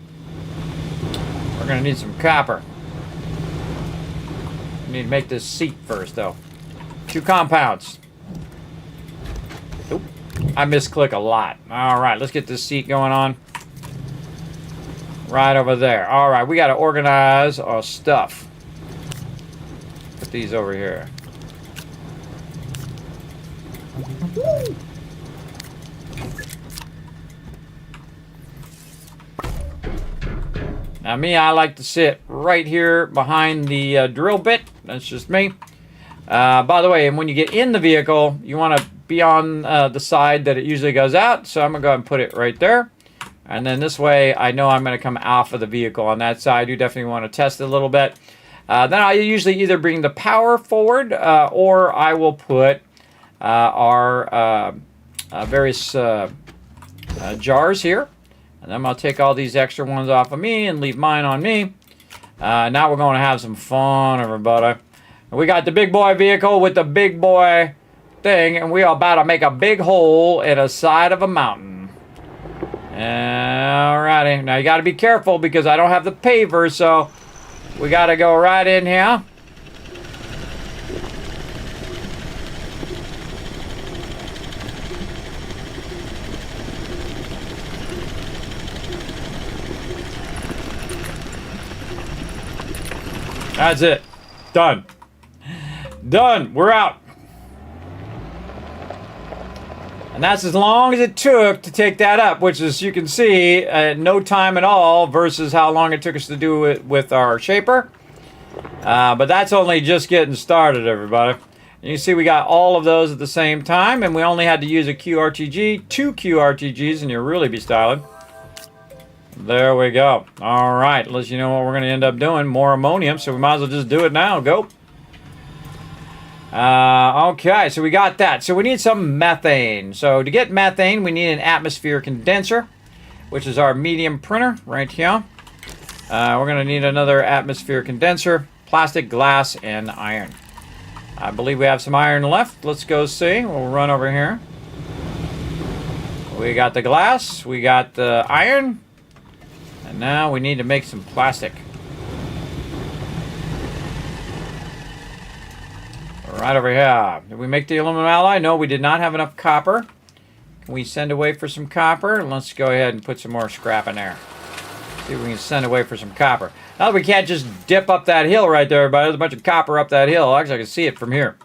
We're going to need some copper. We need to make this seat first, though. 2 compounds. Oop. I misclick a lot. All right, let's get this seat going on. Right over there. All right, we got to organize our stuff. Put these over here. Now me, I like to sit right here behind the drill bit. That's just me. By the way, and when you get in the vehicle, you want to be on the side that it usually goes out. So I'm going to go ahead and put it right there. And then this way, I know I'm going to come off of the vehicle on that side. You definitely want to test it a little bit. Then I usually either bring the power forward or I will put our various jars here. And then I'll take all these extra ones off of me and leave mine on me. Now we're going to have some fun, everybody. We got the big boy vehicle with the big boy thing, and we are about to make a big hole in the side of a mountain. Alrighty. Now you got to be careful because I don't have the paver, so we got to go right in here. That's it. Done. Done. We're out. And that's as long as it took to take that up, which is, you can see, no time at all versus how long it took us to do it with our shaper. But that's only just getting started, everybody. And you see we got all of those at the same time, and we only had to use a QRTG, 2 QRTGs, and you'll really be styling. There we go. All right, let's you know what we're going to end up doing. More ammonium, so we might as well just do it now. Go. Okay, so we got that. So we need some methane. So to get methane, we need an atmosphere condenser, which is our medium printer right here. We're going to need another atmosphere condenser, plastic, glass, and iron. I believe we have some iron left. Let's go see. We'll run over here. We got the glass. We got the iron. And now we need to make some plastic. Right over here. Did we make the aluminum alloy? No, we did not have enough copper. Can we send away for some copper? Let's go ahead and put some more scrap in there. See if we can send away for some copper. Now we can't just dip up that hill right there, everybody. There's a bunch of copper up that hill. Actually, I can see it from here.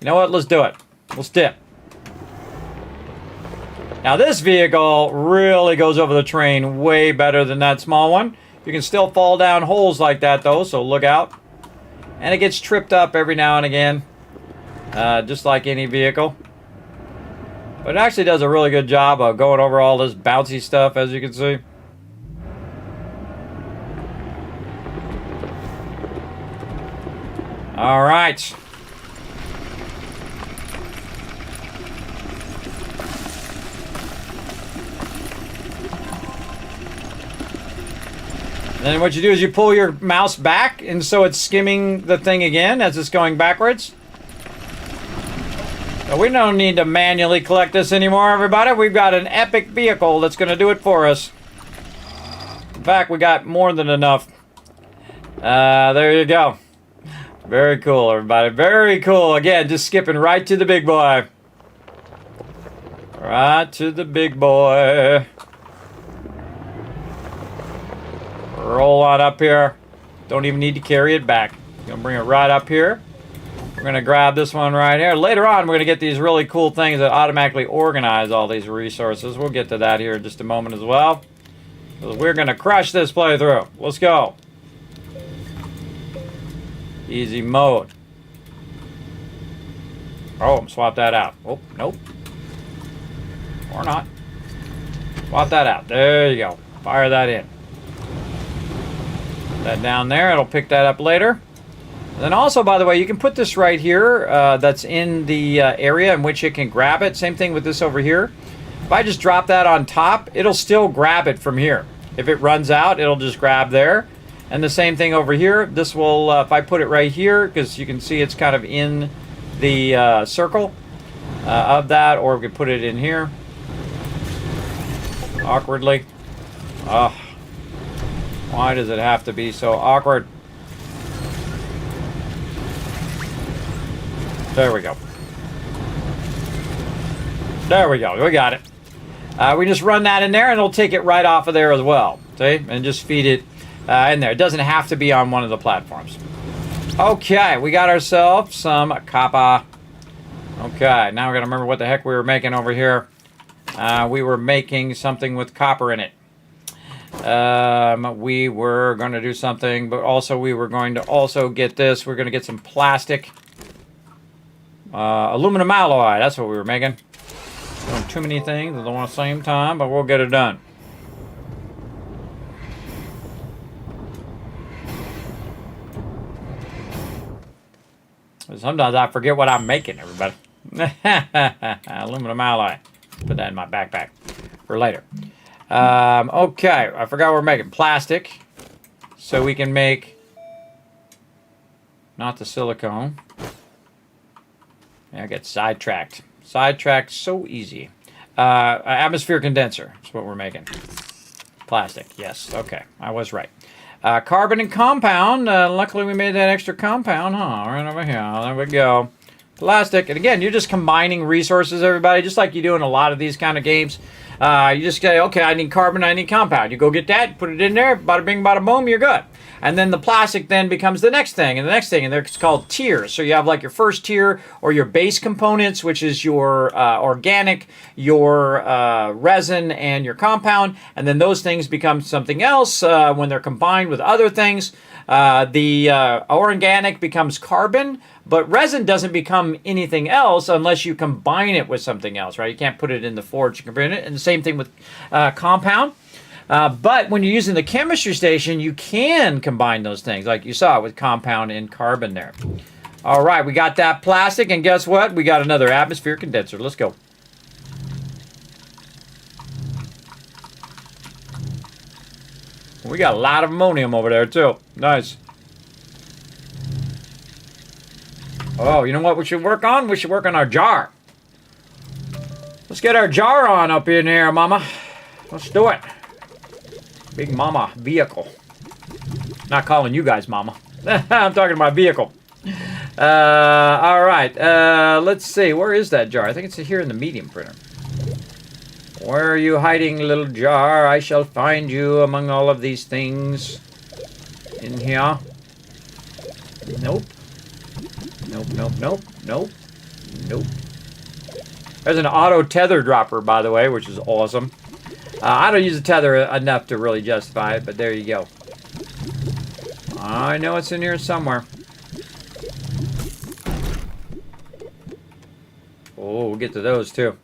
You know what? Let's do it. Let's dip. Now this vehicle really goes over the terrain way better than that small one. You can still fall down holes like that though, so look out. And it gets tripped up every now and again, just like any vehicle. But it actually does a really good job of going over all this bouncy stuff, as you can see. All right. Then what you do is you pull your mouse back, and so it's skimming the thing again as it's going backwards. So we don't need to manually collect this anymore, everybody. We've got an epic vehicle that's going to do it for us. In fact, we got more than enough. There you go. Very cool, everybody. Very cool. Again, just skipping right to the big boy. Right to the big boy. Roll on up here. Don't even need to carry it back. Gonna bring it right up here. We're gonna grab this one right here. Later on, we're gonna get these really cool things that automatically organize all these resources. We'll get to that here in just a moment as well. We're gonna crush this playthrough. Let's go. Easy mode. Oh, swap that out. Oh, nope. Or not. Swap that out. There you go. Fire that in. That down there, it'll pick that up later. And then also, by the way, you can put this right here that's in the area in which it can grab it. Same thing with this over here. If I just drop that on top, it'll still grab it from here. If it runs out, it'll just grab there. And the same thing over here. This will, if I put it right here, because you can see it's kind of in the circle of that, or we can put it in here awkwardly. Oh. Why does it have to be so awkward? There we go. There we go. We got it. We just run that in there, and it'll take it right off of there as well. See? And just feed it in there. It doesn't have to be on one of the platforms. Okay, we got ourselves some copper. Okay, now we're going to remember what the heck we were making over here. We were making something with copper in it. We were going to do something, but also we were going to also get this. We're going to get some plastic. Aluminum alloy. That's what we were making. Doing too many things at the same time, but we'll get it done. Sometimes I forget what I'm making, everybody. Aluminum alloy. Put that in my backpack for later. Okay, I forgot we're making plastic. So we can make, not the silicone. Yeah, I get sidetracked. Sidetracked so easy. Atmosphere condenser. That's what we're making. Plastic, yes. Okay, I was right. Carbon and compound. Luckily we made that extra compound, huh? Right over here. There we go. Plastic. And again, you're just combining resources, everybody, just like you do in a lot of these kind of games. You just say, okay, I need carbon, I need compound. You go get that, put it in there, bada bing, bada boom, you're good. And then the plastic then becomes the next thing, and the next thing, and it's called tiers. So you have like your first tier, or your base components, which is your organic, your resin, and your compound. And then those things become something else when they're combined with other things. The organic becomes carbon, but resin doesn't become anything else unless you combine it with something else, right? You can't put it in the forge, you can put it, and the same thing with compound. But when you're using the chemistry station, you can combine those things, like you saw with compound and carbon there. All right, we got that plastic, and guess what? We got another atmosphere condenser. Let's go. We got a lot of ammonium over there, too. Nice. Oh, you know what we should work on? We should work on our jar. Let's get our jar on up in here, mama. Let's do it. Big mama vehicle. Not calling you guys mama. I'm talking about vehicle. All right. Let's see. Where is that jar? I think it's here in the medium printer. Where are you hiding, little jar? I shall find you among all of these things. In here. Nope. Nope, nope, nope, nope, nope. There's an auto tether dropper, by the way, which is awesome. I don't use a tether enough to really justify it, but there you go. I know it's in here somewhere. Oh, we'll get to those too.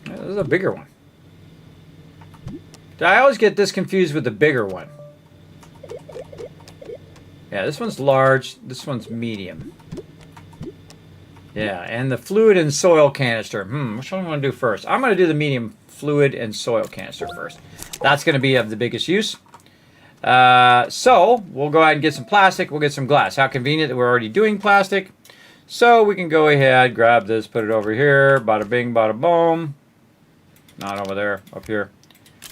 This is a bigger one. I always get this confused with the bigger one. Yeah, this one's large. This one's medium. Yeah, and the fluid and soil canister. Which one do I want to do first? I'm going to do the medium fluid and soil canister first. That's going to be of the biggest use. So, we'll go ahead and get some plastic. We'll get some glass. How convenient that we're already doing plastic. So, we can go ahead, grab this, put it over here. Bada bing, bada boom. Not over there, up here.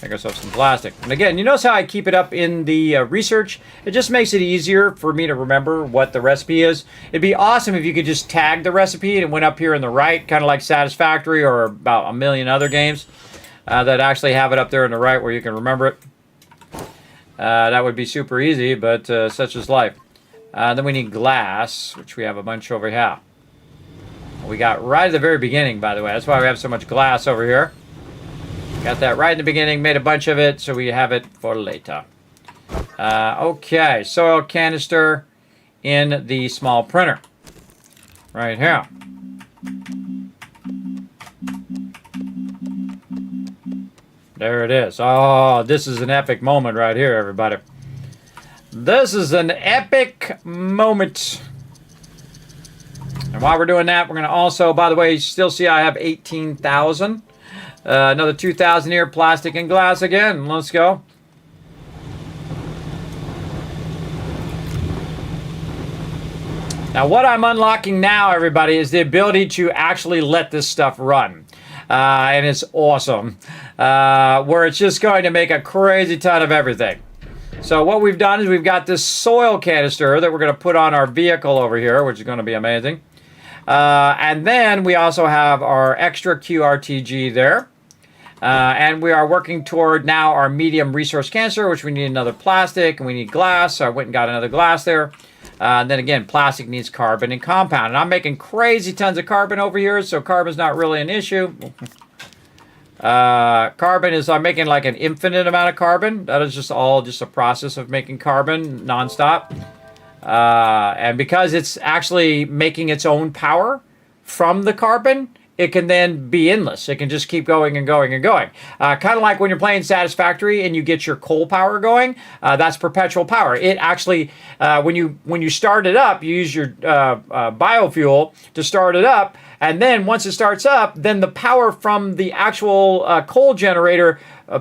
Make ourselves some plastic. And again, you notice how I keep it up in the research? It just makes it easier for me to remember what the recipe is. It'd be awesome if you could just tag the recipe and it went up here in the right, kind of like Satisfactory or about a million other games that actually have it up there in the right where you can remember it. That would be super easy, but such is life. Then we need glass, which we have a bunch over here. We got right at the very beginning, by the way. That's why we have so much glass over here. Got that right in the beginning, made a bunch of it, so we have it for later. Okay, soil canister in the small printer. Right here. There it is. Oh, this is an epic moment right here, everybody. This is an epic moment. And while we're doing that, we're going to also, by the way, you still see I have 18,000. Another 2,000 here, plastic and glass again. Let's go. Now, what I'm unlocking now, everybody, is the ability to actually let this stuff run. And it's awesome. Where it's just going to make a crazy ton of everything. So what we've done is we've got this soil canister that we're going to put on our vehicle over here, which is going to be amazing. And then we also have our extra QRTG there. And we are working toward now our medium resource canister, which we need another plastic and we need glass. So I went and got another glass there. And then again, plastic needs carbon and compound. And I'm making crazy tons of carbon over here, so carbon's not really an issue. Carbon is, I'm making like an infinite amount of carbon. That is just a process of making carbon nonstop. And because it's actually making its own power from the carbon, it can then be endless. It can just keep going and going and going. Kind of like when you're playing Satisfactory and you get your coal power going, that's perpetual power. It actually, when you start it up, you use your biofuel to start it up, and then once it starts up, then the power from the actual coal generator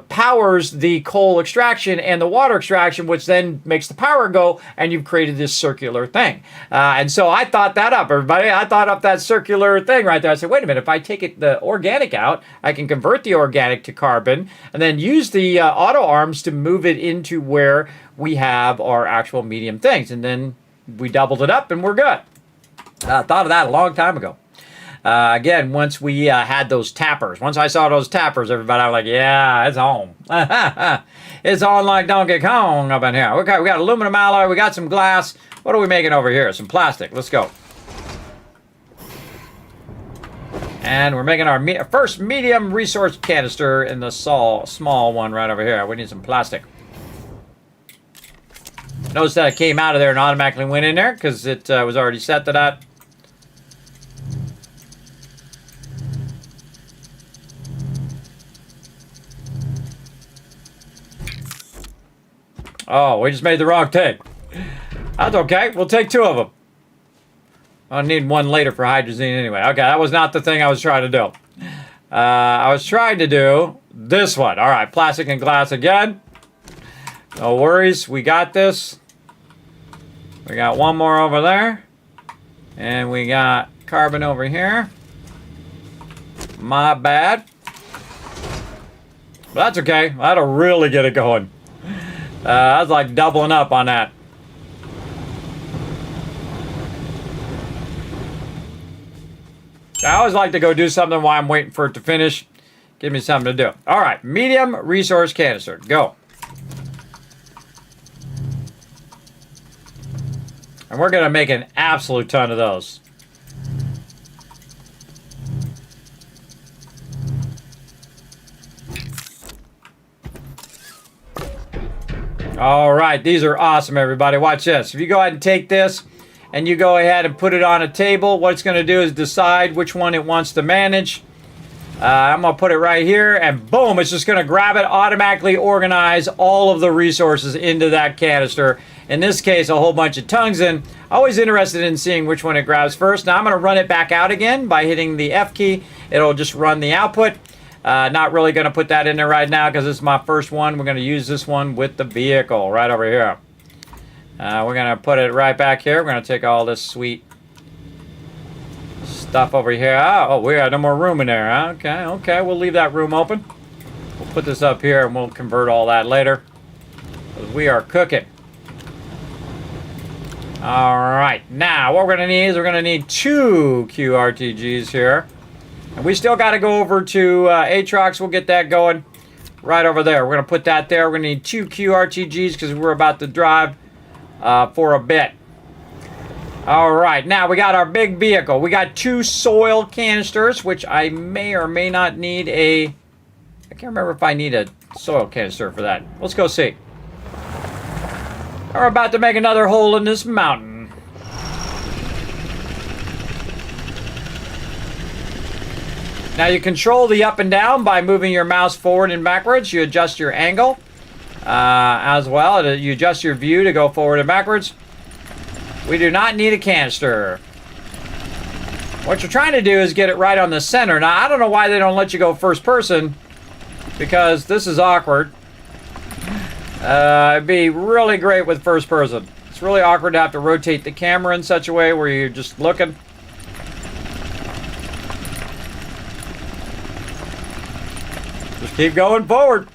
powers the coal extraction and the water extraction, which then makes the power go, and you've created this circular thing. And so I thought that up, everybody. I thought up that circular thing right there. I said, wait a minute, if I take the organic out, I can convert the organic to carbon and then use the auto arms to move it into where we have our actual medium things. And then we doubled it up and we're good. I thought of that a long time ago. Again, once we had those tappers. Once I saw those tappers, everybody, I was like, yeah, it's on. It's on like Donkey Kong up in here. Okay, we got aluminum alloy. We got some glass. What are we making over here? Some plastic. Let's go. And we're making our first medium resource canister in the small one right over here. We need some plastic. Notice that it came out of there and automatically went in there because it was already set to that. Oh, we just made the wrong take. That's okay. We'll take two of them. I'll need one later for hydrazine anyway. Okay, that was not the thing I was trying to do. I was trying to do this one. All right, plastic and glass again. No worries. We got this. We got one more over there. And we got carbon over here. My bad. But that's okay. That'll really get it going. That's like doubling up on that. I always like to go do something while I'm waiting for it to finish. Give me something to do. All right, medium resource canister. Go. And we're going to make an absolute ton of those. All right, these are awesome, everybody. Watch this. If you go ahead and take this and you go ahead and put it on a table, what it's going to do is decide which one it wants to manage. I'm going to put it right here, and boom, it's just going to grab it, automatically organize all of the resources into that canister. In this case, a whole bunch of tungsten. Always interested in seeing which one it grabs first. Now I'm going to run it back out again by hitting the F key. It'll just run the output. Not really going to put that in there right now because this is my first one. We're going to use this one with the vehicle right over here. We're going to put it right back here. We're going to take all this sweet stuff over here. Oh, we got no more room in there. Okay. We'll leave that room open. We'll put this up here and we'll convert all that later. We are cooking. All right. Now, what we're going to need is we're going to need 2 QRTGs here. And we still got to go over to Aatrox. We'll get that going right over there. We're going to put that there. We're going to need 2 QRTGs because we're about to drive for a bit. All right, now we got our big vehicle. We got 2 soil canisters, which I may or may not need a... I can't remember if I need a soil canister for that. Let's go see. We're about to make another hole in this mountain. Now you control the up and down by moving your mouse forward and backwards. You adjust your angle as well. You adjust your view to go forward and backwards. We do not need a canister. What you're trying to do is get it right on the center. Now, I don't know why they don't let you go first person, because this is awkward. It'd be really great with first person. It's really awkward to have to rotate the camera in such a way where you're just looking. Just keep going forward.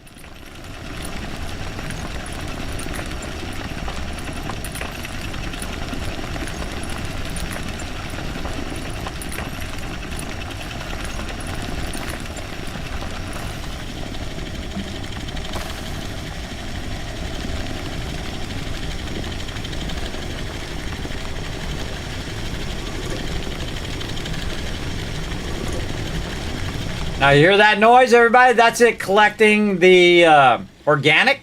Now you hear that noise, everybody? That's it collecting the organic.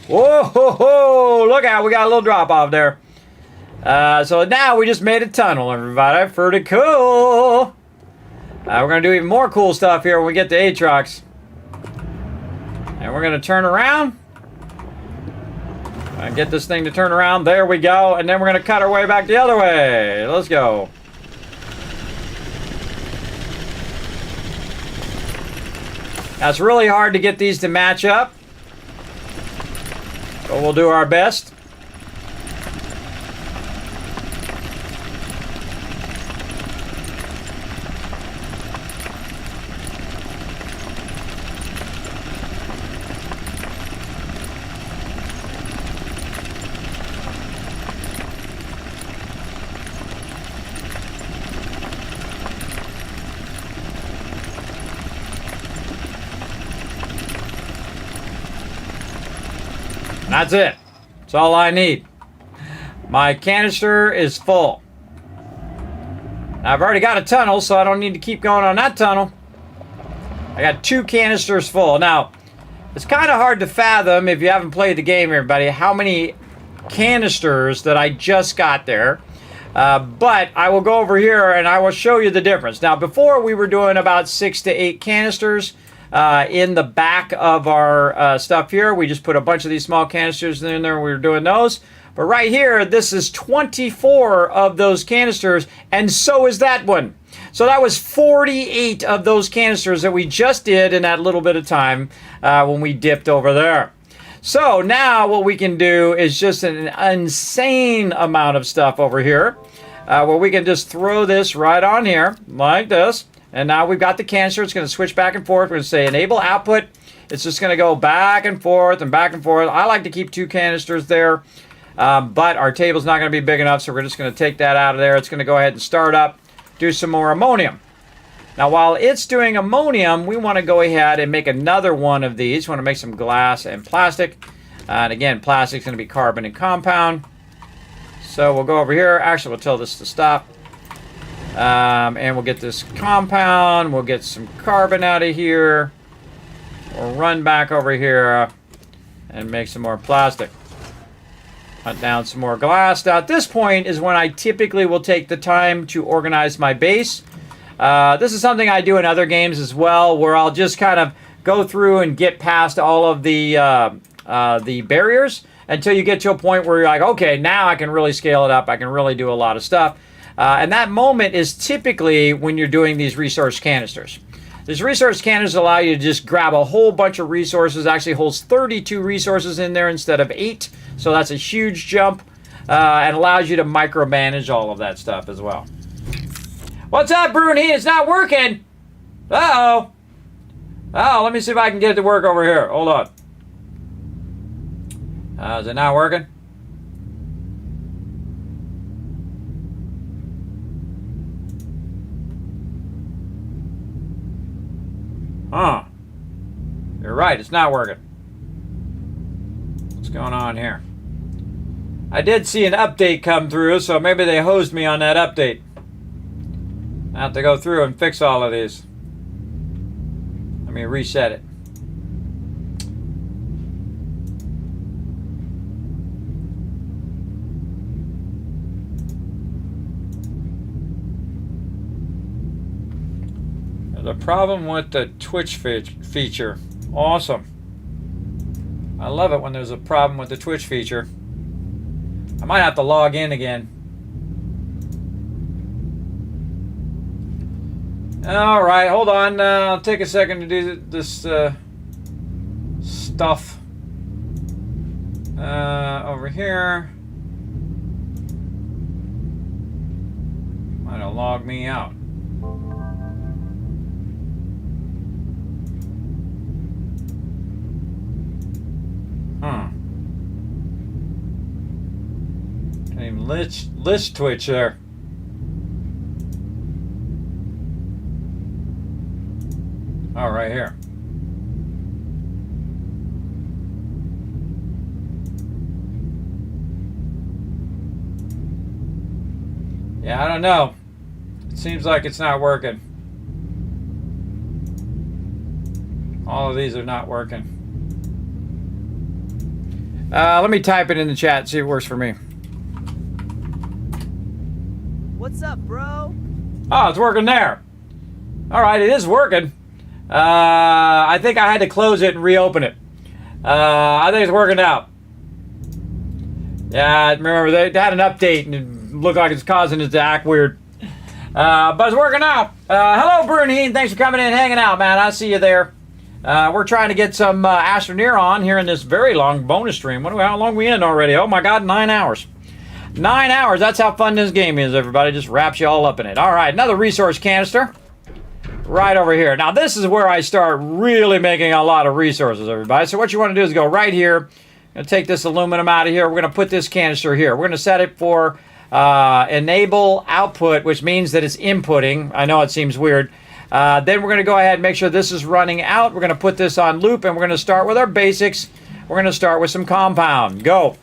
Whoa, ho, ho. Look out, we got a little drop off there. So now we just made a tunnel, everybody. Pretty cool. We're going to do even more cool stuff here when we get to Aatrox. And we're going to turn around. And get this thing to turn around. There we go. And then we're going to cut our way back the other way. Let's go. Now, it's really hard to get these to match up, but we'll do our best. That's it. That's all I need. My canister is full. Now, I've already got a tunnel, so I don't need to keep going on that tunnel. I got 2 canisters full. Now, it's kind of hard to fathom if you haven't played the game, everybody, how many canisters that I just got there. But I will go over here and I will show you the difference. Now, before we were doing about 6 to 8 canisters. In the back of our stuff here, we just put a bunch of these small canisters in there and we were doing those. But right here, this is 24 of those canisters, and so is that one. So that was 48 of those canisters that we just did in that little bit of time when we dipped over there. So now what we can do is just an insane amount of stuff over here where we can just throw this right on here like this. And now we've got the canister. It's going to switch back and forth. We're going to say enable output. It's just going to go back and forth and back and forth. I like to keep 2 canisters there, but our table's not going to be big enough, so we're just going to take that out of there. It's going to go ahead and start up, do some more ammonium. Now, while it's doing ammonium, we want to go ahead and make another one of these. We want to make some glass and plastic. And again, plastic's going to be carbon and compound. So we'll go over here. Actually, we'll tell this to stop. And we'll get this compound. We'll get some carbon out of here. We'll run back over here and make some more plastic. Hunt down some more glass. Now, at this point is when I typically will take the time to organize my base. This is something I do in other games as well, where I'll just kind of go through and get past all of the barriers until you get to a point where you're like, okay, now I can really scale it up. I can really do a lot of stuff. And that moment is typically when you're doing these resource canisters. These resource canisters allow you to just grab a whole bunch of resources. Actually holds 32 resources in there instead of 8. So that's a huge jump, and allows you to micromanage all of that stuff as well. What's up, Bruni? It's not working. Uh-oh. Oh, let me see if I can get it to work over here. Hold on. Is it not working? Huh. You're right, it's not working. What's going on here? I did see an update come through, so maybe they hosed me on that update. I have to go through and fix all of these. Let me reset it. There's a problem with the Twitch feature. Awesome. I love it when there's a problem with the Twitch feature. I might have to log in again. All right, hold on. I'll take a second to do this stuff over here. Might have logged me out. Huh. Can't even list Twitch there. Oh, right here. Yeah, I don't know. It seems like it's not working. All of these are not working. Let me type it in the chat and see if it works for me. What's up, bro? Oh, it's working there. All right, it is working. I think I had to close it and reopen it. I think it's working out. Yeah, I remember they had an update and it looked like it's causing it to act weird. But it's working out. Hello, Brunine. Thanks for coming in and hanging out, man. I see you there. We're trying to get some Astroneer on here in this very long bonus stream. Wonder how long we in already. Oh my God, 9 hours. 9 hours. That's how fun this game is, everybody. Just wraps you all up in it. All right, another resource canister. Right over here. Now, this is where I start really making a lot of resources, everybody. So what you want to do is go right here. I'm going to take this aluminum out of here. We're going to put this canister here. We're going to set it for enable output, which means that it's inputting. I know it seems weird. Then we're going to go ahead and make sure this is running out. We're going to put this on loop, and we're going to start with our basics. We're going to start with some compound. Go.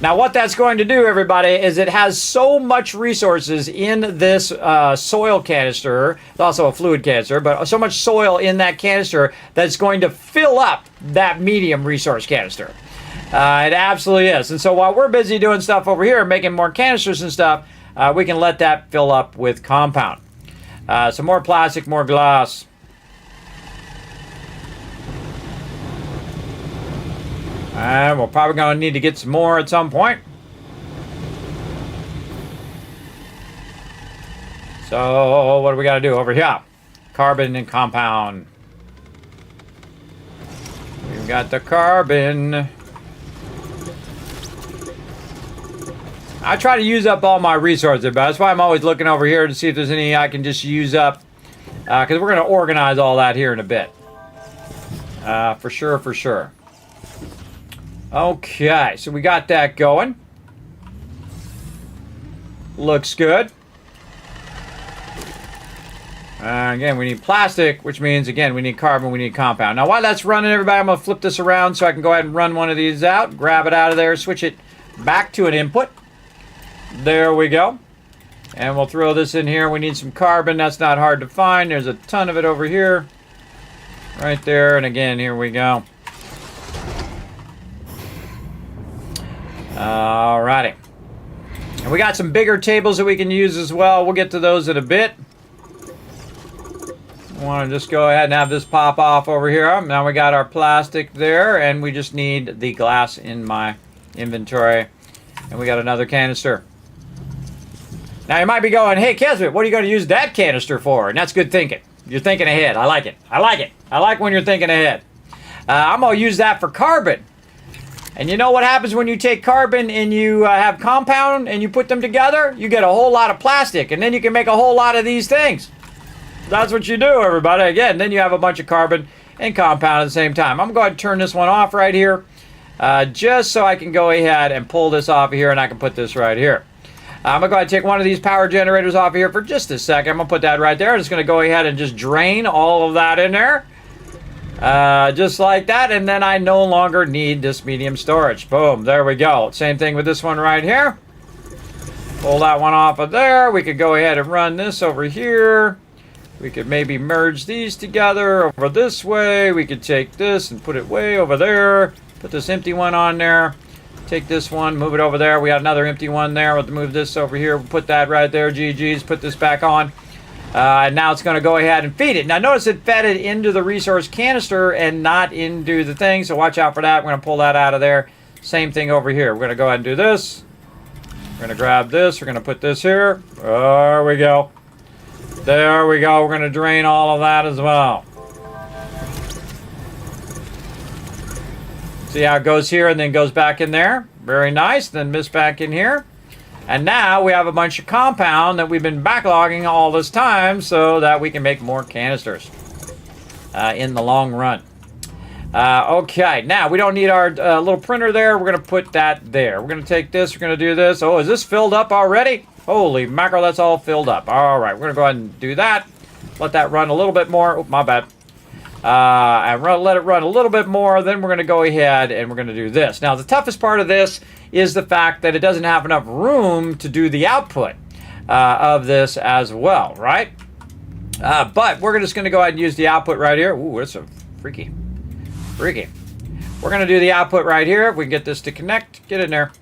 Now, what that's going to do, everybody, is it has so much resources in this soil canister. It's also a fluid canister, but so much soil in that canister that it's going to fill up that medium resource canister. It absolutely is. And so while we're busy doing stuff over here, making more canisters and stuff, we can let that fill up with compound. Some more plastic, more glass. And we're probably going to need to get some more at some point. So what do we got to do over here? Carbon and compound. We've got the carbon. I try to use up all my resources, but that's why I'm always looking over here to see if there's any I can just use up Because we're going to organize all that here in a bit. For sure, for sure. Okay, so we got that going. Looks good. Again, we need plastic, which means, again, we need carbon, we need compound. Now, while that's running, everybody, I'm going to flip this around so I can go ahead and run one of these out. Grab it out of there, switch it back to an input. There we go. And we'll throw this in here. We need some carbon. That's not hard to find. There's a ton of it over here. Right there. And again, here we go. Alrighty. And we got some bigger tables that we can use as well. We'll get to those in a bit. I want to just go ahead and have this pop off over here. Now we got our plastic there, and we just need the glass in my inventory. And we got another canister. Now you might be going, hey Kismet, what are you going to use that canister for? And that's good thinking. You're thinking ahead. I like it. I like it. I like when you're thinking ahead. I'm going to use that for carbon. And you know what happens when you take carbon and you have compound and you put them together? You get a whole lot of plastic, and then you can make a whole lot of these things. That's what you do, everybody. Again, then you have a bunch of carbon and compound at the same time. I'm going to go ahead and turn this one off right here. Just so I can go ahead and pull this off of here, and I can put this right here. I'm going to go ahead and take one of these power generators off of here for just a second. I'm going to put that right there. I'm just going to go ahead and just drain all of that in there. Just like that, and then I no longer need this medium storage. Boom, there we go. Same thing with this one right here. Pull that one off of there. We could go ahead and run this over here. We could maybe merge these together over this way. We could take this and put it way over there. Put this empty one on there. Take this one, move it over there. We got another empty one there. We'll move this over here. We'll put that right there. GG's. Put this back on. And now it's going to go ahead and feed it. Now notice it fed it into the resource canister and not into the thing. So watch out for that. We're going to pull that out of there. Same thing over here. We're going to go ahead and do this. We're going to grab this. We're going to put this here. There we go. There we go. We're going to drain all of that as well. See how it goes here and then goes back in there? Very nice. Then this back in here. And now we have a bunch of compound that we've been backlogging all this time so that we can make more canisters in the long run. Okay, now we don't need our little printer there. We're going to put that there. We're going to take this. We're going to do this. Oh, is this filled up already? Holy mackerel, that's all filled up. All right, we're going to go ahead and do that. Let that run a little bit more. Oh, my bad. And let it run a little bit more. Then we're going to go ahead and we're going to do this. Now, the toughest part of this is the fact that it doesn't have enough room to do the output of this as well, right? But we're just going to go ahead and use the output right here. Ooh, that's a freaky. We're going to do the output right here. If we can get this to connect, get in there.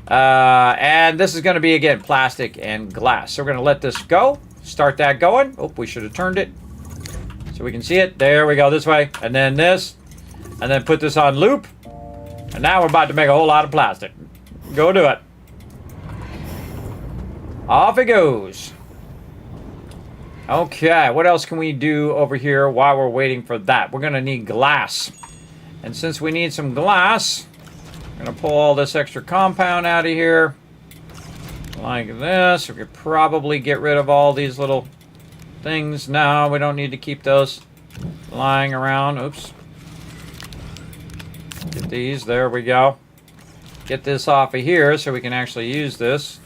And this is going to be, again, plastic and glass. So we're going to let this go. Start that going. Oh, we should have turned it so we can see it. There we go, this way. And then this. And then put this on loop. And now we're about to make a whole lot of plastic. Go do it. Off it goes. Okay, what else can we do over here while we're waiting for that? We're going to need glass. And since we need some glass, I'm going to pull all this extra compound out of here. Like this. We could probably get rid of all these little things. No, we don't need to keep those lying around. Oops. Get these. There we go. Get this off of here so we can actually use this.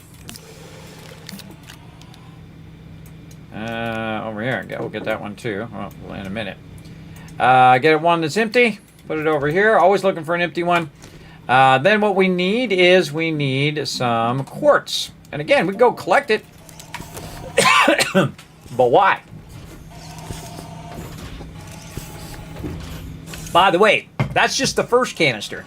Over here. We'll get that one too. Well, in a minute. Get one that's empty. Put it over here. Always looking for an empty one. Then what we need is we need some quartz. And again, we can go collect it. But why? By the way, that's just the first canister.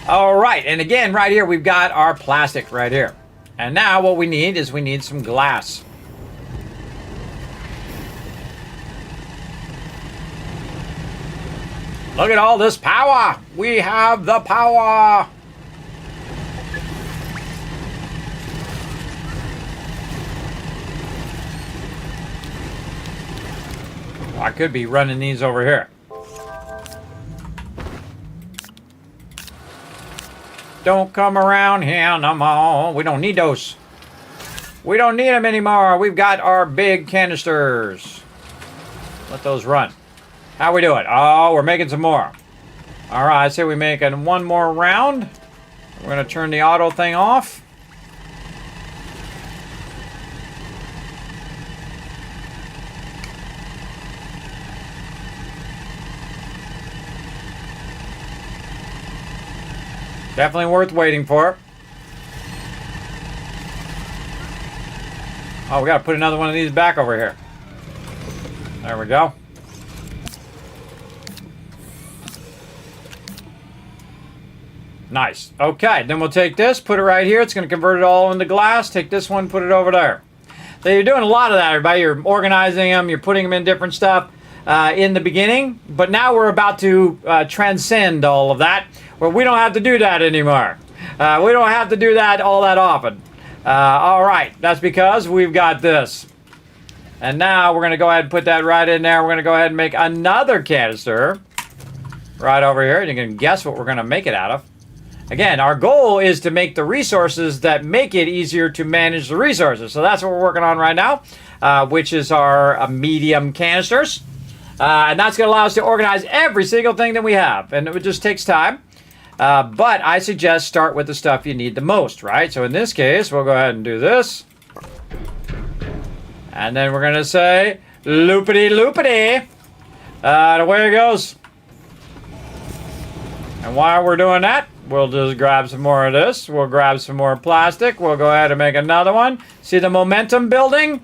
All right, and again, right here, we've got our plastic right here. And now what we need is we need some glass. Look at all this power. We have the power. I could be running these over here. Don't come around here no more. We don't need those. We don't need them anymore. We've got our big canisters. Let those run. How we doing? Oh, we're making some more. All right, I say we make one more round. We're going to turn the auto thing off. Definitely worth waiting for. Oh, we got to put another one of these back over here. There we go. Nice. Okay, then we'll take this, put it right here. It's going to convert it all into glass. Take this one, put it over there. So you're doing a lot of that, everybody. You're organizing them. You're putting them in different stuff in the beginning. But now we're about to transcend all of that, where we don't have to do that anymore. We don't have to do that all that often. All right, that's because we've got this. And now we're going to go ahead and put that right in there. We're going to go ahead and make another canister right over here. You can guess what we're going to make it out of. Again, our goal is to make the resources that make it easier to manage the resources. So that's what we're working on right now, which is our medium canisters. And that's going to allow us to organize every single thing that we have. And it just takes time. But I suggest start with the stuff you need the most, right? So in this case, we'll go ahead and do this. And then we're going to say, loopity-loopity. And away it goes. And while we're doing that, we'll just grab some more of this. We'll grab some more plastic. We'll go ahead and make another one. See the momentum building?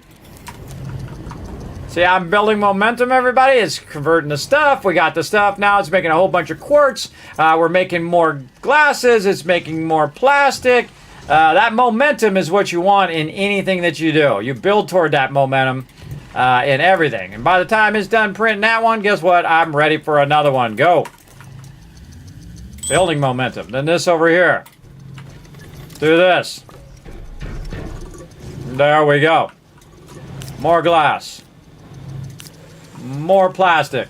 See, I'm building momentum, everybody. It's converting the stuff. We got the stuff now. It's making a whole bunch of quartz. We're making more glasses. It's making more plastic. That momentum is what you want in anything that you do. You build toward that momentum in everything. And by the time it's done printing that one, guess what? I'm ready for another one. Go. Building momentum. Then this over here. Do this. There we go. More glass. More plastic.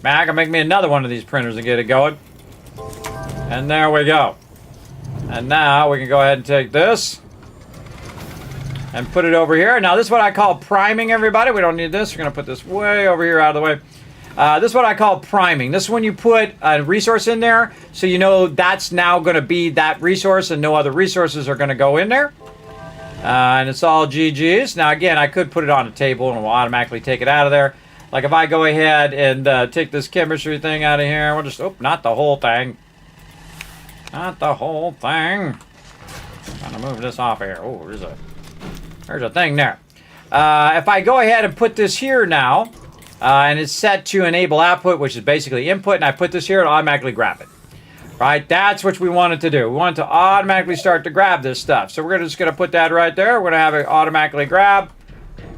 Man, I can make me another one of these printers and get it going. And there we go. And now we can go ahead and take this and put it over here. Now this is what I call priming, everybody. We don't need this. We're going to put this way over here out of the way. This is what I call priming. This is when you put a resource in there, so you know that's now going to be that resource and no other resources are going to go in there. And it's all GG's. Now, again, I could put it on a table and we'll automatically take it out of there. Like if I go ahead and take this chemistry thing out of here, we'll just, oh, not the whole thing. Not the whole thing. Trying to move this off here. Oh, there's a thing there. If I go ahead and put this here now, and it's set to enable output, which is basically input, and I put this here, it'll automatically grab it. Right? That's what we want it to do. We want it to automatically start to grab this stuff. So we're just going to put that right there. We're going to have it automatically grab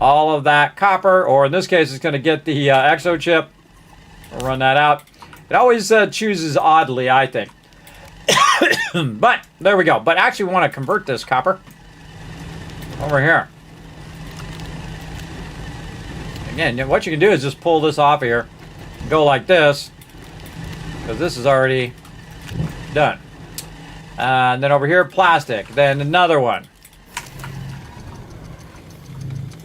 all of that copper, or in this case, it's going to get the exo chip. We'll run that out. It always chooses oddly, I think. But there we go. But actually, we want to convert this copper over here. Again, what you can do is just pull this off here, go like this, because this is already done. And then over here, plastic. Then another one.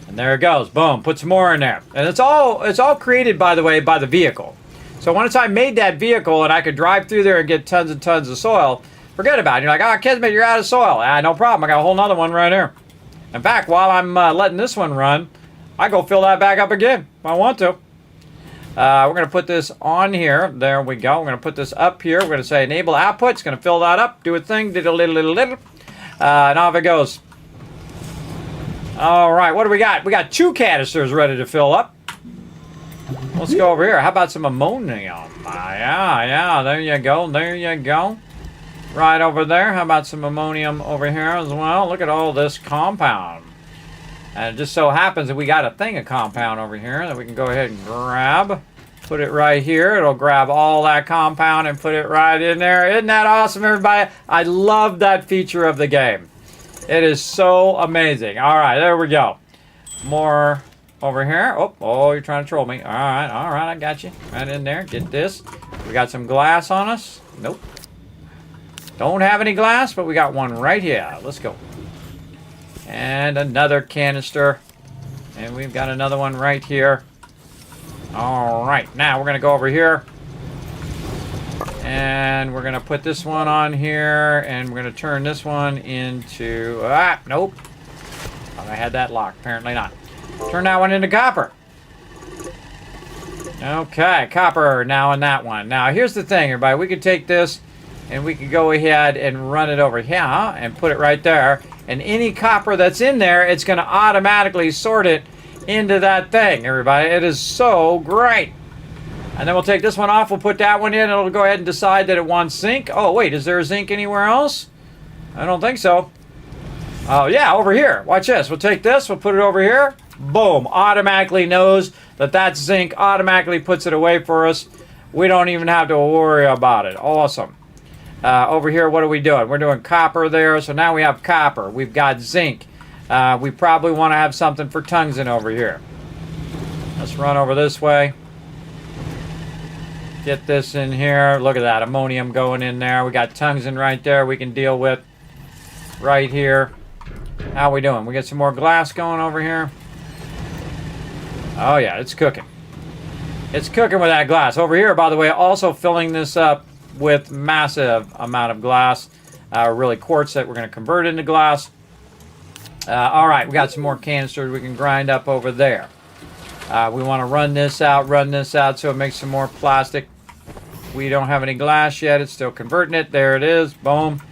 And there it goes. Boom. Put some more in there. And it's all created, by the way, by the vehicle. So once I made that vehicle and I could drive through there and get tons and tons of soil, forget about it. You're like, oh, Kismet, you're out of soil. Ah, no problem. I got a whole nother one right here. In fact, while I'm letting this one run, I go fill that back up again if I want to. We're going to put this on here. There we go. We're going to put this up here. We're going to say enable output. It's going to fill that up. Do a thing. Diddle, diddle, diddle, diddle. And off it goes. All right. What do we got? We got 2 canisters ready to fill up. Let's go over here. How about some ammonia? Yeah. There you go. There you go. Right over there. How about some ammonium over here as well? Look at all this compound. And it just so happens that we got a thing of compound over here that we can go ahead and grab. Put it right here. It'll grab all that compound and put it right in there. Isn't that awesome, everybody? I love that feature of the game. It is so amazing. All right, there we go. More over here. Oh, you're trying to troll me. All right, I got you. Right in there. Get this. We got some glass on us. Nope. Don't have any glass, but we got one right here. Let's go. And another canister. And we've got another one right here. All right, now we're going to go over here. And we're going to put this one on here. And we're going to turn this one into... nope. Oh, I had that locked. Apparently not. Turn that one into copper. Okay, copper now in that one. Now, here's the thing, everybody. We could take this and we could go ahead and run it over here and put it right there. And any copper that's in there, it's going to automatically sort it into that thing, everybody. It is so great. And then we'll take this one off. We'll put that one in. And it'll go ahead and decide that it wants zinc. Oh, wait. Is there zinc anywhere else? I don't think so. Oh, yeah, over here. Watch this. We'll take this. We'll put it over here. Boom. Automatically knows that that's zinc. Automatically puts it away for us. We don't even have to worry about it. Awesome. Over here, what are we doing? We're doing copper there. So now we have copper. We've got zinc. We probably want to have something for tungsten over here. Let's run over this way. Get this in here. Look at that. Ammonium going in there. We got tungsten right there we can deal with right here. How we doing? We got some more glass going over here. Oh, yeah. It's cooking. It's cooking with that glass. Over here, by the way, also filling this up with massive amount of glass. Really quartz that we're going to convert into glass. All right. We got some more canisters we can grind up over there. We want to run this out so it makes some more plastic. We don't have any glass yet. It's still converting it. There it is. Boom.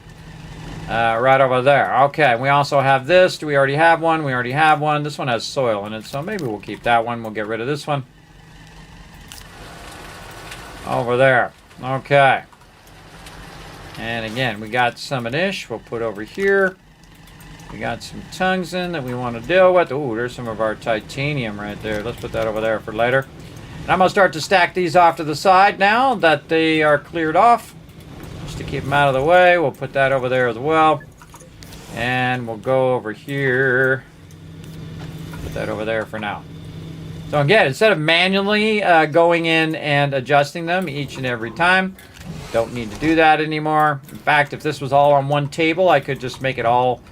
Right over there. Okay, we also have this. Do we already have one? We already have one. This one has soil in it, so maybe we'll keep that one. We'll get rid of this one. Over there. Okay. And again, we got some of this. We'll put over here. We got some tungsten that we want to deal with. Ooh, there's some of our titanium right there. Let's put that over there for later. And I'm going to start to stack these off to the side now that they are cleared off. Just to keep them out of the way. We'll put that over there as well. And we'll go over here. Put that over there for now. So again, instead of manually going in and adjusting them each and every time, don't need to do that anymore. In fact, if this was all on one table, I could just make it all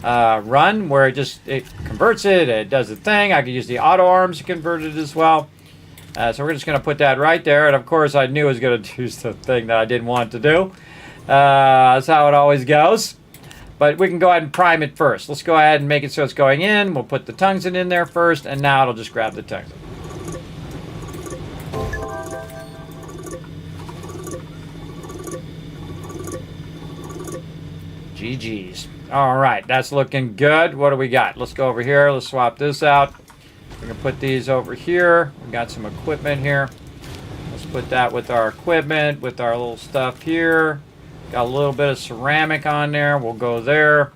run where it converts it. It does the thing. I could use the auto arms to convert it as well. So we're just going to put that right there. And of course, I knew it was going to do the thing that I didn't want to do. That's how it always goes. But we can go ahead and prime it first. Let's go ahead and make it so it's going in. We'll put the tungsten in there first. And now it'll just grab the tungsten. GG's. All right, that's looking good. What do we got? Let's go over here. Let's swap this out. We can put these over here. We got some equipment here. Let's put that with our equipment, with our little stuff here. Got a little bit of ceramic on there. We'll go there.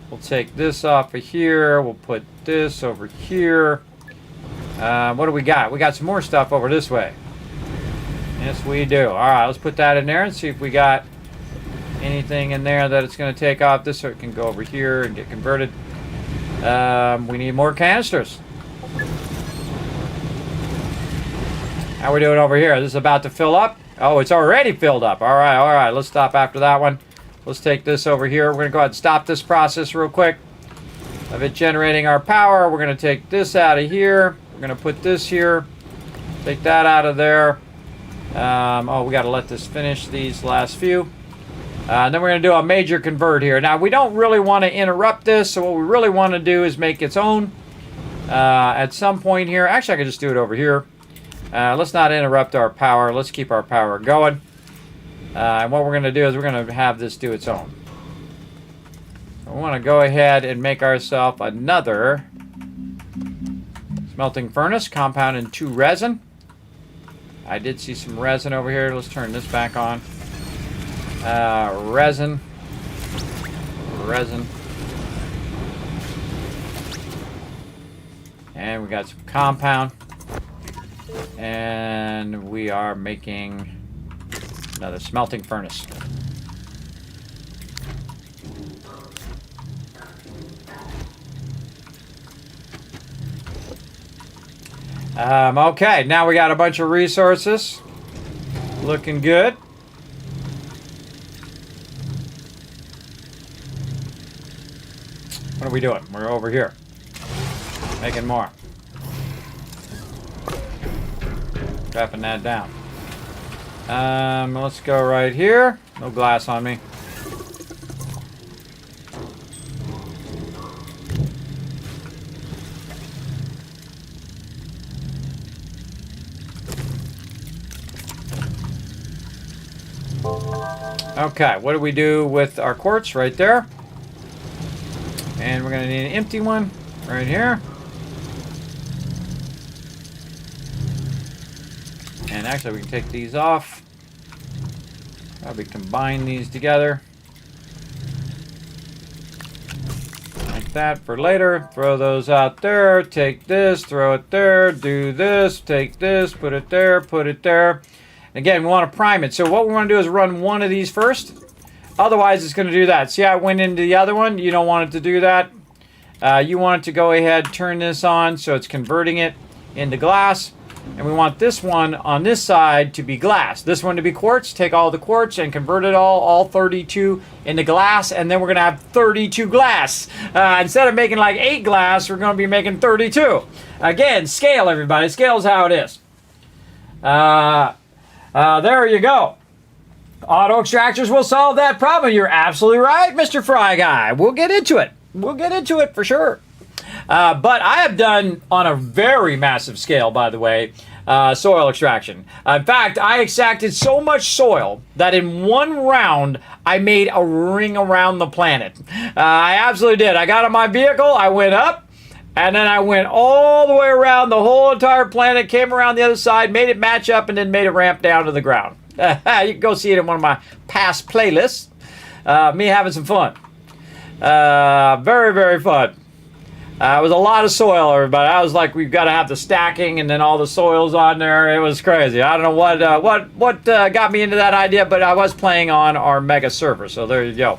We'll take this off of here. We'll put this over here. What do we got? We got some more stuff over this way. Yes, we do. All right, let's put that in there and see if we got anything in there that it's going to take off this so it can go over here and get converted. We need more canisters. How are we doing over here? This is about to fill up. Oh, it's already filled up. All right. Let's stop after that one. Let's take this over here. We're going to go ahead and stop this process real quick of it generating our power. We're going to take this out of here. We're going to put this here. Take that out of there. Oh, we got to let this finish these last few. And then we're going to do a major convert here. Now, we don't really want to interrupt this, so what we really want to do is make its own at some point here. Actually, I could just do it over here. Let's not interrupt our power. Let's keep our power going. And what we're going to do is we're going to have this do its own. So we want to go ahead and make ourselves another smelting furnace, compound in 2 resin. I did see some resin over here. Let's turn this back on. Resin. And we got some compound. And we are making another smelting furnace. Okay, now we got a bunch of resources. Looking good. What are we doing? We're over here. Making more. Dropping that down. Let's go right here. No glass on me. Okay, what do we do with our quartz right there? And we're going to need an empty one right here. And actually, we can take these off. Probably combine these together. Like that for later. Throw those out there. Take this, throw it there. Do this, take this, put it there, put it there. Again, we want to prime it. So what we want to do is run one of these first. Otherwise, it's going to do that. See how it went into the other one? You don't want it to do that. You want it to go ahead, turn this on so it's converting it into glass. And we want this one on this side to be glass. This one to be quartz. Take all the quartz and convert it all 32 into glass. And then we're going to have 32 glass. Instead of making like 8 glass, we're going to be making 32. Again, scale, everybody. Scale is how it is. There you go. Auto extractors will solve that problem. You're absolutely right, Mr. Fry Guy. We'll get into it. We'll get into it for sure. But I have done on a very massive scale, by the way, soil extraction. In fact, I extracted so much soil that in one round, I made a ring around the planet. I absolutely did. I got on my vehicle, I went up, and then I went all the way around the whole entire planet, came around the other side, made it match up, and then made it ramp down to the ground. You can go see it in one of my past playlists. Me having some fun. Very, very fun. It was a lot of soil, everybody. I was like, we've got to have the stacking and then all the soils on there. It was crazy. I don't know what got me into that idea, but I was playing on our mega server, so there you go.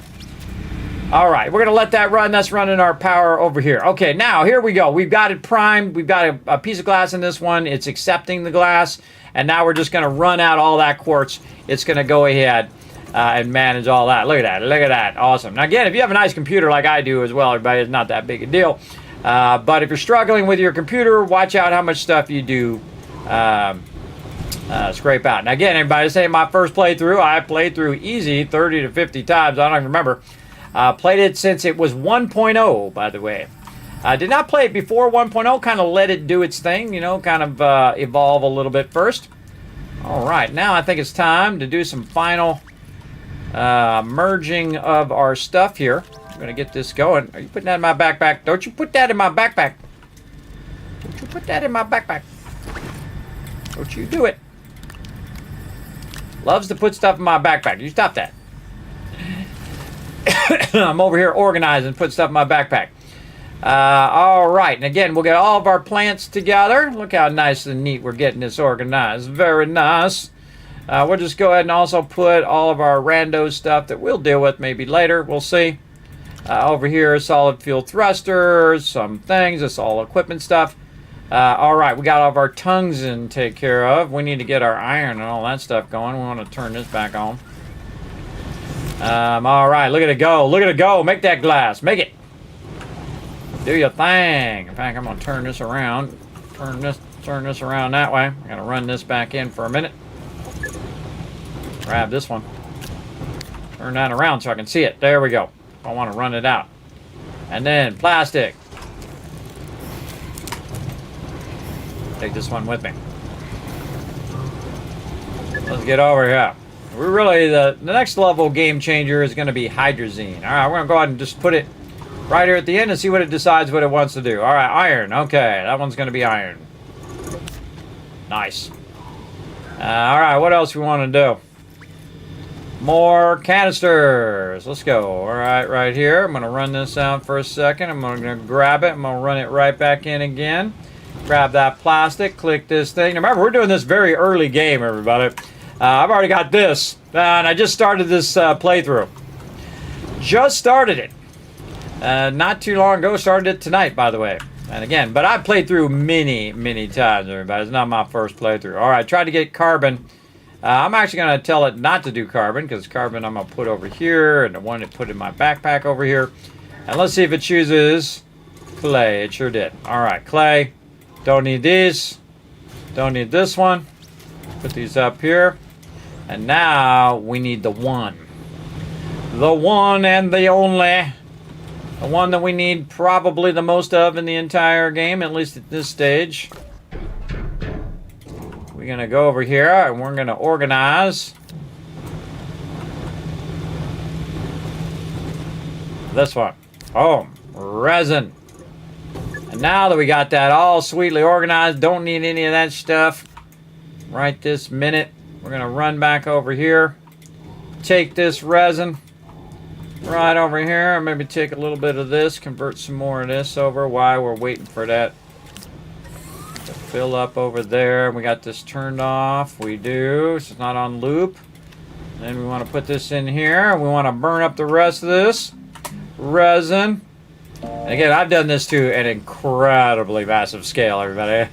All right, we're going to let that run. That's running our power over here. Okay, now here we go. We've got it primed. We've got a piece of glass in this one. It's accepting the glass, and now we're just going to run out all that quartz. It's going to go ahead and manage all that. Look at that. Look at that. Awesome. Now, again, if you have a nice computer like I do as well, everybody, it's not that big a deal. But if you're struggling with your computer, watch out how much stuff you do scrape out. Now, again, everybody, say my first playthrough, I played through easy 30 to 50 times. I don't even remember. Played it since it was 1.0, by the way. I did not play it before 1.0, kind of let it do its thing, you know, kind of evolve a little bit first. All right, now I think it's time to do some final merging of our stuff here. I'm going to get this going. Are you putting that in my backpack? Don't you put that in my backpack. Don't you put that in my backpack. Don't you do it. Loves to put stuff in my backpack. You stop that. I'm over here organizing, put stuff in my backpack. All right, and again, we'll get all of our plants together. Look how nice and neat we're getting this organized. Very nice. We'll just go ahead and also put all of our rando stuff that we'll deal with maybe later. We'll see. Over here, solid fuel thrusters, some things. It's all equipment stuff. All right, we got all of our tungsten to take care of. We need to get our iron and all that stuff going. We want to turn this back on. All right, look at it go. Look at it go. Make that glass. Make it. Do your thing. In fact, I'm going to turn this around. Turn this around that way. I'm going to run this back in for a minute. Grab this one. Turn that around so I can see it. There we go. I want to run it out. And then plastic. Take this one with me. Let's get over here. We're really, the next level game changer is going to be hydrazine. All right, we're going to go ahead and just put it right here at the end and see what it decides what it wants to do. All right, iron. Okay, that one's going to be iron. Nice. All right, what else we want to do? More canisters. Let's go. All right, right here. I'm going to run this out for a second. I'm going to grab it. I'm going to run it right back in again. Grab that plastic. Click this thing. Remember, we're doing this very early game, everybody. I've already got this. And I just started this playthrough. Just started it. Not too long ago. Started it tonight, by the way. And again, but I've played through many, many times, everybody. It's not my first playthrough. All right, try to get carbon. I'm actually going to tell it not to do carbon, because carbon I'm going to put over here, and the one to put in my backpack over here. And let's see if it chooses clay. It sure did. All right, clay. Don't need these. Don't need this one. Put these up here. And now we need the one. The one and the only. The one that we need probably the most of in the entire game, at least at this stage. We're going to go over here and we're going to organize this one. Oh, resin. And now that we got that all sweetly organized, don't need any of that stuff right this minute. We're going to run back over here. Take this resin right over here. Maybe take a little bit of this, convert some more of this over while we're waiting for that to fill up over there. We got this turned off. We do. So it's not on loop. Then we want to put this in here. We want to burn up the rest of this resin. And again, I've done this to an incredibly massive scale, everybody.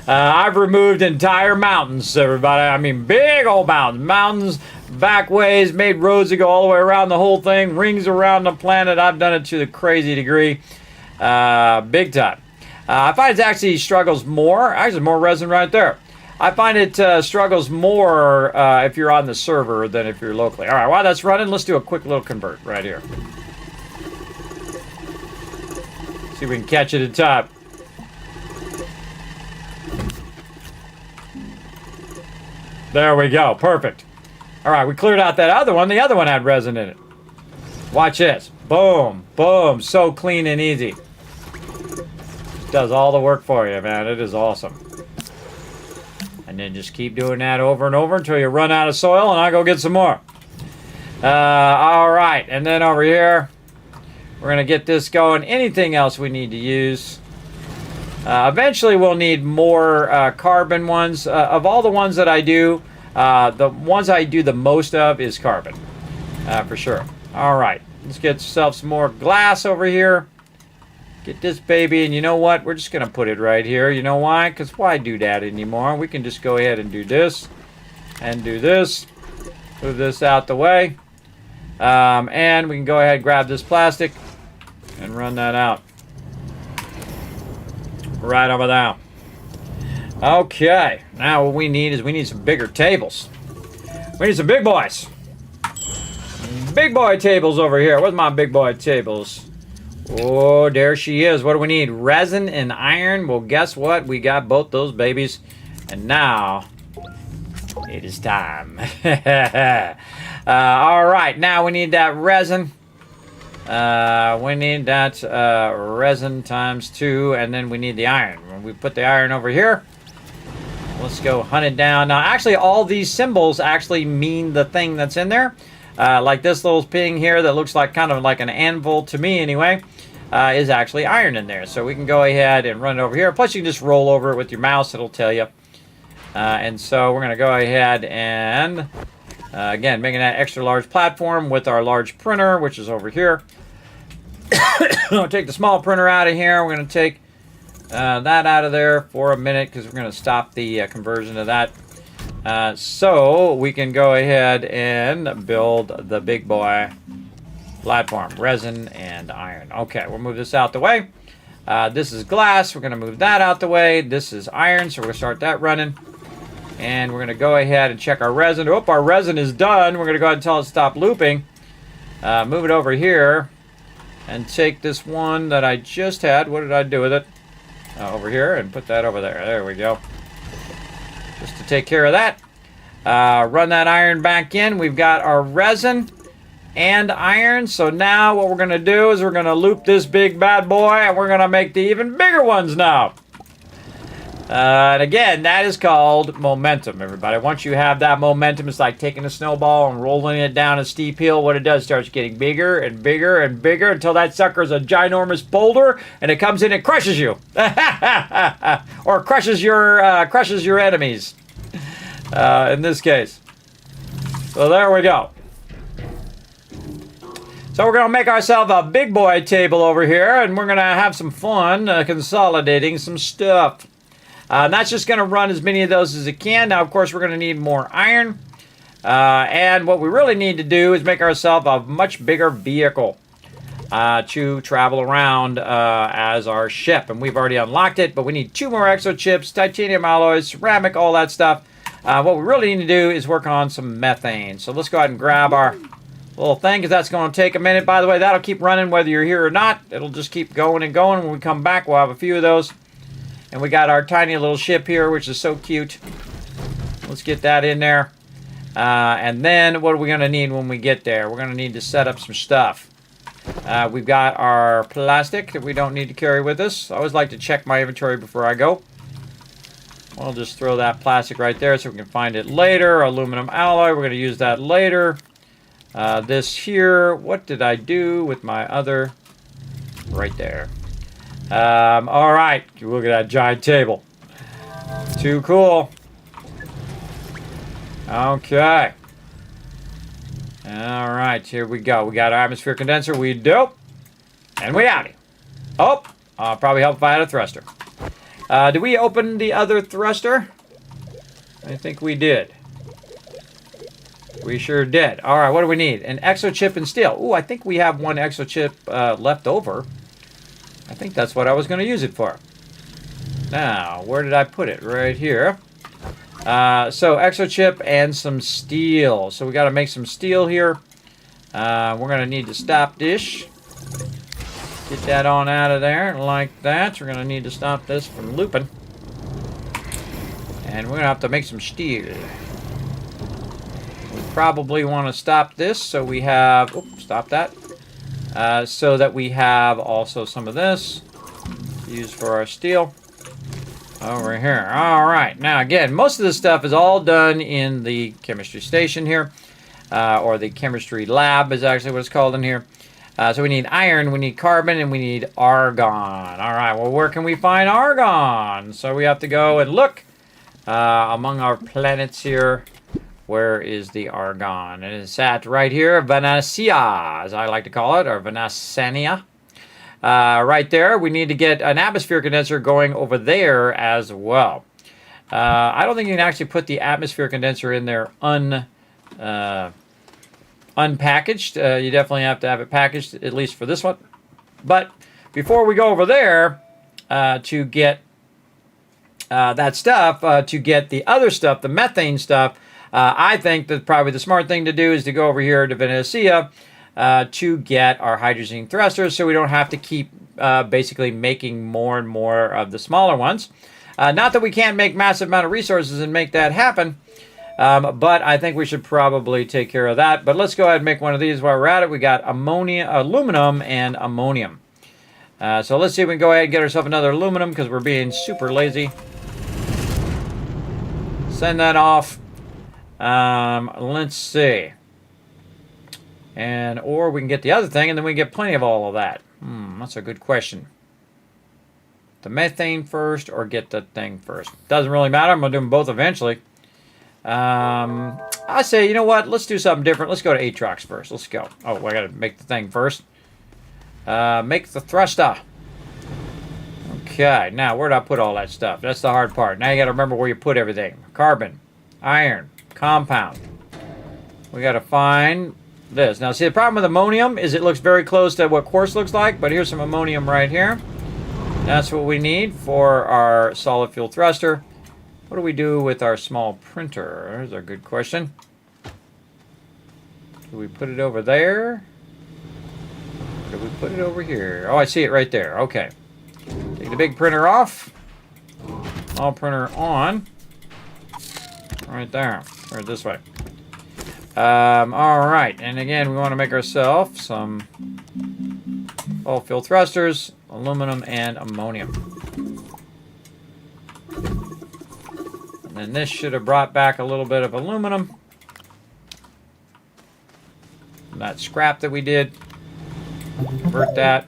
I've removed entire mountains, everybody. I mean, big old mountains. Mountains, backways, made roads that go all the way around the whole thing, rings around the planet. I've done it to the crazy degree. Big time. I find it actually struggles more. Actually, more resin right there. I find it struggles more if you're on the server than if you're locally. All right, while that's running, let's do a quick little convert right here. See if we can catch it at the top. There we go. Perfect. All right, we cleared out that other one. The other one had resin in it. Watch this. Boom. Boom. So clean and easy. Does all the work for you, man. It is awesome. And then just keep doing that over and over until you run out of soil, and I'll go get some more. All right. And then over here, we're going to get this going. Anything else we need to use? Eventually, we'll need more carbon ones. Of all the ones that I do, the ones I do the most of is carbon. For sure. All right. Let's get ourselves some more glass over here. Get this baby, and you know what? We're just going to put it right here. You know why? Because why do that anymore? We can just go ahead and do this. And do this. Move this out the way. And we can go ahead and grab this plastic and run that out. Right over there. Okay. Now what we need is we need some bigger tables. We need some big boys. Big boy tables over here. Where's my big boy tables? Oh, there she is. What do we need? Resin and iron. Well, guess what? We got both those babies. And now it is time. All right. Now we need that resin. We need that resin times 2, and then we need the iron. When we put the iron over here, let's go hunt it down. Now, actually, all these symbols actually mean the thing that's in there. Like this little ping here that looks like kind of like an anvil to me anyway, is actually iron in there. So we can go ahead and run it over here. Plus, you can just roll over it with your mouse. It'll tell you. And so we're going to go ahead and, again, making that extra large platform with our large printer, which is over here. We'll take the small printer out of here. We're going to take that out of there for a minute because we're going to stop the conversion of that. So we can go ahead and build the big boy platform, resin and iron. Okay, we'll move this out the way. This is glass. We're going to move that out the way. This is iron, so we're going to start that running. And we're going to go ahead and check our resin. Oh, our resin is done. We're going to go ahead and tell it to stop looping. Move it over here. And take this one that I just had. What did I do with it? Over here, and put that over there. There we go. Just to take care of that. Run that iron back in. We've got our resin and iron. So now what we're going to do is we're going to loop this big bad boy, and we're going to make the even bigger ones now. And again, that is called momentum, everybody. Once you have that momentum, it's like taking a snowball and rolling it down a steep hill. What it does, starts getting bigger and bigger and bigger until that sucker's a ginormous boulder, and it comes in and crushes you. Or crushes your enemies, in this case. So there we go. So we're going to make ourselves a big boy table over here, and we're going to have some fun consolidating some stuff. And that's just going to run as many of those as it can. Now, of course, we're going to need more iron. And what we really need to do is make ourselves a much bigger vehicle. to travel around as our ship. And we've already unlocked it, but we need 2 more exochips, titanium alloys, ceramic, all that stuff. What we really need to do is work on some methane. So let's go ahead and grab our little thing, because that's going to take a minute. By the way, that'll keep running whether you're here or not. It'll just keep going and going. When we come back, we'll have a few of those. And we got our tiny little ship here, which is so cute. Let's get that in there. And then what are we going to need when we get there? We're going to need to set up some stuff. We've got our plastic that we don't need to carry with us. I always like to check my inventory before I go. We'll just throw that plastic right there so we can find it later. Aluminum alloy, we're going to use that later. This here, what did I do with my other? Right there. All right, look at that giant table. Too cool. Okay. All right, here we go. We got our atmosphere condenser. We do. And we out. Oh, probably help if I had a thruster. Did we open the other thruster? I think we did. We sure did. All right, what do we need? An exochip and steel. Ooh, I think we have 1 exochip left over. I think that's what I was going to use it for. Now, where did I put it? Right here. So, exochip and some steel. So, we got to make some steel here. We're going to need to stop dish. Get that on out of there like that. We're going to need to stop this from looping. And we're going to have to make some steel. We probably want to stop this so we have... Oops, stop that. So that we have also some of this used for our steel. Over here. All right. Now, again, most of this stuff is all done in the chemistry station here. Or the chemistry lab is actually what it's called in here. So we need iron, we need carbon, and we need argon. All right, well, where can we find argon? So we have to go and look among our planets here. Where is the argon? It is at right here, Venacia, as I like to call it, or Venasania. Right there, we need to get an atmosphere condenser going over there as well. I don't think you can actually put the atmosphere condenser in there unpackaged. You definitely have to have it packaged, at least for this one. But before we go over there to get that stuff, to get the other stuff, the methane stuff, I think that probably the smart thing to do is to go over here to Venecia to get our hydrazine thrusters so we don't have to keep basically making more and more of the smaller ones. Not that we can't make massive amount of resources and make that happen, but I think we should probably take care of that. But let's go ahead and make one of these while we're at it. We got ammonia, aluminum, and ammonium. So let's see if we can go ahead and get ourselves another aluminum because we're being super lazy. Send that off. Let's see. Or we can get the other thing and then we get plenty of all of that. That's a good question. The methane first or get the thing first? Doesn't really matter. I'm going to do them both eventually. I say, you know what? Let's do something different. Let's go to Atrox first. Let's go. Oh, I got to make the thing first. Make the thruster. Okay, now where did I put all that stuff? That's the hard part. Now you got to remember where you put everything. Carbon, iron, compound. We got to find this. Now, see, the problem with ammonium is it looks very close to what quartz looks like, but here's some ammonium right here. That's what we need for our solid fuel thruster. What do we do with our small printer? There's a good question. Do we put it over there? Or do we put it over here? Oh, I see it right there. Okay. Take the big printer off. Small printer on. Right there. Or this way. All right. And again, we want to make ourselves some solid fuel thrusters, aluminum, and ammonium. And this should have brought back a little bit of aluminum. That scrap that we did. Convert that.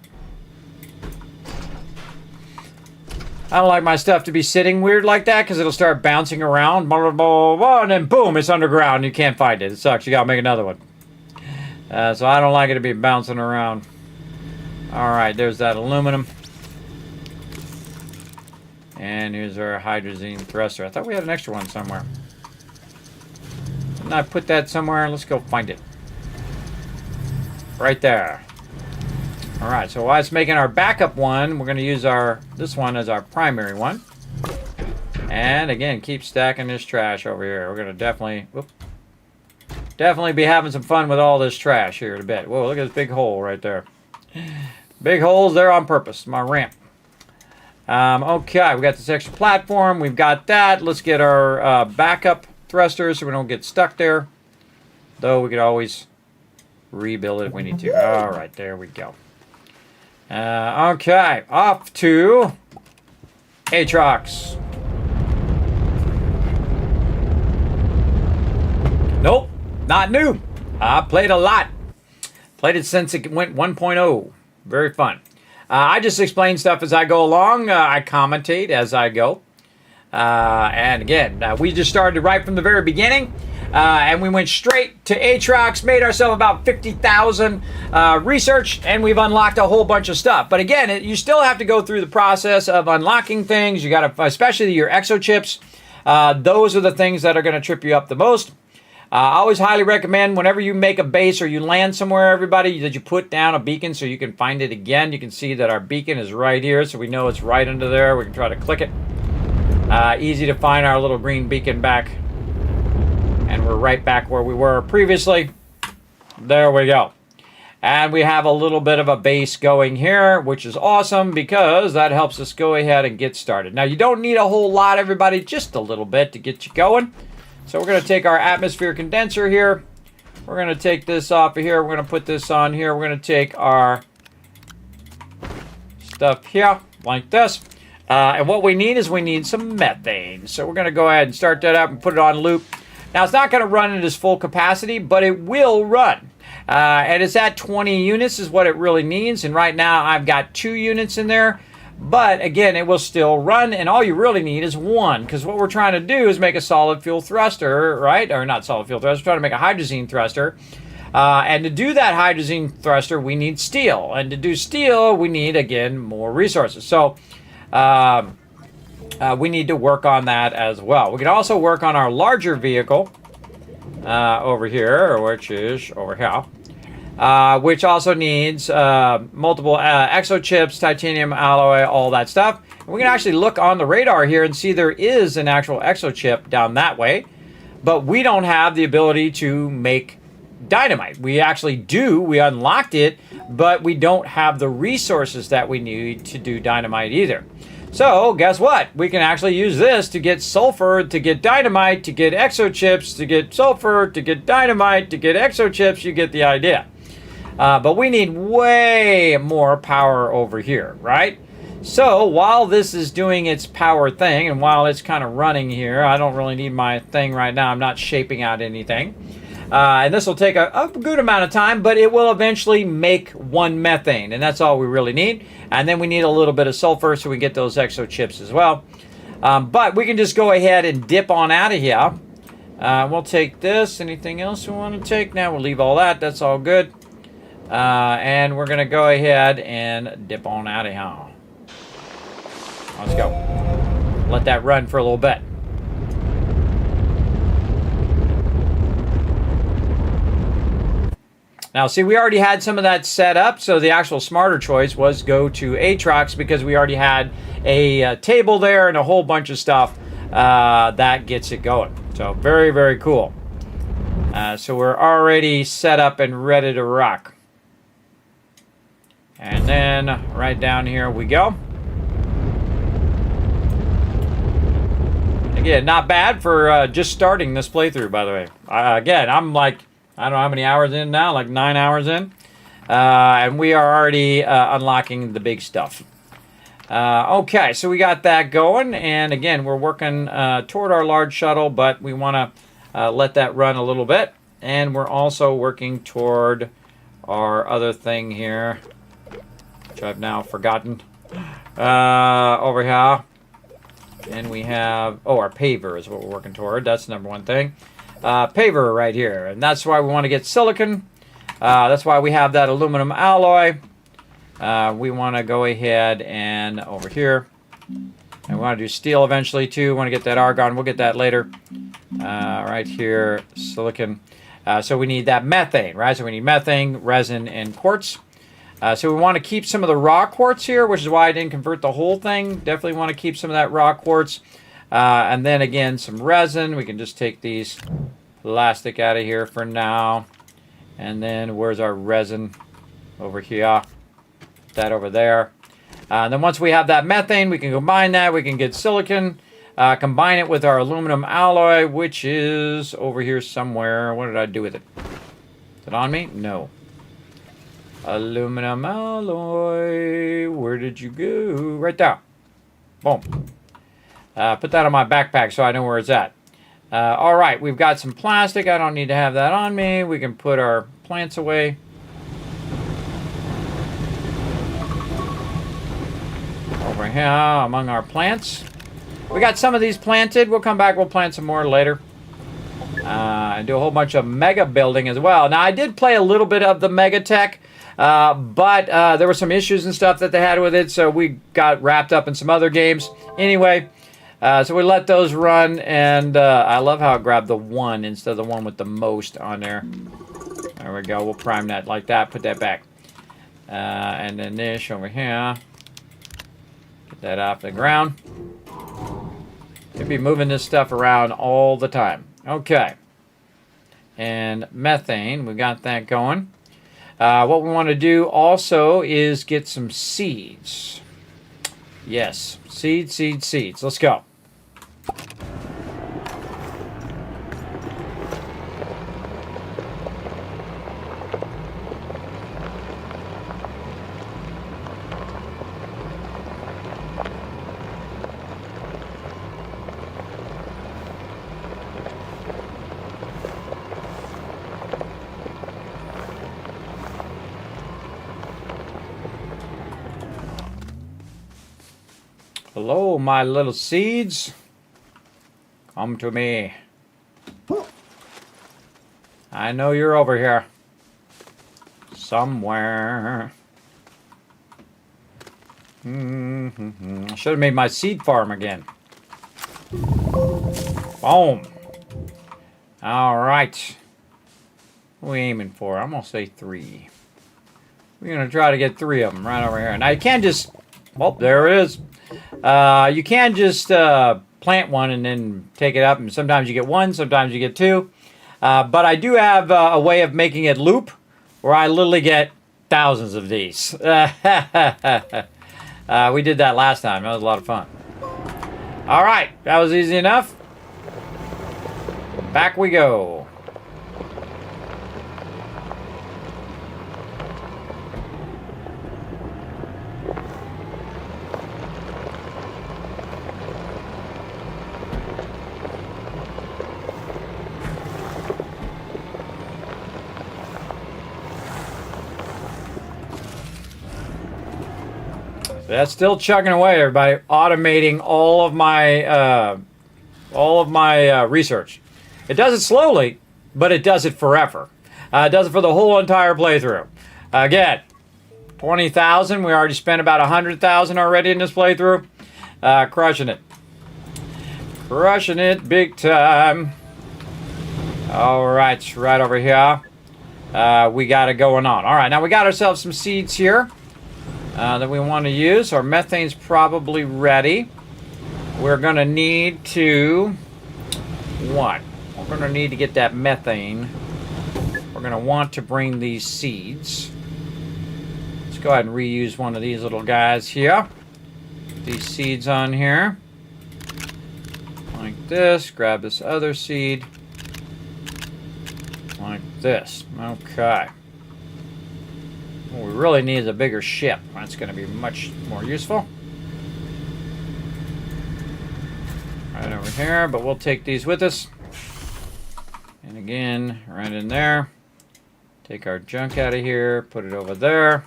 I don't like my stuff to be sitting weird like that because it'll start bouncing around. Blah, blah, blah, blah, and then boom, it's underground. You can't find it. It sucks. You got to make another one. So I don't like it to be bouncing around. All right, there's that aluminum. And here's our hydrazine thruster. I thought we had an extra one somewhere. Didn't I put that somewhere? Let's go find it. Right there. All right, so while it's making our backup one, we're going to use this one as our primary one. And again, keep stacking this trash over here. We're going to definitely be having some fun with all this trash here in a bit. Whoa, look at this big hole right there. Big holes there on purpose. My ramp. Okay, we got this extra platform. We've got that. Let's get our backup thrusters so we don't get stuck there. Though we could always rebuild it if we need to. All right, there we go. Okay, off to Aatrox. Nope, not new. I played a lot. Played it since it went 1.0. Very fun. I just explain stuff as I go along. I commentate as I go. And again, we just started right from the very beginning. And we went straight to Aatrox, made ourselves about 50,000 research, and we've unlocked a whole bunch of stuff. But again, you still have to go through the process of unlocking things. You got to, especially your exochips. Those are the things that are going to trip you up the most. I always highly recommend whenever you make a base or you land somewhere, everybody, that you put down a beacon so you can find it again. You can see that our beacon is right here, so we know it's right under there. We can try to click it. Easy to find our little green beacon back. And we're right back where we were previously. There we go. And we have a little bit of a base going here, which is awesome because that helps us go ahead and get started. Now, you don't need a whole lot, everybody, just a little bit to get you going. So we're going to take our atmosphere condenser here. We're going to take this off of here. We're going to put this on here. We're going to take our stuff here like this. And what we need is we need some methane. So we're going to go ahead and start that up and put it on loop. Now, it's not going to run at its full capacity, but it will run. And it's at 20 units is what it really needs. And right now, I've got 2 units in there. But again, it will still run, and all you really need is 1, because what we're trying to do is make a solid fuel thruster, right? Or not solid fuel thruster, we're trying to make a hydrazine thruster. And to do that hydrazine thruster, we need steel. And to do steel, we need, again, more resources. So we need to work on that as well. We can also work on our larger vehicle over here, which is over here. Which also needs multiple exochips, titanium alloy, all that stuff. And we can actually look on the radar here and see there is an actual exochip down that way. But we don't have the ability to make dynamite. We actually do. We unlocked it, but we don't have the resources that we need to do dynamite either. So, guess what? We can actually use this to get sulfur, to get dynamite, to get exochips, to get sulfur, to get dynamite, to get exochips. You get the idea. But we need way more power over here, right? So while this is doing its power thing, and while it's kind of running here, I don't really need my thing right now. I'm not shaping out anything. And this will take a good amount of time, but it will eventually make 1 methane, and that's all we really need. And then we need a little bit of sulfur so we get those exochips as well. But we can just go ahead and dip on out of here. We'll take this. Anything else we want to take? Now we'll leave all that. That's all good. And we're going to go ahead and dip on out of here. Let's go. Let that run for a little bit. Now, see, we already had some of that set up, so the actual smarter choice was go to Aatrox because we already had a table there and a whole bunch of stuff that gets it going. So, very, very cool. So we're already set up and ready to rock. And then right down here we go. Again, not bad for just starting this playthrough, by the way. Again, I'm like, I don't know how many hours in now, like 9 hours in. And we are already unlocking the big stuff. Okay, so we got that going. And again, we're working toward our large shuttle, but we want to let that run a little bit. And we're also working toward our other thing here, which I've now forgotten, over here. And we have, our paver is what we're working toward. That's the number 1 thing. Paver right here. And that's why we want to get silicon. That's why we have that aluminum alloy. We want to go ahead and over here. And we want to do steel eventually too. We want to get that argon. We'll get that later. Right here, silicon. So we need that methane, right? So we need methane, resin, and quartz. So we want to keep some of the raw quartz here, which is why I didn't convert the whole thing. Definitely want to keep some of that raw quartz. And then again, some resin. We can just take these plastic out of here for now. And then where's our resin? Over here. Put that over there. And then once we have that methane, we can combine that. We can get silicon. Combine it with our aluminum alloy, which is over here somewhere. What did I do with it? Is it on me? No. Aluminum alloy. Where did you go? Right there. Boom. Put that on my backpack so I know where it's at. All right, we've got some plastic. I don't need to have that on me. We can put our plants away. Over here among our plants. We got some of these planted. We'll come back. We'll plant some more later. And do a whole bunch of mega building as well. Now, I did play a little bit of the MEGATECH, but there were some issues and stuff that they had with it, so we got wrapped up in some other games. Anyway, so we let those run, and I love how it grabbed the 1 instead of the one with the most on there. There we go. We'll prime that like that. Put that back. And then this over here. Get that off the ground. You'll be moving this stuff around all the time. Okay. And methane, we got that going. What we want to do also is get some seeds. Yes, seeds. Let's go. Hello, my little seeds. Come to me. I know you're over here. Somewhere. I should have made my seed farm again. Boom. All right. What are we aiming for? I'm going to say 3. We're going to try to get 3 of them right over here. Now, you can't just... Well, there it is. You can just plant one and then take it up, and sometimes you get 1, sometimes you get 2. But I do have a way of making it loop, where I literally get thousands of these. We did that last time. That was a lot of fun. All right, that was easy enough. Back we go. That's still chugging away, everybody. Automating all of my research. It does it slowly, but it does it forever. It does it for the whole entire playthrough. Again, 20,000. We already spent about 100,000 already in this playthrough. Crushing it. Crushing it big time. All right, right over here. We got it going on. All right, now we got ourselves some seeds here. That we want to use. Our methane's probably ready. We're going to need to... What? We're going to need to get that methane. We're going to want to bring these seeds. Let's go ahead and reuse one of these little guys here. Put these seeds on here. Like this. Grab this other seed. Like this. Okay. What we really need is a bigger ship. That's going to be much more useful. Right over here, but we'll take these with us. And again, right in there. Take our junk out of here, put it over there.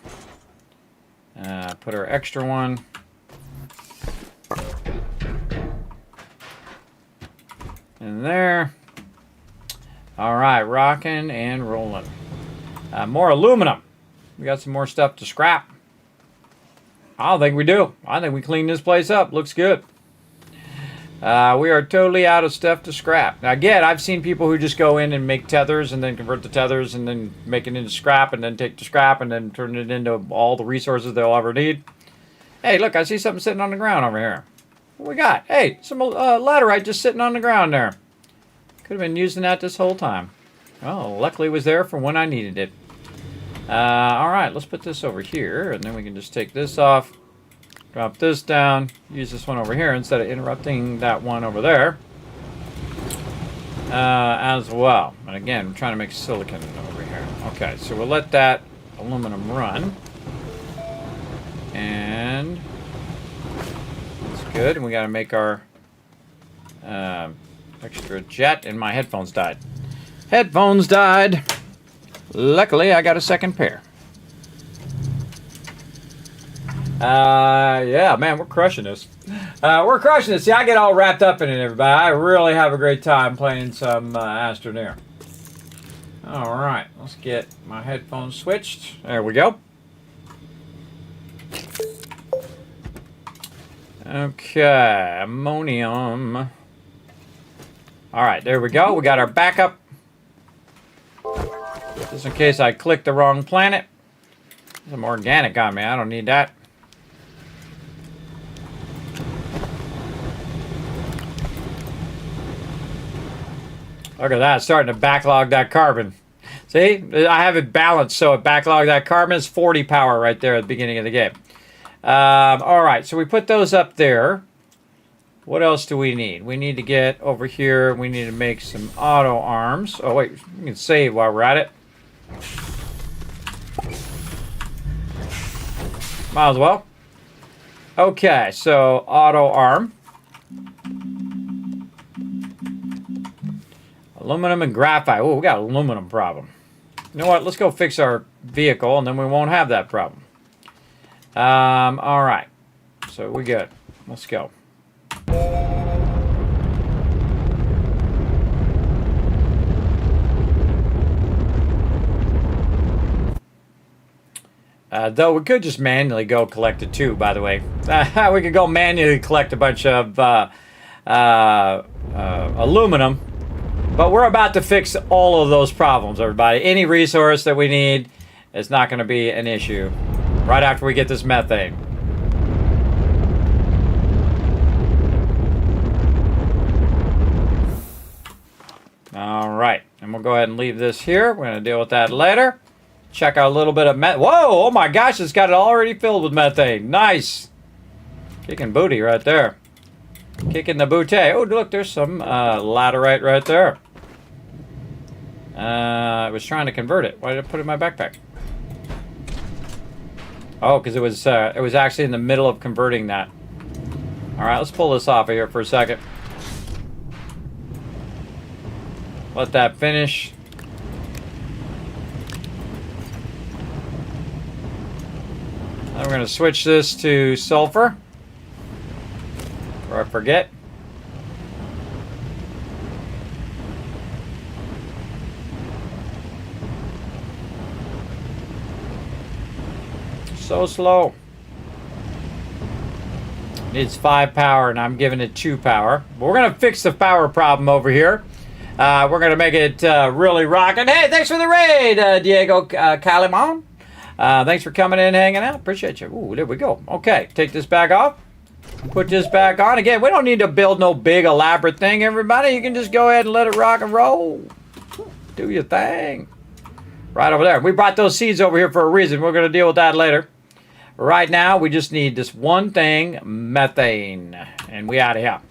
Put our extra one. In there. All right, rocking and rolling. More aluminum. We got some more stuff to scrap. I don't think we do. I think we cleaned this place up. Looks good. We are totally out of stuff to scrap. Now, again, I've seen people who just go in and make tethers and then convert the tethers and then make it into scrap and then take the scrap and then turn it into all the resources they'll ever need. Hey, look, I see something sitting on the ground over here. What we got? Hey, some laterite just sitting on the ground there. Could have been using that this whole time. Oh, luckily it was there for when I needed it. All right, let's put this over here, and then we can just take this off, drop this down, use this one over here instead of interrupting that one over there as well. And again, we're trying to make silicon over here. Okay, so we'll let that aluminum run. And that's good. And we got to make our extra jet, and my headphones died. Headphones died. Luckily, I got a second pair. Yeah, man, we're crushing this. We're crushing this. See, I get all wrapped up in it, everybody. I really have a great time playing some Astroneer. All right, let's get my headphones switched. There we go. Okay, ammonium. All right, there we go. We got our backup. Just in case I click the wrong planet. Some organic on me. I don't need that. Look at that. It's starting to backlog that carbon. See? I have it balanced so it backlogged that carbon. It's 40 power right there at the beginning of the game. All right. So we put those up there. What else do we need? We need to get over here. We need to make some auto arms. Oh, wait. We can save while we're at it. Might as well. Okay, so auto arm. Aluminum and graphite. Oh, we got an aluminum problem. You know what? Let's go fix our vehicle, and then we won't have that problem. All right. So we're good. Let's go. Though we could just manually go collect it too, by the way. We could go manually collect a bunch of aluminum. But we're about to fix all of those problems, everybody. Any resource that we need is not going to be an issue right after we get this methane. All right. And we'll go ahead and leave this here. We're going to deal with that later. Check out a little bit of methane. Whoa! Oh my gosh, it's got it already filled with methane. Nice. Kicking booty right there. Kicking the booty. Oh, look, there's some laterite right there. I was trying to convert it. Why did I put it in my backpack? Oh, because it was actually in the middle of converting that. All right, let's pull this off of here for a second. Let that finish. Then we're going to switch this to sulfur. Or I forget. So slow. Needs 5 power, and I'm giving it 2 power. But we're going to fix the power problem over here. We're going to make it really rocking. Hey, thanks for the raid, Diego Calimon. Thanks for coming in and hanging out. Appreciate you. Ooh, there we go. Okay, take this back off. Put this back on. Again, we don't need to build no big elaborate thing, everybody. You can just go ahead and let it rock and roll. Do your thing. Right over there. We brought those seeds over here for a reason. We're going to deal with that later. Right now, we just need this one thing, methane. And we out of here.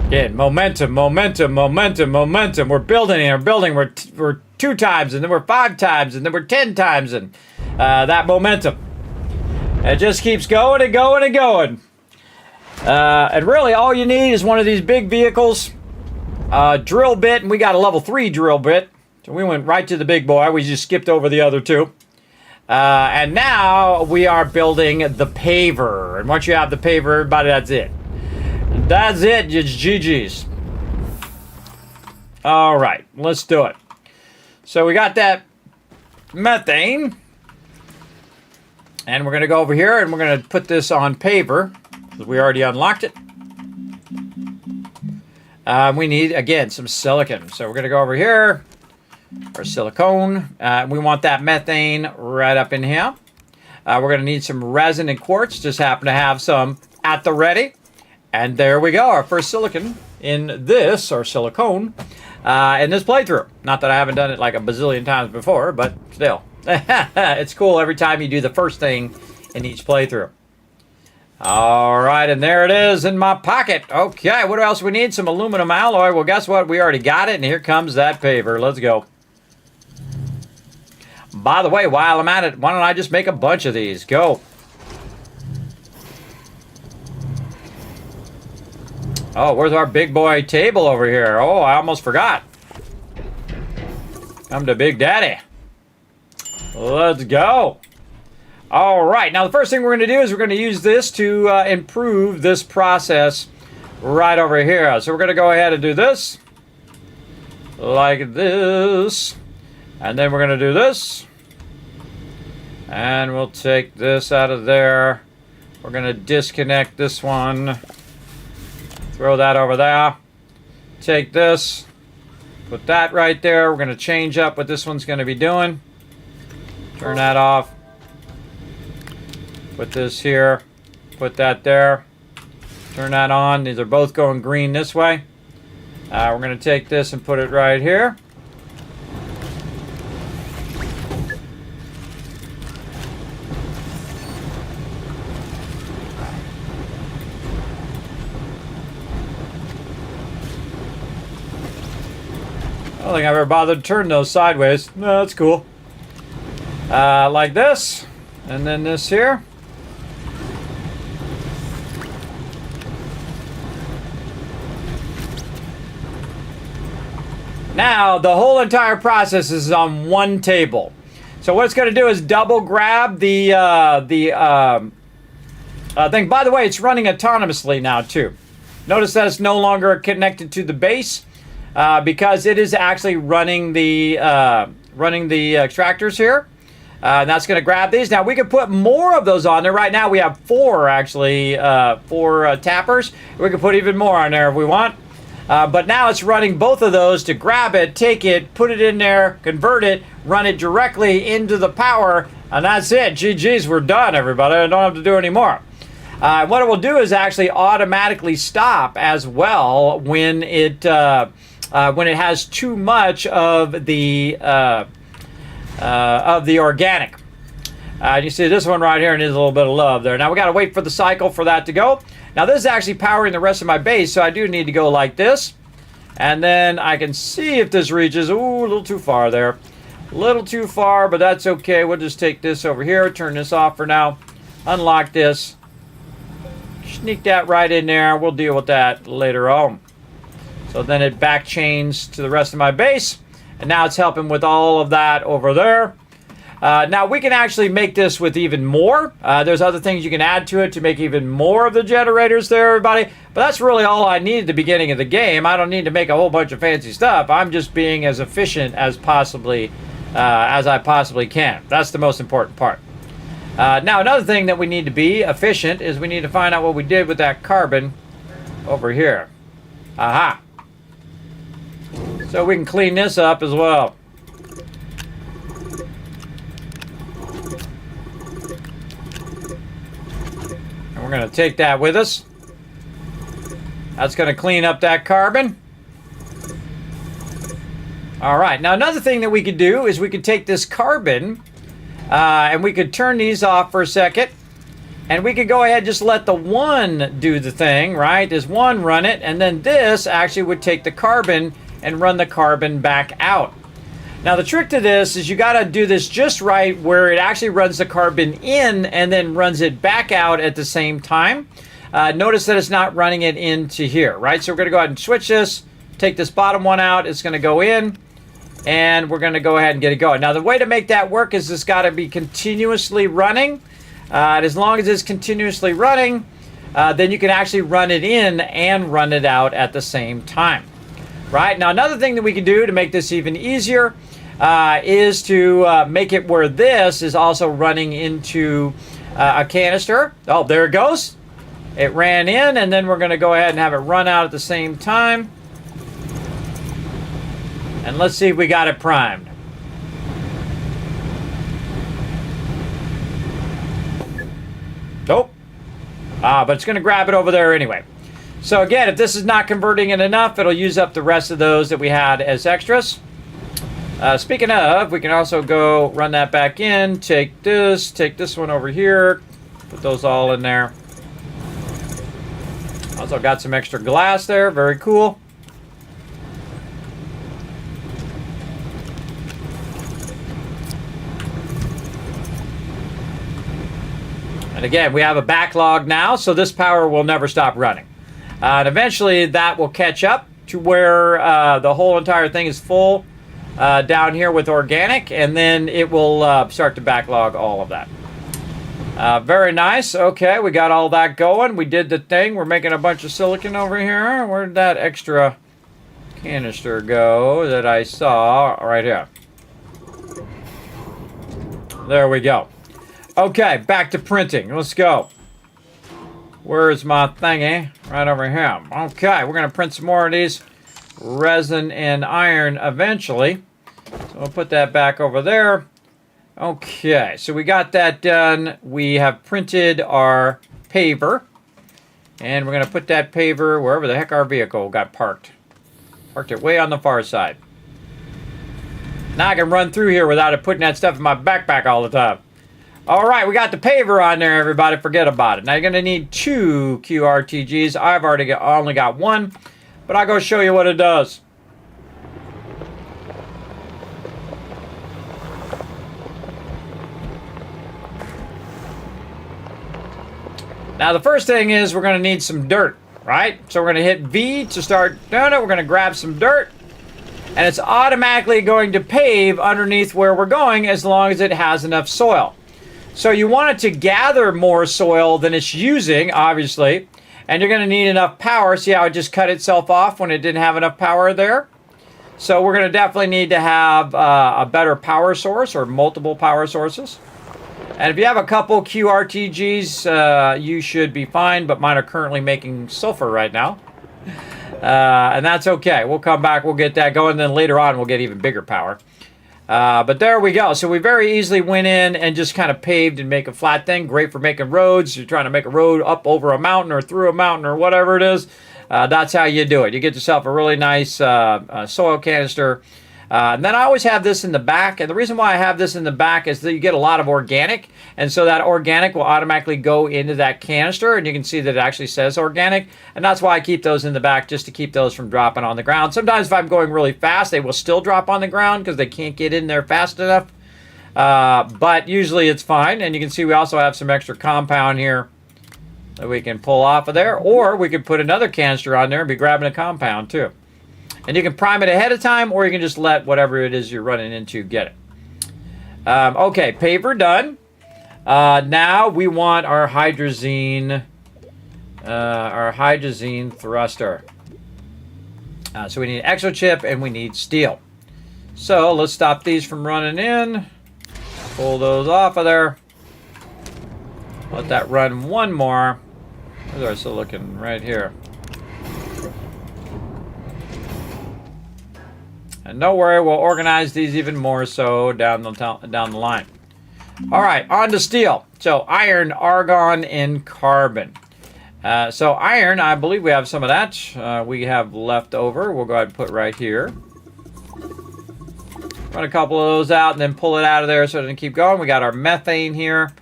Again, momentum, momentum, momentum, momentum. We're building and we're building. We're 2 times, and then we're 5 times, and then we're 10 times. And that momentum. It just keeps going and going and going. And really, all you need is one of these big vehicles. Drill bit, and we got a level 3 drill bit. So we went right to the big boy. We just skipped over the other 2. And now we are building the paver. And once you have the paver, everybody, that's it. That's it. It's GG's. All right, let's do it. So we got that methane. And we're going to go over here and we're going to put this on paver because we already unlocked it. We need, again, some silicon. So we're going to go over here, or silicone. We want that methane right up in here. We're going to need some resin and quartz. Just happen to have some at the ready. And there we go, our first silicon in this, or silicone, in this playthrough. Not that I haven't done it like a bazillion times before, but still. It's cool every time you do the first thing in each playthrough. All right, and there it is in my pocket. Okay, what else we need? Some aluminum alloy. Well, guess what? We already got it, and here comes that paver. Let's go. By the way, while I'm at it, why don't I just make a bunch of these? Go. Oh, where's our big boy table over here? Oh, I almost forgot. Come to Big Daddy. Let's go. All right, now the first thing we're going to do is we're going to use this to improve this process right over here. So we're going to go ahead and do this, like this, and then we're going to do this, and we'll take this out of there. We're going to disconnect this one, throw that over there, take this, put that right there. We're going to change up what this one's going to be doing. Turn that off. Put this here. Put that there. Turn that on. These are both going green this way. We're going to take this and put it right here. I don't think I've ever bothered to turn those sideways. No, that's cool. Like this. And then this here. Now, the whole entire process is on one table. So what it's going to do is double grab the thing. By the way, it's running autonomously now, too. Notice that it's no longer connected to the base because it is actually running the extractors here. And that's going to grab these. Now, we could put more of those on there. Right now, we have four, actually, four tappers. We could put even more on there if we want. But now it's running both of those to grab it, take it, put it in there, convert it, run it directly into the power, and that's it. GG's, we're done, everybody. I don't have to do any more. What it will do is actually automatically stop as well when it has too much of the organic. You see this one right here, and there's a little bit of love there. Now we got to wait for the cycle for that to go. Now this is actually powering the rest of my base, so I do need to go like this. And then I can see if this reaches. Ooh, a little too far there. A little too far, but that's okay. We'll just take this over here, turn this off for now. Unlock this. Sneak that right in there. We'll deal with that later on. So then it back chains to the rest of my base. And now it's helping with all of that over there. Now we can actually make this with even more. There's other things you can add to it to make even more of the generators there, everybody. But that's really all I need at the beginning of the game. I don't need to make a whole bunch of fancy stuff. I'm just being as efficient as I possibly can. That's the most important part. Now another thing that we need to be efficient is we need to find out what we did with that carbon over here. Aha. So we can clean this up as well. And we're going to take that with us. That's going to clean up that carbon. All right. Now another thing that we could do is we could take this carbon and we could turn these off for a second. And we could go ahead and just let the one do the thing, right? This one run it, and then this actually would take the carbon and run the carbon back out. Now the trick to this is you got to do this just right where it actually runs the carbon in and then runs it back out at the same time. Notice that it's not running it into here, right? So we're going to go ahead and switch this, take this bottom one out. It's going to go in, and we're going to go ahead and get it going. Now the way to make that work is it's got to be continuously running. And as long as it's continuously running, then you can actually run it in and run it out at the same time. Right? Now another thing that we can do to make this even easier is to make it where this is also running into a canister. Oh, there it goes. It ran in, and then we're going to go ahead and have it run out at the same time. And let's see if we got it primed. Nope. But it's going to grab it over there anyway. So again, if this is not converting it enough, it'll use up the rest of those that we had as extras. Speaking of, we can also go run that back in, take this one over here, put those all in there. Also got some extra glass there, very cool. And again, we have a backlog now, so this power will never stop running. And eventually that will catch up to where the whole entire thing is full down here with organic, and then it will start to backlog all of that. Very nice. Okay, we got all that going. We did the thing. We're making a bunch of silicon over here. Where did that extra canister go that I saw? Right here. There we go. Okay, back to printing. Let's go. Where's my thingy? Right over here. Okay, we're going to print some more of these resin and iron eventually. So we'll put that back over there. Okay, so we got that done. We have printed our paver. And we're going to put that paver wherever the heck our vehicle got parked. Parked it way on the far side. Now I can run through here without it putting that stuff in my backpack all the time. All right, we got the paver on there, everybody. Forget about it. Now, you're going to need 2 QRTGs. I've only got 1, but I'll go show you what it does. Now, the first thing is we're going to need some dirt, right? So we're going to hit V to start doing it. We're going to grab some dirt, and it's automatically going to pave underneath where we're going as long as it has enough soil. So you want it to gather more soil than it's using, obviously, and you're going to need enough power. See how it just cut itself off when it didn't have enough power there? So we're going to definitely need to have a better power source or multiple power sources. And if you have a couple QRTGs, you should be fine, but mine are currently making sulfur right now. And that's okay. We'll come back, we'll get that going, then later on we'll get even bigger power. But there we go. So we very easily went in and just kind of paved and make a flat thing. Great for making roads. You're trying to make a road up over a mountain or through a mountain or whatever it is. That's how you do it. You get yourself a really nice soil canister. And then I always have this in the back. And the reason why I have this in the back is that you get a lot of organic. And so that organic will automatically go into that canister. And you can see that it actually says organic. And that's why I keep those in the back, just to keep those from dropping on the ground. Sometimes if I'm going really fast, they will still drop on the ground because they can't get in there fast enough. But usually it's fine. And you can see we also have some extra compound here that we can pull off of there. Or we could put another canister on there and be grabbing a compound too. And you can prime it ahead of time, or you can just let whatever it is you're running into get it. Okay, paver done. Now we want our hydrazine thruster. So we need exochip and we need steel. So let's stop these from running in. Pull those off of there. Let that run one more. Where's our silicon? Right here. And don't worry, we'll organize these even more so down the line. All right, on to steel. So iron, argon, and carbon. So iron, I believe we have some of that. We have left over. We'll go ahead and put right here. Run a couple of those out and then pull it out of there so it doesn't keep going. We got our methane here.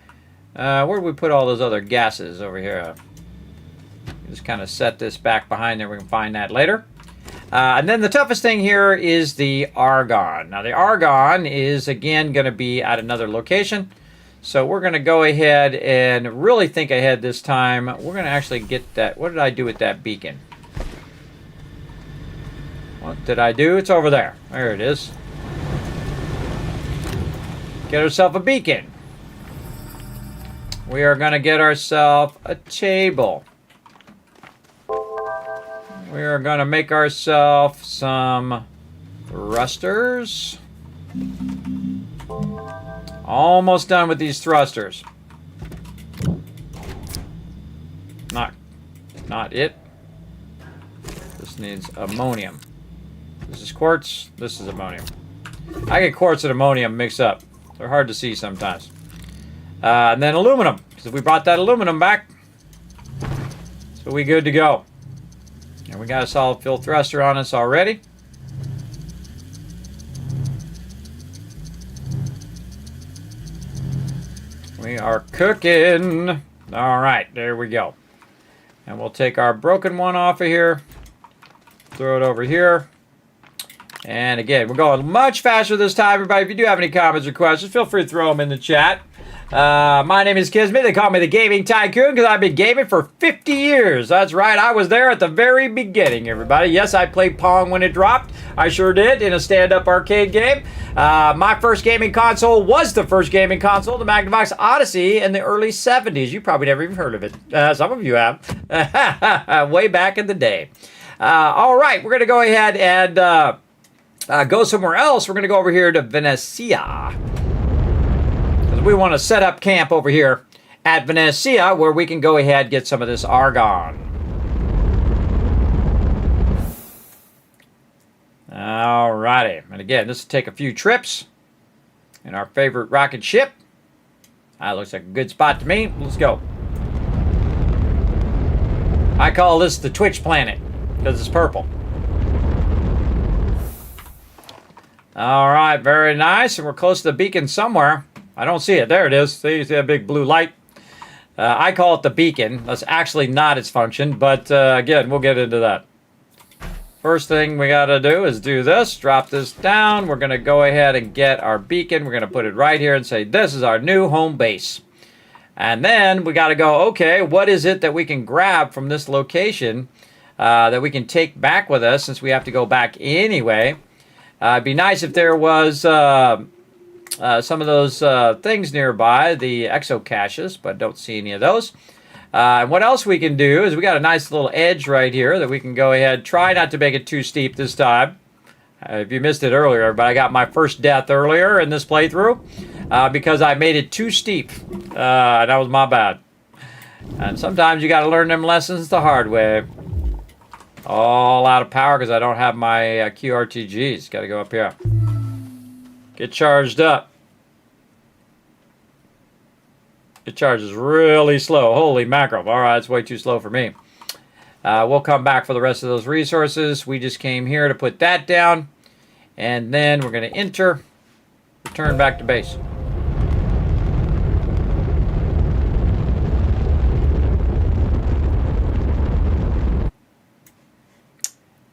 Where did we put all those other gases over here? Just kind of set this back behind there. We can find that later. And then the toughest thing here is the argon. Now the argon is again going to be at another location. So we're going to go ahead and really think ahead this time. We're going to actually get that. What did I do with that beacon? What did I do? It's over there. There it is. Get ourselves a beacon. We are going to get ourselves a table. We are going to make ourselves some thrusters. Almost done with these thrusters. Not it. This needs ammonium. This is quartz. This is ammonium. I get quartz and ammonium mixed up. They're hard to see sometimes. And then aluminum. Because if we brought that aluminum back, so we good to go. And we got a solid fuel thruster on us already. We are cooking. All right, there we go. And we'll take our broken one off of here. Throw it over here. And again, we're going much faster this time, everybody. If you do have any comments or questions, feel free to throw them in the chat. My name is Kismet. They call me the Gaming Tycoon because I've been gaming for 50 years. That's right. I was there at the very beginning, everybody. Yes, I played Pong when it dropped. I sure did, in a stand-up arcade game. My first gaming console was the first gaming console, the Magnavox Odyssey, in the early 70s. You probably never even heard of it. Some of you have. Way back in the day. All right, we're going to go ahead and go somewhere else. We're going to go over here to Venecia. Because we want to set up camp over here at Venecia where we can go ahead and get some of this argon. Alrighty. And again, this will take a few trips in our favorite rocket ship. That looks like a good spot to me. Let's go. I call this the Twitch planet because it's purple. All right, very nice. And we're close to the beacon somewhere. I don't see it. There it is. See that big blue light? I call it the beacon. That's actually not its function, but again, we'll get into that. First thing we got to do is do this. Drop this down. We're going to go ahead and get our beacon. We're going to put it right here and say, this is our new home base. And then we got to go, okay, what is it that we can grab from this location that we can take back with us since we have to go back anyway? It'd be nice if there was some of those things nearby, the exocaches, but don't see any of those. And what else we can do is we got a nice little edge right here that we can go ahead. Try not to make it too steep this time. If you missed it earlier, but I got my first death earlier in this playthrough because I made it too steep. That was my bad. And sometimes you got to learn them lessons the hard way. All out of power because I don't have my QRTGs. Got to go up here. Get charged up. It charges really slow. Holy mackerel. All right, it's way too slow for me. We'll come back for the rest of those resources. We just came here to put that down. And then we're going to enter. Return back to base.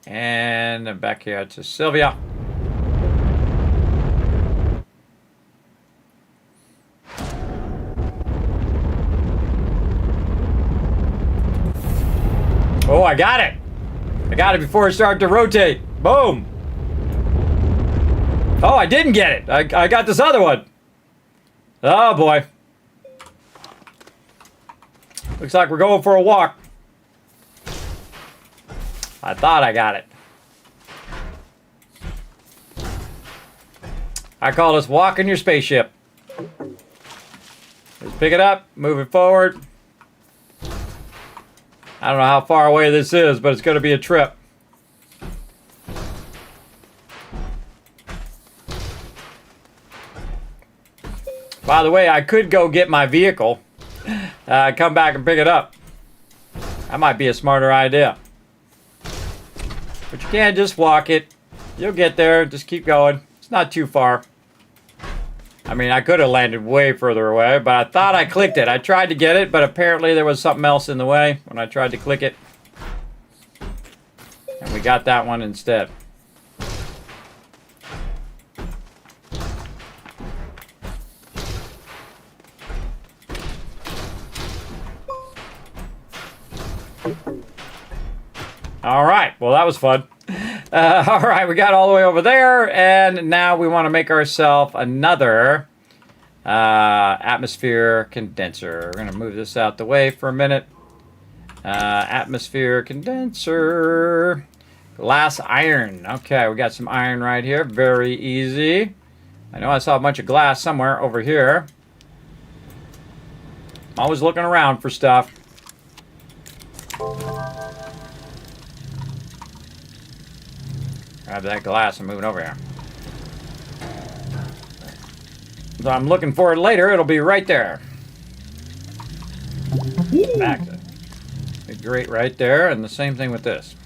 And back here to Sylvia. Oh, I got it. I got it before it started to rotate. Boom. Oh, I didn't get it. I got this other one. Oh, boy. Looks like we're going for a walk. I thought I got it. I call this walking your spaceship. Just pick it up, move it forward. I don't know how far away this is, but it's going to be a trip. By the way, I could go get my vehicle, come back and pick it up. That might be a smarter idea. But you can't just walk it. You'll get there. Just keep going. It's not too far. I mean, I could have landed way further away, but I thought I clicked it. I tried to get it, but apparently there was something else in the way when I tried to click it. And we got that one instead. All right. Well, that was fun. All right. We got all the way over there. And now we want to make ourselves another atmosphere condenser. We're going to move this out the way for a minute. Atmosphere condenser. Glass iron. Okay. We got some iron right here. Very easy. I know I saw a bunch of glass somewhere over here. Always looking around for stuff. Grab that glass and move it over here. So I'm looking for it later. It'll be right there. Back to the grate right there, and the same thing with this.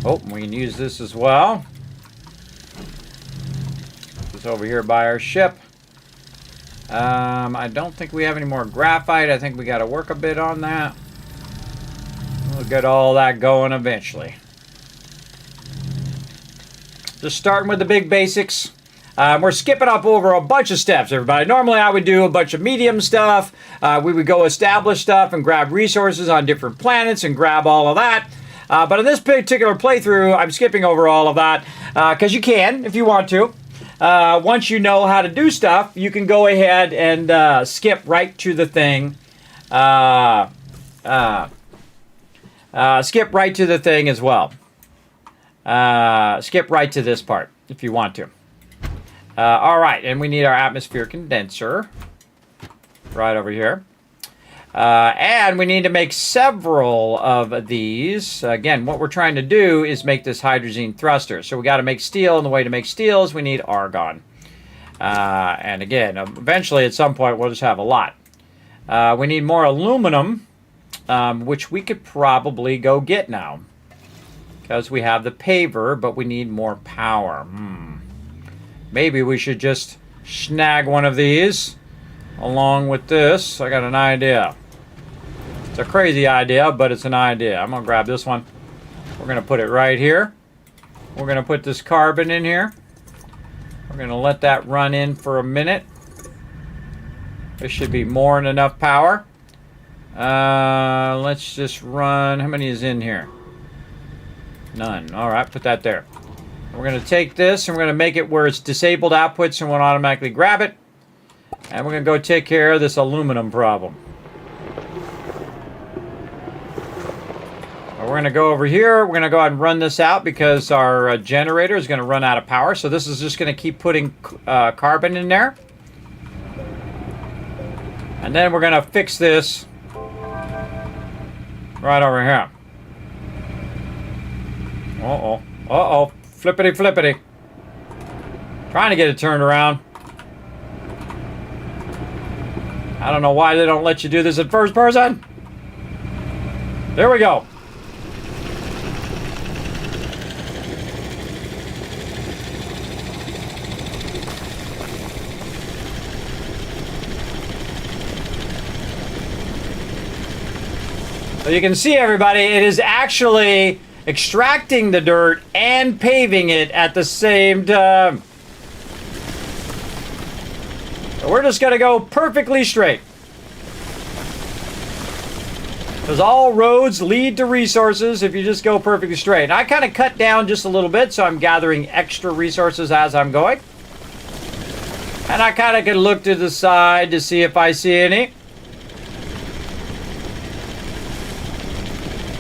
Oh, we can use this as well. This over here by our ship. I don't think we have any more graphite. I think we got to work a bit on that. We'll get all that going eventually. Just starting with the big basics. We're skipping up over a bunch of steps, everybody. Normally I would do a bunch of medium stuff. We would go establish stuff and grab resources on different planets and grab all of that. But in this particular playthrough, I'm skipping over all of that because you can if you want to. Once you know how to do stuff, you can go ahead and skip right to the thing. Skip right to the thing as well. Skip right to this part if you want to. All right, and we need our atmosphere condenser right over here. And we need to make several of these. Again, what we're trying to do is make this hydrazine thruster. So we got to make steel, and the way to make steel is we need argon. And again, eventually at some point we'll just have a lot. We need more aluminum, which we could probably go get now. Because we have the paver, but we need more power. Maybe we should just snag one of these along with this. I got an idea. It's a crazy idea, but it's an idea. I'm going to grab this one. We're going to put it right here. We're going to put this carbon in here. We're going to let that run in for a minute. This should be more than enough power. Let's just run. How many is in here? None. All right, put that there. We're going to take this and we're going to make it where it's disabled outputs and we'll automatically grab it. And we're going to go take care of this aluminum problem. We're going to go over here. We're going to go ahead and run this out because our generator is going to run out of power. So this is just going to keep putting carbon in there. And then we're going to fix this right over here. Uh-oh. Uh-oh. Flippity flippity. Trying to get it turned around. I don't know why they don't let you do this in first person. There we go. So you can see, everybody, it is actually extracting the dirt and paving it at the same time. So we're just going to go perfectly straight. Because all roads lead to resources if you just go perfectly straight. And I kind of cut down just a little bit, so I'm gathering extra resources as I'm going. And I kind of can look to the side to see if I see any.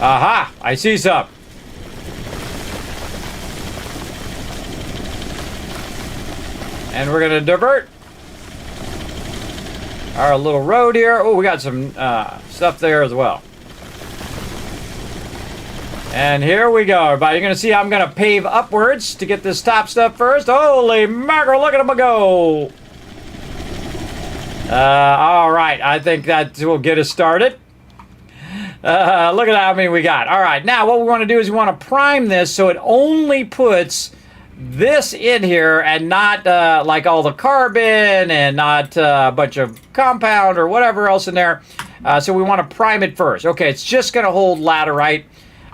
Aha! I see some. And we're going to divert our little road here. Oh, we got some stuff there as well. And here we go, everybody. You're going to see I'm going to pave upwards to get this top stuff first. Holy mackerel, look at them go. All right, I think that will get us started. Look at how many we got. All right, now what we want to do is we want to prime this so it only puts this in here and not like all the carbon and not a bunch of compound or whatever else in there. So we want to prime it first. Okay, it's just going to hold laterite.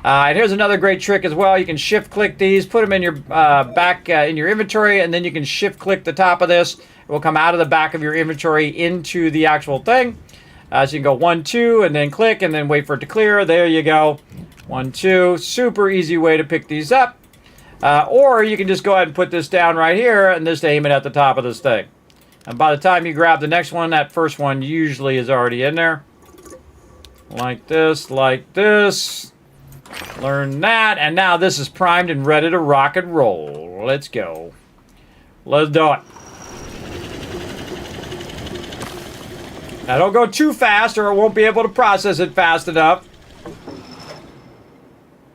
And here's another great trick as well. You can shift click these, put them in your back in your inventory, and then you can shift click the top of this. It will come out of the back of your inventory into the actual thing. So you can go 1, 2, and then click, and then wait for it to clear. There you go. 1, 2. Super easy way to pick these up. Or you can just go ahead and put this down right here and just aim it at the top of this thing. And by the time you grab the next one, that first one usually is already in there. Like this, like this. Learn that. And now this is primed and ready to rock and roll. Let's go. Let's do it. Now don't go too fast or it won't be able to process it fast enough.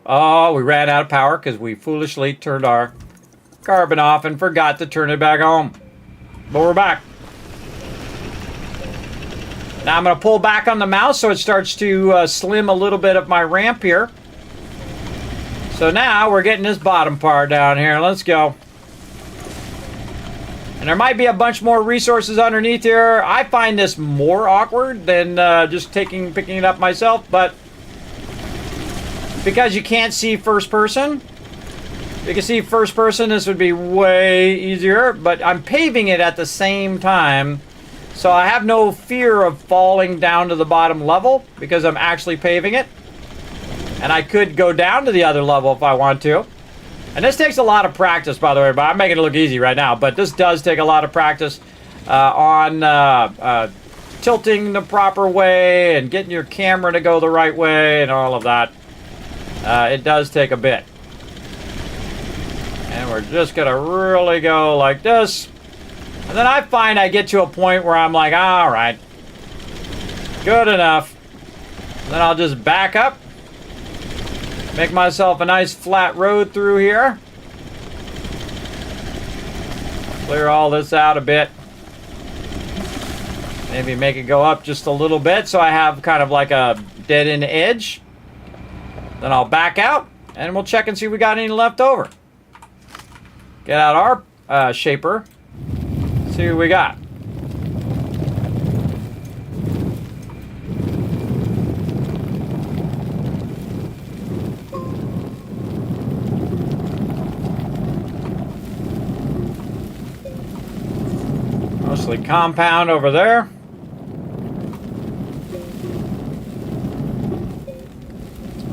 Oh, we ran out of power because we foolishly turned our carbon off and forgot to turn it back on. But we're back. Now I'm going to pull back on the mouse so it starts to slim a little bit of my ramp here. So now we're getting this bottom part down here. Let's go. And there might be a bunch more resources underneath here. I find this more awkward than just picking it up myself, but because you can't see first person, you can see first person, this would be way easier, but I'm paving it at the same time, so I have no fear of falling down to the bottom level because I'm actually paving it. And I could go down to the other level if I want to. And this takes a lot of practice, by the way, but I'm making it look easy right now. But this does take a lot of practice on tilting the proper way and getting your camera to go the right way and all of that. It does take a bit. And we're just going to really go like this. And then I find I get to a point where I'm like, all right, good enough. And then I'll just back up. Make myself a nice flat road through here. Clear all this out a bit. Maybe make it go up just a little bit so I have kind of like a dead-end edge. Then I'll back out and we'll check and see if we got any left over. Get out our shaper. See what we got. Mostly compound over there.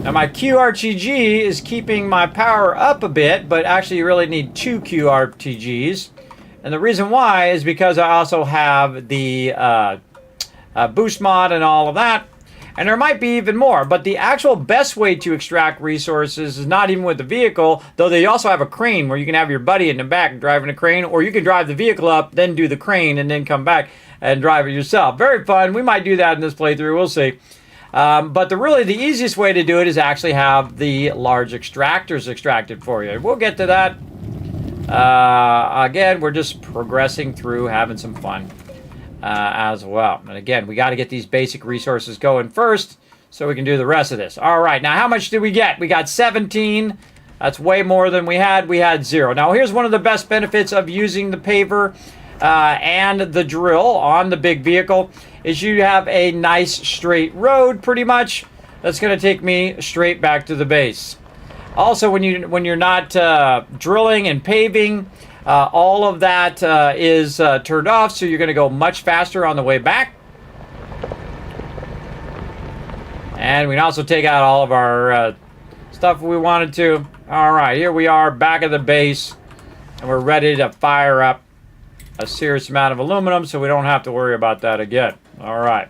Now my QRTG is keeping my power up a bit, but actually you really need 2 QRTGs. And the reason why is because I also have the boost mod and all of that. And there might be even more, but the actual best way to extract resources is not even with the vehicle, though they also have a crane where you can have your buddy in the back driving a crane, or you can drive the vehicle up, then do the crane, and then come back and drive it yourself. Very fun. We might do that in this playthrough. We'll see. But the easiest way to do it is actually have the large extractors extracted for you. We'll get to that. Again, we're just progressing through, having some fun. As well. And again, we got to get these basic resources going first so we can do the rest of this. All right, now how much did we get? We got 17. That's way more than we had. We had 0. Now here's one of the best benefits of using the paver and the drill on the big vehicle is you have a nice straight road pretty much. That's going to take me straight back to the base. Also, when you're not drilling and paving, all of that is turned off, so you're going to go much faster on the way back. And we can also take out all of our stuff if we wanted to. All right, here we are back at the base, and we're ready to fire up a serious amount of aluminum, so we don't have to worry about that again. All right.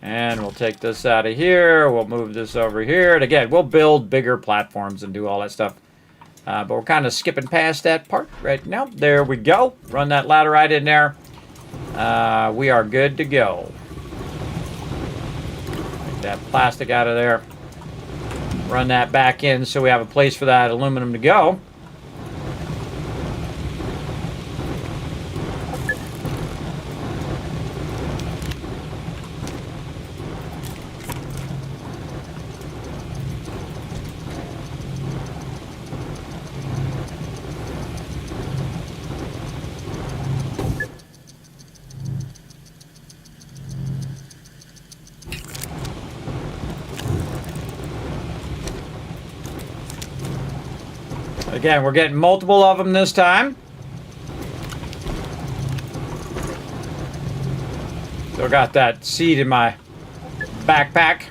And we'll take this out of here. We'll move this over here. And again, we'll build bigger platforms and do all that stuff. But we're kind of skipping past that part right now. There we go. Run that ladder right in there. We are good to go. Take that plastic out of there. Run that back in so we have a place for that aluminum to go. Again, we're getting multiple of them this time. Still got that seed in my backpack.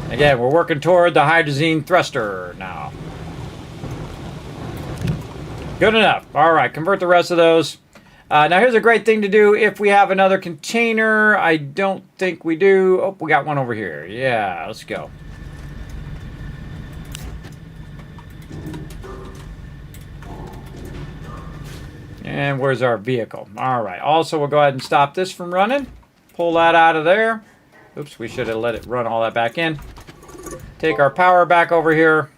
Again, we're working toward the hydrazine thruster now. Good enough. All right, convert the rest of those. Now here's a great thing to do if we have another container. I don't think we do. Oh, we got one over here. Yeah, let's go. And where's our vehicle? All right. Also, we'll go ahead and stop this from running. Pull that out of there. Oops, we should have let it run all that back in. Take our power back over here.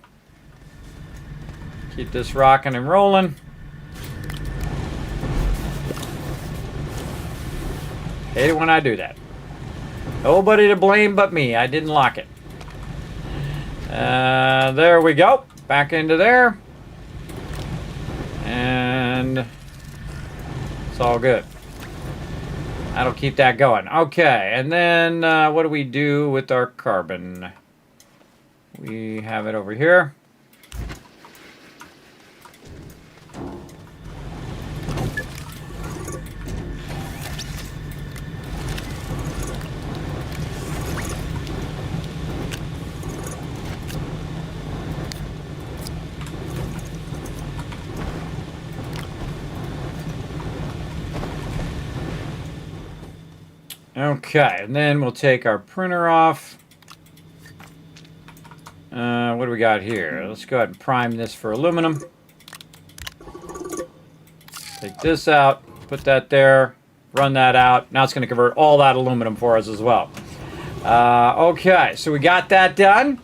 Keep this rocking and rolling. Hate it when I do that. Nobody to blame but me. I didn't lock it. There we go. Back into there. And it's all good. That'll keep that going. Okay, and then what do we do with our carbon? We have it over here. Okay, and then we'll take our printer off. What do we got here? Let's go ahead and prime this for aluminum. Take this out, put that there, run that out. Now it's going to convert all that aluminum for us as well. Okay, so we got that done.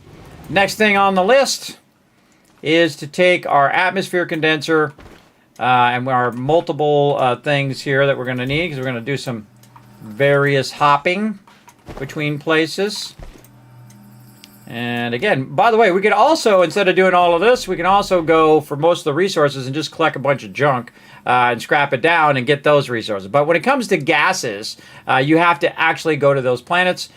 Next thing on the list is to take our atmosphere condenser and our multiple things here that we're going to need, because we're going to do some various hopping between places. And again, by the way, we could also, instead of doing all of this, we can also go for most of the resources and just collect a bunch of junk and scrap it down and get those resources. But when it comes to gases, you have to actually go to those planets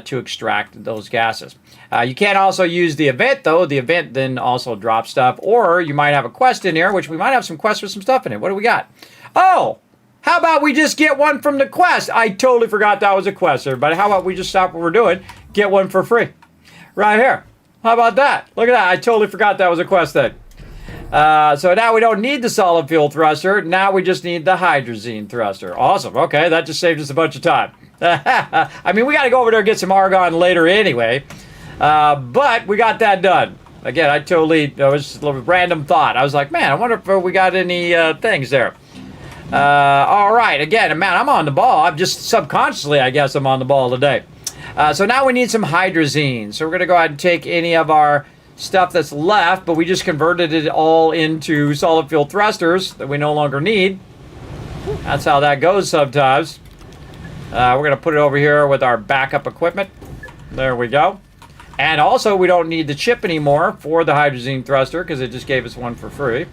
to extract those gases. You can't also use the event, though. The event then also drops stuff. Or you might have a quest in here, which we might have some quests with some stuff in it. What do we got? Oh! How about we just get one from the quest? I totally forgot that was a quest, everybody. How about we just stop what we're doing, get one for free? Right here. How about that? Look at that. I totally forgot that was a quest then. So now we don't need the solid fuel thruster. Now we just need the hydrazine thruster. Awesome. Okay, that just saved us a bunch of time. I mean, we got to go over there and get some argon later anyway. But we got that done. Again, it was just a little random thought. I was like, man, I wonder if we got any things there. All right, again, man, I'm on the ball. I'm just subconsciously, I guess, I'm on the ball today. So now we need some hydrazine. So we're going to go ahead and take any of our stuff that's left, but we just converted it all into solid fuel thrusters that we no longer need. That's how that goes sometimes. We're going to put it over here with our backup equipment. There we go. And also, we don't need the chip anymore for the hydrazine thruster because it just gave us one for free.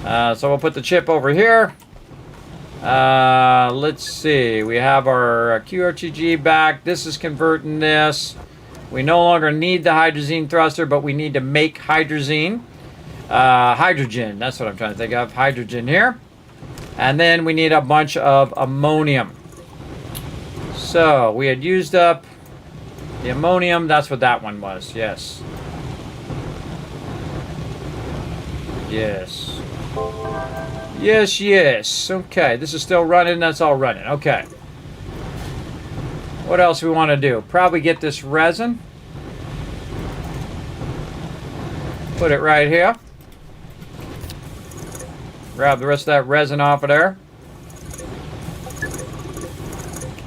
So we'll put the chip over here. Let's see. We have our QRTG back. This is converting this. We no longer need the hydrazine thruster, but we need to make hydrazine. Hydrogen. That's what I'm trying to think of. Hydrogen here. And then we need a bunch of ammonium. So we had used up the ammonium. That's what that one was. Yes. Yes. Yes, yes. Okay, this is still running. That's all running. Okay. What else we want to do? Probably get this resin. Put it right here. Grab the rest of that resin off of there.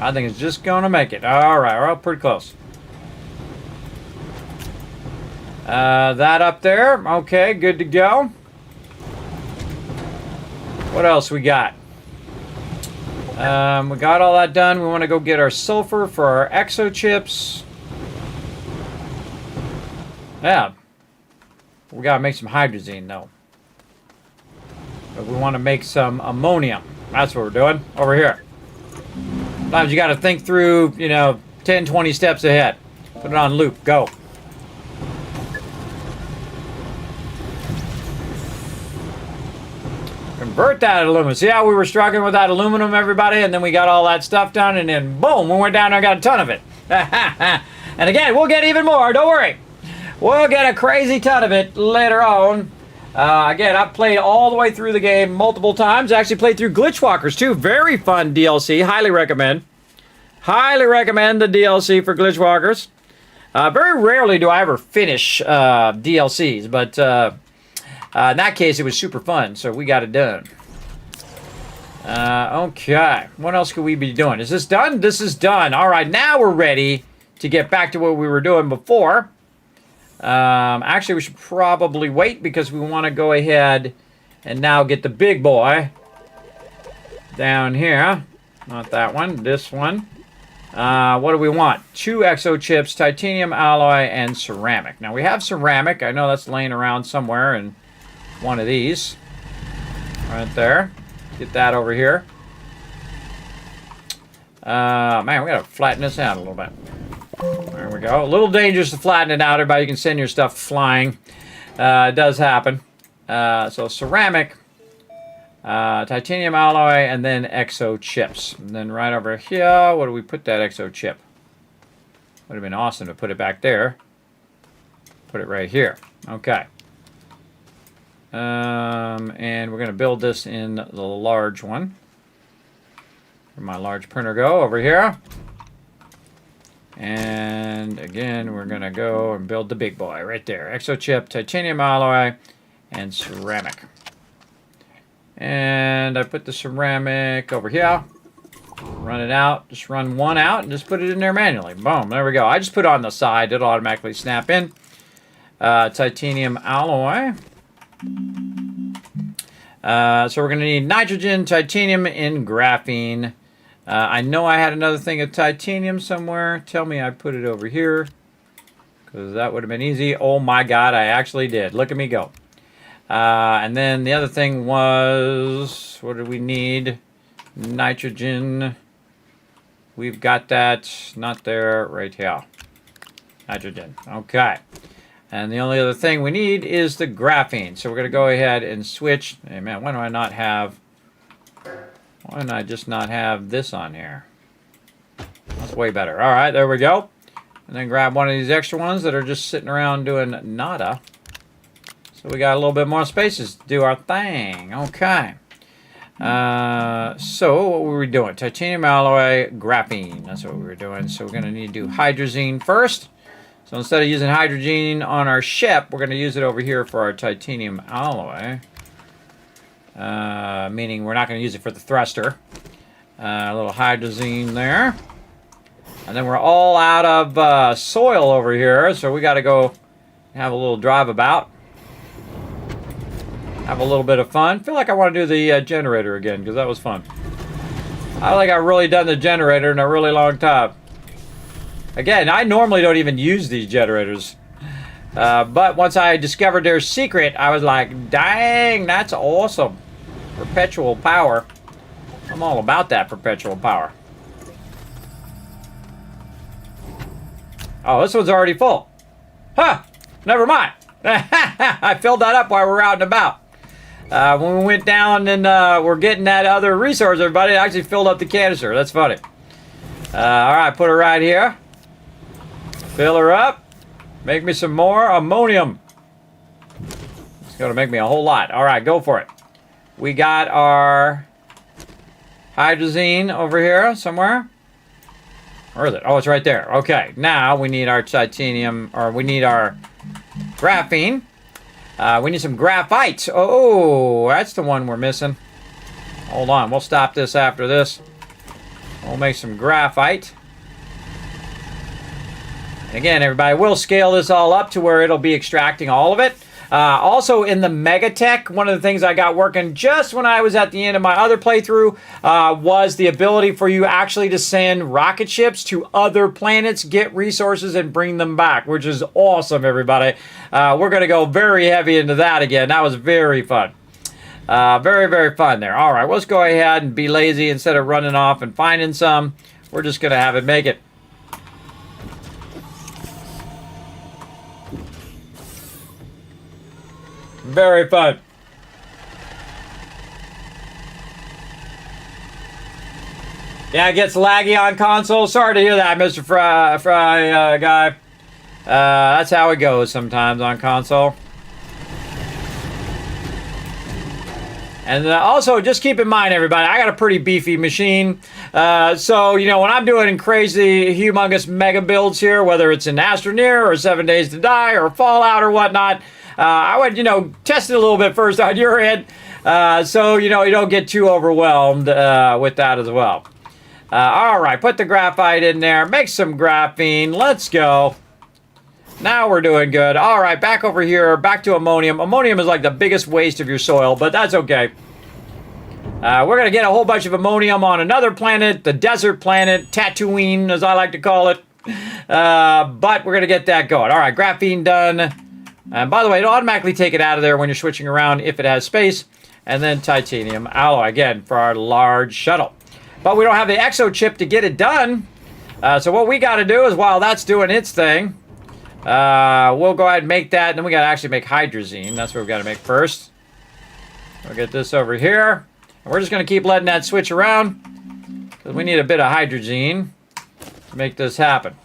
I think it's just going to make it. All right, we're pretty close. That up there. Okay, good to go. What else we got? We got all that done. We want to go get our sulfur for our exo chips. Yeah. We got to make some hydrazine, though. But we want to make some ammonium. That's what we're doing over here. Sometimes you got to think through, 10, 20 steps ahead. Put it on loop. Go. Convert that aluminum. See how we were struggling with that aluminum, everybody? And then we got all that stuff done, and then boom, we went down there and got a ton of it. And again, we'll get even more. Don't worry. We'll get a crazy ton of it later on. Again, I've played all the way through the game multiple times. I actually played through Glitchwalkers, too. Very fun DLC. Highly recommend. Highly recommend the DLC for Glitchwalkers. Very rarely do I ever finish DLCs, but in that case, it was super fun, so we got it done. Okay. What else could we be doing? Is this done? This is done. All right. Now we're ready to get back to what we were doing before. Actually, we should probably wait because we want to go ahead and now get the big boy down here. Not that one. This one. What do we want? 2 exo chips, titanium alloy, and ceramic. Now, we have ceramic. I know that's laying around somewhere in one of these. Right there. Get that over here. Man, we gotta flatten this out a little bit. There we go. A little dangerous to flatten it out. Everybody, you can send your stuff flying. It does happen. So ceramic, titanium alloy, and then exo chips. And then right over here, what do we put that exo chip? Would have been awesome to put it back there. Put it right here. Okay. And we're going to build this in the large one. Where'd my large printer go? Over here. And again, we're going to go and build the big boy right there. Exo chip, titanium alloy, and ceramic. And I put the ceramic over here. Run it out. Just run one out and just put it in there manually. Boom. There we go. I just put it on the side. It'll automatically snap in. Titanium alloy. So we're going to need nitrogen, titanium, and graphene. I know I had another thing of titanium somewhere. Tell me I put it over here. Because that would have been easy. Oh my god, I actually did. Look at me go. And then the other thing was... What did we need? Nitrogen. We've got that. Not there. Right here. Nitrogen. Okay. And the only other thing we need is the graphene. So we're going to go ahead and switch. Hey, man, why do I not have... Why don't I just not have this on here? That's way better. All right, there we go. And then grab one of these extra ones that are just sitting around doing nada. So we got a little bit more spaces to do our thing. Okay. So what were we doing? Titanium alloy, graphene. That's what we were doing. So we're going to need to do hydrazine first. So instead of using hydrazine on our ship, we're going to use it over here for our titanium alloy. Meaning we're not going to use it for the thruster. A little hydrazine there. And then we're all out of soil over here, so we got to go have a little drive about. Have a little bit of fun. Feel like I want to do the generator again, because that was fun. I don't think I've really done the generator in a really long time. Again, I normally don't even use these generators. But once I discovered their secret, I was like, dang, that's awesome. Perpetual power. I'm all about that perpetual power. Oh, this one's already full. Huh, never mind. I filled that up while we were out and about. When we went down and we're getting that other resource, everybody, it actually filled up the canister. That's funny. All right, put her right here. Fill her up. Make me some more ammonium. It's going to make me a whole lot. All right, go for it. We got our hydrazine over here somewhere. Where is it? Oh, it's right there. Okay, now we need our titanium, or we need our graphene. We need some graphite. Oh, that's the one we're missing. Hold on, we'll stop this after this. We'll make some graphite. And again, everybody, we'll scale this all up to where it'll be extracting all of it. Also, in the MEGATECH, one of the things I got working just when I was at the end of my other playthrough was the ability for you actually to send rocket ships to other planets, get resources, and bring them back, which is awesome, everybody. We're going to go very heavy into that again. That was very fun. Very, very fun there. All right, let's go ahead and be lazy instead of running off and finding some. We're just going to have it make it. Very fun. Yeah, it gets laggy on console. Sorry to hear that, Mr. Fry guy. That's how it goes sometimes on console. And also, just keep in mind, everybody, I got a pretty beefy machine. So, you know, when I'm doing crazy, humongous mega builds here, whether it's in Astroneer or 7 Days to Die or Fallout or whatnot, I would, you know, test it a little bit first on your end. So, you know, you don't get too overwhelmed with that as well. All right, put the graphite in there. Make some graphene. Let's go. Now we're doing good. All right, back over here. Back to ammonium. Ammonium is like the biggest waste of your soil, but that's okay. We're going to get a whole bunch of ammonium on another planet, the desert planet, Tatooine, as I like to call it. But we're going to get that going. All right, graphene done. And by the way, it'll automatically take it out of there when you're switching around if it has space. And then titanium alloy, again, for our large shuttle. But we don't have the exo chip to get it done. So what we got to do is, while that's doing its thing, we'll go ahead and make that. And then we got to actually make hydrazine. That's what we've got to make first. We'll get this over here. And we're just going to keep letting that switch around, because we need a bit of hydrazine to make this happen.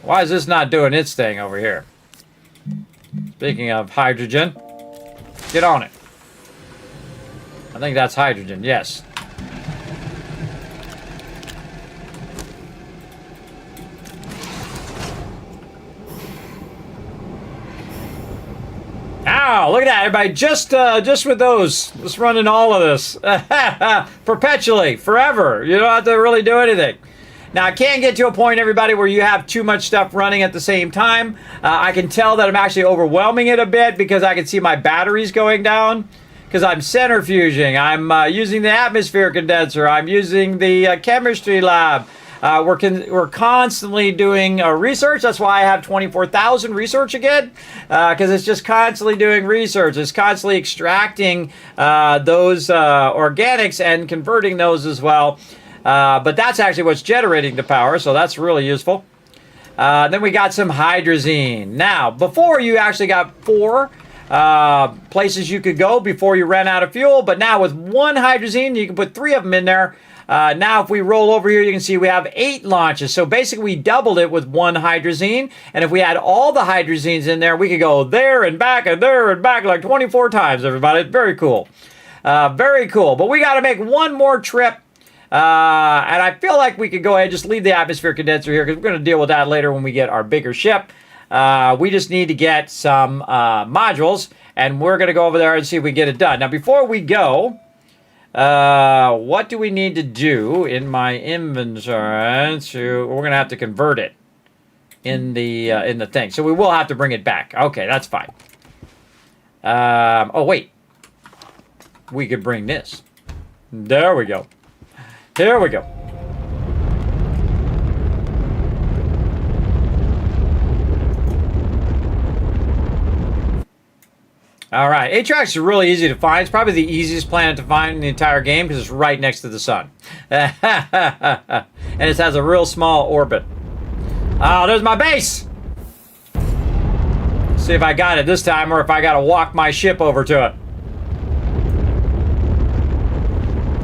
Why is this not doing its thing over here? Speaking of hydrogen, get on it. I think that's hydrogen, yes. Ow, look at that, everybody. Just with those. Just running all of this. Perpetually, forever. You don't have to really do anything. Now, I can get to a point, everybody, where you have too much stuff running at the same time. I can tell that I'm actually overwhelming it a bit because I can see my batteries going down. Because I'm centrifuging. I'm using the atmosphere condenser. I'm using the chemistry lab. We're constantly doing research. That's why I have 24,000 research again, because it's just constantly doing research. It's constantly extracting those organics and converting those as well. But that's actually what's generating the power, so that's really useful. Then we got some hydrazine. Now, before you actually got 4 places you could go before you ran out of fuel, but now with 1 hydrazine, you can put 3 of them in there. Now, if we roll over here, you can see we have 8 launches. So basically, we doubled it with 1 hydrazine. And if we had all the hydrazines in there, we could go there and back and there and back like 24 times, everybody. It's very cool. Very cool. But we got to make one more trip. And I feel like we could go ahead and just leave the atmosphere condenser here, because we're going to deal with that later when we get our bigger ship. We just need to get some modules, and we're going to go over there and see if we get it done. Now, before we go, what do we need to do in my inventory? We're going to have to convert it in the thing. So we will have to bring it back. Okay, that's fine. Oh, wait. We could bring this. There we go. Here we go. All right, Atrax is really easy to find. It's probably the easiest planet to find in the entire game because it's right next to the sun. And it has a real small orbit. Oh, there's my base! See if I got it this time or if I got to walk my ship over to it.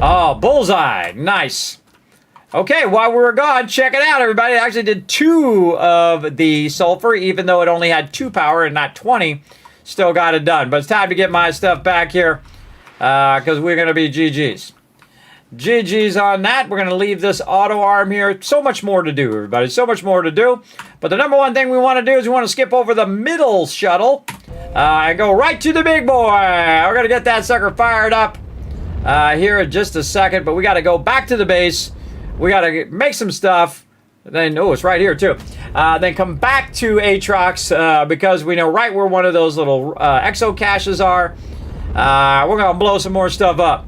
Oh, bullseye. Nice. Okay, while we were gone, check it out, everybody. I actually did 2 of the sulfur, even though it only had 2 power and not 20. Still got it done. But it's time to get my stuff back here, because we're going to be GG's. GG's on that. We're going to leave this auto arm here. So much more to do, everybody. So much more to do. But the number one thing we want to do is we want to skip over the middle shuttle and go right to the big boy. We're going to get that sucker fired up here in just a second. But we got to go back to the base. We got to make some stuff. Then, oh, it's right here, too. Then come back to Atrox because we know right where one of those little exo caches are. We're going to blow some more stuff up.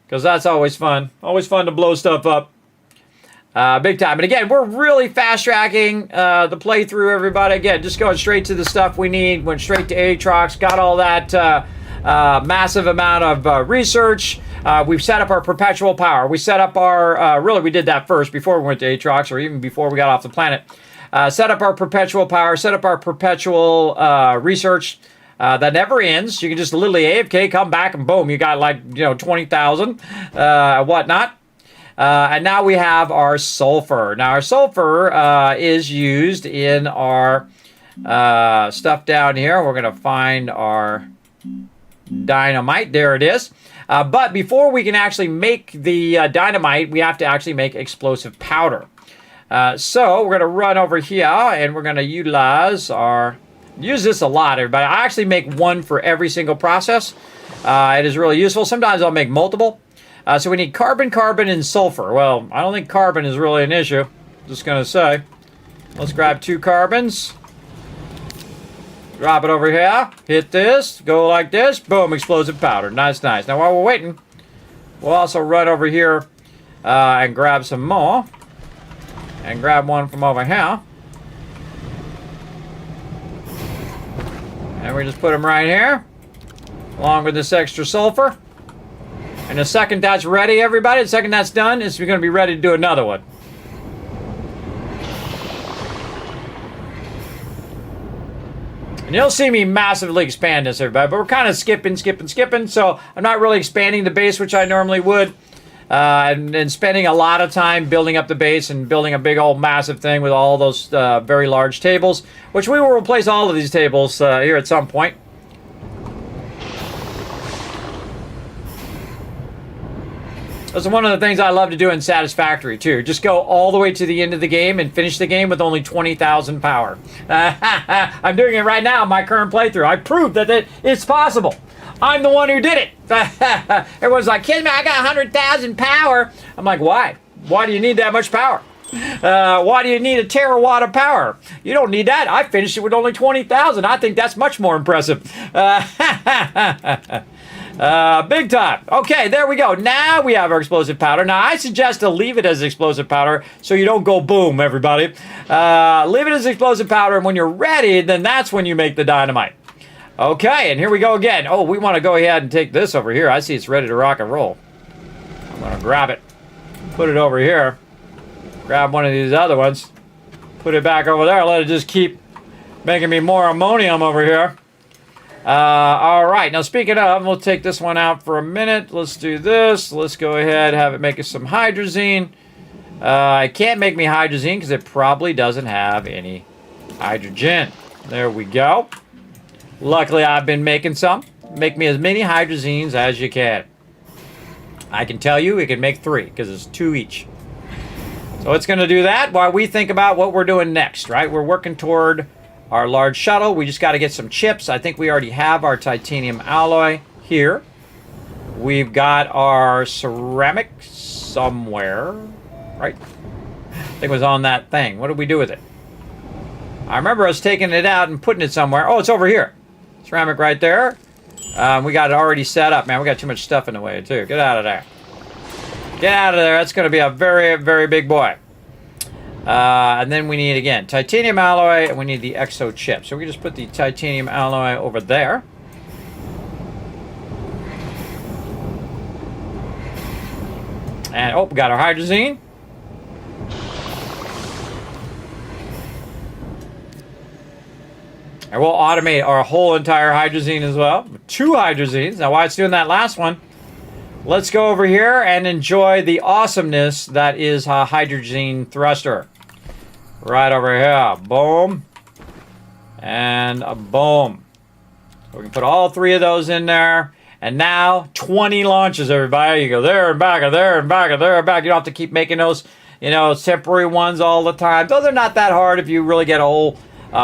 Because that's always fun. Always fun to blow stuff up. Big time. And again, we're really fast-tracking the playthrough, everybody. Again, just going straight to the stuff we need. Went straight to Atrox. Got all that massive amount of research. We've set up our perpetual power. We set up our... really, we did that first before we went to Atrox, or even before we got off the planet. Set up our perpetual power. Set up our perpetual research. That never ends. You can just literally AFK, come back, and boom, you got like, 20,000, whatnot. And now we have our sulfur. Now, our sulfur is used in our stuff down here. We're going to find our dynamite. There it is. But before we can actually make the dynamite, we have to actually make explosive powder. So we're going to run over here, and we're going to utilize our Use this a lot, everybody. I actually make one for every single process. It is really useful. Sometimes I'll make multiple. So we need carbon, carbon, and sulfur. Well, I don't think carbon is really an issue. Just going to say. Let's grab 2 carbons. Drop it over here. Hit this. Go like this. Boom, explosive powder. Nice, nice. Now, while we're waiting, we'll also run over here and grab some more. And grab one from over here. And we just put them right here. Along with this extra sulfur. And the second that's ready, everybody, the second that's done, we're going to be ready to do another one. And you'll see me massively expand this, everybody. But we're kind of skipping. So I'm not really expanding the base, which I normally would. And spending a lot of time building up the base and building a big old massive thing with all those very large tables. Which we will replace all of these tables here at some point. That's one of the things I love to do in Satisfactory, too. Just go all the way to the end of the game and finish the game with only 20,000 power. I'm doing it right now in my current playthrough. I proved that it's possible. I'm the one who did it. Everyone's like, Kismet, I got 100,000 power. I'm like, why? Why do you need that much power? Why do you need a terawatt of power? You don't need that. I finished it with only 20,000. I think that's much more impressive. Big time. Okay, there we go. Now we have our explosive powder. Now, I suggest to leave it as explosive powder so you don't go boom, everybody. Leave it as explosive powder, and when you're ready, then that's when you make the dynamite. Okay, and here we go again. Oh, we want to go ahead and take this over here. I see it's ready to rock and roll. I'm going to grab it. Put it over here. Grab one of these other ones. Put it back over there. Let it just keep making me more ammonium over here. All right, now speaking of, we'll take this one out for a minute. Let's do this. Let's go ahead, have it make us some hydrazine. It can't make me hydrazine because it probably doesn't have any hydrogen. There we go. Luckily, I've been making some. Make me as many hydrazines as you can. I can tell you, it can make 3 because it's 2 each. So it's going to do that while we think about what we're doing next, right? We're working toward our large shuttle. We just got to get some chips. I think we already have our titanium alloy here. We've got our ceramic somewhere, right? I think it was on that thing. What did we do with it? I remember us taking it out and putting it somewhere. Oh, it's over here. Ceramic right there. We got it already set up, man. We got too much stuff in the way, too. Get out of there. Get out of there. That's going to be a very, very big boy. And then we need, again, titanium alloy, and we need the exo chip. So we just put the titanium alloy over there. And, oh, we got our hydrazine. And we'll automate our whole entire hydrazine as well. 2 hydrazines. Now, while it's doing that last one, let's go over here and enjoy the awesomeness that is a hydrazine thruster. Right over here. Boom. And a boom. So we can put all 3 of those in there. And now, 20 launches, everybody. You go there and back and there and back and there and back. You don't have to keep making those, you know, temporary ones all the time. Those are not that hard if you really get a whole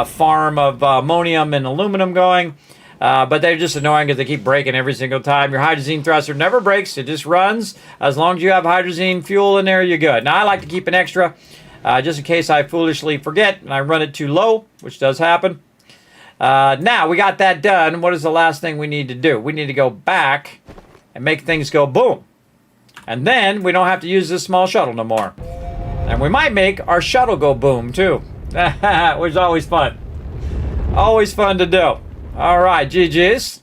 farm of ammonium and aluminum going. But they're just annoying because they keep breaking every single time. Your hydrazine thruster never breaks. It just runs. As long as you have hydrazine fuel in there, you're good. Now, I like to keep an extra just in case I foolishly forget and I run it too low, which does happen. Now, we got that done. What is the last thing we need to do? We need to go back and make things go boom. And then we don't have to use this small shuttle no more. And we might make our shuttle go boom, too. Which is always fun. Always fun to do. All right, GG's.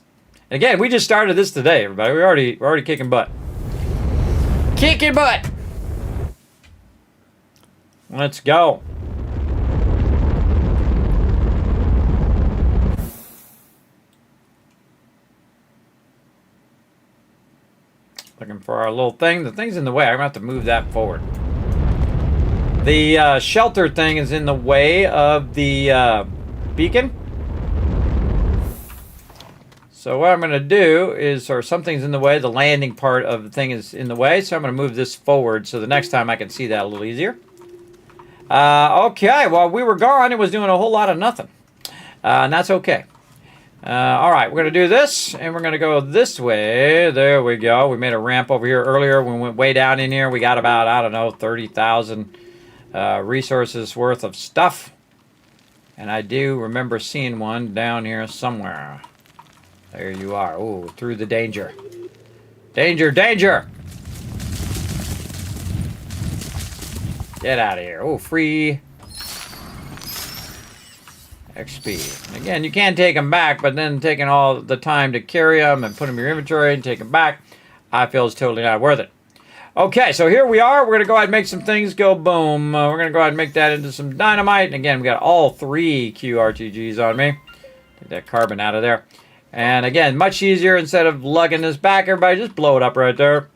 And again, we just started this today, everybody. We're already kicking butt. Kicking butt. Let's go. Looking for our little thing. The thing's in the way. I'm going to have to move that forward. The shelter thing is in the way of the beacon. So what I'm going to do is, or something's in the way, the landing part of the thing is in the way. So I'm going to move this forward so the next time I can see that a little easier. Okay, while we were gone, it was doing a whole lot of nothing. And that's okay. All right, we're going to do this, and we're going to go this way. There we go. We made a ramp over here earlier. We went way down in here. We got about, I don't know, 30,000 resources worth of stuff. And I do remember seeing one down here somewhere. There you are. Ooh, through the danger. Danger, danger! Get out of here. Oh, free XP. And again, you can take them back, but then taking all the time to carry them and put them in your inventory and take them back, I feel is totally not worth it. Okay, so here we are. We're going to go ahead and make some things go boom. We're going to go ahead and make that into some dynamite. And again, we got all 3 QRTGs on me. Take that carbon out of there. And again, much easier. Instead of lugging this back, everybody just blow it up right there.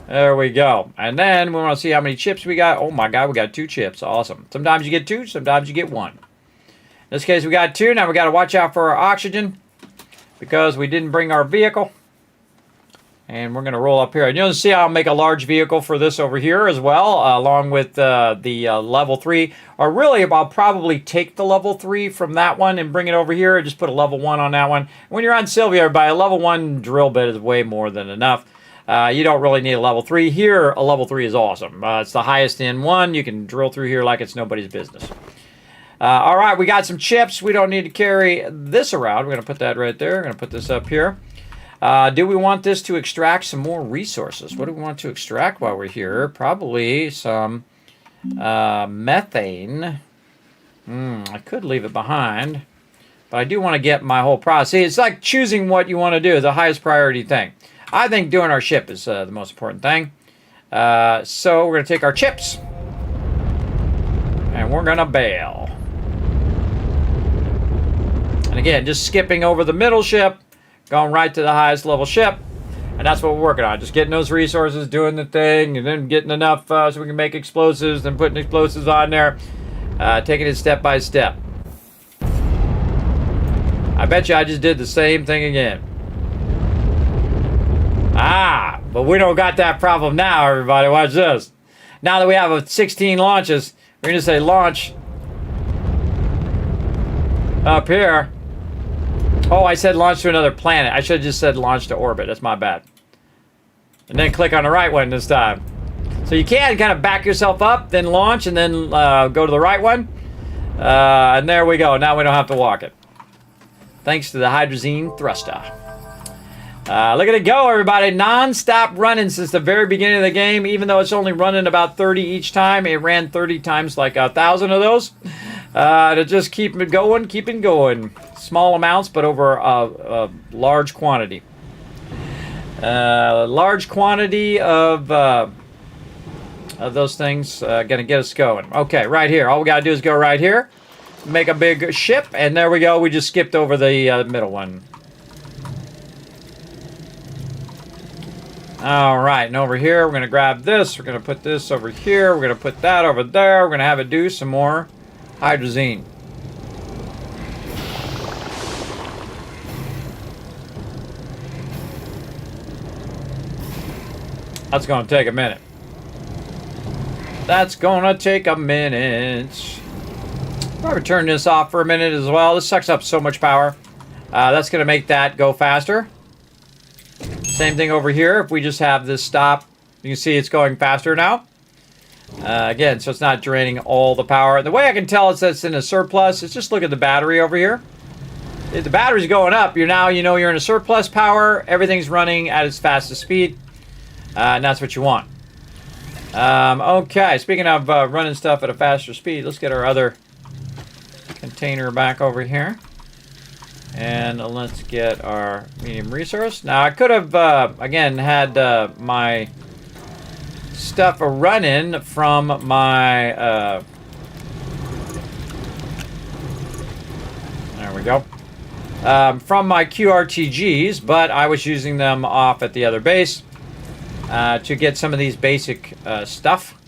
There we go. And then we want to see how many chips we got. Oh my God, we got 2 chips. Awesome. Sometimes you get 2, sometimes you get 1. In this case, we got 2. Now we got to watch out for our oxygen because we didn't bring our vehicle. And we're going to roll up here. And you'll see I'll make a large vehicle for this over here as well, along with the level 3. Or really, I'll probably take the level 3 from that one and bring it over here and just put a level 1 on that one. When you're on Sylvia, everybody, a level 1 drill bit is way more than enough. You don't really need a level 3. Here, a level 3 is awesome. It's the highest in one. You can drill through here like it's nobody's business. All right, we got some chips. We don't need to carry this around. We're going to put that right there. We're going to put this up here. Do we want this to extract some more resources? What do we want to extract while we're here? Probably some methane. I could leave it behind, but I do want to get my whole process. See, it's like choosing what you want to do, the highest priority thing. I think doing our ship is the most important thing. So we're going to take our chips, and we're going to bail. And again, just skipping over the middle ship, going right to the highest level ship. And that's what we're working on. Just getting those resources, doing the thing, and then getting enough so we can make explosives, then putting explosives on there. Taking it step by step. I bet you I just did the same thing again. But we don't got that problem now, everybody. Watch this. Now that we have 16 launches, we're going to say launch up here. Oh, I said launch to another planet. I should have just said launch to orbit. That's my bad. And then click on the right one this time. So you can kind of back yourself up, then launch, and then go to the right one. And there we go. Now we don't have to walk it. Thanks to the hydrazine thruster. Look at it go, everybody. Non-stop running since the very beginning of the game. Even though it's only running about 30 each time, it ran 30 times like 1,000 of those. To just keep it going. Small amounts, but over a large quantity. Large quantity of those things going to get us going. Okay, right here. All we got to do is go right here. Make a big ship, and there we go. We just skipped over the middle one. All right, and over here, we're going to grab this. We're going to put this over here. We're going to put that over there. We're going to have it do some more hydrazine. That's going to take a minute. That's going to take a minute. Probably turn this off for a minute as well. This sucks up so much power. That's going to make that go faster. Same thing over here. If we just have this stop, you can see it's going faster now. Again, so it's not draining all the power. The way I can tell it's in a surplus is just look at the battery over here. If the battery's going up, you know you're in a surplus power. Everything's running at its fastest speed. And that's what you want. Okay, speaking of running stuff at a faster speed, let's get our other container back over here. And let's get our medium resource. Now, I could have, again, had my stuff running from my... there we go. From my QRTGs, but I was using them off at the other base to get some of these basic stuff.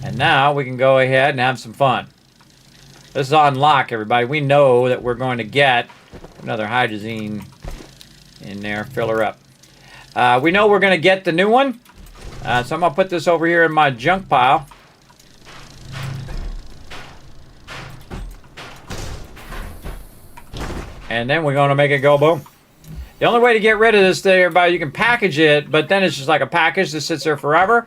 And now we can go ahead and have some fun. This is on lock, everybody. We know that we're going to get another hydrazine in there. Fill her up. We know we're going to get the new one. So I'm going to put this over here in my junk pile. And then we're going to make it go boom. The only way to get rid of this thing, everybody, you can package it, but then it's just like a package that sits there forever.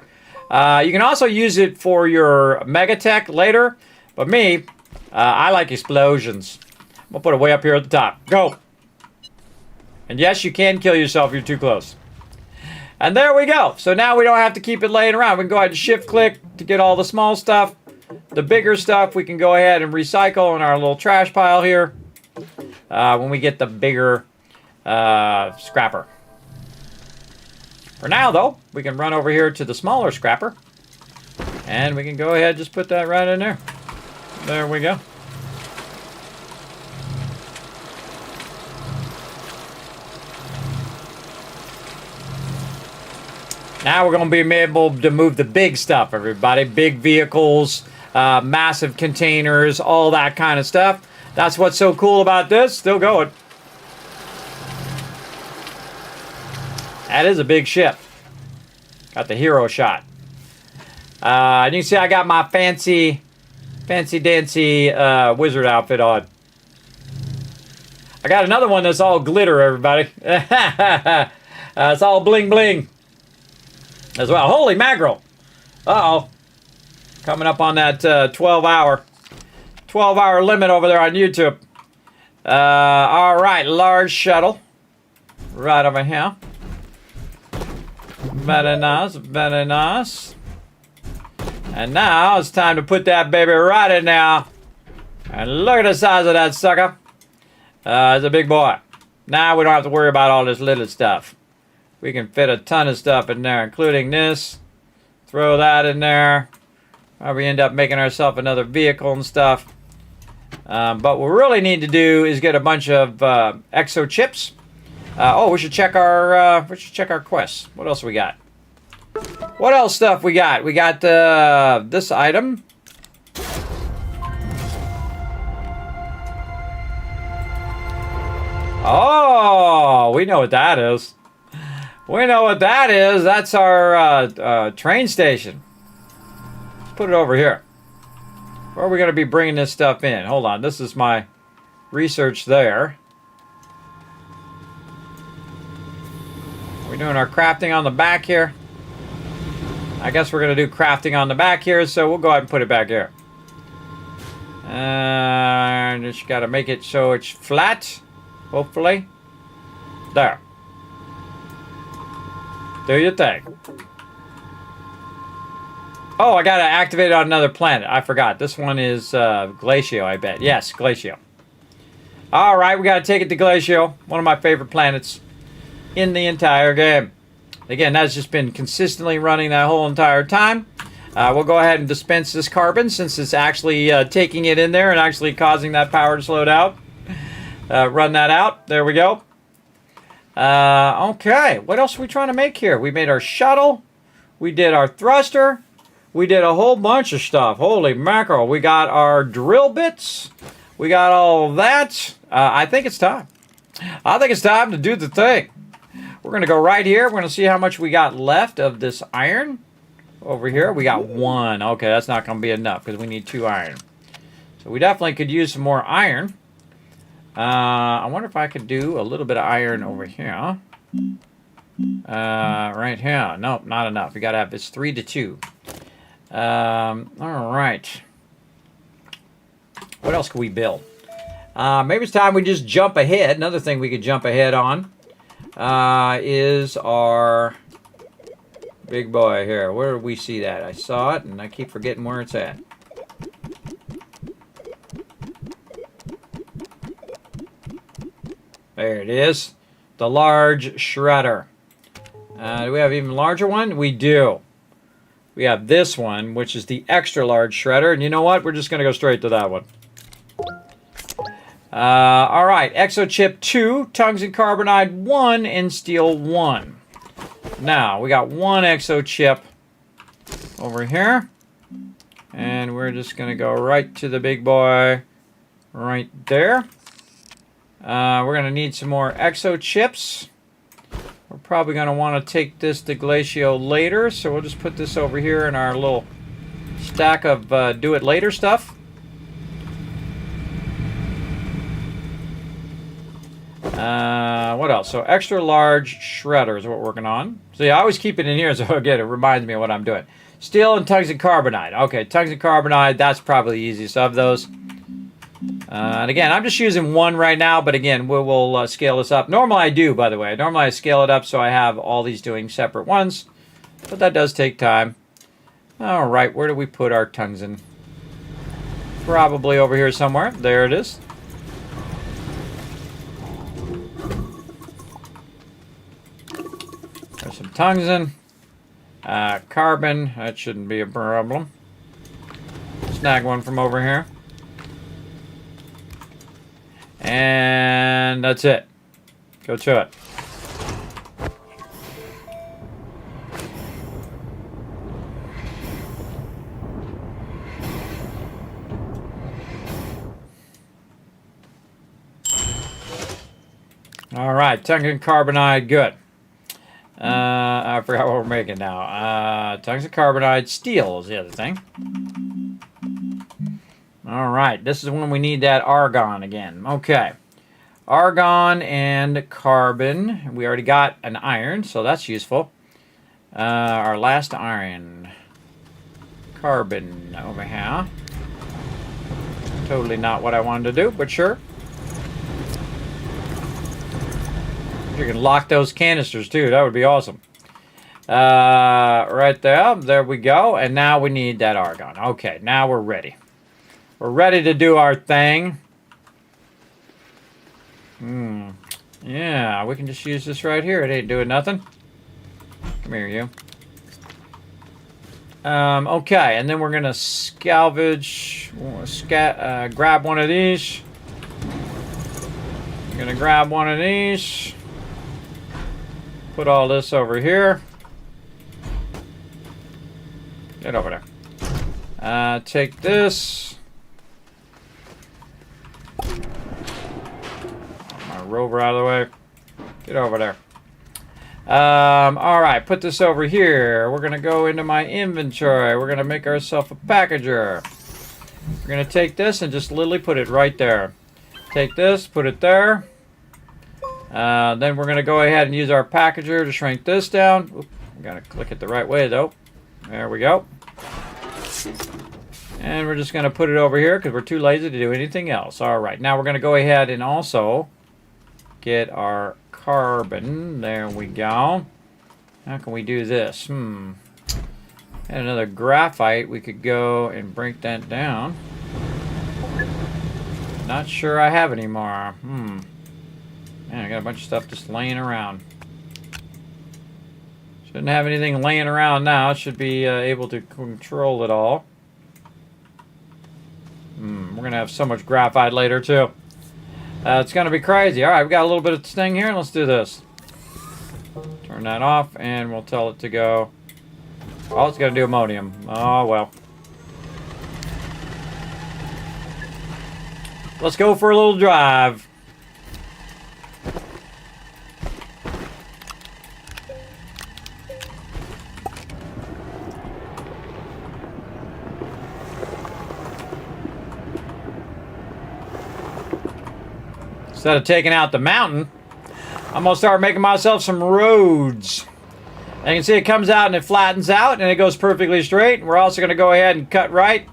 You can also use it for your MEGATECH later. But me, I like explosions. I'm going to put it way up here at the top. Go! And yes, you can kill yourself if you're too close. And there we go. So now we don't have to keep it laying around. We can go ahead and shift-click to get all the small stuff. The bigger stuff we can go ahead and recycle in our little trash pile here. When we get the bigger scrapper. For now, though, we can run over here to the smaller scrapper. And we can go ahead and just put that right in there. There we go. Now we're going to be able to move the big stuff, everybody. Big vehicles, massive containers, all that kind of stuff. That's what's so cool about this. Still going. That is a big ship. Got the hero shot. And you can see I got my fancy dancy wizard outfit on. I got another one that's all glitter, everybody. It's all bling bling as well. Holy mackerel. Uh-oh. Coming up on that 12-hour limit over there on YouTube. All right, large shuttle. Right over here. Very nice, very nice. And now it's time to put that baby right in now. And look at the size of that sucker. It's a big boy. Now we don't have to worry about all this little stuff. We can fit a ton of stuff in there, including this. Throw that in there. We end up making ourselves another vehicle and stuff. But what we really need to do is get a bunch of exo chips. We should check our quests. What else we got? What else stuff we got? We got this item. Oh, we know what that is. We know what that is. That's our train station. Let's put it over here. Where are we going to be bringing this stuff in? Hold on. This is my research there. We're doing our crafting on the back here. I guess we're going to do crafting on the back here, so we'll go ahead and put it back here. Just got to make it so it's flat, hopefully. There. Do your thing. Oh, I got to activate it on another planet. I forgot. This one is Glacio, I bet. Yes, Glacio. All right, we got to take it to Glacio, one of my favorite planets in the entire game. Again, that's just been consistently running that whole entire time. We'll go ahead and dispense this carbon since it's actually taking it in there and actually causing that power to slow down. Run that out. There we go. Okay, what else are we trying to make here? We made our shuttle. We did our thruster. We did a whole bunch of stuff. Holy mackerel. We got our drill bits. We got all of that. I think it's time. I think it's time to do the thing. We're going to go right here. We're going to see how much we got left of this iron. Over here, we got 1. Okay, that's not going to be enough because we need 2 iron. So we definitely could use some more iron. I wonder if I could do a little bit of iron over here. Right here. Nope, not enough. We got to have this 3 to 2. All right. What else can we build? Maybe it's time we just jump ahead. Another thing we could jump ahead on is our big boy here. Where do we see that? I saw it, and I keep forgetting where it's at. There it is. The large shredder. Do we have an even larger one? We do. We have this one, which is the extra large shredder. And you know what? We're just going to go straight to that one. All right. Exochip 2, tungsten carbonide 1, and steel 1. Now, we got 1 exochip over here. And we're just going to go right to the big boy right there. We're going to need some more exo chips. We're probably going to want to take this to Glacio later, so we'll just put this over here in our little stack of do it later stuff. What else? So extra large shredder is what we're working on. See, I always keep it in here, so again, it reminds me of what I'm doing. Steel and tungsten carbonide. Okay, tungsten carbonide, that's probably the easiest of those. And again, I'm just using one right now, but again, we'll scale this up. Normally I do, by the way. Normally I scale it up so I have all these doing separate ones, but that does take time. All right, where do we put our tungsten? Probably over here somewhere. There it is. There's some tungsten. Carbon, that shouldn't be a problem. Snag one from over here. And that's it. Go to it. All right, tungsten carbonide, good. I forgot what we're making now. Tungsten carbonide, steel is the other thing. All right, this is when we need that argon again. Okay, argon and carbon. We already got an iron, so that's useful. Our last iron. Carbon over here. Totally not what I wanted to do, but sure. You can lock those canisters too. That would be awesome. Right there. There we go. And now we need that argon. Okay, now we're ready. We're ready to do our thing. Yeah, we can just use this right here. It ain't doing nothing. Come here, you. Okay, and then we're gonna salvage. Grab one of these. I'm gonna grab one of these. Put all this over here. Get over there. Take this. My rover out of the way. Get over there. All right, put this over here. We're gonna go into my inventory. We're gonna make ourselves a packager. We're gonna take this and just literally put it right there. Take this, put it there. Then we're going to go ahead and use our packager to shrink this down. Oop, we got to click it the right way, though. There we go. And we're just going to put it over here because we're too lazy to do anything else. All right, now we're going to go ahead and also get our carbon. There we go. How can we do this? And another graphite. We could go and break that down. Not sure I have any more. Man, I got a bunch of stuff just laying around. Shouldn't have anything laying around now. Should be able to control it all. We're going to have so much graphite later, too. It's going to be crazy. All right, we've got a little bit of sting here. Let's do this. Turn that off, and we'll tell it to go. Oh, it's going to do ammonium. Oh, well. Let's go for a little drive. Instead of taking out the mountain, I'm going to start making myself some roads. And you can see it comes out and it flattens out and it goes perfectly straight. We're also going to go ahead and cut right.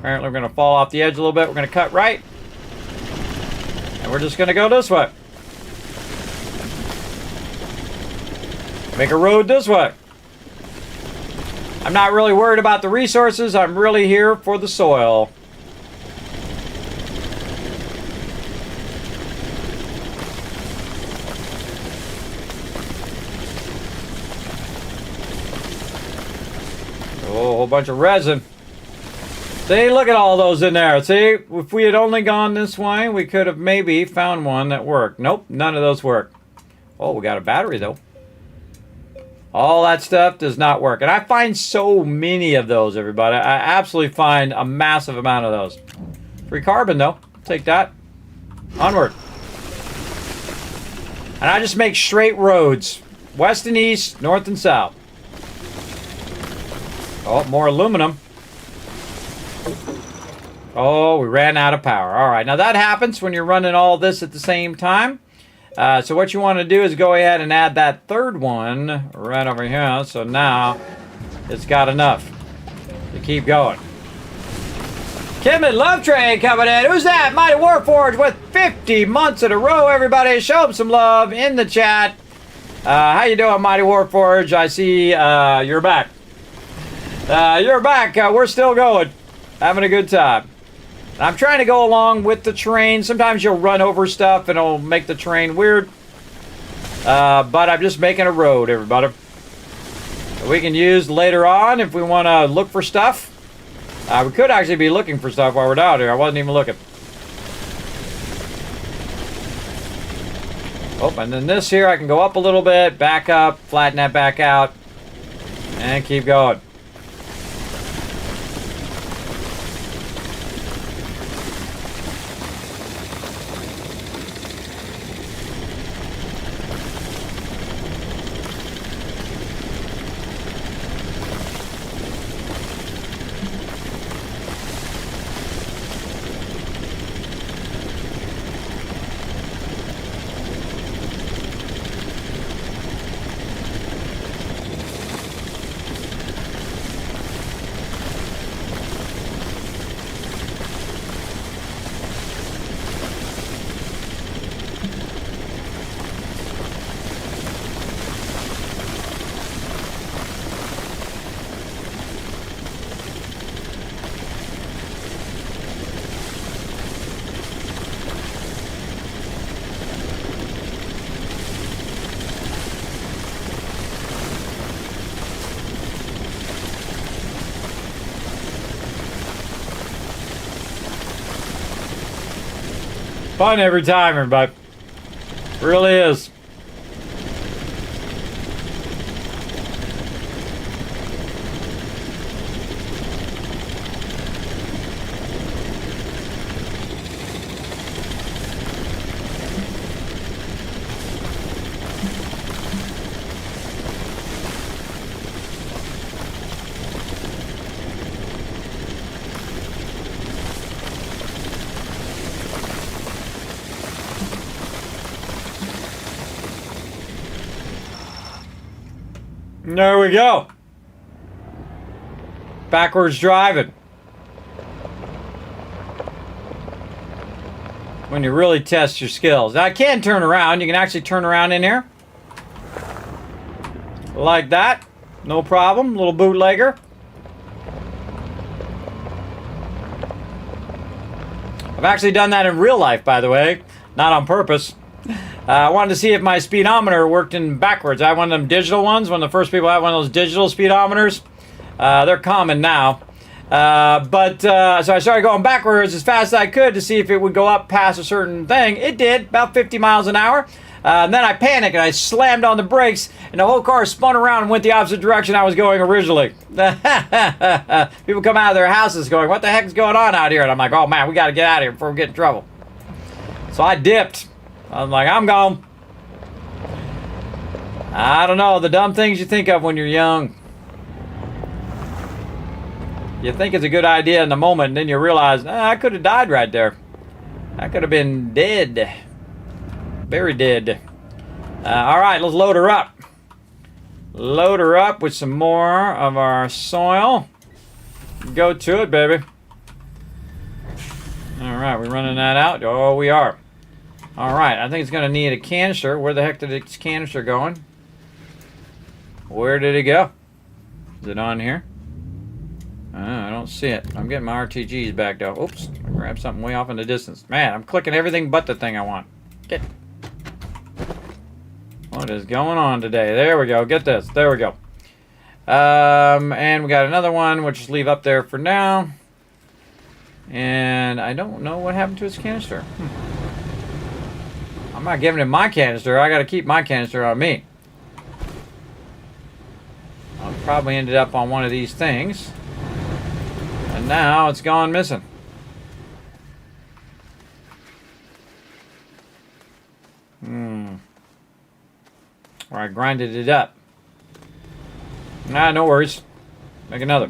Apparently we're going to fall off the edge a little bit. We're going to cut right. And we're just going to go this way. Make a road this way. I'm not really worried about the resources. I'm really here for the soil. Oh, a whole bunch of resin. See, look at all those in there. See, if we had only gone this way, we could have maybe found one that worked. Nope, none of those work. Oh, we got a battery, though. All that stuff does not work. And I find so many of those, everybody. I absolutely find a massive amount of those. Free carbon, though. Take that. Onward. And I just make straight roads. West and east, north and south. Oh, more aluminum. Oh, we ran out of power. All right, now that happens when you're running all this at the same time. So what you want to do is go ahead and add that third one right over here. So now it's got enough to keep going. Kismet Love Train coming in. Who's that? Mighty Warforged with 50 months in a row. Everybody, show them some love in the chat. How you doing, Mighty Warforged? I see you're back. You're back. We're still going. Having a good time. I'm trying to go along with the train. Sometimes you'll run over stuff and it'll make the train weird. But I'm just making a road, everybody. We can use later on if we want to look for stuff. We could actually be looking for stuff while we're down here. I wasn't even looking. Oh, and then this here, I can go up a little bit, back up, flatten that back out, and keep going. Fun every time, everybody. Really is. There we go. Backwards driving. When you really test your skills. Now, I can turn around. You can actually turn around in here. Like that. No problem. Little bootlegger. I've actually done that in real life, by the way. Not on purpose. I wanted to see if my speedometer worked in backwards. I had one of them digital ones. One of the first people had one of those digital speedometers. They're common now. So I started going backwards as fast as I could to see if it would go up past a certain thing. It did, about 50 miles an hour. And then I panicked and I slammed on the brakes and the whole car spun around and went the opposite direction I was going originally. People come out of their houses going, what the heck is going on out here? And I'm like, oh man, we got to get out of here before we get in trouble. So I dipped. I'm like, I'm gone. I don't know, the dumb things you think of when you're young. You think it's a good idea in the moment, and then you realize, I could have died right there. I could have been dead. Very dead. All right, let's load her up. Load her up with some more of our soil. Go to it, baby. All right, we're running that out. Oh, we are. All right, I think it's going to need a canister. Where the heck did its canister going? Where did it go? Is it on here? I don't see it. I'm getting my RTGs back though. Oops, I grabbed something way off in the distance. Man, I'm clicking everything but the thing I want. Get. What is going on today? There we go. Get this. There we go. And we got another one. We'll just leave up there for now. And I don't know what happened to its canister. I'm not giving him my canister. I got to keep my canister on me. I probably ended up on one of these things. And now it's gone missing. Or I grinded it up. Nah, no worries. Make another.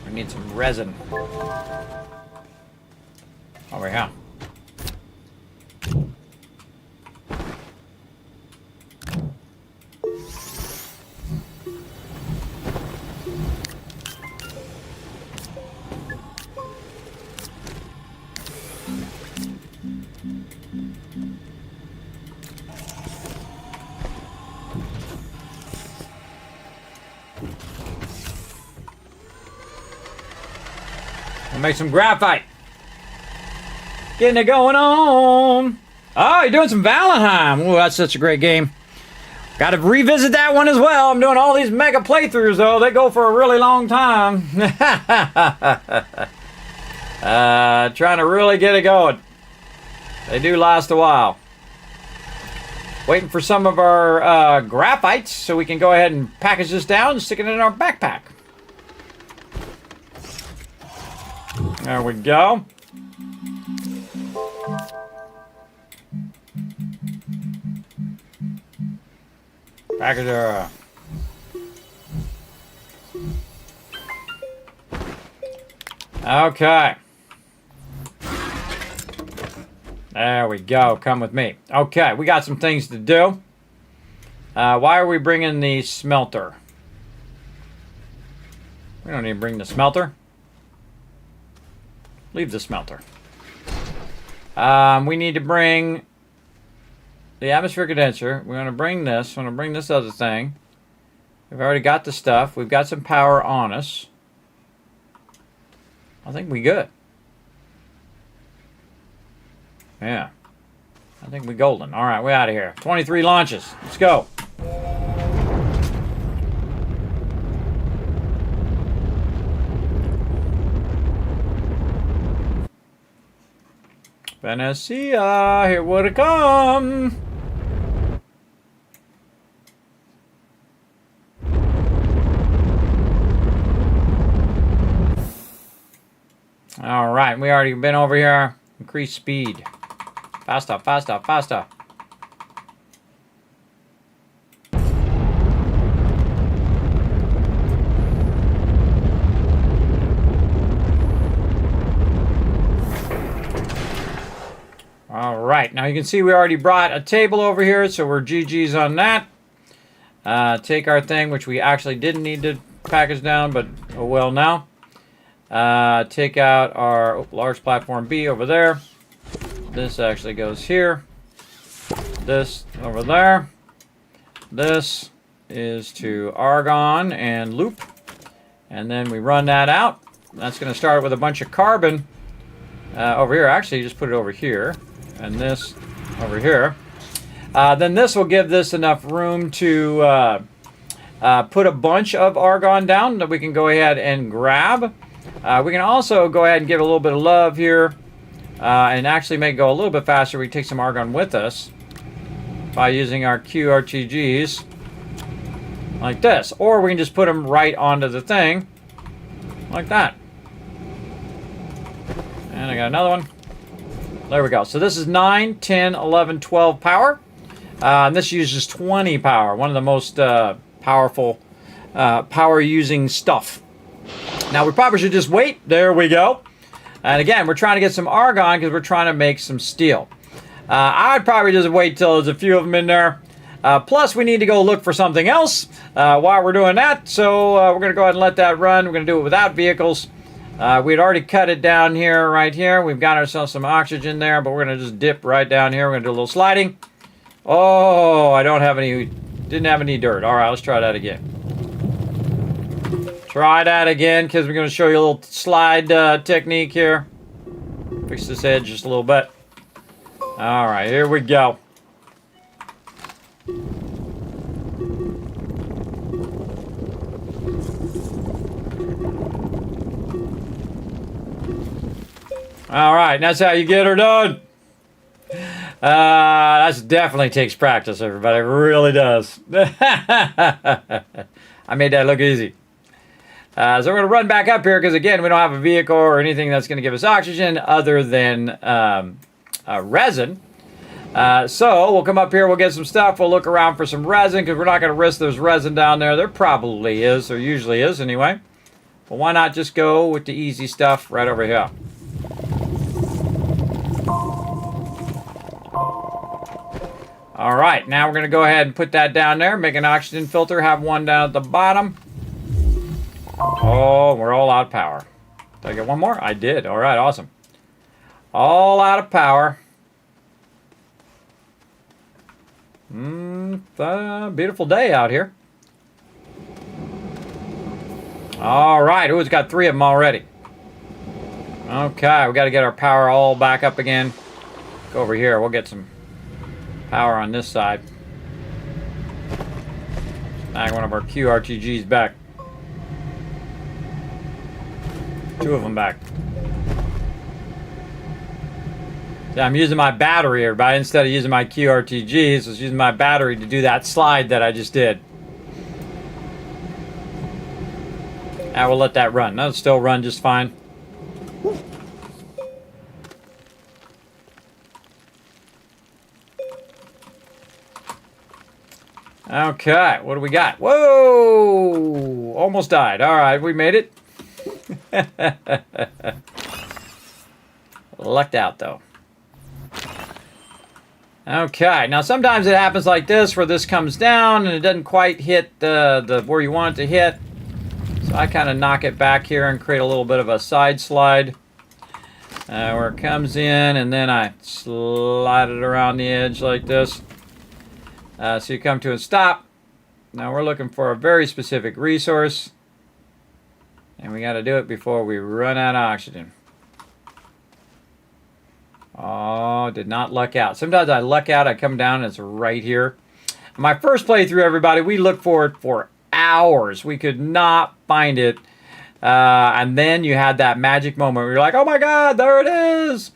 We need some resin. Over here. We'll make some graphite. Getting it going on. Oh, you're doing some Valheim. Oh, that's such a great game. Got to revisit that one as well. I'm doing all these mega playthroughs, though. They go for a really long time. Trying to really get it going. They do last a while. Waiting for some of our graphites so we can go ahead and package this down and stick it in our backpack. There we go. Packager. Okay. There we go. Come with me. Okay, we got some things to do. Why are we bringing the smelter? We don't need to bring the smelter. Leave the smelter. We need to bring the atmosphere condenser. We're going to bring this. We're going to bring this other thing. We've already got the stuff. We've got some power on us. I think we good. Yeah. I think we golden. All right, we're out of here. 23 launches. Let's go. Venecia, here would it come. All right, we already been over here. Increase speed. Faster, faster, faster. All right, now you can see we already brought a table over here, so we're GG's on that. Take our thing, which we actually didn't need to package down, but oh well now. Take out our large platform B over there. This actually goes here. This over there. This is to argon and loop. And then we run that out. That's going to start with a bunch of carbon over here. Actually, just put it over here. And this over here. Then this will give this enough room to put a bunch of argon down that we can go ahead and grab. We can also go ahead and give a little bit of love here and actually make it go a little bit faster. We take some argon with us by using our QRTGs like this. Or we can just put them right onto the thing like that. And I got another one. There we go. So this is 9, 10, 11, 12 power. And this uses 20 power. One of the most powerful power-using stuff. Now we probably should just wait. There we go. And again, we're trying to get some argon because we're trying to make some steel. I'd probably just wait till there's a few of them in there. Plus, we need to go look for something else while we're doing that. So we're going to go ahead and let that run. We're going to do it without vehicles. We'd already cut it down here, right here. We've got ourselves some oxygen there, but we're going to just dip right down here. We're going to do a little sliding. Oh, I don't have any, didn't have any dirt. All right, let's try that again. Try that again, because we're going to show you a little slide technique here. Fix this edge just a little bit. All right, here we go. All right, that's how you get her done. That definitely takes practice, everybody. It really does. I made that look easy. So we're going to run back up here because, again, we don't have a vehicle or anything that's going to give us oxygen other than resin. So we'll come up here, we'll get some stuff, we'll look around for some resin because we're not going to risk there's resin down there. There probably is, or usually is anyway. But why not just go with the easy stuff right over here? All right, now we're going to go ahead and put that down there. Make an oxygen filter. Have one down at the bottom. Oh, we're all out of power. Did I get one more? I did. All right, awesome. All out of power. Beautiful day out here. All right, who's got 3 of them already? Okay, we got to get our power all back up again. Go over here. We'll get some power on this side. Snag one of our QRTGs back. 2 of them back. See, I'm using my battery, everybody. Instead of using my QRTGs, I was using my battery to do that slide that I just did. I will let that run. That'll still run just fine. Okay, what do we got? Whoa! Almost died. All right, we made it. Lucked out, though. Okay, now sometimes it happens like this, where this comes down and it doesn't quite hit the where you want it to hit. So I kind of knock it back here and create a little bit of a side slide. Where it comes in, and then I slide it around the edge like this. So you come to a stop. Now we're looking for a very specific resource. And we got to do it before we run out of oxygen. Oh, did not luck out. Sometimes I luck out, I come down, and it's right here. My first playthrough, everybody, we looked for it for hours. We could not find it. And then you had that magic moment where you're like, oh my God, there it is.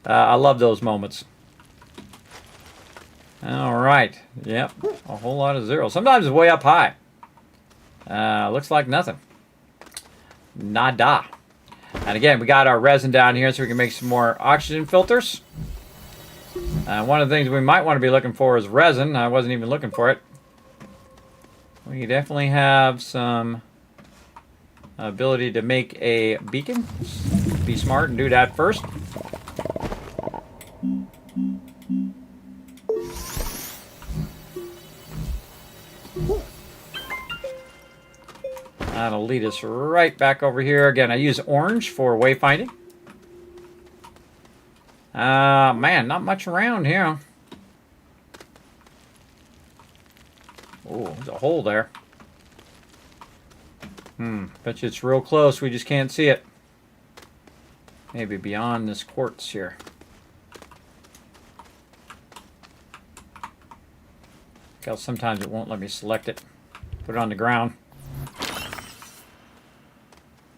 I love those moments. All right. Yep. A whole lot of zeros. Sometimes it's way up high. Looks like nothing. Nada. And again, we got our resin down here so we can make some more oxygen filters. One of the things we might want to be looking for is resin. I wasn't even looking for it. We definitely have some ability to make a beacon. Be smart and do that first. That'll lead us right back over here. Again, I use orange for wayfinding. Man, not much around here. Oh, there's a hole there. Bet you it's real close. We just can't see it. Maybe beyond this quartz here. Because sometimes it won't let me select it. Put it on the ground.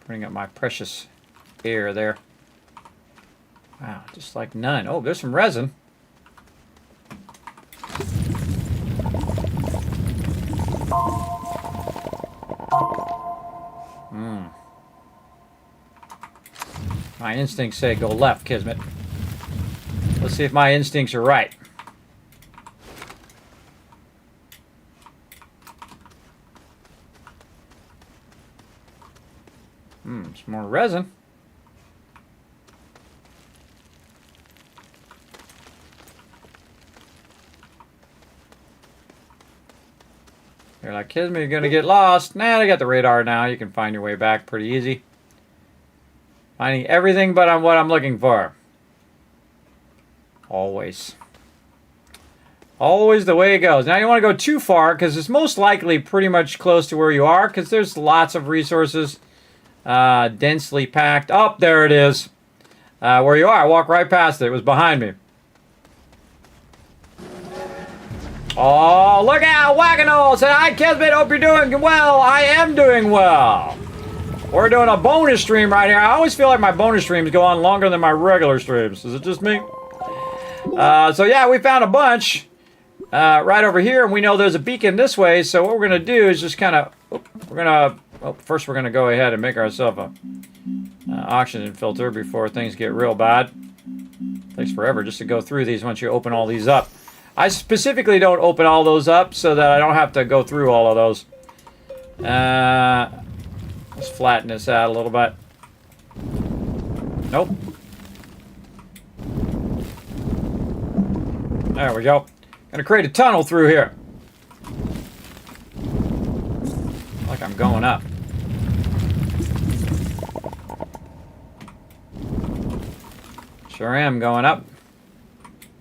Bring up my precious air there. Wow, just like none. Oh, there's some resin. My instincts say go left, Kismet. Let's see if my instincts are right. Some more resin. You're like, Kismet, you're gonna get lost. Nah, I got the radar now. You can find your way back pretty easy. Finding everything but on what I'm looking for. Always. Always the way it goes. Now you don't want to go too far because it's most likely pretty much close to where you are because there's lots of resources densely packed. Oh, there it is. Where you are. I walked right past it. It was behind me. Oh, look out, Wagonol! Say hi, Kismet. Hope you're doing well. I am doing well. We're doing a bonus stream right here. I always feel like my bonus streams go on longer than my regular streams. Is it just me? So yeah, we found a bunch right over here, and we know there's a beacon this way. So what we're gonna do is just kind of, first we're gonna go ahead and make ourselves a oxygen filter before things get real bad. Takes forever just to go through these once you open all these up. I specifically don't open all those up so that I don't have to go through all of those. Let's flatten this out a little bit. Nope. There we go. Gonna create a tunnel through here. Like I'm going up. Sure am going up.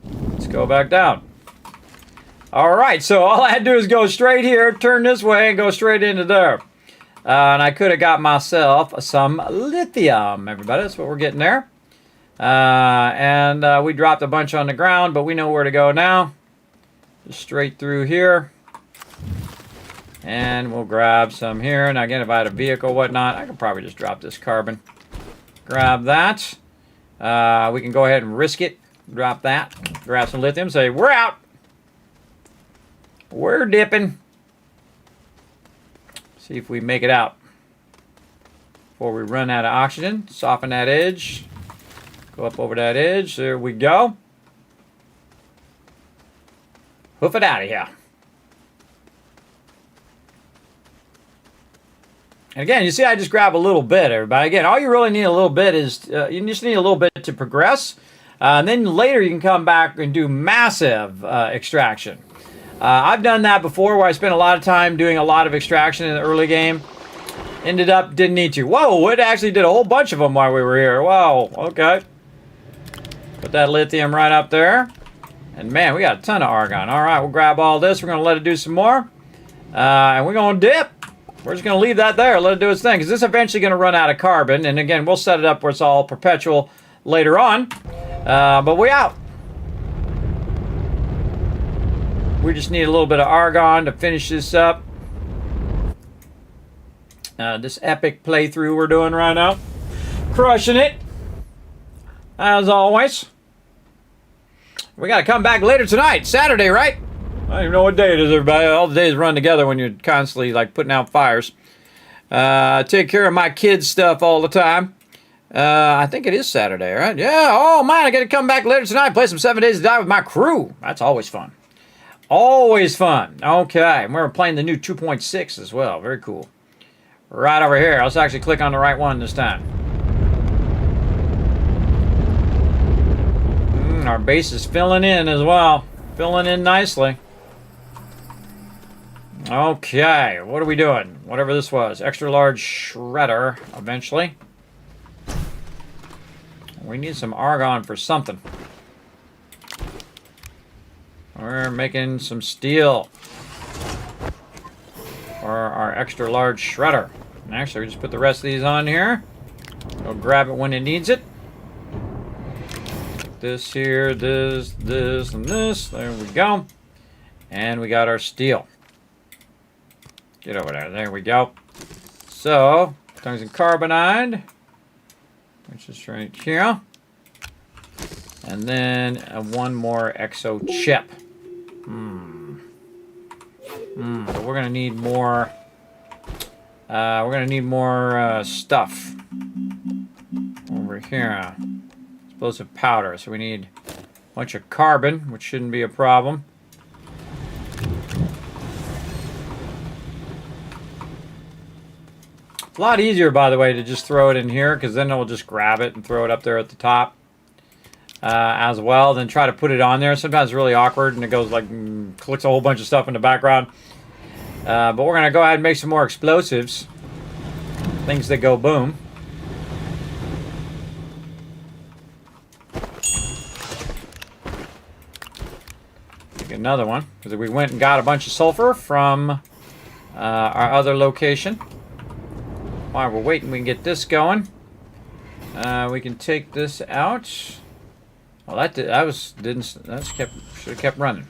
Let's go back down. Alright, so all I had to do is go straight here, turn this way, and go straight into there. And I could have got myself some lithium, everybody. That's what we're getting there. And we dropped a bunch on the ground, but we know where to go now. Just straight through here. And we'll grab some here. And again, if I had a vehicle, whatnot, I could probably just drop this carbon. Grab that. We can go ahead and risk it. Drop that. Grab some lithium. Say, we're out. We're dipping. See if we make it out before we run out of oxygen. Soften that edge. Go up over that edge. There we go. Hoof it out of here. And again, you see I just grab a little bit, everybody. Again, all you really need a little bit is, you just need a little bit to progress. And then later you can come back and do massive extraction. I've done that before where I spent a lot of time doing a lot of extraction in the early game. Ended up, didn't need to. Whoa, it actually did a whole bunch of them while we were here. Wow, okay. Put that lithium right up there. And man, we got a ton of argon. All right, we'll grab all this. We're going to let it do some more. And we're going to dip. We're just going to leave that there. Let it do its thing. Because this is eventually going to run out of carbon. And again, we'll set it up where it's all perpetual later on. But we out. We just need a little bit of argon to finish this up. This epic playthrough we're doing right now. Crushing it. As always. We got to come back later tonight. Saturday, right? I don't even know what day it is, everybody. All the days run together when you're constantly like putting out fires. Take care of my kids' stuff all the time. I think it is Saturday, right? Yeah. Oh, man, I got to come back later tonight. Play some 7 Days to Die with my crew. That's always fun. Always fun. Okay. And we're playing the new 2.6 as well. Very cool. Right over here. Let's actually click on the right one this time. Our base is filling in as well. Filling in nicely. Okay. What are we doing? Whatever this was. Extra large shredder eventually. We need some argon for something. We're making some steel for our extra large shredder. And actually, we just put the rest of these on here. We'll grab it when it needs it. This here, this, and this. There we go. And we got our steel. Get over there. There we go. So, tungsten carbonide, which is right here. And then one more exo chip. But we're gonna need more. We're gonna need more stuff over here. Explosive powder. So we need a bunch of carbon, which shouldn't be a problem. It's a lot easier, by the way, to just throw it in here, because then it'll just grab it and throw it up there at the top as well. Then try to put it on there. Sometimes it's really awkward, and it goes like, clicks a whole bunch of stuff in the background. But we're going to go ahead and make some more explosives. Things that go boom. Make another one, because we went and got a bunch of sulfur from our other location. While we're waiting, we can get this going. We can take this out. Well, that should have kept running.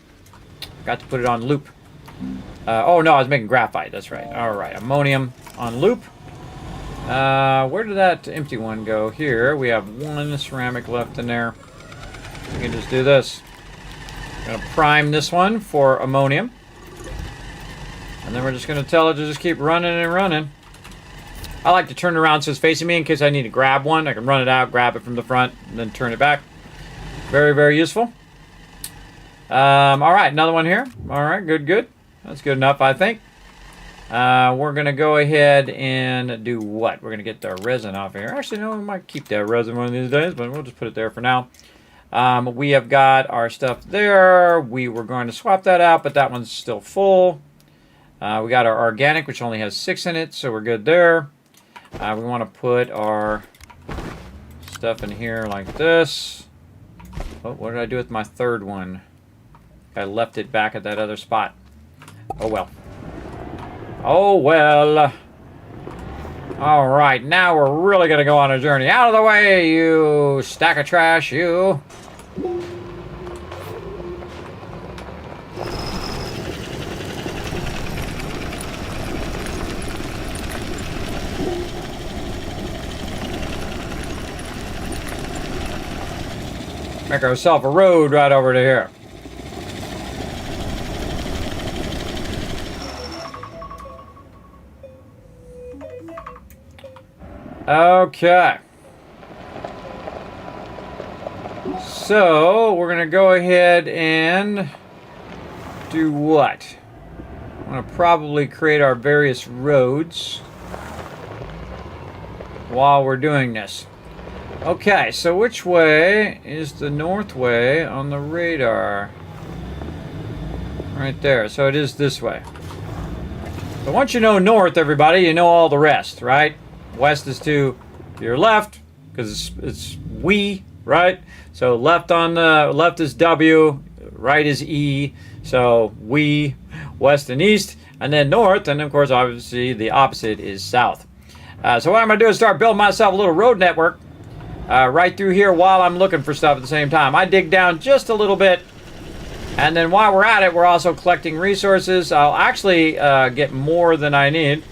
Got to put it on loop. Oh no, I was making graphite. That's right. All right, ammonium on loop. Where did that empty one go? Here we have one ceramic left in there. We can just do this. I'm gonna prime this one for ammonium, and then we're just gonna tell it to just keep running and running. I like to turn it around so it's facing me in case I need to grab one. I can run it out, grab it from the front, and then turn it back. Very, very useful. All right, another one here. All right, good, good. That's good enough, I think. we're going to go ahead and do what? We're going to get the resin off here. Actually, no, we might keep that resin one of these days, but we'll just put it there for now. We have got our stuff there. We were going to swap that out, but that one's still full. We got our organic, which only has 6 in it, so we're good there. We want to put our stuff in here like this. Oh, what did I do with my third one? I left it back at that other spot. Oh, well. Oh, well. All right, now we're really going to go on a journey. Out of the way, you stack of trash, you. Make ourselves a road right over to here. Okay. So, we're going to go ahead and do what? I'm going to probably create our various roads while we're doing this. Okay, so which way is the north way on the radar? Right there. So it is this way. But once you know north, everybody, you know all the rest, right? West is to your left, because it's we, right? So left on the left is W, right is E. So we, west and east, and then north, and of course, obviously, the opposite is south. So what I'm going to do is start building myself a little road network right through here while I'm looking for stuff at the same time. I dig down just a little bit, and then while we're at it, we're also collecting resources. I'll actually get more than I need.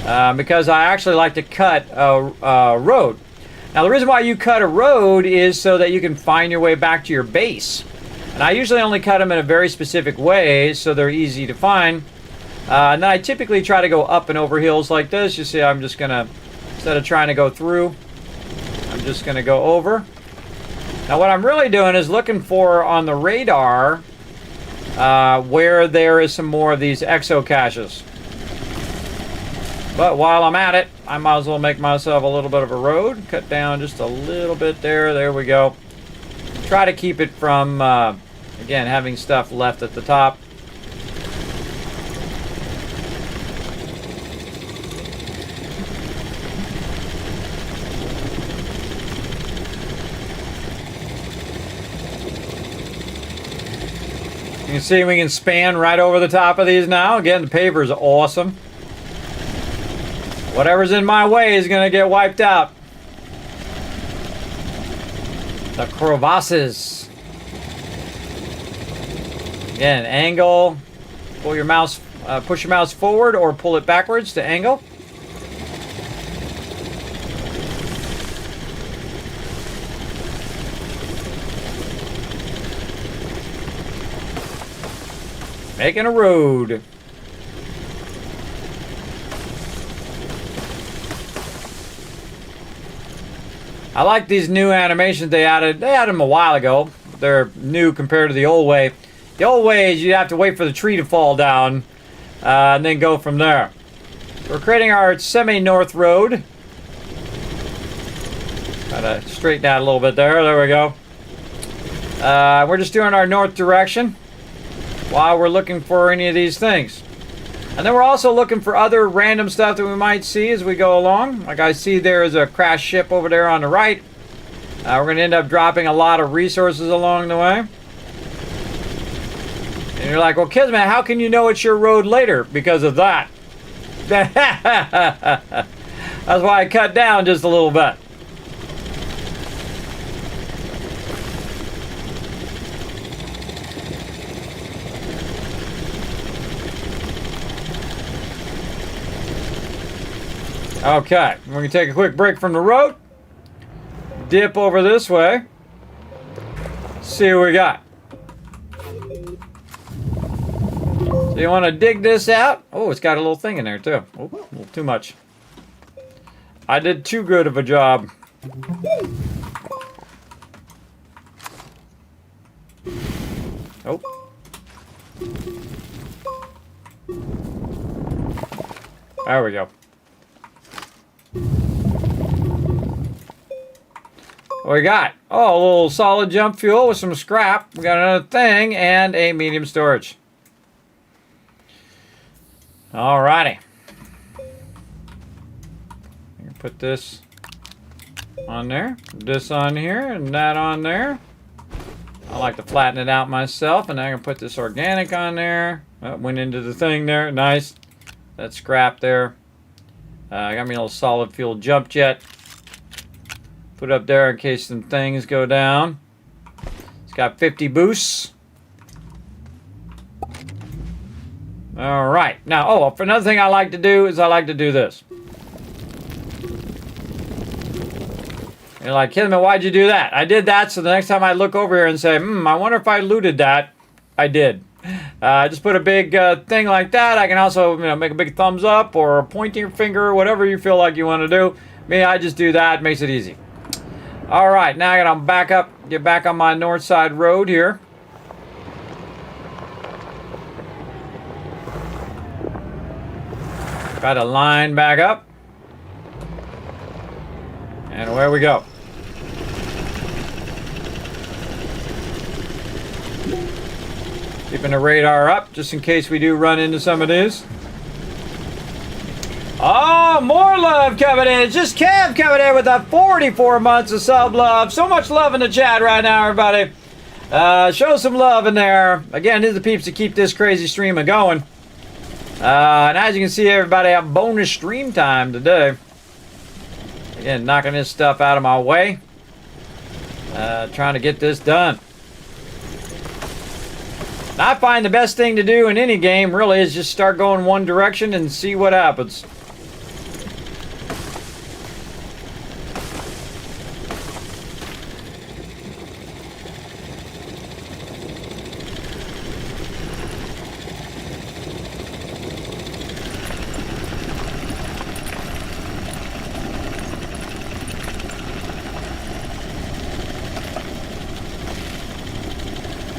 Because I actually like to cut a road. Now, the reason why you cut a road is so that you can find your way back to your base. And I usually only cut them in a very specific way, so they're easy to find. And then I typically try to go up and over hills like this. You see, I'm just going to, instead of trying to go through, I'm just going to go over. Now, what I'm really doing is looking for on the radar where there is some more of these exo caches. But while I'm at it, I might as well make myself a little bit of a road. Cut down just a little bit there. There we go. Try to keep it from, again, having stuff left at the top. You can see we can span right over the top of these now. Again, the paver is awesome. Whatever's in my way is going to get wiped out. The crevasses. Again, angle. Pull your mouse, push your mouse forward or pull it backwards to angle. Making a road. I like these new animations they added. They added them a while ago. They're new compared to the old way. The old way is you have to wait for the tree to fall down and then go from there. So we're creating our semi-north road. Gotta straighten out a little bit there. There we go. We're just doing our north direction while we're looking for any of these things. And then we're also looking for other random stuff that we might see as we go along. Like I see there is a crashed ship over there on the right. We're going to end up dropping a lot of resources along the way. And you're like, well, Kismet, how can you know it's your road later? Because of that. That's why I cut down just a little bit. Okay, we're going to take a quick break from the road. Dip over this way. See what we got. So you want to dig this out? Oh, it's got a little thing in there too. Oh, a little too much. I did too good of a job. Oh. There we go. What we got? Oh, a little solid jump fuel with some scrap. We got another thing and a medium storage. Alrighty. Put this on there, this on here, and that on there. I like to flatten it out myself, and I can put this organic on there. That went into the thing there. Nice. That scrap there. I got me a little solid fuel jump jet. Put it up there in case some things go down. It's got 50 boosts. All right. Now, oh, another thing I like to do is I like to do this. You're like, Kismet, why'd you do that? I did that so the next time I look over here and say, I wonder if I looted that. I did. Just put a big thing like that. I can also, make a big thumbs up or a pointing finger, whatever you feel like you want to do. Me, I just do that. It makes it easy. All right, now I got to back up, get back on my north side road here. Got to line back up. And away we go. Keeping the radar up just in case we do run into some of these. Oh, more love coming in. It's just Kev coming in with the 44 months of sub love. So much love in the chat right now, everybody. Show some love in there. Again, these are the peeps that keep this crazy stream going. And as you can see, everybody have bonus stream time today. Again, knocking this stuff out of my way. Trying to get this done. I find the best thing to do in any game really is just start going one direction and see what happens.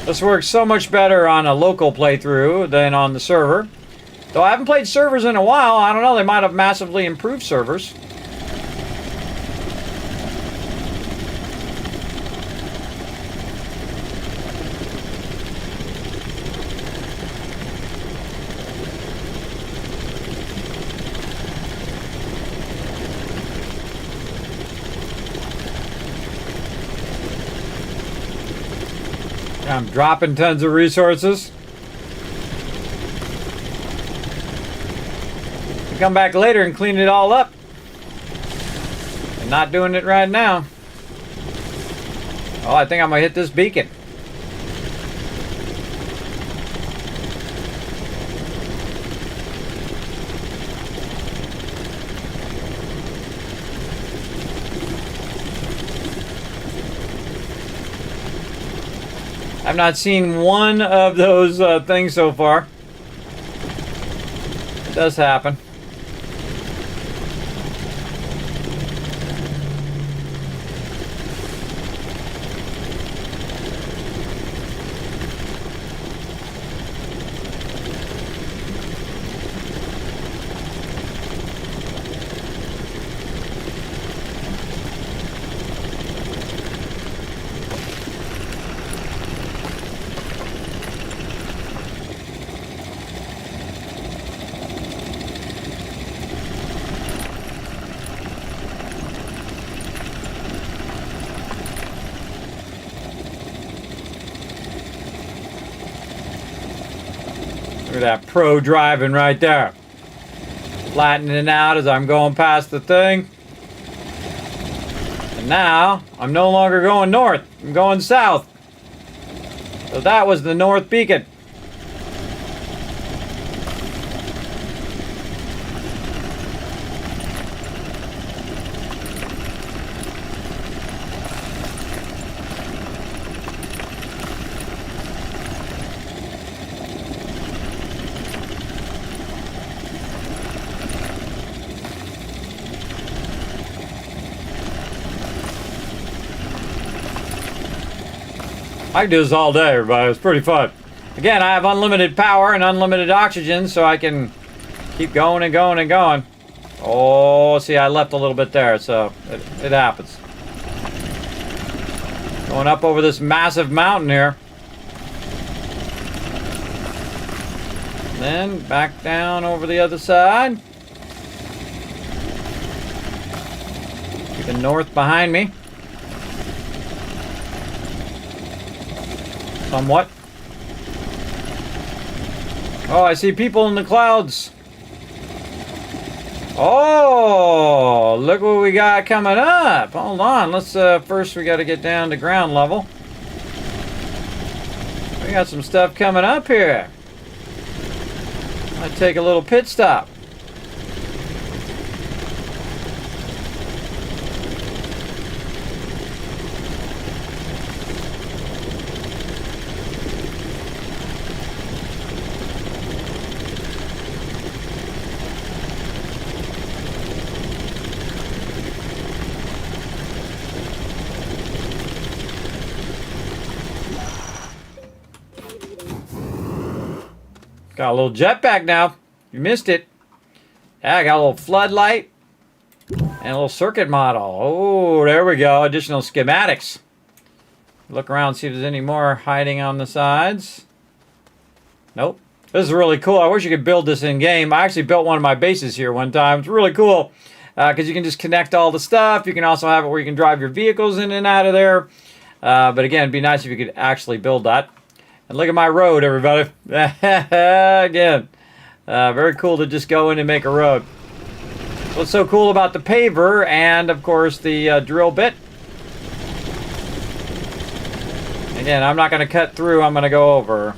This works so much better on a local playthrough than on the server. Though I haven't played servers in a while, I don't know, they might have massively improved servers. I'm dropping tons of resources. I'll come back later and clean it all up. I'm not doing it right now. Oh, I think I'm gonna hit this beacon. I've not seen one of those things so far. It does happen. Look at that pro driving right there. Flattening out as I'm going past the thing. And now, I'm no longer going north. I'm going south. So that was the north beacon. I can do this all day, everybody. It's pretty fun. Again, I have unlimited power and unlimited oxygen, so I can Keep going and going and going. Oh, see, I left a little bit there, so it happens. Going up over this massive mountain here. Then back down over the other side. Keeping north behind me. Somewhat. Oh, I see people in the clouds. Oh, look what we got coming up. Hold on. Let's first we got to get down to ground level. We got some stuff coming up here. I'll take a little pit stop. Got a little jetpack now. You missed it. Yeah, I got a little floodlight and a little circuit model. Oh, there we go. Additional schematics. Look around, see if there's any more hiding on the sides. Nope. This is really cool. I wish you could build this in game. I actually built one of my bases here one time. It's really cool because you can just connect all the stuff. You can also have it where you can drive your vehicles in and out of there. But again, it'd be nice if you could actually build that. And look at my road, everybody. Again, very cool to just go in and make a road. What's so cool about the paver and, of course, the drill bit? Again, I'm not going to cut through. I'm going to go over.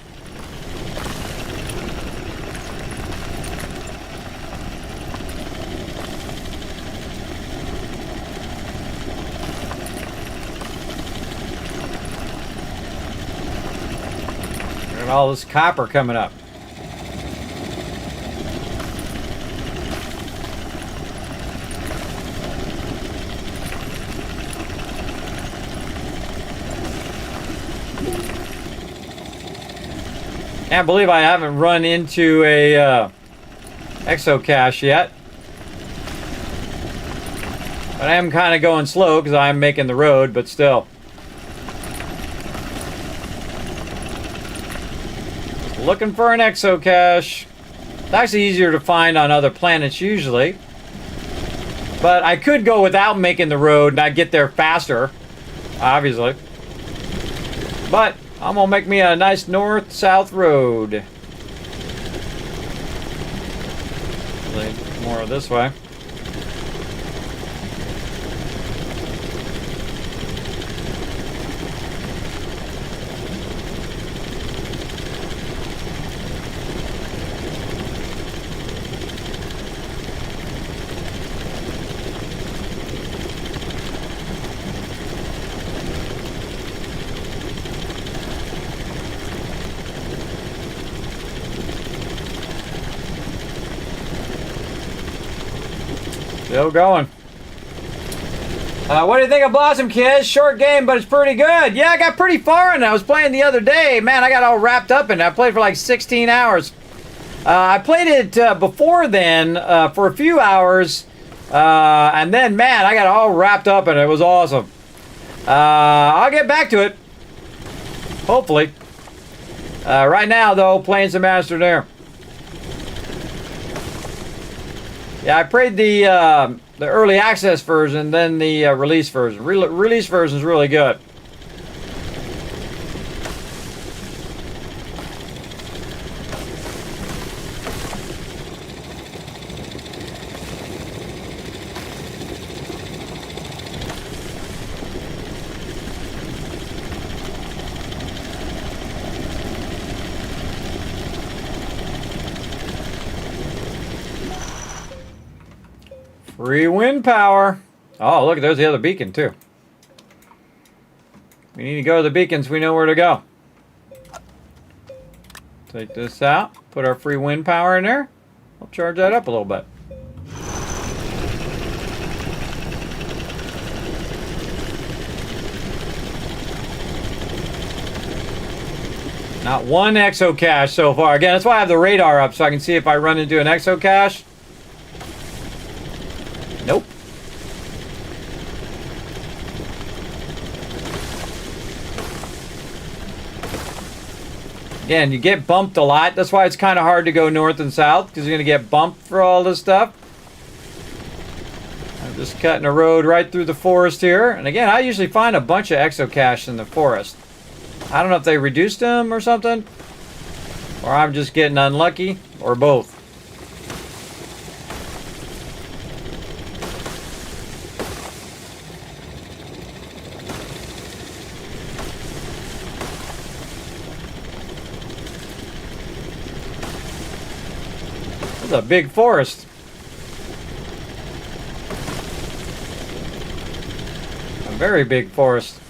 All this copper coming up. Can't believe I haven't run into a exocache yet. But I am kind of going slow because I'm making the road, but still. Looking for an exocache. It's actually easier to find on other planets usually. But I could go without making the road and I'd get there faster, obviously. But I'm gonna make me a nice north-south road. More this way. Still going. What do you think of Blossom, kids? Short game, but it's pretty good. Yeah, I got pretty far in it. I was playing the other day. Man, I got all wrapped up in it. I played for like 16 hours. I played it before then for a few hours. And then, man, I got all wrapped up in it. It was awesome. I'll get back to it. Hopefully. Right now, though, playing some Astroneer. Yeah, I played the early access version, then the release version. Release version is really good. Free wind power. Oh, look, there's the other beacon, too. We need to go to the beacons. We know where to go. Take this out. Put our free wind power in there. I'll charge that up a little bit. Not one exocache so far. Again, that's why I have the radar up so I can see if I run into an exocache. Nope. Again, you get bumped a lot. That's why it's kind of hard to go north and south, because you're going to get bumped for all this stuff. I'm just cutting a road right through the forest here. And again, I usually find a bunch of exocaches in the forest. I don't know if they reduced them or something, or I'm just getting unlucky, or both. This is a big forest. A very big forest.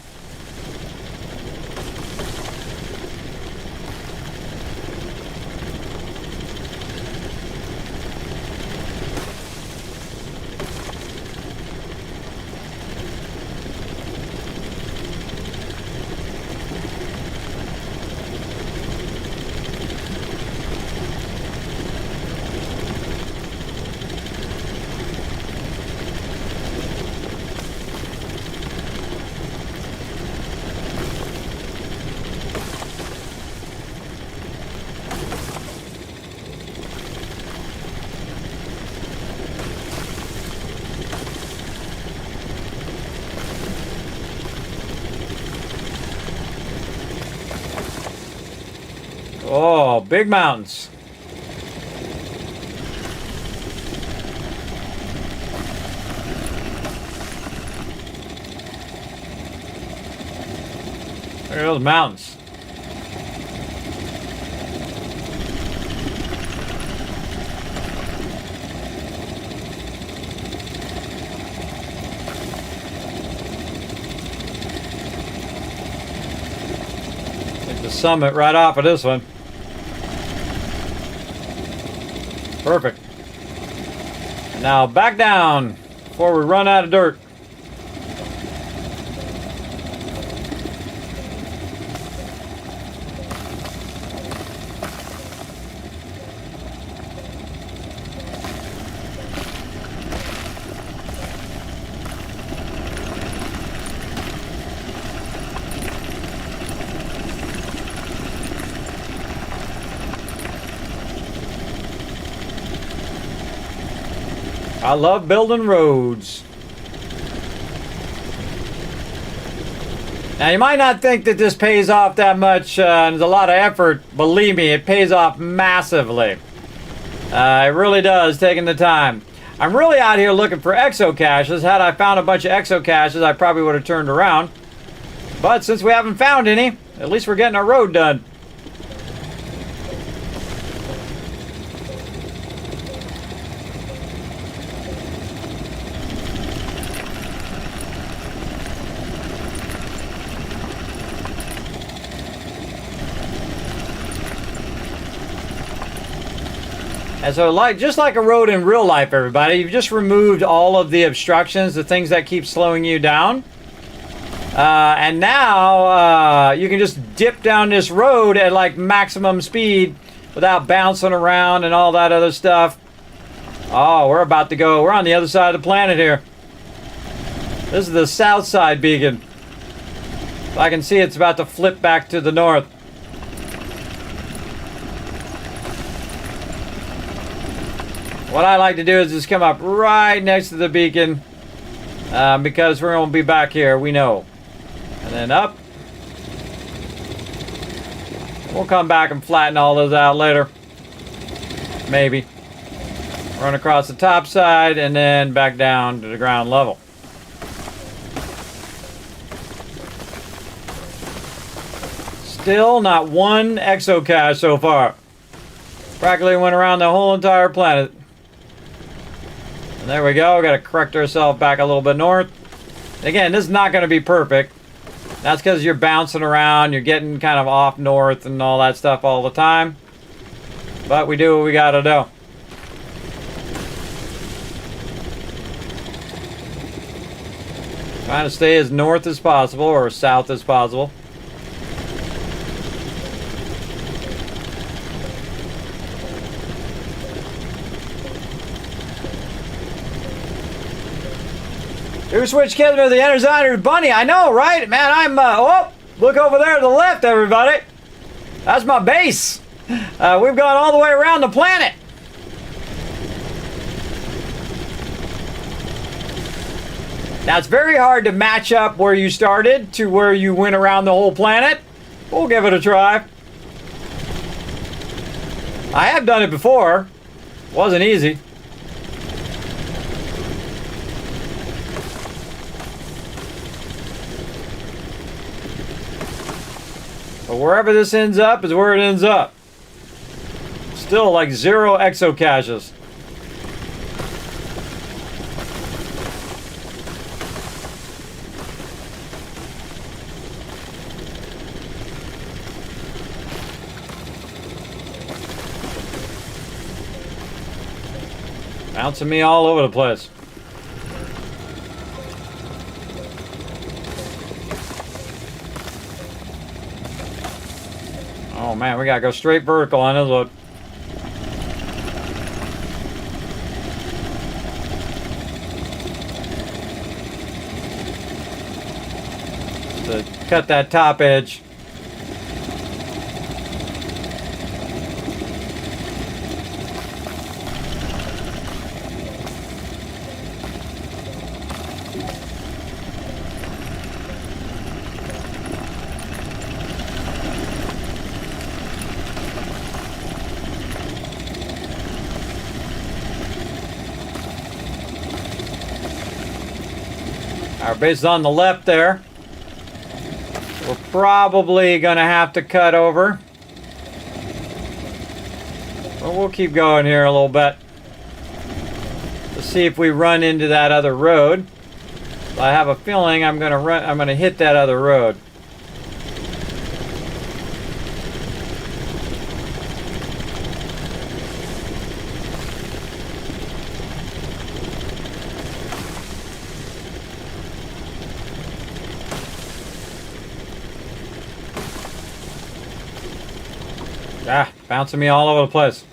Oh, big mountains. Look at those mountains. Take the summit right off of this one. Perfect. And now back down before we run out of dirt. I love building roads. Now, you might not think that this pays off that much, and there's a lot of effort. Believe me, it pays off massively. It really does, taking the time. I'm really out here looking for exocaches. Had I found a bunch of exocaches, I probably would have turned around. But since we haven't found any, at least we're getting our road done. And so, just like a road in real life, everybody, you've just removed all of the obstructions, the things that keep slowing you down. And now you can just dip down this road at like maximum speed without bouncing around and all that other stuff. Oh, we're about to go. We're on the other side of the planet here. This is the south side beacon. I can see it's about to flip back to the north. What I like to do is just come up right next to the beacon because we're going to be back here, we know. And then up. We'll come back and flatten all those out later. Maybe. Run across the top side and then back down to the ground level. Still not one exocache so far. Practically went around the whole entire planet. And there we go. Got to correct ourselves back a little bit north. Again, this is not going to be perfect. That's because you're bouncing around. You're getting kind of off north and all that stuff all the time. But we do what we got to do. Trying to stay as north as possible or south as possible. Who switched Kismet, the Energizer Bunny? I know, right? Man, I'm, oh, look over there to the left, everybody. That's my base. We've gone all the way around the planet. Now, it's very hard to match up where you started to where you went around the whole planet. We'll give it a try. I have done it before. Wasn't easy. But wherever this ends up is where it ends up. Still like 0 exocaches. Bouncing me all over the place. Oh man, we gotta go straight vertical on this one. To cut that top edge. Our base is on the left there. We're probably gonna have to cut over. But we'll keep going here a little bit. Let's see if we run into that other road. I have a feeling I'm gonna hit that other road. Ah, bouncing me all over the place.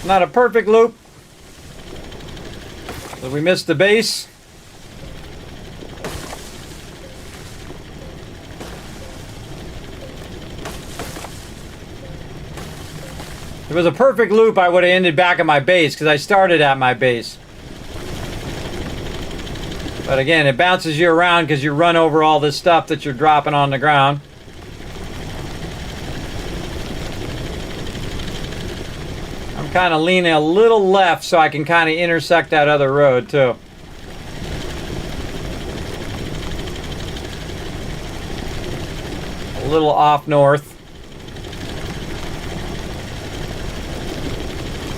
Not a perfect loop. But we missed the base. If it was a perfect loop, I would have ended back at my base because I started at my base. But again, it bounces you around because you run over all this stuff that you're dropping on the ground. I'm kind of leaning a little left so I can kind of intersect that other road too. A little off north.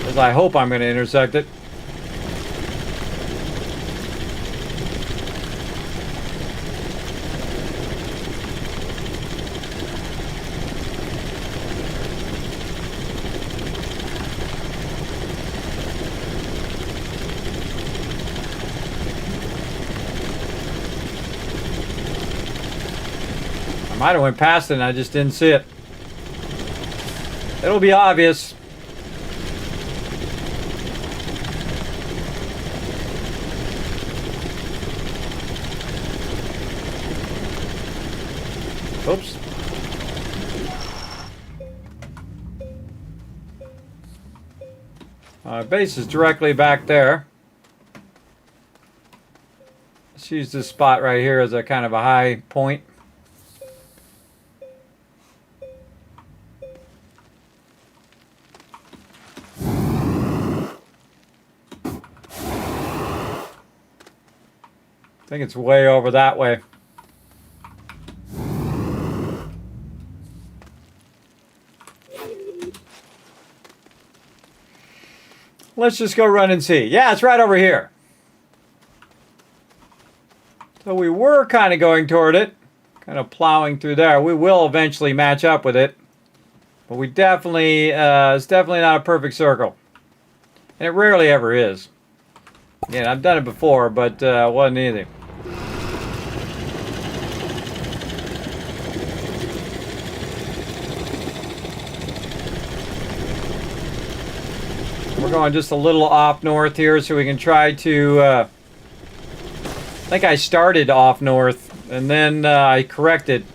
As I hope I'm going to intersect it. I might have went past it and I just didn't see it. It'll be obvious. Oops. Base is directly back there. Let's use this spot right here as a kind of a high point. I think it's way over that way. Let's just go run and see. Yeah, it's right over here. So we were kind of going toward it. Kind of plowing through there. We will eventually match up with it. But we definitely, it's definitely not a perfect circle. And it rarely ever is. Yeah, I've done it before, but it wasn't easy. We're going just a little off north here so we can try to... I think I started off north and then I corrected.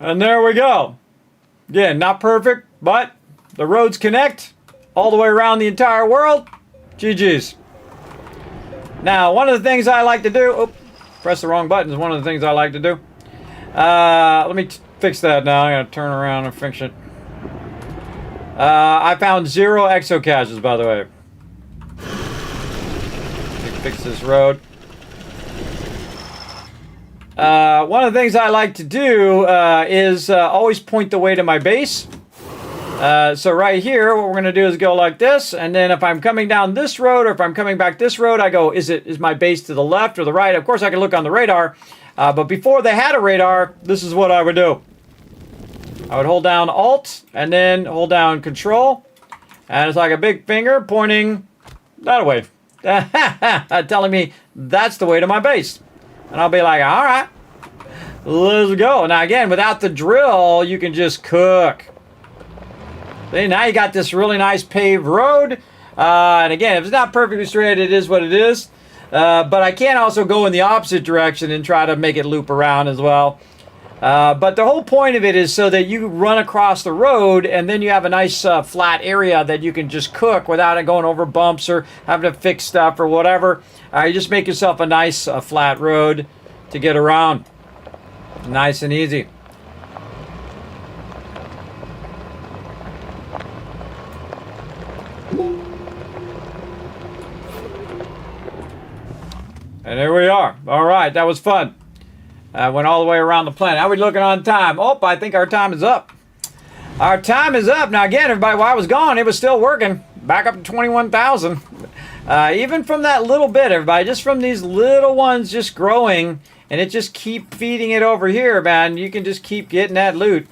And there we go. Again, not perfect, but the roads connect all the way around the entire world. GG's. Now, one of the things I like to do... Oh, press the wrong buttons. One of the things I like to do. Let me fix that now. I gotta turn around and fix it. I found 0 exocaches, by the way. Let me fix this road. One of the things I like to do is always point the way to my base. So right here, what we're going to do is go like this, and then if I'm coming down this road or if I'm coming back this road, I go, is my base to the left or the right? Of course, I can look on the radar, but before they had a radar, this is what I would do. I would hold down Alt and then hold down Control, and it's like a big finger pointing that way, telling me that's the way to my base. And I'll be like, all right, let's go. Now, again, without the drill, you can just cook. See, now you got this really nice paved road. And again, if it's not perfectly straight, it is what it is. But I can also go in the opposite direction and try to make it loop around as well. But the whole point of it is so that you run across the road and then you have a nice flat area that you can just cook without it going over bumps or having to fix stuff or whatever. You just make yourself a nice flat road to get around. Nice and easy. And there we are. All right, that was fun. Went all the way around the planet. How are we looking on time? Oh, I think our time is up. Our time is up. Now, again, everybody, while I was gone, it was still working. Back up to 21,000. Even from that little bit, everybody, just from these little ones just growing, and it just keep feeding it over here, man. You can just keep getting that loot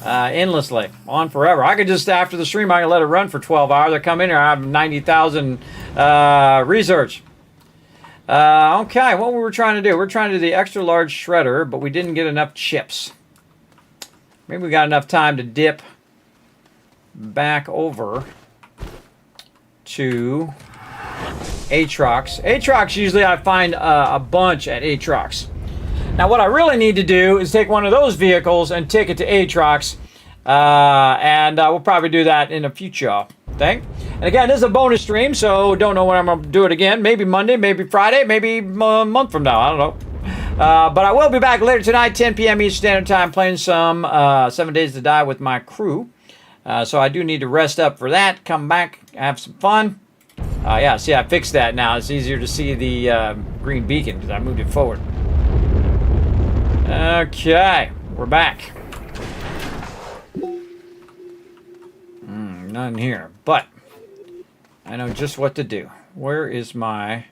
endlessly, on forever. I could just, after the stream, I can let it run for 12 hours. I come in here, I have 90,000 research. Okay, what we were trying to do, we're trying to do the extra large shredder, but we didn't get enough chips. Maybe we got enough time to dip back over to Aatrox. Aatrox, usually I find a bunch at Aatrox. Now what I really need to do is take one of those vehicles and take it to Aatrox, and we'll probably do that in a future thing. And again, this is a bonus stream, so don't know when I'm going to do it again. Maybe Monday, maybe Friday, maybe a month from now. I don't know. But I will be back later tonight, 10 p.m. Eastern Standard Time, playing some 7 Days to Die with my crew. So I do need to rest up for that. Come back, have some fun. Yeah, see, I fixed that now. It's easier to see the green beacon because I moved it forward. Okay, we're back. None here, but I know just what to do. Where is my...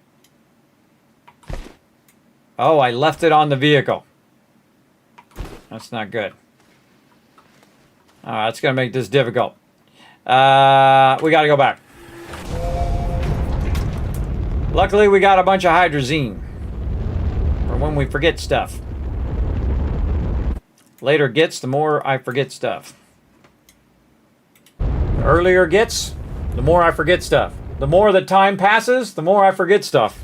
Oh, I left it on the vehicle. That's not good. That's going to make this difficult. We got to go back. Luckily, we got a bunch of hydrazine for when we forget stuff. Later gets, the more I forget stuff. The earlier gets, the more I forget stuff. The more the time passes, the more I forget stuff.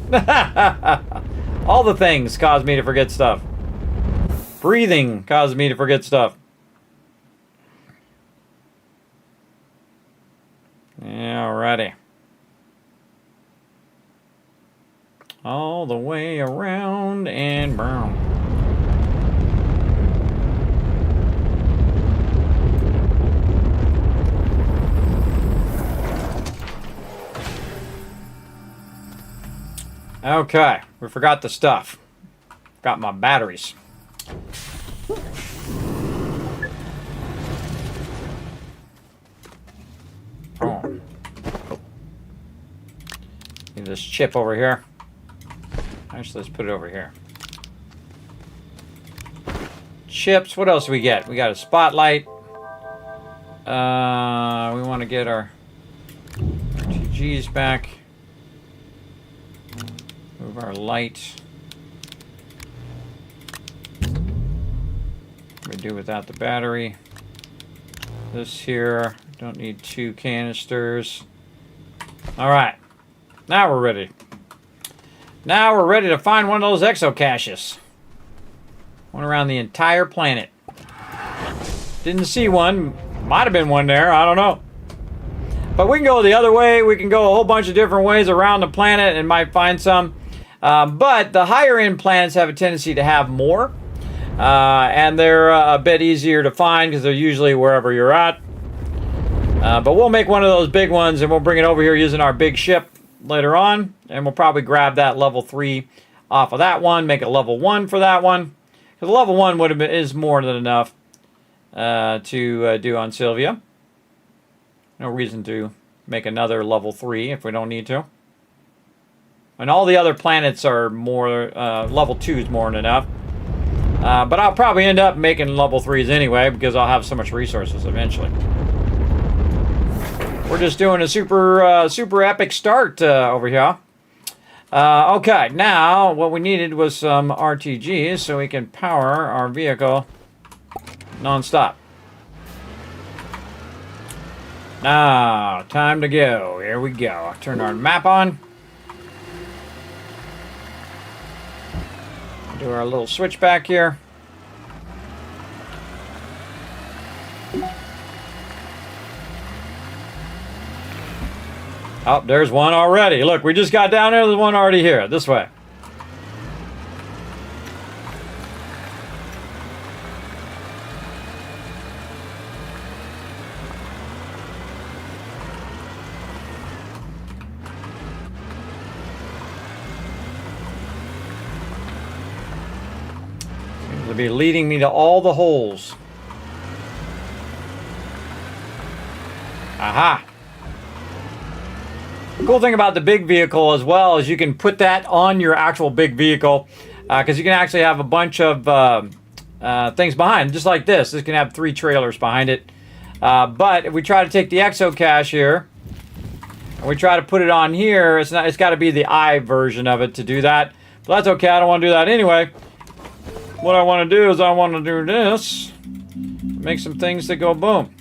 All the things cause me to forget stuff. Breathing causes me to forget stuff. Alrighty. All the way around and brown. Okay, we forgot the stuff. Got my batteries. Oh. Need this chip over here. Actually, let's put it over here. Chips. What else do we get? We got a spotlight. We want to get our RTGs back. Move our light. We do without the battery. This here. Don't need 2 canisters. All right. Now we're ready. Now we're ready to find one of those exocaches. One around the entire planet. Didn't see one. Might have been one there. I don't know. But we can go the other way. We can go a whole bunch of different ways around the planet and might find some. But the higher end planets have a tendency to have more. And they're a bit easier to find because they're usually wherever you're at. But we'll make one of those big ones and we'll bring it over here using our big ship later on. And we'll probably grab that level 3 off of that one. Make it level 1 for that one. Because level 1 would have been, is more than enough to do on Sylvia. No reason to make another level 3 if we don't need to. And all the other planets are more, level 2 is more than enough. But I'll probably end up making level 3s anyway because I'll have so much resources eventually. We're just doing a super epic start over here. Okay, now what we needed was some RTGs so we can power our vehicle non-stop. Now, time to go. Here we go. Turn our map on. Do our little switchback here. Oh, there's one already. Look, we just got down there. There's one already here. This way. Seems to be leading me to all the holes. Aha. The cool thing about the big vehicle as well is you can put that on your actual big vehicle because you can actually have a bunch of things behind, just like this. This can have 3 trailers behind it. But if we try to take the exocache here and we try to put it on here, it's got to be the I version of it to do that. But that's okay. I don't want to do that anyway. What I want to do is I want to do this. Make some things that go boom.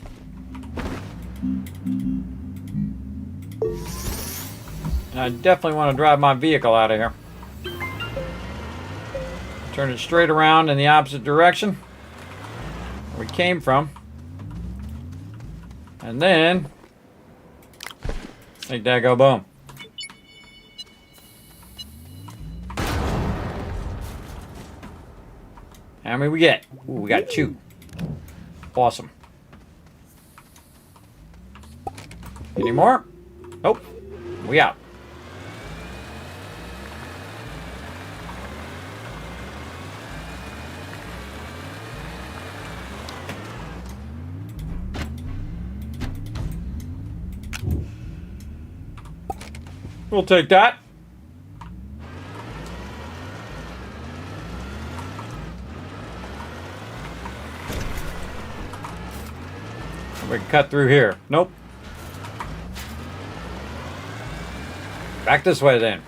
I definitely want to drive my vehicle out of here. Turn it straight around in the opposite direction where we came from. And then make that go boom. How many we get? Ooh, we got 2. Awesome. Any more? Nope. We out. We'll take that. We can cut through here. Nope. Back this way then.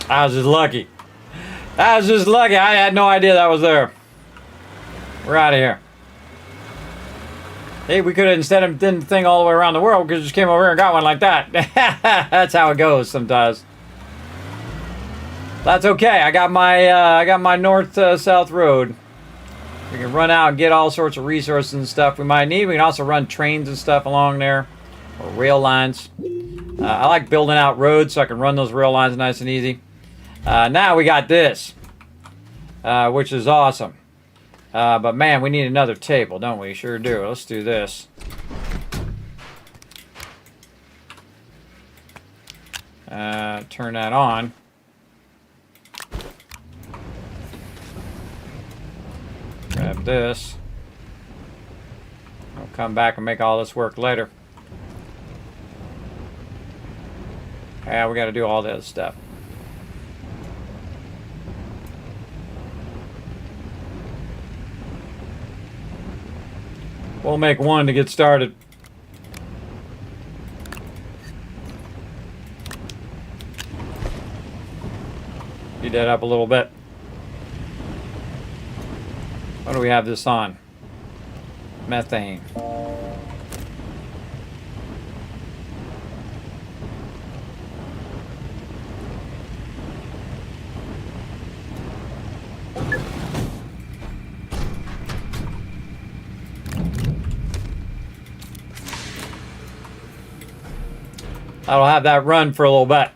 I was just lucky. I was just lucky. I had no idea that was there. We're out of here. Hey, we could have instead of did the thing all the way around the world, because just came over here and got one like that. That's how it goes sometimes. That's okay. I got my north-south road. We can run out and get all sorts of resources and stuff we might need. We can also run trains and stuff along there, or rail lines. I like building out roads so I can run those rail lines nice and easy. Now we got this, which is awesome. But man, we need another table, don't we? Sure do. Let's do this. Turn that on. Grab this. I'll come back and make all this work later. Yeah, we got to do all this stuff. We'll make one to get started. Speed that up a little bit. What do we have this on? Methane. I'll have that run for a little bit.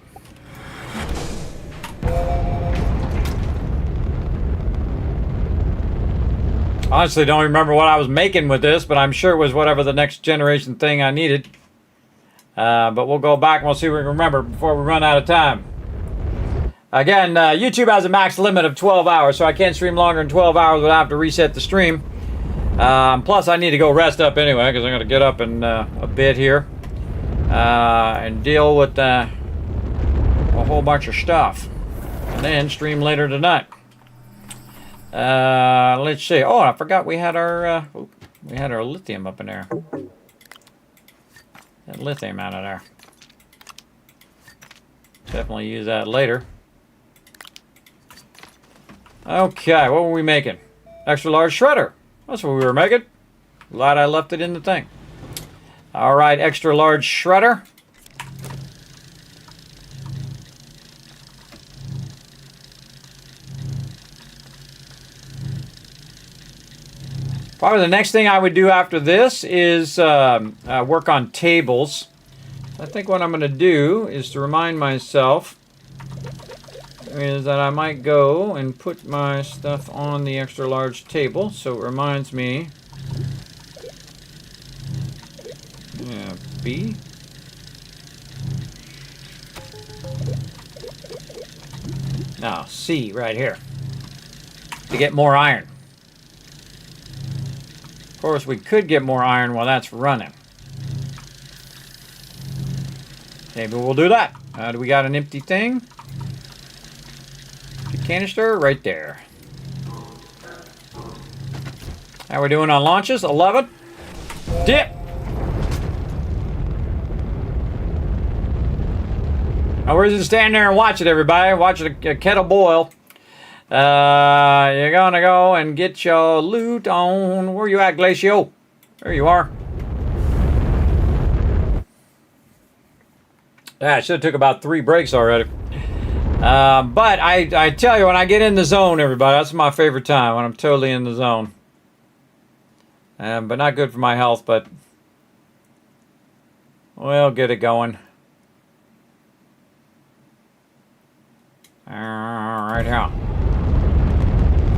Honestly, don't remember what I was making with this, but I'm sure it was whatever the next generation thing I needed. But we'll go back and we'll see if we can remember before we run out of time. Again, YouTube has a max limit of 12 hours, so I can't stream longer than 12 hours without having to reset the stream. Plus, I need to go rest up anyway, because I'm going to get up in a bit here. And deal with a whole bunch of stuff. And then stream later tonight. Let's see. Oh, I forgot we had our lithium up in there. That lithium out of there. Definitely use that later. Okay, what were we making? Extra large shredder. That's what we were making. Glad I left it in the thing. All right, extra large shredder. Probably the next thing I would do after this is work on tables. I think what I'm going to do is to remind myself is that I might go and put my stuff on the extra large table. So it reminds me. Yeah, B. No, C right here. To get more iron. Of course, we could get more iron while that's running. Maybe we'll do that. Do we got an empty thing? The canister right there. How we doing on launches? 11. Dip. Now, we're just standing there and watch it, everybody. Watch a kettle boil. You're gonna go and get your loot on. Where you at, Glacio? There you are. Yeah, I should have took about 3 breaks already. But I tell you, when I get in the zone, everybody, that's my favorite time, when I'm totally in the zone. But not good for my health, but we'll get it going. Right here.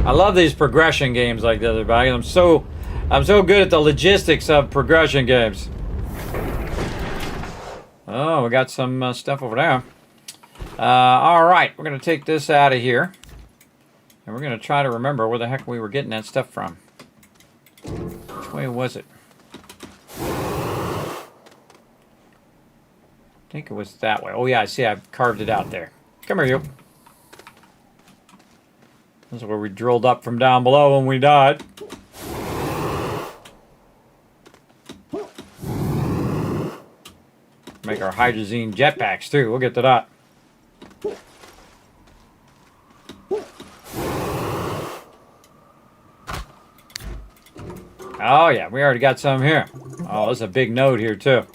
I love these progression games like this, everybody. I'm so good at the logistics of progression games. Oh, we got some stuff over there. All right, we're going to take this out of here. And we're going to try to remember where the heck we were getting that stuff from. Which way was it? I think it was that way. Oh, yeah, I see I've carved it out there. Come here, you. This is where we drilled up from down below when we died. Make our hydrazine jetpacks, too. We'll get to that. Oh, yeah, we already got some here. Oh, there's a big node here, too.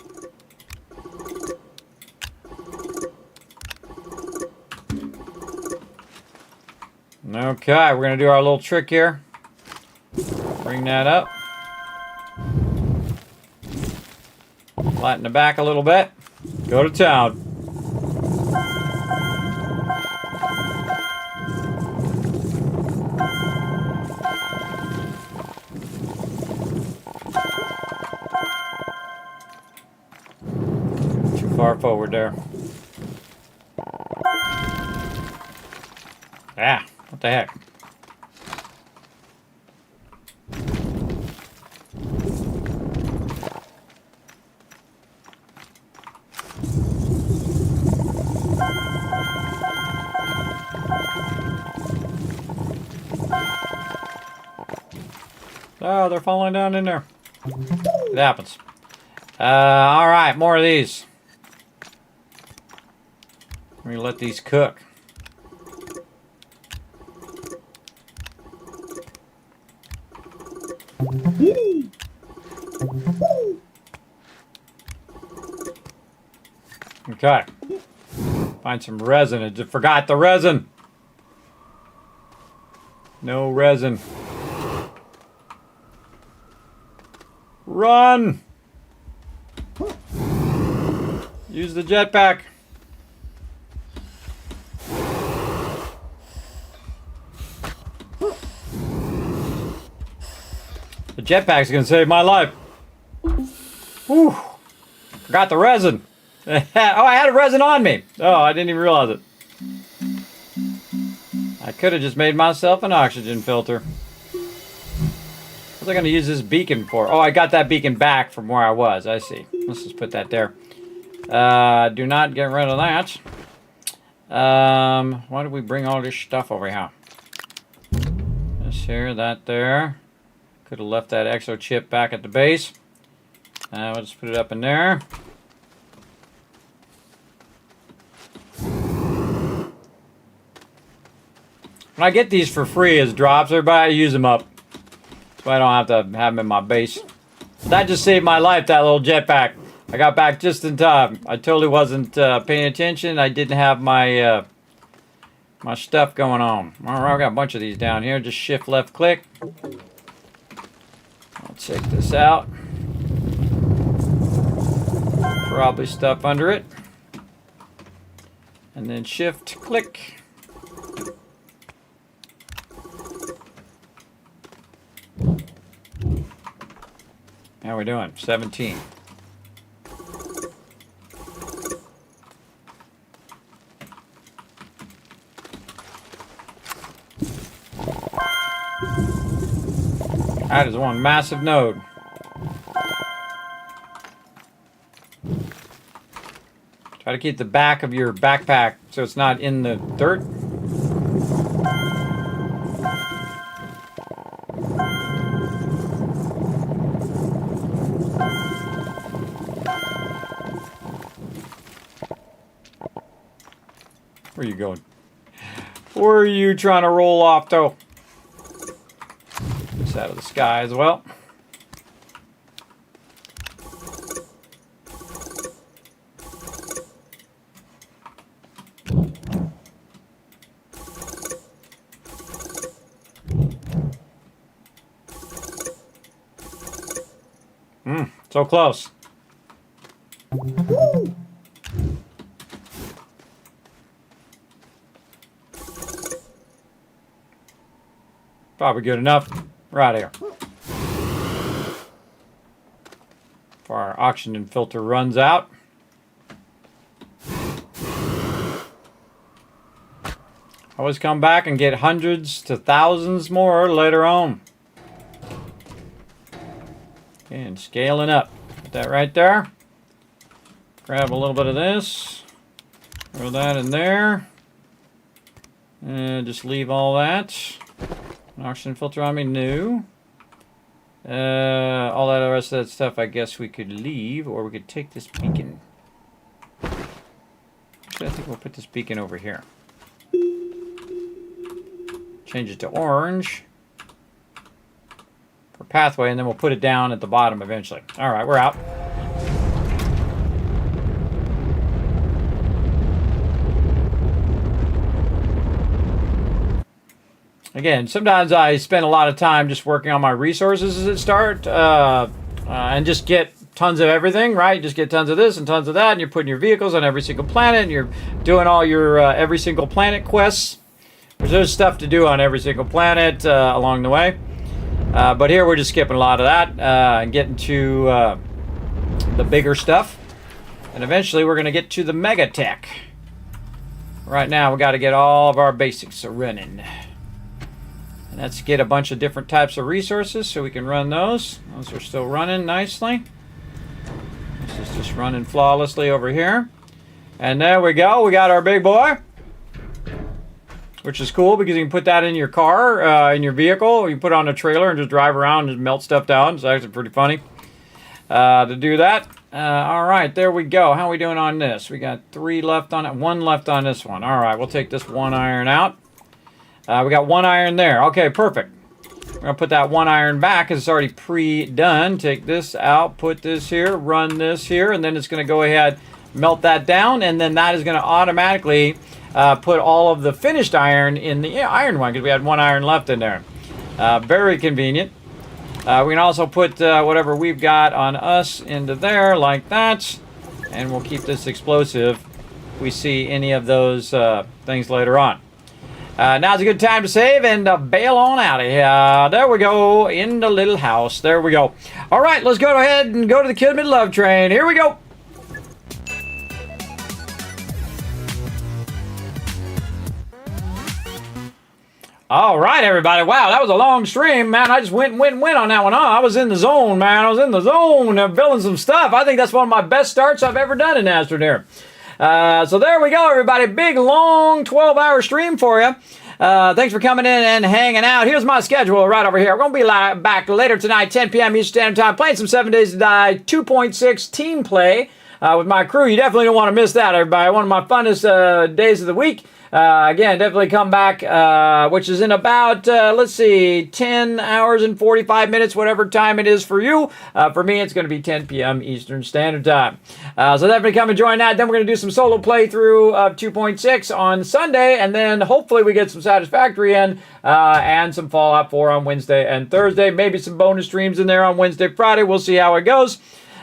Okay, we're going to do our little trick here. Bring that up. Flatten the back a little bit. Go to town. far forward there. Ah, what the heck? Oh, they're falling down in there. It happens. All right, more of these. We're gonna let these cook. Okay. Find some resin. I just forgot the resin. No resin. Run! Use the jetpack. The jetpack's gonna save my life. Whew. Forgot the resin. Oh, I had a resin on me. Oh, I didn't even realize it. I could have just made myself an oxygen filter. What was I going to use this beacon for? Oh, I got that beacon back from where I was. I see. Let's just put that there. Do not get rid of that. Why did we bring all this stuff over here? This here, that there. Could have left that exo chip back at the base. We'll just put it up in there. When I get these for free as drops, everybody use them up. So I don't have to have them in my base. That just saved my life, that little jetpack. I got back just in time. I totally wasn't paying attention. I didn't have my my stuff going on. All right, I got a bunch of these down here. Just shift left click. I'll check this out. Probably stuff under it. And then shift click. How we doing? 17. That is one massive node. Try to keep the back of your backpack so it's not in the dirt. Where are you going? Where are you trying to roll off, though? This out of the sky as well. So close. Probably good enough. Right here. Before our oxygen filter runs out. Always come back and get hundreds to thousands more later on. And scaling up. Put that right there. Grab a little bit of this. Throw that in there. And just leave all that. An oxygen filter on me, new. All that rest of that stuff I guess we could leave, or we could take this beacon. Actually, I think we'll put this beacon over here. Change it to orange for pathway, and then we'll put it down at the bottom eventually. All right, we're out. Again, sometimes I spend a lot of time just working on my resources as it start, and just get tons of everything, right? Just get tons of this and tons of that, and you're putting your vehicles on every single planet, and you're doing all your every single planet quests. There's stuff to do on every single planet along the way. But here we're just skipping a lot of that and getting to the bigger stuff. And eventually we're going to get to the MEGATECH. Right now we got to get all of our basics running. And let's get a bunch of different types of resources so we can run those. Those are still running nicely. This is just running flawlessly over here. And there we go. We got our big boy. Which is cool because you can put that in your car, in your vehicle. You put it on a trailer and just drive around and melt stuff down. It's actually pretty funny to do that. All right, there we go. How are we doing on this? We got 3 left on it, 1 left on this one. All right, we'll take this 1 iron out. We got 1 iron there. Okay, perfect. We're going to put that 1 iron back because it's already pre-done. Take this out, put this here, run this here, and then it's going to go ahead, melt that down, and then that is going to automatically put all of the finished iron in the iron one because we had 1 iron left in there. Very convenient. We can also put whatever we've got on us into there like that, and we'll keep this explosive if we see any of those things later on. Now's a good time to save and bail on out of here. There we go, in the little house. There we go. All right, let's go ahead and go to the Kismet Love Train. Here we go. All right, everybody. Wow, that was a long stream, man. I just went on that one. Oh, I was in the zone, man. I was in the zone building some stuff. I think that's one of my best starts I've ever done in Astroneer. So there we go, everybody. Big, long 12-hour stream for you. Thanks for coming in and hanging out. Here's my schedule right over here. We're going to be back later tonight, 10 p.m. Eastern Standard Time, playing some 7 Days to Die 2.6 team play with my crew. You definitely don't want to miss that, everybody. One of my funnest days of the week. Again, definitely come back, which is in about, let's see, 10 hours and 45 minutes, whatever time it is for you. For me, it's going to be 10 p.m. Eastern Standard Time. So definitely come and join that. Then we're going to do some solo playthrough of 2.6 on Sunday, and then hopefully we get some Satisfactory in, and some Fallout 4 on Wednesday and Thursday. Maybe some bonus streams in there on Wednesday, Friday. We'll see how it goes.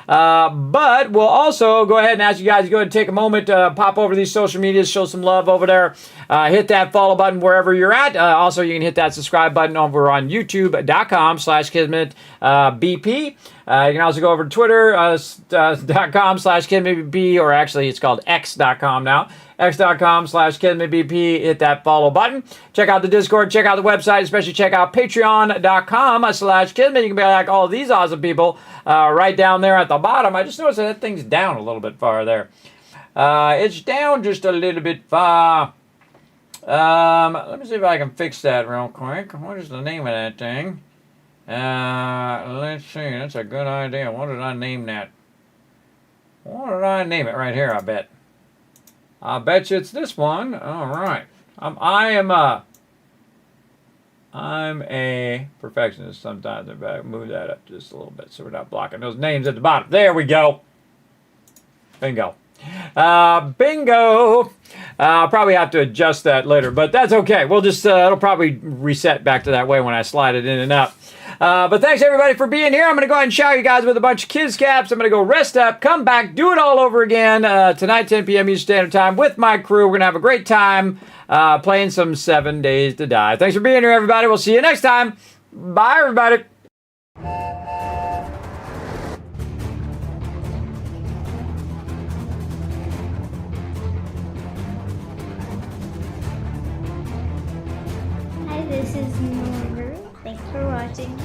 But we'll also go ahead and ask you guys to go ahead and take a moment to pop over these social medias, show some love over there. Hit that follow button wherever you're at. Also, you can hit that subscribe button over on youtube.com/KismetBP. You can also go over to Twitter.com/KismetBP, or actually it's called X.com now. X.com/KismetBP. Hit that follow button. Check out the Discord. Check out the website. Especially check out Patreon.com/Kismet. You can be like all these awesome people right down there at the bottom. I just noticed that thing's down a little bit far there. It's down just a little bit far. Let me see if I can fix that real quick. What is the name of that thing? Let's see. That's a good idea. What did I name that? What did I name it? Right here, I bet. I bet you it's this one. All right. I'm a perfectionist sometimes. I better move that up just a little bit so we're not blocking those names at the bottom. There we go. Bingo. Bingo. I'll probably have to adjust that later, but that's okay. We'll just, it'll probably reset back to that way when I slide it in and out. But thanks everybody for being here. I'm going to go ahead and shower you guys with a bunch of kids caps. I'm going to go rest up, come back, do it all over again tonight, 10 p.m. Eastern Standard Time with my crew. We're going to have a great time playing some 7 Days to Die. Thanks for being here, everybody. We'll see you next time. Bye, everybody. Hi, this is Norbert. Thanks for watching.